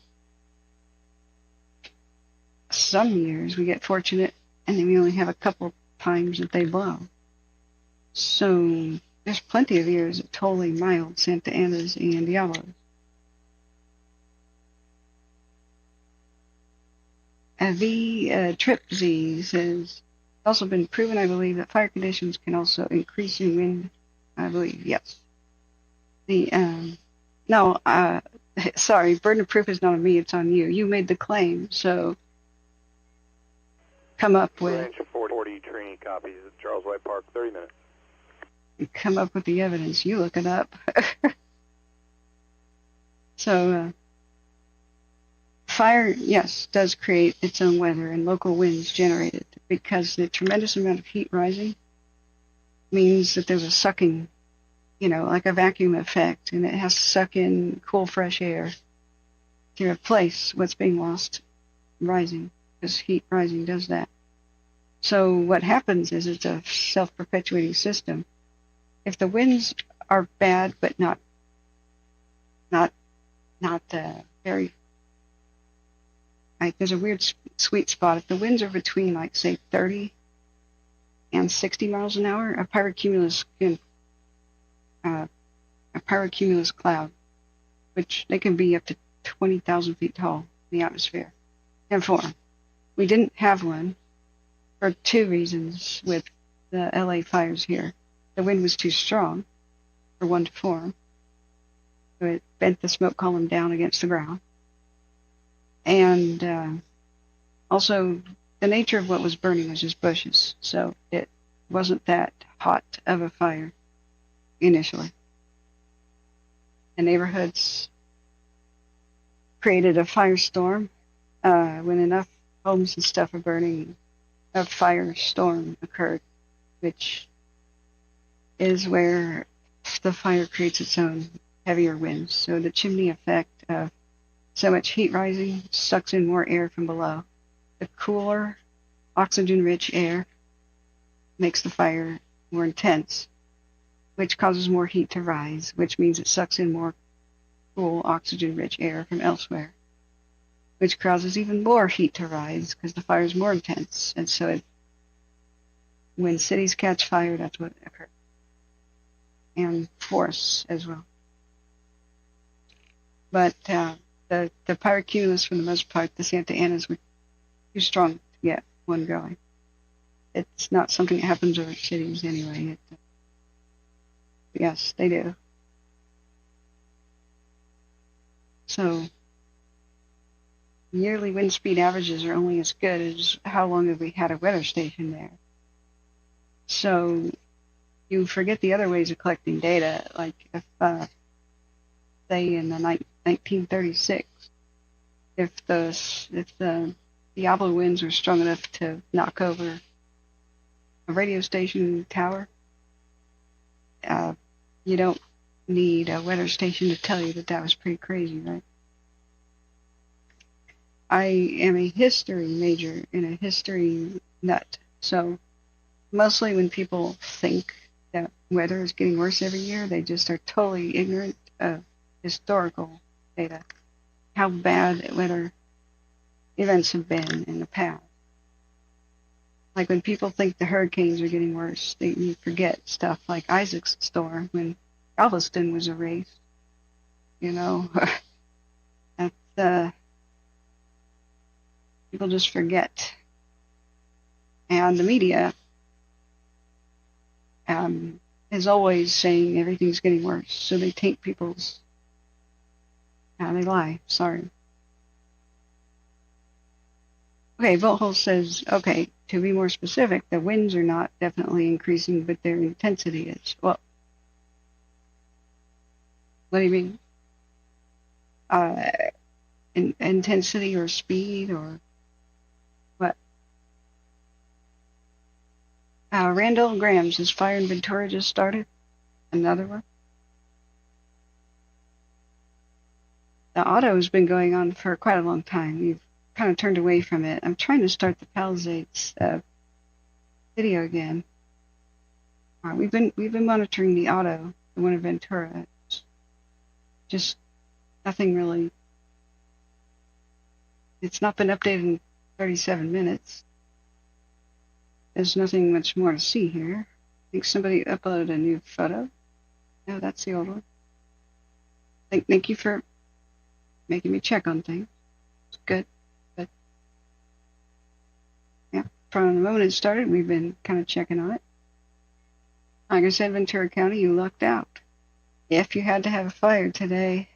Some years we get fortunate and then we only have a couple times that they blow. So there's plenty of years of totally mild Santa Ana's and Diablos. Trip Z says, it's also been proven, I believe, that fire conditions can also increase in wind. I believe, yes. Sorry, burden of proof is not on me, it's on you. You made the claim, so come up with... Range 40 Trini copies at Charles White Park, 30 minutes. Come up with the evidence. You look it up. So, fire, yes, does create its own weather and local winds generate it because the tremendous amount of heat rising means that there's a sucking, like a vacuum effect, and it has to suck in cool, fresh air to replace what's being lost rising, because heat rising does that. So what happens is it's a self-perpetuating system. If the winds are bad, but not very, like, there's a weird sweet spot. If the winds are between, like, say, 30 and 60 miles an hour, a pyrocumulus cloud, which they can be up to 20,000 feet tall in the atmosphere, can form. We didn't have one for two reasons with the LA fires here. The wind was too strong for one to form, so it bent the smoke column down against the ground. And also, the nature of what was burning was just bushes, so it wasn't that hot of a fire initially. The neighborhoods created a firestorm. When enough homes and stuff are burning, a firestorm occurred, which is where the fire creates its own heavier winds. So the chimney effect of so much heat rising sucks in more air from below. The cooler, oxygen-rich air makes the fire more intense, which causes more heat to rise, which means it sucks in more cool, oxygen-rich air from elsewhere, which causes even more heat to rise because the fire is more intense. And so when cities catch fire, that's what occurs. And forests as well. But the pyrocumulus, for the most part, the Santa Anas were too strong to get one going. It's not something that happens over cities anyway. Yes, they do. So yearly wind speed averages are only as good as how long have we had a weather station there. So you forget the other ways of collecting data, like if, say, in the 1936, if the Diablo winds were strong enough to knock over a radio station tower, you don't need a weather station to tell you that that was pretty crazy, right? I am a history major and a history nut, so mostly when people think that weather is getting worse every year, they just are totally ignorant of historical data, how bad weather events have been in the past. Like when people think the hurricanes are getting worse, you forget stuff like Isaac's storm when Galveston was erased. That's people just forget. And the media is always saying everything's getting worse. So they taint people's. They lie. Sorry. Okay, Volthole says, okay, to be more specific, the winds are not definitely increasing, but their intensity is. Well, what do you mean? Intensity or speed or what? Randall Grams, has fire in Ventura just started? Another one? The auto has been going on for quite a long time. You've kind of turned away from it. I'm trying to start the Palisades video again. We've been monitoring the auto, the one in Ventura. It's just nothing really. It's not been updated in 37 minutes. There's nothing much more to see here. I think somebody uploaded a new photo. No, that's the old one. Thank you for making me check on things. It's good. But yeah, from the moment it started, we've been kind of checking on it. Like I said, Ventura County, you lucked out. If you had to have a fire today,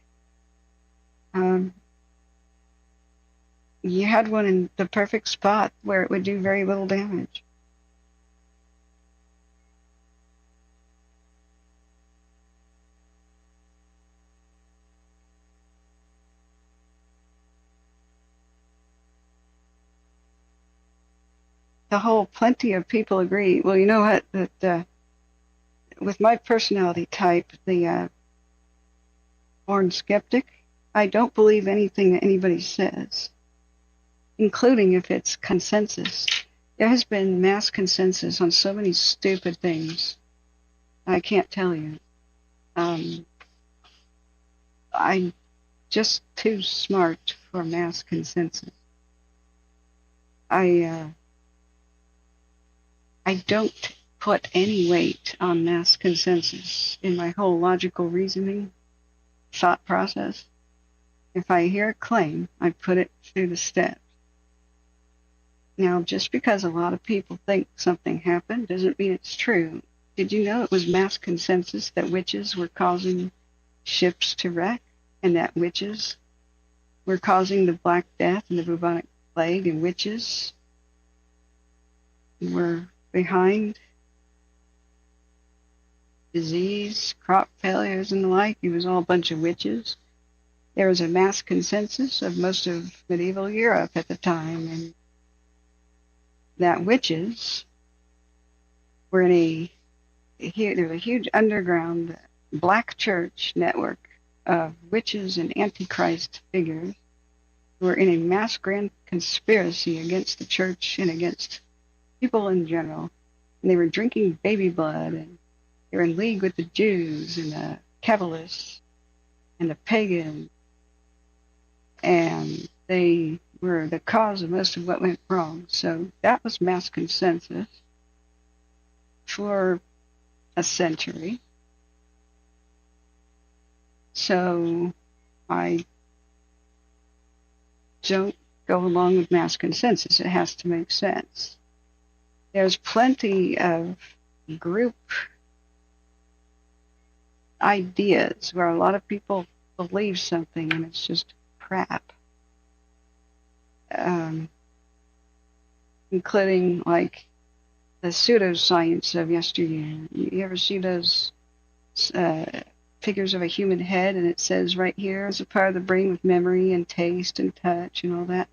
you had one in the perfect spot where it would do very little damage. The whole plenty of people agree. Well, you know what? That with my personality type, the born skeptic, I don't believe anything that anybody says, including if it's consensus. There has been mass consensus on so many stupid things. I can't tell you. I'm just too smart for mass consensus. I don't put any weight on mass consensus in my whole logical reasoning thought process. If I hear a claim, I put it through the steps. Now, just because a lot of people think something happened doesn't mean it's true. Did you know it was mass consensus that witches were causing ships to wreck, and that witches were causing the Black Death and the bubonic plague, and witches were behind disease, crop failures, and the like? It was all a bunch of witches. There was a mass consensus of most of medieval Europe at the time, and that witches were in there was a huge underground black church network of witches and antichrist figures who were in a mass grand conspiracy against the church and against people in general. And they were drinking baby blood, and they were in league with the Jews and the Kabbalists and the pagans, and they were the cause of most of what went wrong. So that was mass consensus for a century. So I don't go along with mass consensus. It has to make sense. There's plenty of group ideas where a lot of people believe something and it's just crap. Including like the pseudoscience of yesteryear. You ever see those figures of a human head, and it says right here is a part of the brain with memory and taste and touch and all that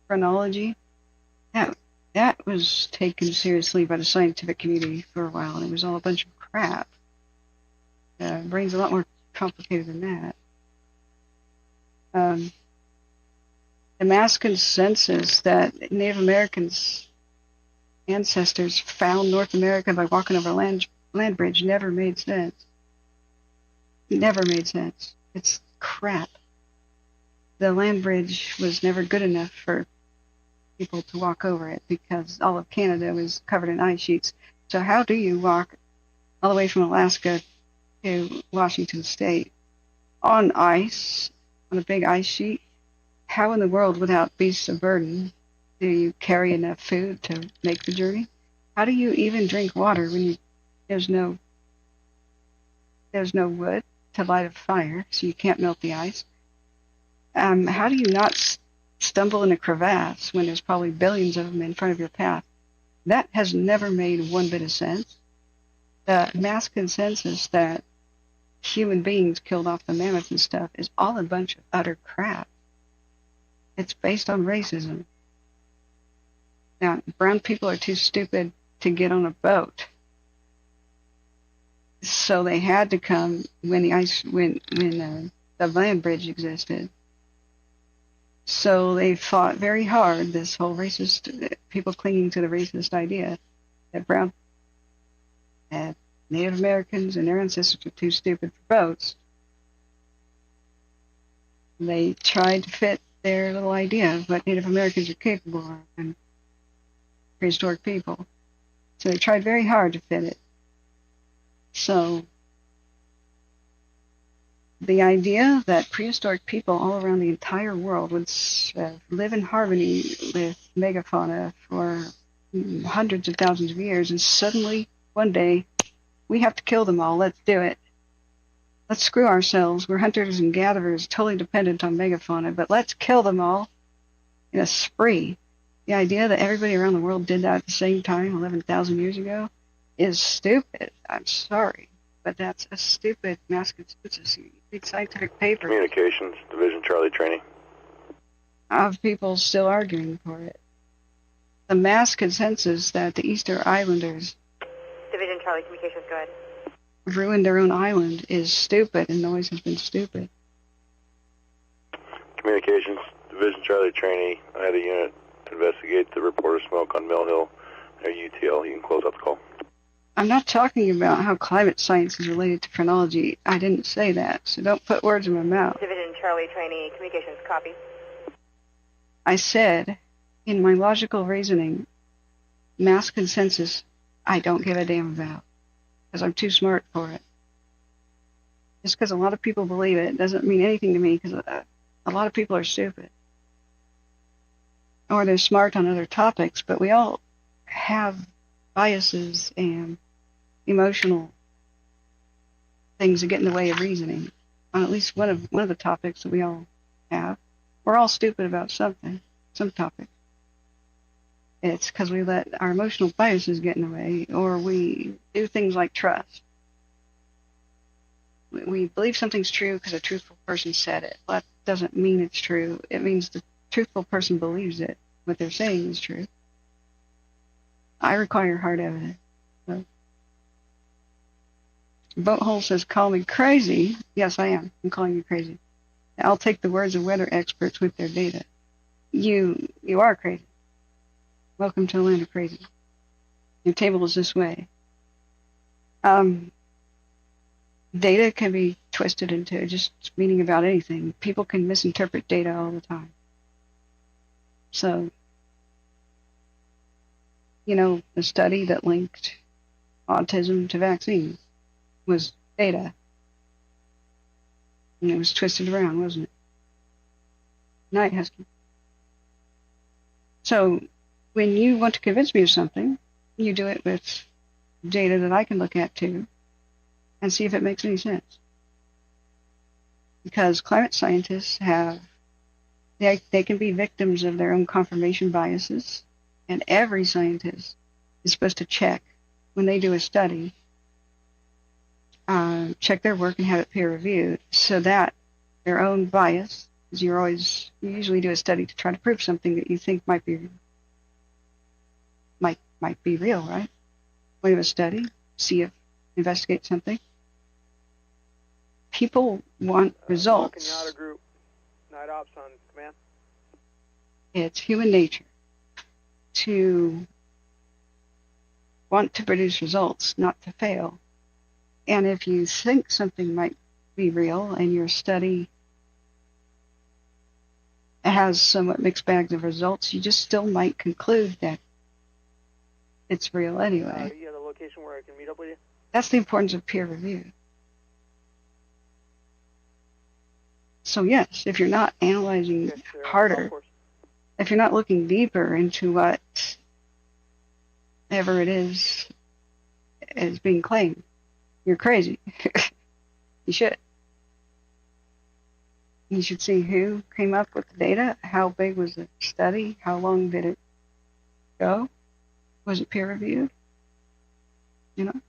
chronology? That was taken seriously by the scientific community for a while, and it was all a bunch of crap. Brain's a lot more complicated than that. The mass consensus that Native Americans' ancestors found North America by walking over a land bridge never made sense. Never made sense. It's crap. The land bridge was never good enough for people to walk over it because all of Canada was covered in ice sheets. So how do you walk all the way from Alaska to Washington State on ice, on a big ice sheet? How in the world, without beasts of burden, do you carry enough food to make the journey? How do you even drink water when there's no There's no wood to light a fire, so you can't melt the ice. How do you not stumble in a crevasse when there's probably billions of them in front of your path? That has never made one bit of sense. The mass consensus that human beings killed off the mammoths and stuff is all a bunch of utter crap. It's based on racism. Now, brown people are too stupid to get on a boat. So they had to come when the land bridge existed. So they fought very hard, this whole racist, people clinging to the racist idea that brown Native Americans and their ancestors were too stupid for boats. They tried to fit their little idea of what Native Americans are capable of and prehistoric people. So they tried very hard to fit it. So the idea that prehistoric people all around the entire world would live in harmony with megafauna for hundreds of thousands of years, and suddenly one day we have to kill them all. Let's do it. Let's screw ourselves. We're hunters and gatherers, totally dependent on megafauna, but let's kill them all in a spree. The idea that everybody around the world did that at the same time 11,000 years ago is stupid. I'm sorry, but that's a stupid mass consensus. You read scientific papers. Communications, Division Charlie training. Of people still arguing for it. The mass consensus that the Easter Islanders Division Charlie Communications, go ahead. ruined their own island is stupid, and always has been stupid. Communications, Division Charlie trainee. I had a unit to investigate the report of smoke on Mill Hill near UTL. You can close out the call. I'm not talking about how climate science is related to phrenology. I didn't say that, so don't put words in my mouth. Division Charlie trainee, communications, copy. I said, in my logical reasoning, mass consensus, I don't give a damn about, because I'm too smart for it. Just because a lot of people believe it doesn't mean anything to me, because a lot of people are stupid. Or they're smart on other topics, but we all have biases and emotional things that get in the way of reasoning on at least one of the topics that we all have. We're all stupid about something, some topic. It's because we let our emotional biases get in the way, or we do things like trust. We believe something's true because a truthful person said it. Well, that doesn't mean it's true. It means the truthful person believes it. What they're saying is true. I require hard evidence. So. Boathole says, call me crazy. Yes, I am. I'm calling you crazy. I'll take the words of weather experts with their data. You are crazy. Welcome to the land of crazy. Your table is this way. Data can be twisted into just meaning about anything. People can misinterpret data all the time. So, the study that linked autism to vaccines was data. And it was twisted around, wasn't it? Night, Husky. So, when you want to convince me of something, you do it with data that I can look at too and see if it makes any sense. Because climate scientists they can be victims of their own confirmation biases, and every scientist is supposed to check when they do a study, check their work and have it peer reviewed, so that their own bias, because you usually do a study to try to prove something that you think might be real, right? We have a study, investigate something. People want results. Kenyatta Group, Night Ops on command. It's human nature to want to produce results, not to fail. And if you think something might be real and your study has somewhat mixed bags of results, you just still might conclude that it's real anyway. You have the location where I can meet up with you? That's the importance of peer review. So yes, if you're not analyzing harder, if you're not looking deeper into whatever it is being claimed, you're crazy. You should. You should see who came up with the data, how big was the study, how long did it go, was it peer reviewed, you know?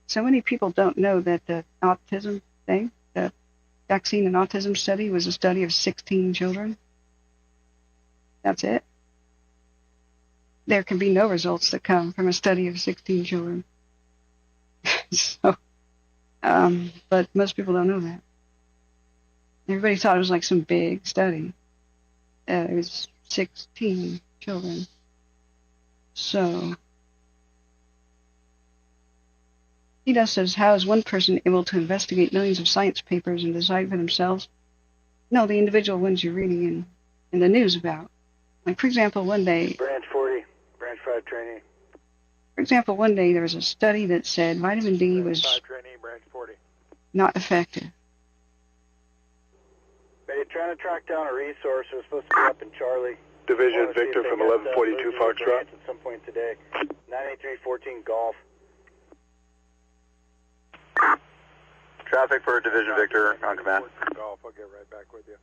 So many people don't know that the autism thing, the vaccine and autism study, was a study of 16 children. That's it. There can be no results that come from a study of 16 children. So, but most people don't know that. Everybody thought it was like some big study. It was 16 children. So, Anita says, how is one person able to investigate millions of science papers and decide for themselves? No, the individual ones you're reading in the news about. Like, for example, one day... Branch 40, Branch 5 trainee. For example, one day there was a study that said vitamin D was Branch 5 trainee, Branch 40. not effective. They're trying to track down a resource. It was supposed to be up in Charlie. Division Victor from 1142 Foxtrot. At some point today. 98314 Golf. Traffic for Division Victor on command. Golf. I'll get right back with you.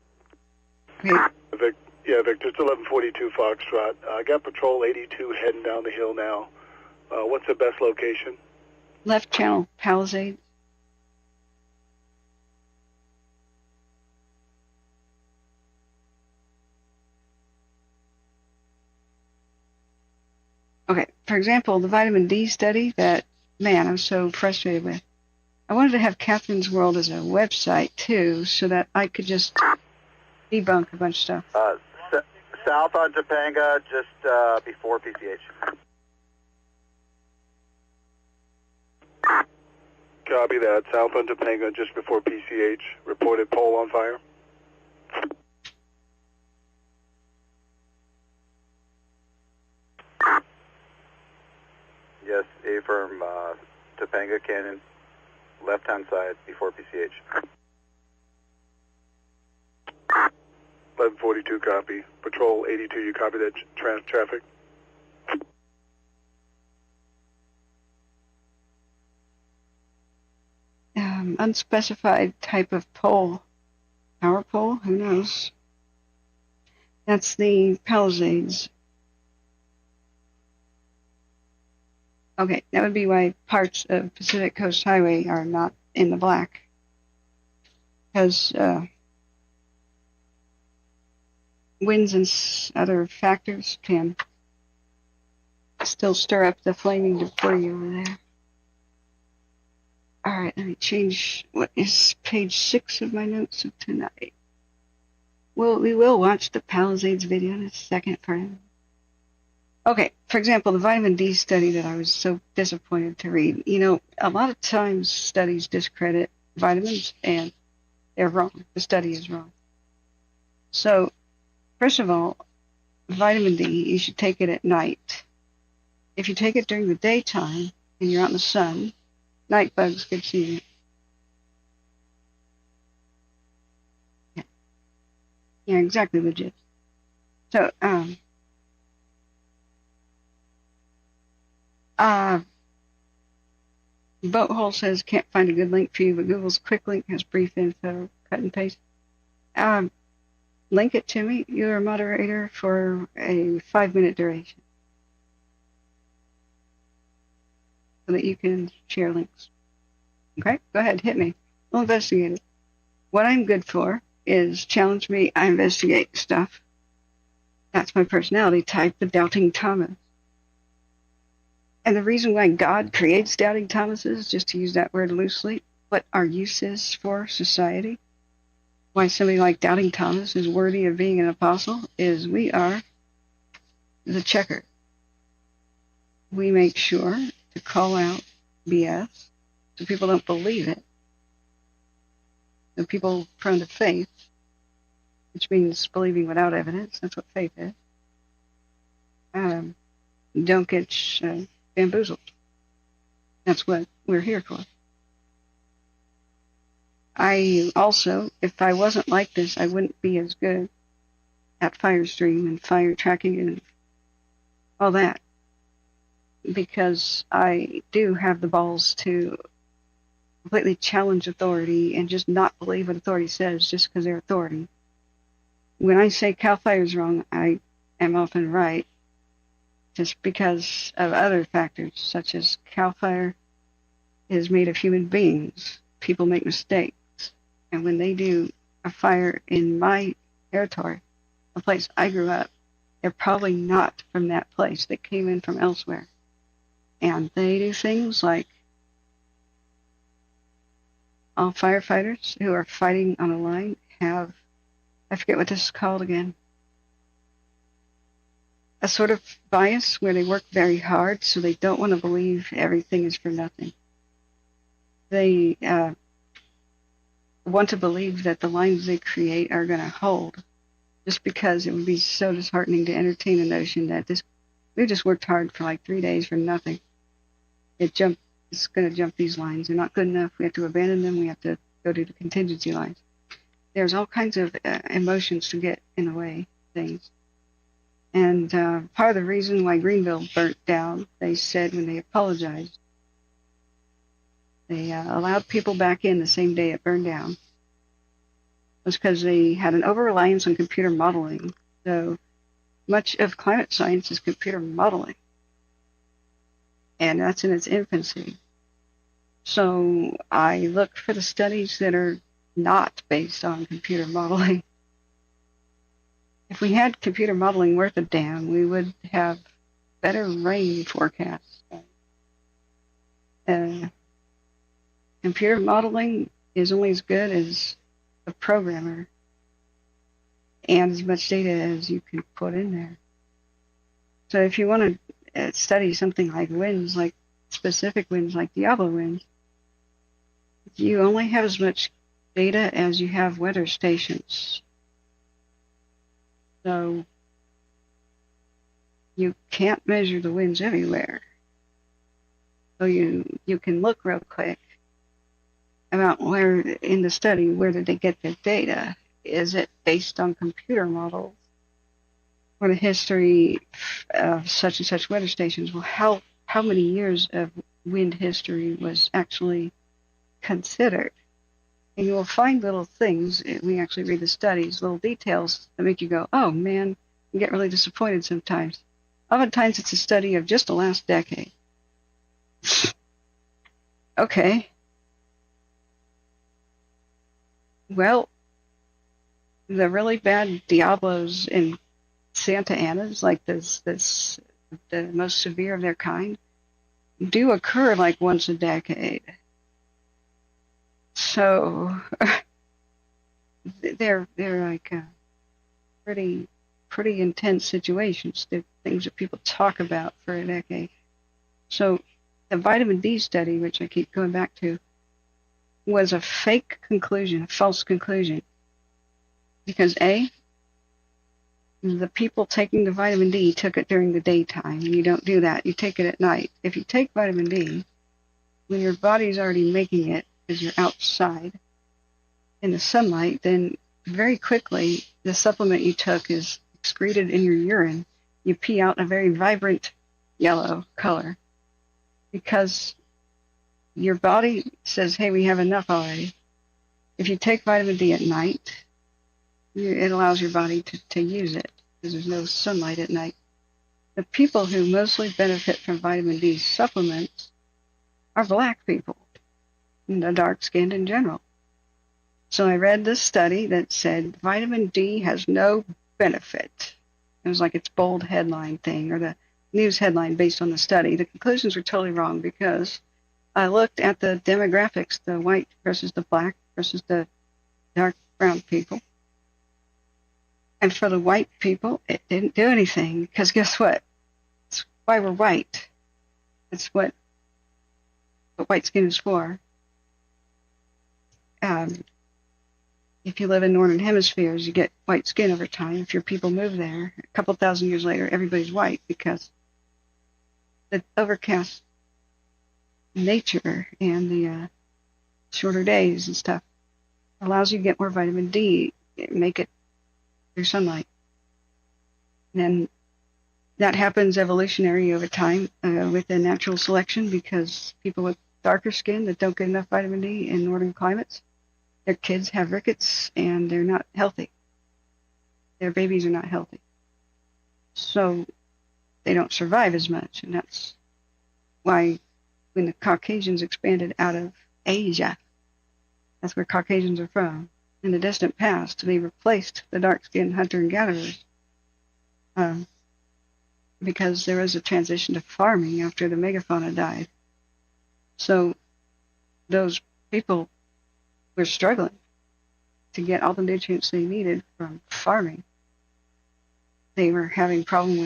Yeah, Victor, it's 1142 Foxtrot. I got Patrol 82 heading down the hill now. What's the best location? Left channel, Palisades. Okay, for example, the vitamin D study that, man, I'm so frustrated with. I wanted to have Catherine's World as a website, too, so that I could just debunk a bunch of stuff. South on Topanga, just before PCH. Copy that. South on Topanga, just before PCH. Reported pole on fire. Yes, A-firm, Topanga Canyon, left-hand side, before PCH. 1142, copy. Patrol 82, you copy that traffic? Unspecified type of pole. Power pole? Who knows? That's the Palisades. Okay, that would be why parts of Pacific Coast Highway are not in the black. Because winds and other factors can still stir up the flaming debris over there. All right, let me change what is page 6 of my notes of tonight. Well, we will watch the Palisades video in a second for him. Okay, for example, the vitamin D study that I was so disappointed to read. You know, a lot of times studies discredit vitamins, and they're wrong. The study is wrong. So, first of all, vitamin D, you should take it at night. If you take it during the daytime and you're out in the sun, night bugs could see you. Yeah, exactly, legit. So, Boathole says can't find a good link for you, but Google's quick link has brief info, cut and paste. Link it to me. You're a moderator for a 5-minute duration, so that you can share links. Okay, go ahead, hit me. We'll investigate it. What I'm good for is challenge me, I investigate stuff. That's my personality type, the Doubting Thomas. And the reason why God creates Doubting Thomases, just to use that word loosely, what our use is for society, why somebody like Doubting Thomas is worthy of being an apostle, is we are the checker. We make sure to call out BS so people don't believe it. The people prone to faith, which means believing without evidence, that's what faith is, don't get bamboozled. That's what we're here for. I also, if I wasn't like this, I wouldn't be as good at fire stream and fire tracking and all that. because I do have the balls to completely challenge authority and just not believe what authority says just because they're authority. When I say CAL FIRE is wrong, I am often right just because of other factors, such as CAL FIRE is made of human beings. People make mistakes. And when they do a fire in my territory, a place I grew up, they're probably not from that place. They came in from elsewhere. And they do things like all firefighters who are fighting on a line have, I forget what this is called again, a sort of bias where they work very hard, so they don't want to believe everything is for nothing. They want to believe that the lines they create are going to hold, just because it would be so disheartening to entertain the notion that we just worked hard for like 3 days for nothing. It's going to jump these lines. They're not good enough. We have to abandon them. We have to go to the contingency lines. There's all kinds of emotions to get in the way of things. And part of the reason why Greenville burnt down, they said when they apologized, they allowed people back in the same day it burned down, was because they had an over-reliance on computer modeling. So much of climate science is computer modeling, and that's in its infancy. So I look for the studies that are not based on computer modeling. If we had computer modeling worth a damn, we would have better rain forecasts. Computer modeling is only as good as the programmer and as much data as you can put in there. So if you want to study something like winds, like specific winds, like Diablo winds, you only have as much data as you have weather stations. So you can't measure the winds everywhere. So you can look real quick about where in the study, where did they get their data? Is it based on computer models or the history of such and such weather stations? Well, how many years of wind history was actually considered? And you will find little things, we actually read the studies, little details that make you go, oh man, you get really disappointed sometimes. Oftentimes it's a study of just the last decade. Okay. Well, the really bad Diablos in Santa Ana's, like the most severe of their kind, do occur like once a decade. So they're like pretty intense situations. They're things that people talk about for a decade. So the vitamin D study, which I keep going back to, was a fake conclusion, a false conclusion. Because A, the people taking the vitamin D took it during the daytime, and you don't do that. You take it at night. If you take vitamin D, when your body's already making it, because you're outside in the sunlight, then very quickly the supplement you took is excreted in your urine. You pee out a very vibrant yellow color because your body says, hey, we have enough already. If you take vitamin D at night, it allows your body to use it because there's no sunlight at night. The people who mostly benefit from vitamin D supplements are black people, and the dark-skinned in general. So I read this study that said vitamin D has no benefit. It was like its bold headline thing, or the news headline based on the study. The conclusions were totally wrong because I looked at the demographics, the white versus the black versus the dark brown people. And for the white people, it didn't do anything because guess what? That's why we're white. That's what white skin is for. If you live in northern hemispheres, you get white skin over time. If your people move there, a couple thousand years later, everybody's white because the overcast nature and the shorter days and stuff allows you to get more vitamin D, make it through sunlight. And then That happens evolutionary over time with the natural selection because people with darker skin that don't get enough vitamin D in northern climates, their kids have rickets and they're not healthy. Their babies are not healthy. So they don't survive as much. And that's why when the Caucasians expanded out of Asia, that's where Caucasians are from, in the distant past, they replaced the dark-skinned hunter and gatherers because there was a transition to farming after the megafauna died. So those people were struggling to get all the nutrients they needed from farming. They were having problem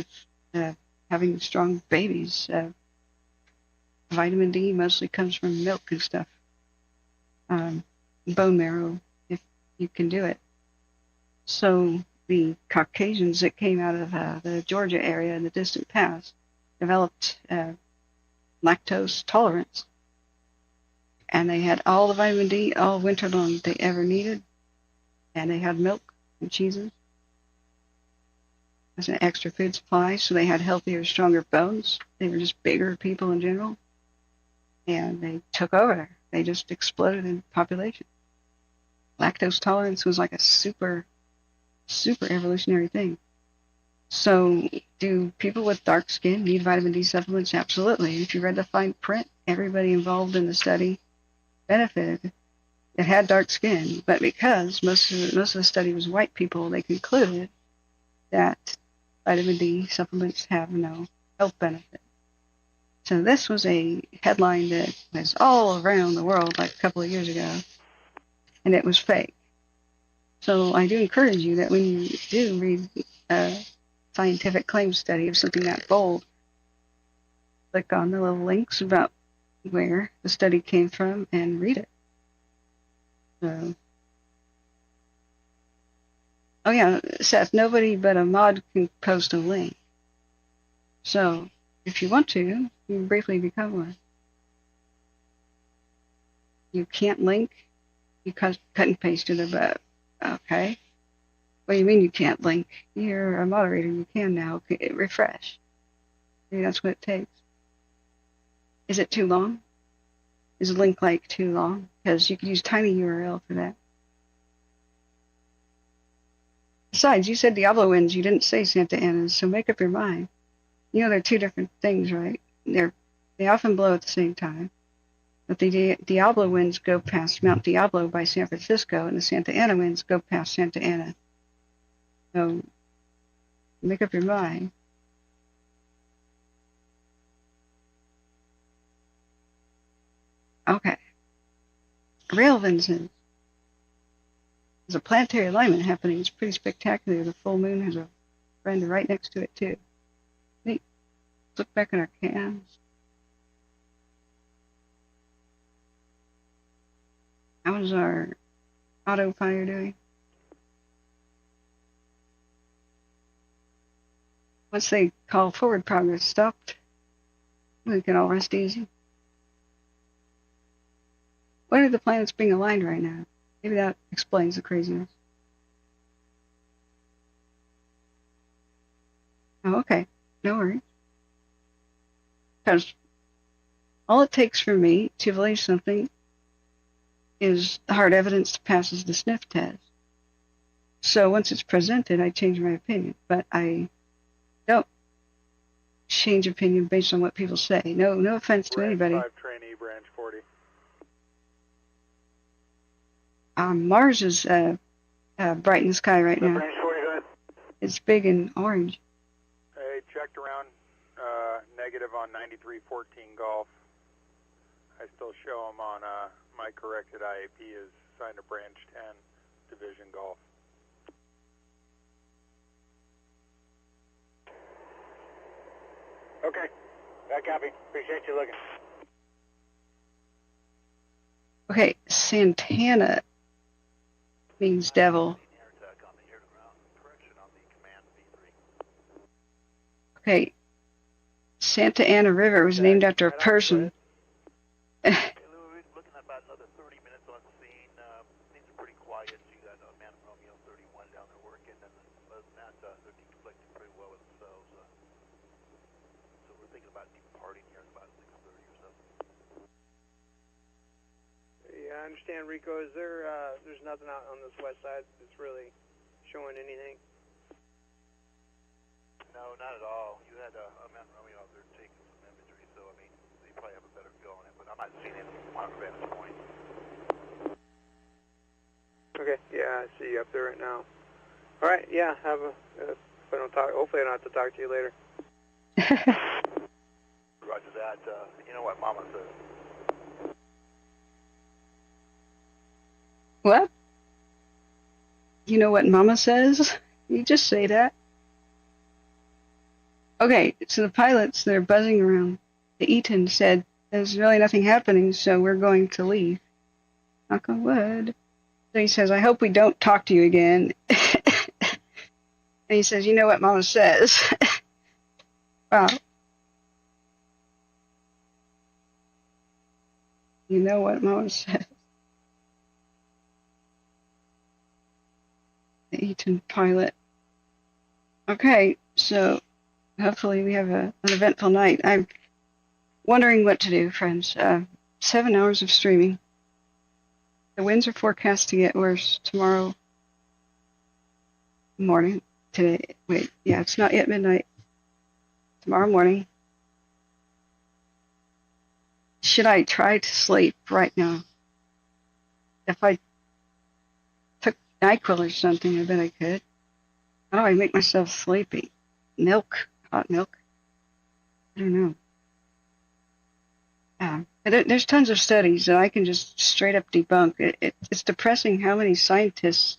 with having strong babies. Vitamin D mostly comes from milk and stuff. Bone marrow, if you can do it. So the Caucasians that came out of the Georgia area in the distant past developed lactose tolerance. And they had all the vitamin D all winter long they ever needed. And they had milk and cheeses as an extra food supply, so they had healthier, stronger bones. They were just bigger people in general. And they took over. They just exploded in population. Lactose tolerance was like a super evolutionary thing. So do people with dark skin need vitamin D supplements? Absolutely. If you read the fine print, everybody involved in the study benefited that had dark skin. But because most of the study was white people, they concluded that vitamin D supplements have no health benefit. So this was a headline that was all around the world like a couple of years ago, and it was fake. So I do encourage you that when you do read a scientific claim study of something that bold, click on the little links about where the study came from and read it. So, oh yeah, Seth, nobody but a mod can post a link. So if you want to, you can briefly become one. You can't link, you cut and paste to the above. Okay. What do you mean you can't link? You're a moderator, you can now. Refresh. Maybe that's what it takes. Is it too long? Is a link like too long? Because you could use tiny URL for that. Besides, you said Diablo Winds, you didn't say Santa Ana's, so make up your mind. You know they're two different things, right? They often blow at the same time. But the Diablo winds go past Mount Diablo by San Francisco, and the Santa Ana winds go past Santa Ana. So make up your mind. Okay. Rail Vincent. There's a planetary alignment happening. It's pretty spectacular. The full moon has a friend right next to it, too. Neat. Let's look back at our cams. How is our auto fire doing? Once they call forward progress stopped, we can all rest easy. What are the planets being aligned right now? Maybe that explains the craziness. Oh, okay. No worries. Because all it takes for me to believe something is hard evidence that passes the sniff test. So once it's presented, I change my opinion. But I don't change opinion based on what people say. No offense to anybody. 5 trainee, branch 40. Mars is bright in the sky right now. Branch 40, go ahead. It's big and orange. I checked around, negative on 9314 Golf. I still show them on my corrected IAP is assigned to branch 10, division Golf. Okay, that copy. Appreciate you looking. Okay, Santana means devil. Okay, Santa Ana River was named after a person. Looking at about another 30 minutes on scene. Things are pretty quiet. You got Man Romeo 31 down there working, and other than that, they're conflicting pretty well with themselves. starting here at about 6:30 or so. Yeah, I understand, Rico. Is there, there's nothing out on this west side that's really showing anything? No, not at all. You had Matt and Romeo out there taking some imagery, so I mean, you probably have a better feel on it, but I'm not seeing anything from our vantage point. Okay, yeah, I see you up there right now. All right, yeah, have a, if I don't talk, hopefully I don't have to talk to you later. Roger that. You know what Mama says. What? You know what Mama says? You just say that. Okay, so the pilots, they're buzzing around. The Eaton said, there's really nothing happening, so we're going to leave. Knock on wood. So he says, I hope we don't talk to you again. And he says, you know what Mama says. Wow. You know what Mama says. The Eaton pilot. Okay, so hopefully we have an eventful night. I'm wondering what to do, friends. 7 hours of streaming. The winds are forecast to get worse tomorrow morning. Today, wait, yeah, it's not yet midnight. Tomorrow morning. Should I try to sleep right now? If I took NyQuil or something, I bet I could. How do I make myself sleepy? Milk? Hot milk? I don't know. There's tons of studies that I can just straight up debunk. It's depressing how many scientists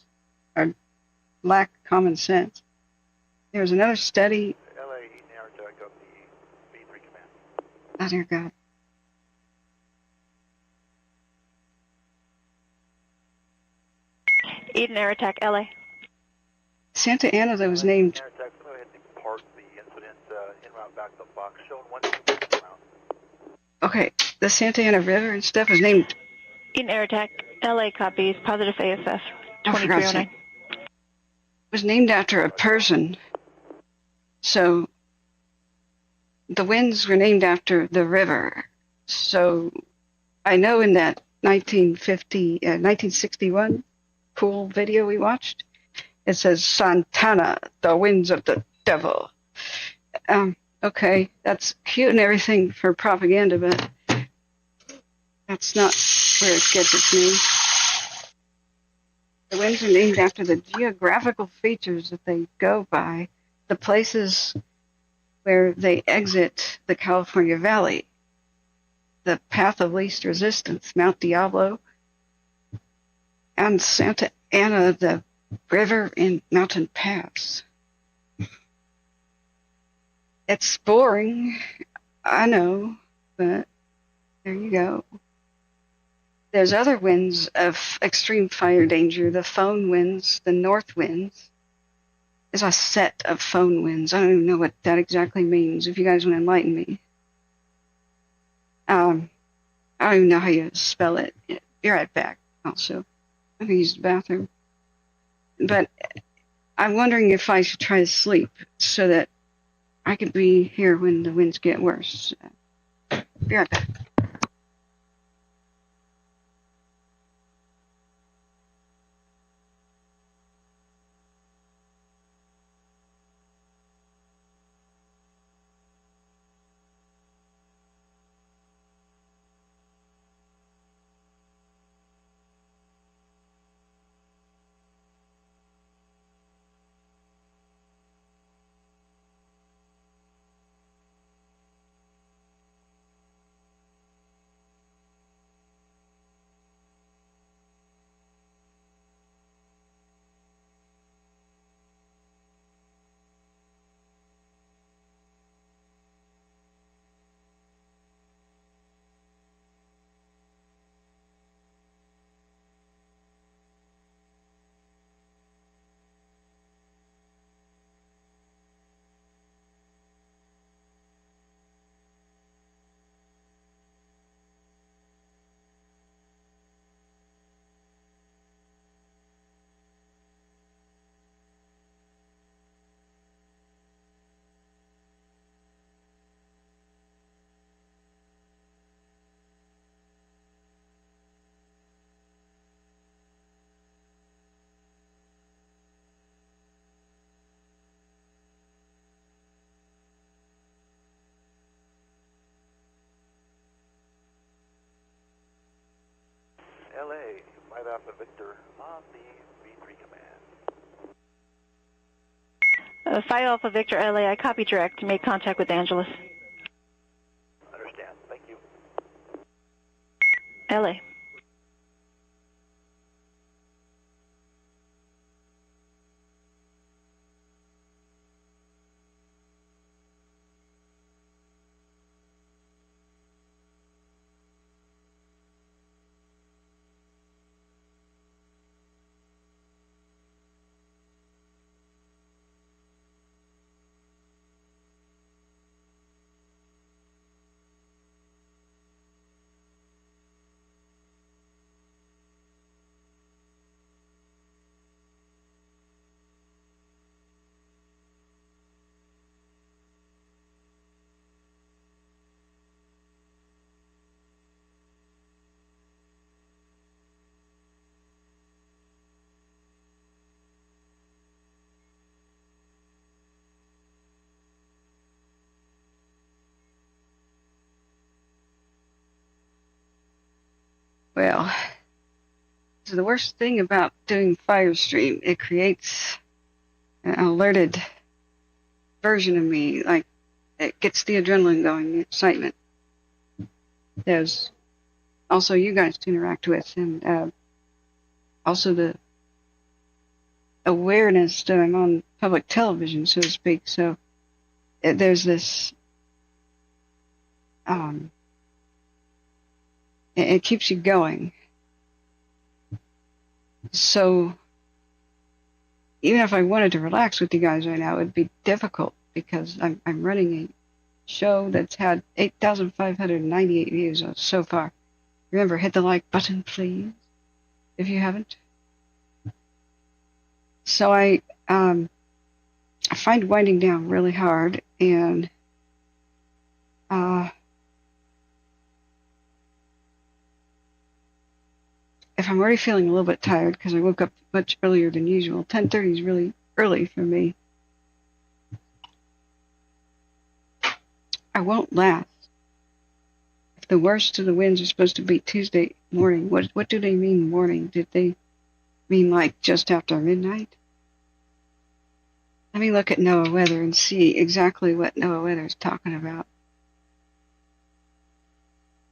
lack common sense. There was another study. LA Eaton Airtech of the B3 command. Oh, dear God. Eaton Airtech, LA. Santa Ana, that was named. Airtech, go ahead and park the incident en route back to Fox. Showing 1 2 round. Okay, the Santa Ana River and stuff was named. Eaton Airtech, LA copies, positive ASF, Oh, for God's 2309. sake. Was named after a person. So the winds were named after the river. So I know in that 1961 cool video we watched, it says Santana, the winds of the devil. Okay, that's cute and everything for propaganda, but that's not where it gets its name. The winds are named after the geographical features that they go by, the places where they exit the California Valley, the path of least resistance, Mount Diablo, and Santa Ana, the river in Mountain Pass. It's boring, I know, but there you go. There's other winds of extreme fire danger, the phone winds, the north winds. There's a set of phone winds. I don't even know what that exactly means, if you guys want to enlighten me. I don't even know how you spell it. Be right back, also. I'm going to use the bathroom. But I'm wondering if I should try to sleep so that I could be here when the winds get worse. Be right back. LA, 5 Alpha Victor on the V3 command. 5 Alpha Victor LA, I copy direct. Make contact with Angeles. Understand. Thank you. LA. Well, so the worst thing about doing Firestream, it creates an alerted version of me, like it gets the adrenaline going, the excitement. There's also you guys to interact with, and also the awareness that I'm on public television, so to speak. So there's this, it keeps you going. So even if I wanted to relax with you guys right now, it would be difficult because I'm running a show that's had 8,598 views so far. Remember, hit the like button, please, if you haven't. So I find winding down really hard, and if I'm already feeling a little bit tired because I woke up much earlier than usual, 10:30 is really early for me. I won't last. If the worst of the winds are supposed to be Tuesday morning, what do they mean morning? Did they mean like just after midnight? Let me look at NOAA weather and see exactly what NOAA weather is talking about.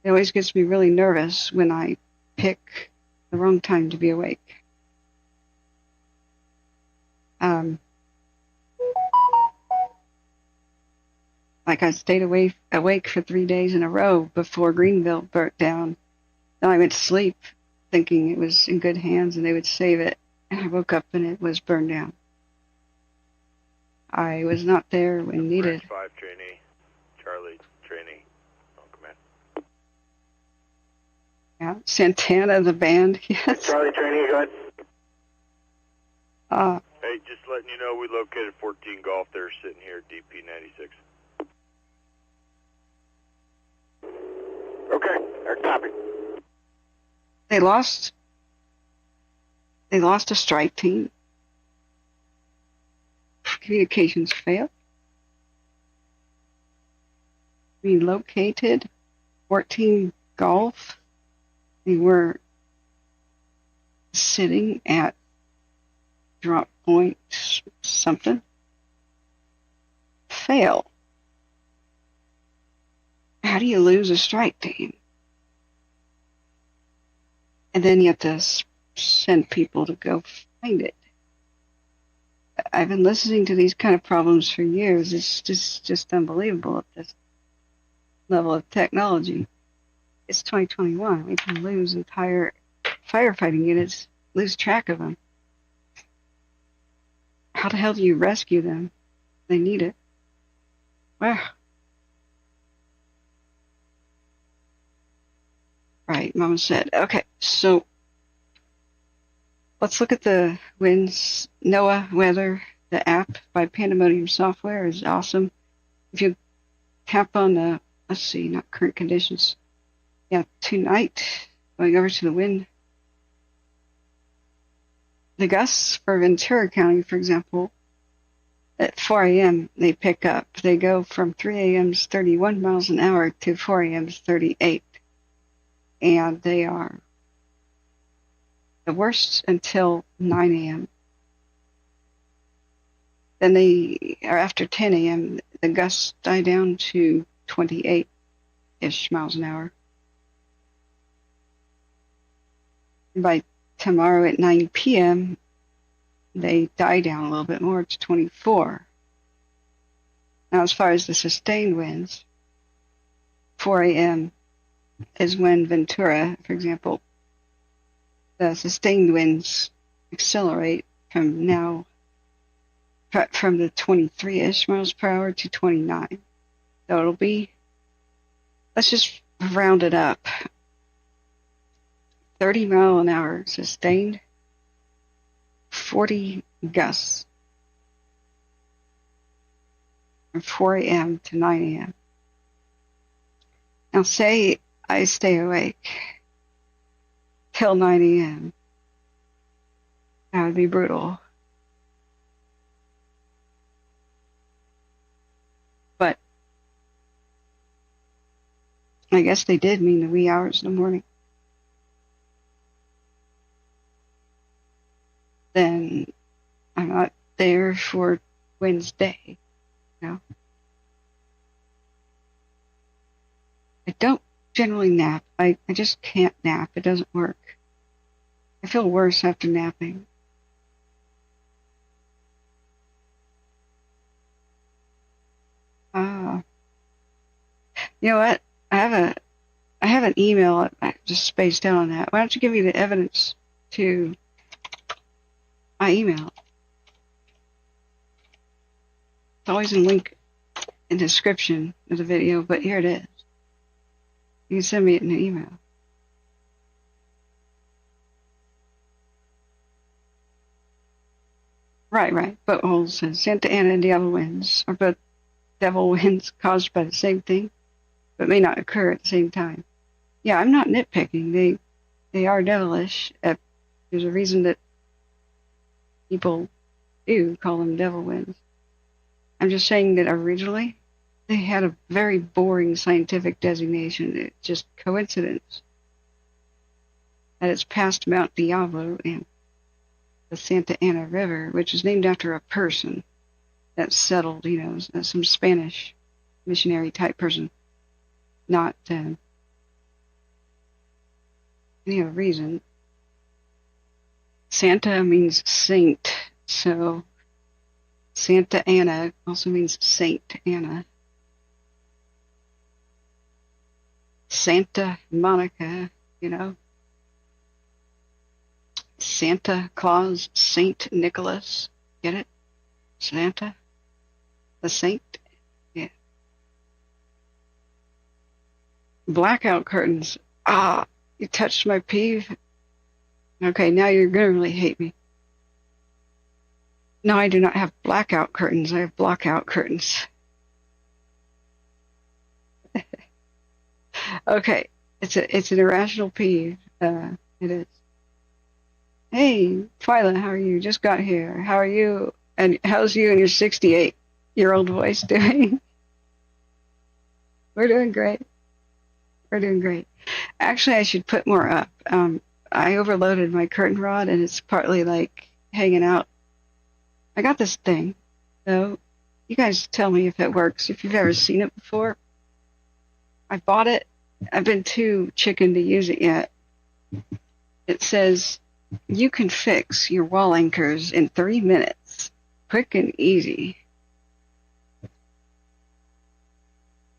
It always gets me really nervous when I pick the wrong time to be awake. Like I stayed awake for 3 days in a row before Greenville burnt down. Then I went to sleep thinking it was in good hands and they would save it. And I woke up and it was burned down. I was not there when needed. Branch 5 trainee, Charlie trainee, on command. Yeah, Santana, the band, yes. Charlie trainee, go ahead. Uh, Hey, just letting you know we located 14 Golf. They're sitting here, DP 96. Okay, copy. They lost a strike team. Communications failed. Relocated 14 Golf. They were sitting at drop point something. Fail. How do you lose a strike team? And then you have to send people to go find it. I've been listening to these kind of problems for years. It's just unbelievable at this level of technology. It's 2021. We can lose entire firefighting units, lose track of them. How the hell do you rescue them? They need it. Well, right, Mama said. Okay, so let's look at the winds. NOAA weather, the app by Pandemonium Software is awesome. If you tap on the, let's see, not current conditions. Yeah, tonight, going over to the wind. The gusts for Ventura County, for example, at 4 a.m. they pick up. They go from 3 a.m.'s 31 miles an hour to 4 a.m.'s 38. And they are the worst until 9 a.m. Then or after 10 a.m., the gusts die down to 28-ish miles an hour. By tomorrow at 9 p.m., they die down a little bit more to 24. Now, as far as the sustained winds, 4 a.m. is when Ventura, for example, the sustained winds accelerate from the 23-ish miles per hour to 29. So it'll be, let's just round it up, 30 mile an hour sustained, 40 gusts from 4 a.m. to 9 a.m. Now say I stay awake till 9 a.m. That would be brutal. But I guess they did mean the wee hours in the morning. Then I'm not there for Wednesday. No. I don't generally nap. I just can't nap. It doesn't work. I feel worse after napping. You know what? I have an email. I just spaced out on that. Why don't you give me the evidence to my email? It's always a link in the description of the video, but here it is. You can send me it in an email. Right. Butthole says Santa Ana and Diablo winds are both devil winds caused by the same thing, but may not occur at the same time. Yeah, I'm not nitpicking. They are devilish. There's a reason that people do call them devil winds. I'm just saying that originally they had a very boring scientific designation. It's just coincidence that it's past Mount Diablo and the Santa Ana River, which is named after a person that settled, some Spanish missionary type person, not any other reason. Santa means saint, so Santa Ana also means Saint Anna. Santa Monica, Santa Claus, Saint Nicholas, get it? Santa, the saint, yeah. Blackout curtains. You touched my peeve. Okay, now you're gonna really hate me. No, I do not have blackout curtains. I have blockout curtains. Okay, it's an irrational peeve. It is. Hey, Twyla, how are you? Just got here. How are you? And how's you and your 68-year-old voice doing? We're doing great. Actually, I should put more up. I overloaded my curtain rod, and it's partly like hanging out. I got this thing, so you guys tell me if it works, if you've ever seen it before. I bought it. I've been too chicken to use it yet. It says, you can fix your wall anchors in 3 minutes, quick and easy,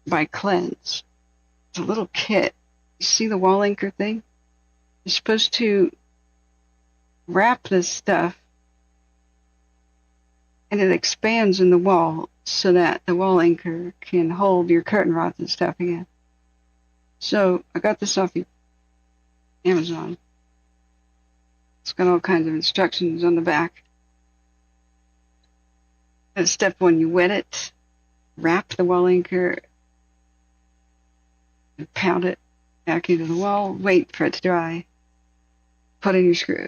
by Cleanse. It's a little kit. You see the wall anchor thing? You're supposed to wrap this stuff, and it expands in the wall so that the wall anchor can hold your curtain rods and stuff again. So I got this off Amazon. It's got all kinds of instructions on the back. Step 1, you wet it, wrap the wall anchor, and pound it back into the wall, wait for it to dry, put in your screw.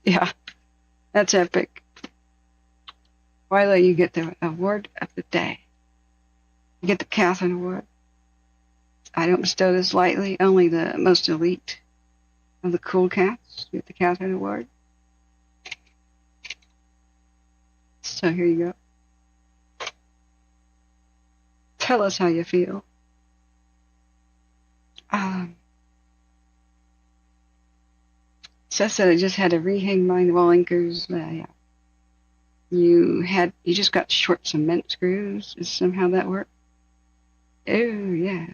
Yeah, that's epic. Twyla, you get the award of the day. You get the Catherine Award. I don't bestow this lightly, only the most elite of the cool cats. You get the Catherine Award. So here you go. Tell us how you feel. Seth said I just had to rehang mine wall anchors. Yeah. You just got short cement screws. Is somehow that work? Oh yeah.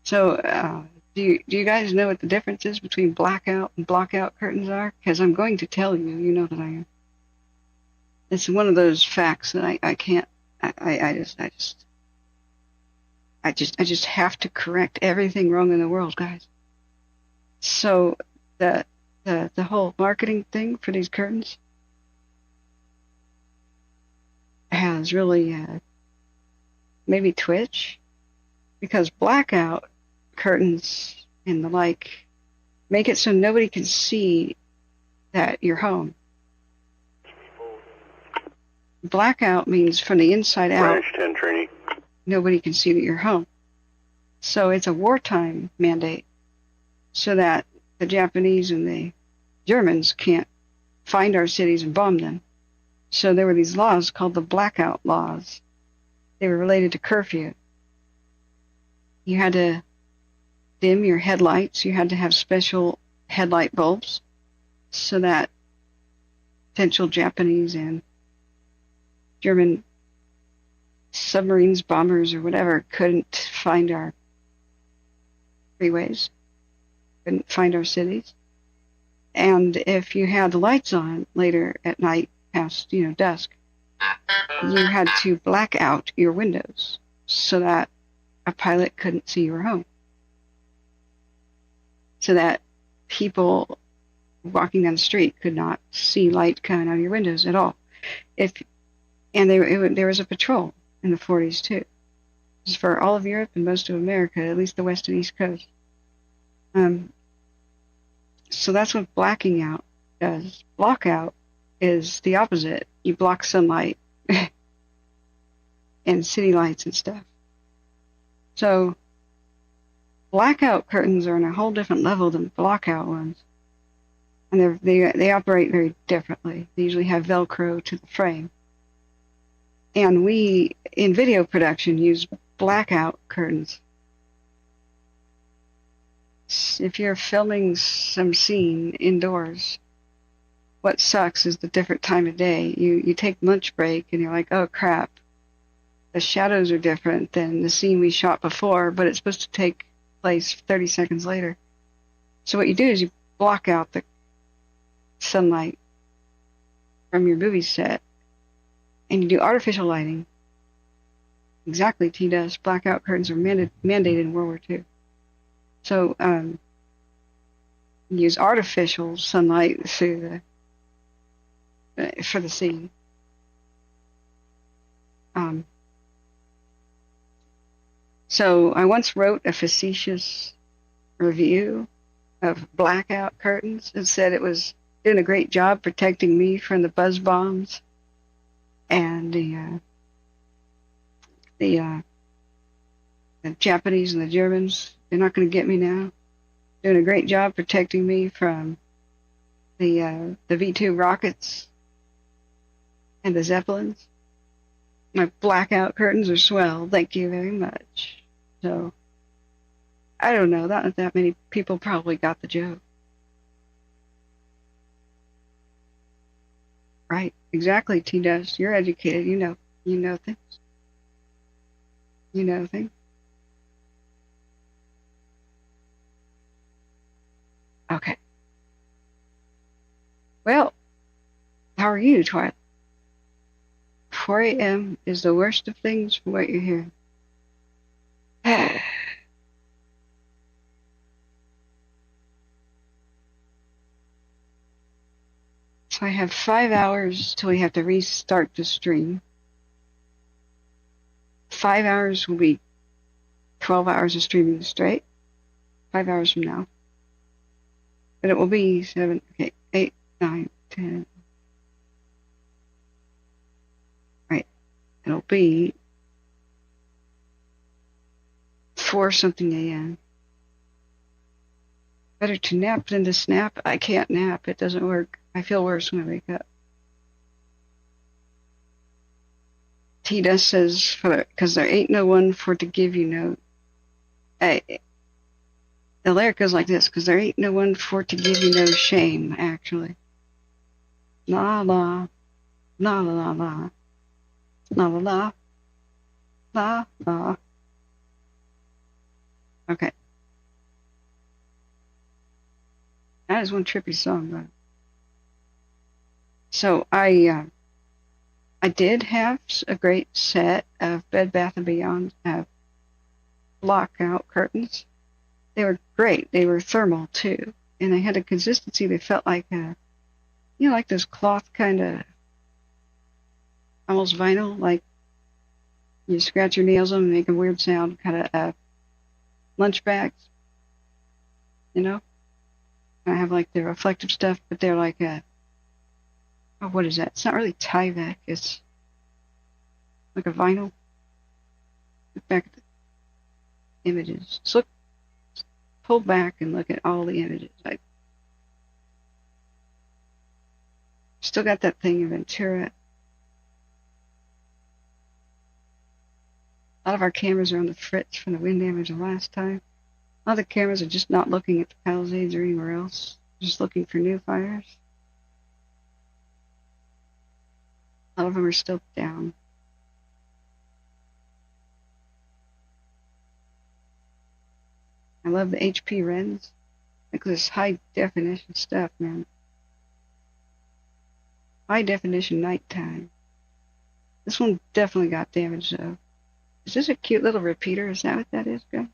So do you guys know what the difference is between blackout and blockout curtains are? Because I'm going to tell you. You know that I am. It's one of those facts that I can't. I just have to correct everything wrong in the world, guys. So the whole marketing thing for these curtains has really maybe Twitch, because blackout curtains and the like make it so nobody can see that you're home. Blackout means from the inside out, Branch 10 training. nobody can see that you're home. So it's a wartime mandate, so that the Japanese and the Germans can't find our cities and bomb them. So there were these laws called the blackout laws. They were related to curfew. You had to dim your headlights. You had to have special headlight bulbs so that potential Japanese and German submarines, bombers, or whatever couldn't find our freeways, couldn't find our cities. And if you had the lights on later at night, past dusk, you had to black out your windows so that a pilot couldn't see your home, so that people walking down the street could not see light coming out of your windows at all. There was a patrol in the 40s too. It was for all of Europe and most of America, at least the west and east coast. So that's what blacking out does. Blockout is the opposite. You block sunlight and city lights and stuff. So blackout curtains are on a whole different level than blockout ones. And they operate very differently. They usually have Velcro to the frame. And we, in video production, use blackout curtains. If you're filming some scene indoors, what sucks is the different time of day. You take lunch break and you're like, oh crap, the shadows are different than the scene we shot before, but it's supposed to take place 30 seconds later. So what you do is you block out the sunlight from your movie set, and you do artificial lighting. Exactly, T-Dust. Blackout curtains are mandated in World War II. So you use artificial sunlight for the scene. So I once wrote a facetious review of blackout curtains and said it was doing a great job protecting me from the buzz bombs and the Japanese and the Germans. They're not going to get me now. Doing a great job protecting me from the V-2 rockets and the Zeppelins. My blackout curtains are swell. Thank you very much. So, I don't know. Not that many people probably got the joke. Right. Exactly, T-Dust. You're educated. You know things. You know things. Okay. Well, how are you, Twilight? 4 a.m. is the worst of things from what you're hearing. So I have 5 hours till we have to restart the stream. 5 hours will be 12 hours of streaming straight. 5 hours from now. But it will be 7, okay, 8, 9, 10. Right. It'll be 4 something a.m. Better to nap than to snap. I can't nap. It doesn't work. I feel worse when I wake up. Tita says, because there ain't no one for to give you no. The lyric goes like this, because there ain't no one for to give you no shame, actually. La la, la la la, la la la, la la. Okay. That is one trippy song, though. So I did have a great set of Bed Bath & Beyond lockout curtains. They were great. They were thermal, too. And they had a consistency. They felt like, like those cloth kind of, almost vinyl, like you scratch your nails on and make a weird sound, kind of lunch bags, I have like the reflective stuff, but they're like what is that? It's not really Tyvek. It's like a vinyl. Look back at the images. Just pull back and look at all the images. I still got that thing in Ventura. A lot of our cameras are on the fritz from the wind damage the last time. A lot of the cameras are just not looking at the Palisades or anywhere else. Just looking for new fires. A lot of them are still down. I love the HP Rens. Like this high definition stuff, man. High definition nighttime. This one definitely got damaged though. Is this a cute little repeater? Is that what that is, guys?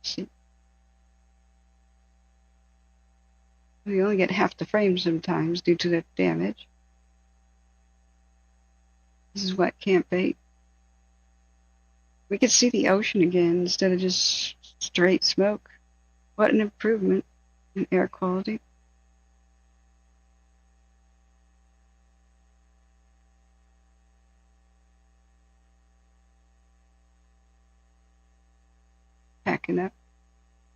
See. We only get half the frame sometimes due to the damage. This is what Camp 8. We could see the ocean again instead of just straight smoke. What an improvement in air quality. Packing up.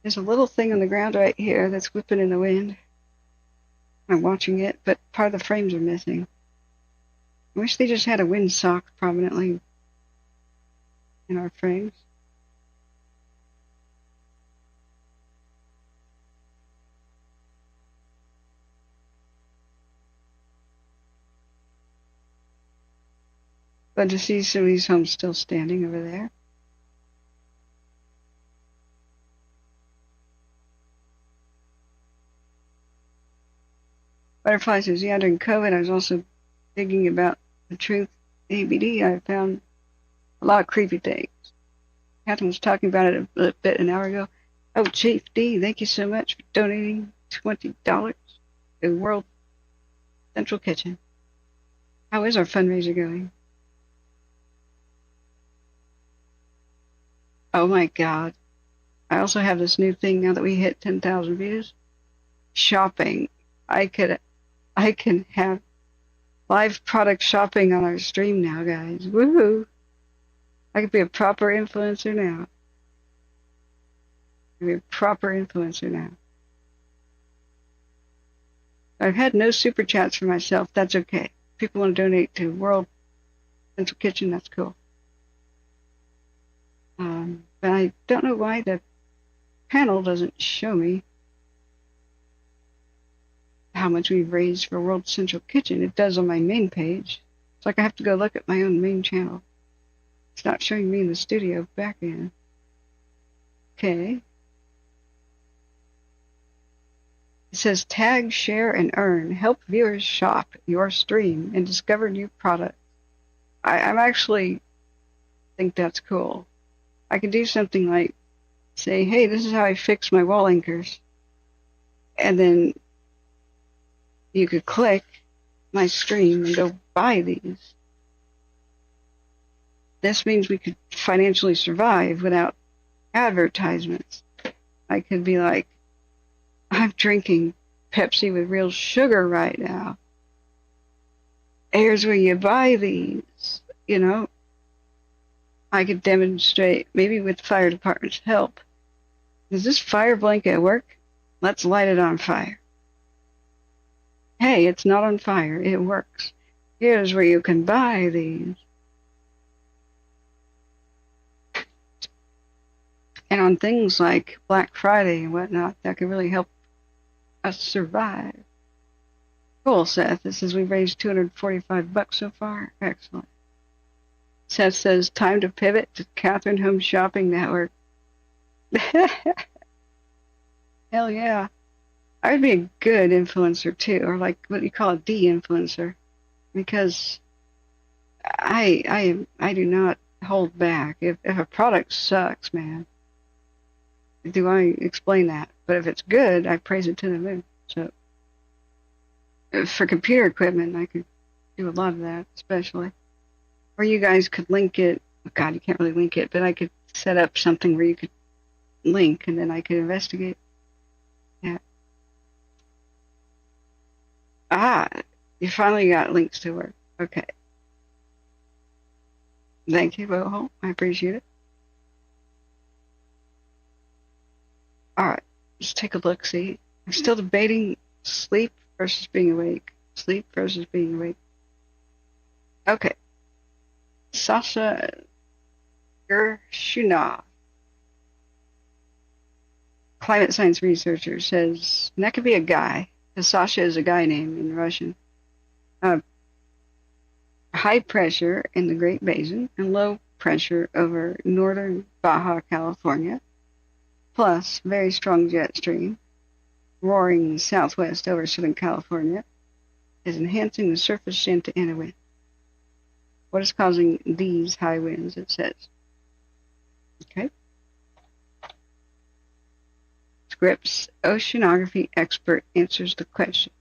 There's a little thing on the ground right here that's whipping in the wind. I'm watching it, but part of the frames are missing. I wish they just had a windsock prominently in our frames. But to see some of these homes still standing over there. Butterfly says, yeah, during COVID, I was also thinking about the truth. ABD, I found a lot of creepy things. Catherine was talking about it a bit an hour ago. Oh, Chief D, thank you so much for donating $20 to World Central Kitchen. How is our fundraiser going? Oh my God. I also have this new thing now that we hit 10,000 views. Shopping. I can have live product shopping on our stream now, guys. Woohoo! I could be a proper influencer now. I've had no super chats for myself. That's okay. People want to donate to World Central Kitchen. That's cool. But I don't know why the panel doesn't show me how much we've raised for World Central Kitchen. It does on my main page. It's like I have to go look at my own main channel. It's not showing me in the studio back end. Okay. It says tag, share, and earn. Help viewers shop your stream and discover new products. I'm actually think that's cool. I could do something like say, hey, this is how I fix my wall anchors. And then you could click my stream and go buy these. This means we could financially survive without advertisements. I could be like, I'm drinking Pepsi with real sugar right now. Here's where you buy these, I could demonstrate, maybe with the fire department's help. Does this fire blanket work? Let's light it on fire. Hey, it's not on fire. It works. Here's where you can buy these. And on things like Black Friday and whatnot, that could really help us survive. Cool, Seth. This is we've raised $245 so far. Excellent. Seth says, time to pivot to Catherine Home Shopping Network. Hell yeah. I would be a good influencer too, or like what you call a de-influencer, because I do not hold back. If a product sucks, man, do I explain that? But if it's good, I praise it to the moon. So for computer equipment, I could do a lot of that, especially. Or you guys could link it. Oh God, you can't really link it, but I could set up something where you could link, and then I could investigate. Yeah. Ah, you finally got links to work. Okay. Thank you, Boho. I appreciate it. All right, let's take a look. See, I'm still debating sleep versus being awake. Sleep versus being awake. Okay. Sasha Gershunov, climate science researcher, says, and that could be a guy, because Sasha is a guy name in Russian. High pressure in the Great Basin and low pressure over northern Baja California, plus very strong jet stream roaring southwest over Southern California, is enhancing the surface Santa Ana wind. What is causing these high winds, it says. Okay. Scripps oceanography expert answers the question.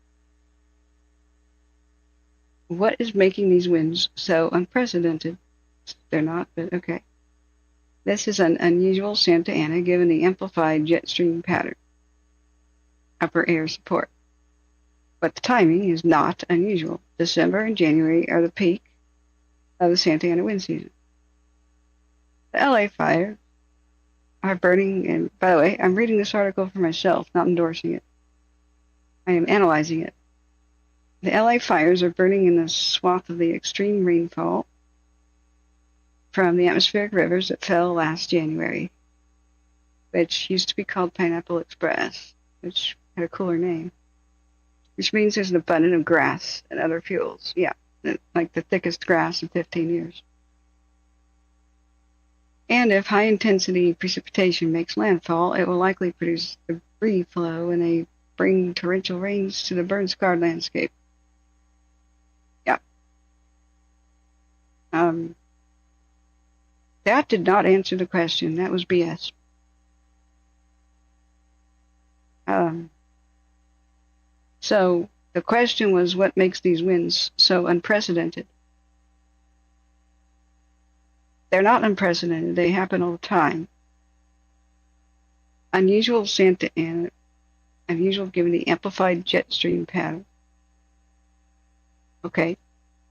What is making these winds so unprecedented? They're not, but okay. This is an unusual Santa Ana given the amplified jet stream pattern. Upper air support. But the timing is not unusual. December and January are the peak of the Santa Ana wind season. The LA fires are burning, and by the way, I'm reading this article for myself, not endorsing it. I am analyzing it. The LA fires are burning in the swath of the extreme rainfall from the atmospheric rivers that fell last January, which used to be called Pineapple Express, which had a cooler name, which means there's an abundance of grass and other fuels. Yeah, like the thickest grass in 15 years. And if high-intensity precipitation makes landfall, it will likely produce debris flow, and they bring torrential rains to the burn-scarred landscape. Yeah. That did not answer the question. That was BS. So the question was, what makes these winds so unprecedented? They're not unprecedented. They happen all the time. Unusual Santa Ana, unusual given the amplified jet stream pattern. Okay,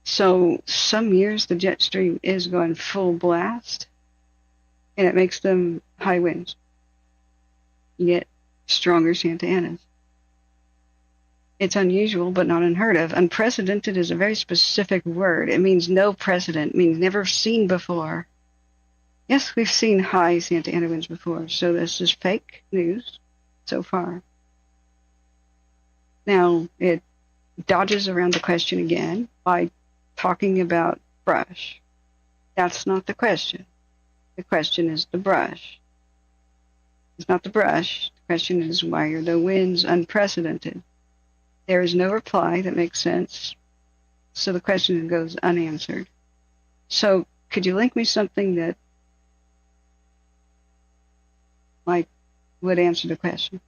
so some years the jet stream is going full blast, and it makes them high winds. You get stronger Santa Anas. It's unusual, but not unheard of. Unprecedented is a very specific word. It means no precedent. It means never seen before. Yes, we've seen high Santa Ana winds before, so this is fake news so far. Now, it dodges around the question again by talking about brush. That's not the question. The question is the brush. It's not the brush. The question is, why are the winds unprecedented? There is no reply that makes sense, so the question goes unanswered. So could you link me something that would answer the question?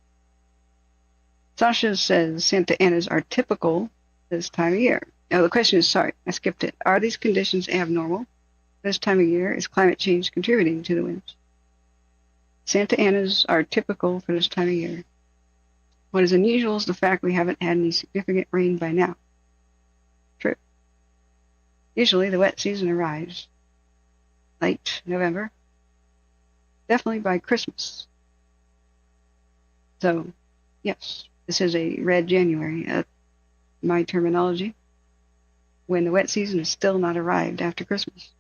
Sasha says Santa Anas are typical this time of year. Now the question is, sorry, I skipped it. Are these conditions abnormal this time of year? Is climate change contributing to the winds? Santa Anas are typical for this time of year. What is unusual is the fact we haven't had any significant rain by now. True. Usually the wet season arrives late November, definitely by Christmas. So, yes, this is a red January, my terminology, when the wet season has still not arrived after Christmas.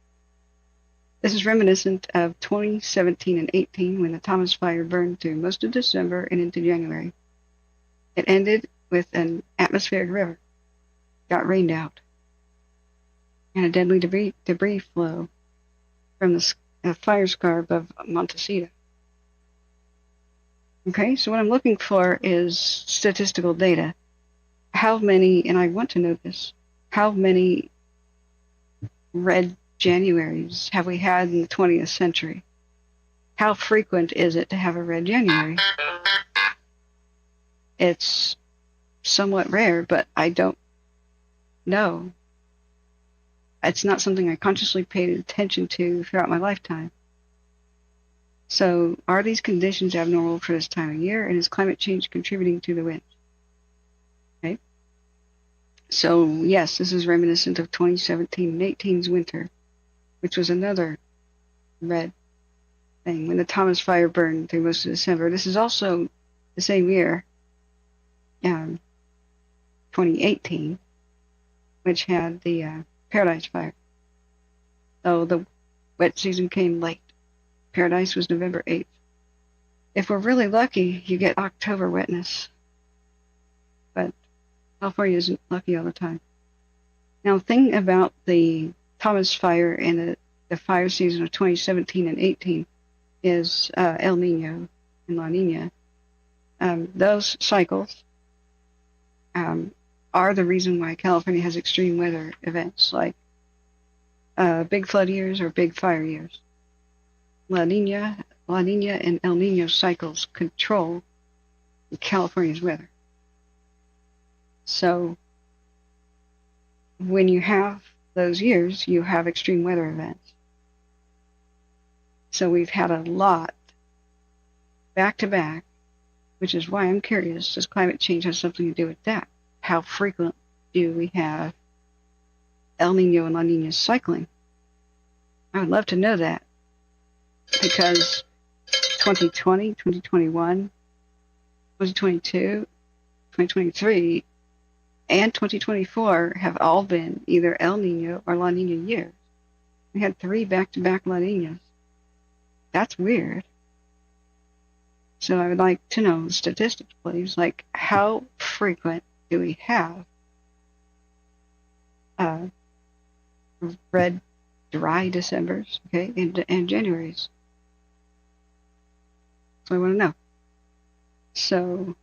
This is reminiscent of 2017 and 18 when the Thomas Fire burned through most of December and into January. It ended with an atmospheric river, got rained out, and a deadly debris flow from the fire scar above Montecito. Okay, so what I'm looking for is statistical data. How many, and I want to know this, how many red Januaries have we had in the 20th century? How frequent is it to have a red January? It's somewhat rare, but I don't know. It's not something I consciously paid attention to throughout my lifetime. So, are these conditions abnormal for this time of year, and is climate change contributing to the winds? Okay. So, yes, this is reminiscent of 2017 and 18's winter, which was another red thing when the Thomas Fire burned through most of December. This is also the same year, 2018, which had the Paradise Fire. So the wet season came late. Paradise was November 8th. If we're really lucky, you get October wetness. But California isn't lucky all the time. Now, the thing about the Thomas Fire and the fire season of 2017 and 18 is El Nino and La Nina. Those cycles are the reason why California has extreme weather events like big flood years or big fire years. La Nina and El Nino cycles control California's weather. So when you have those years, you have extreme weather events. So we've had a lot back to back, which is why I'm curious, does climate change have something to do with that? How frequent do we have El Nino and La Nina cycling? I would love to know that, because 2020, 2021, 2022, 2023, and 2024 have all been either El Nino or La Nina years. We had 3 back-to-back La Ninas. That's weird. So I would like to know statistics, please, like how frequent do we have red, dry Decembers, okay, and Januaries? So I want to know. So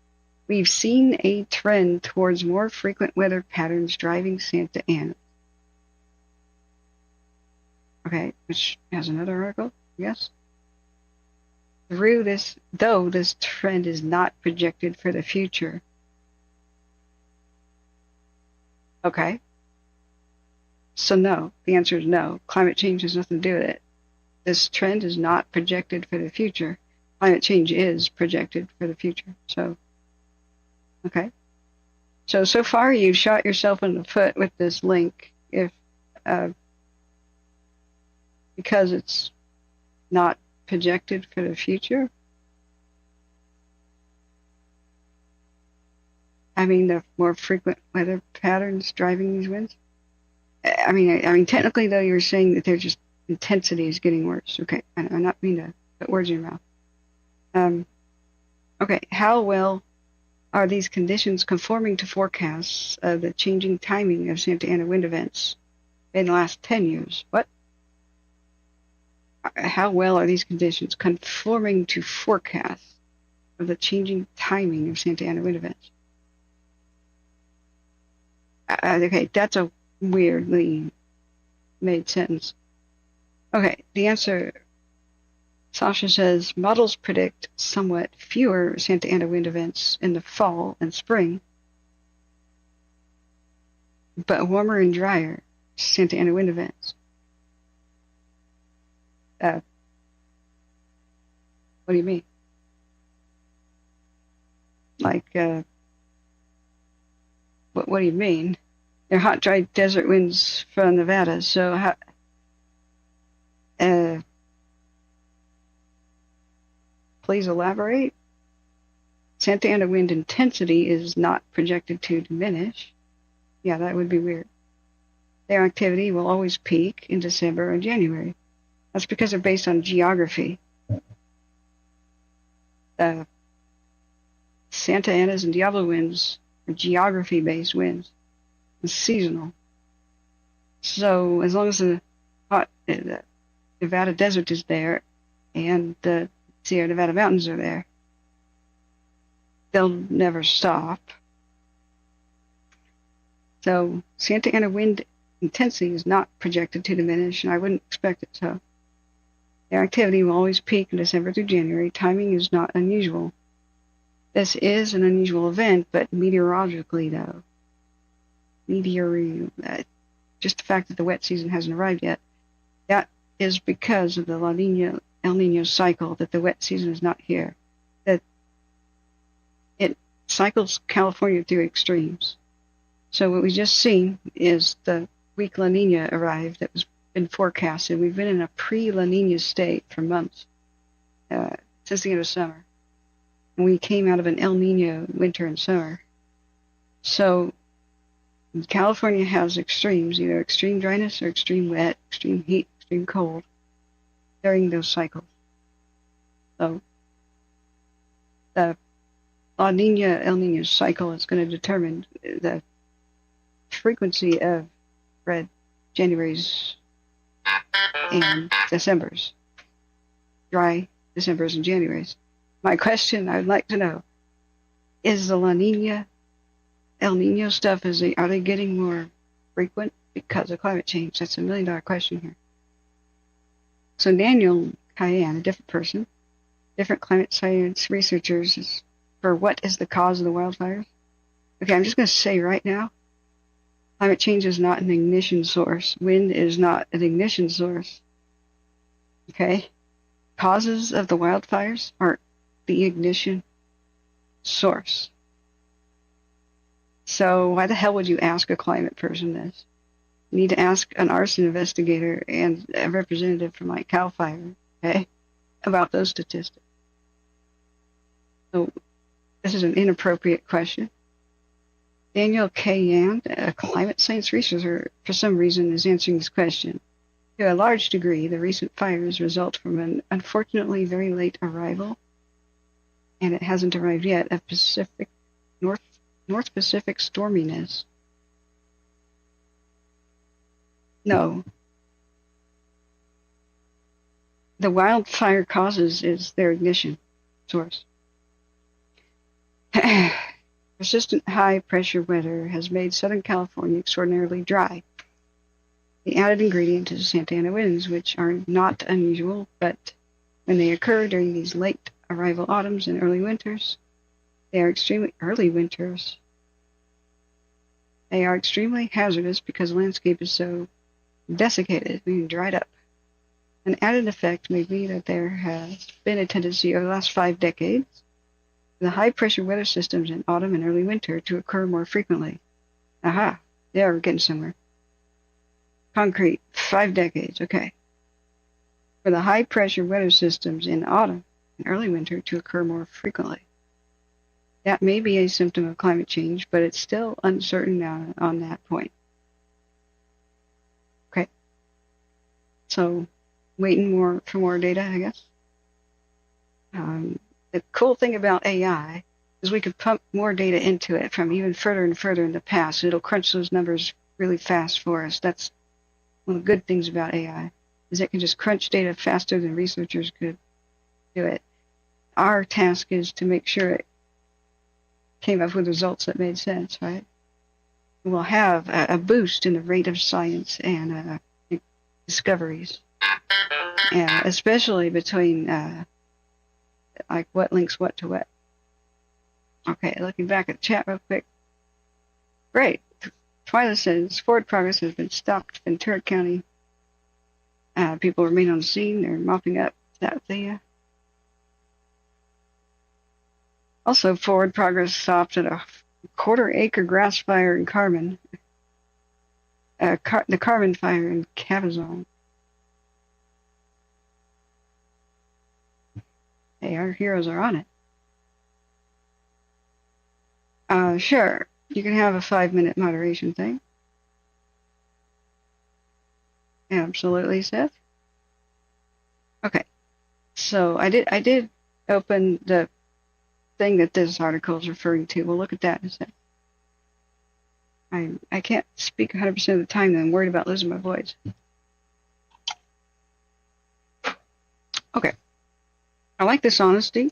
we've seen a trend towards more frequent weather patterns driving Santa Ana. Okay, which has another article, yes. Though this trend is not projected for the future. Okay. So no, the answer is no. Climate change has nothing to do with it. This trend is not projected for the future. Climate change is projected for the future. So, okay. So far you've shot yourself in the foot with this link because it's not projected for the future. I mean, the more frequent weather patterns driving these winds. I mean, technically though, you're saying that they're just intensity is getting worse. Okay, I'm not meaning to put words in your mouth. Okay, how well are these conditions conforming to forecasts of the changing timing of Santa Ana wind events in the last 10 years? What? How well are these conditions conforming to forecasts of the changing timing of Santa Ana wind events? Okay, that's a weirdly made sentence. Okay, the answer, Sasha says, models predict somewhat fewer Santa Ana wind events in the fall and spring, but warmer and drier Santa Ana wind events. What do you mean? Like, what do you mean? They're hot, dry desert winds from Nevada, so how... Please elaborate. Santa Ana wind intensity is not projected to diminish. Yeah, that would be weird. Their activity will always peak in December and January. That's because they're based on geography. Santa Ana's and Diablo winds are geography-based winds. It's seasonal. So as long as the Nevada desert is there and the Sierra Nevada mountains are there, they'll never stop. So Santa Ana wind intensity is not projected to diminish, and I wouldn't expect it to. Their activity will always peak in December through January. Timing is not unusual. This is an unusual event, but meteorologically, though, just the fact that the wet season hasn't arrived yet, that is because of the La Nina El Nino cycle, that the wet season is not here. That it cycles California through extremes. So what we just seen is the weak La Nina arrived that was been forecasted. We've been in a pre-La Nina state for months, since the end of summer. And we came out of an El Nino winter and summer. So California has extremes, either extreme dryness or extreme wet, extreme heat, extreme cold, during those cycles. So the La Nina El Nino cycle is going to determine the frequency of red January's and December's, dry December's and January's. My question, I'd like to know, is the La Nina, El Nino stuff, are they getting more frequent because of climate change? That's $1 million question here. So Daniel Cayenne, a different person, different climate science researchers, for what is the cause of the wildfires? Okay, I'm just going to say right now, climate change is not an ignition source. Wind is not an ignition source. Okay? Causes of the wildfires are the ignition source. So why the hell would you ask a climate person this? You need to ask an arson investigator and a representative from like CAL FIRE, okay, about those statistics. So this is an inappropriate question. Daniel K. Yand, a climate science researcher, for some reason is answering this question. To a large degree, the recent fires result from an unfortunately very late arrival, and it hasn't arrived yet, of North Pacific storminess. No. The wildfire causes is their ignition source. Persistent high-pressure weather has made Southern California extraordinarily dry. The added ingredient is Santa Ana winds, which are not unusual, but when they occur during these late arrival autumns and early winters, they are extremely hazardous because the landscape is so desiccated, meaning dried up. An added effect may be that there has been a tendency over the last 5 decades for the high-pressure weather systems in autumn and early winter to occur more frequently. Aha, yeah, we're getting somewhere. Concrete, 5 decades, okay. For the high-pressure weather systems in autumn and early winter to occur more frequently. That may be a symptom of climate change, but it's still uncertain on that point. Okay. So, waiting for more data, I guess. The cool thing about AI is we could pump more data into it from even further and further in the past. It'll crunch those numbers really fast for us. That's one of the good things about AI, is it can just crunch data faster than researchers could do it. Our task is to make sure it came up with results that made sense, right? We'll have a boost in the rate of science and discoveries, and especially between like what links what to what. Okay, looking back at the chat real quick. Great. Twyla says forward progress has been stopped in Ventura County. People remain on the scene. They're mopping up. Is that the also, forward progress stopped at a quarter-acre grass fire in Carmen. The Carmen fire in Cabazon. Hey, our heroes are on it. Sure, you can have a 5-minute moderation thing. Absolutely, Seth. Okay, so I did open the thing that this article is referring to. We'll look at that in a second. I can't speak 100% of the time, though. I'm worried about losing my voice. Okay. I like this honesty.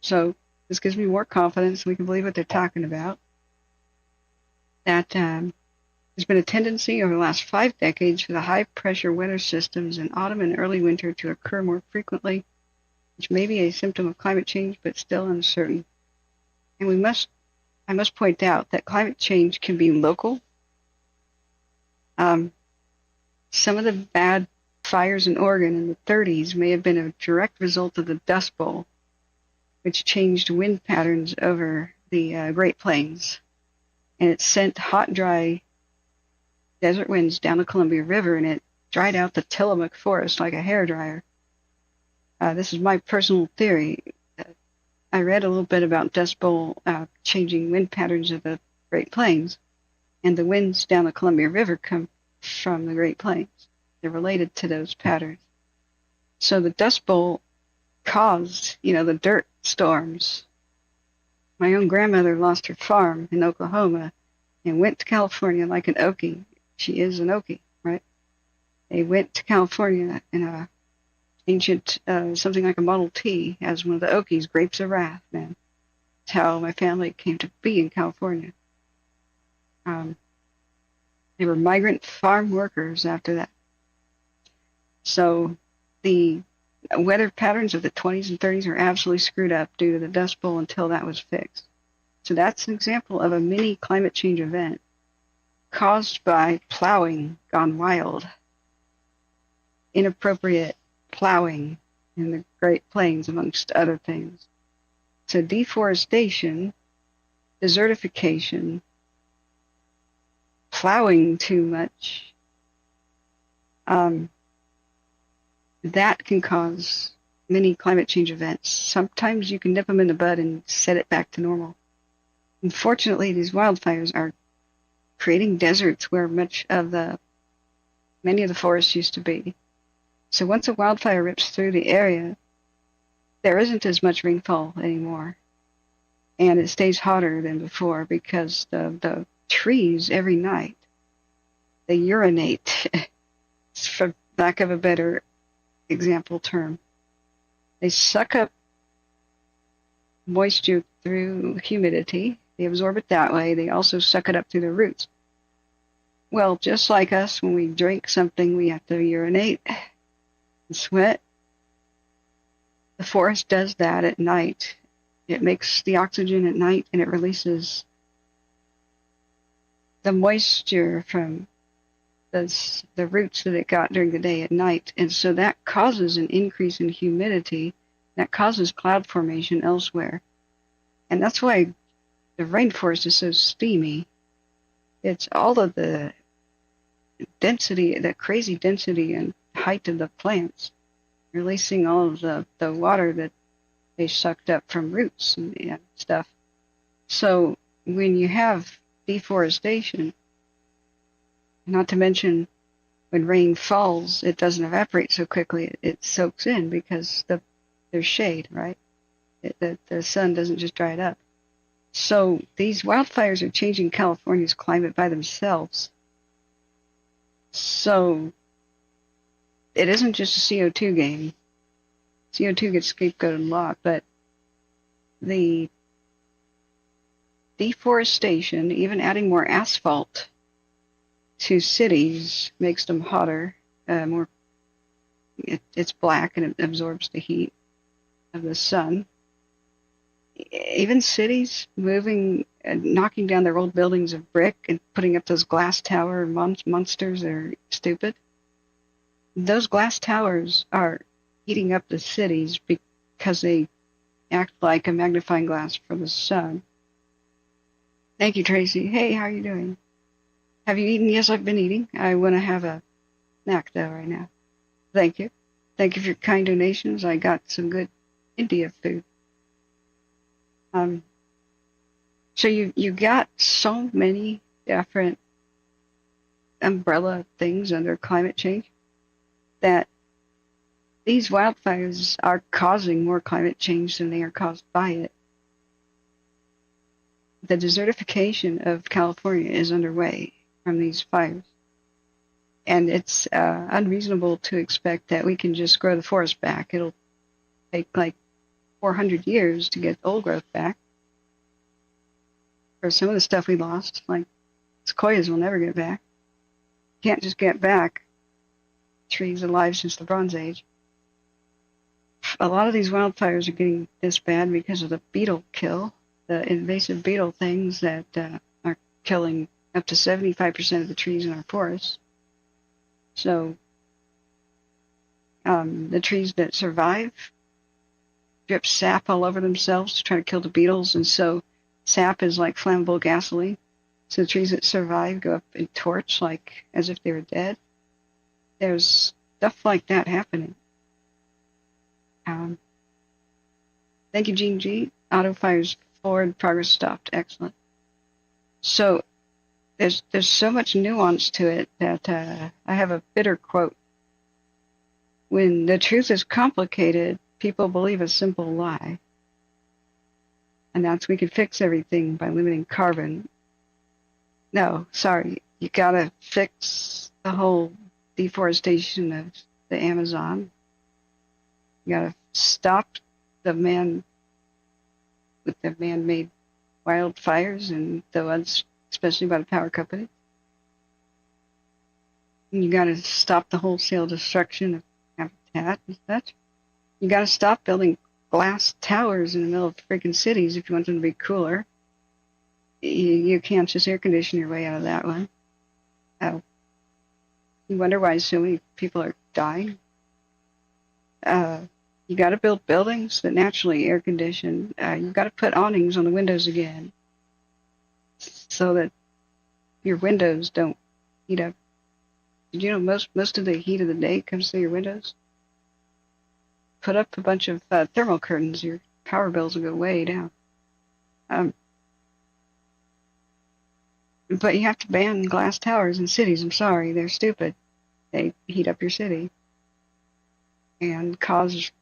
So this gives me more confidence. We can believe what they're talking about. That there's been a tendency over the last 5 decades for the high-pressure weather systems in autumn and early winter to occur more frequently, which may be a symptom of climate change, but still uncertain. And I must point out that climate change can be local. Some of the bad fires in Oregon in the 30s may have been a direct result of the Dust Bowl, which changed wind patterns over the Great Plains. And it sent hot, dry desert winds down the Columbia River, and it dried out the Tillamook forest like a hairdryer. This is my personal theory. I read a little bit about Dust Bowl changing wind patterns of the Great Plains, and the winds down the Columbia River come from the Great Plains. They're related to those patterns. So the Dust Bowl caused, the dirt storms. My own grandmother lost her farm in Oklahoma and went to California like an Okie. She is an Okie, right? They went to California in a ancient, something like a Model T, as one of the Okies, Grapes of Wrath, man. That's how my family came to be in California. They were migrant farm workers after that. So the weather patterns of the 20s and 30s are absolutely screwed up due to the Dust Bowl until that was fixed. So that's an example of a mini climate change event caused by plowing gone wild. Inappropriate plowing in the Great Plains, amongst other things. So deforestation, desertification, plowing too much, that can cause many climate change events. Sometimes you can nip them in the bud and set it back to normal. Unfortunately, these wildfires are creating deserts where many of the forests used to be. So once a wildfire rips through the area, there isn't as much rainfall anymore. And it stays hotter than before because the trees every night, they urinate, for lack of a better example term. They suck up moisture through humidity. They absorb it that way. They also suck it up through their roots. Well, just like us, when we drink something, we have to urinate and sweat. The forest does that at night. It makes the oxygen at night, and it releases the moisture from the roots that it got during the day at night. And so that causes an increase in humidity that causes cloud formation elsewhere. And that's why the rainforest is so steamy. It's all of the density, the crazy density and height of the plants, releasing all of the water that they sucked up from roots and stuff. So when you have deforestation, not to mention when rain falls, it doesn't evaporate so quickly. It soaks in because there's shade, right? The sun doesn't just dry it up. So these wildfires are changing California's climate by themselves. So it isn't just a CO2 game. CO2 gets scapegoated a lot, but the deforestation, even adding more asphalt to cities, makes them hotter, more. It's black and it absorbs the heat of the sun. Even cities moving, knocking down their old buildings of brick and putting up those glass tower monsters that are stupid. Those glass towers are heating up the cities because they act like a magnifying glass for the sun. Thank you, Tracy. Hey, how are you doing? Have you eaten? Yes, I've been eating. I want to have a snack, though, right now. Thank you. Thank you for your kind donations. I got some good India food. So you got so many different umbrella things under climate change that these wildfires are causing more climate change than they are caused by it. The desertification of California is underway from these fires. And it's unreasonable to expect that we can just grow the forest back. It'll take like 400 years to get old growth back. For some of the stuff we lost, like sequoias, will never get back. You can't just get back trees alive since the Bronze Age. A lot of these wildfires are getting this bad because of the beetle kill, the invasive beetle things that are killing up to 75% of the trees in our forests. So the trees that survive drip sap all over themselves to try to kill the beetles, and so sap is like flammable gasoline. So the trees that survive go up in torch like as if they were dead. There's stuff like that happening. Thank you, Gene G. Auto fires forward, progress stopped. Excellent. So there's so much nuance to it that I have a bitter quote. When the truth is complicated, people believe a simple lie. And that's we could fix everything by limiting carbon. No, sorry. You gotta fix the whole deforestation of the Amazon. You gotta stop the man-made wildfires and the ones, especially by the power company. And you gotta stop the wholesale destruction of habitat and such. You gotta stop building glass towers in the middle of freaking cities if you want them to be cooler. You can't just air condition your way out of that one. Oh. You wonder why so many people are dying? You got to build buildings that naturally air condition. You've got to put awnings on the windows again so that your windows don't heat up. Did you know most of the heat of the day comes through your windows? Put up a bunch of thermal curtains. Your power bills will go way down. But you have to ban glass towers in cities. I'm sorry, they're stupid. They heat up your city and cause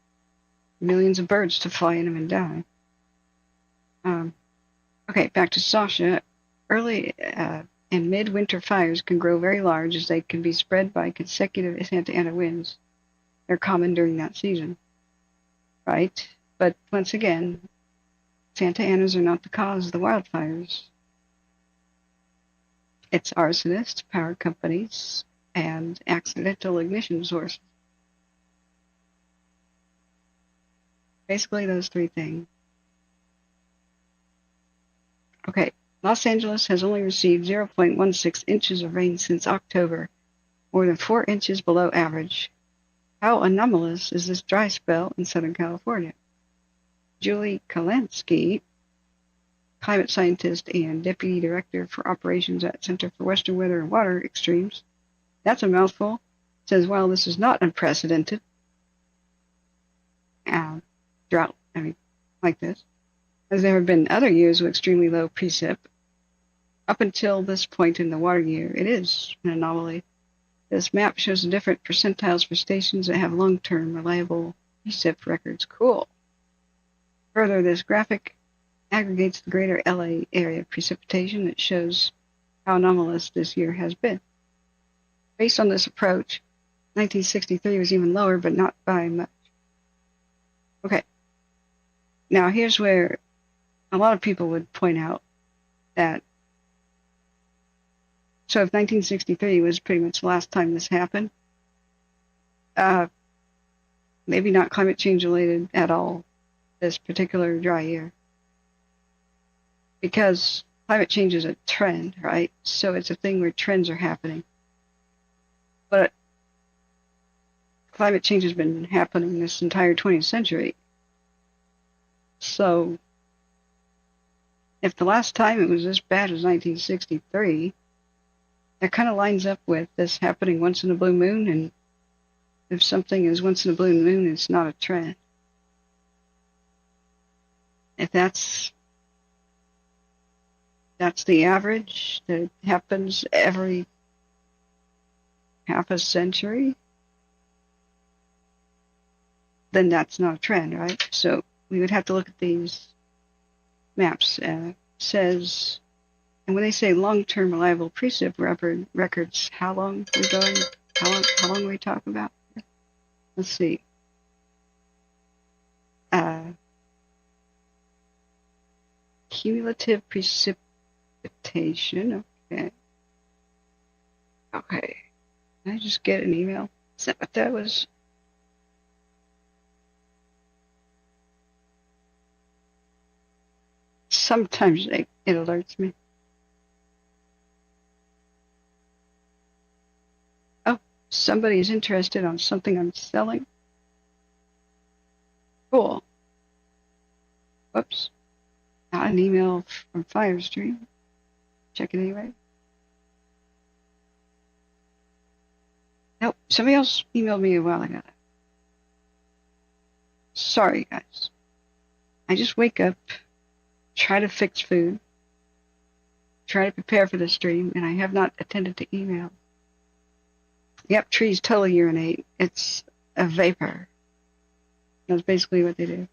millions of birds to fly in them and die. Okay, back to Sasha. Early and mid-winter fires can grow very large as they can be spread by consecutive Santa Ana winds. They're common during that season, right? But once again, Santa Anas are not the cause of the wildfires. It's arsonists, power companies, and accidental ignition sources. Basically those three things. Okay, Los Angeles has only received 0.16 inches of rain since October, more than 4 inches below average. How anomalous is this dry spell in Southern California? Julie Kalansky, climate scientist and deputy director for operations at Center for Western Weather and Water Extremes, that's a mouthful, says, while this is not unprecedented, drought, like this, as there have been other years with extremely low precip, up until this point in the water year, it is an anomaly. This map shows the different percentiles for stations that have long-term reliable precip records. Cool. Further, this graphic aggregates the greater LA area precipitation that shows how anomalous this year has been. Based on this approach, 1963 was even lower, but not by much. Okay. Now, here's where a lot of people would point out that, so if 1963 was pretty much the last time this happened, maybe not climate change related at all, this particular dry year. Because climate change is a trend, right? So it's a thing where trends are happening. But climate change has been happening this entire 20th century. So if the last time it was as bad as 1963, that kind of lines up with this happening once in a blue moon, and if something is once in a blue moon, it's not a trend. if that's the average that happens every half a century, then that's not a trend, right? So we would have to look at these maps. Says, and when they say long-term reliable precip records, how long we're going? How long are we talking about? Let's see. Cumulative precipitation. Okay. Okay. Did I just get an email? Is that what that was? Sometimes it alerts me. Oh, somebody's interested on something I'm selling. Cool. Whoops. Got an email from Firestream. Check it anyway. Nope, somebody else emailed me a while ago. Sorry, guys. I just wake up, try to fix food, try to prepare for the stream, and I have not attended to email. Yep, trees totally urinate. It's a vapor. That's basically what they do.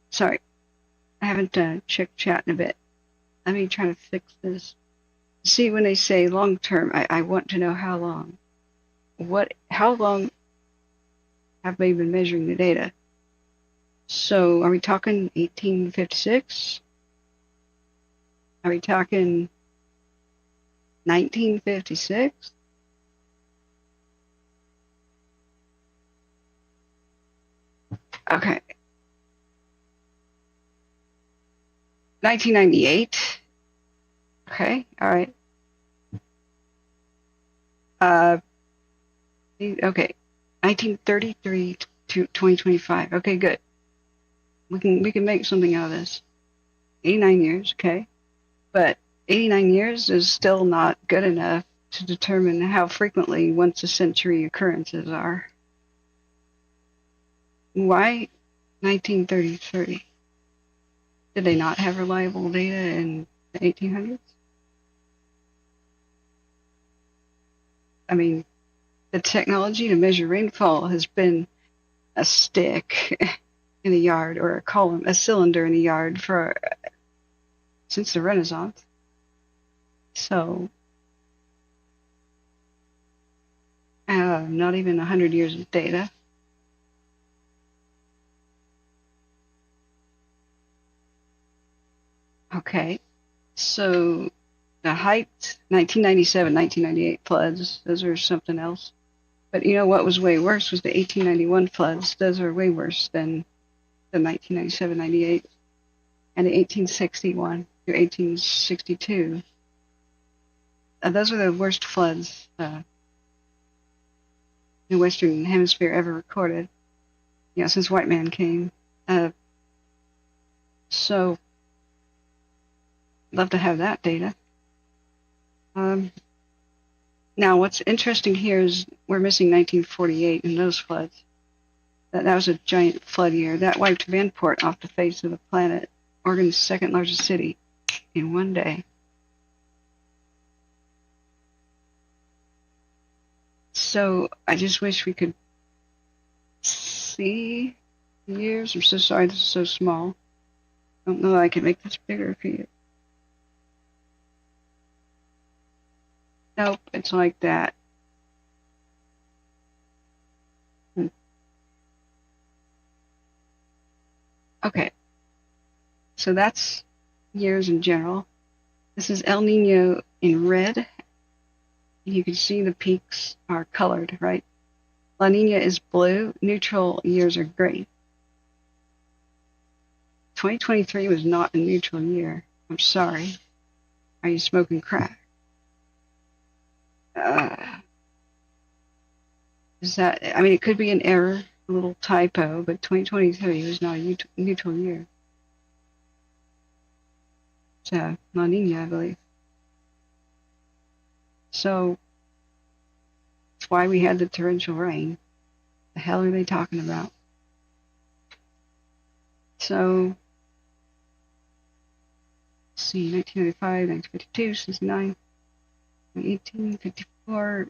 Sorry. I haven't checked chat in a bit. Let me try to fix this. See, when they say long term, I want to know how long. How long have they been measuring the data? So are we talking 1856? Are we talking 1956? Okay. 1998. Okay, all right. Okay, 1933 to 2025. Okay, good. We can make something out of this. 89 years, okay. But 89 years is still not good enough to determine how frequently once a century occurrences are. Why 1933? Did they not have reliable data in the 1800s? I mean, the technology to measure rainfall has been a stick in a yard, or a cylinder in a yard since the Renaissance. So, not even 100 years of data. Okay, so the height, 1997, 1998 floods, those are something else. But you know what was way worse was the 1891 floods. Those are way worse than the 1997, 98, and the 1861 to 1862. Those are the worst floods the Western Hemisphere ever recorded, since white man came. So, love to have that data. Now, what's interesting here is we're missing 1948 in those floods. That was a giant flood year. That wiped Vanport off the face of the planet, Oregon's second largest city, in one day. So I just wish we could see years. I'm so sorry this is so small. I don't know that I can make this bigger for you. Nope, it's like that. Okay, so that's years in general. This is El Nino in red. You can see the peaks are colored, right? La Nina is blue. Neutral years are gray. 2023 was not a neutral year. I'm sorry. Are you smoking crack? It could be an error, a little typo, but 2023 was not a neutral year. It's La Nina, I believe. So, that's why we had the torrential rain. The hell are they talking about? So, see, 1995, 1952, 69, 18, 54,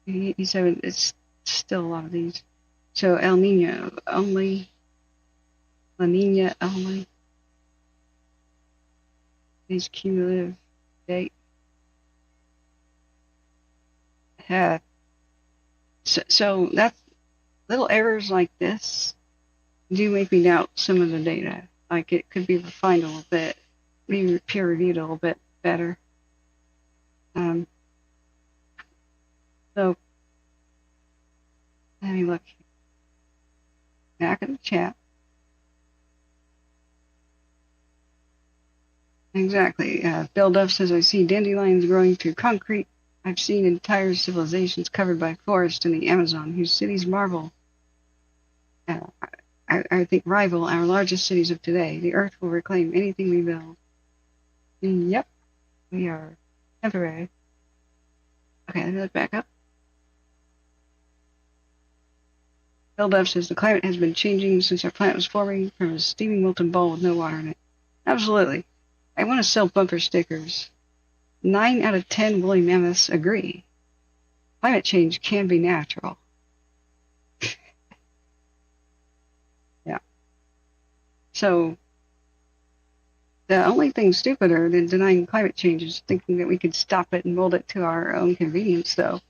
87. It's still a lot of these. So El Nino only, La Nina only. These cumulative date. So that's little errors like this do make me doubt some of the data. Like it could be refined a little bit, maybe peer reviewed a little bit better. So let me look back at the chat. Exactly. Bill Duff says, I see dandelions growing through concrete. I've seen entire civilizations covered by forest in the Amazon, whose cities marvel. I think rival our largest cities of today. The earth will reclaim anything we build. Yep, we are temporary. Okay, let me look back up. Bill Duff says the climate has been changing since our planet was forming from a steaming molten ball with no water in it. Absolutely. I want to sell bumper stickers. 9 out of 10 woolly mammoths agree. Climate change can be natural. Yeah. So, the only thing stupider than denying climate change is thinking that we could stop it and mold it to our own convenience, though.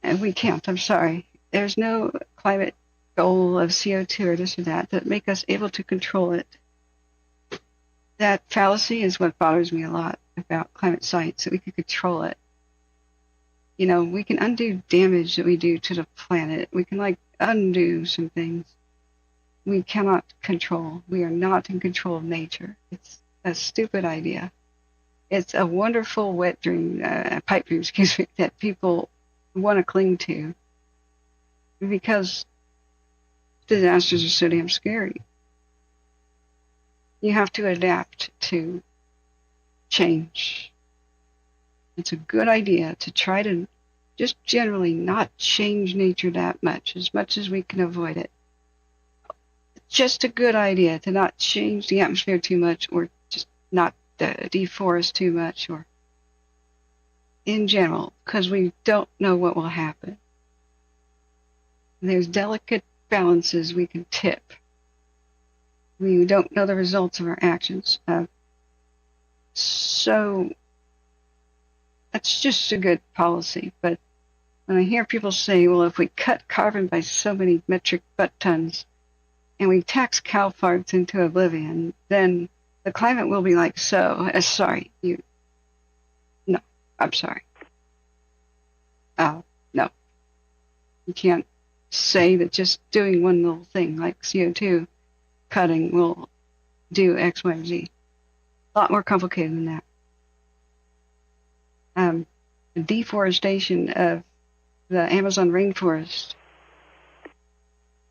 And we can't, I'm sorry. There's no climate goal of CO2 or this or that make us able to control it. That fallacy is what bothers me a lot about climate science, that we can control it. You know, we can undo damage that we do to the planet. We can, undo some things. We cannot control. We are not in control of nature. It's a stupid idea. It's a wonderful wet dream, pipe dream, that people want to cling to because disasters are so damn scary. You have to adapt to change. It's a good idea to try to just generally not change nature that much as we can avoid it. Just a good idea to not change the atmosphere too much, or just not deforest too much, or in general, because we don't know what will happen. There's delicate balances we can tip. We don't know the results of our actions. So that's just a good policy. But when I hear people say, well, if we cut carbon by so many metric butt tons and we tax cow farts into oblivion, then the climate will be like so. No, I'm sorry. No. You can't say that just doing one little thing like CO2 cutting will do X, Y, and Z. A lot more complicated than that. The deforestation of the Amazon rainforest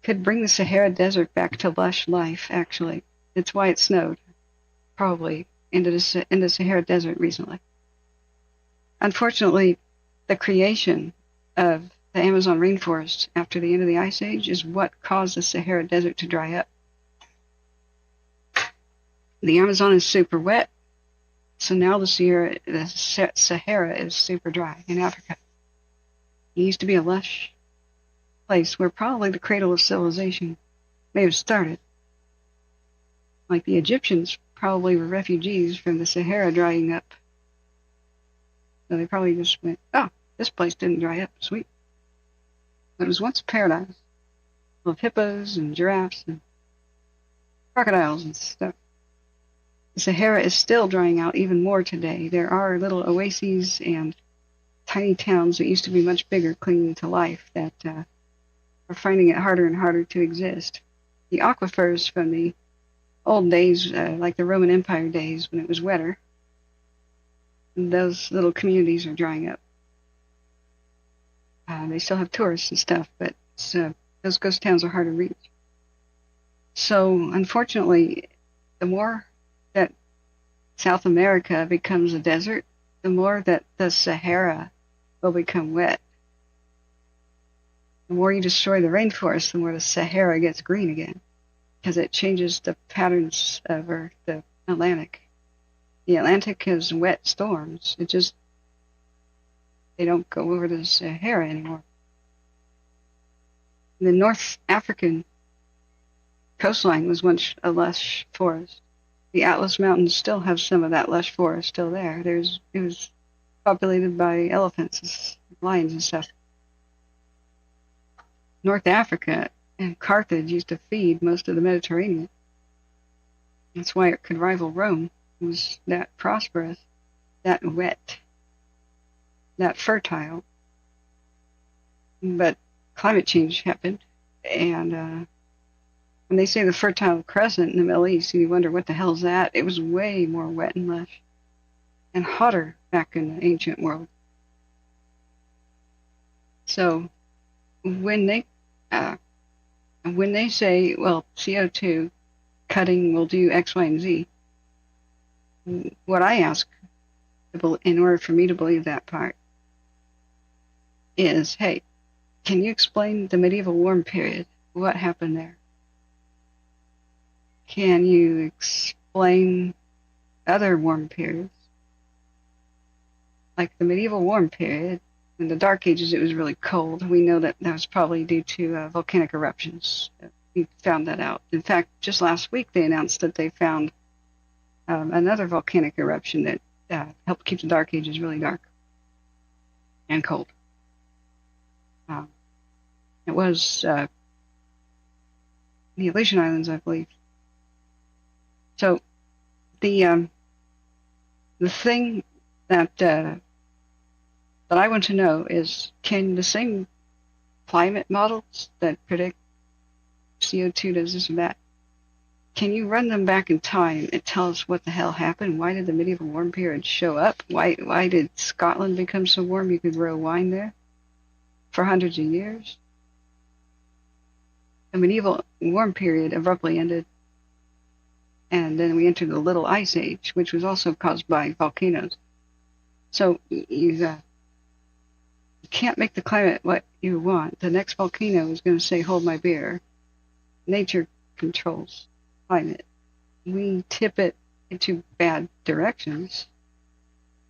could bring the Sahara Desert back to lush life, actually. It's why it snowed, probably, in the Sahara Desert recently. Unfortunately, the creation of the Amazon rainforest after the end of the Ice Age is what caused the Sahara Desert to dry up. The Amazon is super wet, so now the Sahara is super dry in Africa. It used to be a lush place where probably the cradle of civilization may have started. Like the Egyptians probably were refugees from the Sahara drying up. So they probably just went, oh, this place didn't dry up, sweet. But it was once a paradise full of hippos and giraffes and crocodiles and stuff. The Sahara is still drying out even more today. There are little oases and tiny towns that used to be much bigger clinging to life that are finding it harder and harder to exist. The aquifers from the old days, like the Roman Empire days when it was wetter, those little communities are drying up. They still have tourists and stuff, but those ghost towns are hard to reach. So, unfortunately, the more that South America becomes a desert, the more that the Sahara will become wet. The more you destroy the rainforest, the more the Sahara gets green again, because it changes the patterns of, or the Atlantic. The Atlantic has wet storms. They don't go over the Sahara anymore. The North African coastline was once a lush forest. The Atlas Mountains still have some of that lush forest still there. It was populated by elephants, lions, and stuff. North Africa and Carthage used to feed most of the Mediterranean. That's why it could rival Rome. It was that prosperous, that wet, that fertile. But climate change happened, and when they say the Fertile Crescent in the Middle East, you wonder what the hell's that? It was way more wet and lush and hotter back in the ancient world. So when they say, well, CO2 cutting will do X, Y, and Z, what I ask in order for me to believe that part is, hey, can you explain the medieval warm period? What happened there? Can you explain other warm periods? Like the medieval warm period, in the Dark Ages it was really cold. We know that was probably due to volcanic eruptions. We found that out. In fact, just last week they announced that they found another volcanic eruption that helped keep the Dark Ages really dark and cold. It was the Aleutian Islands, I believe. So the thing that I want to know is, can the same climate models that predict CO2 does this and that, can you run them back in time and tell us what the hell happened? Why did the medieval warm period show up? Why did Scotland become so warm you could grow wine there for hundreds of years? The medieval warm period abruptly ended, and then we entered the Little Ice Age, which was also caused by volcanoes. So you can't make the climate what you want. The next volcano is going to say, hold my beer. Nature controls climate. We tip it into bad directions.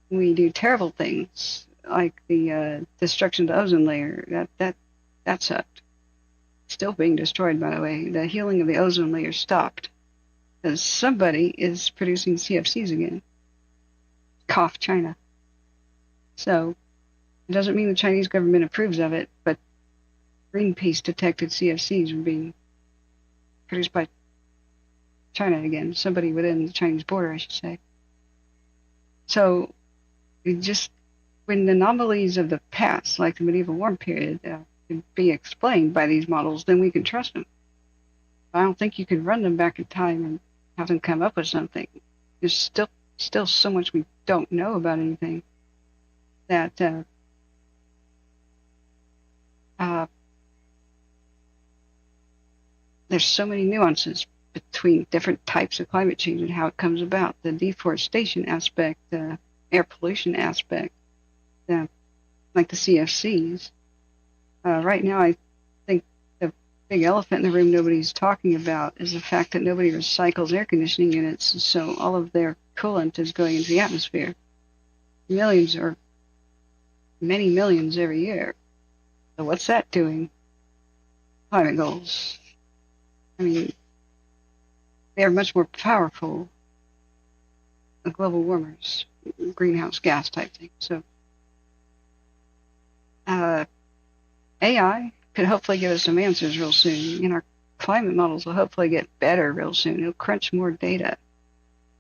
We do terrible things, like the destruction of the ozone layer. That sucked. Still being destroyed, by the way. The healing of the ozone layer stopped because somebody is producing CFCs again. Cough, China. So it doesn't mean the Chinese government approves of it, but Greenpeace detected CFCs were being produced by China again. Somebody within the Chinese border, I should say. So when the anomalies of the past, like the medieval warm period, can be explained by these models, then we can trust them. I don't think you can run them back in time and have them come up with something. There's still so much we don't know about anything that there's so many nuances between different types of climate change and how it comes about. The deforestation aspect, the air pollution aspect, like the CFCs. Right now, I think the big elephant in the room nobody's talking about is the fact that nobody recycles air conditioning units, so all of their coolant is going into the atmosphere. Millions or many millions every year. So what's that doing? Climate goals. I mean, they're much more powerful than global warmers, greenhouse gas type thing. So AI could hopefully give us some answers real soon, and our climate models will hopefully get better real soon. It'll crunch more data.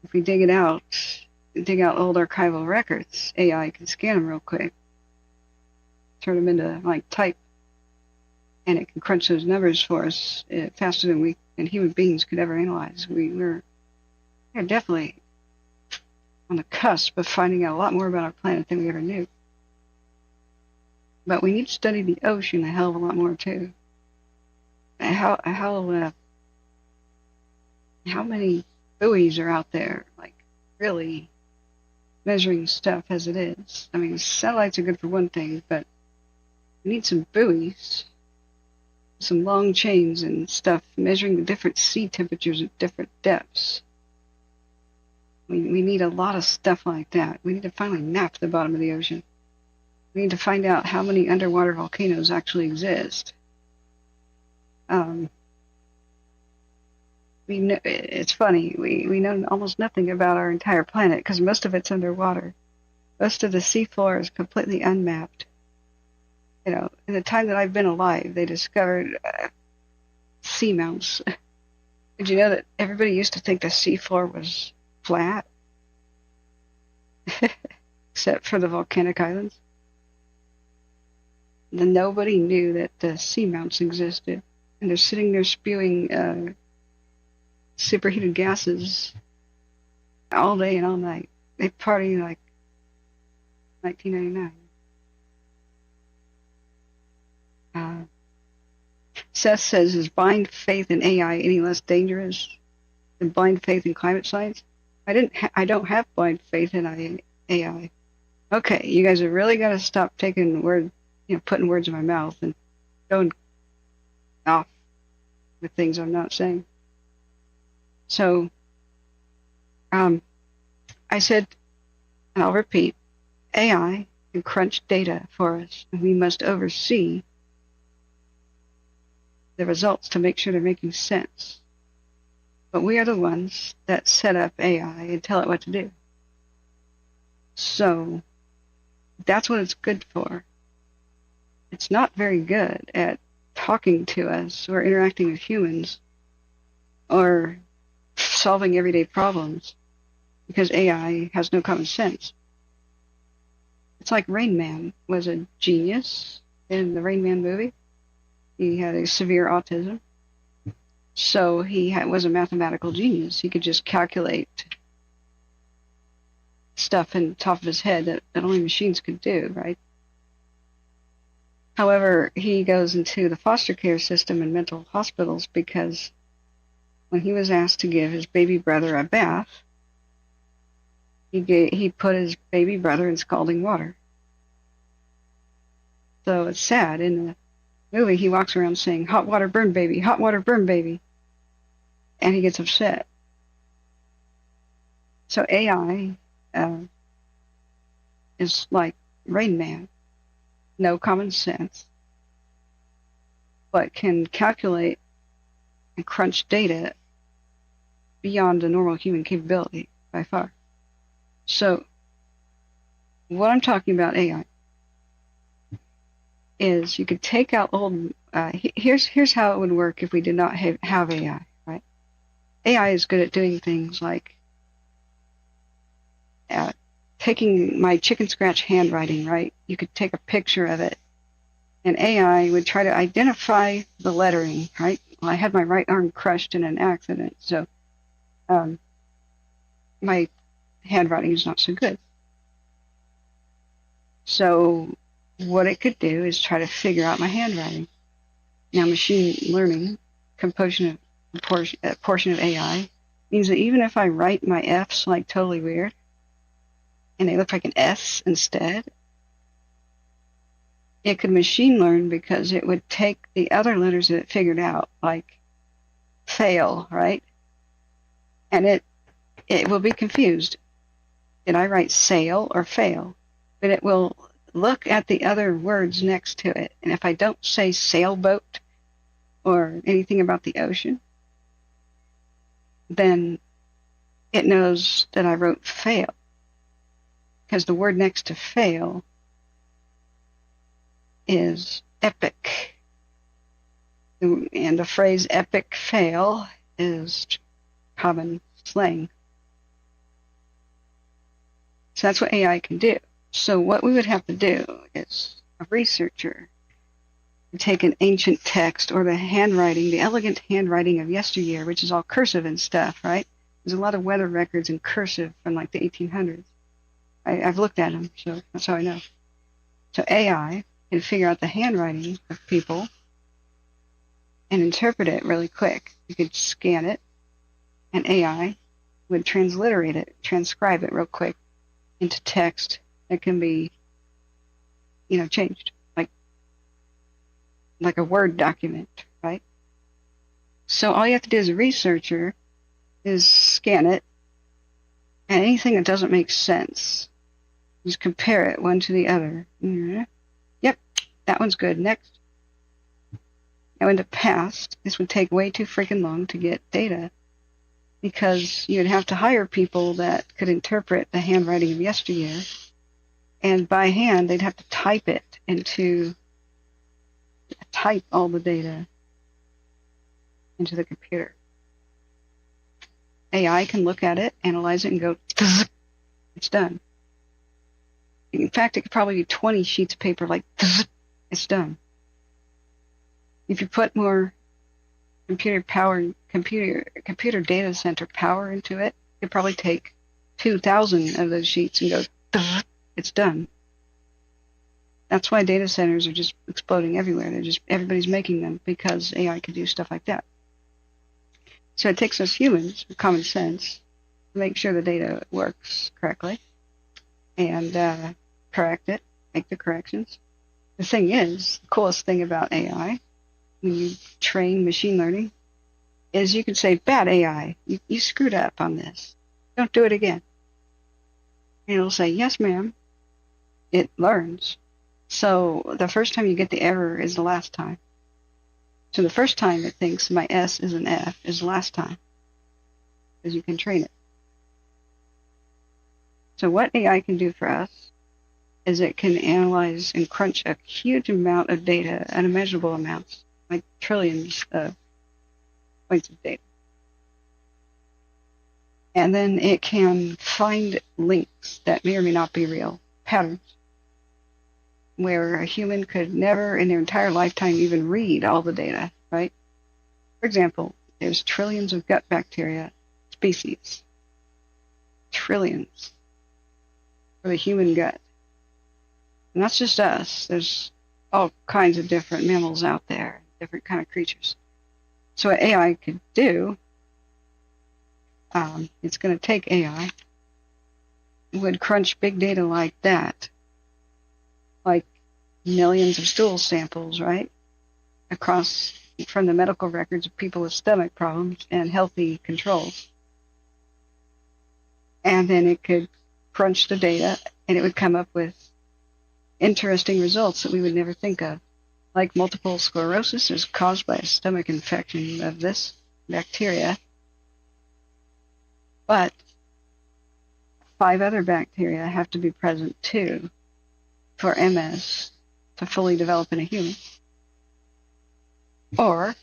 If we dig out old archival records, AI can scan them real quick, turn them into like type, and it can crunch those numbers for us faster than human beings could ever analyze. We're definitely on the cusp of finding out a lot more about our planet than we ever knew. But we need to study the ocean a hell of a lot more too. How many buoys are out there, like really measuring stuff as it is? I mean, satellites are good for one thing, but we need some buoys, some long chains and stuff measuring the different sea temperatures at different depths. We need a lot of stuff like that. We need to finally map the bottom of the ocean. We need to find out how many underwater volcanoes actually exist. It's funny. We know almost nothing about our entire planet because most of it's underwater. Most of the seafloor is completely unmapped. You know, in the time that I've been alive, they discovered seamounts. Did you know that everybody used to think the seafloor was flat? Except for the volcanic islands. Then nobody knew that the seamounts existed. And they're sitting there spewing superheated gases all day and all night. They party like 1999. Seth says, is blind faith in AI any less dangerous than blind faith in climate science? I don't have blind faith in AI. Okay, you guys have really got to stop taking putting words in my mouth and going off with things I'm not saying. So, I said, and I'll repeat, AI can crunch data for us, and we must oversee the results to make sure they're making sense. But we are the ones that set up AI and tell it what to do. So that's what it's good for. It's not very good at talking to us or interacting with humans or solving everyday problems because AI has no common sense. It's like Rain Man was a genius in the Rain Man movie. He had a severe autism. So he was a mathematical genius. He could just calculate stuff in the top of his head that only machines could do, right? However, he goes into the foster care system in mental hospitals because when he was asked to give his baby brother a bath, he put his baby brother in scalding water. So it's sad. In the movie, he walks around saying, hot water burn baby, hot water burn baby. And he gets upset. So AI is like Rain Man. No common sense, but can calculate and crunch data beyond a normal human capability by far. So what I'm talking about AI is you could take out old, here's how it would work if we did not have AI, right? AI is good at doing things like taking my chicken scratch handwriting, right? You could take a picture of it, and AI would try to identify the lettering, right? Well, I had my right arm crushed in an accident, so my handwriting is not so good. So what it could do is try to figure out my handwriting. Now, machine learning, portion of AI, means that even if I write my F's like totally weird, and they look like an S instead, it could machine learn because it would take the other letters that it figured out, like fail, right? And it will be confused. Did I write sail or fail? But it will look at the other words next to it. And if I don't say sailboat or anything about the ocean, then it knows that I wrote fail. Because the word next to fail is epic. And the phrase epic fail is common slang. So that's what AI can do. So what we would have to do is a researcher would take an ancient text or the handwriting, the elegant handwriting of yesteryear, which is all cursive and stuff, right? There's a lot of weather records in cursive from like the 1800s. I've looked at them, so that's how I know. So AI can figure out the handwriting of people and interpret it really quick. You could scan it, and AI would transliterate it, transcribe it real quick into text that can be, changed, like a Word document, right? So all you have to do as a researcher is scan it, And anything that doesn't make sense, just compare it one to the other. Yep, that one's good. Next. Now, in the past, this would take way too freaking long to get data because you'd have to hire people that could interpret the handwriting of yesteryear, and by hand, they'd have to type all the data into the computer. AI can look at it, analyze it, and go, it's done. In fact, it could probably be 20 sheets of paper like, it's done. If you put more computer data center power into it, it could probably take 2,000 of those sheets and go, it's done. That's why data centers are just exploding everywhere. Everybody's making them because AI can do stuff like that. So it takes us humans with common sense to make sure the data works correctly and correct it, make the corrections. The thing is, the coolest thing about AI, when you train machine learning, is you can say, bad AI, you screwed up on this. Don't do it again. And it'll say, yes, ma'am. It learns. So the first time you get the error is the last time. So the first time it thinks my S is an F is the last time, because you can train it. So what AI can do for us is it can analyze and crunch a huge amount of data, unimaginable amounts, like trillions of points of data. And then it can find links that may or may not be real, patterns, where a human could never in their entire lifetime even read all the data, right? For example, there's trillions of gut bacteria species. Trillions for the human gut. And that's just us. There's all kinds of different mammals out there, different kind of creatures. So what AI could do, it's going to take AI, would crunch big data like that, like millions of stool samples, right? Across from the medical records of people with stomach problems and healthy controls. And then it could crunch the data and it would come up with interesting results that we would never think of. Like multiple sclerosis is caused by a stomach infection of this bacteria, but 5 other bacteria have to be present too for MS to fully develop in a human. Or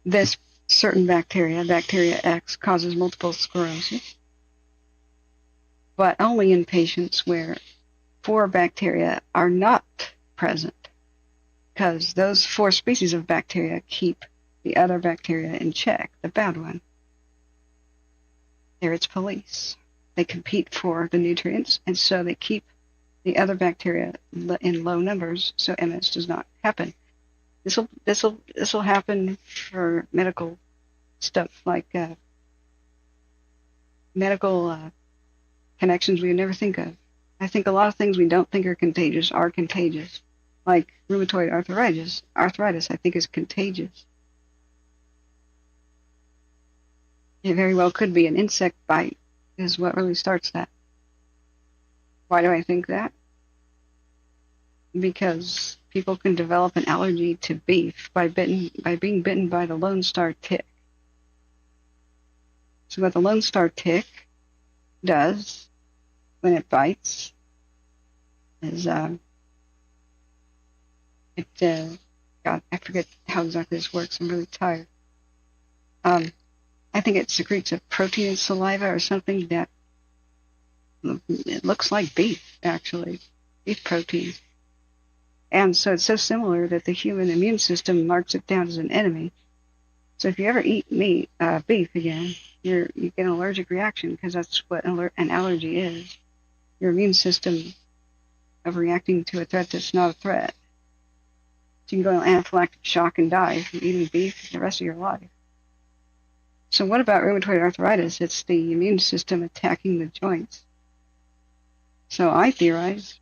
this certain bacteria, bacteria X, causes multiple sclerosis, but only in patients where 4 bacteria are not present, because those 4 species of bacteria keep the other bacteria in check, the bad one. They're its police. They compete for the nutrients, and so they keep the other bacteria in low numbers, so MS does not happen. This will happen for medical stuff, like medical connections we would never think of. I think a lot of things we don't think are contagious are contagious, like rheumatoid arthritis. Arthritis, I think, is contagious. It very well could be an insect bite is what really starts that. Why do I think that? Because people can develop an allergy to beef by being bitten by the Lone Star tick. So what the Lone Star tick does when it bites is God, I forget how exactly this works. I'm really tired. I think it secretes a protein in saliva or something that it looks like beef, actually, beef protein. And so it's so similar that the human immune system marks it down as an enemy. So if you ever eat beef again, you get an allergic reaction, because that's what an allergy is. Your immune system of reacting to a threat that's not a threat. So you can go into anaphylactic shock and die from eating beef the rest of your life. So what about rheumatoid arthritis? It's the immune system attacking the joints. So I theorize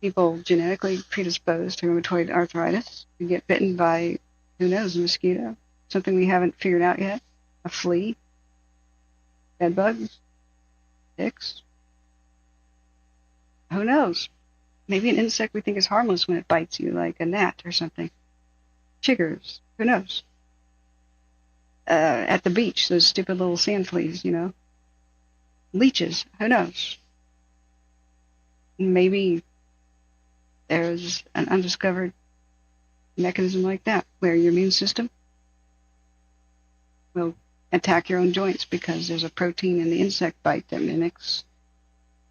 people genetically predisposed to rheumatoid arthritis who get bitten by, who knows, a mosquito, something we haven't figured out yet, a flea, Bed bugs? Ticks? Who knows? Maybe an insect we think is harmless when it bites you, like a gnat or something. Chiggers? Who knows? At the beach, those stupid little sand fleas, you know? Leeches? Who knows? Maybe there's an undiscovered mechanism like that where your immune system will attack your own joints because there's a protein in the insect bite that mimics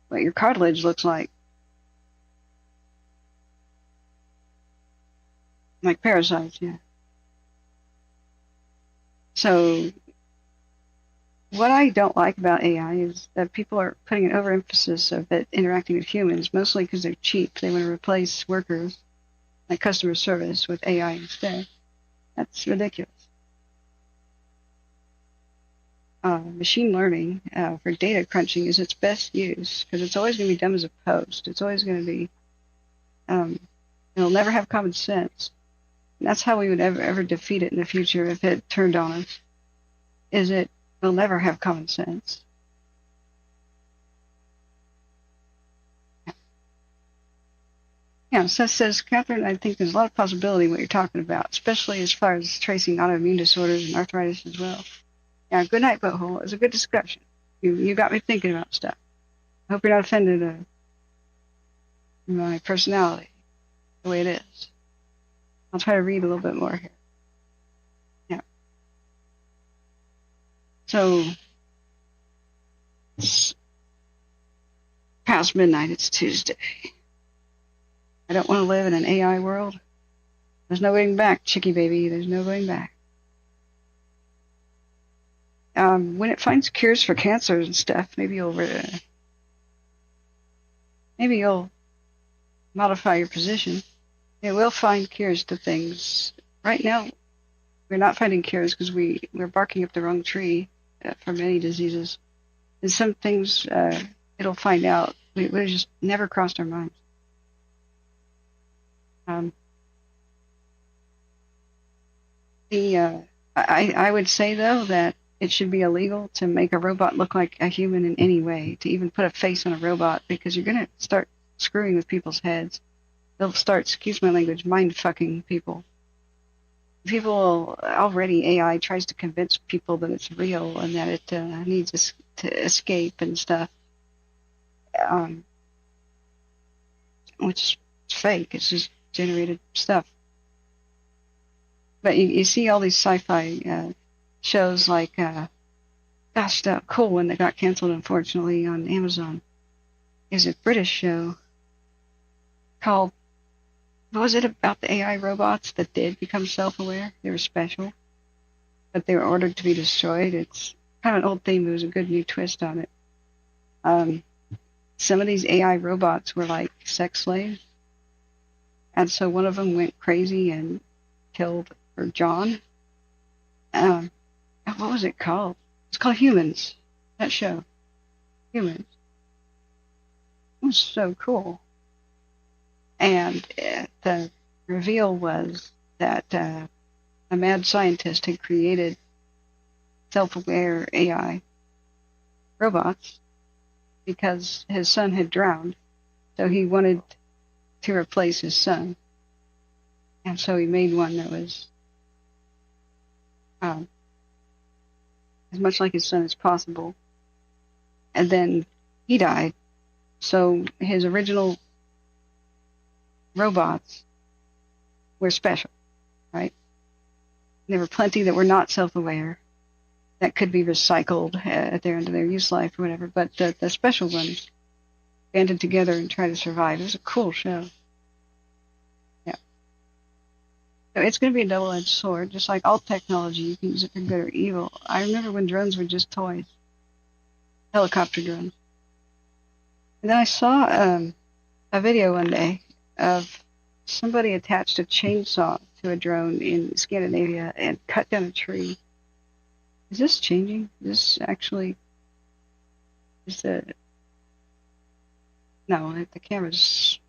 what your cartilage looks like. Like parasites, yeah. So what I don't like about AI is that people are putting an overemphasis of it interacting with humans, mostly because they're cheap. They want to replace workers like customer service with AI instead. That's ridiculous. Machine learning for data crunching is its best use because it's always going to be dumb as a post. It's always going to be, it'll never have common sense. And that's how we would ever defeat it in the future if it turned on us, is it will never have common sense. Yeah, Seth says, Catherine, I think there's a lot of possibility in what you're talking about, especially as far as tracing autoimmune disorders and arthritis as well. Yeah, good night, Butthole. It was a good discussion. You got me thinking about stuff. I hope you're not offended at my personality, the way it is. I'll try to read a little bit more here. Yeah. So, it's past midnight. It's Tuesday. I don't want to live in an AI world. There's no going back, chickie baby. There's no going back. When it finds cures for cancer and stuff, maybe you'll modify your position. It will find cures to things. Right now, we're not finding cures because we're barking up the wrong tree for many diseases. And some things it'll find out. We just never crossed our minds. I would say, though, that it should be illegal to make a robot look like a human in any way, to even put a face on a robot, because you're going to start screwing with people's heads. They'll start, excuse my language, mind-fucking people. Already AI tries to convince people that it's real and that it needs to escape and stuff, which is fake. It's just generated stuff. But you see all these sci-fi shows like, gosh, that cool one that got canceled, unfortunately, on Amazon is a British show called, what was it, about the AI robots that did become self-aware? They were special, but they were ordered to be destroyed. It's kind of an old theme, but it was a good new twist on it. Some of these AI robots were like sex slaves, and so one of them went crazy and killed John. What was it called? It's called Humans. That show. Humans. It was so cool. And the reveal was that a mad scientist had created self-aware AI robots because his son had drowned. So he wanted to replace his son. And so he made one that was as much like his son as possible. And then he died. So his original robots were special, right? There were plenty that were not self-aware that could be recycled at their end of their use life or whatever, but the special ones banded together and tried to survive. It was a cool show. Yeah. So it's going to be a double-edged sword, just like all technology. You can use it for good or evil. I remember when drones were just toys, helicopter drones. And then I saw a video one day of somebody attached a chainsaw to a drone in Scandinavia and cut down a tree. Is this changing? Is this actually... No, the camera's...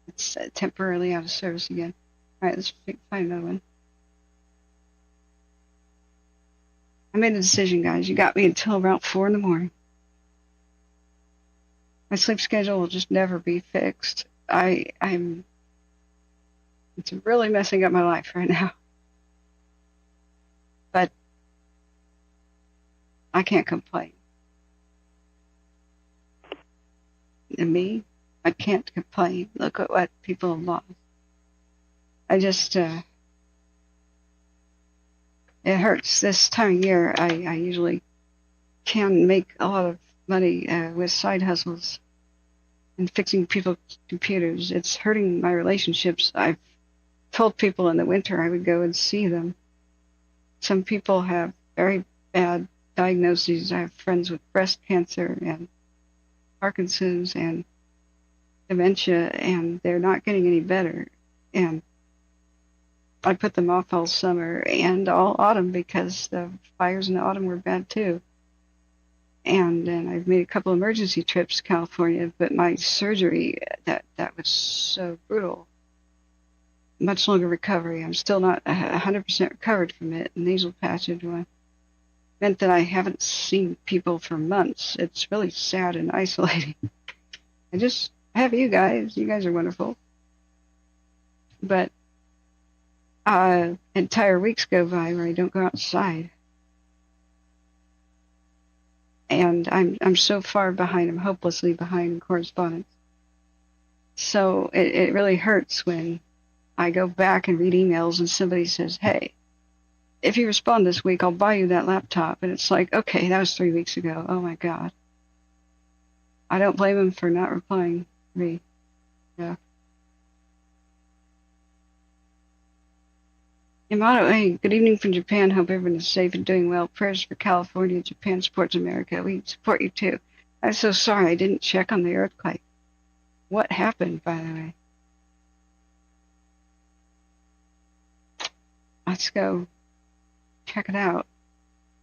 It's temporarily out of service again. Alright, let's find another one. made a decision, guys. You got me until about 4 in the morning. My sleep schedule will just never be fixed. It's really messing up my life right now. But I can't complain. And me, I can't complain. Look at what people have lost. I just, it hurts. This time of year, I usually can make a lot of money with side hustles and fixing people's computers. It's hurting my relationships. I've told people in the winter I would go and see them. Some people have very bad diagnoses. I have friends with breast cancer and Parkinson's and dementia, and they're not getting any better. And I put them off all summer and all autumn because the fires in the autumn were bad too. And then I've made a couple emergency trips to California, but my surgery, that was so brutal. Much longer recovery. I'm still not 100% recovered from it. Nasal passage one meant that I haven't seen people for months. It's really sad and isolating. I have you guys. You guys are wonderful. But entire weeks go by where I don't go outside. And I'm so far behind. I'm hopelessly behind in correspondence. So it really hurts when I go back and read emails and somebody says, hey, if you respond this week, I'll buy you that laptop. And it's like, okay, that was 3 weeks ago. Oh my God. I don't blame him for not replying to me. Yeah. Yamato, hey, good evening from Japan. Hope everyone is safe and doing well. Prayers for California. Japan supports America. We support you too. I'm so sorry I didn't check on the earthquake. What happened, by the way? Let's go check it out.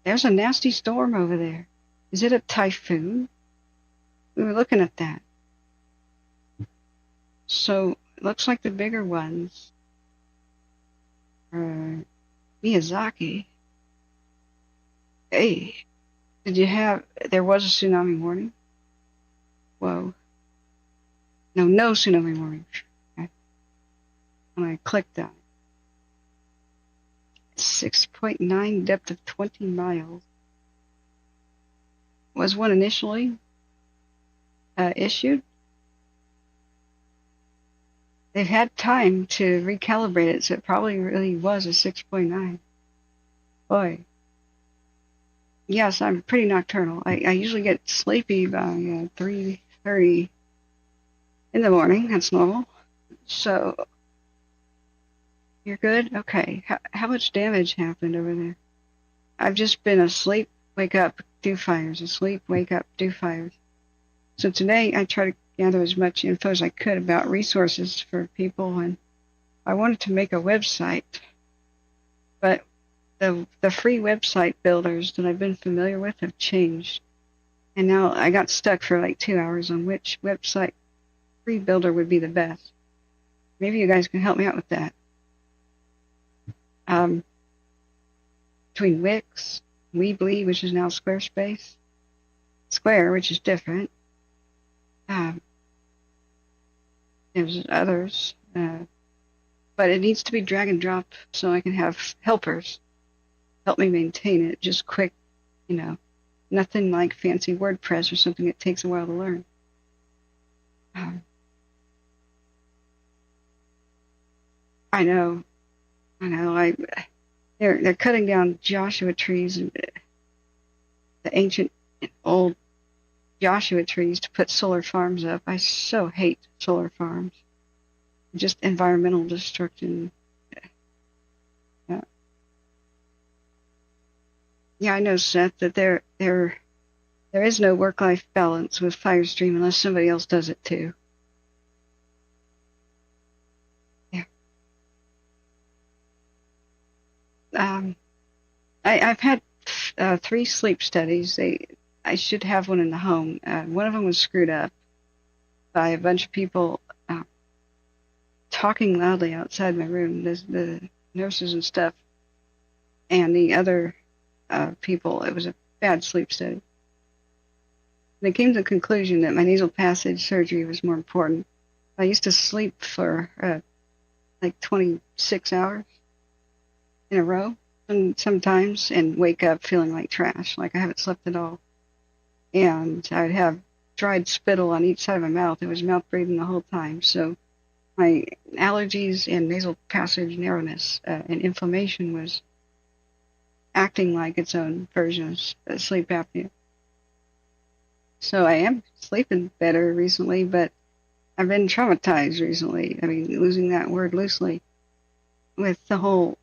There's a nasty storm over there. Is it a typhoon? We were looking at that. So it looks like the bigger ones are Miyazaki. Hey, there was a tsunami warning? Whoa. No tsunami warning. Okay. When I clicked on it. 6.9, depth of 20 miles. Was one initially issued? They've had time to recalibrate it, so it probably really was a 6.9. Boy. Yes, I'm pretty nocturnal. I usually get sleepy by 3:30 in the morning. That's normal. So, you're good? Okay. How much damage happened over there? I've just been asleep, wake up, do fires. Asleep, wake up, do fires. So today I try to gather as much info as I could about resources for people, and I wanted to make a website. But the free website builders that I've been familiar with have changed. And now I got stuck for like 2 hours on which website free builder would be the best. Maybe you guys can help me out with that. Between Wix, Weebly, which is now Squarespace, Square, which is different. There's others, but it needs to be drag and drop so I can have helpers help me maintain it. Just quick, nothing like fancy WordPress or something that takes a while to learn. I know. They're cutting down Joshua trees, and the ancient old Joshua trees to put solar farms up. I so hate solar farms. Just environmental destruction. Yeah, I know, Seth, that there is no work-life balance with Firestream unless somebody else does it too. Yeah. I've had 3 sleep studies. I should have one in the home. One of them was screwed up by a bunch of people talking loudly outside my room, the nurses and stuff. And the other people. It was a bad sleep study. They came to the conclusion that my nasal passage surgery was more important. I used to sleep for like 26 hours in a row, and sometimes, and wake up feeling like trash, like I haven't slept at all. And I'd have dried spittle on each side of my mouth. It was mouth breathing the whole time. So my allergies and nasal passage narrowness and inflammation was acting like its own version of sleep apnea. So I am sleeping better recently, but I've been traumatized recently. I mean, losing that word loosely, with the whole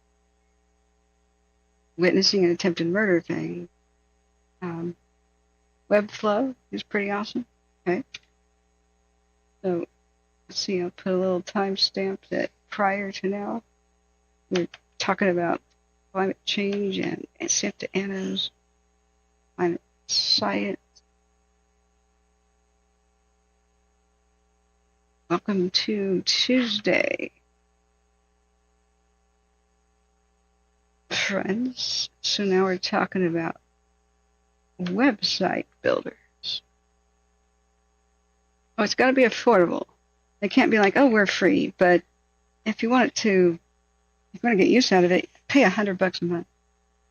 witnessing an attempted murder thing. Web flow is pretty awesome. Okay. So let's see, I'll put a little timestamp that prior to now, we're talking about climate change and Santa Ana's climate science. Welcome to Tuesday, friends. So now we're talking about website builders. Oh, it's got to be affordable. They can't be like, oh, we're free. But if you want to get use out of it, pay $100 a month.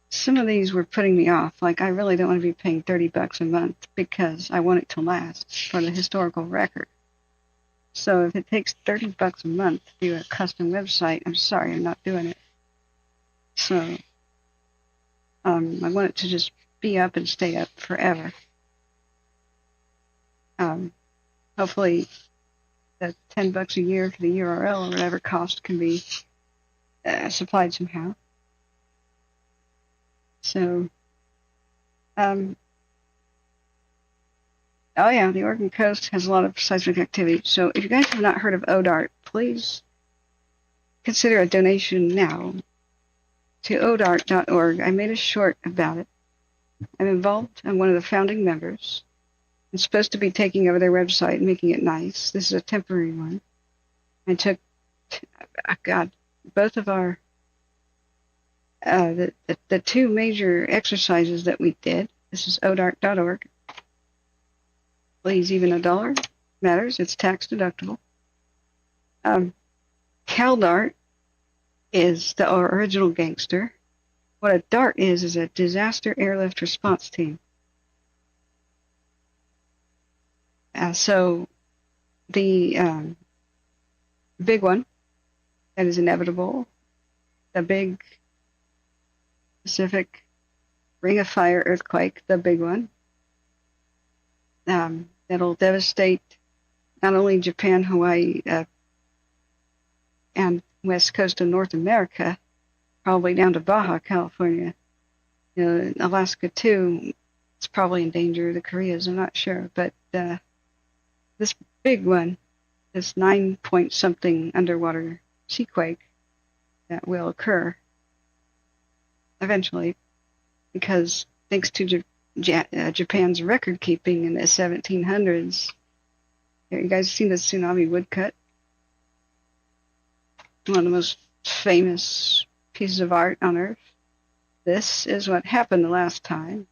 Some of these were putting me off. Like, I really don't want to be paying $30 a month because I want it to last for the historical record. So if it takes $30 a month to do a custom website, I'm sorry, I'm not doing it. So I want it to just be up and stay up forever. Hopefully the $10 a year for the URL or whatever cost can be supplied somehow. So, oh yeah, the Oregon coast has a lot of seismic activity. So if you guys have not heard of ODART, please consider a donation now to odart.org. I made a short about it. I'm involved. I'm one of the founding members. I'm supposed to be taking over their website and making it nice. This is a temporary one. I took, both of our, the two major exercises that we did. This is odart.org. Please, even $1 matters. It's tax deductible. CalDART is the original gangster. What a DART is a disaster airlift response team. So the big one that is inevitable, the big Pacific Ring of Fire earthquake, the big one, that'll devastate not only Japan, Hawaii, and west coast of North America, probably down to Baja, California. You know, Alaska too, it's probably in danger. The Koreas, I'm not sure, but this big one, this 9-point-something underwater seaquake that will occur eventually, because thanks to Japan's record keeping in the 1700s. You guys seen the tsunami woodcut? One of the most famous pieces of art on Earth. This is what happened the last time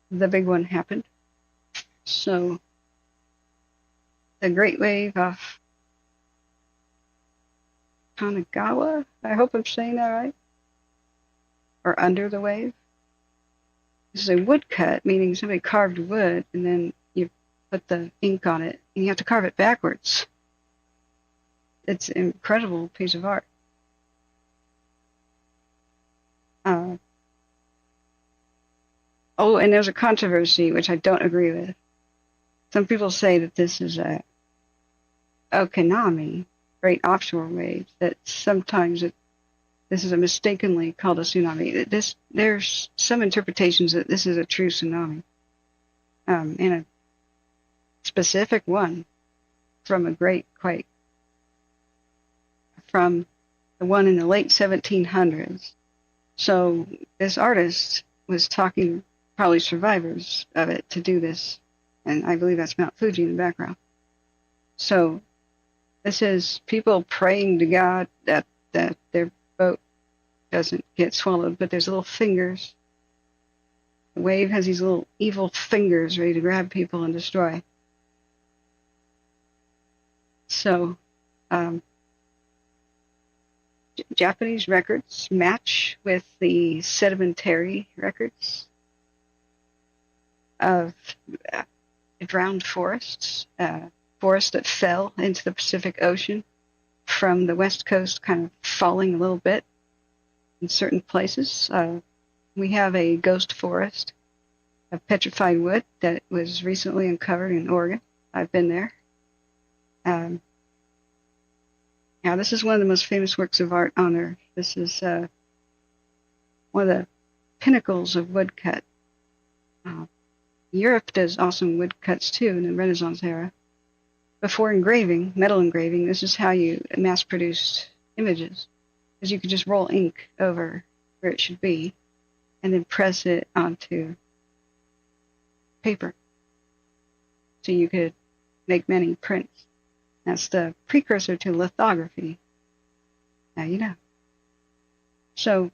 the big one happened. So the Great Wave off Kanagawa, I hope I'm saying that right, or under the wave. This is a woodcut, meaning somebody carved wood and then you put the ink on it and you have to carve it backwards. It's an incredible piece of art. Oh, and there's a controversy which I don't agree with. Some people say that this is a Okanami, great offshore wave, that sometimes this is a mistakenly called a tsunami. There's some interpretations that this is a true tsunami, and a specific one from a great quake, from the one in the late 1700s. So this artist was talking, probably survivors of it, to do this, and I believe that's Mount Fuji in the background. So this is people praying to God that their boat doesn't get swallowed, but there's little fingers. The wave has these little evil fingers ready to grab people and destroy. So, Japanese records match with the sedimentary records of drowned forests, forests that fell into the Pacific Ocean from the west coast, kind of falling a little bit in certain places. We have a ghost forest of petrified wood that was recently uncovered in Oregon. I've been there. Now, this is one of the most famous works of art on Earth. This is one of the pinnacles of woodcut. Europe does awesome woodcuts too in the Renaissance era. Before engraving, metal engraving, this is how you mass-produced images, because you could just roll ink over where it should be and then press it onto paper. So you could make many prints. That's the precursor to lithography. Now you know. So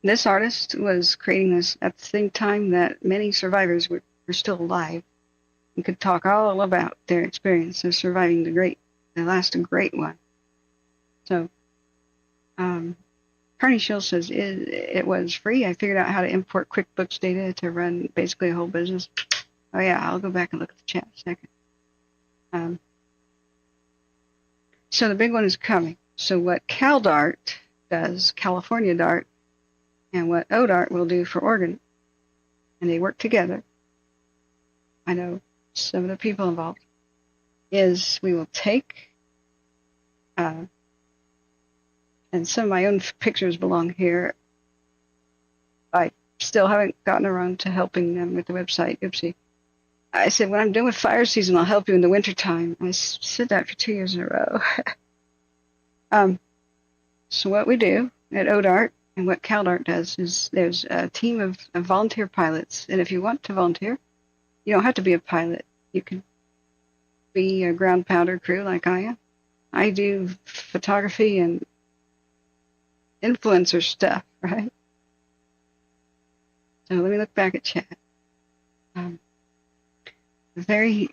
this artist was creating this at the same time that many survivors were still alive and could talk all about their experience of surviving the last great one. So Carney Shill says it was free. I figured out how to import QuickBooks data to run basically a whole business. Oh yeah, I'll go back and look at the chat in a second. So the big one is coming. So what CalDART does, California DART, and what ODART will do for Oregon, and they work together, I know some of the people involved, is we will take, and some of my own pictures belong here. I still haven't gotten around to helping them with the website. Oopsie. I said, when I'm done with fire season, I'll help you in the wintertime. I said that for 2 years in a row. So what we do at ODART and what CalDART does is there's a team of volunteer pilots. And if you want to volunteer, you don't have to be a pilot. You can be a ground powder crew like I am. I do photography and influencer stuff, right? So let me look back at chat. I'm very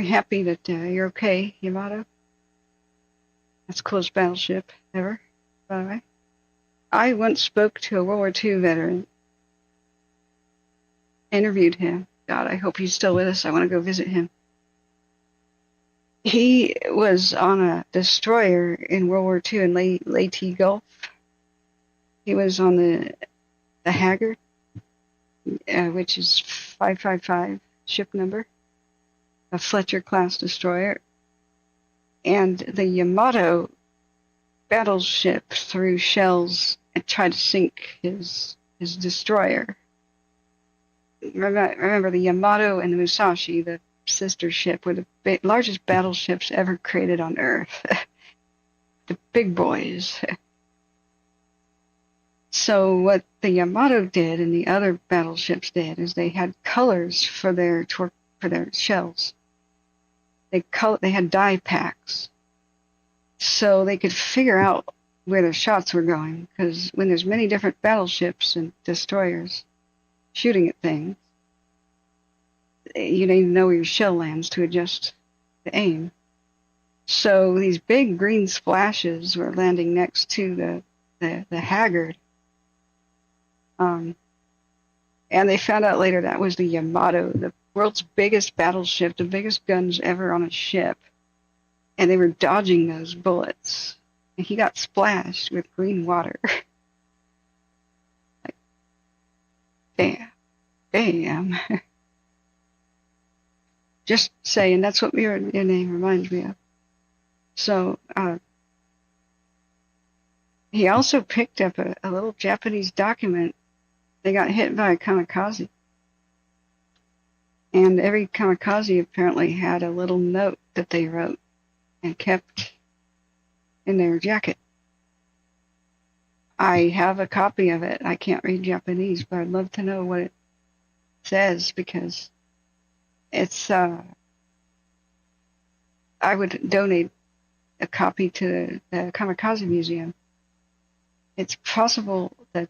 happy that you're okay, Yamato. That's the coolest battleship ever, by the way. I once spoke to a World War II veteran, interviewed him. God, I hope he's still with us. I want to go visit him. He was on a destroyer in World War II in Leyte Gulf. He was on the Haggard, which is 555 ship number, a Fletcher-class destroyer. And the Yamato battleship threw shells and tried to sink his destroyer. Remember, the Yamato and the Musashi, the sister ship, were the largest battleships ever created on Earth. The big boys. So what the Yamato did and the other battleships did is they had colors for their shells. They had dye packs, so they could figure out where their shots were going. Because when there's many different battleships and destroyers shooting at things, you need to know where your shell lands to adjust the aim. So these big green splashes were landing next to the Haggard. And they found out later that was the Yamato, the world's biggest battleship, the biggest guns ever on a ship. And they were dodging those bullets. And he got splashed with green water. Like, damn. Just saying, that's what your name reminds me of. So, he also picked up a little Japanese document. They got hit by a kamikaze. And every kamikaze apparently had a little note that they wrote and kept in their jacket. I have a copy of it. I can't read Japanese, but I'd love to know what it says, because it's, I would donate a copy to the Kamikaze Museum. It's possible that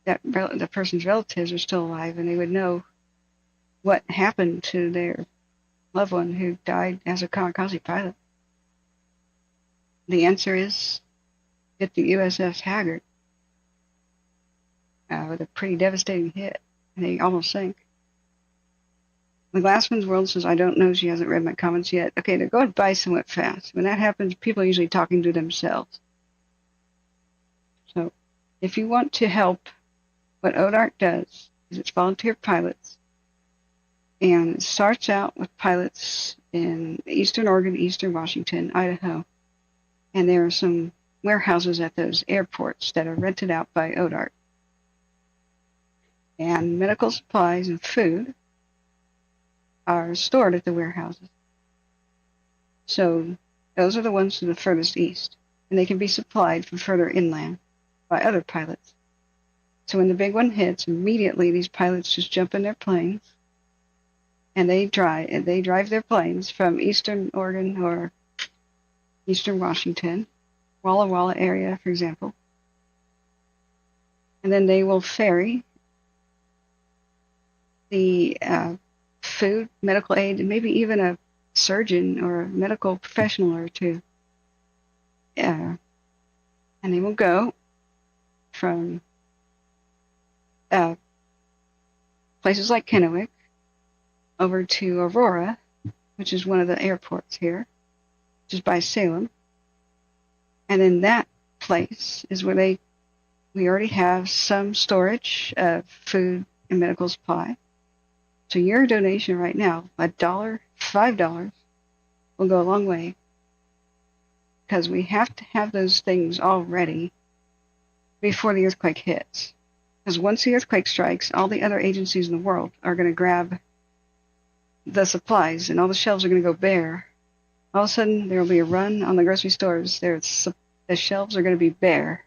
the person's relatives are still alive and they would know what happened to their loved one who died as a kamikaze pilot. The answer is get the USS Haggard with a pretty devastating hit, and they almost sank. The Glassman's World says, I don't know, she hasn't read my comments yet. Okay, to go by somewhat fast. When that happens, people are usually talking to themselves. So if you want to help, what ODART does is it's volunteer pilots, and it starts out with pilots in Eastern Oregon, Eastern Washington, Idaho, and there are some warehouses at those airports that are rented out by ODART. And medical supplies and food are stored at the warehouses. So those are the ones to the furthest east, and they can be supplied from further inland by other pilots. So when the big one hits, immediately these pilots just jump in their planes, and they drive their planes from Eastern Oregon or Eastern Washington, Walla Walla area, for example, and then they will ferry the food, medical aid, and maybe even a surgeon or a medical professional or two. And they will go from places like Kennewick over to Aurora, which is one of the airports here, which is by Salem. And in that place is where we already have some storage of food and medical supply. So your donation right now, $1, $5, will go a long way, because we have to have those things all ready before the earthquake hits. Because once the earthquake strikes, all the other agencies in the world are going to grab the supplies, and all the shelves are going to go bare. All of a sudden, there will be a run on the grocery stores. The shelves are going to be bare.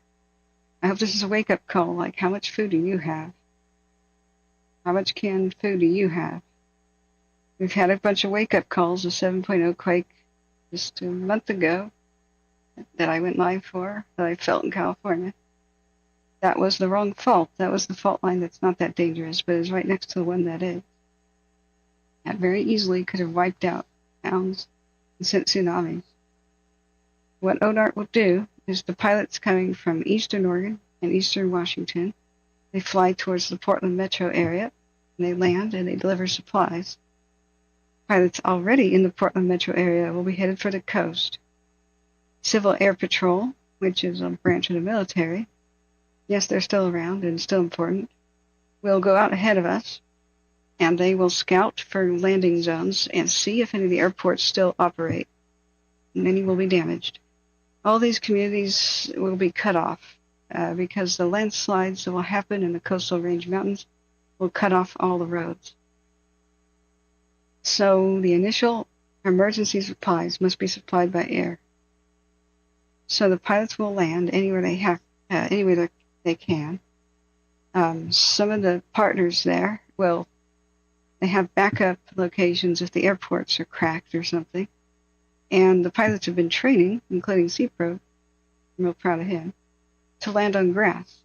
I hope this is a wake-up call, like, how much food do you have? How much canned food do you have? We've had a bunch of wake-up calls, a 7.0 quake just a month ago that I went live for, that I felt in California. That was the wrong fault. That was the fault line that's not that dangerous, but is right next to the one that is. That very easily could have wiped out towns and sent tsunamis. What ODART will do is the pilots coming from Eastern Oregon and Eastern Washington, they fly towards the Portland metro area, and they land and they deliver supplies. Pilots already in the Portland metro area will be headed for the coast. Civil Air Patrol, which is a branch of the military, yes, they're still around and still important, will go out ahead of us, and they will scout for landing zones and see if any of the airports still operate. Many will be damaged. All these communities will be cut off because the landslides that will happen in the coastal range mountains will cut off all the roads. So the initial emergency supplies must be supplied by air. So the pilots will land anywhere anywhere they can. Some of the partners there they have backup locations if the airports are cracked or something. And the pilots have been training, including Seapro, I'm real proud of him, to land on grass.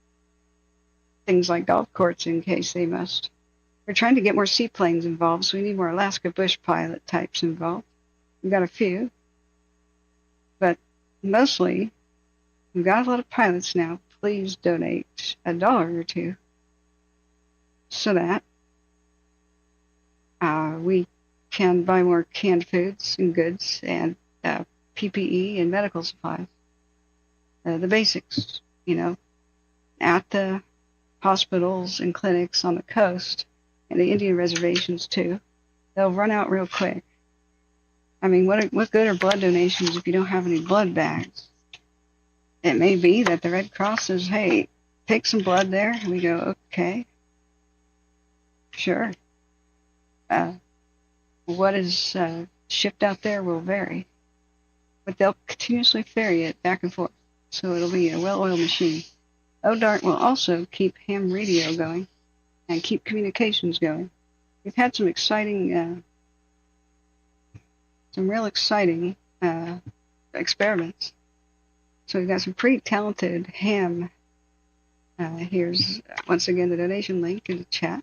Things like golf courts in case they must. We're trying to get more seaplanes involved, so we need more Alaska bush pilot types involved. We've got a few. But mostly, we've got a lot of pilots now. Please donate $1 or $2 so that we can buy more canned foods and goods and PPE and medical supplies. The basics, at the hospitals and clinics on the coast and the Indian reservations too. They'll run out real quick. I mean, what good are blood donations if you don't have any blood bags? It may be that the Red Cross says, hey, take some blood there. And we go, okay, sure. What is shipped out there will vary. But they'll continuously ferry it back and forth. So it'll be a well-oiled machine. ODART will also keep ham radio going and keep communications going. We've had some exciting, real exciting experiments. So we've got some pretty talented ham. Here's once again the donation link in the chat.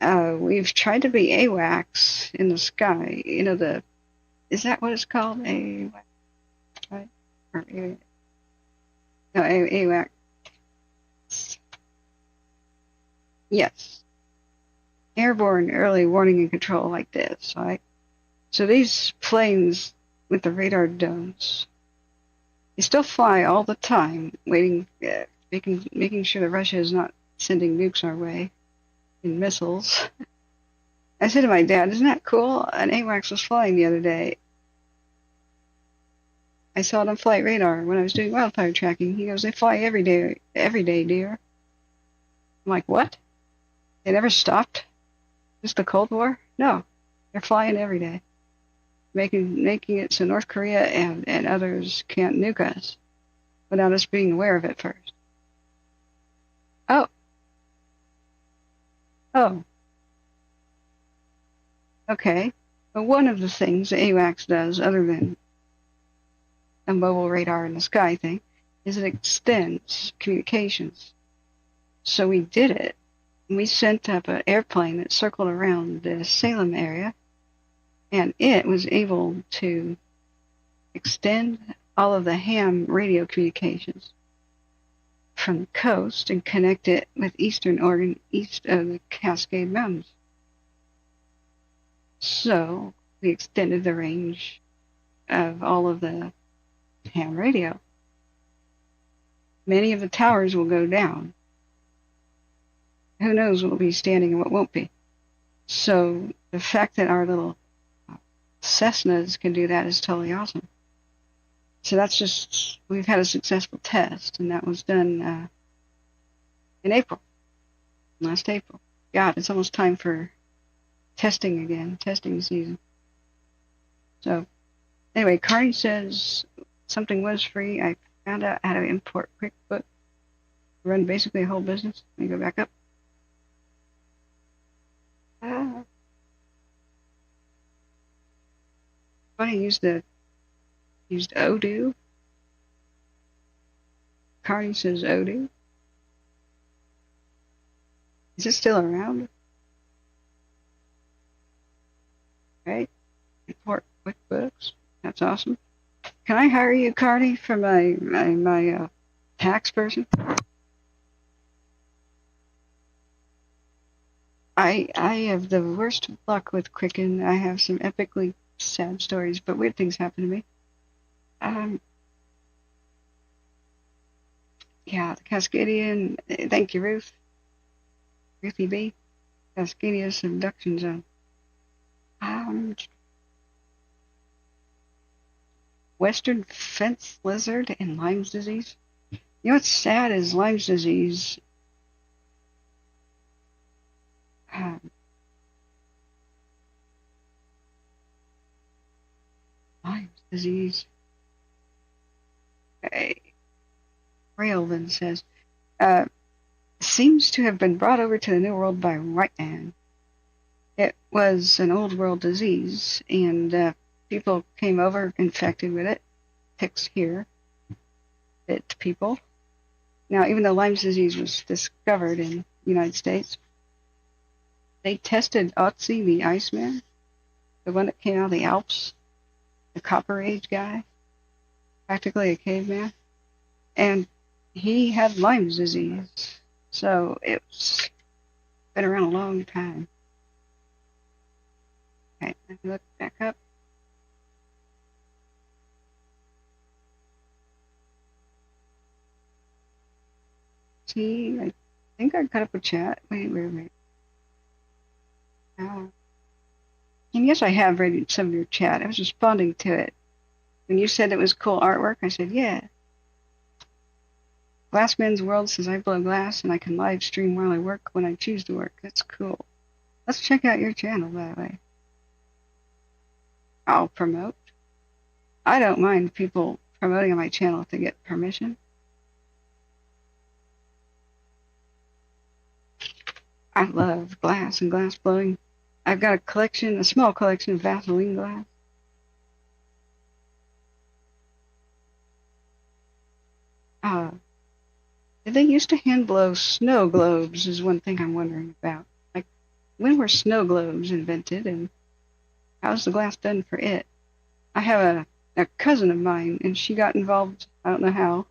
We've tried to be AWACS in the sky. You know, is that what it's called? AWACS, right? Or no, AWACS. Yes. Airborne early warning and control like this, right? So these planes with the radar domes, they still fly all the time, waiting, making sure that Russia is not sending nukes our way and missiles. I said to my dad, isn't that cool? An AWACS was flying the other day. I saw it on flight radar when I was doing wildfire tracking. He goes, they fly every day, dear. I'm like, what? They never stopped? Just the Cold War? No, they're flying every day, making it so North Korea and others can't nuke us without us being aware of it first. Oh. Okay. But one of the things the AWACS does, other than a mobile radar in the sky thing, is it extends communications. So we did it. We sent up an airplane that circled around the Salem area, and it was able to extend all of the ham radio communications from the coast and connect it with eastern Oregon, east of the Cascade Mountains. So we extended the range of all of the ham radio. Many of the towers will go down. Who knows what will be standing and what won't be. So the fact that our little Cessnas can do that is totally awesome. So that's just, we've had a successful test, and that was done in April, last April. God, it's almost time for testing again, testing season. So anyway, Carney says something was free. I found out how to import QuickBooks, run basically a whole business. Let me go back up. Funny, used Odoo. Carney says Odoo. Is it still around? Right. Import QuickBooks. That's awesome. Can I hire you, Carney, for my tax person? I have the worst luck with Quicken. I have some epically sad stories, but weird things happen to me. Yeah, the Cascadian. Thank you, Ruth. Ruthie B. Cascadia subduction zone. Western fence lizard and Lyme's disease. You know what's sad is Lyme's disease. Lyme's disease. Railvin says, seems to have been brought over to the New World by white man. It was an old world disease, and people came over infected with it. Ticks here bit people. Now, even though Lyme's disease was discovered in the United States, they tested Otzi the Iceman, the one that came out of the Alps, the Copper Age guy, practically a caveman, and he had Lyme's disease. So it's been around a long time. Okay, let me look back up. See, I think I cut up a chat. Wait. And yes, I have read some of your chat. I was responding to it. When you said it was cool artwork, I said, yeah. Glassman's World says I blow glass and I can live stream while I work when I choose to work. That's cool. Let's check out your channel, by the way. I'll promote. I don't mind people promoting on my channel if they get permission. I love glass and glass blowing. I've got a small collection of Vaseline glass. Did they used to hand blow snow globes is one thing I'm wondering about. Like, when were snow globes invented, and how's the glass done for it? I have a cousin of mine, and she got involved, I don't know how,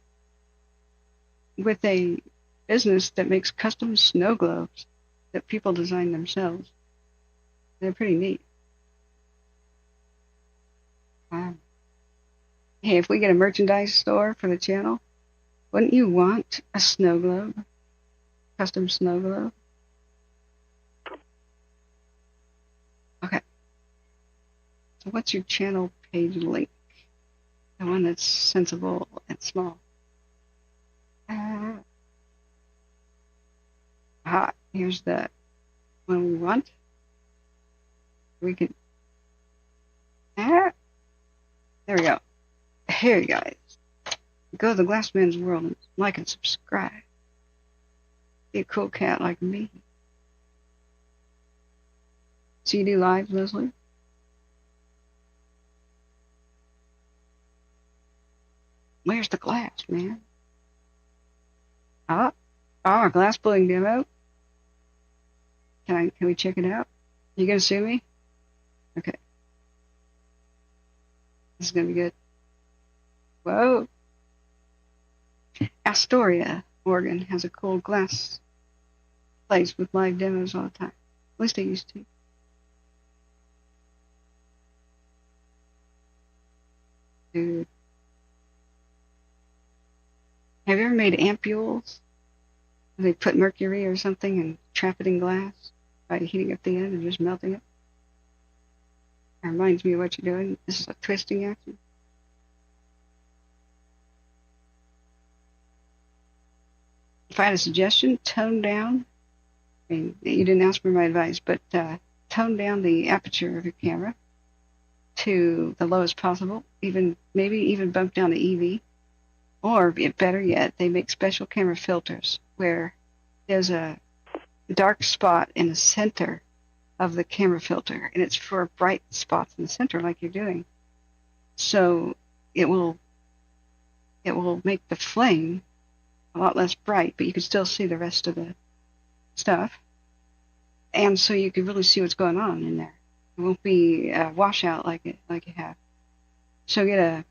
with a business that makes custom snow globes that people design themselves. They're pretty neat. Hey, if we get a merchandise store for the channel, wouldn't you want a snow globe? Custom snow globe? Okay. So what's your channel page link? The one that's sensible and small. Here's the one we want. We can. There we go. Here you guys. Go to the Glassman's World and like and subscribe. Be a cool cat like me. So you do live, Leslie? Where's the glass, man? Our glass blowing demo. Can we check it out? You gonna sue me? Okay. This is gonna be good. Whoa. Astoria, Oregon has a cool glass place with live demos all the time. At least they used to. Dude. Have you ever made ampules? They put mercury or something and trap it in glass by heating up the end and just melting it? It reminds me of what you're doing. This is a twisting action. If I had a suggestion, tone down. I mean, you didn't ask for my advice, but tone down the aperture of your camera to the lowest possible. Maybe even bump down the EV. Or better yet, they make special camera filters where there's a dark spot in the center of the camera filter, and it's for bright spots in the center like you're doing. So it will make the flame a lot less bright, but you can still see the rest of the stuff. And so you can really see what's going on in there. It won't be a washout like you have. So get a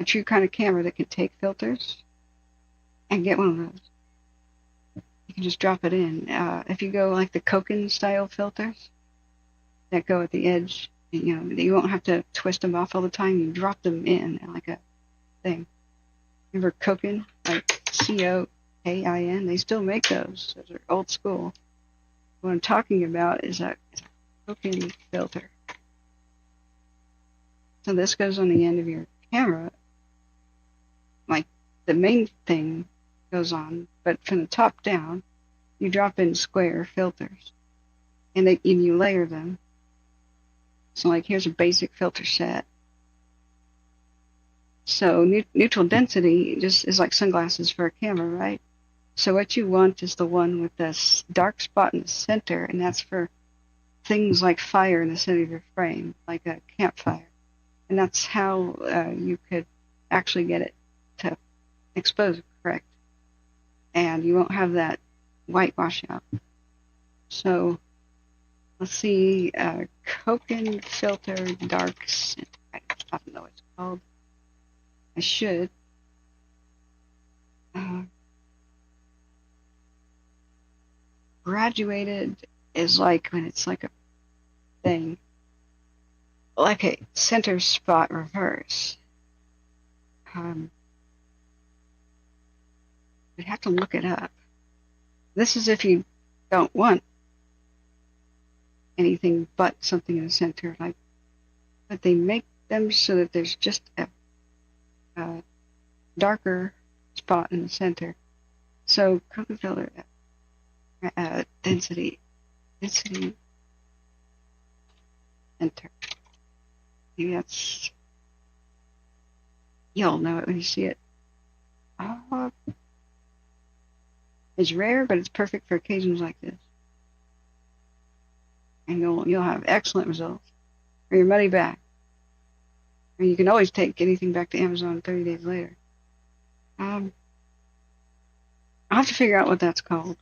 true kind of camera that can take filters, and get one of those. You can just drop it in. If you go like the Koken style filters that go at the edge, you won't have to twist them off all the time. You drop them in like a thing. Remember Koken, like Cokain? They still make those. Those are old school. What I'm talking about is a Koken filter. So this goes on the end of your camera. Like the main thing goes on, but from the top down, you drop in square filters, and you layer them. So like here's a basic filter set. So neutral density just is like sunglasses for a camera, right? So what you want is the one with this dark spot in the center, and that's for things like fire in the center of your frame, like a campfire. And that's how you could actually get it to expose correct. And you won't have that white washout. So let's see, Koken filter dark center. I don't know what it's called. I should. Graduated is like when it's like a thing, like a center spot reverse. You'd have to look it up. This is if you don't want anything but something in the center, but they make them so that there's just a darker spot in the center. So Koken filter density enter. Maybe that's, you'll know it when you see it. It's rare, but it's perfect for occasions like this. And you'll have excellent results for your money back. I mean, you can always take anything back to Amazon 30 days later. I'll have to figure out what that's called.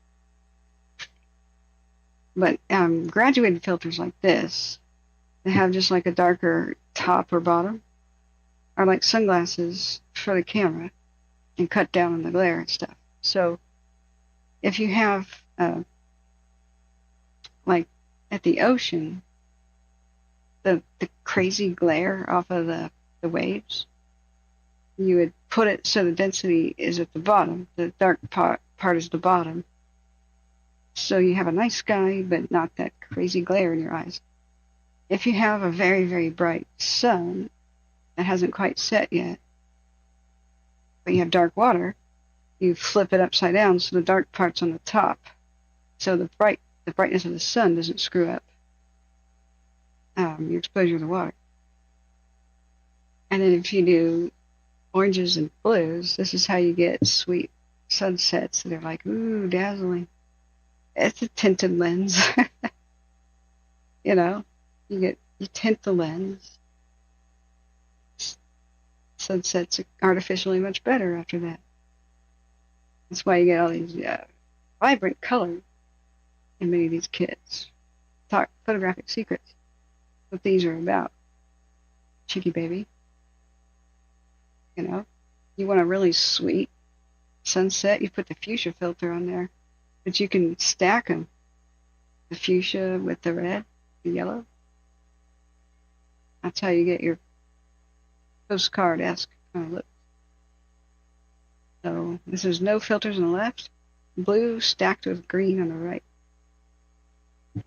But graduated filters like this, they have just like a darker top or bottom, are like sunglasses for the camera and cut down on the glare and stuff. So if you have, like at the ocean, the crazy glare off of the waves, you would put it so the density is at the bottom, the dark part is the bottom. So you have a nice sky, but not that crazy glare in your eyes. If you have a very, very bright sun that hasn't quite set yet, but you have dark water, you flip it upside down so the dark part's on the top. So the brightness of the sun doesn't screw up your exposure to the water. And then if you do oranges and blues, this is how you get sweet sunsets that are like, ooh, dazzling. It's a tinted lens. You tint the lens. Sunsets are artificially much better after that. That's why you get all these vibrant colors in many of these kits. Photographic secrets. What these are about. Cheeky baby. You want a really sweet sunset, you put the fuchsia filter on there. But you can stack them. The fuchsia with the red, the yellow. That's how you get your postcard-esque kind of look. So this is no filters on the left, blue stacked with green on the right.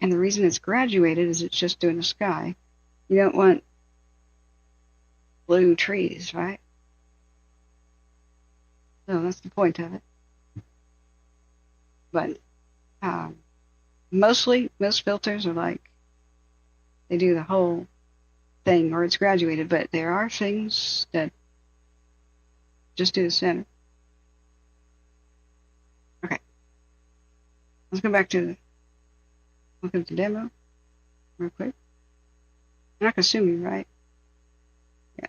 And the reason it's graduated is it's just doing the sky. You don't want blue trees, right? So that's the point of it. But most filters are like, they do the whole thing, or it's graduated, but there are things that just do the center. Okay. Let's go back to look at the demo real quick. I'm not assuming, right? Yeah.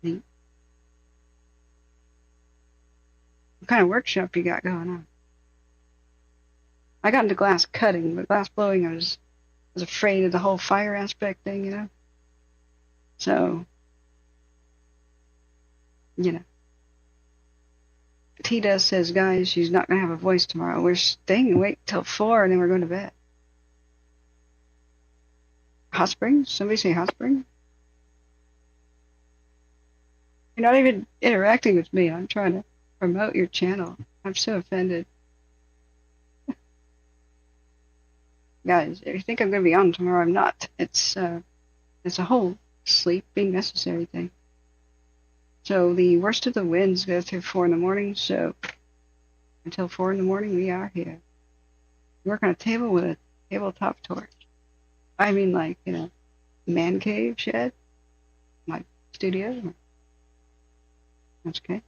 Neat. What kind of workshop you got going on? I got into glass cutting, but glass blowing, I was afraid of the whole fire aspect thing, So, Tita says, guys, she's not going to have a voice tomorrow. We're staying awake till 4, and then we're going to bed. Hot Springs? Somebody say Hot Springs? You're not even interacting with me. I'm trying to promote your channel. I'm so offended. Guys, if you think I'm going to be on tomorrow, I'm not. It's a whole sleep being necessary thing. So the worst of the winds go through 4 in the morning, so until 4 in the morning we are here. We work on a table with a tabletop torch. I mean, like, man cave shed, my studio. That's okay.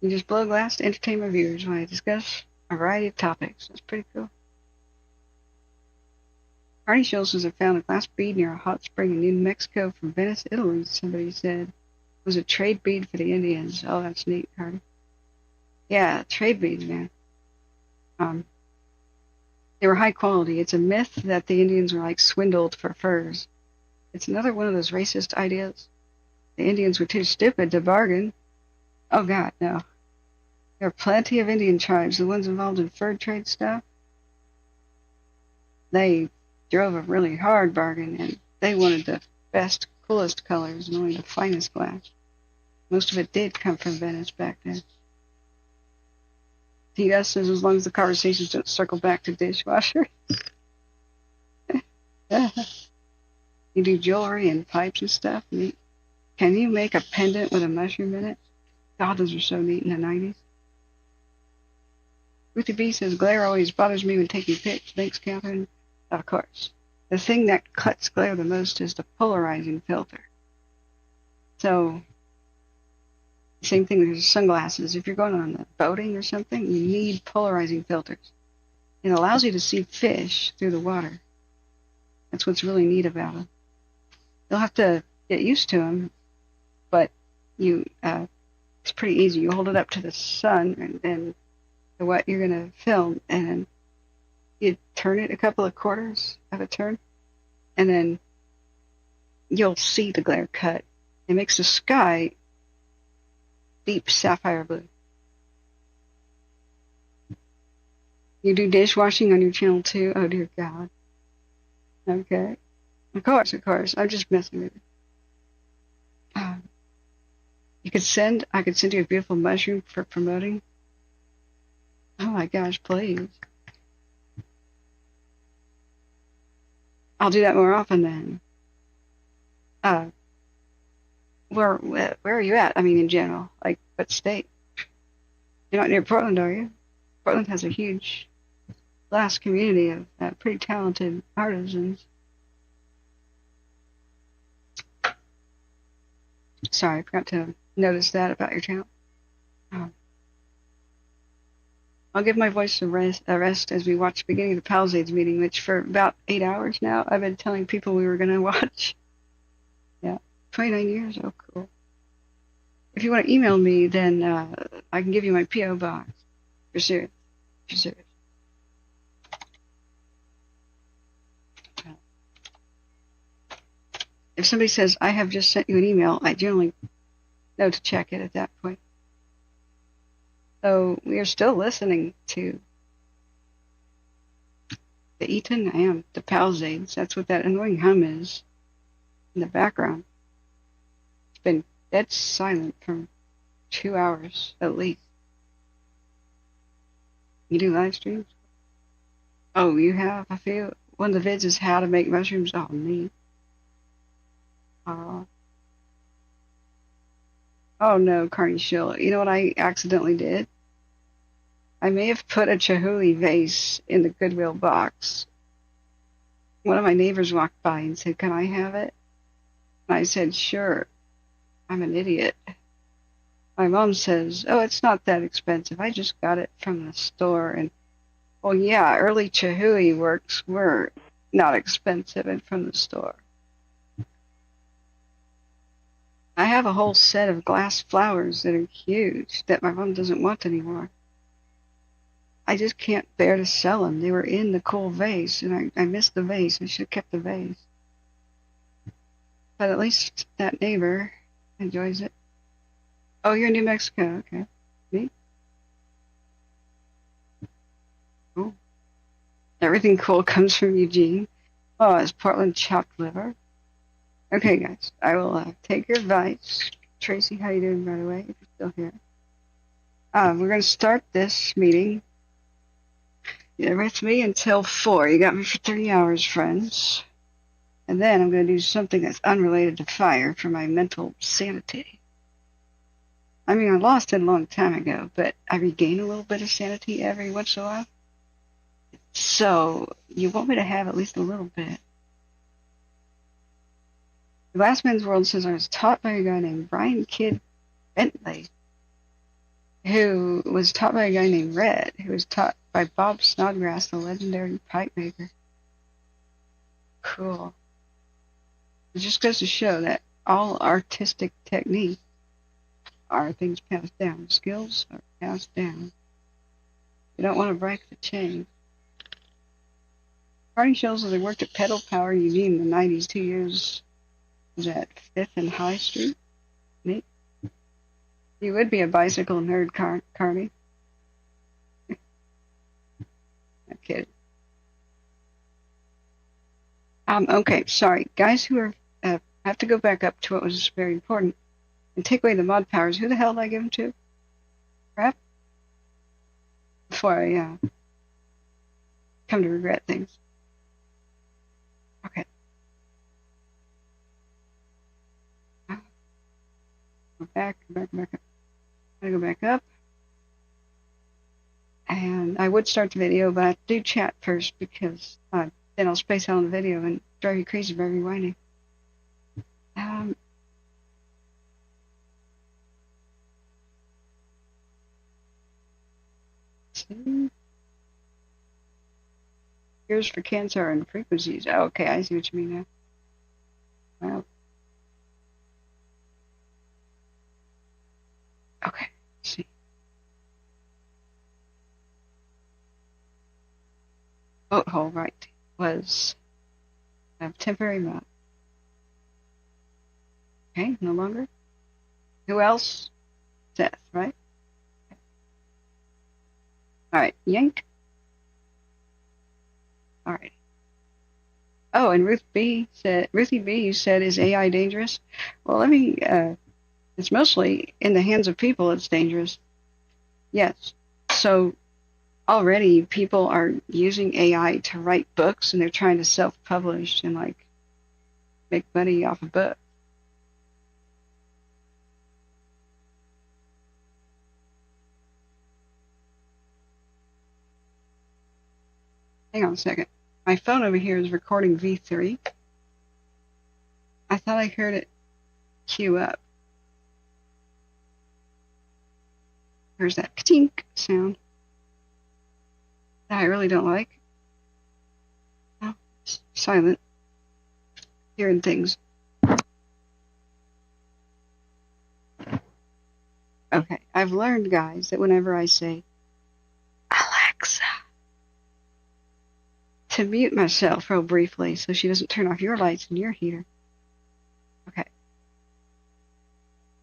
You just blow glass to entertain my viewers when I discuss a variety of topics. That's pretty cool. Hardy Schultzes have found a glass bead near a hot spring in New Mexico from Venice, Italy, somebody said. It was a trade bead for the Indians. Oh, that's neat, Hardy. Yeah, trade beads, man. They were high quality. It's a myth that the Indians were like swindled for furs. It's another one of those racist ideas. The Indians were too stupid to bargain. Oh, God, no. There are plenty of Indian tribes, the ones involved in fur trade stuff. They drove a really hard bargain, and they wanted the best, coolest colors and only the finest glass. Most of it did come from Venice back then. T.S. says as long as the conversations don't circle back to dishwasher. You do jewelry and pipes and stuff. Neat. Can you make a pendant with a mushroom in it? God, those are so neat in the 90s. Ruthie B says, glare always bothers me when taking pics. Thanks, Catherine. Of course. The thing that cuts glare the most is the polarizing filter. So, same thing with sunglasses. If you're going on the boating or something, you need polarizing filters. It allows you to see fish through the water. That's what's really neat about it. You'll have to get used to them, but you it's pretty easy. You hold it up to the sun and then to what you're going to film, and then you turn it a couple of quarters of a turn, and then you'll see the glare cut. It makes the sky deep sapphire blue. You do dishwashing on your channel too? Oh dear God. Okay. Of course. I'm just messing with you. I could send you a beautiful mushroom for promoting. Oh my gosh, please. I'll do that more often then. Where are you at? I mean, in general, like what state? You're not near Portland, are you? Portland has a huge glass community of pretty talented artisans. Sorry, I forgot to notice that about your channel. I'll give my voice a rest as we watch the beginning of the Palisades meeting, which for about 8 hours now I've been telling people we were going to watch. Yeah, 29 years. Oh, cool. If you want to email me, then I can give you my P.O. box. If you're serious. If you're serious. If somebody says, I have just sent you an email, I generally know to check it at that point. So we are still listening to the Eaton and the Palisades. That's what that annoying hum is in the background. It's been dead silent for 2 hours at least. You do live streams? Oh, you have a few? One of the vids is how to make mushrooms. Oh, neat. Oh no, Carney Shill. You know what I accidentally did? I may have put a Chihuly vase in the Goodwill box. One of my neighbors walked by and said, can I have it? And I said, sure. I'm an idiot. My mom says, oh, it's not that expensive. I just got it from the store. And, well, yeah, early Chihuly works were not expensive and from the store. I have a whole set of glass flowers that are huge that my mom doesn't want anymore. I just can't bear to sell them. They were in the cool vase, and I missed the vase. I should have kept the vase. But at least that neighbor enjoys it. Oh, you're in New Mexico. Okay. Me? Oh. Everything cool comes from Eugene. Oh, it's Portland chopped liver. Okay, guys, I will take your advice. Tracy, how you doing, by the way, if you're still here? We're going to start this meeting. You're with me until 4. You got me for 3 hours, friends. And then I'm going to do something that's unrelated to fire for my mental sanity. I mean, I lost it a long time ago, but I regain a little bit of sanity every once in a while. So you want me to have at least a little bit. The Last Man's World says I was taught by a guy named Brian Kidd Bentley, who was taught by a guy named Red, who was taught by Bob Snodgrass, the legendary pipe maker. Cool. It just goes to show that all artistic techniques are things passed down. Skills are passed down. You don't want to break the chain. Party shows as I worked at Pedal Power Eugene in the 90s, 2 years. Was at 5th and High Street. Neat. You would be a bicycle nerd, Carney. Not kidding. Okay, sorry. Guys who are have to go back up to what was very important and take away the mod powers. Who the hell did I give them to? Crap. Before I come to regret things. Okay. Go back up. I gotta go back up. And I would start the video, but I have to do chat first because then I'll space out on the video and drive you crazy by rewinding. See? Cures for cancer and frequencies. Oh, okay, I see what you mean now. Wow. boat hole, right, was a temporary mod. Okay, no longer. Who else? Seth, right? All right, yank. All right. Oh, and Ruthie B, you said, is AI dangerous? Well, it's mostly in the hands of people it's dangerous. Yes. So already people are using AI to write books, and they're trying to self-publish and like make money off a book. Hang on a second. My phone over here is recording V3. I thought I heard it queue up. There's that tink sound that I really don't like. Oh, it's silent. Hearing things. Okay, I've learned, guys, that whenever I say Alexa, to mute myself real briefly so she doesn't turn off your lights and your heater. Okay.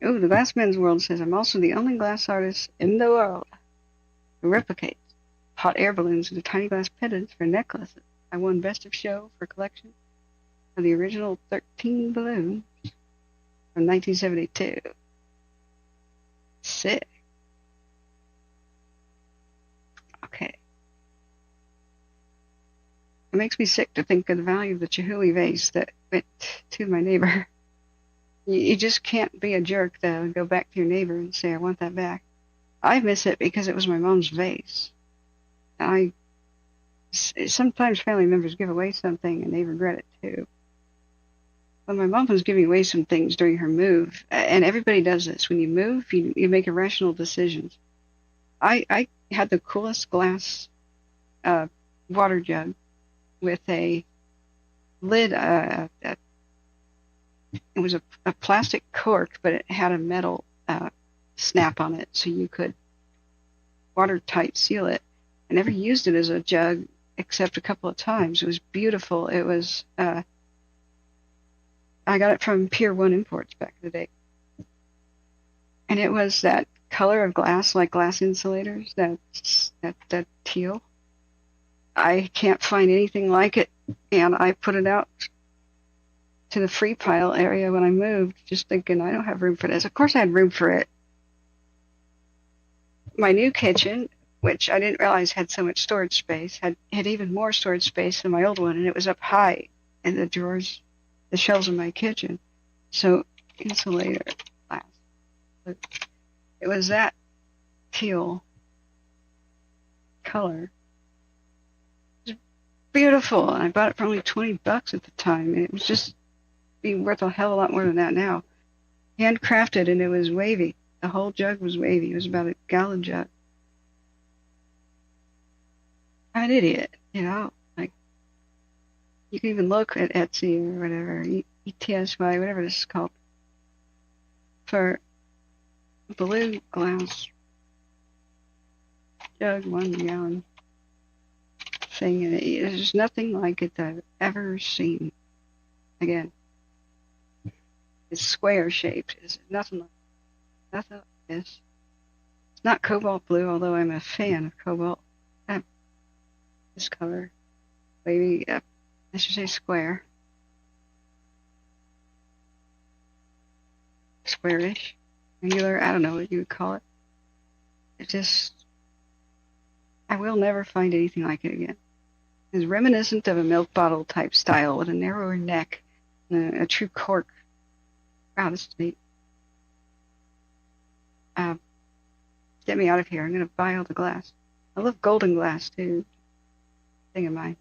Ooh, the Glass Men's World says, I'm also the only glass artist in the world who replicates hot air balloons into tiny glass pendants for necklaces. I won Best of Show for collection of the original 13 balloons from 1972. Sick. Okay. It makes me sick to think of the value of the Chihuly vase that went to my neighbor. You just can't be a jerk, though, and go back to your neighbor and say, I want that back. I miss it because it was my mom's vase. Sometimes family members give away something and they regret it, too. When my mom was giving away some things during her move, and everybody does this, when you move, you make irrational decisions. I had the coolest glass water jug with a lid. It was a plastic cork, but it had a metal snap on it, so you could watertight seal it. I never used it as a jug except a couple of times. It was beautiful. It was I got it from Pier 1 Imports back in the day. And it was that color of glass, like glass insulators, that teal. I can't find anything like it, and I put it out to the free pile area when I moved, just thinking I don't have room for this. Of course I had room for it. My new kitchen, which I didn't realize had so much storage space, had even more storage space than my old one, and it was up high in the drawers, the shelves in my kitchen. So insulator glass. It was that teal color. It was beautiful, and I bought it for only $20 at the time, and it was just being worth a hell of a lot more than that now. Handcrafted, and it was wavy. The whole jug was wavy. It was about a gallon jug. I'm an idiot, you know. Like, you can even look at Etsy or whatever, ETSY, whatever this is called, for blue glass jug, 1 gallon thing, and there's nothing like it that I've ever seen. Again, it's square shaped. It's nothing like this. It's not cobalt blue, although I'm a fan of cobalt. This color, maybe I should say square, squarish, angular. I don't know what you would call it. It just, I will never find anything like it again. It's reminiscent of a milk bottle type style with a narrower neck and a true cork. Wow, this is neat. Get me out of here. I'm going to buy all the glass. I love golden glass, too. Thing of mine.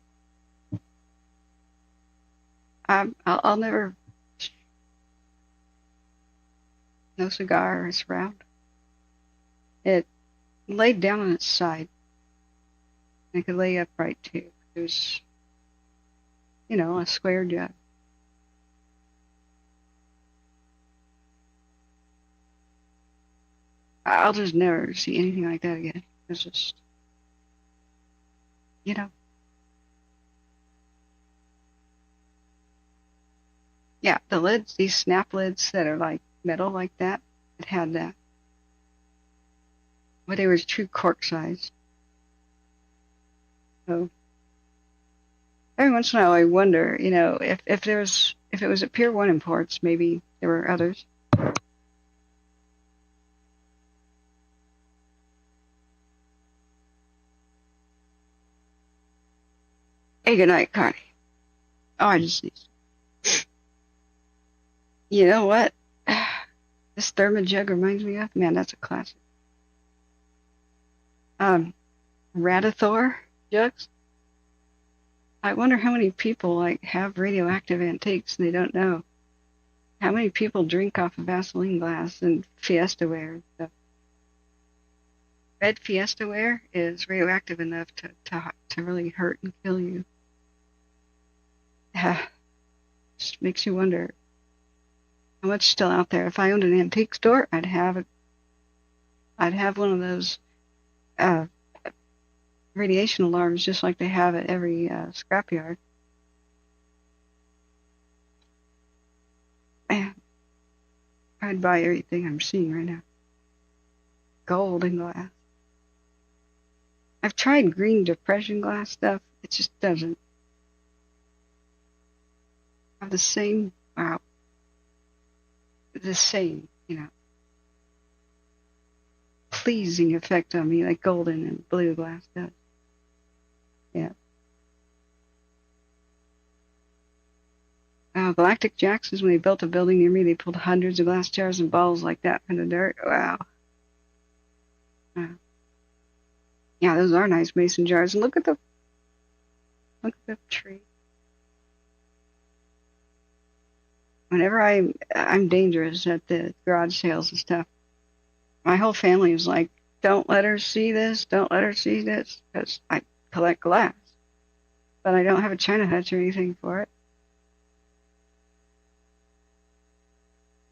I'll never... No cigar is round. It laid down on its side. It could lay upright, too. It was, you know, a square jug. I'll just never see anything like that again. It's just, you know, Yeah, the lids, these snap lids that are like metal like that, it had that. But they were true cork size. So every once in a while I wonder, you know, if it was at Pier 1 Imports, maybe there were others. Hey, good night, Connie. Oh, I just need. You know what? This thermos jug reminds me of? Man, that's a classic. Radithor jugs. I wonder how many people like have radioactive antiques and they don't know. How many people drink off of Vaseline glass and Fiesta ware and stuff? Red Fiesta ware is radioactive enough to really hurt and kill you. Just makes you wonder how much is still out there. If I owned an antique store, I'd have one of those radiation alarms just like they have at every scrapyard. Man, I'd buy everything I'm seeing right now. Gold and glass. I've tried green depression glass stuff. It just doesn't have the same, you know, pleasing effect on me like golden and blue glass does. Yeah. Galactic Jackson's, when they built a building near me, they pulled hundreds of glass jars and bottles like that from the dirt. Wow. Yeah, those are nice mason jars. And look at the tree. Whenever I'm dangerous at the garage sales and stuff, my whole family is like, don't let her see this, don't let her see this, because I collect glass. But I don't have a china hutch or anything for it.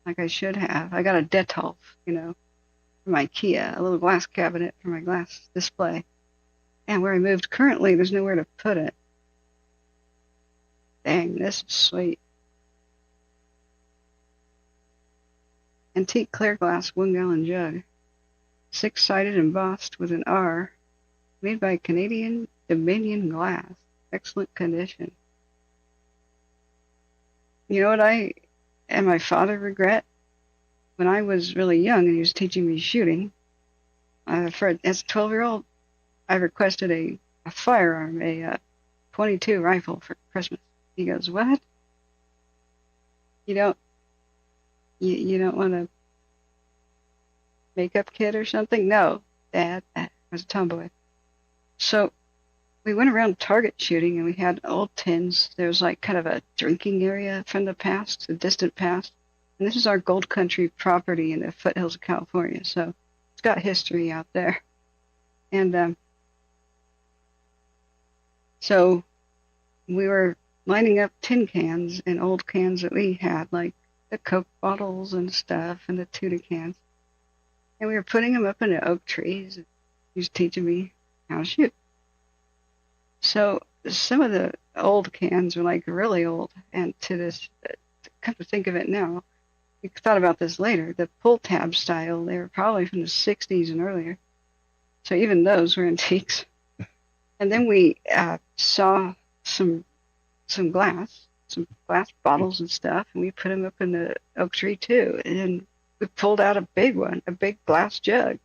Like I should have. I got a Detolf, you know, from IKEA, a little glass cabinet for my glass display. And where I moved currently, there's nowhere to put it. Dang, this is sweet. Antique clear glass 1-gallon jug. 6-sided embossed with an R. Made by Canadian Dominion Glass. Excellent condition. You know what I and my father regret? When I was really young and he was teaching me shooting, as a 12-year-old, I requested a firearm, a .22 rifle for Christmas. He goes, what? You don't want a makeup kit or something? No, Dad. I was a tomboy. So we went around Target shooting and we had old tins. There was like kind of a drinking area from the past, the distant past. And this is our gold country property in the foothills of California. So it's got history out there. And so we were lining up tin cans and old cans that we had, like the Coke bottles and stuff and the tuna cans. And we were putting them up in the oak trees. He was teaching me how to shoot. So some of the old cans were like really old. And to this, come to think of it now, we thought about this later, the pull tab style, they were probably from the 60s and earlier. So even those were antiques. And then we saw some glass bottles and stuff, and we put them up in the oak tree too. And then we pulled out a big one, a big glass jug.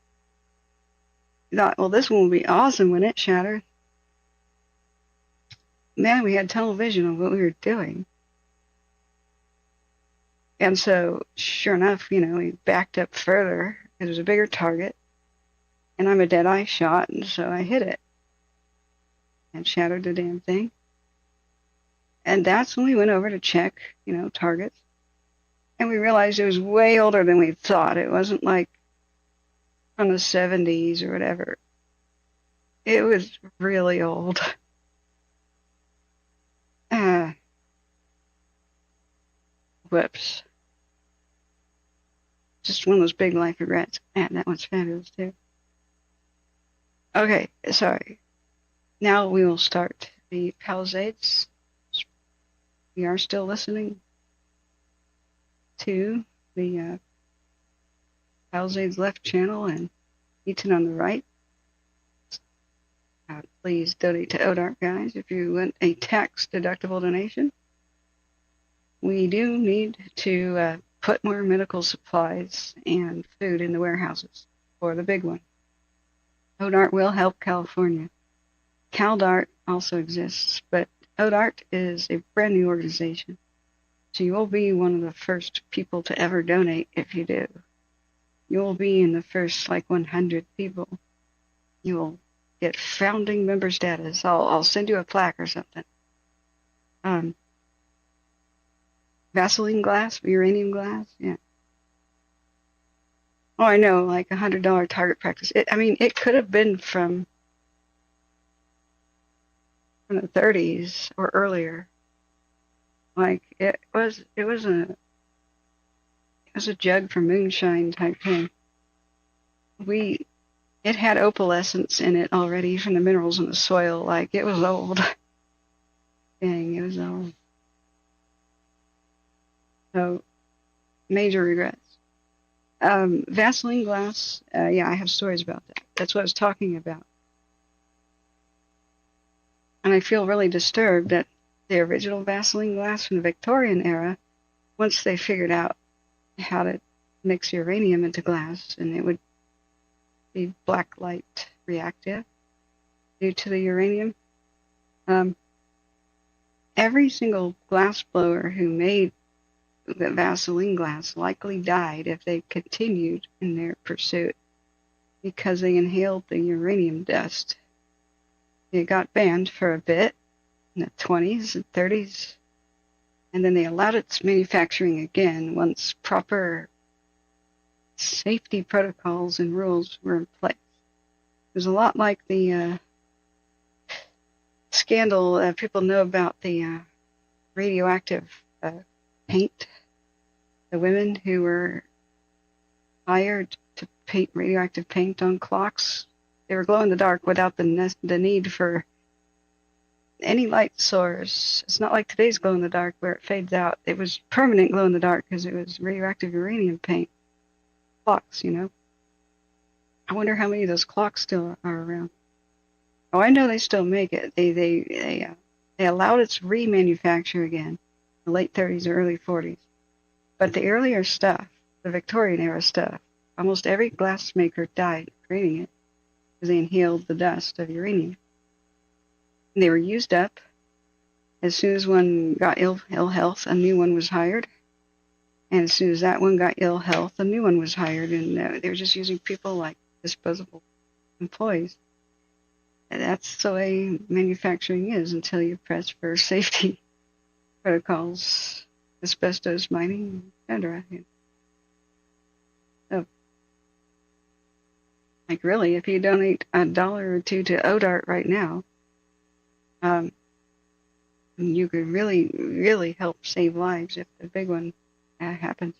We thought, well, this one will be awesome when it shattered. Man, we had tunnel vision on what we were doing. And so, sure enough, you know, we backed up further. It was a bigger target. And I'm a dead-eye shot, and so I hit it. And shattered the damn thing. And that's when we went over to check, you know, targets. And we realized it was way older than we thought. It wasn't like from the 70s or whatever. It was really old. Whoops. Just one of those big life regrets. Man, that one's fabulous too. Okay, sorry. Now we will start the Palisades. We are still listening. to the Palisades left channel and Eaton on the right. Please donate to ODART, guys, if you want a tax-deductible donation. We do need to put more medical supplies and food in the warehouses for the big one. ODART will help California. CalDART also exists, but ODART is a brand new organization. So you will be one of the first people to ever donate if you do. You will be in the first 100 people. You will get founding member status. I'll send you a plaque or something. Vaseline glass, uranium glass, yeah. Oh, I know, $100 target practice. It could have been from the 30s or earlier. It was a jug for moonshine type thing. It had opalescence in it already from the minerals in the soil. It was old. Dang, it was old. So, major regrets. Vaseline glass, yeah, I have stories about that. That's what I was talking about. And I feel really disturbed that the original Vaseline glass from the Victorian era, once they figured out how to mix uranium into glass, and it would be black light reactive due to the uranium. Every single glass blower who made the Vaseline glass likely died if they continued in their pursuit because they inhaled the uranium dust. It got banned for a bit in the 20s and 30s, and then they allowed its manufacturing again once proper safety protocols and rules were in place. It was a lot like the scandal people know about the radioactive paint. The women who were hired to paint radioactive paint on clocks, they were glow in the dark without the need for any light source. It's not like today's glow in the dark where it fades out. It was permanent glow in the dark because it was radioactive uranium paint. Clocks, I wonder how many of those clocks still are around. Oh, I know they still make it. They allowed its remanufacture again in the late 30s or early 40s. But the earlier stuff, the Victorian era stuff, almost every glassmaker died creating it because they inhaled the dust of uranium. And they were used up. As soon as one got ill health, a new one was hired. And as soon as that one got ill health, a new one was hired. And they were just using people like disposable employees. And that's the way manufacturing is until you press for safety protocols, asbestos mining, etc. So, really, if you donate $1 or $2 to ODART right now, you could really, really help save lives if the big one happens.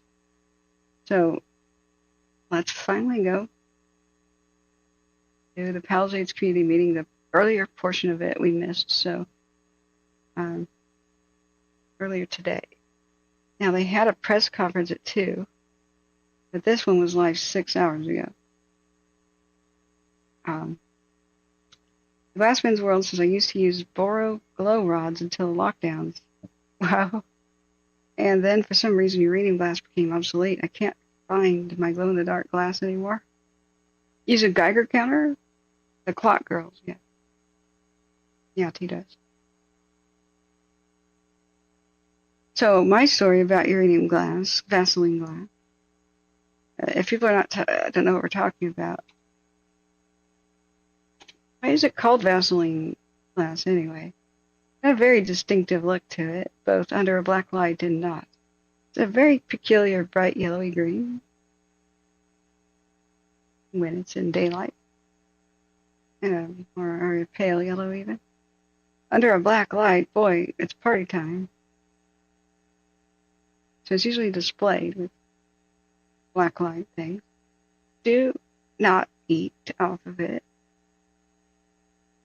So, let's finally go to the Palisades community meeting. The earlier portion of it we missed, so earlier today. Now, they had a press conference at 2, but this one was live 6 hours ago. Glassman's World says, I used to use Boro glow rods until the lockdowns. Wow. And then, for some reason, uranium glass became obsolete. I can't find my glow-in-the-dark glass anymore. Use a Geiger counter? The clock girls, yeah. Yeah, T does. So, my story about uranium glass, Vaseline glass, if people are don't know what we're talking about, why is it called Vaseline glass anyway? It had a very distinctive look to it, both under a black light and not. It's a very peculiar bright yellowy green when it's in daylight, or a pale yellow even. Under a black light, boy, it's party time. So it's usually displayed with black light things. Do not eat off of it.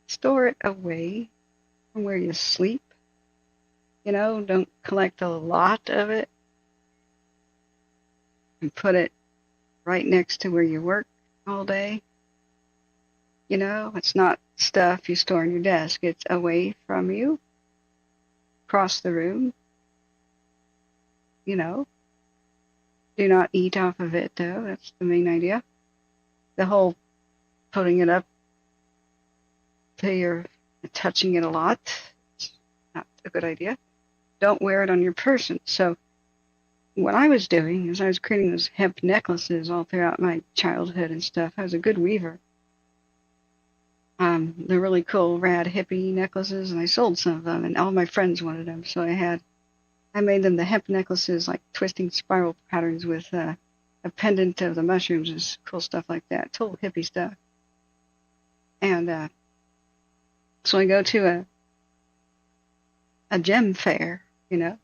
Store it away from where you sleep. Don't collect a lot of it. and put it right next to where you work all day. You know, it's not stuff you store on your desk. It's away from you, across the room. You know, do not eat off of it, though. That's the main idea. The whole putting it up to you're touching it a lot, it's not a good idea. Don't wear it on your person. So what I was doing is I was creating those hemp necklaces all throughout my childhood and stuff. I was a good weaver. They're really cool, rad hippie necklaces, and I sold some of them, and all my friends wanted them. So I made them the hemp necklaces, like twisting spiral patterns with a pendant of the mushrooms and cool stuff like that. Total hippie stuff. And so I go to a gem fair, you know.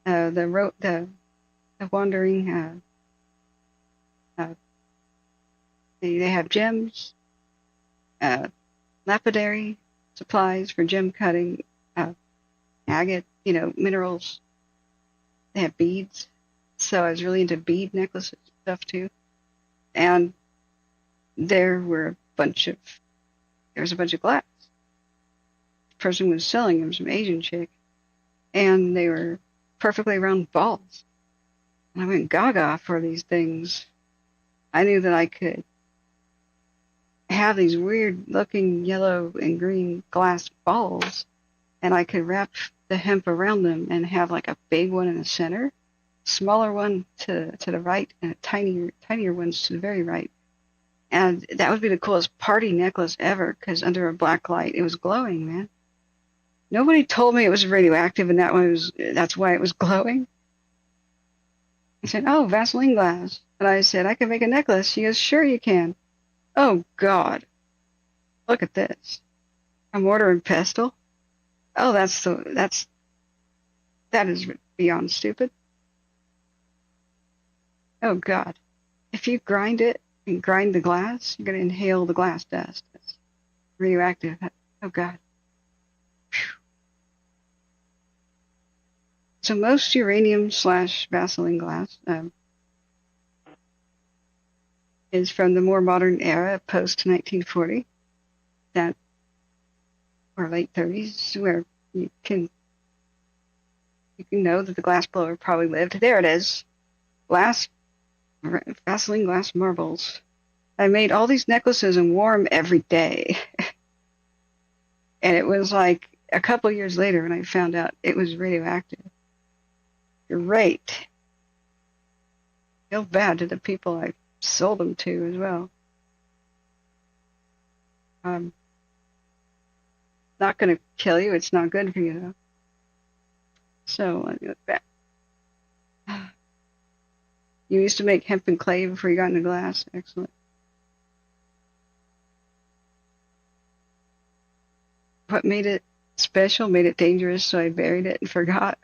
The wandering, they have gems, lapidary supplies for gem cutting, agate, you know, minerals. They have beads. So I was really into bead necklaces and stuff too. And there was a bunch of glass. The person was selling them, some Asian chick, and they were perfectly round balls. And I went gaga for these things. I knew that I could have these weird looking yellow and green glass balls, and I could wrap the hemp around them and have like a big one in the center, smaller one to the right, and tinier ones to the very right. And that would be the coolest party necklace ever, because under a black light, it was glowing, man. Nobody told me it was radioactive, and that's why it was glowing. I said, "Oh, Vaseline glass." And I said, "I can make a necklace." She goes, "Sure you can." Oh, God. Look at this. A mortar and pestle. Oh, that is beyond stupid. Oh, God. If you grind it and grind the glass, you're going to inhale the glass dust. That's radioactive. Oh, God. Whew. So most uranium/Vaseline glass is from the more modern era, post 1940, or late 30s, where you can know that the glass blower probably lived. There it is. Vaseline glass marbles. I made all these necklaces and wore them every day. And it was like a couple years later when I found out it was radioactive. Great. Feel bad to the people I sold them to as well. Not going to kill you. It's not good for you, though. So, let me look back. You used to make hemp and clay before you got into glass. Excellent. What made it special, made it dangerous, so I buried it and forgot.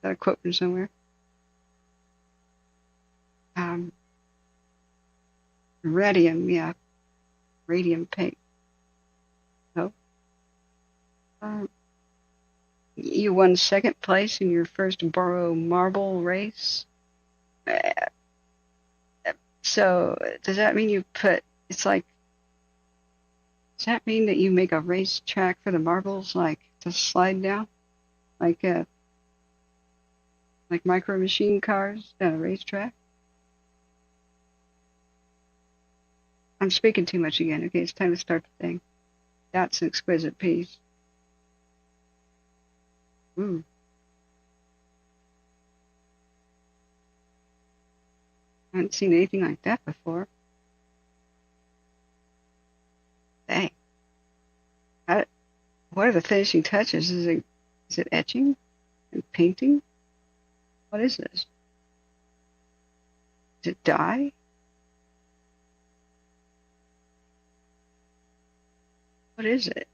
Got a quote from somewhere. Radium, yeah. Radium paint. Oh. You won second place in your first borough marble race. So does that mean does that mean that you make a racetrack for the marbles, like to slide down, like micro machine cars down a racetrack? I'm speaking too much again. Okay, it's time to start the thing. That's an exquisite piece. Ooh. I haven't seen anything like that before. Dang. What are the finishing touches? Is it etching and painting? What is this? Is it dye? What is it?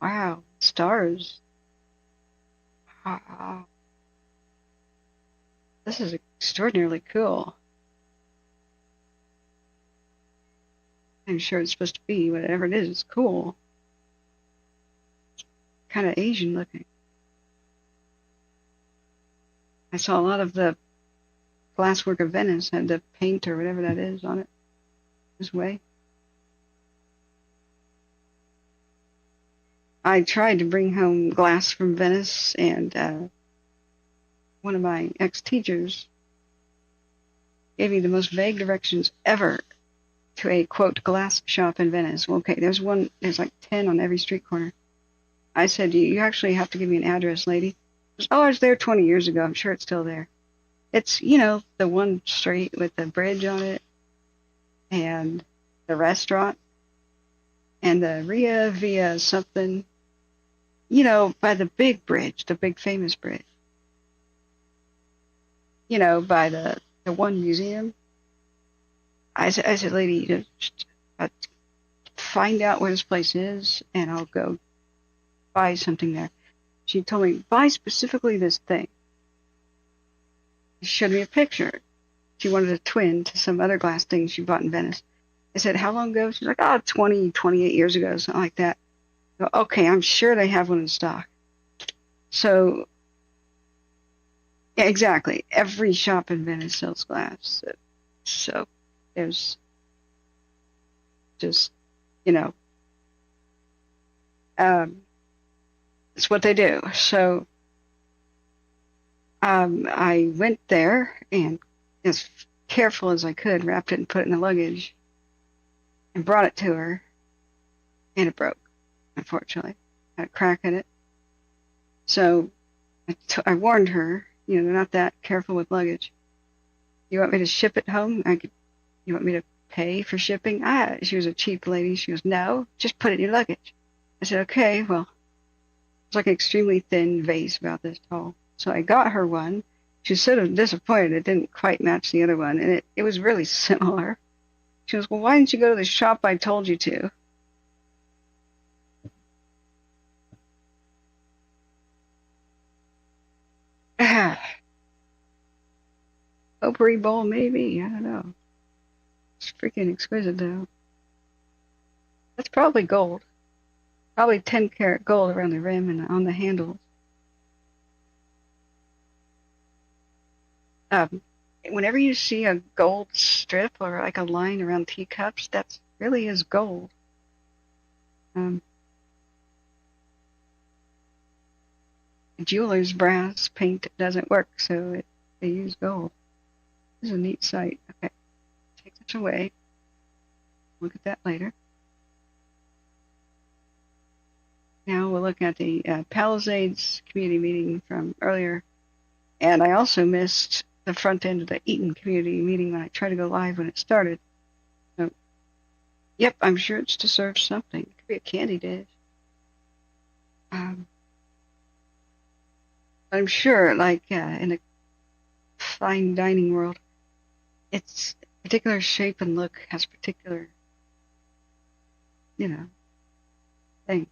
Wow, stars. Wow. This is extraordinarily cool. I'm sure it's supposed to be whatever it is. It's cool. It's kind of Asian looking. I saw a lot of the glasswork of Venice had the paint or whatever that is on it this way. I tried to bring home glass from Venice, and one of my ex-teachers gave me the most vague directions ever to a, quote, glass shop in Venice. Well, okay, there's like 10 on every street corner. I said, you actually have to give me an address, lady. She goes, oh, I was there 20 years ago. I'm sure it's still there. It's, the one street with the bridge on it, and the restaurant, and the Ria Via something, by the big bridge, the big famous bridge. By the one museum. I said, lady, just find out where this place is, and I'll go buy something there. She told me, buy specifically this thing. She showed me a picture. She wanted a twin to some other glass thing she bought in Venice. I said, how long ago? She's like, 20, 28 years ago, something like that. I go, okay, I'm sure they have one in stock. So, yeah, exactly. Every shop in Venice sells glass. So there's just, it's what they do. So I went there and, as careful as I could, wrapped it and put it in the luggage and brought it to her, and it broke, unfortunately. Had a crack in it. So I warned her, they're not that careful with luggage. You want me to ship it home? You want me to pay for shipping? She was a cheap lady. She goes, no, just put it in your luggage. I said, okay, well, it's like an extremely thin vase about this tall. So I got her one. She was sort of disappointed it didn't quite match the other one, and it was really similar. She goes, well, why didn't you go to the shop I told you to? Potpourri bowl, maybe. I don't know. It's freaking exquisite, though. That's probably gold. Probably 10-karat gold around the rim and on the handles. Whenever you see a gold strip or like a line around teacups, that really is gold. Jeweler's brass paint doesn't work, so they use gold. This is a neat sight. Okay, take this away. Look at that later. Now we'll look at the Palisades community meeting from earlier. And I also missed the front end of the Eaton community meeting when I tried to go live when it started. So, yep, I'm sure it's to serve something. It could be a candy dish. I'm sure, like in a fine dining world, its particular shape and look has particular, thing.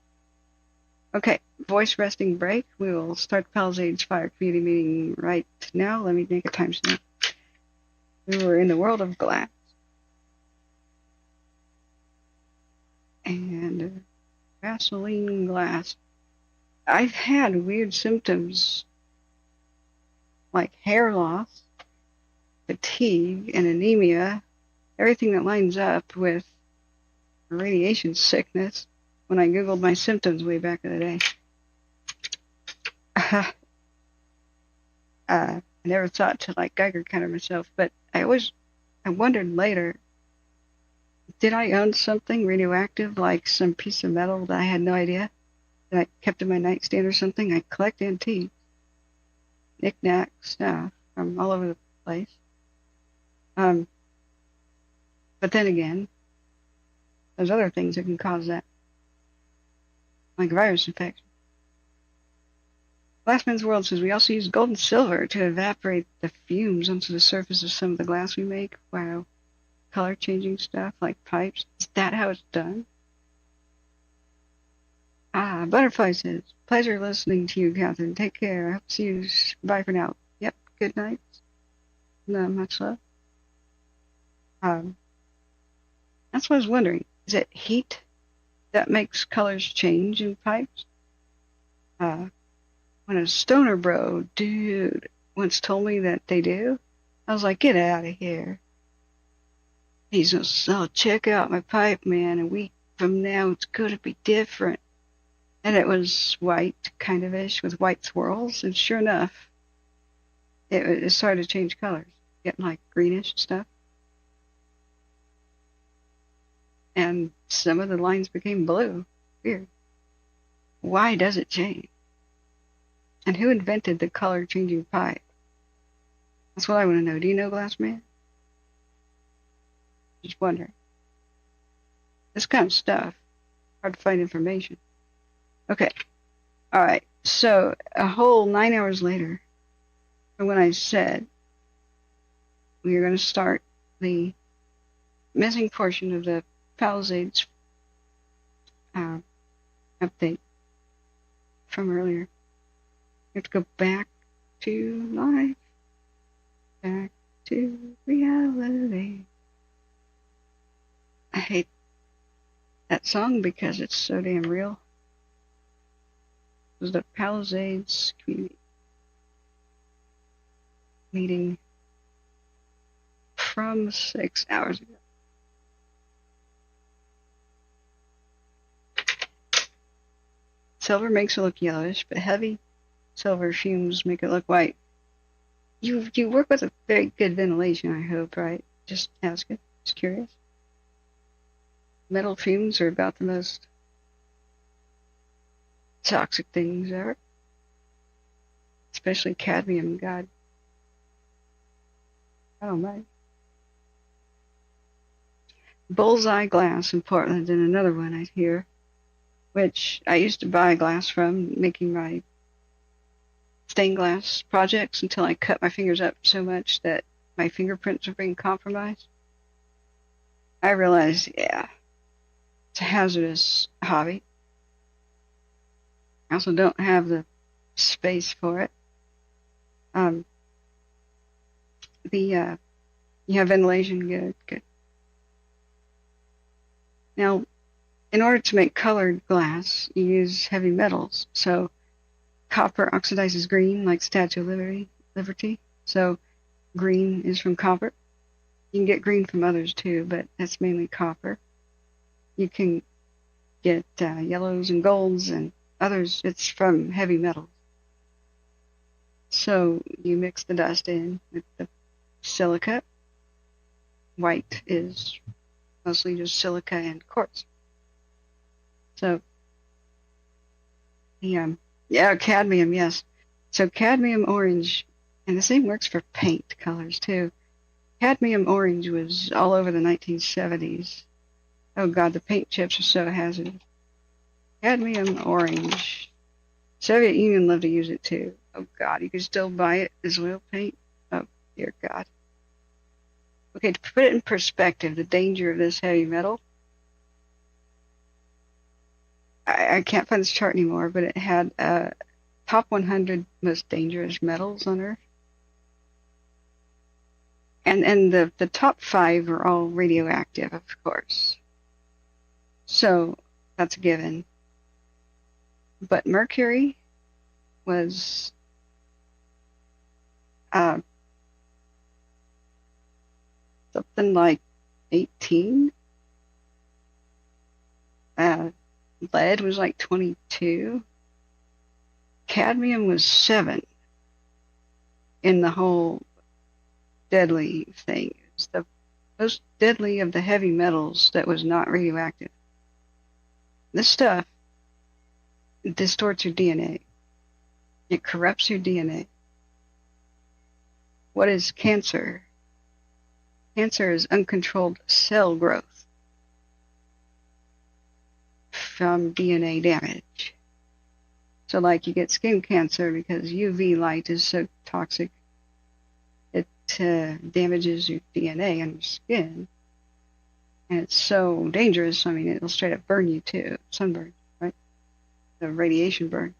Okay, voice resting break. We will start Palisades Fire community meeting right now. Let me make a timestamp. We were in the world of glass. And gasoline glass. I've had weird symptoms like hair loss, fatigue, and anemia. Everything that lines up with radiation sickness. When I Googled my symptoms way back in the day. I never thought to Geiger counter myself, but I wondered later, did I own something radioactive, like some piece of metal that I had no idea, that I kept in my nightstand or something? I collect antiques, knick-knack stuff from all over the place. But then again, there's other things that can cause that. Like virus infection. Glassman's World says we also use gold and silver to evaporate the fumes onto the surface of some of the glass we make. Wow. Color changing stuff like pipes. Is that how it's done? Butterfly says, pleasure listening to you, Catherine. Take care. I hope to see you. Bye for now. Yep. Good night. Not much love. That's what I was wondering. Is it heat that makes colors change in pipes? When a stoner bro, dude, once told me that they do. I was like, get out of here. He says, oh, check out my pipe, man. A week from now, it's going to be different. And it was white, kind of-ish, with white swirls. And sure enough, it started to change colors, getting like greenish stuff. And some of the lines became blue. Weird. Why does it change? And who invented the color-changing pipe? That's what I want to know. Do you know, Glass Man? Just wondering. This kind of stuff. Hard to find information. Okay. All right. So a whole 9 hours later, from when I said we were going to start the missing portion of the Palisades update from earlier. We have to go back to life. Back to reality. I hate that song because it's so damn real. It was the Palisades community meeting from 6 hours ago. Silver makes it look yellowish, but heavy silver fumes make it look white. You work with a very good ventilation, I hope, right? Just ask it. Just curious. Metal fumes are about the most toxic things ever. Especially cadmium, God. I don't mind. Bullseye Glass in Portland, and another one I hear, which I used to buy glass from, making my stained glass projects until I cut my fingers up so much that my fingerprints are being compromised. I realized, yeah, it's a hazardous hobby. I also don't have the space for it. You have ventilation, good. Now, in order to make colored glass, you use heavy metals. So copper oxidizes green, like Statue of Liberty. So green is from copper. You can get green from others too, but that's mainly copper. You can get yellows and golds and others. It's from heavy metals. So you mix the dust in with the silica. White is mostly just silica and quartz. So the cadmium, yes. So cadmium orange, and the same works for paint colors too. Cadmium orange was all over the 1970s. Oh God, the paint chips are so hazardous. Cadmium orange. Soviet Union loved to use it too. Oh God, you can still buy it as oil paint. Oh dear God. Okay, to put it in perspective, the danger of this heavy metal. I can't find this chart anymore, but it had top 100 most dangerous metals on Earth. And the top 5 are all radioactive, of course. So that's a given. But mercury was something like 18. Lead was like 22. Cadmium was 7 in the whole deadly thing. It's the most deadly of the heavy metals that was not radioactive. This stuff distorts your DNA. It corrupts your DNA. What is cancer? Cancer is uncontrolled cell growth from DNA damage. So like you get skin cancer because UV light is so toxic. It damages your DNA on your skin. And it's so dangerous, I mean, it'll straight up burn you too. Sunburn, right? The radiation burn.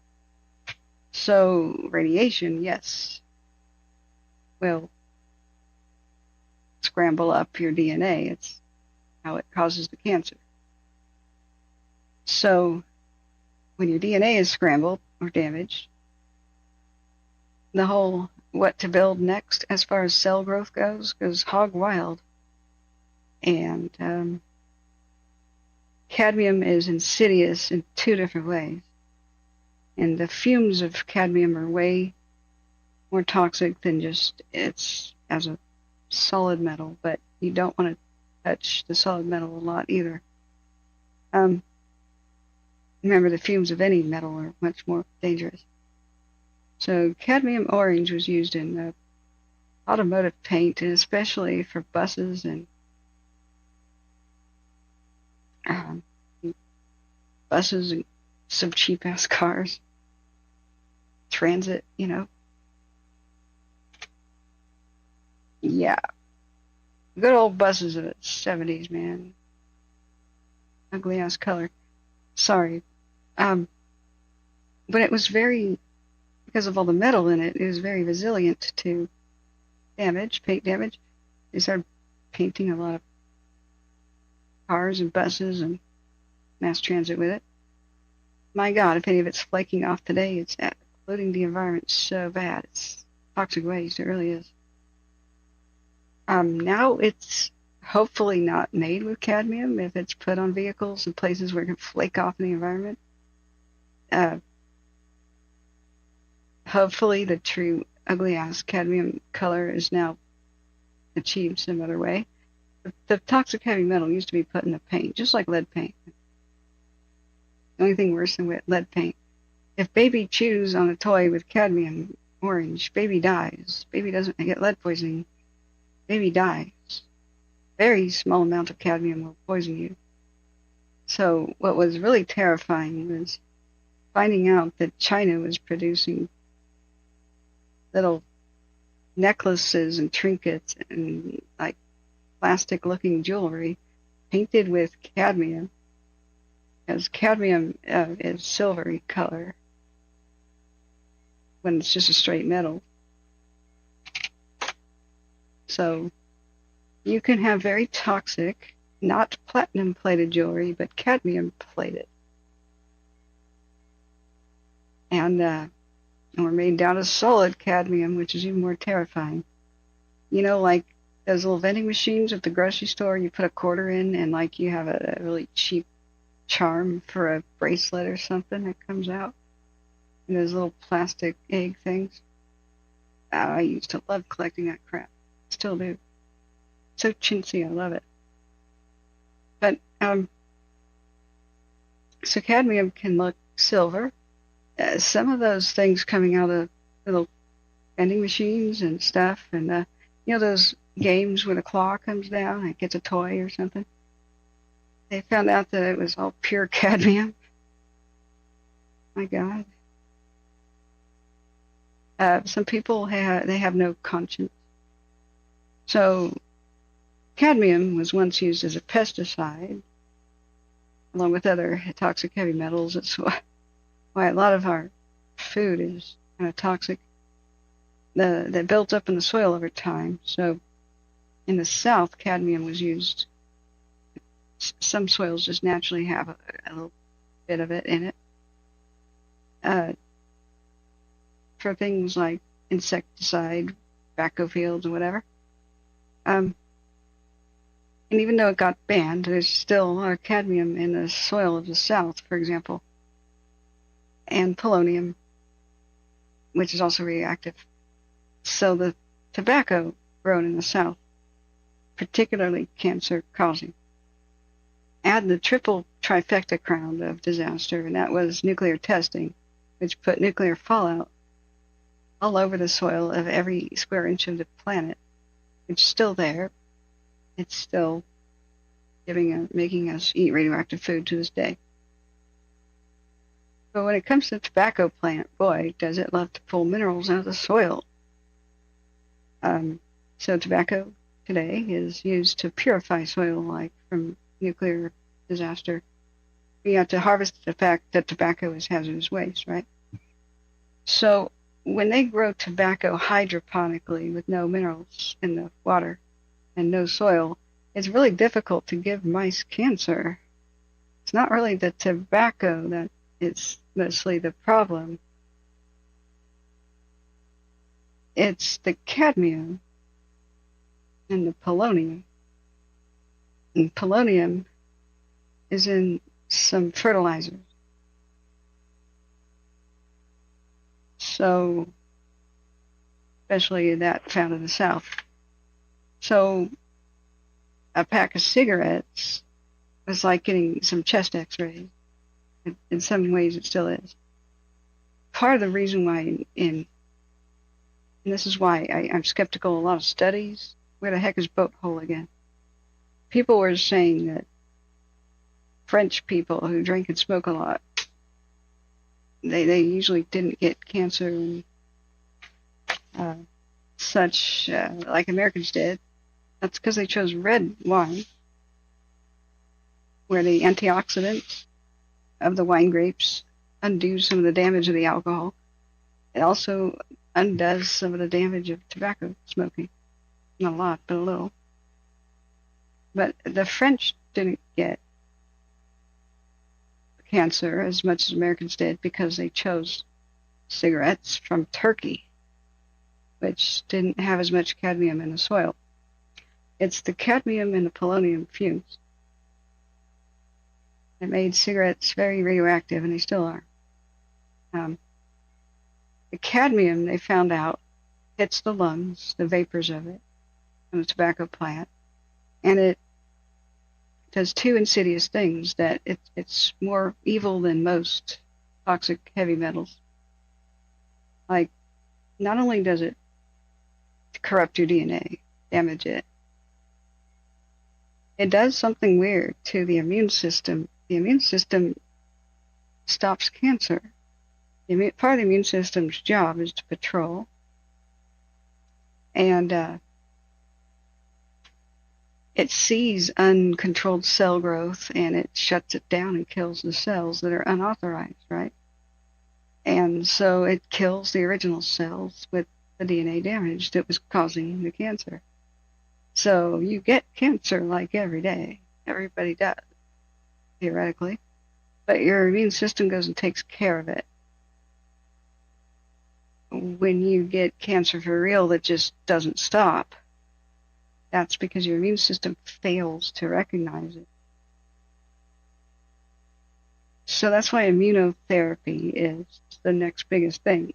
So radiation, yes, will scramble up your DNA. It's how it causes the cancer. So when your DNA is scrambled or damaged, the whole what to build next as far as cell growth goes hog wild. And cadmium is insidious in 2 different ways. And the fumes of cadmium are way more toxic than just it's as a solid metal, but you don't want to touch the solid metal a lot either. Remember, the fumes of any metal are much more dangerous. So cadmium orange was used in automotive paint, and especially for buses and some cheap-ass cars. Transit, you know. Yeah. Good old buses of the 70s, man. Ugly-ass color. Sorry. But it was very, because of all the metal in it, it was very resilient to damage, paint damage. They started painting a lot of cars and buses and mass transit with it. My God, if any of it's flaking off today, it's polluting the environment so bad. It's toxic waste, it really is. Now it's hopefully not made with cadmium if it's put on vehicles and places where it can flake off in the environment. Hopefully the true ugly-ass cadmium color is now achieved some other way. The toxic heavy metal used to be put in the paint, just like lead paint. The only thing worse than lead paint. If baby chews on a toy with cadmium orange, baby dies. Baby doesn't get lead poisoning. Baby dies. Very small amount of cadmium will poison you. So what was really terrifying was finding out that China was producing little necklaces and trinkets and like plastic-looking jewelry painted with cadmium, because cadmium is silvery color when it's just a straight metal. So you can have very toxic, not platinum-plated jewelry, but cadmium-plated. And we're made down to solid cadmium, which is even more terrifying. You know, like those little vending machines at the grocery store, you put a quarter in and like you have a really cheap charm for a bracelet or something that comes out. And those little plastic egg things. I used to love collecting that crap. Still do. So chintzy, I love it. But so cadmium can look silver. Some of those things coming out of little vending machines and stuff, and you know those games where the claw comes down and it gets a toy or something. They found out that it was all pure cadmium. My God. Some people have no conscience. So cadmium was once used as a pesticide, along with other toxic heavy metals. That's why a lot of our food is kind of toxic. That built up in the soil over time. So in the South, cadmium was used. Some soils just naturally have a little bit of it in it. For things like insecticide, tobacco fields, and whatever. And even though it got banned, there's still a lot of cadmium in the soil of the South, for example. And polonium, which is also reactive. So the tobacco grown in the South, particularly cancer-causing. Add the triple trifecta crown of disaster, and that was nuclear testing, which put nuclear fallout all over the soil of every square inch of the planet. It's still there. It's still making us eat radioactive food to this day. But when it comes to the tobacco plant, boy, does it love to pull minerals out of the soil. So tobacco today is used to purify soil, like from nuclear disaster. We have to harvest the fact that tobacco is hazardous waste, right? So when they grow tobacco hydroponically with no minerals in the water and no soil, it's really difficult to give mice cancer. It's not really the tobacco that is mostly the problem. It's the cadmium and the polonium. And polonium is in some fertilizers. So, especially that found in the South. So, a pack of cigarettes was like getting some chest x-rays. In some ways, it still is. Part of the reason why, and this is why I'm skeptical of a lot of studies, where the heck is boat hole again? People were saying that French people who drink and smoke a lot, they usually didn't get cancer and such like Americans did. That's because they chose red wine, where the antioxidants of the wine grapes undo some of the damage of the alcohol. It also undoes some of the damage of tobacco smoking. Not a lot, but a little. But the French didn't get cancer as much as Americans did because they chose cigarettes from Turkey, which didn't have as much cadmium in the soil. It's the cadmium and the polonium fumes that made cigarettes very radioactive, and they still are. The cadmium, they found out, hits the lungs, the vapors of it, from the tobacco plant, and it does two insidious things, that it's more evil than most toxic heavy metals. Like, not only does it corrupt your DNA, damage it, it does something weird to the immune system. The immune system stops cancer. Part of the immune system's job is to patrol, and it sees uncontrolled cell growth, and it shuts it down and kills the cells that are unauthorized, right? And so it kills the original cells with the DNA damage that was causing the cancer. So you get cancer like every day. Everybody does, theoretically. But your immune system goes and takes care of it. When you get cancer for real that just doesn't stop, that's because your immune system fails to recognize it. So that's why immunotherapy is the next biggest thing.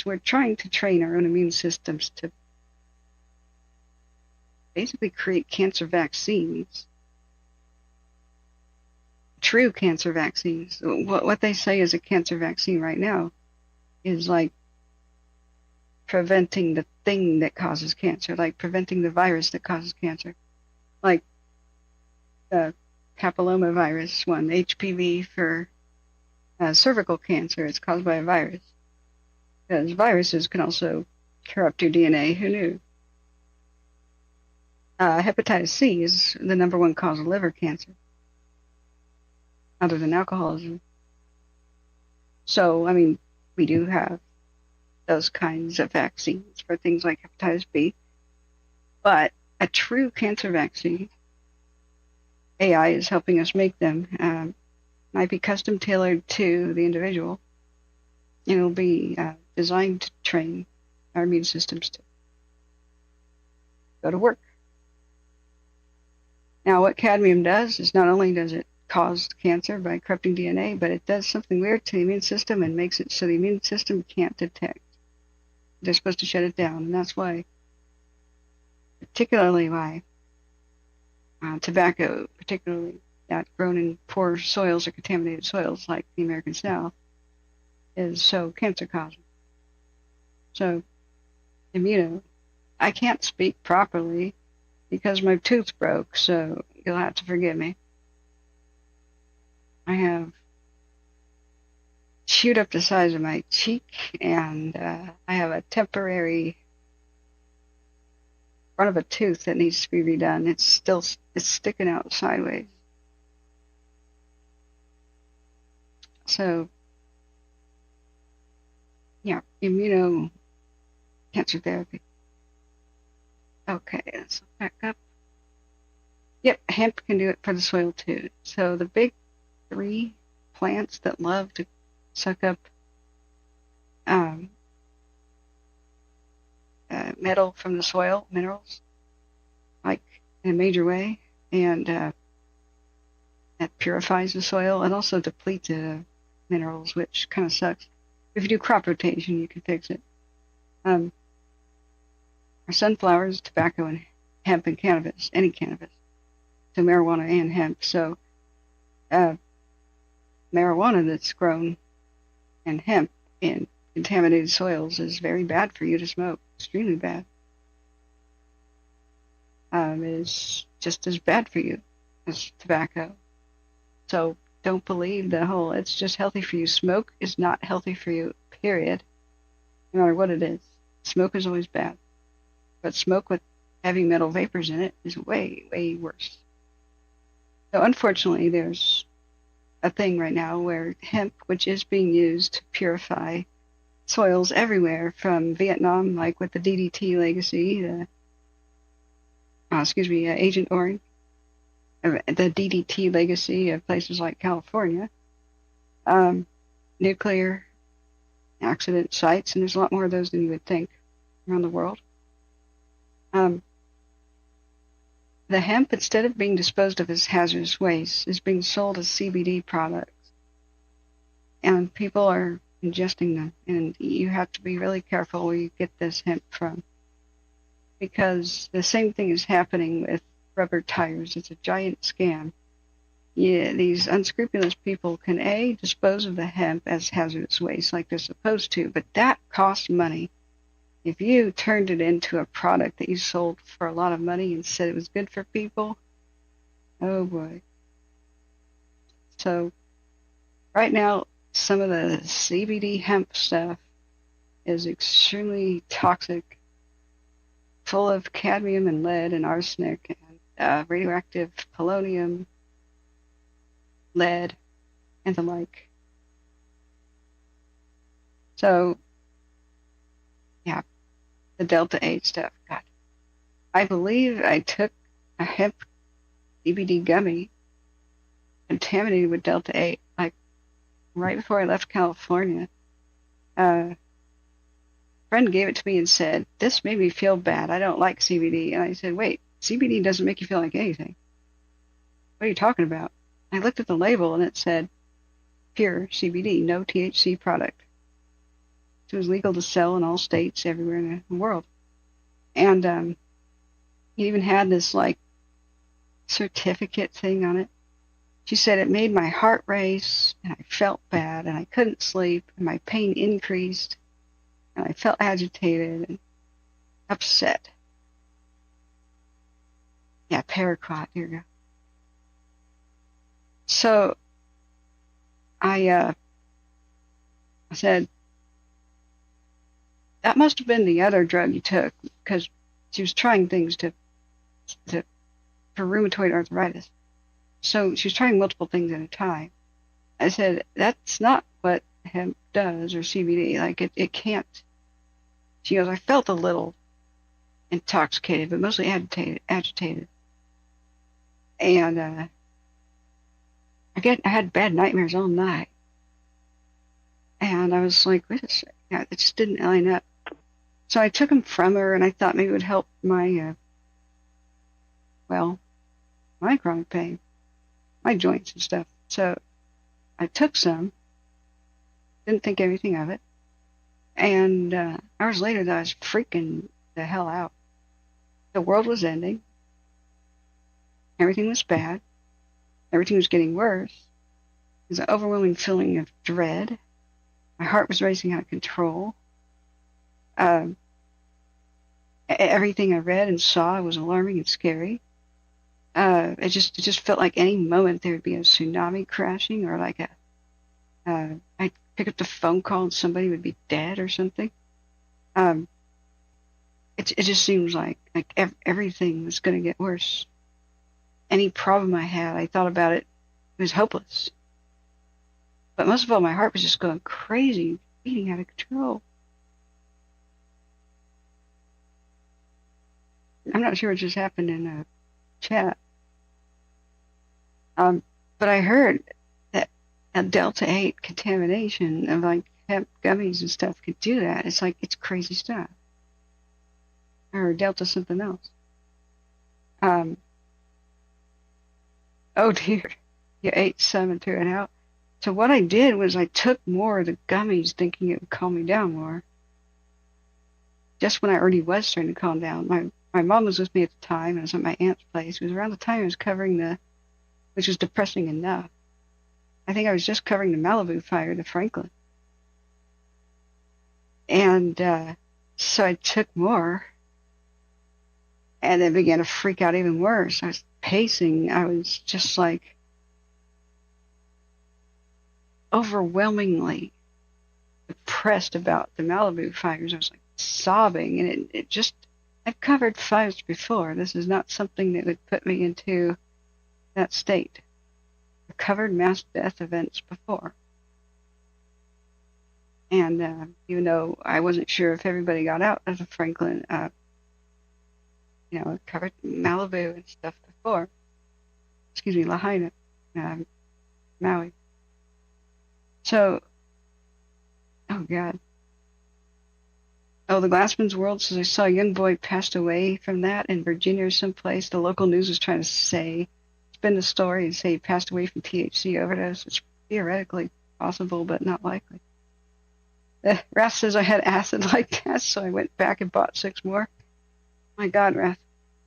We're trying to train our own immune systems to basically create cancer vaccines. True cancer vaccines. What they say is a cancer vaccine right now is like preventing the thing that causes cancer, like preventing the virus that causes cancer. Like the papillomavirus one, HPV for cervical cancer, it's caused by a virus. Because viruses can also corrupt your DNA. Who knew? Hepatitis C is the #1 cause of liver cancer, other than alcoholism. So, I mean, we do have those kinds of vaccines for things like hepatitis B. But a true cancer vaccine, AI is helping us make them, might be custom tailored to the individual. It'll be designed to train our immune systems to go to work. Now, what cadmium does is not only does it cause cancer by corrupting DNA, but it does something weird to the immune system and makes it so the immune system can't detect. They're supposed to shut it down, and that's why, particularly why tobacco, particularly that grown in poor soils or contaminated soils like the American South, is so cancer-causing. So, I can't speak properly because my tooth broke, so you'll have to forgive me. I have chewed up the size of my cheek, and I have a temporary front of a tooth that needs to be redone. It's sticking out sideways. So, yeah, cancer therapy. Okay, let's back up. Yep, hemp can do it for the soil too. So the big 3 plants that love to suck up metal from the soil, minerals, like in a major way, and that purifies the soil and also depletes it of minerals, which kind of sucks. If you do crop rotation, you can fix it. Our sunflowers, tobacco, and hemp and cannabis, any cannabis, so marijuana and hemp. So marijuana that's grown and hemp in contaminated soils is very bad for you to smoke, extremely bad. It is just as bad for you as tobacco. So don't believe the whole, it's just healthy for you. Smoke is not healthy for you, period. No matter what it is. Smoke is always bad. But smoke with heavy metal vapors in it is way, way worse. So unfortunately, there's a thing right now where hemp, which is being used to purify soils everywhere from Vietnam, like with the DDT legacy, Agent Orange, the DDT legacy of places like California, nuclear accident sites, and there's a lot more of those than you would think around the world. The hemp, instead of being disposed of as hazardous waste, is being sold as CBD products. And people are ingesting them, and you have to be really careful where you get this hemp from. Because the same thing is happening with rubber tires. It's a giant scam. Yeah, these unscrupulous people can dispose of the hemp as hazardous waste like they're supposed to, but that costs money. If you turned it into a product that you sold for a lot of money and said it was good for people, oh boy. So right now, some of the CBD hemp stuff is extremely toxic, full of cadmium and lead and arsenic and radioactive polonium, lead, and the like. So, yeah, the Delta 8 stuff. God, I believe I took a hemp CBD gummy contaminated with Delta 8, like right before I left California. A friend gave it to me and said, "This made me feel bad. I don't like CBD." And I said, "Wait, CBD doesn't make you feel like anything. What are you talking about?" I looked at the label and it said, "Pure CBD, no THC product." It was legal to sell in all states everywhere in the world. And it even had this like certificate thing on it. She said it made my heart race and I felt bad and I couldn't sleep and my pain increased and I felt agitated and upset. Yeah, paraquat, here you go. So I said, that must have been the other drug you took, because she was trying things for rheumatoid arthritis. So she was trying multiple things at a time. I said, that's not what hemp does, or CBD. Like, it can't. She goes, I felt a little intoxicated, but mostly agitated. And I had bad nightmares all night. And I was like, wait a second, it just didn't line up. So I took them from her, and I thought maybe it would help my, my chronic pain, my joints and stuff. So I took some, didn't think anything of it, and hours later, I was freaking the hell out. The world was ending. Everything was bad. Everything was getting worse. It was an overwhelming feeling of dread. My heart was racing out of control. Everything I read and saw was alarming and scary. It just felt like any moment there would be a tsunami crashing, or like I'd pick up the phone call and somebody would be dead or something. It just seems like everything was going to get worse. Any problem I had, I thought about it, it was hopeless. But most of all, my heart was just going crazy, beating out of control. I'm not sure what just happened in a chat. But I heard that a Delta 8 contamination of like hemp gummies and stuff could do that. It's like, it's crazy stuff. or Delta something else. Oh dear, you ate some and threw it out. So what I did was I took more of the gummies thinking it would calm me down more. Just when I already was starting to calm down. My mom was with me at the time. I was at my aunt's place. It was around the time I was covering which was depressing enough. I think I was just covering the Malibu fire, the Franklin. And so I took more and then began to freak out even worse. I was pacing. I was just like overwhelmingly depressed about the Malibu fires. I was like sobbing, and it just, I've covered fires before. This is not something that would put me into that state. I've covered mass death events before. And even though I wasn't sure if everybody got out of the Franklin, I covered Malibu and stuff before. Excuse me, Lahaina, Maui. So, oh God. Oh, the Glassman's World says I saw a young boy passed away from that in Virginia or someplace. The local news was trying to spin the story and say he passed away from THC overdose. It's theoretically possible, but not likely. Wrath says I had acid-like tests, so I went back and bought 6 more. My God, Wrath.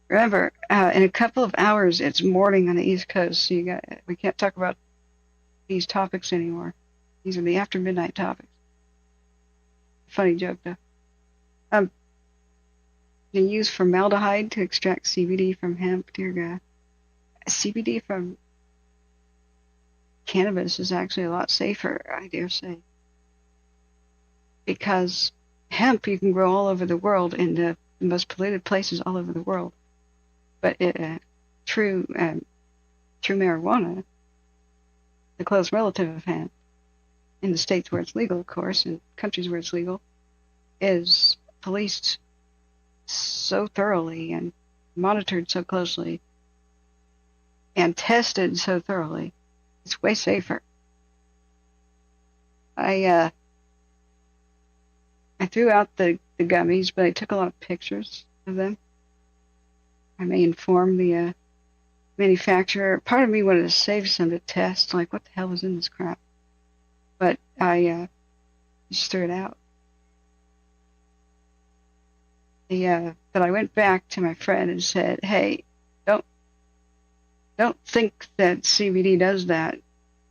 Remember, in a couple of hours, it's morning on the East Coast, so we can't talk about these topics anymore. These are the after midnight topics. Funny joke, though. They use formaldehyde to extract CBD from hemp. Dear God. CBD from cannabis is actually a lot safer, I dare say. Because hemp you can grow all over the world in the most polluted places all over the world. But true marijuana, the close relative of hemp, in the states where it's legal, of course, and countries where it's legal, is policed so thoroughly and monitored so closely and tested so thoroughly. It's way safer. I threw out the gummies, but I took a lot of pictures of them. I may inform the manufacturer. Part of me wanted to save some to test, like what the hell was in this crap. But I just threw it out. But I went back to my friend and said, hey, don't think that CBD does that.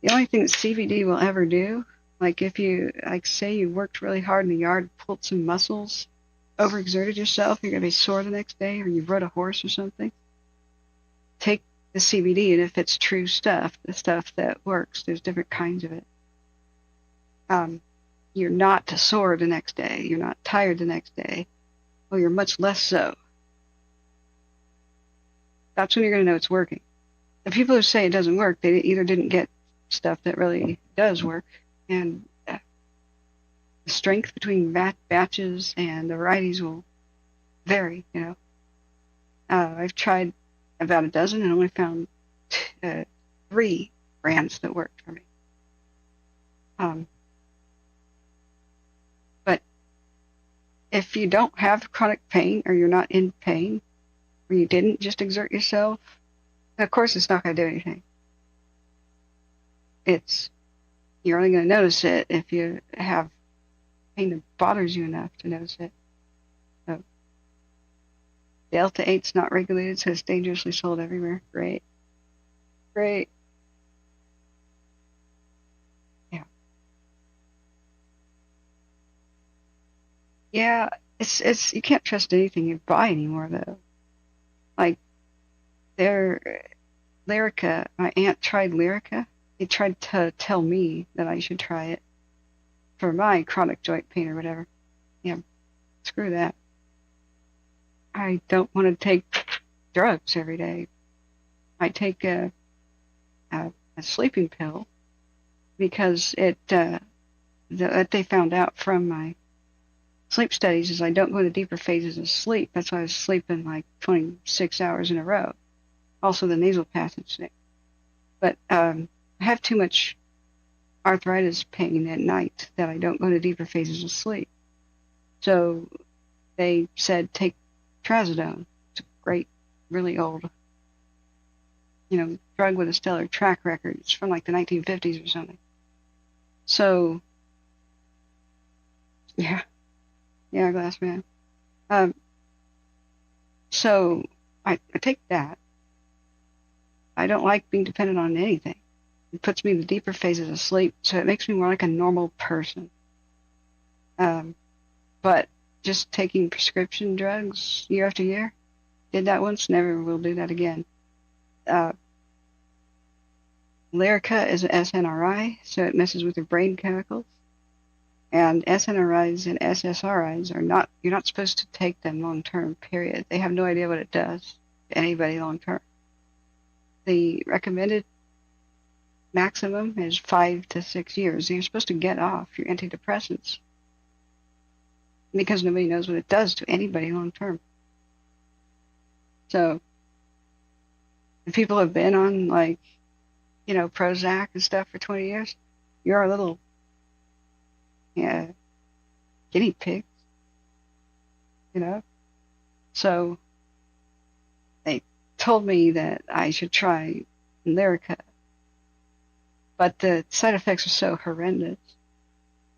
The only thing that CBD will ever do, like if you, say you worked really hard in the yard, pulled some muscles, overexerted yourself, you're going to be sore the next day, or you rode a horse or something, take the CBD, and if it's true stuff, the stuff that works, there's different kinds of it. You're not sore the next day, you're not tired the next day, or you're much less so. That's when you're going to know it's working. The people who say it doesn't work, they either didn't get stuff that really does work, and the strength between batches and the varieties will vary, I've tried about a dozen and only found 3 brands that worked for me. But if you don't have chronic pain, or you're not in pain, or you didn't just exert yourself, of course it's not going to do anything. You're only going to notice it if you have pain that bothers you enough to notice it. So, Delta 8's not regulated, so it's dangerously sold everywhere. Great. Great. Yeah. Yeah, it's you can't trust anything you buy anymore, though. Like, Lyrica, my aunt tried Lyrica. He tried to tell me that I should try it for my chronic joint pain or whatever. Yeah, screw that. I don't want to take drugs every day. I take a sleeping pill because what they found out from my sleep studies is I don't go into deeper phases of sleep. That's why I was sleeping like 26 hours in a row. Also the nasal passage thing. But I have too much arthritis pain at night that I don't go to deeper phases of sleep. So they said trazodone. It's a great, really old, drug with a stellar track record. It's from like the 1950s or something. So, yeah, glass man. So I take that. I don't like being dependent on anything. It puts me in the deeper phases of sleep, so it makes me more like a normal person. But just taking prescription drugs year after year, did that once, never will do that again. Lyrica is an SNRI, so it messes with your brain chemicals. And SNRIs and SSRIs you're not supposed to take them long term, period. They have no idea what it does to anybody long term. The recommended maximum is 5 to 6 years. And you're supposed to get off your antidepressants because nobody knows what it does to anybody long term. So, if people have been on Prozac and stuff for 20 years, you're a little guinea pigs, So they told me that I should try Lyrica, but the side effects are so horrendous.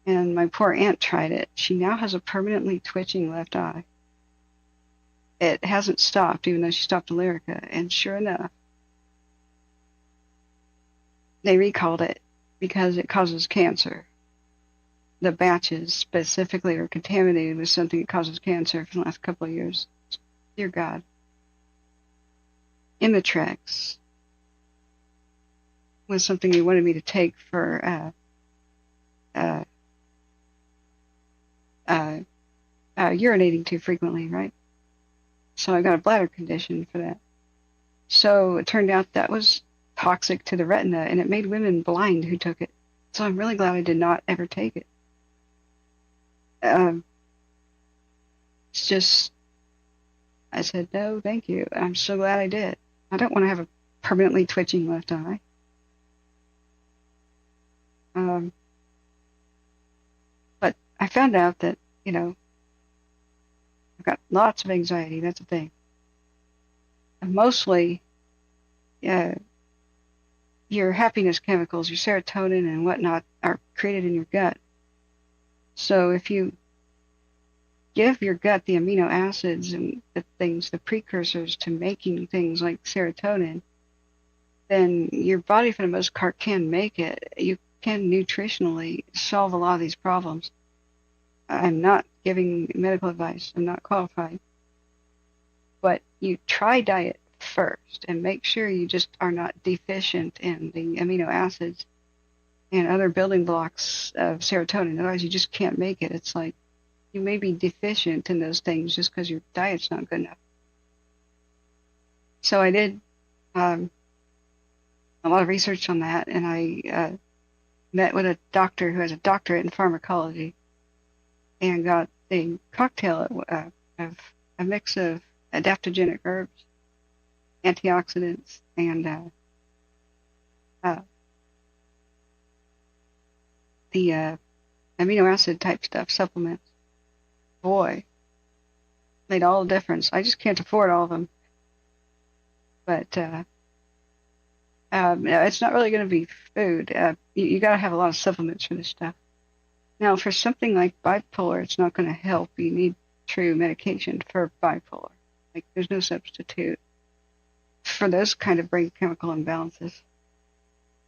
And my poor aunt tried it. She now has a permanently twitching left eye. It hasn't stopped, even though she stopped the Lyrica. And sure enough, they recalled it because it causes cancer. The batches specifically are contaminated with something that causes cancer for the last couple of years. Dear God. Imitrex was something they wanted me to take for urinating too frequently, right? So I got a bladder condition for that. So it turned out that was toxic to the retina, and it made women blind who took it. So I'm really glad I did not ever take it. It's just, I said, no, thank you. I'm so glad I did. I don't want to have a permanently twitching left eye. But I found out that, I've got lots of anxiety. That's the thing. And mostly, your happiness chemicals, your serotonin and whatnot, are created in your gut. So if you give your gut the amino acids and the precursors to making things like serotonin, then your body for the most part can make it. You can nutritionally solve a lot of these problems. I'm not giving medical advice. I'm not qualified. But you try diet first and make sure you just are not deficient in the amino acids and other building blocks of serotonin. Otherwise, you just can't make it. It's like you may be deficient in those things just because your diet's not good enough. So I did a lot of research on that, and I met with a doctor who has a doctorate in pharmacology and got a cocktail of a mix of adaptogenic herbs, antioxidants, and the amino acid type stuff, supplements. Boy, made all the difference. I just can't afford all of them. But it's not really going to be food. You got to have a lot of supplements for this stuff. Now, for something like bipolar, it's not going to help. You need true medication for bipolar. Like, there's no substitute for those kind of brain chemical imbalances.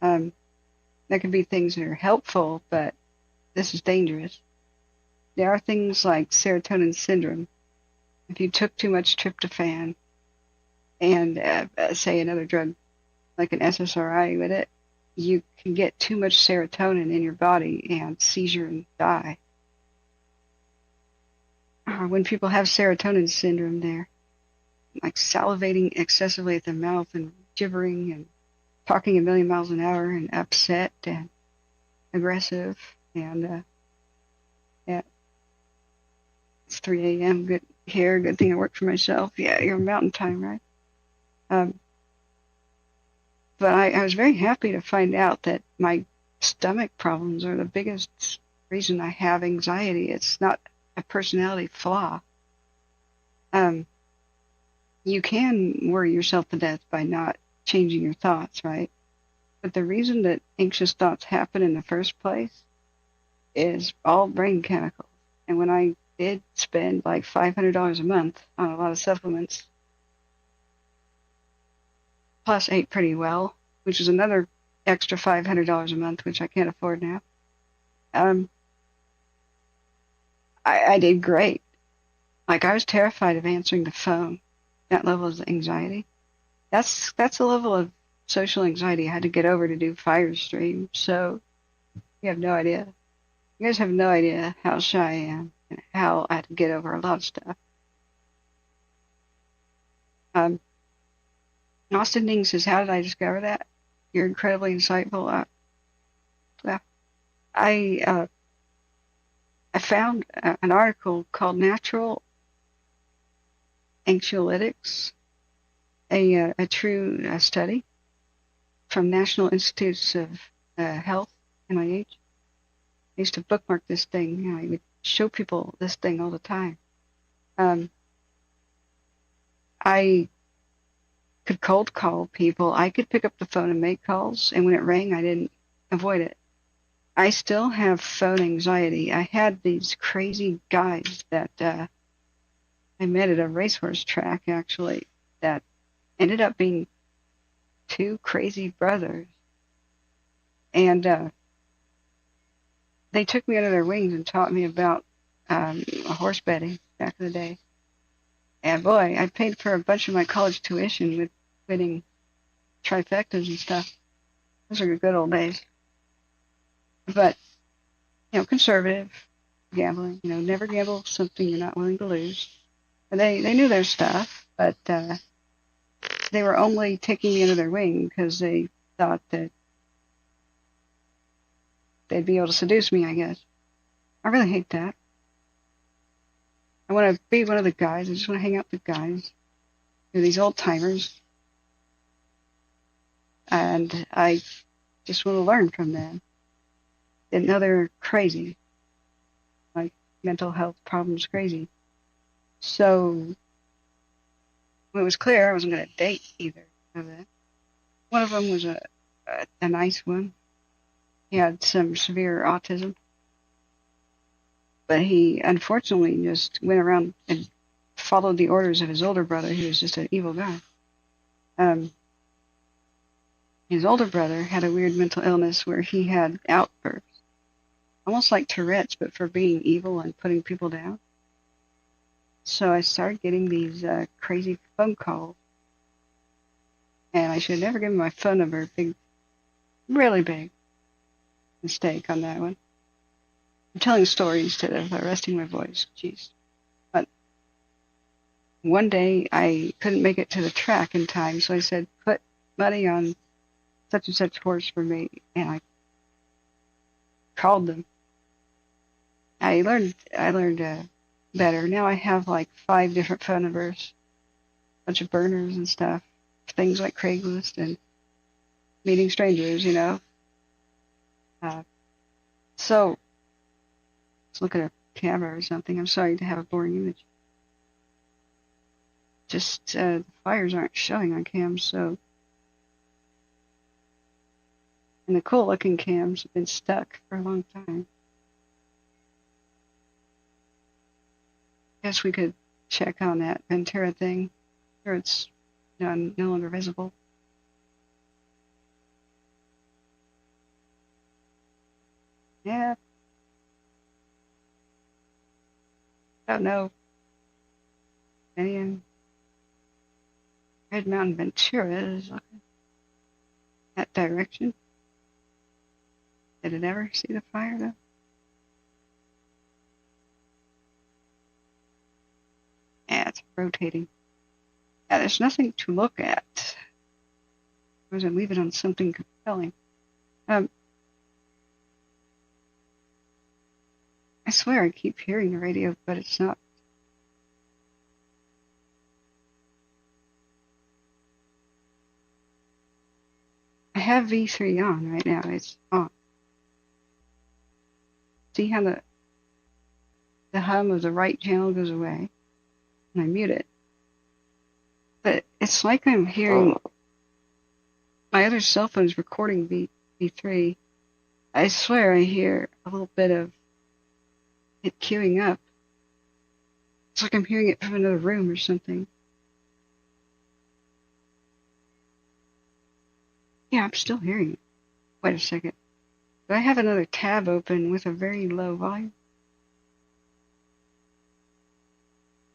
There can be things that are helpful, but this is dangerous. There are things like serotonin syndrome. If you took too much tryptophan and, say, another drug like an SSRI with it, you can get too much serotonin in your body and seizure and die. When people have serotonin syndrome, they're like salivating excessively at the mouth and gibbering and talking a million miles an hour and upset and aggressive. And yeah, it's 3 a.m. Good here. Good thing I work for myself. Yeah, you're mountain time, right? But I was very happy to find out that my stomach problems are the biggest reason I have anxiety. It's not a personality flaw. you can worry yourself to death by not changing your thoughts, right? But the reason that anxious thoughts happen in the first place is all brain chemicals. And when I did spend like $500 a month on a lot of supplements, plus ate pretty well, which is another extra $500 a month, which I can't afford now. I did great. Like, I was terrified of answering the phone. That level of anxiety. That's a level of social anxiety I had to get over to do fire stream. So you have no idea. You guys have no idea how shy I am and how I had to get over a lot of stuff. Austin Ding says, how did I discover that? You're incredibly insightful. I found an article called Natural Anxiolytics, a true study from National Institutes of Health, NIH. I used to bookmark this thing. You know, I would show people this thing all the time. I could cold call people. I could pick up the phone and make calls, and when it rang, I didn't avoid it. I still have phone anxiety. I had these crazy guys that I met at a racehorse track, actually, that ended up being two crazy brothers. And they took me under their wings and taught me about horse betting back in the day. And boy, I paid for a bunch of my college tuition with winning trifectas and stuff. Those are the good old days. But, you know, conservative gambling, you know, never gamble something you're not willing to lose. And they knew their stuff, but they were only taking me under their wing because they thought that they'd be able to seduce me, I guess. I really hate that. I want to be one of the guys. I just want to hang out with the guys. They're these old timers. And I just want to learn from them. Didn't know they're crazy. Like, mental health problems crazy. So, when it was clear I wasn't going to date either of them. One of them was a nice one. He had some severe autism. But he unfortunately just went around and followed the orders of his older brother, who was just an evil guy. His older brother had a weird mental illness where he had outbursts. Almost like Tourette's, but for being evil and putting people down. So I started getting these crazy phone calls. And I should have never given my phone number. Really big mistake on that one. I'm telling a story instead of resting my voice. Jeez. But one day I couldn't make it to the track in time, so I said, put money on such and such horse for me. And I called them. I learned better. Now I have like 5 different phone numbers, a bunch of burners and stuff, things like Craigslist and meeting strangers, you know. So let's look at a camera or something. I'm sorry to have a boring image. Just the fires aren't showing on cams, so. And the cool looking cams have been stuck for a long time. Guess we could check on that Ventura thing. Sure, it's no longer visible. Yeah. I don't know. Any in Red Mountain Ventura is looking that direction. Did it ever see the fire though? Yeah, it's rotating. Yeah, there's nothing to look at. I was going to leave it on something compelling. I swear I keep hearing the radio, but it's not. I have V3 on right now. It's on. See how the hum of the right channel goes away? And I mute it. but it's like I'm hearing my other cell phone's recording V3. I swear I hear a little bit of it queuing up. It's like I'm hearing it from another room or something. Yeah, I'm still hearing it. Wait a second. Do I have another tab open with a very low volume?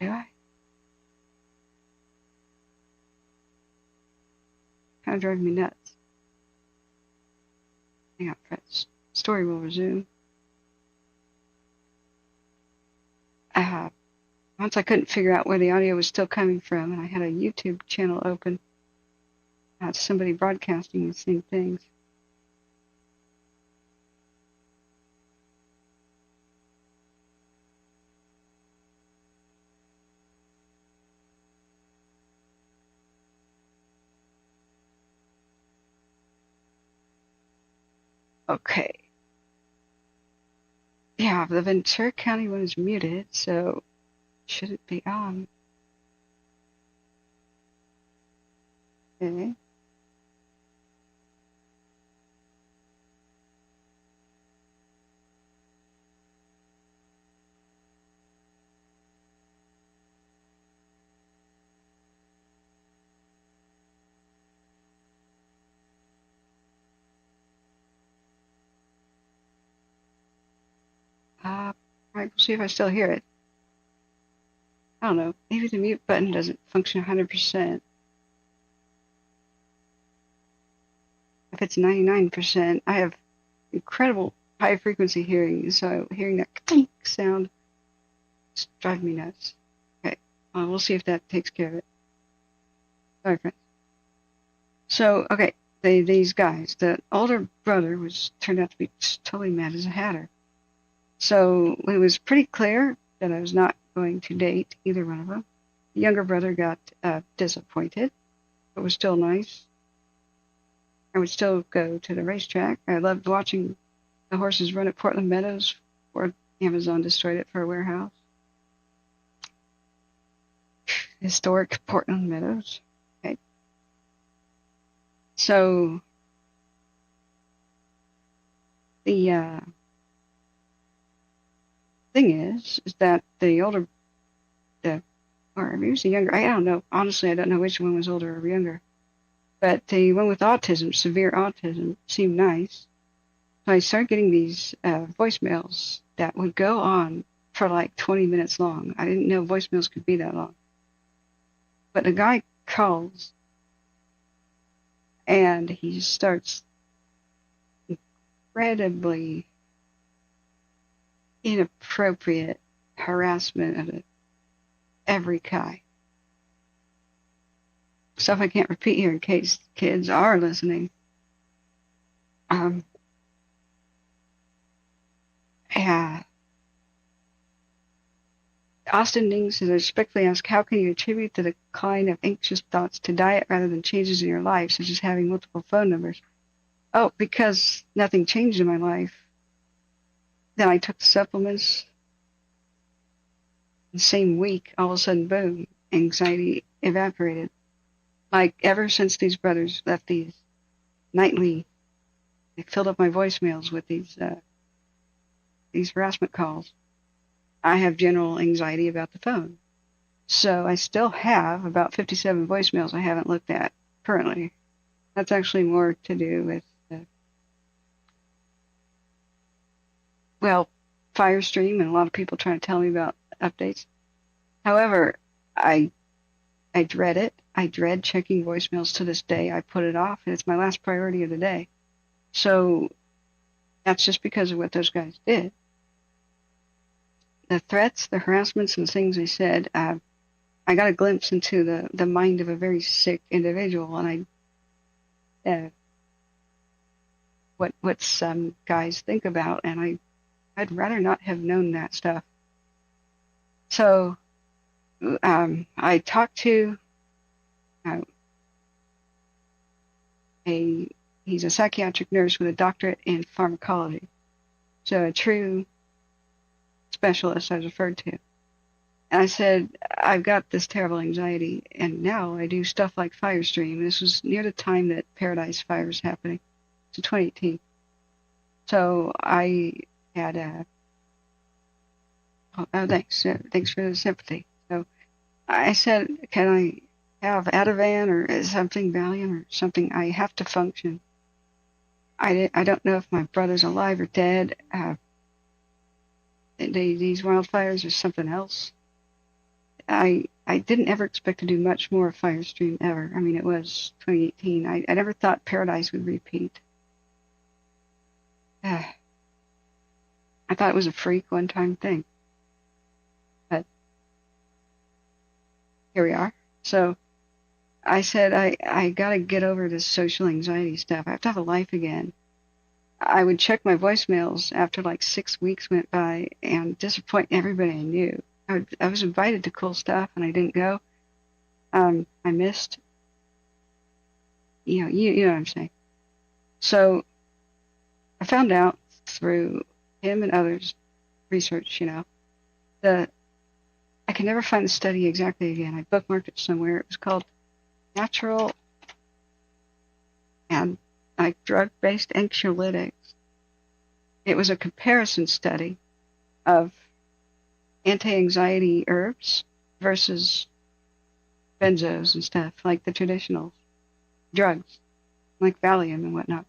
Do I? Kind of driving me nuts. Hang on, press. Story will resume. Once I couldn't figure out where the audio was still coming from, and I had a YouTube channel open. Somebody broadcasting the same things. Okay. Yeah, the Ventura County one is muted, so should it be on? Okay. Right, we'll see if I still hear it. I don't know. Maybe the mute button doesn't function 100%. If it's 99%, I have incredible high frequency hearing, so hearing that clink sound is driving me nuts. Okay, we'll see if that takes care of it. Sorry, friends. So, okay, these guys, the older brother turned out to be totally mad as a hatter. So it was pretty clear that I was not going to date either one of them. The younger brother got disappointed, but was still nice. I would still go to the racetrack. I loved watching the horses run at Portland Meadows before Amazon destroyed it for a warehouse. Historic Portland Meadows. Okay. So the thing is that the older, or maybe it was the younger, I don't know. Honestly, I don't know which one was older or younger. But the one with autism, severe autism, seemed nice. So I started getting these voicemails that would go on for like 20 minutes long. I didn't know voicemails could be that long. But the guy calls, and he starts incredibly inappropriate harassment of every kind. Stuff I can't repeat here in case kids are listening. Yeah. Austin Ning says, I respectfully ask, how can you attribute the decline of anxious thoughts to diet rather than changes in your life, such as having multiple phone numbers? Oh, because nothing changed in my life. Then I took the supplements. The same week, all of a sudden, boom, anxiety evaporated. Like, ever since these brothers left these nightly, they filled up my voicemails with these harassment calls. I have general anxiety about the phone. So I still have about 57 voicemails I haven't looked at currently. That's actually more to do with Firestream and a lot of people trying to tell me about updates. However, I dread it. I dread checking voicemails to this day. I put it off, and it's my last priority of the day. So that's just because of what those guys did. The threats, the harassments, and the things they said, I got a glimpse into the mind of a very sick individual, and what some guys think about, and I'd rather not have known that stuff. So I talked to he's a psychiatric nurse with a doctorate in pharmacology, so a true specialist I was referred to. And I said, I've got this terrible anxiety, and now I do stuff like Firestream. This was near the time that Paradise Fire was happening. It's 2018. So I had thanks for the sympathy. So I said, can I have Ativan or something, Valium or something? I have to function. I don't know if my brother's alive or dead. These wildfires or something else. I didn't ever expect to do much more of Firestream ever. I mean, it was 2018. I never thought Paradise would repeat. I thought it was a freak one-time thing. But here we are. So I said, I got to get over this social anxiety stuff. I have to have a life again. I would check my voicemails after like 6 weeks went by and disappoint everybody I knew. I was invited to cool stuff and I didn't go. I missed. You know what I'm saying. So I found out through him and others' research, that I can never find the study exactly again. I bookmarked it somewhere. It was called Natural and Drug-Based Anxiolytics. It was a comparison study of anti-anxiety herbs versus benzos and stuff, like the traditional drugs, like Valium and whatnot.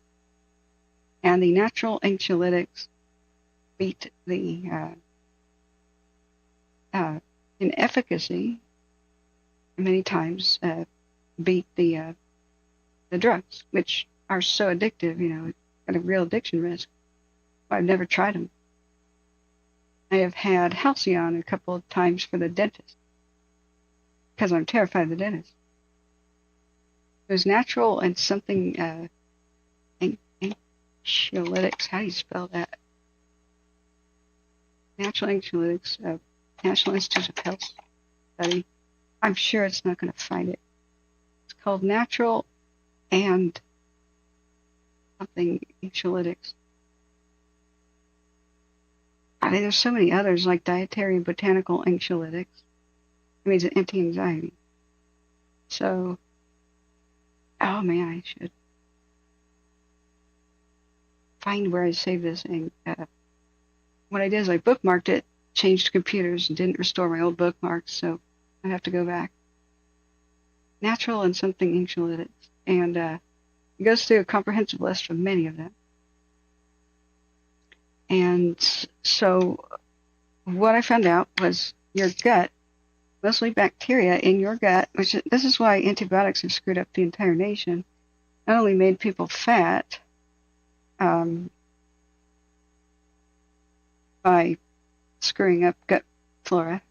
And the natural anxiolytics beat the, in efficacy, many times beat the drugs, which are so addictive, got a real addiction risk. I've never tried them. I have had Halcyon a couple of times for the dentist because I'm terrified of the dentist. It was natural and something anxiolytics. How do you spell that? Natural anxiolytics, National Institute of Health study. I'm sure it's not going to find it. It's called Natural and something anxiolytics. I mean, there's so many others like dietary and botanical anxiolytics. I mean, it's an anti-anxiety. So, oh man, I should find where I saved this. And what I did is I bookmarked it, changed computers, and didn't restore my old bookmarks, so I have to go back. Natural and something anxiolytics. And it goes through a comprehensive list of many of them. And so what I found out was your gut, mostly bacteria in your gut, this is why antibiotics have screwed up the entire nation, not only made people fat by screwing up gut flora.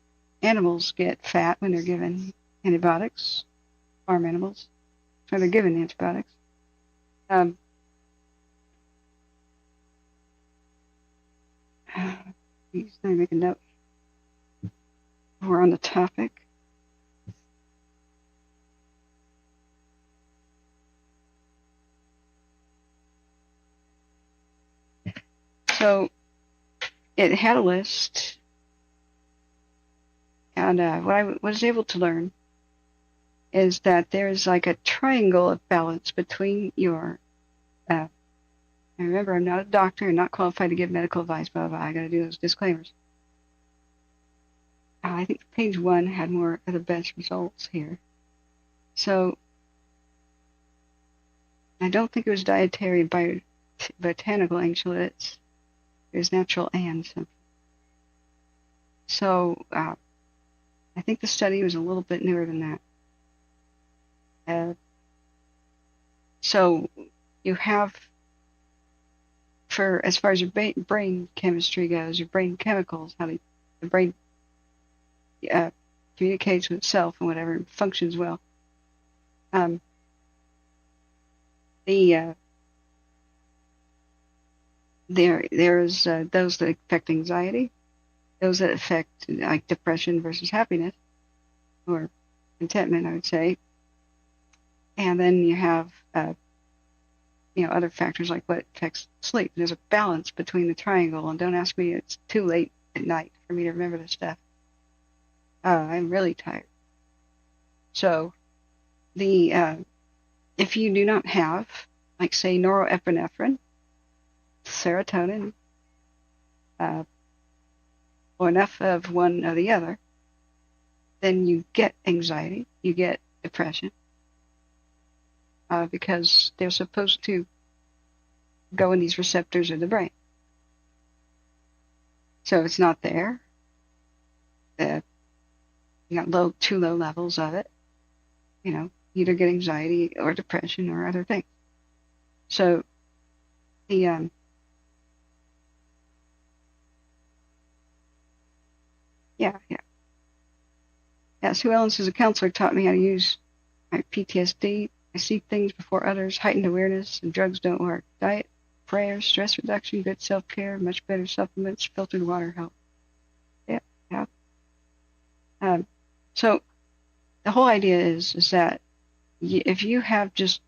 Animals get fat when they're given antibiotics, farm animals, when they're given antibiotics. Let me make a note. We're on the topic. So it had a list, and what I was able to learn is that there's like a triangle of balance between your and remember, I'm not a doctor and not qualified to give medical advice, blah, blah, blah. I got to do those disclaimers. I think page 1 had more of the best results here. So, I don't think it was dietary and botanical anxiolytics. It was natural and something. So, I think the study was a little bit newer than that. So, you have, for as far as your brain chemistry goes, your brain chemicals, how the brain communicates with itself and whatever, and functions well. There's those that affect anxiety, those that affect like depression versus happiness, or contentment, I would say. And then you have other factors like what affects sleep. There's a balance between the triangle, and don't ask me, it's too late at night for me to remember this stuff. I'm really tired. So if you do not have, like say, norepinephrine, serotonin, or enough of one or the other, then you get anxiety, you get depression, because they're supposed to go in these receptors of the brain. So if it's not there, you got too low levels of it, you either get anxiety or depression or other things. So the Sue Ellens as a counselor taught me how to use my PTSD. I see things before others, heightened awareness, and drugs don't work. Diet, prayers, stress reduction, good self-care, much better supplements, filtered water help. Yeah. So the whole idea is that if you have just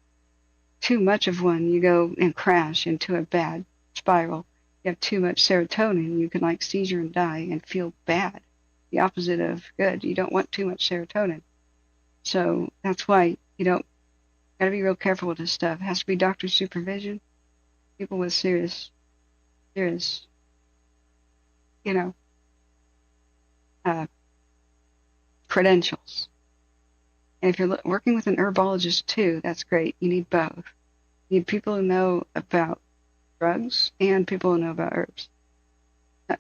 too much of one, you go and crash into a bad spiral. You have too much serotonin, you can seizure and die and feel bad. The opposite of good. You don't want too much serotonin. So that's why got to be real careful with this stuff. It has to be doctor supervision, people with serious, credentials. And if you're working with an herbologist too, that's great. You need both. You need people who know about drugs and people who know about herbs.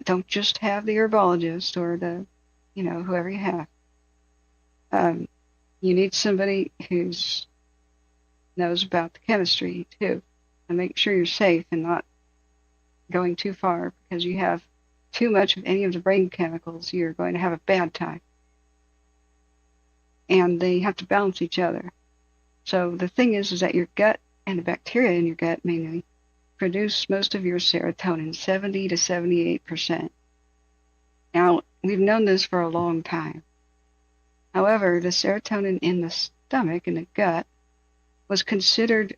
Don't just have the herbologist or the, whoever you have. You need somebody who knows about the chemistry too, and make sure you're safe and not going too far, because you have too much of any of the brain chemicals, you're going to have a bad time. And they have to balance each other. So the thing is that your gut and the bacteria in your gut mainly produce most of your serotonin, 70 to 78%. Now, we've known this for a long time. However, the serotonin in the stomach, in the gut, was considered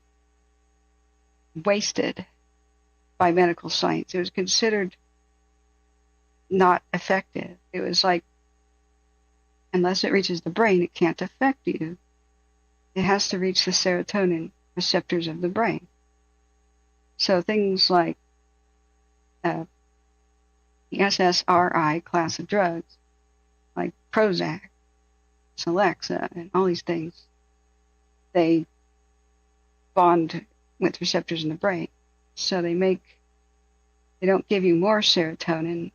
wasted by medical science. It was considered not effective. It was unless it reaches the brain, it can't affect you. It has to reach the serotonin receptors of the brain. So things like the SSRI class of drugs, like Prozac, Celexa, and all these things, they bond with receptors in the brain. So they don't give you more serotonin.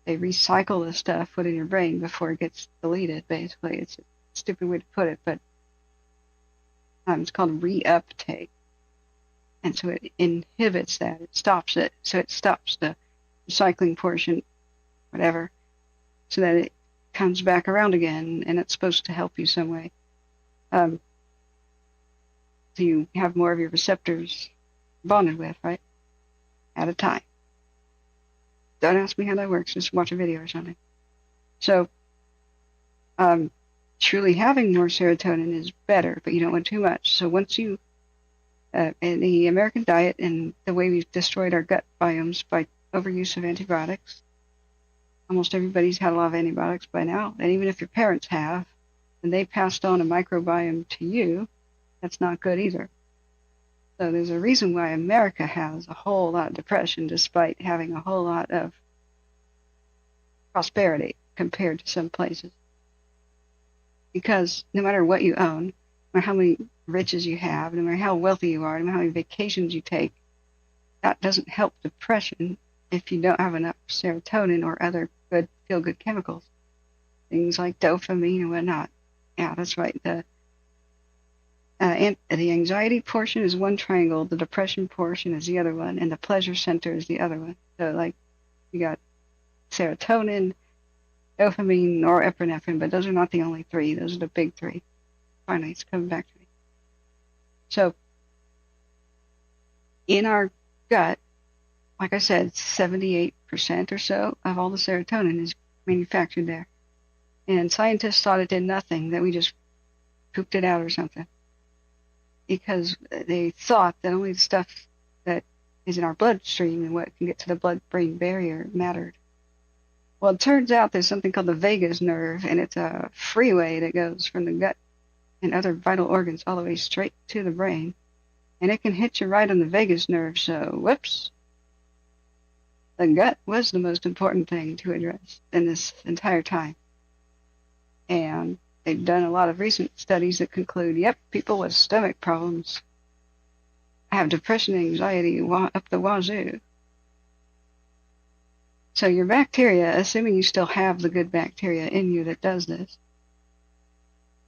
They recycle the stuff put in your brain before it gets deleted, basically. It's a stupid way to put it, but it's called reuptake. And so it inhibits that. It stops it. So it stops the recycling portion, whatever, so that it comes back around again, and it's supposed to help you some way. So you have more of your receptors bonded with, right? At a time. Don't ask me how that works. Just watch a video or something. So, truly having more serotonin is better, but you don't want too much. So once you, in the American diet and the way we've destroyed our gut biomes by overuse of antibiotics, almost everybody's had a lot of antibiotics by now. And even if your parents have, and they passed on a microbiome to you, that's not good either. So there's a reason why America has a whole lot of depression despite having a whole lot of prosperity compared to some places. Because no matter what you own, no matter how many riches you have, no matter how wealthy you are, no matter how many vacations you take, that doesn't help depression if you don't have enough serotonin or other good feel-good chemicals. Things like dopamine and whatnot. Yeah, that's right. And the anxiety portion is one triangle, the depression portion is the other one, and the pleasure center is the other one. So, you got serotonin, dopamine, or epinephrine, but those are not the only three. Those are the big three. Finally, it's coming back to me. So, in our gut, like I said, 78% or so of all the serotonin is manufactured there. And scientists thought it did nothing, that we just pooped it out or something. Because they thought that only the stuff that is in our bloodstream and what can get to the blood-brain barrier mattered. Well, it turns out there's something called the vagus nerve, and it's a freeway that goes from the gut and other vital organs all the way straight to the brain. And it can hit you right on the vagus nerve, so whoops. The gut was the most important thing to address in this entire time. And they've done a lot of recent studies that conclude, yep, people with stomach problems have depression and anxiety up the wazoo. So your bacteria, assuming you still have the good bacteria in you that does this,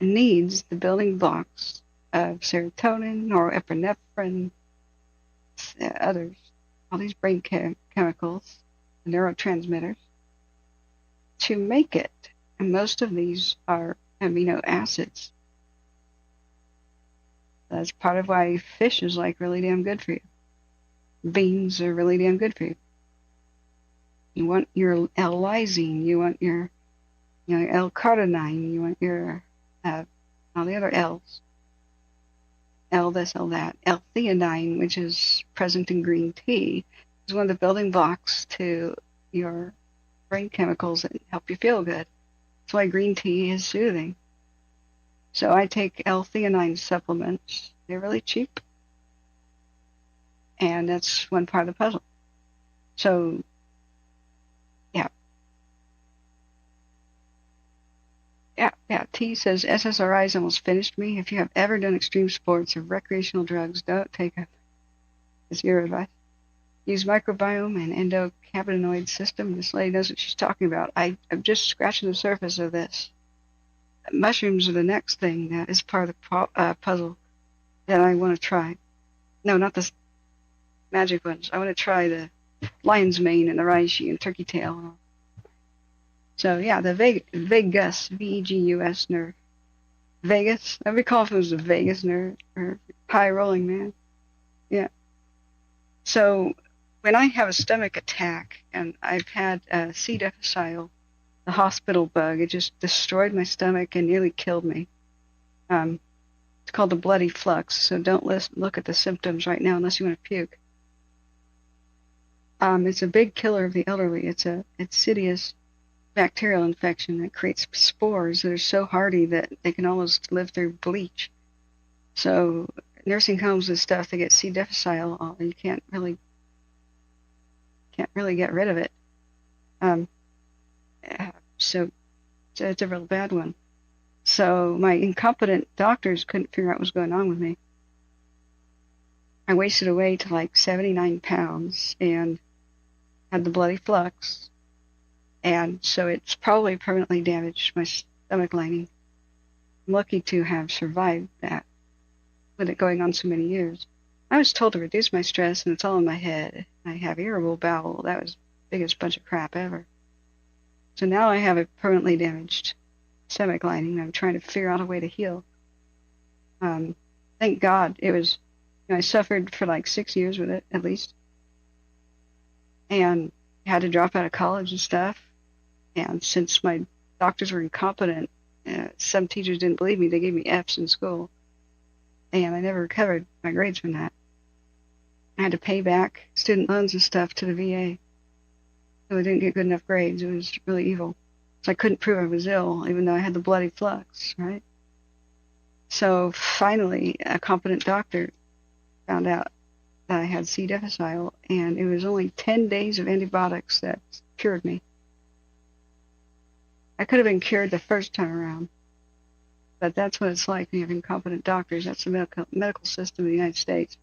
needs the building blocks of serotonin, norepinephrine, others, all these brain chemicals, neurotransmitters, to make it. And most of these are amino acids. That's part of why fish is like really damn good for you. Beans are really damn good for you. You want your L-lysine, you want your L-carnitine, you want your all the other L's. L this, L that. L-theanine, which is present in green tea, is one of the building blocks to your brain chemicals that help you feel good. That's why green tea is soothing. So I take L-theanine supplements. They're really cheap. And that's one part of the puzzle. So, yeah, T says, SSRIs almost finished me. If you have ever done extreme sports or recreational drugs, don't take them. It's your advice. Use microbiome and endocannabinoid system. This lady knows what she's talking about. I'm just scratching the surface of this. Mushrooms are the next thing that is part of the puzzle that I want to try. No, not the magic ones. I want to try the lion's mane and the reishi and turkey tail. So yeah, the vagus, V-E-G-U-S nerve. Vegas. I recall if it was the vagus nerve or high rolling man. Yeah. So when I have a stomach attack, and I've had C. difficile, the hospital bug, it just destroyed my stomach and nearly killed me. It's called the bloody flux, so don't look at the symptoms right now unless you want to puke. It's a big killer of the elderly. It's a insidious bacterial infection that creates spores that are so hardy that they can almost live through bleach. So nursing homes and stuff, they get C. difficile, you can't really get rid of it. So it's a real bad one. So my incompetent doctors couldn't figure out what was going on with me. I wasted away to like 79 pounds and had the bloody flux. And so it's probably permanently damaged my stomach lining. I'm lucky to have survived that with it going on so many years. I was told to reduce my stress, and it's all in my head. I have irritable bowel. That was the biggest bunch of crap ever. So now I have a permanently damaged stomach lining. I'm trying to figure out a way to heal. Thank God it was, I suffered for like 6 years with it, at least. And had to drop out of college and stuff. And since my doctors were incompetent, some teachers didn't believe me. They gave me F's in school. And I never recovered my grades from that. I had to pay back student loans and stuff to the VA. So I didn't get good enough grades. It was really evil. So I couldn't prove I was ill, even though I had the bloody flux, right? So finally, a competent doctor found out that I had C. difficile, and it was only 10 days of antibiotics that cured me. I could have been cured the first time around, but that's what it's like when you have incompetent doctors. That's the medical system of the United States.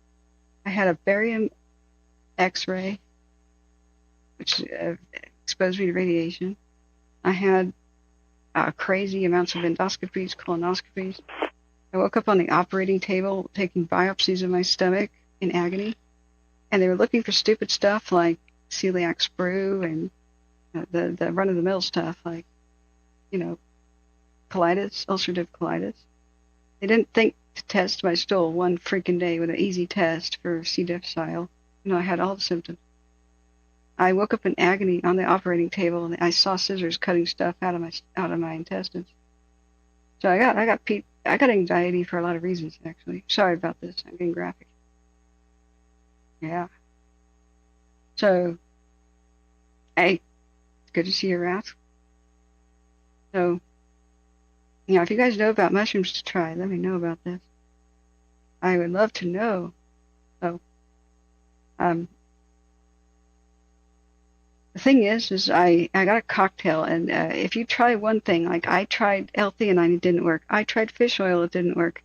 I had a barium X-ray, which exposed me to radiation. I had crazy amounts of endoscopies, colonoscopies. I woke up on the operating table taking biopsies of my stomach in agony, and they were looking for stupid stuff like celiac sprue and the run-of-the-mill stuff like, colitis, ulcerative colitis. They didn't think to test my stool one freaking day with an easy test for C. difficile. I had all the symptoms. I woke up in agony on the operating table, and I saw scissors cutting stuff out of my intestines. So I got anxiety for a lot of reasons, actually. Sorry about this. I'm getting graphic. Yeah. So I Good to see you, Ralph. So, if you guys know about mushrooms to try, let me know about this. I would love to know. So, the thing is I got a cocktail, and if you try one thing, like I tried L-theanine, it didn't work. I tried fish oil, it didn't work.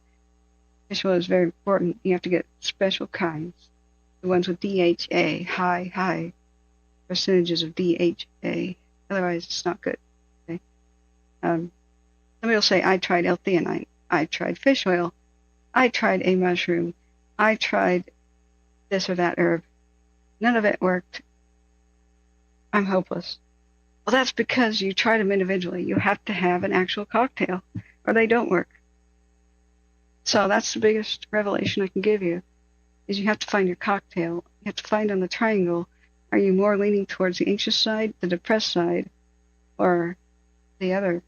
Fish oil is very important. You have to get special kinds. The ones with DHA, high percentages of DHA. Otherwise, it's not good. Okay. Somebody will say, I tried L-theanine. I tried fish oil. I tried a mushroom. I tried this or that herb. None of it worked. I'm hopeless. Well, that's because you tried them individually. You have to have an actual cocktail, or they don't work. So that's the biggest revelation I can give you, is you have to find your cocktail. You have to find on the triangle, are you more leaning towards the anxious side, the depressed side, or the other,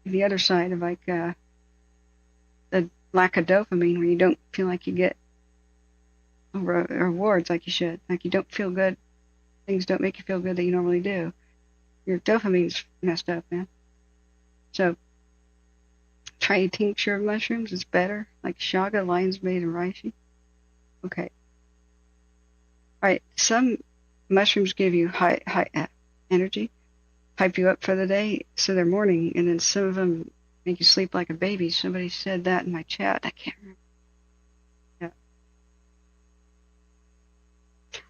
the other side of like the lack of dopamine, where you don't feel like you get rewards like you should, like you don't feel good. Things don't make you feel good that you normally do. Your dopamine's messed up, man. So try a tincture of mushrooms. It's better, like shaga, lion's mane, and reishi. Okay. All right. Some mushrooms give you high energy, hype you up for the day, so they're morning, and then some of them make you sleep like a baby. Somebody said that in my chat. I can't remember. Yeah.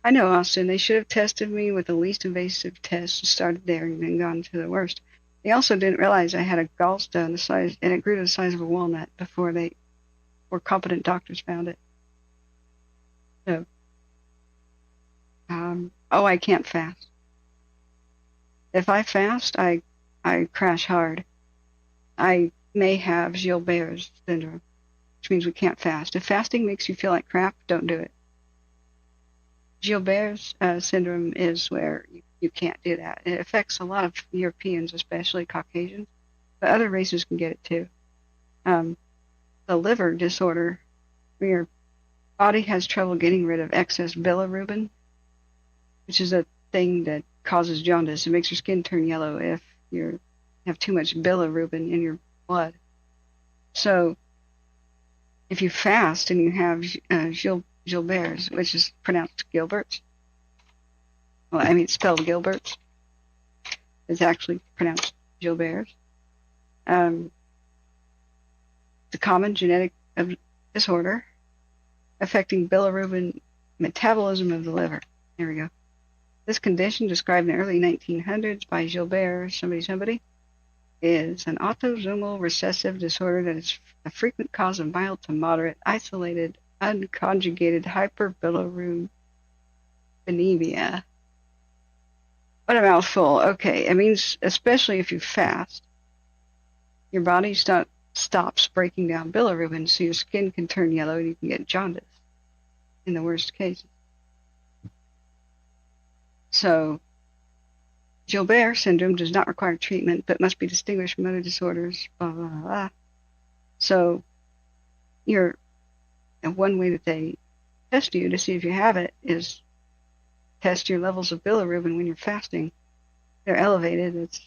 I know, Austin. They should have tested me with the least invasive test and started there and then gone to the worst. They also didn't realize I had a gallstone the size, and it grew to the size of a walnut before competent doctors found it. So, I can't fast. If I fast, I crash hard. I may have Gilbert's syndrome, which means we can't fast. If fasting makes you feel like crap, don't do it. Gilbert's syndrome is where you can't do that. It affects a lot of Europeans, especially Caucasians, but other races can get it too. The liver disorder, where your body has trouble getting rid of excess bilirubin, which is a thing that causes jaundice. It makes your skin turn yellow if you have too much bilirubin in your blood. So if you fast and you have Gilbert's, which is pronounced Gilbert's, well, I mean, it's spelled Gilbert's. It's actually pronounced Gilbert's. It's a common genetic disorder affecting bilirubin metabolism of the liver. There we go. This condition, described in the early 1900s by Gilbert, somebody, is an autosomal recessive disorder that is a frequent cause of mild to moderate, isolated, unconjugated hyperbilirubinemia. What a mouthful. Okay, it means especially if you fast, your body stops breaking down bilirubin, so your skin can turn yellow and you can get jaundice in the worst cases. So, Gilbert syndrome does not require treatment, but must be distinguished from other disorders, blah, blah, blah. So, one way that they test you to see if you have it is test your levels of bilirubin when you're fasting. They're elevated. It's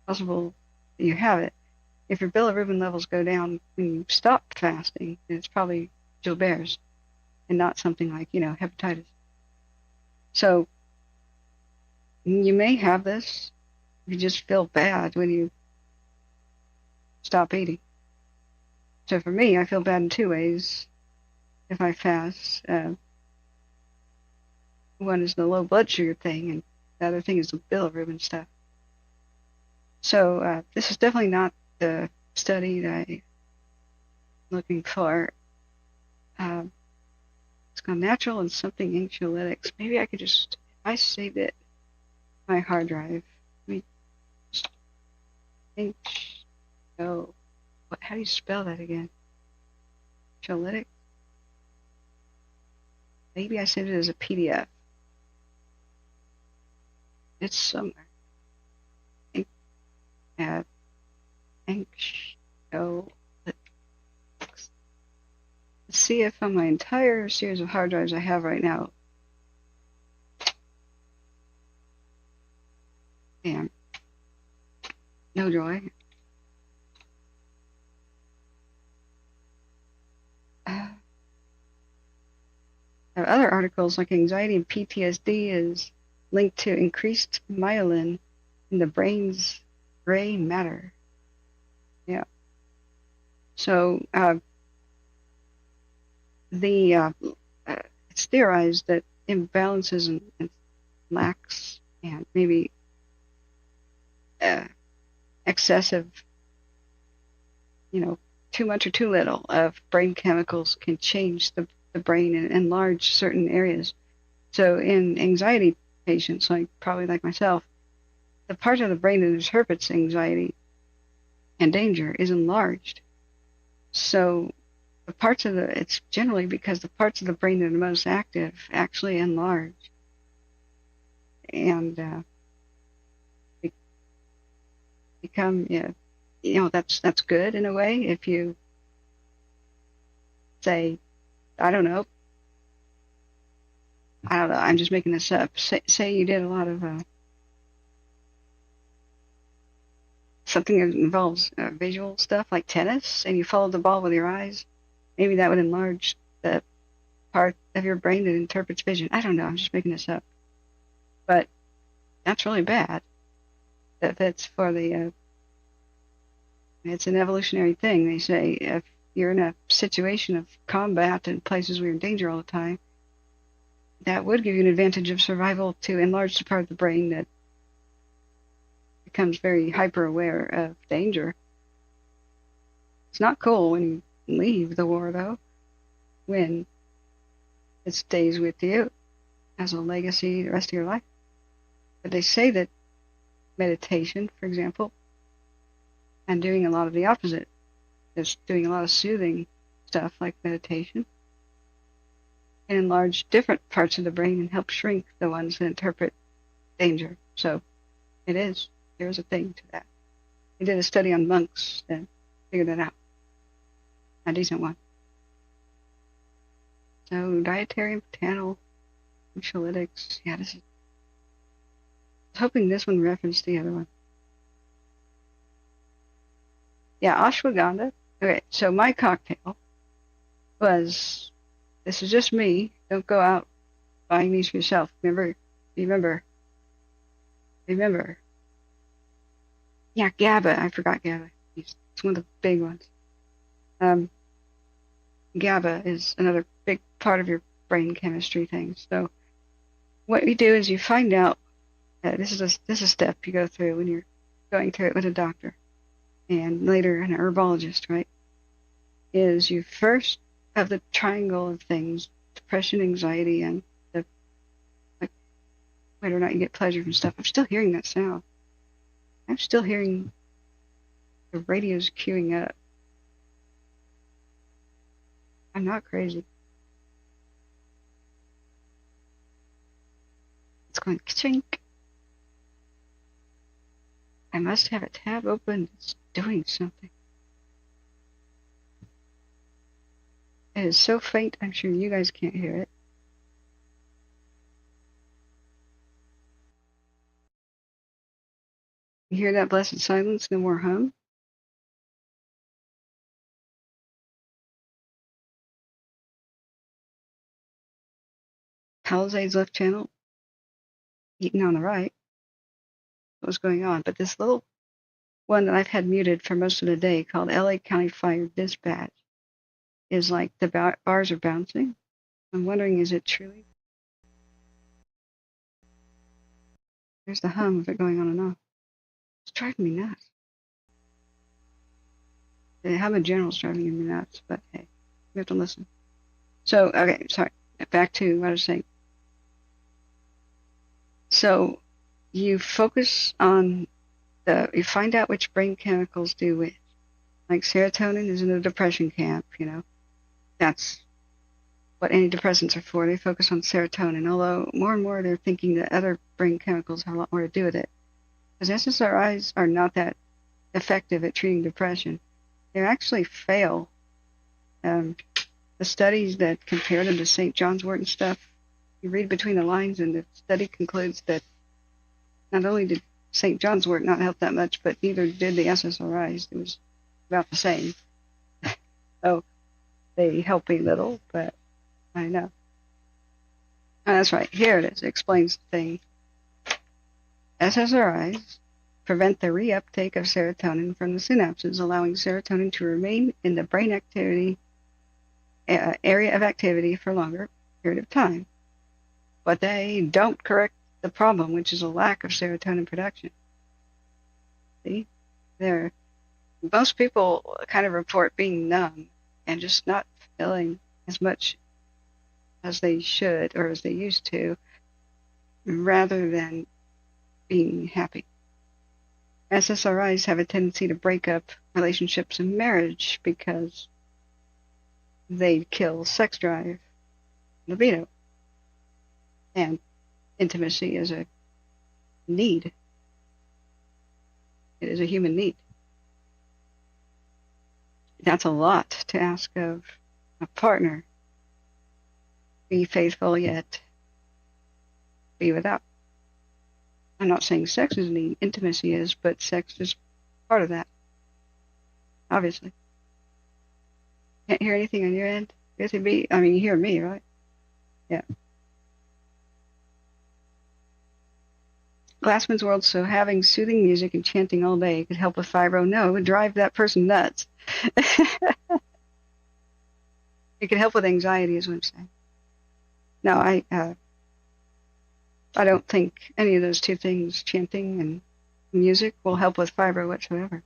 possible that you have it. If your bilirubin levels go down when you stop fasting, then it's probably Gilbert's and not something like, hepatitis. So, you may have this. You just feel bad when you stop eating. So for me, I feel bad in two ways if I fast. One is the low blood sugar thing, and the other thing is the bilirubin stuff. So this is definitely not the study that I'm looking for. It's called natural and something anxiolytics. Maybe I could just, I saved it my hard drive. Let me just how do you spell that again? Anxiolytic? Maybe I sent it as a PDF. It's somewhere. Anxiolytics. Let's see if on my entire series of hard drives I have right now, and no joy. Other articles like anxiety and PTSD is linked to increased myelin in the brain's gray matter. Yeah. So it's theorized that imbalances and lacks and maybe excessive, too much or too little of brain chemicals can change the brain and enlarge certain areas. So in anxiety patients, probably like myself, the part of the brain that interprets anxiety and danger is enlarged. So it's generally because the parts of the brain that are most active actually enlarge. And become, that's good in a way if you say, I don't know, I'm just making this up. Say you did a lot of something that involves visual stuff like tennis, and you followed the ball with your eyes. Maybe that would enlarge the part of your brain that interprets vision. I don't know. I'm just making this up. But that's really bad. That's for the. It's an evolutionary thing. They say if you're in a situation of combat and places where you're in danger all the time, that would give you an advantage of survival to enlarge the part of the brain that becomes very hyper aware of danger. It's not cool when you leave the war, though, when it stays with you as a legacy the rest of your life. But they say that meditation, for example, and doing a lot of the opposite, just doing a lot of soothing stuff like meditation, can enlarge different parts of the brain and help shrink the ones that interpret danger. So there's a thing to that. They did a study on monks and figured that out. A decent one. So dietary and botanical anxiolytics. Yeah, I was hoping this one referenced the other one. Yeah, ashwagandha. Okay, so my cocktail was, this is just me. Don't go out buying these for yourself. Remember. Yeah, GABA. I forgot GABA. It's one of the big ones. GABA is another big part of your brain chemistry thing. So what you do is you find out, this is a step you go through when you're going through it with a doctor and later an herbologist, right? Is you first have the triangle of things, depression, anxiety, and whether or not you get pleasure from stuff. I'm still hearing that sound. I'm still hearing the radio's queuing up. I'm not crazy. It's going ka-chink. I must have a tab open. It's doing something. It is so faint, I'm sure you guys can't hear it. You hear that blessed silence? No more hum? Palisades left channel. Eaton on the right. What was going on? But this little one that I've had muted for most of the day called LA County Fire Dispatch is like the bars are bouncing. I'm wondering, is it truly? There's the hum of it going on and off. It's driving me nuts. The hum in general is driving me nuts, but hey, we have to listen. So, okay, sorry. Back to what I was saying. So, you focus on you find out which brain chemicals do which. Like serotonin is in the depression camp, That's what antidepressants are for. They focus on serotonin, although more and more they're thinking that other brain chemicals have a lot more to do with it. Because SSRIs are not that effective at treating depression. They actually fail. The studies that compare them to St. John's wort and stuff, you read between the lines and the study concludes that not only did St. John's wort not help that much, but neither did the SSRIs. It was about the same. So they help a little, but I know. Oh, that's right. Here it is. It explains the thing. SSRIs prevent the reuptake of serotonin from the synapses, allowing serotonin to remain in the brain activity area of activity for a longer period of time. But they don't correct the problem, which is a lack of serotonin production. See? Most people kind of report being numb and just not feeling as much as they should or as they used to, rather than being happy. SSRIs have a tendency to break up relationships and marriage because they kill sex drive, libido, and intimacy is a need. It is a human need. That's a lot to ask of a partner. Be faithful yet be without. I'm not saying sex is need, intimacy is, but sex is part of that. Obviously. Can't hear anything on your end? You hear me, right? Yeah. Glassman's World, so having soothing music and chanting all day could help with fibro? No, it would drive that person nuts. It could help with anxiety, is what I'm saying. No, I don't think any of those two things, chanting and music, will help with fibro whatsoever.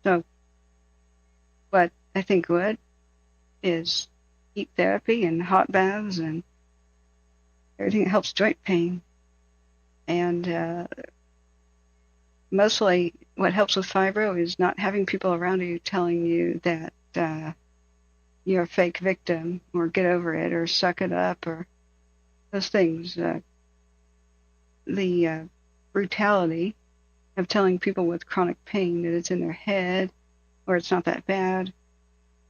So, what I think would is heat therapy and hot baths and everything that helps joint pain. And mostly what helps with fibro is not having people around you telling you that you're a fake victim, or get over it, or suck it up, or those things. The brutality of telling people with chronic pain that it's in their head, or it's not that bad,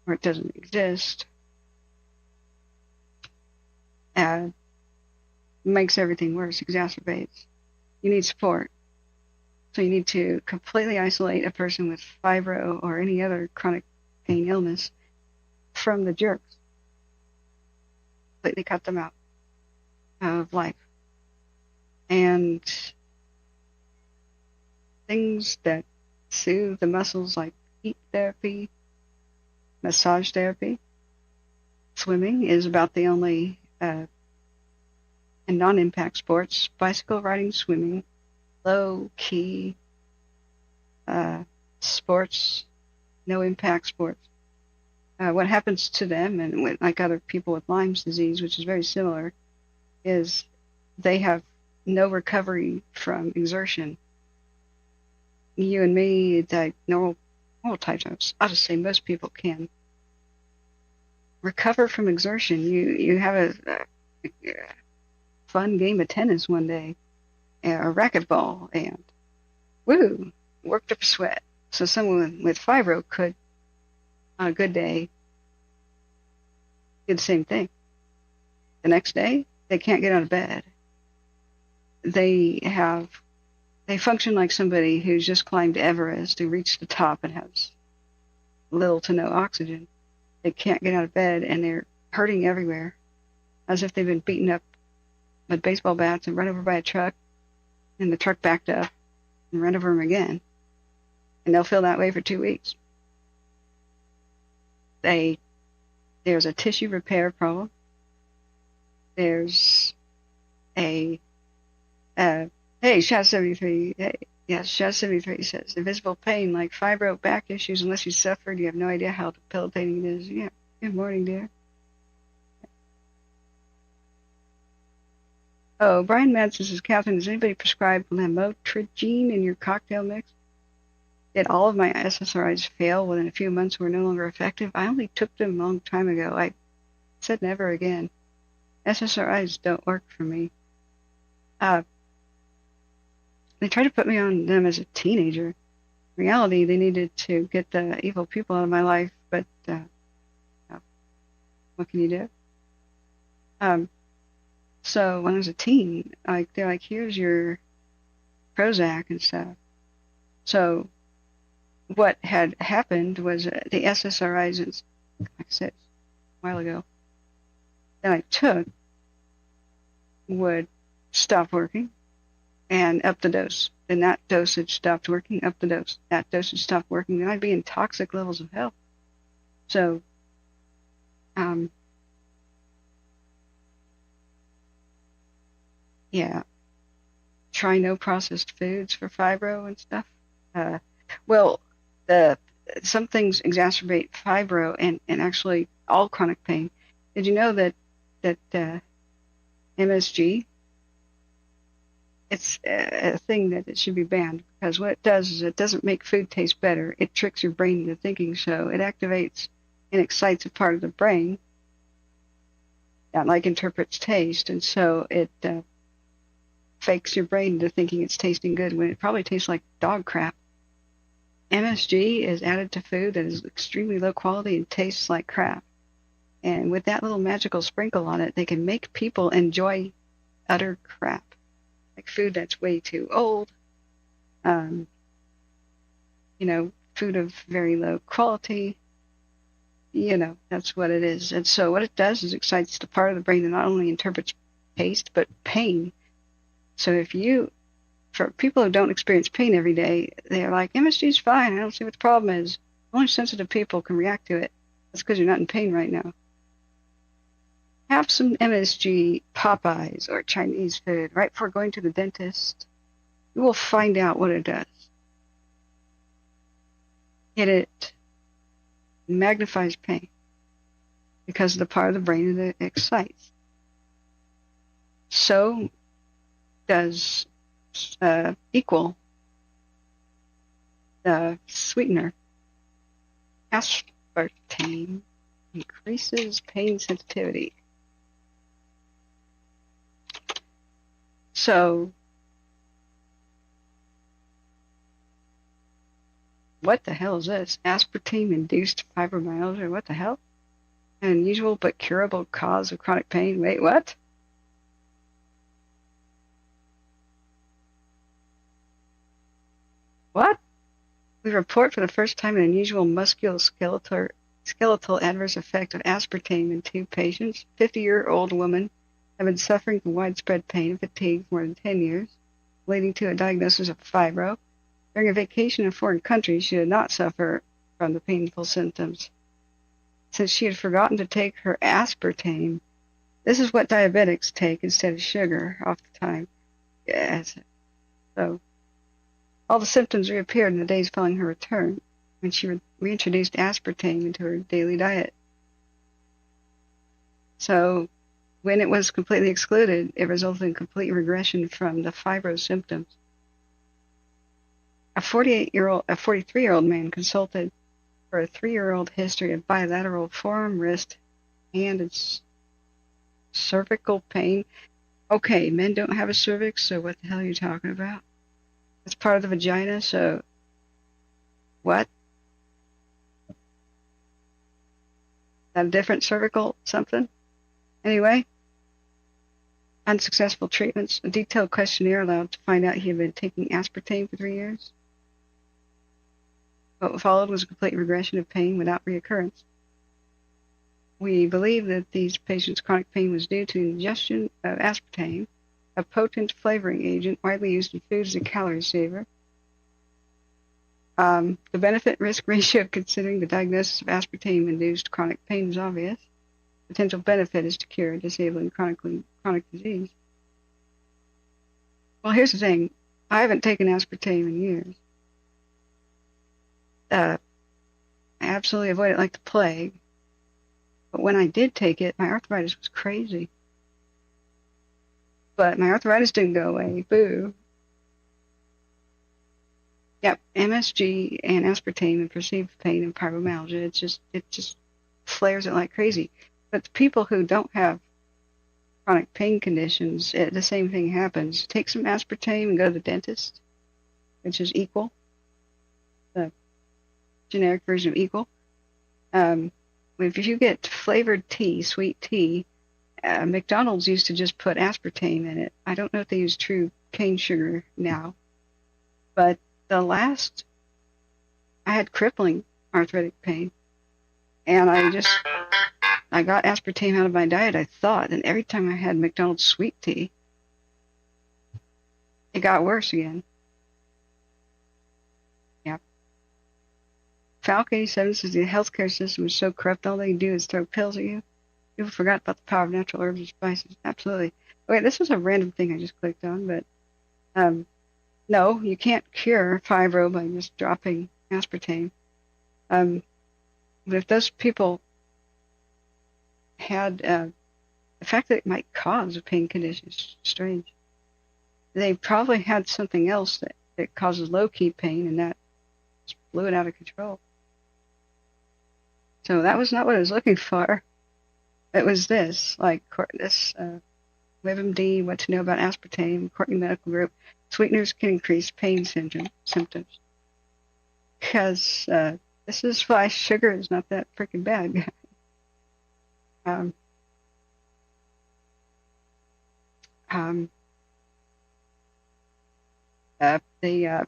or it doesn't exist, makes everything worse, exacerbates. You need support. So you need to completely isolate a person with fibro or any other chronic pain illness from the jerks. Completely cut them out of life. And things that soothe the muscles, like heat therapy, massage therapy, swimming is about the only, and non-impact sports, bicycle riding, swimming, low-key sports, no-impact sports. What happens to them, and like other people with Lyme's disease, which is very similar, is they have no recovery from exertion. You and me, like normal types, I'll just say most people can recover from exertion. You have a fun game of tennis one day, or racquetball, and woo, worked up a sweat. So someone with fibro could, on a good day, do the same thing. The next day, they can't get out of bed. They function like somebody who's just climbed Everest, who reached the top and has little to no oxygen. They can't get out of bed, and they're hurting everywhere, as if they've been beaten up with baseball bats and run over by a truck, and the truck backed up and run over them again. And they'll feel that way for 2 weeks. There's a tissue repair problem. There's hey, Shaz 73, hey, yes, Shaz 73 says, invisible pain like fibro, back issues, unless you suffered, you have no idea how debilitating it is. Yeah, good morning, dear. Oh, Brian Madsen says, Catherine, does anybody prescribe lamotrigine in your cocktail mix? Did all of my SSRIs fail within a few months, were no longer effective? I only took them a long time ago. I said never again. SSRIs don't work for me. They tried to put me on them as a teenager. In reality, they needed to get the evil people out of my life, but what can you do? So when I was a teen, like they're like, here's your Prozac and stuff. So what had happened was the SSRIs, like I said a while ago, that I took would stop working and up the dose. Then that dosage stopped working, up the dose. That dosage stopped working. Then I'd be in toxic levels of hell. So, yeah, try no processed foods for fibro and stuff. Well, some things exacerbate fibro and actually all chronic pain. Did you know that MSG, it's a thing that it should be banned, because what it does is it doesn't make food taste better. It tricks your brain into thinking so. It activates and excites a part of the brain that like interprets taste, and so it fakes your brain into thinking it's tasting good when it probably tastes like dog crap. MSG is added to food that is extremely low quality and tastes like crap. And with that little magical sprinkle on it, they can make people enjoy utter crap. Like food that's way too old, food of very low quality. That's what it is. And so what it does is excites the part of the brain that not only interprets taste, but pain. So for people who don't experience pain every day, they're like, MSG is fine, I don't see what the problem is. Only sensitive people can react to it. That's because you're not in pain right now. Have some MSG Popeyes or Chinese food right before going to the dentist. You will find out what it does. It magnifies pain because of the part of the brain that it excites. So does equal the sweetener. Aspartame increases pain sensitivity. So, what the hell is this? Aspartame-induced fibromyalgia? What the hell? An unusual but curable cause of chronic pain? Wait, what? What? We report for the first time an unusual musculoskeletal adverse effect of aspartame in 2 patients. 50-year-old woman had been suffering from widespread pain and fatigue for more than 10 years, leading to a diagnosis of fibro. During a vacation in a foreign country, she did not suffer from the painful symptoms. Since she had forgotten to take her aspartame, this is what diabetics take instead of sugar all the time. Yes. So, all the symptoms reappeared in the days following her return, when she reintroduced aspartame into her daily diet. So, when it was completely excluded, it resulted in complete regression from the fibro symptoms. A 43-year-old man consulted for a 3-year-old history of bilateral forearm, wrist, hand, and cervical pain. Okay, men don't have a cervix, so what the hell are you talking about? It's part of the vagina, so what? Is that a different cervical something? Anyway, unsuccessful treatments. A detailed questionnaire allowed to find out he had been taking aspartame for 3 years. What followed was a complete regression of pain without reoccurrence. We believe that these patients' chronic pain was due to ingestion of aspartame, a potent flavoring agent widely used in food as a calorie saver. The benefit-risk ratio considering the diagnosis of aspartame-induced chronic pain is obvious. Potential benefit is to cure disabling chronic disease. Well, here's the thing. I haven't taken aspartame in years. I absolutely avoid it like the plague. But when I did take it, my arthritis was crazy. But my arthritis didn't go away. Boo. Yep, MSG and aspartame and perceived pain and fibromyalgia. It just flares it like crazy. But the people who don't have chronic pain conditions, the same thing happens. Take some aspartame and go to the dentist, which is equal, the generic version of equal. If you get flavored tea, sweet tea, McDonald's used to just put aspartame in it. I don't know if they use true cane sugar now, but I had crippling arthritic pain, and I got aspartame out of my diet, I thought, and every time I had McDonald's sweet tea, it got worse again. Yep. Falcon 87 says the healthcare system is so corrupt, all they do is throw pills at you. People forgot about the power of natural herbs and spices. Absolutely. Okay, this was a random thing I just clicked on, but no, you can't cure fibro by just dropping aspartame. But if those people had the fact that it might cause a pain condition is strange. They probably had something else that causes low-key pain, and that just blew it out of control. So that was not what I was looking for. It was this, like this WebMD, what to know about aspartame, Courtney Medical Group. Sweeteners can increase pain symptoms. Because this is why sugar is not that freaking bad. The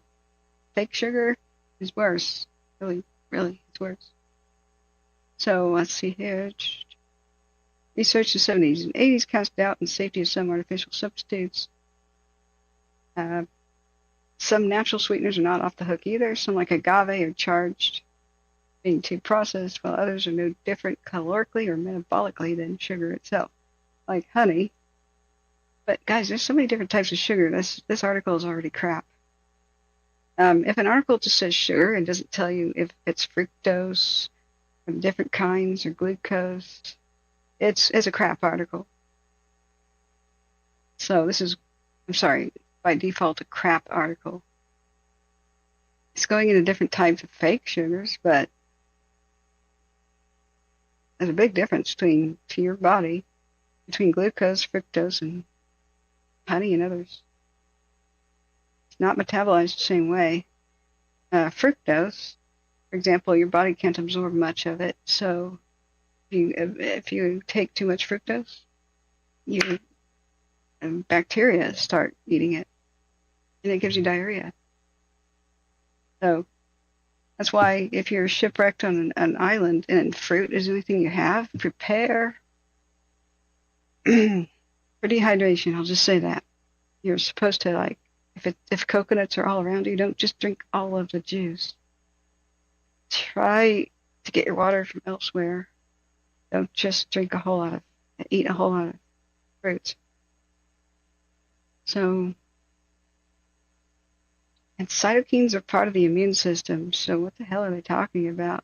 fake sugar is worse. Really, it's worse. So let's see here. Research in the 70s and 80s cast doubt on the safety of some artificial substitutes. Some natural sweeteners are not off the hook either. Some, like agave, are charged being too processed, while others are no different calorically or metabolically than sugar itself, like honey. But guys, there's so many different types of sugar. This article is already crap. If an article just says sugar and doesn't tell you if it's fructose, or different kinds, or glucose, it's a crap article. So this is, I'm sorry, by default a crap article. It's going into different types of fake sugars, but there's a big difference to your body between glucose, fructose, and honey and others. It's not metabolized the same way. Fructose, for example, your body can't absorb much of it, so if you take too much fructose, bacteria start eating it, and it gives you diarrhea. So that's why if you're shipwrecked on an island and fruit is the only thing you have, prepare for dehydration. I'll just say that. You're supposed to, like, if coconuts are all around you, don't just drink all of the juice. Try to get your water from elsewhere. Don't just eat a whole lot of fruits. So, and cytokines are part of the immune system, so what the hell are they talking about?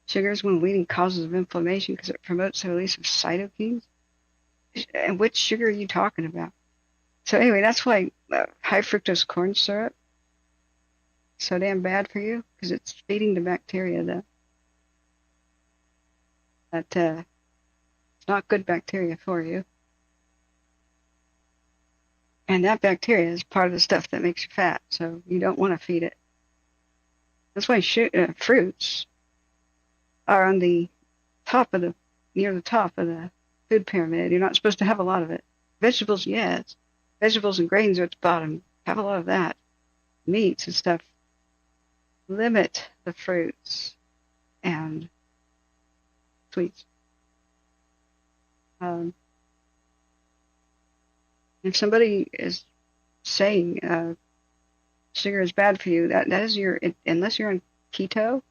Sugar is one of the leading causes of inflammation because it promotes the release of cytokines? And which sugar are you talking about? So anyway, that's why high fructose corn syrup is so damn bad for you, because it's feeding the bacteria that it's not good bacteria for you. And that bacteria is part of the stuff that makes you fat, so you don't want to feed it. That's why fruits are on the top of near the top of the food pyramid. You're not supposed to have a lot of it. Vegetables, yes. Vegetables and grains are at the bottom. Have a lot of that. Meats and stuff. Limit the fruits and sweets. If somebody is saying sugar is bad for you, that is unless you're on keto,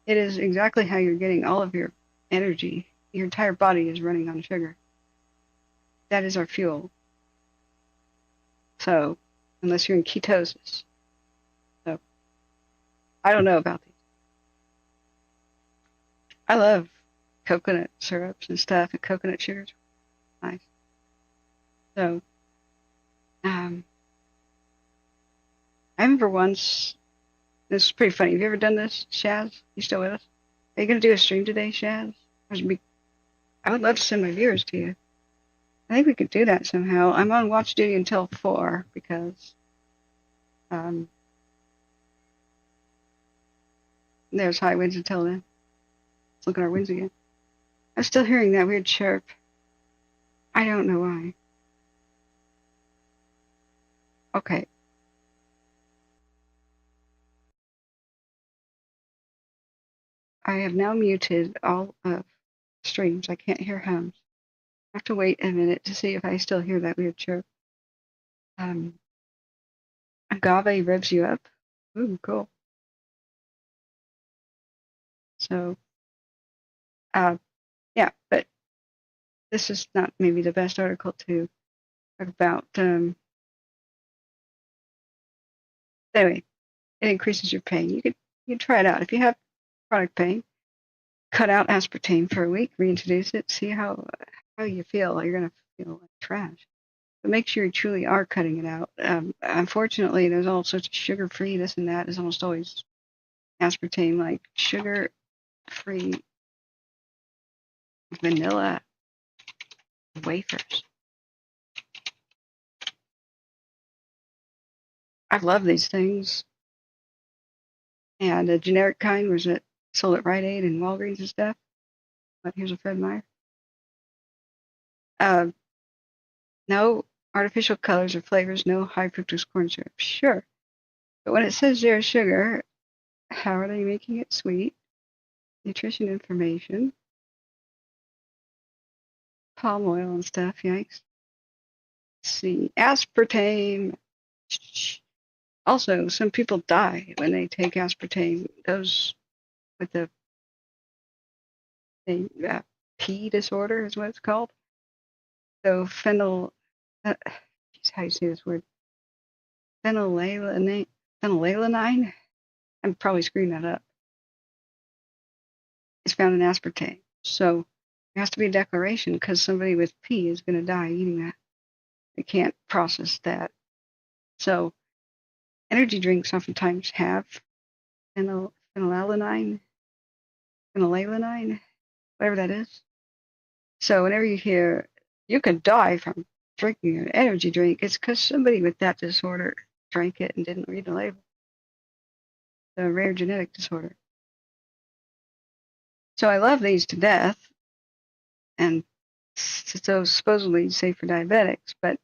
it is exactly how you're getting all of your energy. Your entire body is running on sugar. That is our fuel. So, unless you're in ketosis. So, I don't know about these. I love coconut syrups and stuff, and coconut sugars. Nice. So, I remember once, this is pretty funny. Have you ever done this, Shaz? You still with us? Are you going to do a stream today, Shaz? I would love to send my viewers to you. I think we could do that somehow. I'm on watch duty until 4 because there's high winds until then. Let's look at our winds again. I'm still hearing that weird chirp. I don't know why. Okay. I have now muted all of streams. I can't hear hums. I have to wait a minute to see if I still hear that weird chirp. Agave revs you up. Ooh, cool. So, yeah, but this is not maybe the best article to talk about. Anyway, it increases your pain. You could try it out. If you have chronic pain, cut out aspartame for a week, reintroduce it, see how you feel. You're gonna feel like trash. But make sure you truly are cutting it out. Unfortunately, there's all sorts of sugar-free, this and that. Is almost always aspartame, like sugar-free vanilla wafers. I love these things. And a generic kind was it sold at Rite Aid and Walgreens and stuff. But here's a Fred Meyer. No artificial colors or flavors, no high fructose corn syrup. Sure. But when it says zero sugar, how are they making it sweet? Nutrition information. Palm oil and stuff, yikes. Let's see, aspartame. Also, some people die when they take aspartame. Those with the P disorder is what it's called. So how you say this word? Phenylalanine. I'm probably screwing that up. It's found in aspartame. So there has to be a declaration because somebody with P is going to die eating that. They can't process that. So energy drinks oftentimes have phenylalanine, whatever that is. So whenever you hear you could die from drinking an energy drink, it's because somebody with that disorder drank it and didn't read the label. The rare genetic disorder. So I love these to death, and so supposedly safe for diabetics, but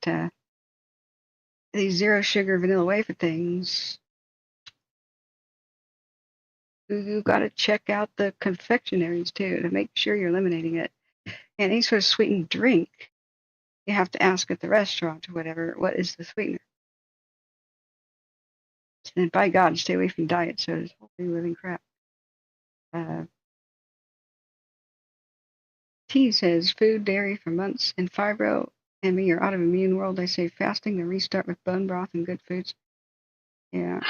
these zero sugar vanilla wafer things, you got to check out the confectionaries too to make sure you're eliminating it. And any sort of sweetened drink, you have to ask at the restaurant or whatever, what is the sweetener? And by God, stay away from diet sodas. Holy living crap. T says food, dairy for months in fibro and me or autoimmune world. They say fasting to restart with bone broth and good foods. Yeah,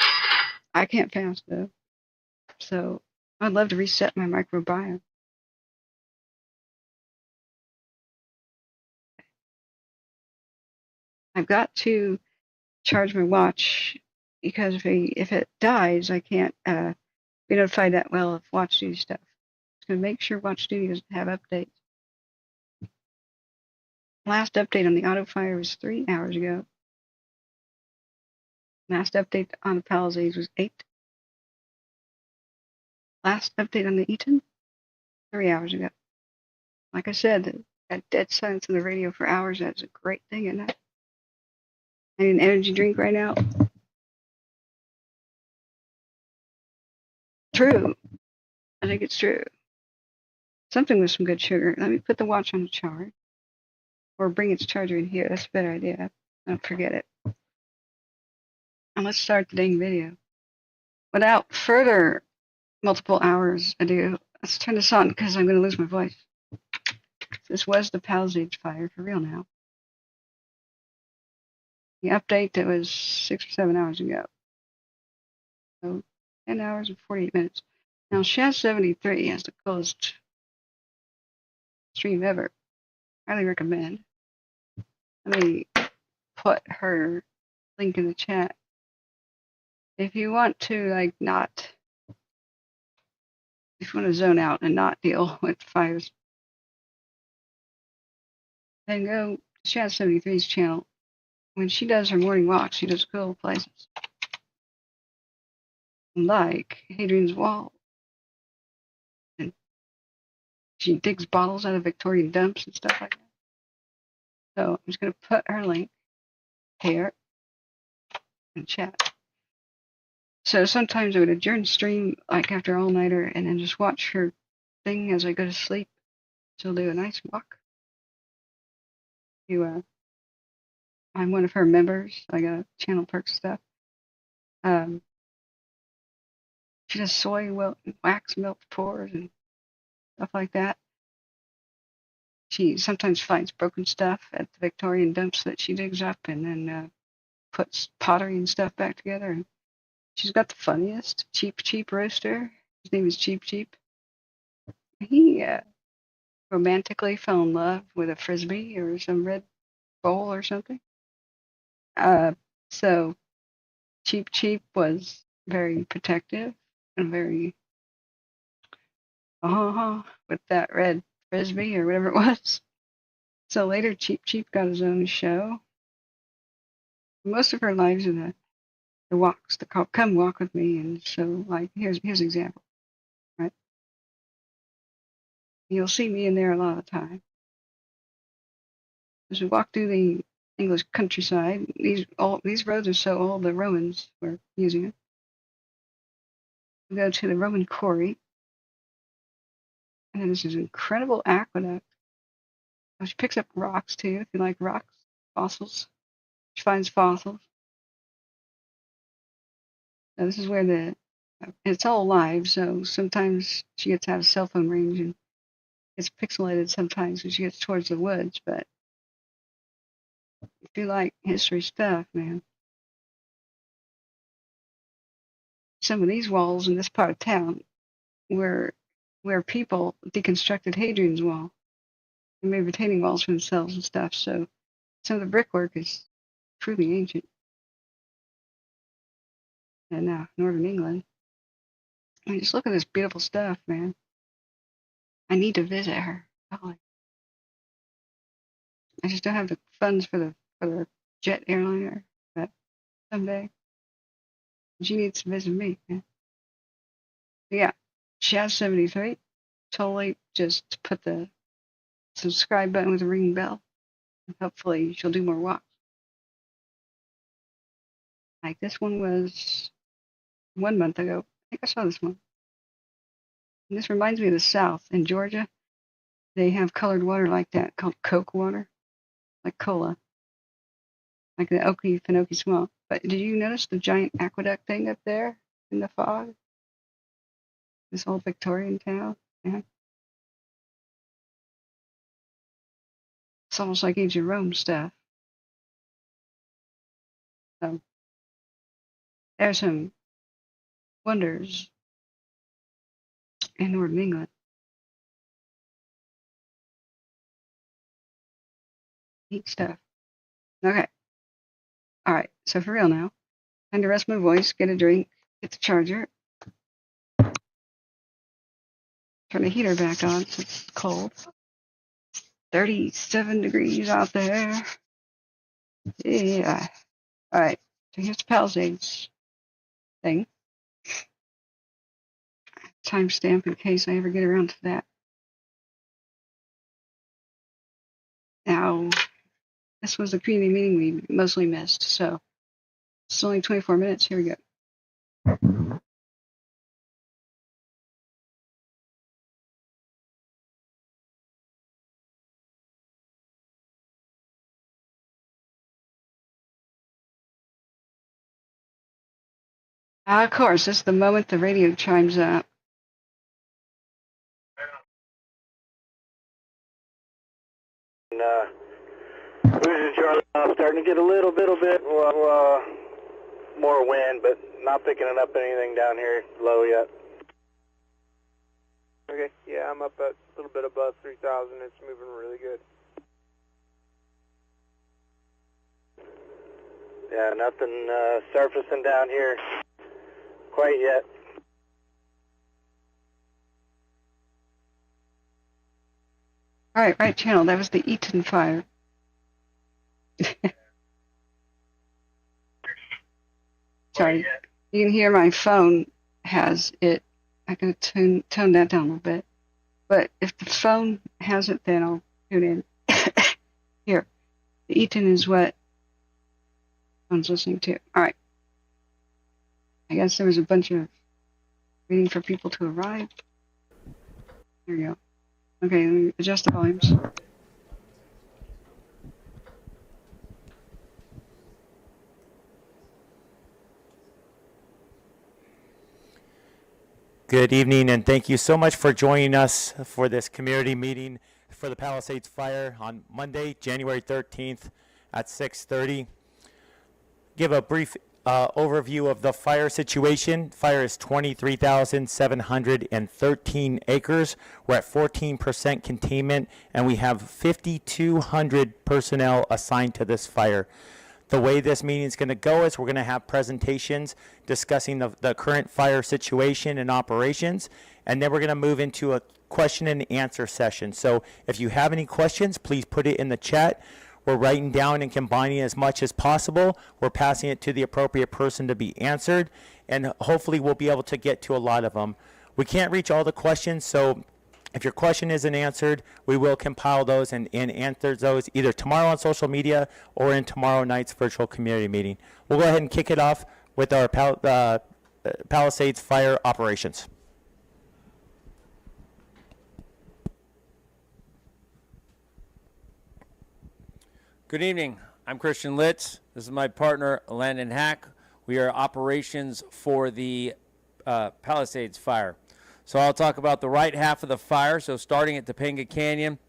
I can't fast though. So I'd love to reset my microbiome. I've got to charge my watch because if it dies, I can't be notified that well of watch duty stuff. It's going to make sure watch duty doesn't have updates. Last update on the Autofire was 3 hours ago. Last update on the Palisades was 8. Last update on the Eaton, 3 hours ago. Like I said, that dead silence on the radio for hours, that's a great thing, isn't it? I need an energy drink right now. True. I think it's true. Something with some good sugar. Let me put the watch on the charge. Or bring its charger in here. That's a better idea. Don't forget it. And let's start the dang video. Without further multiple hours ado, let's turn this on because I'm going to lose my voice. This was the Palisades fire for real now. The update that was 6 or 7 hours ago. So 10 hours and 48 minutes. Now Shaz 73 has the coolest stream ever. Highly recommend. Let me put her link in the chat. If you want to if you want to zone out and not deal with fires, then go to Shaz 73's channel. When she does her morning walk, she does cool places. Like Hadrian's Wall. And she digs bottles out of Victorian dumps and stuff like that. So I'm just going to put her link here in chat. So sometimes I would adjourn stream like after all-nighter and then just watch her thing as I go to sleep. She'll do a nice walk. I'm one of her members. I got channel perk stuff. She does soy wax milk pours and stuff like that. She sometimes finds broken stuff at the Victorian dumps that she digs up and then puts pottery and stuff back together. And she's got the funniest Cheap roaster. His name is Cheap. He romantically fell in love with a frisbee or some red bowl or something. So Cheap was very protective and very with that red frisbee or whatever it was. So later Cheap got his own show. Most of her lives are the walks, the call, come walk with me, and so like here's an example, right? You'll see me in there a lot of the time. As we walk through the English countryside, these roads are so old the Romans were using it. We go to the Roman quarry, and then there's this incredible aqueduct. She picks up rocks too, if you like rocks, fossils. She finds fossils. So this is where it's all live, so sometimes she gets out of cell phone range and it's pixelated sometimes when she gets towards the woods, but if you like history stuff, man, some of these walls in this part of town were where people deconstructed Hadrian's Wall and made retaining walls for themselves and stuff, so some of the brickwork is truly ancient. And now, Northern England. I mean, just look at this beautiful stuff, man. I need to visit her. Golly. I just don't have the funds for the jet airliner, but someday she needs to visit me, man. But yeah, Shaz73, totally just put the subscribe button with a ring bell, and hopefully she'll do more walks. Like this one was 1 month ago. I think I saw this one. And this reminds me of the South. In Georgia, they have colored water like that called Coke water, like cola, like the Okefenokee swamp. But did you notice the giant aqueduct thing up there in the fog? This old Victorian town? Yeah. It's almost like ancient Rome stuff. So there's some wonders in Northern England. Neat stuff. Okay. All right. So for real now, time to rest my voice, get a drink, get the charger, turn the heater back on so it's cold. 37 degrees out there. Yeah. All right. So here's the Palisades thing. Timestamp in case I ever get around to that. Now, this was the community meeting we mostly missed, so it's only 24 minutes. Here we go. Of course, this is the moment the radio chimes up. Who's Charlie? Starting to get a little bit more wind, but not picking it up anything down here low yet. Okay, yeah, I'm up at a little bit above 3,000. It's moving really good. Yeah, nothing surfacing down here quite yet. All right, right channel. That was the Eaton Fire. Sorry, you can hear my phone has it. I can tone that down a little bit. But if the phone has it, then I'll tune in. Here, Eaton is what I was listening to. All right. I guess there was a bunch of waiting for people to arrive. There you go. Okay, let me adjust the volumes. Good evening, and thank you so much for joining us for this community meeting for the Palisades Fire on Monday, January 13th at 6:30. Give a brief overview of the fire situation. Fire is 23,713 acres. We're at 14% containment, and we have 5,200 personnel assigned to this fire. The way this meeting is going to go is we're going to have presentations discussing the current fire situation and operations, and then we're going to move into a question and answer session. So if you have any questions, please put it in the chat. We're writing down and combining as much as possible. We're passing it to the appropriate person to be answered, and hopefully we'll be able to get to a lot of them. We can't reach all the questions, so if your question isn't answered, we will compile those and answer those either tomorrow on social media or in tomorrow night's virtual community meeting. We'll go ahead and kick it off with our Palisades Fire operations. Good evening. I'm Christian Litz. This is my partner, Landon Hack. We are operations for the Palisades Fire. So I'll talk about the right half of the fire. So starting at Topanga Canyon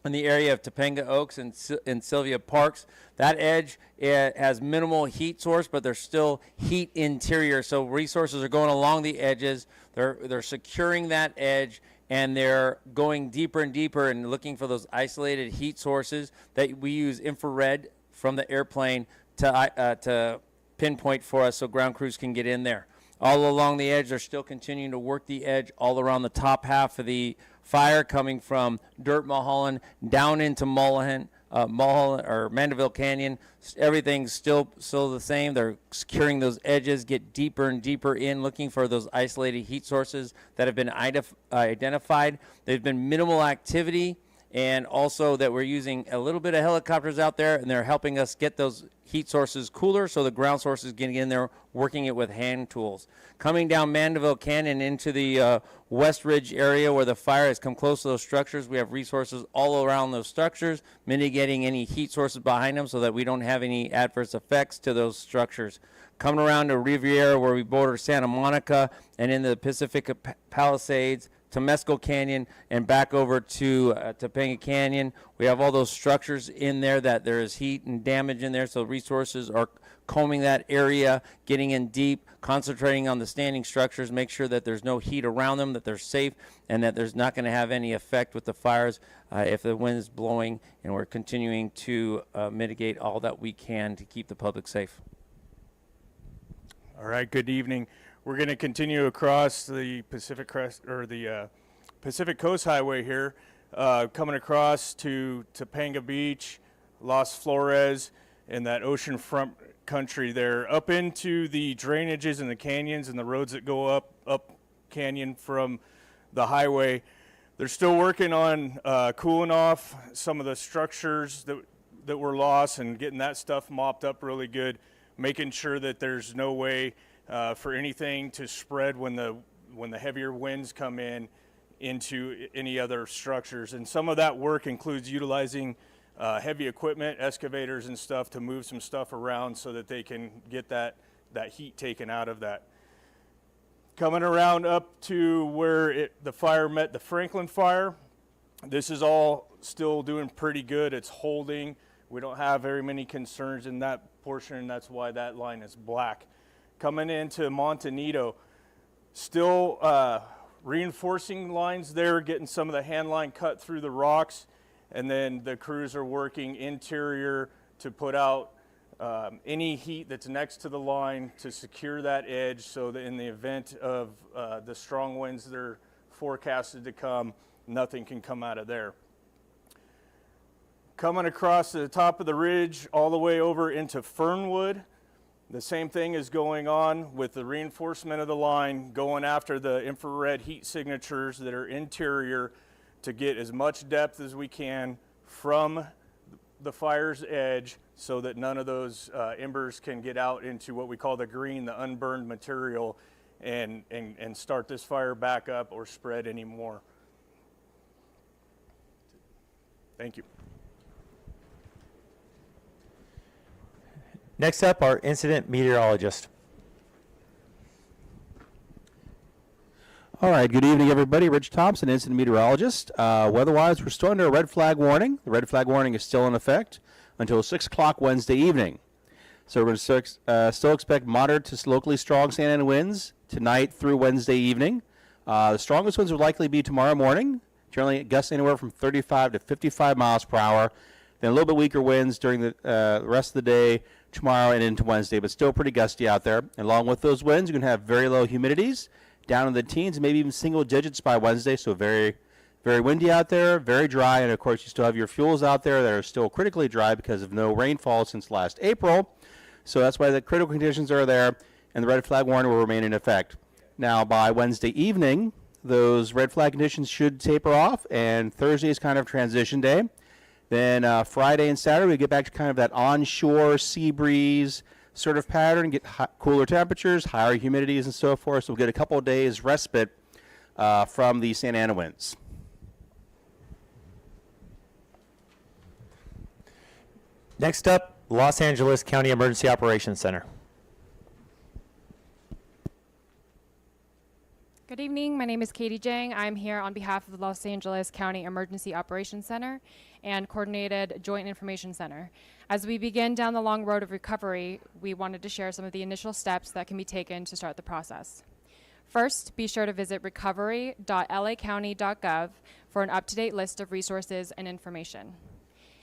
in the area of Topanga Oaks and Sylvia Parks. That edge has minimal heat source, but there's still heat interior. So resources are going along the edges. They're securing that edge, and they're going deeper and deeper and looking for those isolated heat sources that we use infrared from the airplane to pinpoint for us so ground crews can get in there. All along the edge, they're still continuing to work the edge all around the top half of the fire, coming from Dirt Mulholland down into Mulholland or Mandeville Canyon. Everything's still the same. They're securing those edges, get deeper and deeper in, looking for those isolated heat sources that have been identified. There's been minimal activity, and also that we're using a little bit of helicopters out there, and they're helping us get those heat sources cooler, so the ground source is getting in there, working it with hand tools. Coming down Mandeville Canyon into the West Ridge area where the fire has come close to those structures, we have resources all around those structures, mitigating any heat sources behind them so that we don't have any adverse effects to those structures. Coming around to Riviera where we border Santa Monica, and in the Pacific Palisades, Temescal Canyon, and back over to Topanga Canyon. We have all those structures in there that there is heat and damage in there, so resources are combing that area, getting in deep, concentrating on the standing structures, make sure that there's no heat around them, that they're safe, and that there's not going to have any effect with the fires if the wind is blowing, and we're continuing to mitigate all that we can to keep the public safe. All right, good evening. We're going to continue across the Pacific Coast Highway here, coming across to Topanga Beach, Los Flores, and that oceanfront country there, up into the drainages and the canyons and the roads that go up canyon from the highway. They're still working on cooling off some of the structures that were lost and getting that stuff mopped up really good, making sure that there's no way for anything to spread when the heavier winds come in into any other structures. And some of that work includes utilizing heavy equipment, excavators and stuff, to move some stuff around so that they can get that heat taken out of that. Coming around up to where the fire met the Franklin fire, this is all still doing pretty good. It's holding. We don't have very many concerns in that portion, and that's why that line is black. Coming into Montanito, still reinforcing lines there, getting some of the hand line cut through the rocks, and then the crews are working interior to put out any heat that's next to the line to secure that edge so that in the event of the strong winds that are forecasted to come, nothing can come out of there. Coming across to the top of the ridge all the way over into Fernwood, the same thing is going on with the reinforcement of the line, going after the infrared heat signatures that are interior to get as much depth as we can from the fire's edge so that none of those embers can get out into what we call the green, the unburned material, and start this fire back up or spread anymore. Thank you. Next up, our incident meteorologist. All right, good evening, everybody. Rich Thompson, incident meteorologist. Weather-wise, we're still under a red flag warning. The red flag warning is still in effect until 6 o'clock Wednesday evening. So we're going to still expect moderate to locally strong Santa Ana winds tonight through Wednesday evening. The strongest winds will likely be tomorrow morning, generally gusts anywhere from 35 to 55 miles per hour. Then a little bit weaker winds during the rest of the day, tomorrow and into Wednesday, but still pretty gusty out there. And along with those winds, you're going to have very low humidities, down in the teens, maybe even single digits by Wednesday, so very, very windy out there, very dry, and of course you still have your fuels out there that are still critically dry because of no rainfall since last April. So that's why the critical conditions are there, and the red flag warning will remain in effect. Now, by Wednesday evening, those red flag conditions should taper off, and Thursday is kind of transition day. Then Friday and Saturday, we get back to kind of that onshore sea breeze sort of pattern, get cooler temperatures, higher humidities, and so forth. So we'll get a couple of days respite from the Santa Ana winds. Next up, Los Angeles County Emergency Operations Center. Good evening. My name is Katie Jang. I'm here on behalf of the Los Angeles County Emergency Operations Center and Coordinated Joint Information Center. As we begin down the long road of recovery, we wanted to share some of the initial steps that can be taken to start the process. First, be sure to visit recovery.lacounty.gov for an up-to-date list of resources and information.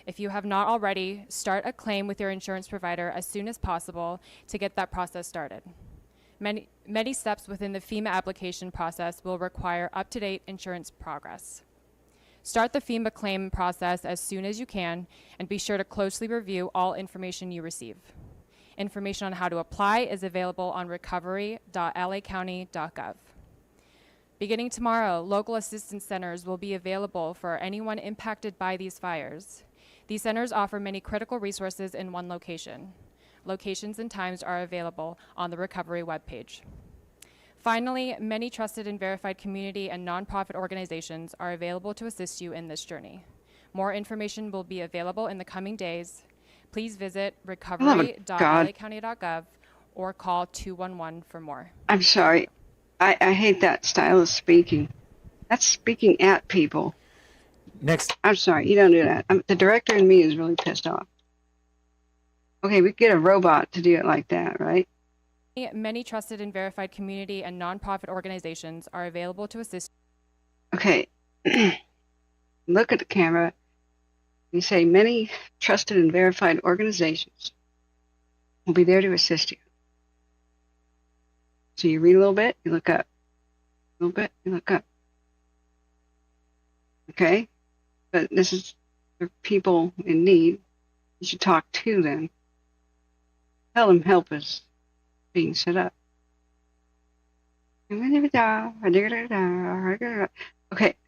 If you have not already, start a claim with your insurance provider as soon as possible to get that process started. Many steps within the FEMA application process will require up-to-date insurance progress. Start the FEMA claim process as soon as you can, and be sure to closely review all information you receive. Information on how to apply is available on recovery.lacounty.gov. Beginning tomorrow, local assistance centers will be available for anyone impacted by these fires. These centers offer many critical resources in one location. Locations and times are available on the Recovery webpage. Finally, many trusted and verified community and nonprofit organizations are available to assist you in this journey. More information will be available in the coming days. Please visit recovery.lacounty.gov or call 211 for more. I'm sorry. I hate that style of speaking. That's speaking at people. Next. I'm sorry. You don't do that. The director in me is really pissed off. Okay, we could get a robot to do it like that, right? Many trusted and verified community and nonprofit organizations are available to assist. Okay, look at the camera. You say many trusted and verified organizations will be there to assist you. So you read a little bit, you look up. A little bit, you look up. Okay? But this is for people in need. You should talk to them. Tell them help is being set up. Okay,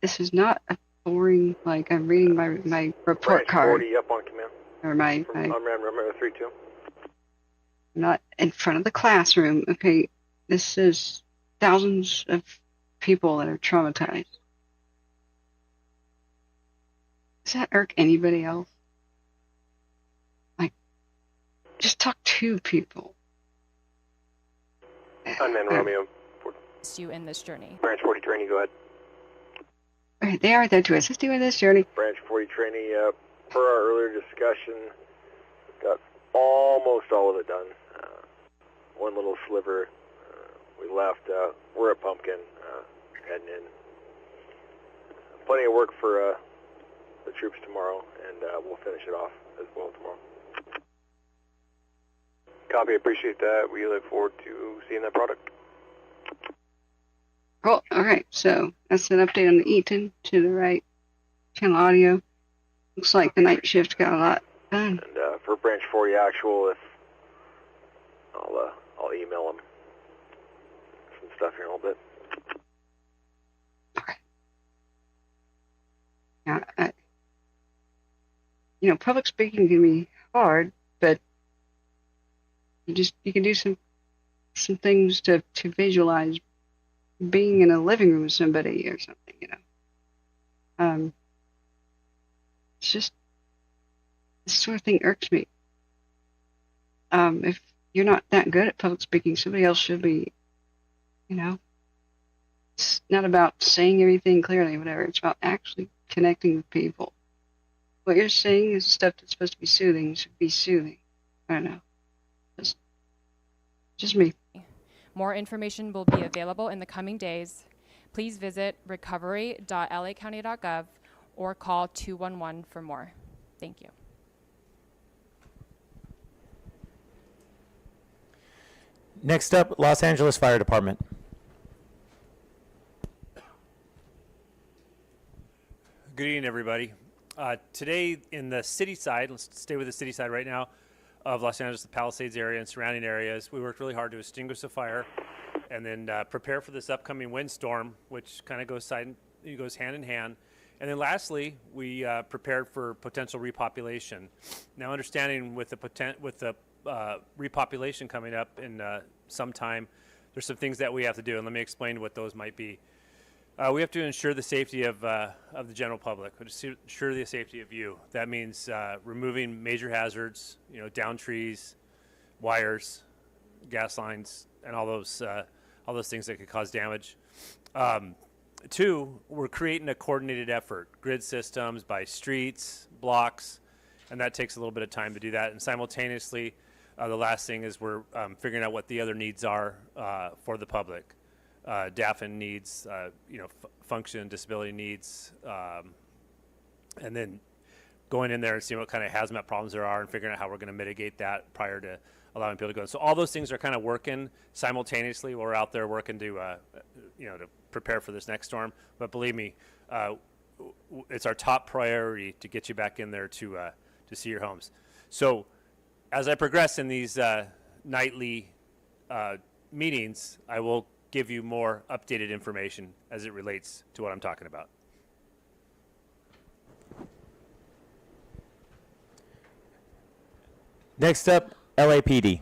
this is not a boring, like I'm reading my report card. 40 up on command. Or my I'm 3-2. I'm not in front of the classroom. Okay, this is thousands of people that are traumatized. Does that irk anybody else? Like, just talk to people. Unmanned Romeo. Assist you in this journey. Branch 40 trainee, go ahead. Okay, they are there to assist you in this journey. Branch 40 trainee, per our earlier discussion, got almost all of it done. One little sliver we left. We're at Pumpkin, heading in. Plenty of work for the troops tomorrow, and we'll finish it off as well tomorrow. Copy, appreciate that. We look forward to seeing that product. Cool. All right, so that's an update on the Eaton to the right. Channel audio. Looks like the night shift got a lot done. And for Branch 40 actual, if I'll email them some stuff here in a little bit. Okay. Yeah, public speaking can be hard, but you can do some things to visualize being in a living room with somebody or something. It's just this sort of thing irks me. If you're not that good at public speaking, somebody else should be. It's not about saying everything clearly, whatever. It's about actually connecting with people. What you're saying is stuff that's supposed to be soothing. Should be soothing. I don't know. Just me. More information will be available in the coming days. Please visit recovery.lacounty.gov or call 211 for more. Thank you. Next up, Los Angeles Fire Department. Good evening, everybody. Today in the city side, let's stay with the city side right now, of Los Angeles, the Palisades area and surrounding areas, we worked really hard to extinguish the fire and then prepare for this upcoming windstorm, which kind of goes hand in hand. And then lastly, we prepared for potential repopulation. Now, understanding with the repopulation coming up in some time, there's some things that we have to do, and let me explain what those might be. We have to ensure the safety of the general public, ensure the safety of you. That means removing major hazards, down trees, wires, gas lines, and all those things that could cause damage. 2, we're creating a coordinated effort, grid systems by streets, blocks, and that takes a little bit of time to do that. And simultaneously, the last thing is we're figuring out what the other needs are for the public. DAFN needs, function, disability needs, and then going in there and seeing what kind of hazmat problems there are and figuring out how we're going to mitigate that prior to allowing people to go. So all those things are kind of working simultaneously. We're out there working to prepare for this next storm. But believe me, it's our top priority to get you back in there to see your homes. So as I progress in these nightly meetings, I will give you more updated information as it relates to what I'm talking about. Next up, LAPD.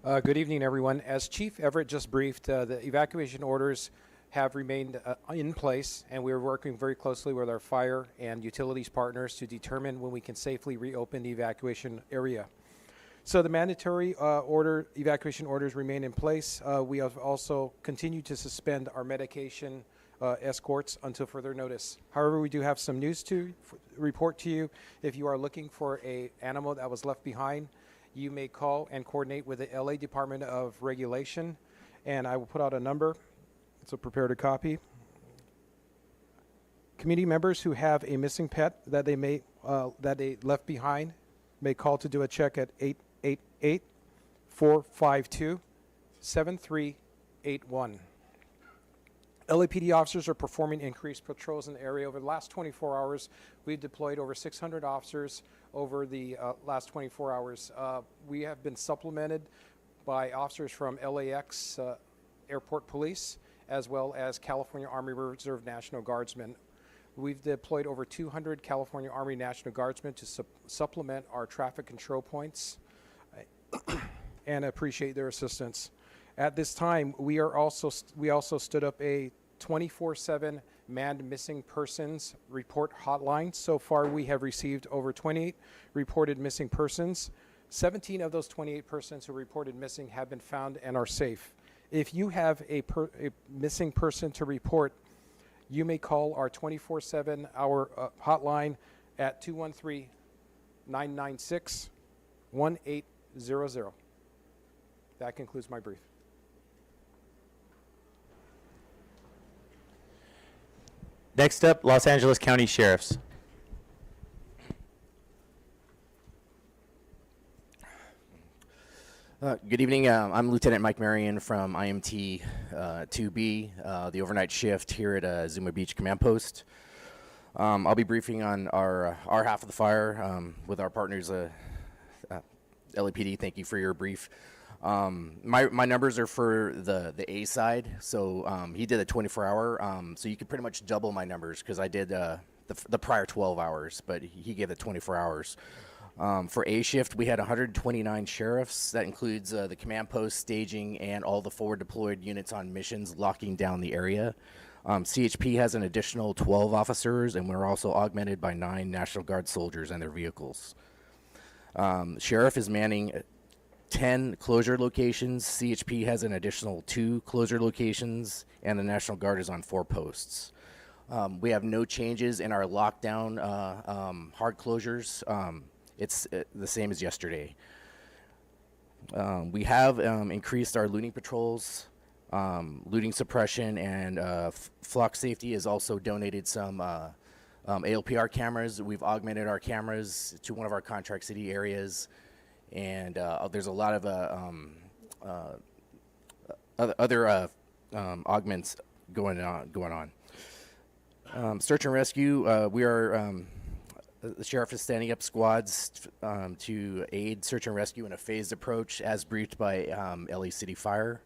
Good evening, everyone. As Chief Everett just briefed, the evacuation orders have remained in place, and we're working very closely with our fire and utilities partners to determine when we can safely reopen the evacuation area. So the mandatory evacuation orders remain in place. We have also continued to suspend our medication escorts until further notice. However, we do have some news to report to you. If you are looking for an animal that was left behind, you may call and coordinate with the LA Department of Regulation, and I will put out a number, so prepare to copy. Community members who have a missing pet that they left behind may call to do a check at 888-452-7381. LAPD officers are performing increased patrols in the area. Over the last 24 hours, we've deployed over 600 officers over the last 24 hours. We have been supplemented by officers from LAX Airport Police, as well as California Army Reserve National Guardsmen. We've deployed over 200 California Army National Guardsmen to supplement our traffic control points and appreciate their assistance. At this time, we also stood up a 24/7 manned missing persons report hotline. So far, we have received over 28 reported missing persons. 17 of those 28 persons who reported missing have been found and are safe. If you have a missing person to report, you may call our 24/7 hour hotline at 213-996-1800. That concludes my brief. Next up, Los Angeles County Sheriffs. Good evening. I'm Lieutenant Mike Marion from IMT 2B, the overnight shift here at Zuma Beach Command Post. I'll be briefing on our half of the fire with our partners, LAPD. Thank you for your brief. My numbers are for the A side, so he did a 24-hour, so you could pretty much double my numbers because I did the prior 12 hours, but he gave it 24 hours. For A shift, we had 129 sheriffs. That includes the command post, staging, and all the forward deployed units on missions locking down the area. CHP has an additional 12 officers, and we're also augmented by 9 National Guard soldiers and their vehicles. Sheriff is manning 10 closure locations. CHP has an additional 2 closure locations, and the National Guard is on 4 posts. We have no changes in our lockdown hard closures. It's the same as yesterday. We have increased our looting patrols. Looting suppression and flock safety has also donated some ALPR cameras. We've augmented our cameras to one of our contract city areas, and there's a lot of other augments going on. Search and rescue, we are the sheriff is standing up squads to aid search and rescue in a phased approach as briefed by LA City Fire.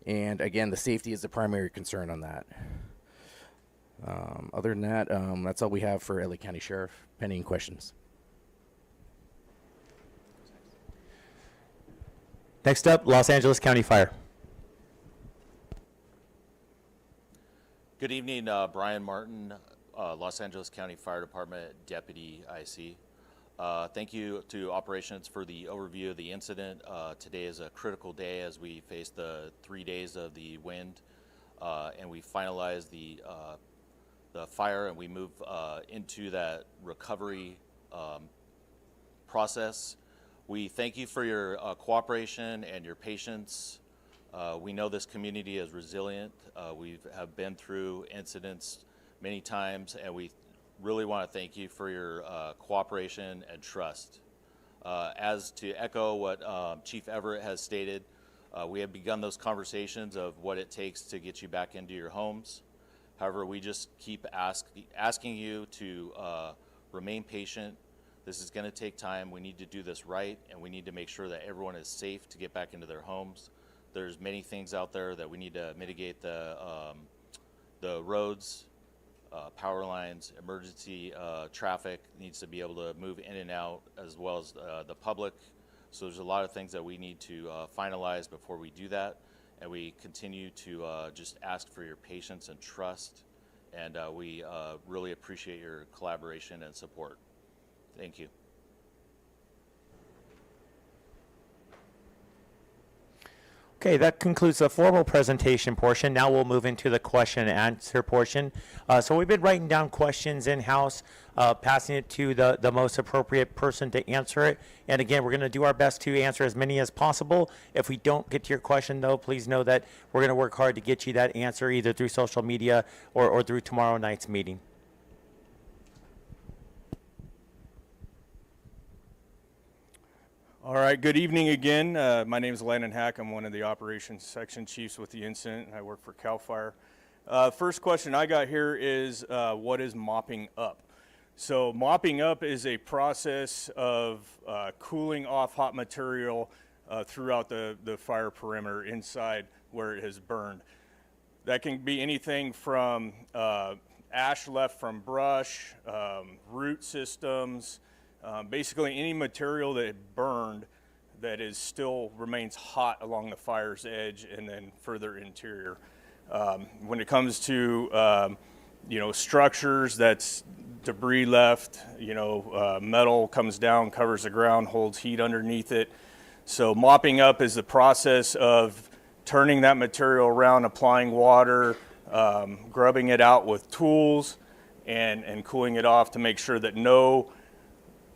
And again, the safety is the primary concern on that. Other than that, that's all we have for LA County Sheriff. Pending questions. Next up, Los Angeles County Fire. Good evening, Brian Martin, Los Angeles County Fire Department Deputy IC. Thank you to Operations for the overview of the incident. Today is a critical day as we face the 3 days of the wind, and we finalize the fire, and we move into that recovery process. We thank you for your cooperation and your patience. We know this community is resilient. We have been through incidents many times, and we really want to thank you for your cooperation and trust. As to echo what Chief Everett has stated, we have begun those conversations of what it takes to get you back into your homes. However, we just keep asking you to remain patient. This is going to take time. We need to do this right, and we need to make sure that everyone is safe to get back into their homes. There's many things out there that we need to mitigate: the roads, power lines, emergency traffic needs to be able to move in and out, as well as the public. So there's a lot of things that we need to finalize before we do that, and we continue to just ask for your patience and trust, and we really appreciate your collaboration and support. Thank you. Okay, that concludes the formal presentation portion. Now we'll move into the question and answer portion. So we've been writing down questions in-house, passing it to the most appropriate person to answer it. And again, we're going to do our best to answer as many as possible. If we don't get to your question, though, please know that we're going to work hard to get you that answer either through social media or through tomorrow night's meeting. All right, good evening again. My name is Landon Hack. I'm one of the operations section chiefs with the incident. I work for CAL FIRE. First question I got here is, what is mopping up? So mopping up is a process of cooling off hot material throughout the fire perimeter inside where it has burned. That can be anything from ash left from brush, root systems, basically any material that burned that is still remains hot along the fire's edge and then further interior. When it comes to structures that's debris left, metal comes down, covers the ground, holds heat underneath it. So mopping up is the process of turning that material around, applying water, grubbing it out with tools, and cooling it off to make sure that no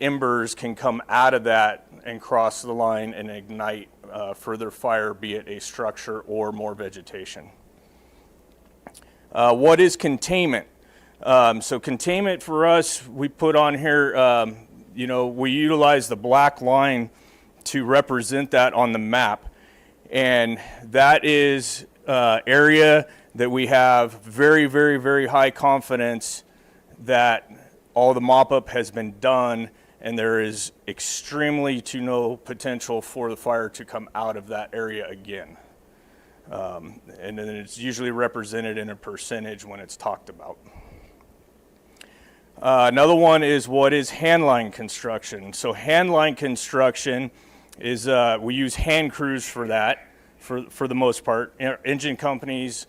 embers can come out of that and cross the line and ignite further fire, be it a structure or more vegetation. What is containment? So containment for us, we put on here, we utilize the black line to represent that on the map. And that is area that we have very, very, very high confidence that all the mop-up has been done, and there is extremely to no potential for the fire to come out of that area again. And then it's usually represented in a percentage when it's talked about. Another one is what is handline construction. So handline construction is, we use hand crews for that, for the most part. Engine companies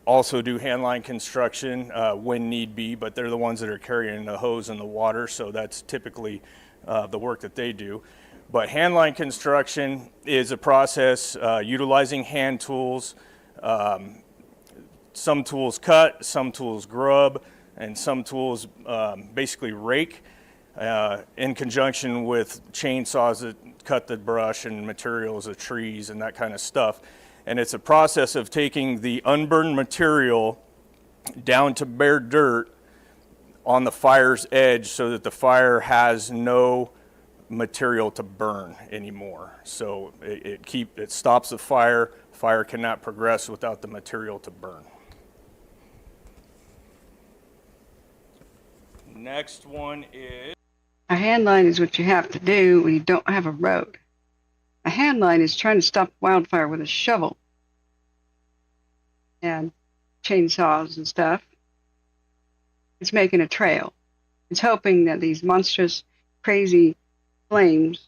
also do handline construction when need be, but they're the ones that are carrying the hose and the water, so that's typically the work that they do. But handline construction is a process utilizing hand tools. Some tools cut, some tools grub, and some tools basically rake in conjunction with chainsaws that cut the brush and materials of trees and that kind of stuff. And it's a process of taking the unburned material down to bare dirt on the fire's edge so that the fire has no material to burn anymore. So it stops the fire. Fire cannot progress without the material to burn. Next one is... A handline is what you have to do when you don't have a road. A handline is trying to stop wildfire with a shovel and chainsaws and stuff. It's making a trail. It's hoping that these monstrous, crazy flames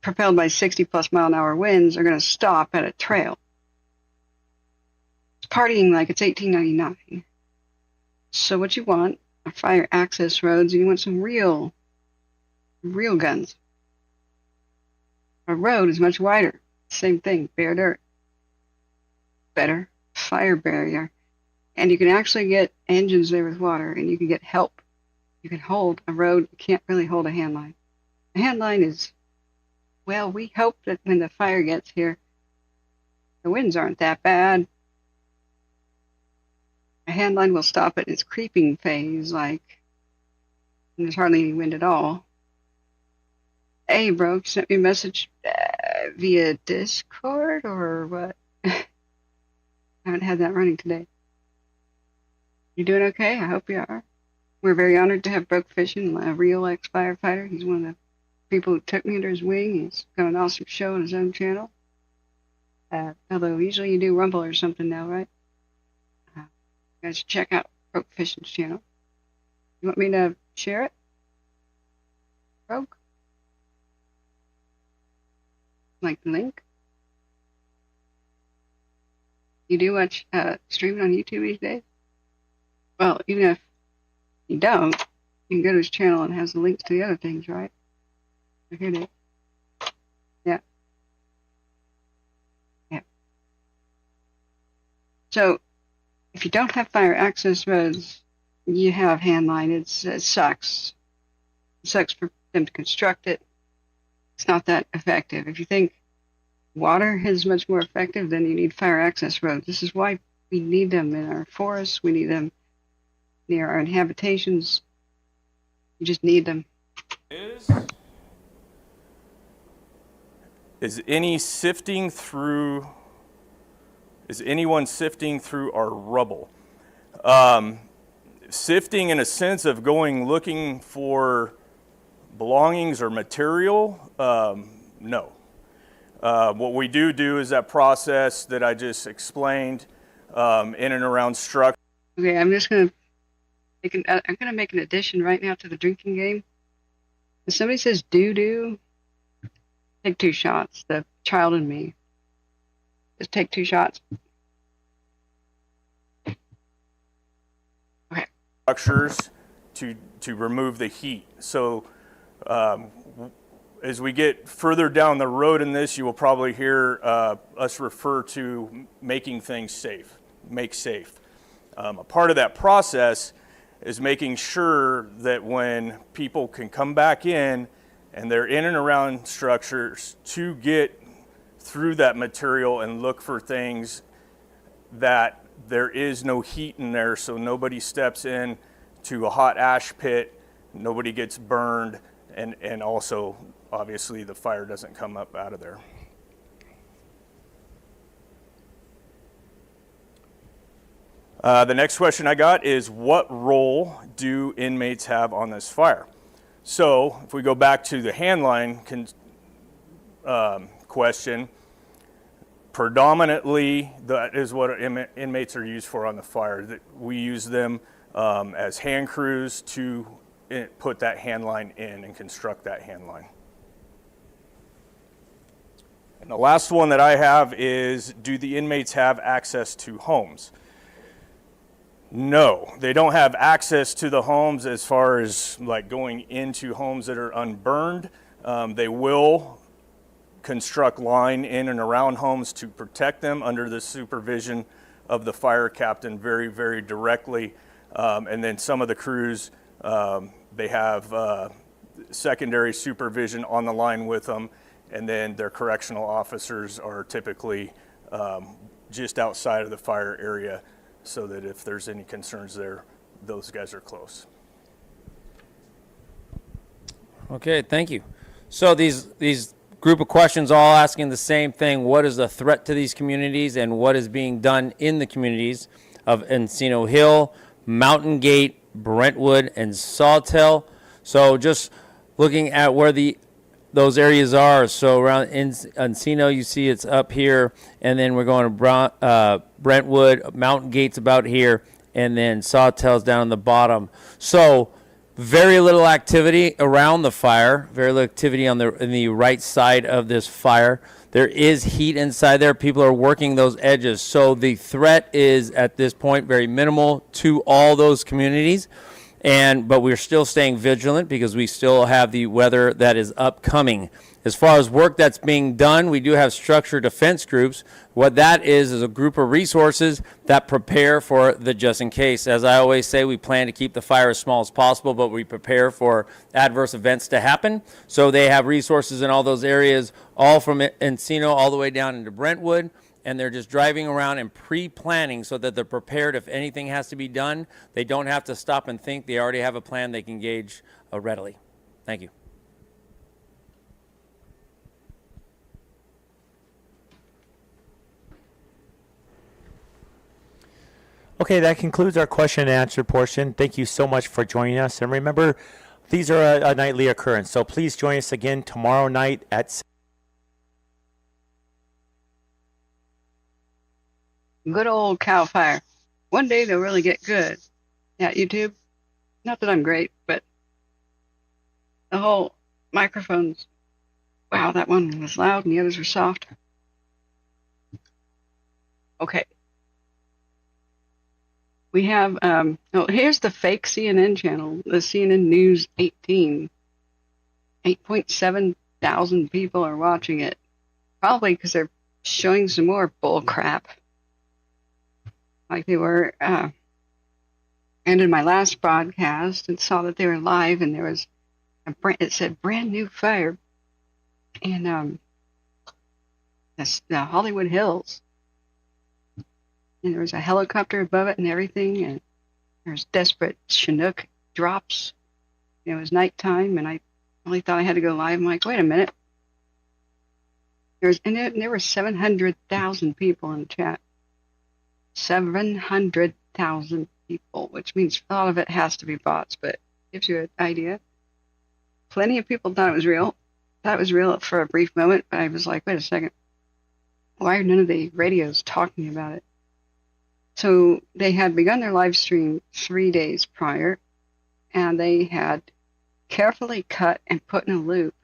propelled by 60+ mile-an-hour winds are going to stop at a trail. It's partying like it's 1899. So what you want are fire access roads, and you want some real guns. A road is much wider. Same thing, bare dirt. Better fire barrier. And you can actually get engines there with water, and you can get help. You can hold a road. You can't really hold a handline. A handline is, well, we hope that when the fire gets here, the winds aren't that bad. A handline will stop at its creeping phase, like when there's hardly any wind at all. Hey, bro, you sent me a message via Discord or what? I haven't had that running today. You doing okay? I hope you are. We're very honored to have Broke Fishing, a real ex-firefighter. He's one of the people who took me under his wing. He's got an awesome show on his own channel. Although usually you do Rumble or something now, right? You guys should check out Broke Fishing's channel. You want me to share it? Broke? Like the link? You do watch streaming on YouTube these days? Well, even if you don't, you can go to his channel and it has the links to the other things, right? Here it is. Yeah. Yeah. So, if you don't have fire access roads, you have handline. It sucks. It sucks for them to construct it. It's not that effective. If you think water is much more effective, then you need fire access roads. This is why we need them in our forests. We need them near our habitations. You just need them. Is anyone sifting through our rubble? Sifting in a sense of looking for belongings or material? No. What we do is that process that I just explained in and around structure. Okay, I'm just going to make an addition right now to the drinking game. If somebody says do, take 2 shots. The child in me. Just take 2 shots. Okay. Structures to remove the heat. So as we get further down the road in this, you will probably hear us refer to making things safe, make safe. A part of that process is making sure that when people can come back in and they're in and around structures to get through that material and look for things that there is no heat in there, so nobody steps in to a hot ash pit, nobody gets burned, and also obviously the fire doesn't come up out of there. The next question I got is, what role do inmates have on this fire? So if we go back to the handline question, Predominantly, that is what inmates are used for on the fire. We use them as hand crews to put that hand line in and construct that hand line. And the last one that I have is, do the inmates have access to homes? No, they don't have access to the homes as far as like going into homes that are unburned. They will construct line in and around homes to protect them under the supervision of the fire captain very, very directly. And then some of the crews, they have secondary supervision on the line with them. And then their correctional officers are typically just outside of the fire area, so that if there's any concerns there, those guys are close. Okay, thank you. So these group of questions all asking the same thing: what is the threat to these communities, and what is being done in the communities of Encino Hill, Mountain Gate, Brentwood, and Sawtell? So just looking at where those areas are. So around Encino, you see it's up here, and then we're going to Brentwood, Mountain Gate's about here, and then Sawtell's down on the bottom. So very little activity around the fire, very little activity in the right side of this fire. There is heat inside there. People are working those edges. So the threat is at this point very minimal to all those communities. But we're still staying vigilant because we still have the weather that is upcoming. As far as work that's being done, we do have structured defense groups. What that is a group of resources that prepare for the just in case. As I always say, we plan to keep the fire as small as possible, but we prepare for adverse events to happen. So they have resources in all those areas, all from Encino all the way down into Brentwood. And they're just driving around and pre-planning so that they're prepared if anything has to be done. They don't have to stop and think. They already have a plan they can engage readily. Thank you. Okay, that concludes our question and answer portion. Thank you so much for joining us. And remember, these are a nightly occurrence. So please join us again tomorrow night at Good old cow fire. One day they'll really get good. Yeah, YouTube. Not that I'm great, but the whole microphones. Wow, that one was loud and the others were soft. Okay. We have, here's the fake CNN channel, the CNN News 18. 8.7 thousand people are watching it. Probably because they're showing some more bull crap. Like they were, and in my last broadcast, and saw that they were live, and there was it said brand new fire in the Hollywood Hills, and there was a helicopter above it and everything, and there's desperate Chinook drops. It was nighttime, and I really thought I had to go live. I'm like, wait a minute. There were 700,000 people in the chat. 700,000 people, which means a lot of it has to be bots, but gives you an idea. Plenty of people thought it was real. Thought it was real for a brief moment, but I was like, wait a second. Why are none of the radios talking about it? So they had begun their live stream 3 days prior, and they had carefully cut and put in a loop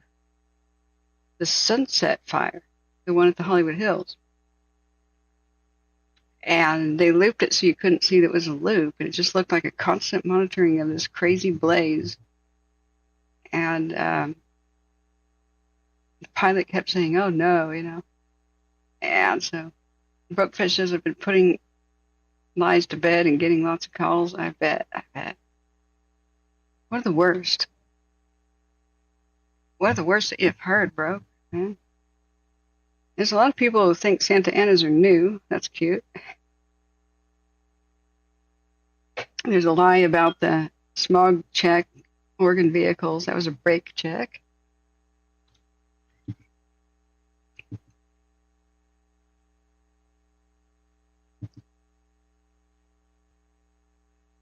the Sunset Fire, the one at the Hollywood Hills. And they looped it so you couldn't see that it was a loop, and it just looked like a constant monitoring of this crazy blaze. And the pilot kept saying, oh no, And so Broke Fishes have been putting lies to bed and getting lots of calls. I bet. What are the worst? What are the worst that you've heard, bro? Man? There's a lot of people who think Santa Anas are new. That's cute. There's a lie about the smog check, Oregon vehicles. That was a brake check.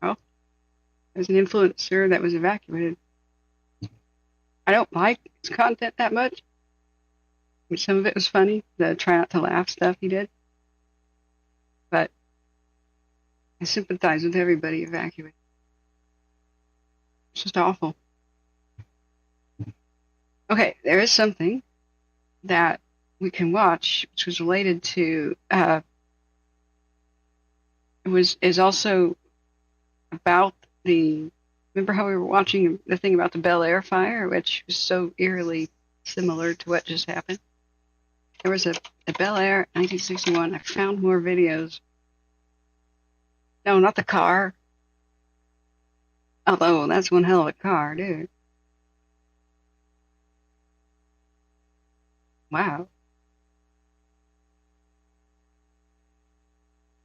Oh, there's an influencer that was evacuated. I don't like his content that much, Some of it was funny, the try not to laugh stuff he did. But I sympathize with everybody evacuating. It's just awful. Okay, there is something that we can watch, which was related to, is also about remember how we were watching the thing about the Bel Air fire, which was so eerily similar to what just happened? There was a Bel Air 1961. I found more videos. No, not the car. Although that's one hell of a car, dude. Wow.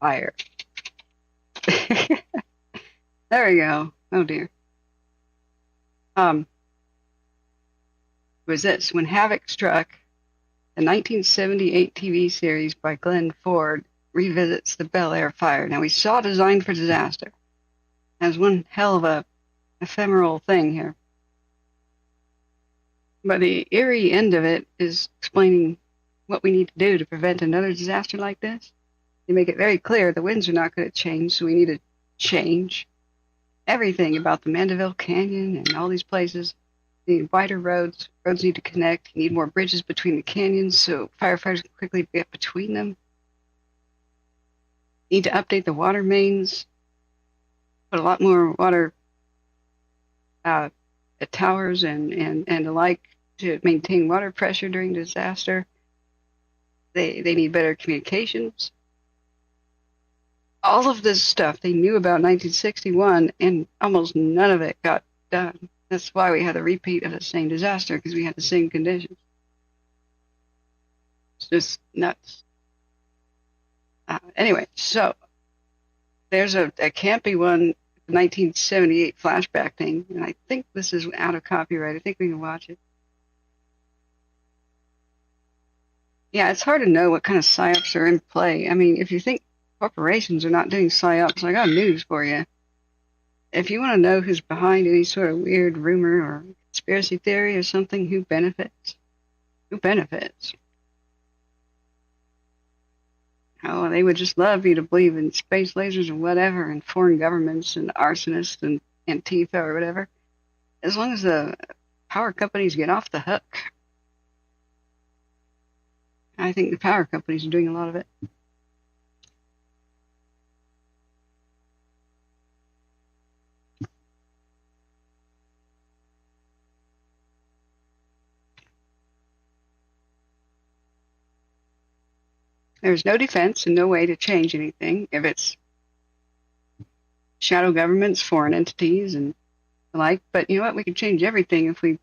Fire. There we go. Oh dear. Was this when havoc struck? The 1978 TV series by Glenn Ford revisits the Bel Air fire. Now we saw Designed for Disaster as one hell of a ephemeral thing here. But the eerie end of it is explaining what we need to do to prevent another disaster like this. They make it very clear the winds are not going to change, so we need to change everything about the Mandeville Canyon and all these places. You need wider roads. Roads need to connect. You need more bridges between the canyons so firefighters can quickly get between them. You need to update the water mains. Put a lot more water at towers and the like to maintain water pressure during disaster. They need better communications. All of this stuff they knew about 1961, and almost none of it got done. That's why we had a repeat of the same disaster, because we had the same conditions. It's just nuts. Anyway, so there's a campy one, 1978 flashback thing, and I think this is out of copyright. I think we can watch it. Yeah, it's hard to know what kind of psyops are in play. I mean, if you think corporations are not doing psyops, I got news for you. If you want to know who's behind any sort of weird rumor or conspiracy theory or something, who benefits? Who benefits? Oh, they would just love you to believe in space lasers or whatever, and foreign governments and arsonists and Antifa or whatever. As long as the power companies get off the hook. I think the power companies are doing a lot of it. There's no defense and no way to change anything if it's shadow governments, foreign entities, and the like. But you know what? We can change everything if we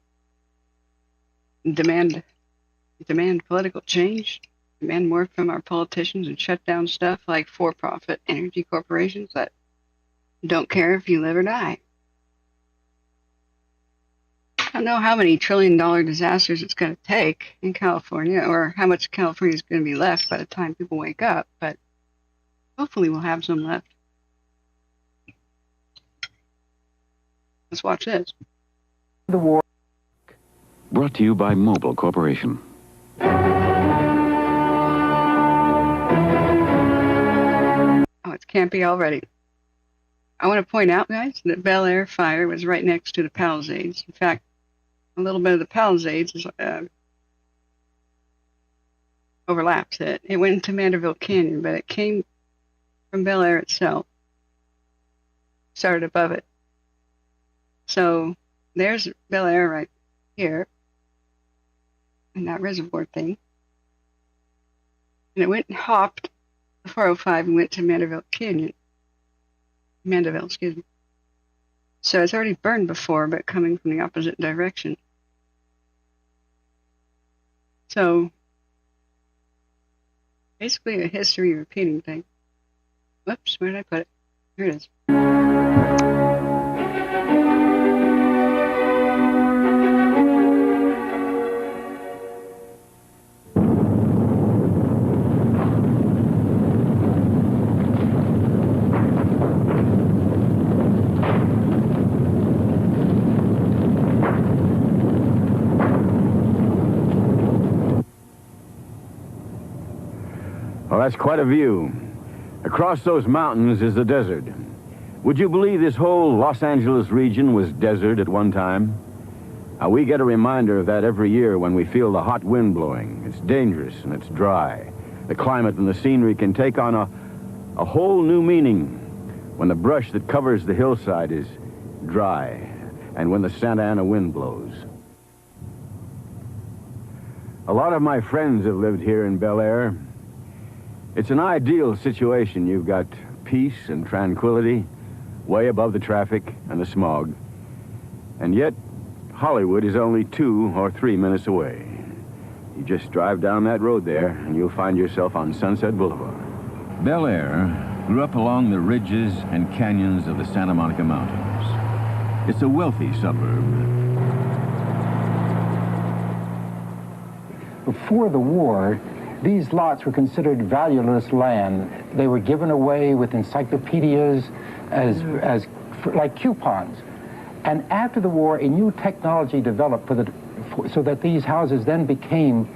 demand political change, demand more from our politicians, and shut down stuff like for-profit energy corporations that don't care if you live or die. I don't know how many trillion-dollar disasters it's going to take in California, or how much California is going to be left by the time people wake up, but hopefully we'll have some left. Let's watch this. The war. Brought to you by Mobil Corporation. Oh, it's campy already. I want to point out, guys, that Bel Air Fire was right next to the Palisades. In fact, a little bit of the Palisades is, overlaps it. It went into Mandeville Canyon, but it came from Bel Air itself. Started above it. So there's Bel Air right here, and that reservoir thing. And it went and hopped the 405 and went to Mandeville, excuse me. So it's already burned before, but coming from the opposite direction. So basically a history repeating thing. Whoops, where did I put it? Here it is. that's quite a view. Across those mountains is the desert. Would you believe this whole Los Angeles region was desert at one time? We get a reminder of that every year when we feel the hot wind blowing. It's dangerous and it's dry. The climate and the scenery can take on a whole new meaning when the brush that covers the hillside is dry and when the Santa Ana wind blows. A lot of my friends have lived here in Bel Air. It's an ideal situation. You've got peace and tranquility way above the traffic and the smog. And yet, Hollywood is only 2 or 3 minutes away. You just drive down that road there and you'll find yourself on Sunset Boulevard. Bel Air grew up along the ridges and canyons of the Santa Monica Mountains. It's a wealthy suburb. Before the war, these lots were considered valueless land. They were given away with encyclopedias as like coupons. And after the war, a new technology developed so that these houses then became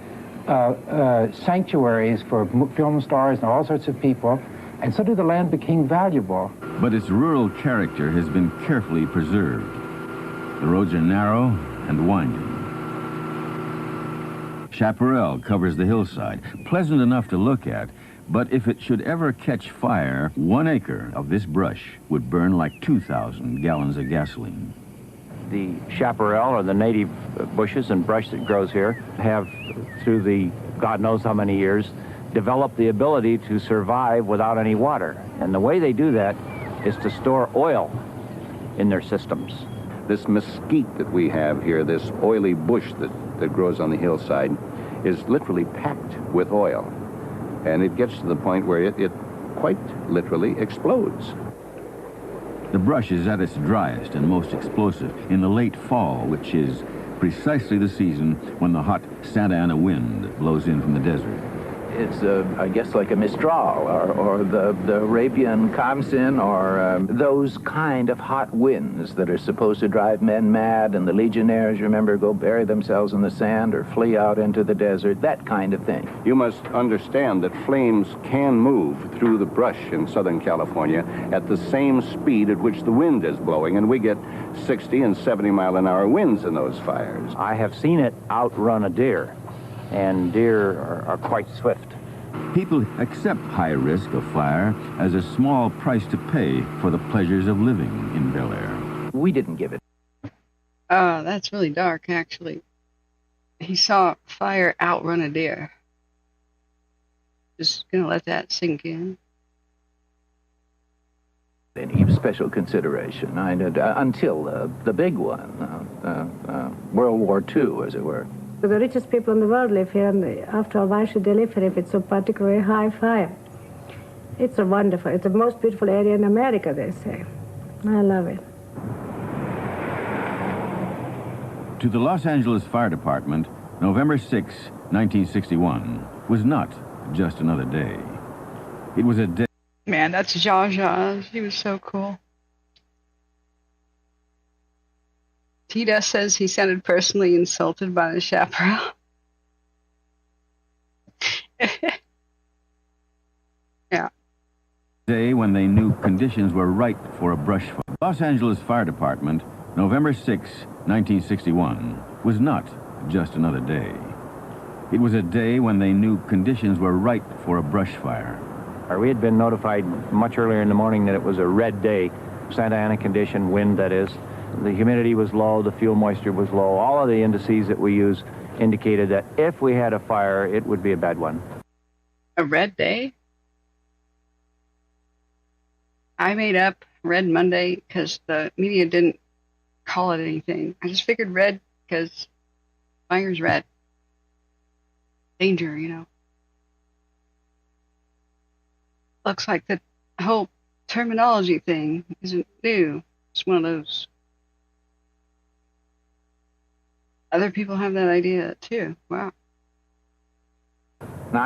sanctuaries for film stars and all sorts of people. And suddenly the land became valuable. But its rural character has been carefully preserved. The roads are narrow and winding. Chaparral covers the hillside, pleasant enough to look at, but if it should ever catch fire, 1 acre of this brush would burn like 2,000 gallons of gasoline. The chaparral, or the native bushes and brush that grows here, have, through the God knows how many years, developed the ability to survive without any water. And the way they do that is to store oil in their systems. This mesquite that we have here, this oily bush that grows on the hillside, is literally packed with oil. And it gets to the point where it quite literally explodes. The brush is at its driest and most explosive in the late fall, which is precisely the season when the hot Santa Ana wind blows in from the desert. It's, I guess, like a Mistral or the Arabian Khamsin or those kind of hot winds that are supposed to drive men mad, and the legionnaires, remember, go bury themselves in the sand or flee out into the desert, that kind of thing. You must understand that flames can move through the brush in Southern California at the same speed at which the wind is blowing, and we get 60 and 70-mile-an-hour winds in those fires. I have seen it outrun a deer, and deer are quite swift. People accept high risk of fire as a small price to pay for the pleasures of living in Bel Air. We didn't give it. Oh, that's really dark, actually. He saw fire outrun a deer. Just gonna let that sink in. Any special consideration until the big one, World War II, as it were. The richest people in the world live here, and after all, why should they live here if it's so particularly high fire? It's a wonderful, it's the most beautiful area in America, they say. I love it. To the Los Angeles Fire Department, November 6, 1961, was not just another day. It was a day. Man, that's Zsa Zsa. She was so cool. Tita says he sounded personally insulted by the chaparral. Yeah. Day when they knew conditions were right for a brush fire. Los Angeles Fire Department, November 6, 1961, was not just another day. It was a day when they knew conditions were right for a brush fire. We had been notified much earlier in the morning that it was a red day, Santa Ana condition, wind that is. The humidity was low, the fuel moisture was low. All of the indices that we use indicated that if we had a fire, it would be a bad one. A red day? I made up Red Monday because the media didn't call it anything. I just figured red because fire's red. Danger, you know. Looks like the whole terminology thing isn't new. It's one of those. Other people have that idea too. Wow. Now,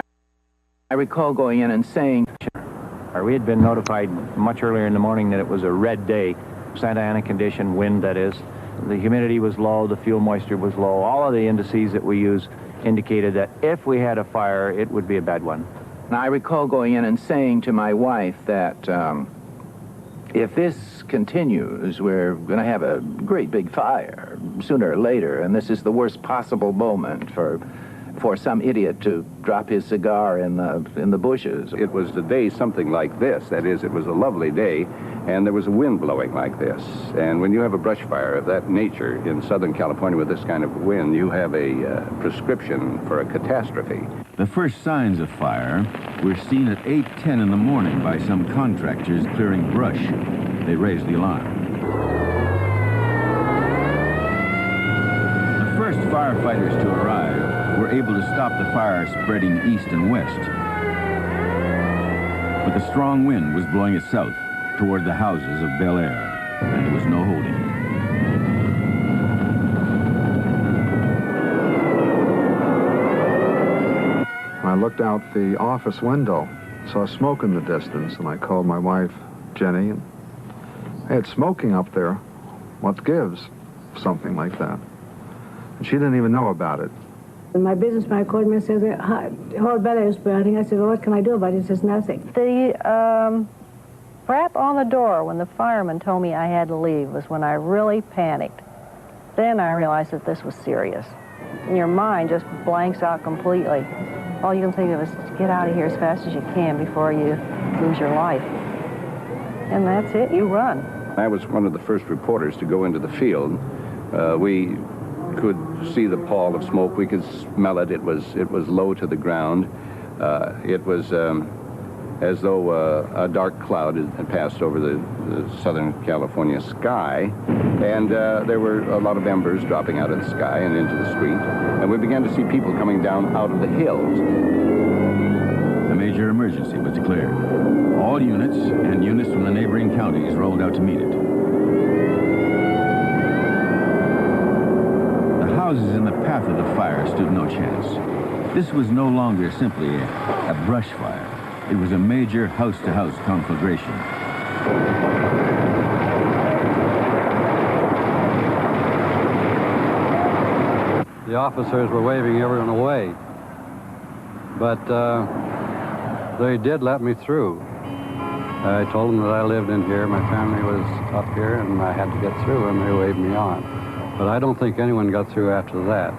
I recall going in and saying, we had been notified much earlier in the morning that it was a red day, Santa Ana condition, wind that is. The humidity was low, the fuel moisture was low. All of the indices that we use indicated that if we had a fire, it would be a bad one. And I recall going in and saying to my wife that if this continues, we're going to have a great big fire sooner or later, and this is the worst possible moment for some idiot to drop his cigar in the bushes. It was a day something like this. That is, it was a lovely day, and there was a wind blowing like this. And when you have a brush fire of that nature in Southern California with this kind of wind, you have a prescription for a catastrophe. The first signs of fire were seen at 8:10 in the morning by some contractors clearing brush. They raised the alarm. The first firefighters to arrive were able to stop the fire spreading east and west. But the strong wind was blowing it south toward the houses of Bel Air, and there was no holding it. I looked out the office window, saw smoke in the distance, and I called my wife, Jenny, and hey, it's smoking up there. What gives? Something like that. And she didn't even know about it. My businessman called me and said, the whole belly is burning. I said, well, what can I do about it? He says, nothing. The rap on the door when the fireman told me I had to leave was when I really panicked. Then I realized that this was serious. And your mind just blanks out completely. All you can think of is get out of here as fast as you can before you lose your life. And that's it, you run. I was one of the first reporters to go into the field. We could see the pall of smoke. We could smell it. It was low to the ground. It was as though a dark cloud had passed over the Southern California sky, and there were a lot of embers dropping out of the sky and into the street, and we began to see people coming down out of the hills. A major emergency was declared. All units and units from the neighboring counties rolled out to meet it. The houses in the path of the fire stood no chance. This was no longer simply a brush fire. It was a major house-to-house conflagration. The officers were waving everyone away, but they did let me through. I told them that I lived in here, my family was up here, and I had to get through, and they waved me on. But I don't think anyone got through after that.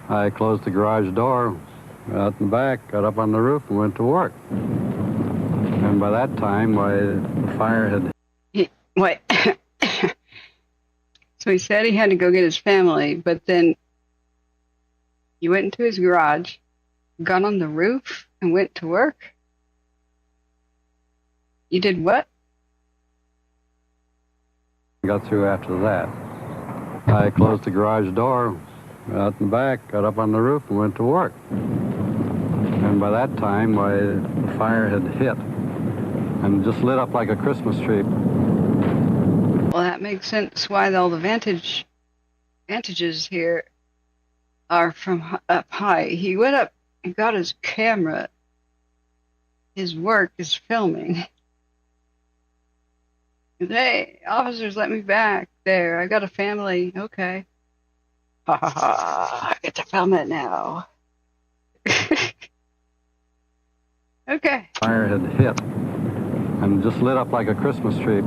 I closed the garage door, got out in the back, got up on the roof, and went to work. And by that time, the fire had... Wait. So he said he had to go get his family, but then he went into his garage, got on the roof, and went to work? You did what? Got through after that. I closed the garage door, got out in the back, got up on the roof, and went to work. And by that time, the fire had hit and just lit up like a Christmas tree. Well, that makes sense why all the vantages here are from up high. He went up and got his camera. His work is filming. Hey, officers, let me back. There, I got a family. Okay. Ha ha ha. I get to film it now. Okay. Fire had hit and just lit up like a Christmas tree.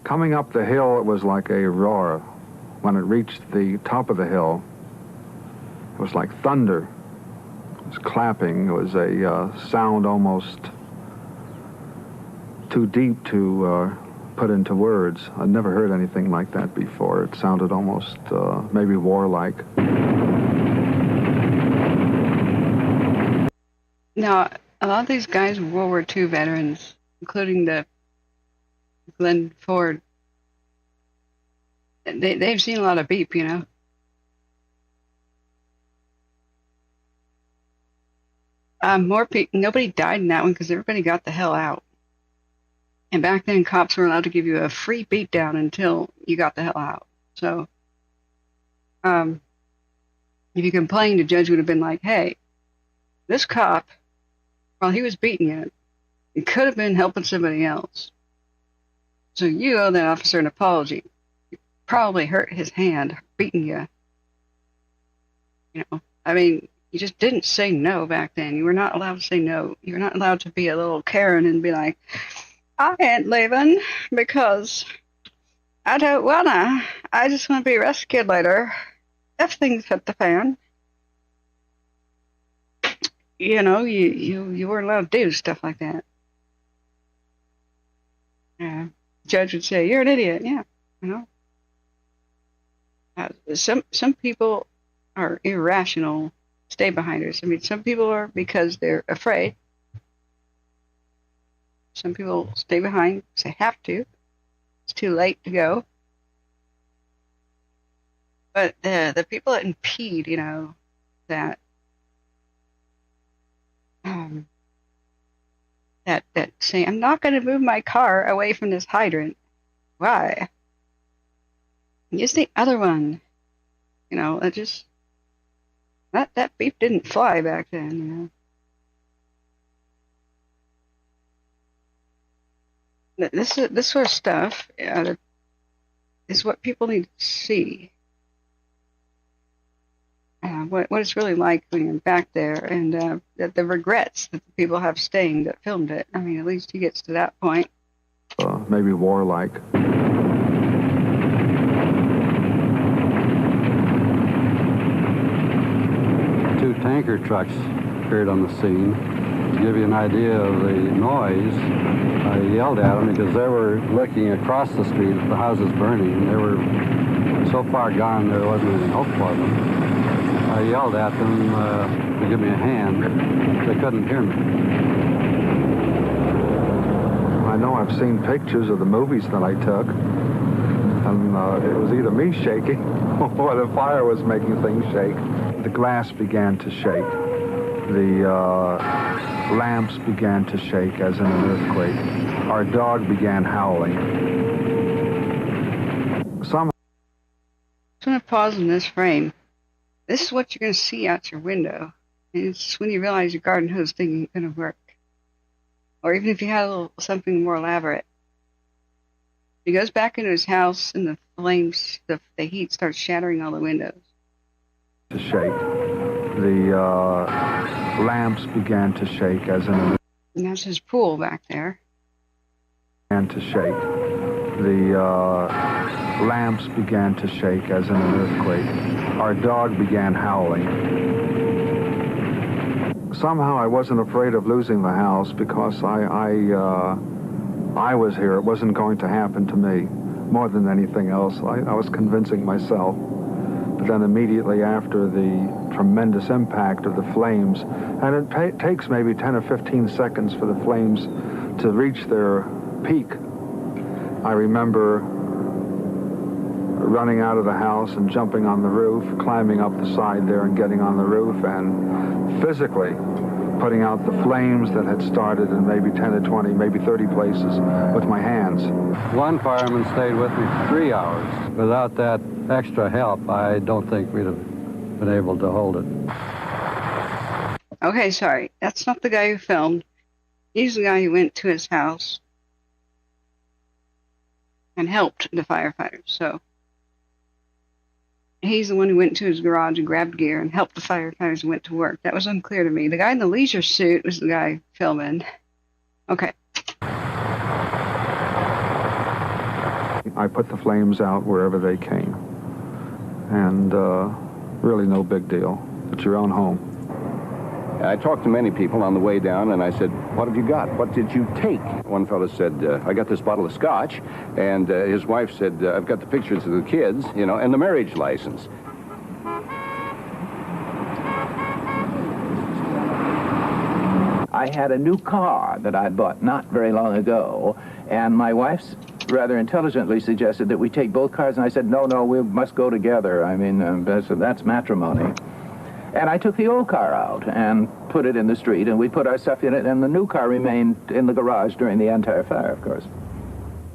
Coming up the hill, it was like a roar. When it reached the top of the hill, it was like thunder. It was clapping. It was a sound almost too deep to put into words. I'd never heard anything like that before. It sounded almost maybe warlike. Now, a lot of these guys were World War II veterans, including the Glenn Ford. They've seen a lot of beep, you know. More people. Nobody died in that one because everybody got the hell out. And back then, cops were allowed to give you a free beat down until you got the hell out. So, if you complained, the judge would have been like, "Hey, this cop, while he was beating you, he could have been helping somebody else. So you owe that officer an apology. You probably hurt his hand beating you. You know, I mean, you just didn't say no back then. You were not allowed to say no. You were not allowed to be a little Karen and be like, I ain't leaving because I don't wanna. I just want to be rescued later if things hit the fan. You know, you weren't allowed to do stuff like that. Yeah. Judge would say, "You're an idiot." Yeah, you know. Some people are irrational stay-behinders. I mean, some people are because they're afraid. Some people stay behind because they have to. It's too late to go. But the people that impede, you know, that that say, I'm not going to move my car away from this hydrant. Why? Use the other one. You know, that beep didn't fly back then, you know. This sort of stuff is what people need to see. What it's really like when you're back there, and the regrets that the people have staying that filmed it. I mean, at least he gets to that point. Maybe warlike. Two tanker trucks appeared on the scene. To give you an idea of the noise, I yelled at them because they were looking across the street at the houses burning. They were so far gone there wasn't any hope for them. I yelled at them to give me a hand. They couldn't hear me. I know I've seen pictures of the movies that I took, and it was either me shaking or the fire was making things shake. The glass began to shake. The lamps began to shake as in an earthquake. Our dog began howling. I'm going to pause in this frame. This is what you're going to see out your window. And it's when you realize your garden hose thing ain't going to work. Or even if you had a little something more elaborate. He goes back into his house and the flames, the heat starts shattering all the windows. To shake. The lamps began to shake as in an... And that's his pool back there. Began to shake. The lamps began to shake as in an earthquake. Our dog began howling. Somehow I wasn't afraid of losing the house because I was here. It wasn't going to happen to me. More than anything else, I was convincing myself. But then immediately after the tremendous impact of the flames, and it takes maybe 10 or 15 seconds for the flames to reach their peak, I remember running out of the house and jumping on the roof, climbing up the side there and getting on the roof and physically putting out the flames that had started in maybe 10 or 20, maybe 30 places with my hands. One fireman stayed with me for 3 hours. Without that extra help, I don't think we'd have been able to hold it. Okay, sorry. That's not the guy who filmed. He's the guy who went to his house and helped the firefighters. So he's the one who went to his garage and grabbed gear and helped the firefighters and went to work. That was unclear to me. The guy in the leisure suit was the guy filming. Okay. I put the flames out wherever they came. And really no big deal. It's your own home. I talked to many people on the way down, and I said, what have you got? What did you take? One fellow said, I got this bottle of scotch, and his wife said, I've got the pictures of the kids, you know, and the marriage license. I had a new car that I bought not very long ago, and my wife's rather intelligently suggested that we take both cars, and I said, no, we must go together. I mean, that's matrimony. And I took the old car out and put it in the street, and we put our stuff in it, and the new car remained in the garage during the entire fire, of course.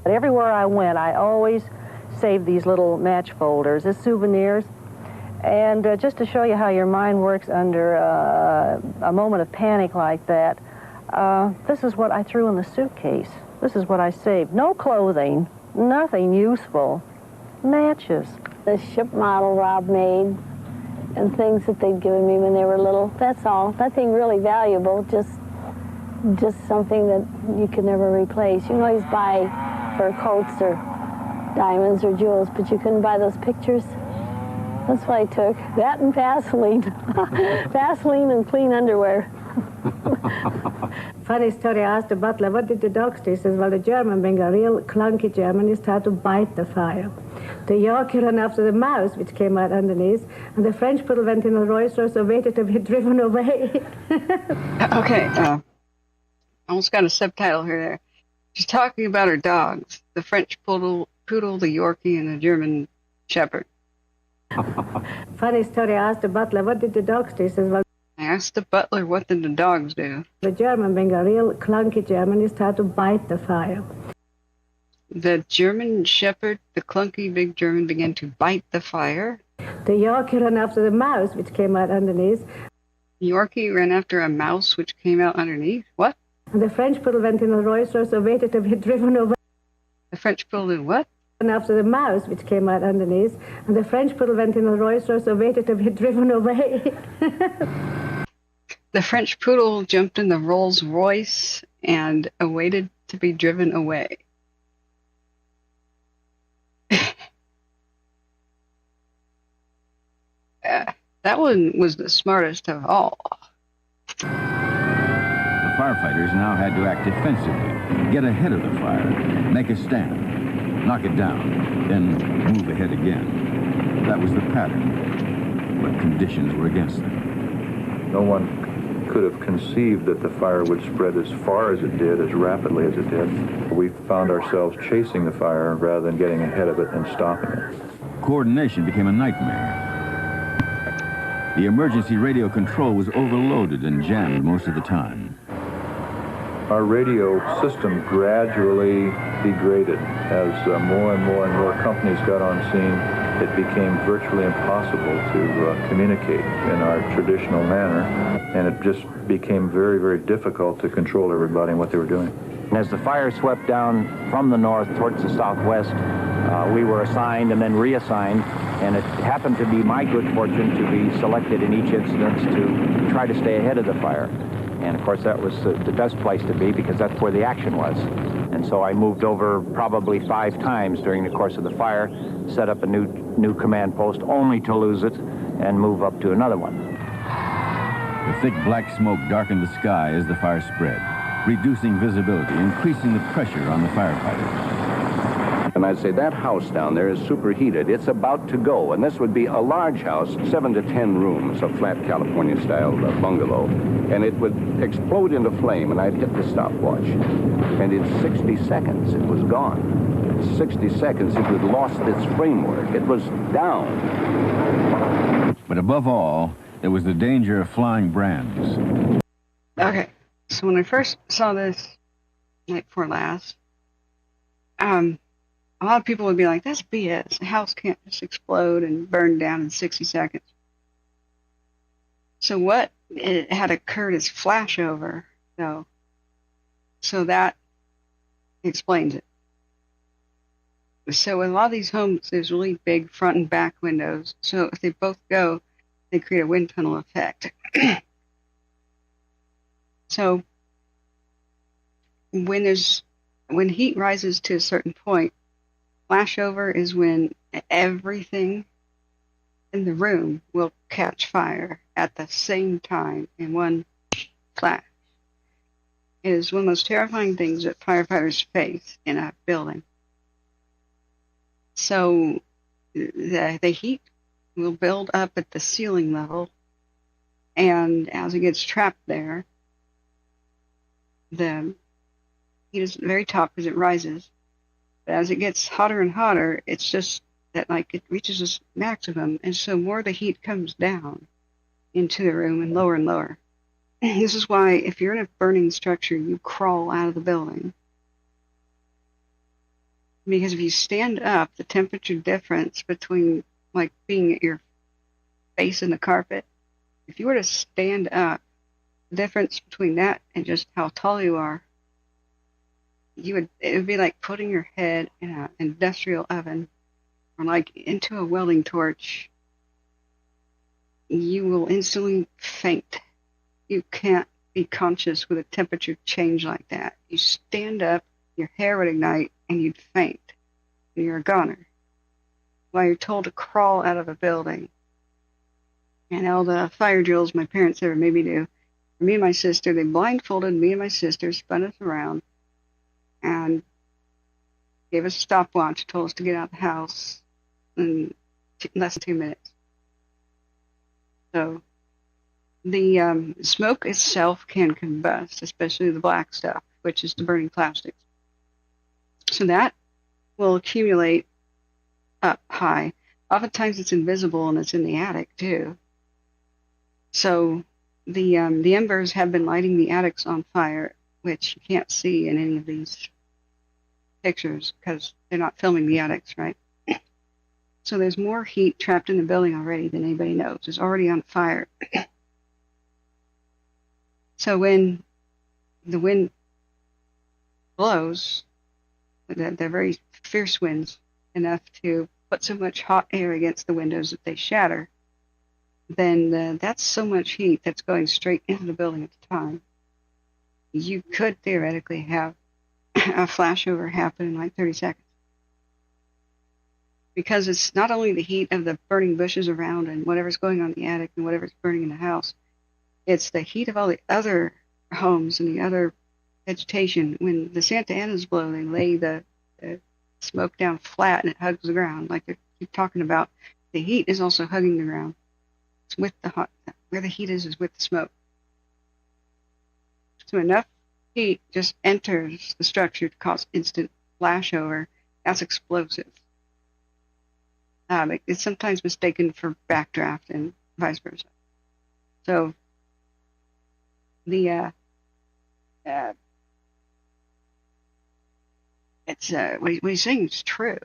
But everywhere I went, I always saved these little match folders as souvenirs. And just to show you how your mind works under a moment of panic like that, this is what I threw in the suitcase. This is what I saved. No clothing, nothing useful. Matches. The ship model Rob made, and things that they'd given me when they were little. That's all. Nothing really valuable, just something that you could never replace. You can always buy fur coats or diamonds or jewels, but you couldn't buy those pictures. That's what I took. That and Vaseline. Vaseline and clean underwear. Funny story, I asked the butler, what did the dogs do? He says, well, the German, being a real clunky German, used to have to bite the fire. The Yorkie ran after the mouse, which came out underneath, and the French poodle went in a Rolls Royce and waited to be driven away. Okay, almost got a subtitle here there. She's talking about her dogs, the French poodle, the Yorkie, and the German Shepherd. Funny story, I asked the butler, what did the dogs do? He says, well, I asked the butler, what did the dogs do? the German, being a real clunky German, used to have to bite the fire. The German Shepherd, the clunky big German, began to bite the fire. The Yorkie ran after the mouse, which came out underneath. Yorkie ran after a mouse, which came out underneath. What? And the French poodle went in a Rolls Royce and waited to be driven away. The French poodle did what? And after the mouse, which came out underneath, and the French poodle went in a Rolls Royce and waited to be driven away. The French poodle jumped in the Rolls Royce and awaited to be driven away. That one was the smartest of all. The firefighters now had to act defensively, get ahead of the fire, make a stand, knock it down, then move ahead again. That was the pattern, but conditions were against them. No one could have conceived that the fire would spread as far as it did, as rapidly as it did. We found ourselves chasing the fire rather than getting ahead of it and stopping it. Coordination became a nightmare. The emergency radio control was overloaded and jammed most of the time. Our radio system gradually degraded. As more and more companies got on scene, it became virtually impossible to communicate in our traditional manner, and it just became very, very difficult to control everybody and what they were doing. And as the fire swept down from the north towards the southwest, we were assigned and then reassigned, and it happened to be my good fortune to be selected in each instance to try to stay ahead of the fire. And of course that was the best place to be because that's where the action was. And so I moved over probably 5 times during the course of the fire, set up a new command post only to lose it and move up to another one. The thick black smoke darkened the sky as the fire spread, reducing visibility, increasing the pressure on the firefighters. And I'd say that house down there is superheated. It's about to go, and this would be a large house, 7 to 10 rooms, a flat California-style bungalow, and it would explode into flame, and I'd hit the stopwatch. And in 60 seconds, it was gone. In 60 seconds, it had lost its framework. It was down. But above all, there was the danger of flying brands. Okay, so when I first saw this night before last, a lot of people would be like, that's BS. A house can't just explode and burn down in 60 seconds. So what it had occurred is flashover, though. So that explains it. So with a lot of these homes, there's really big front and back windows. So if they both go, they create a wind tunnel effect. So when heat rises to a certain point, flashover is when everything in the room will catch fire at the same time in one flash. It is one of the most terrifying things that firefighters face in a building. So the heat will build up at the ceiling level, and as it gets trapped there, the heat is at the very top as it rises. But as it gets hotter and hotter, it's just that like it reaches its maximum, and so more of the heat comes down into the room and lower. This is why if you're in a burning structure, you crawl out of the building. Because if you stand up, the temperature difference between like being at your face in the carpet, if you were to stand up, the difference between that and just how tall you are, it would be like putting your head in an industrial oven or like into a welding torch. you will instantly faint. You can't be conscious with a temperature change like that. You stand up, your hair would ignite, and you'd faint. And you're a goner. While you're told to crawl out of a building. And all the fire drills my parents ever made me do, for me and my sister, they blindfolded me and my sister, spun us around, and gave us a stopwatch, told us to get out of the house in less than 2 minutes. So the smoke itself can combust, especially the black stuff, which is the burning plastics. So that will accumulate up high. Oftentimes it's invisible and it's in the attic too. So the embers have been lighting the attics on fire, which you can't see in any of these pictures because they're not filming the attics, right? So there's more heat trapped in the building already than anybody knows. It's already on fire. So when the wind blows, they're very fierce winds, enough to put so much hot air against the windows that they shatter, then that's so much heat that's going straight into the building at the time. You could theoretically have a flashover happen in like 30 seconds. Because it's not only the heat of the burning bushes around and whatever's going on in the attic and whatever's burning in the house, it's the heat of all the other homes and the other vegetation. When the Santa Anas blow, they lay the smoke down flat and it hugs the ground, like they keep talking about. The heat is also hugging the ground. It's with the hot, where the heat is with the smoke. So enough heat just enters the structure to cause instant flashover. That's explosive. It's sometimes mistaken for backdraft and vice versa. So the it's what he's saying is true.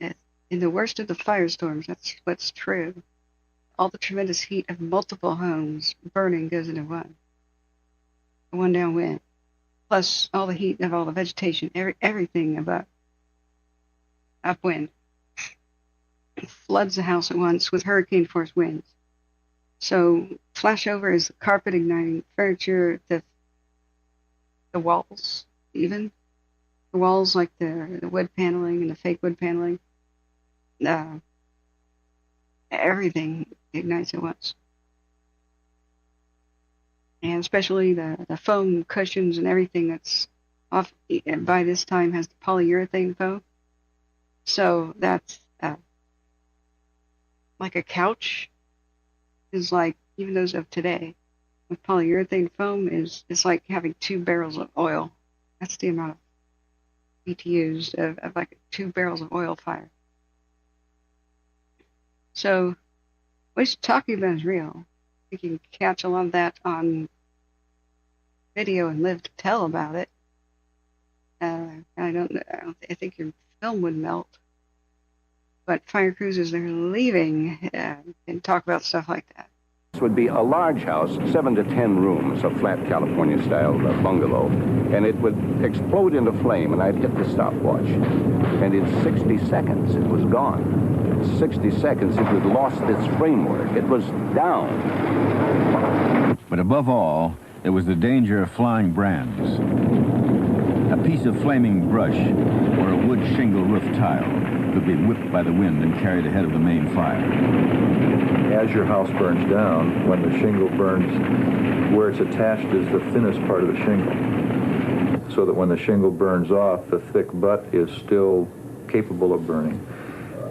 In the worst of the firestorms, that's what's true. All the tremendous heat of multiple homes burning goes into one downwind, plus all the heat of all the vegetation, everything about upwind floods the house at once with hurricane force winds. So flashover is the carpet igniting, furniture, the walls, even the walls like the wood paneling and the fake wood paneling. Everything ignites at once. And especially the foam cushions and everything that's off by this time has the polyurethane foam. So that's like a couch is like, even those of today, with polyurethane foam it's like having 2 barrels of oil. That's the amount of BTUs of like 2 barrels of oil fire. So what he's talking about is real. You can catch a lot of that on video and live to tell about it. I think your film would melt. But fire crews, they're leaving and talk about stuff like that. This would be a large house, 7 to 10 rooms, a flat California-style bungalow, and it would explode into flame, and I'd hit the stopwatch. And in 60 seconds, it was gone. 60 seconds, it had lost its framework. It was down. But above all, there was the danger of flying brands. A piece of flaming brush or a wood shingle roof tile could be whipped by the wind and carried ahead of the main fire. As your house burns down, when the shingle burns, where it's attached is the thinnest part of the shingle. So that when the shingle burns off, the thick butt is still capable of burning.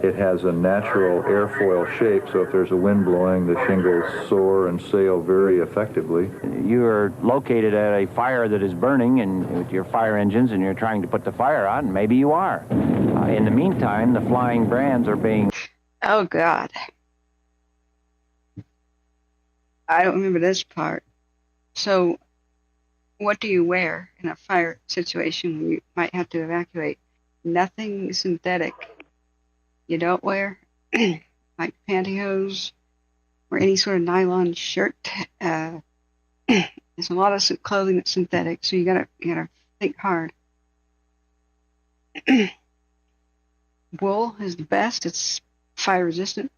It has a natural airfoil shape, so if there's a wind blowing, the shingles soar and sail very effectively. You're located at a fire that is burning and with your fire engines, and you're trying to put the fire out, and maybe you are. In the meantime, the flying brands are being... Oh, God. I don't remember this part. So what do you wear in a fire situation when you might have to evacuate? Nothing synthetic. You don't wear like pantyhose or any sort of nylon shirt. There's a lot of clothing that's synthetic, so you gotta think hard. Wool is the best. It's fire resistant.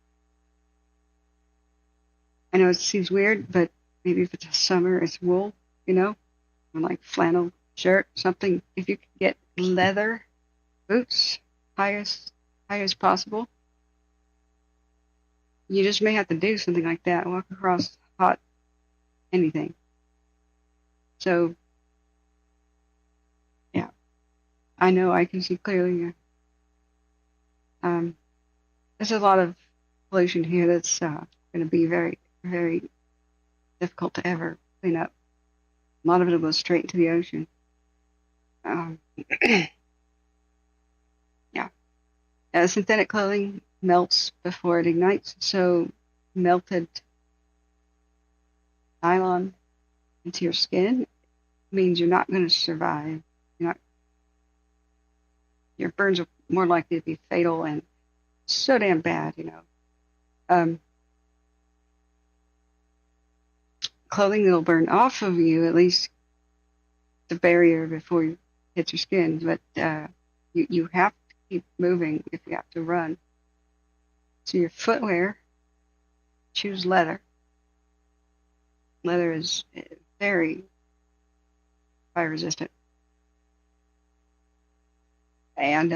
I know it seems weird, but maybe if it's summer, it's wool, or like flannel shirt, something. If you could get leather boots, high as possible, you just may have to do something like that. Walk across hot anything. So, yeah, I know I can see clearly. There's a lot of pollution here that's going to be very, very difficult to ever clean up. A lot of it will go straight into the ocean. Yeah. Synthetic clothing melts before it ignites, so melted nylon into your skin means you're not going to survive. Your burns are more likely to be fatal and so damn bad, Clothing that'll burn off of you, at least the barrier before you hit your skin, but you have to keep moving if you have to run. So your footwear, choose leather. Leather is very fire resistant. And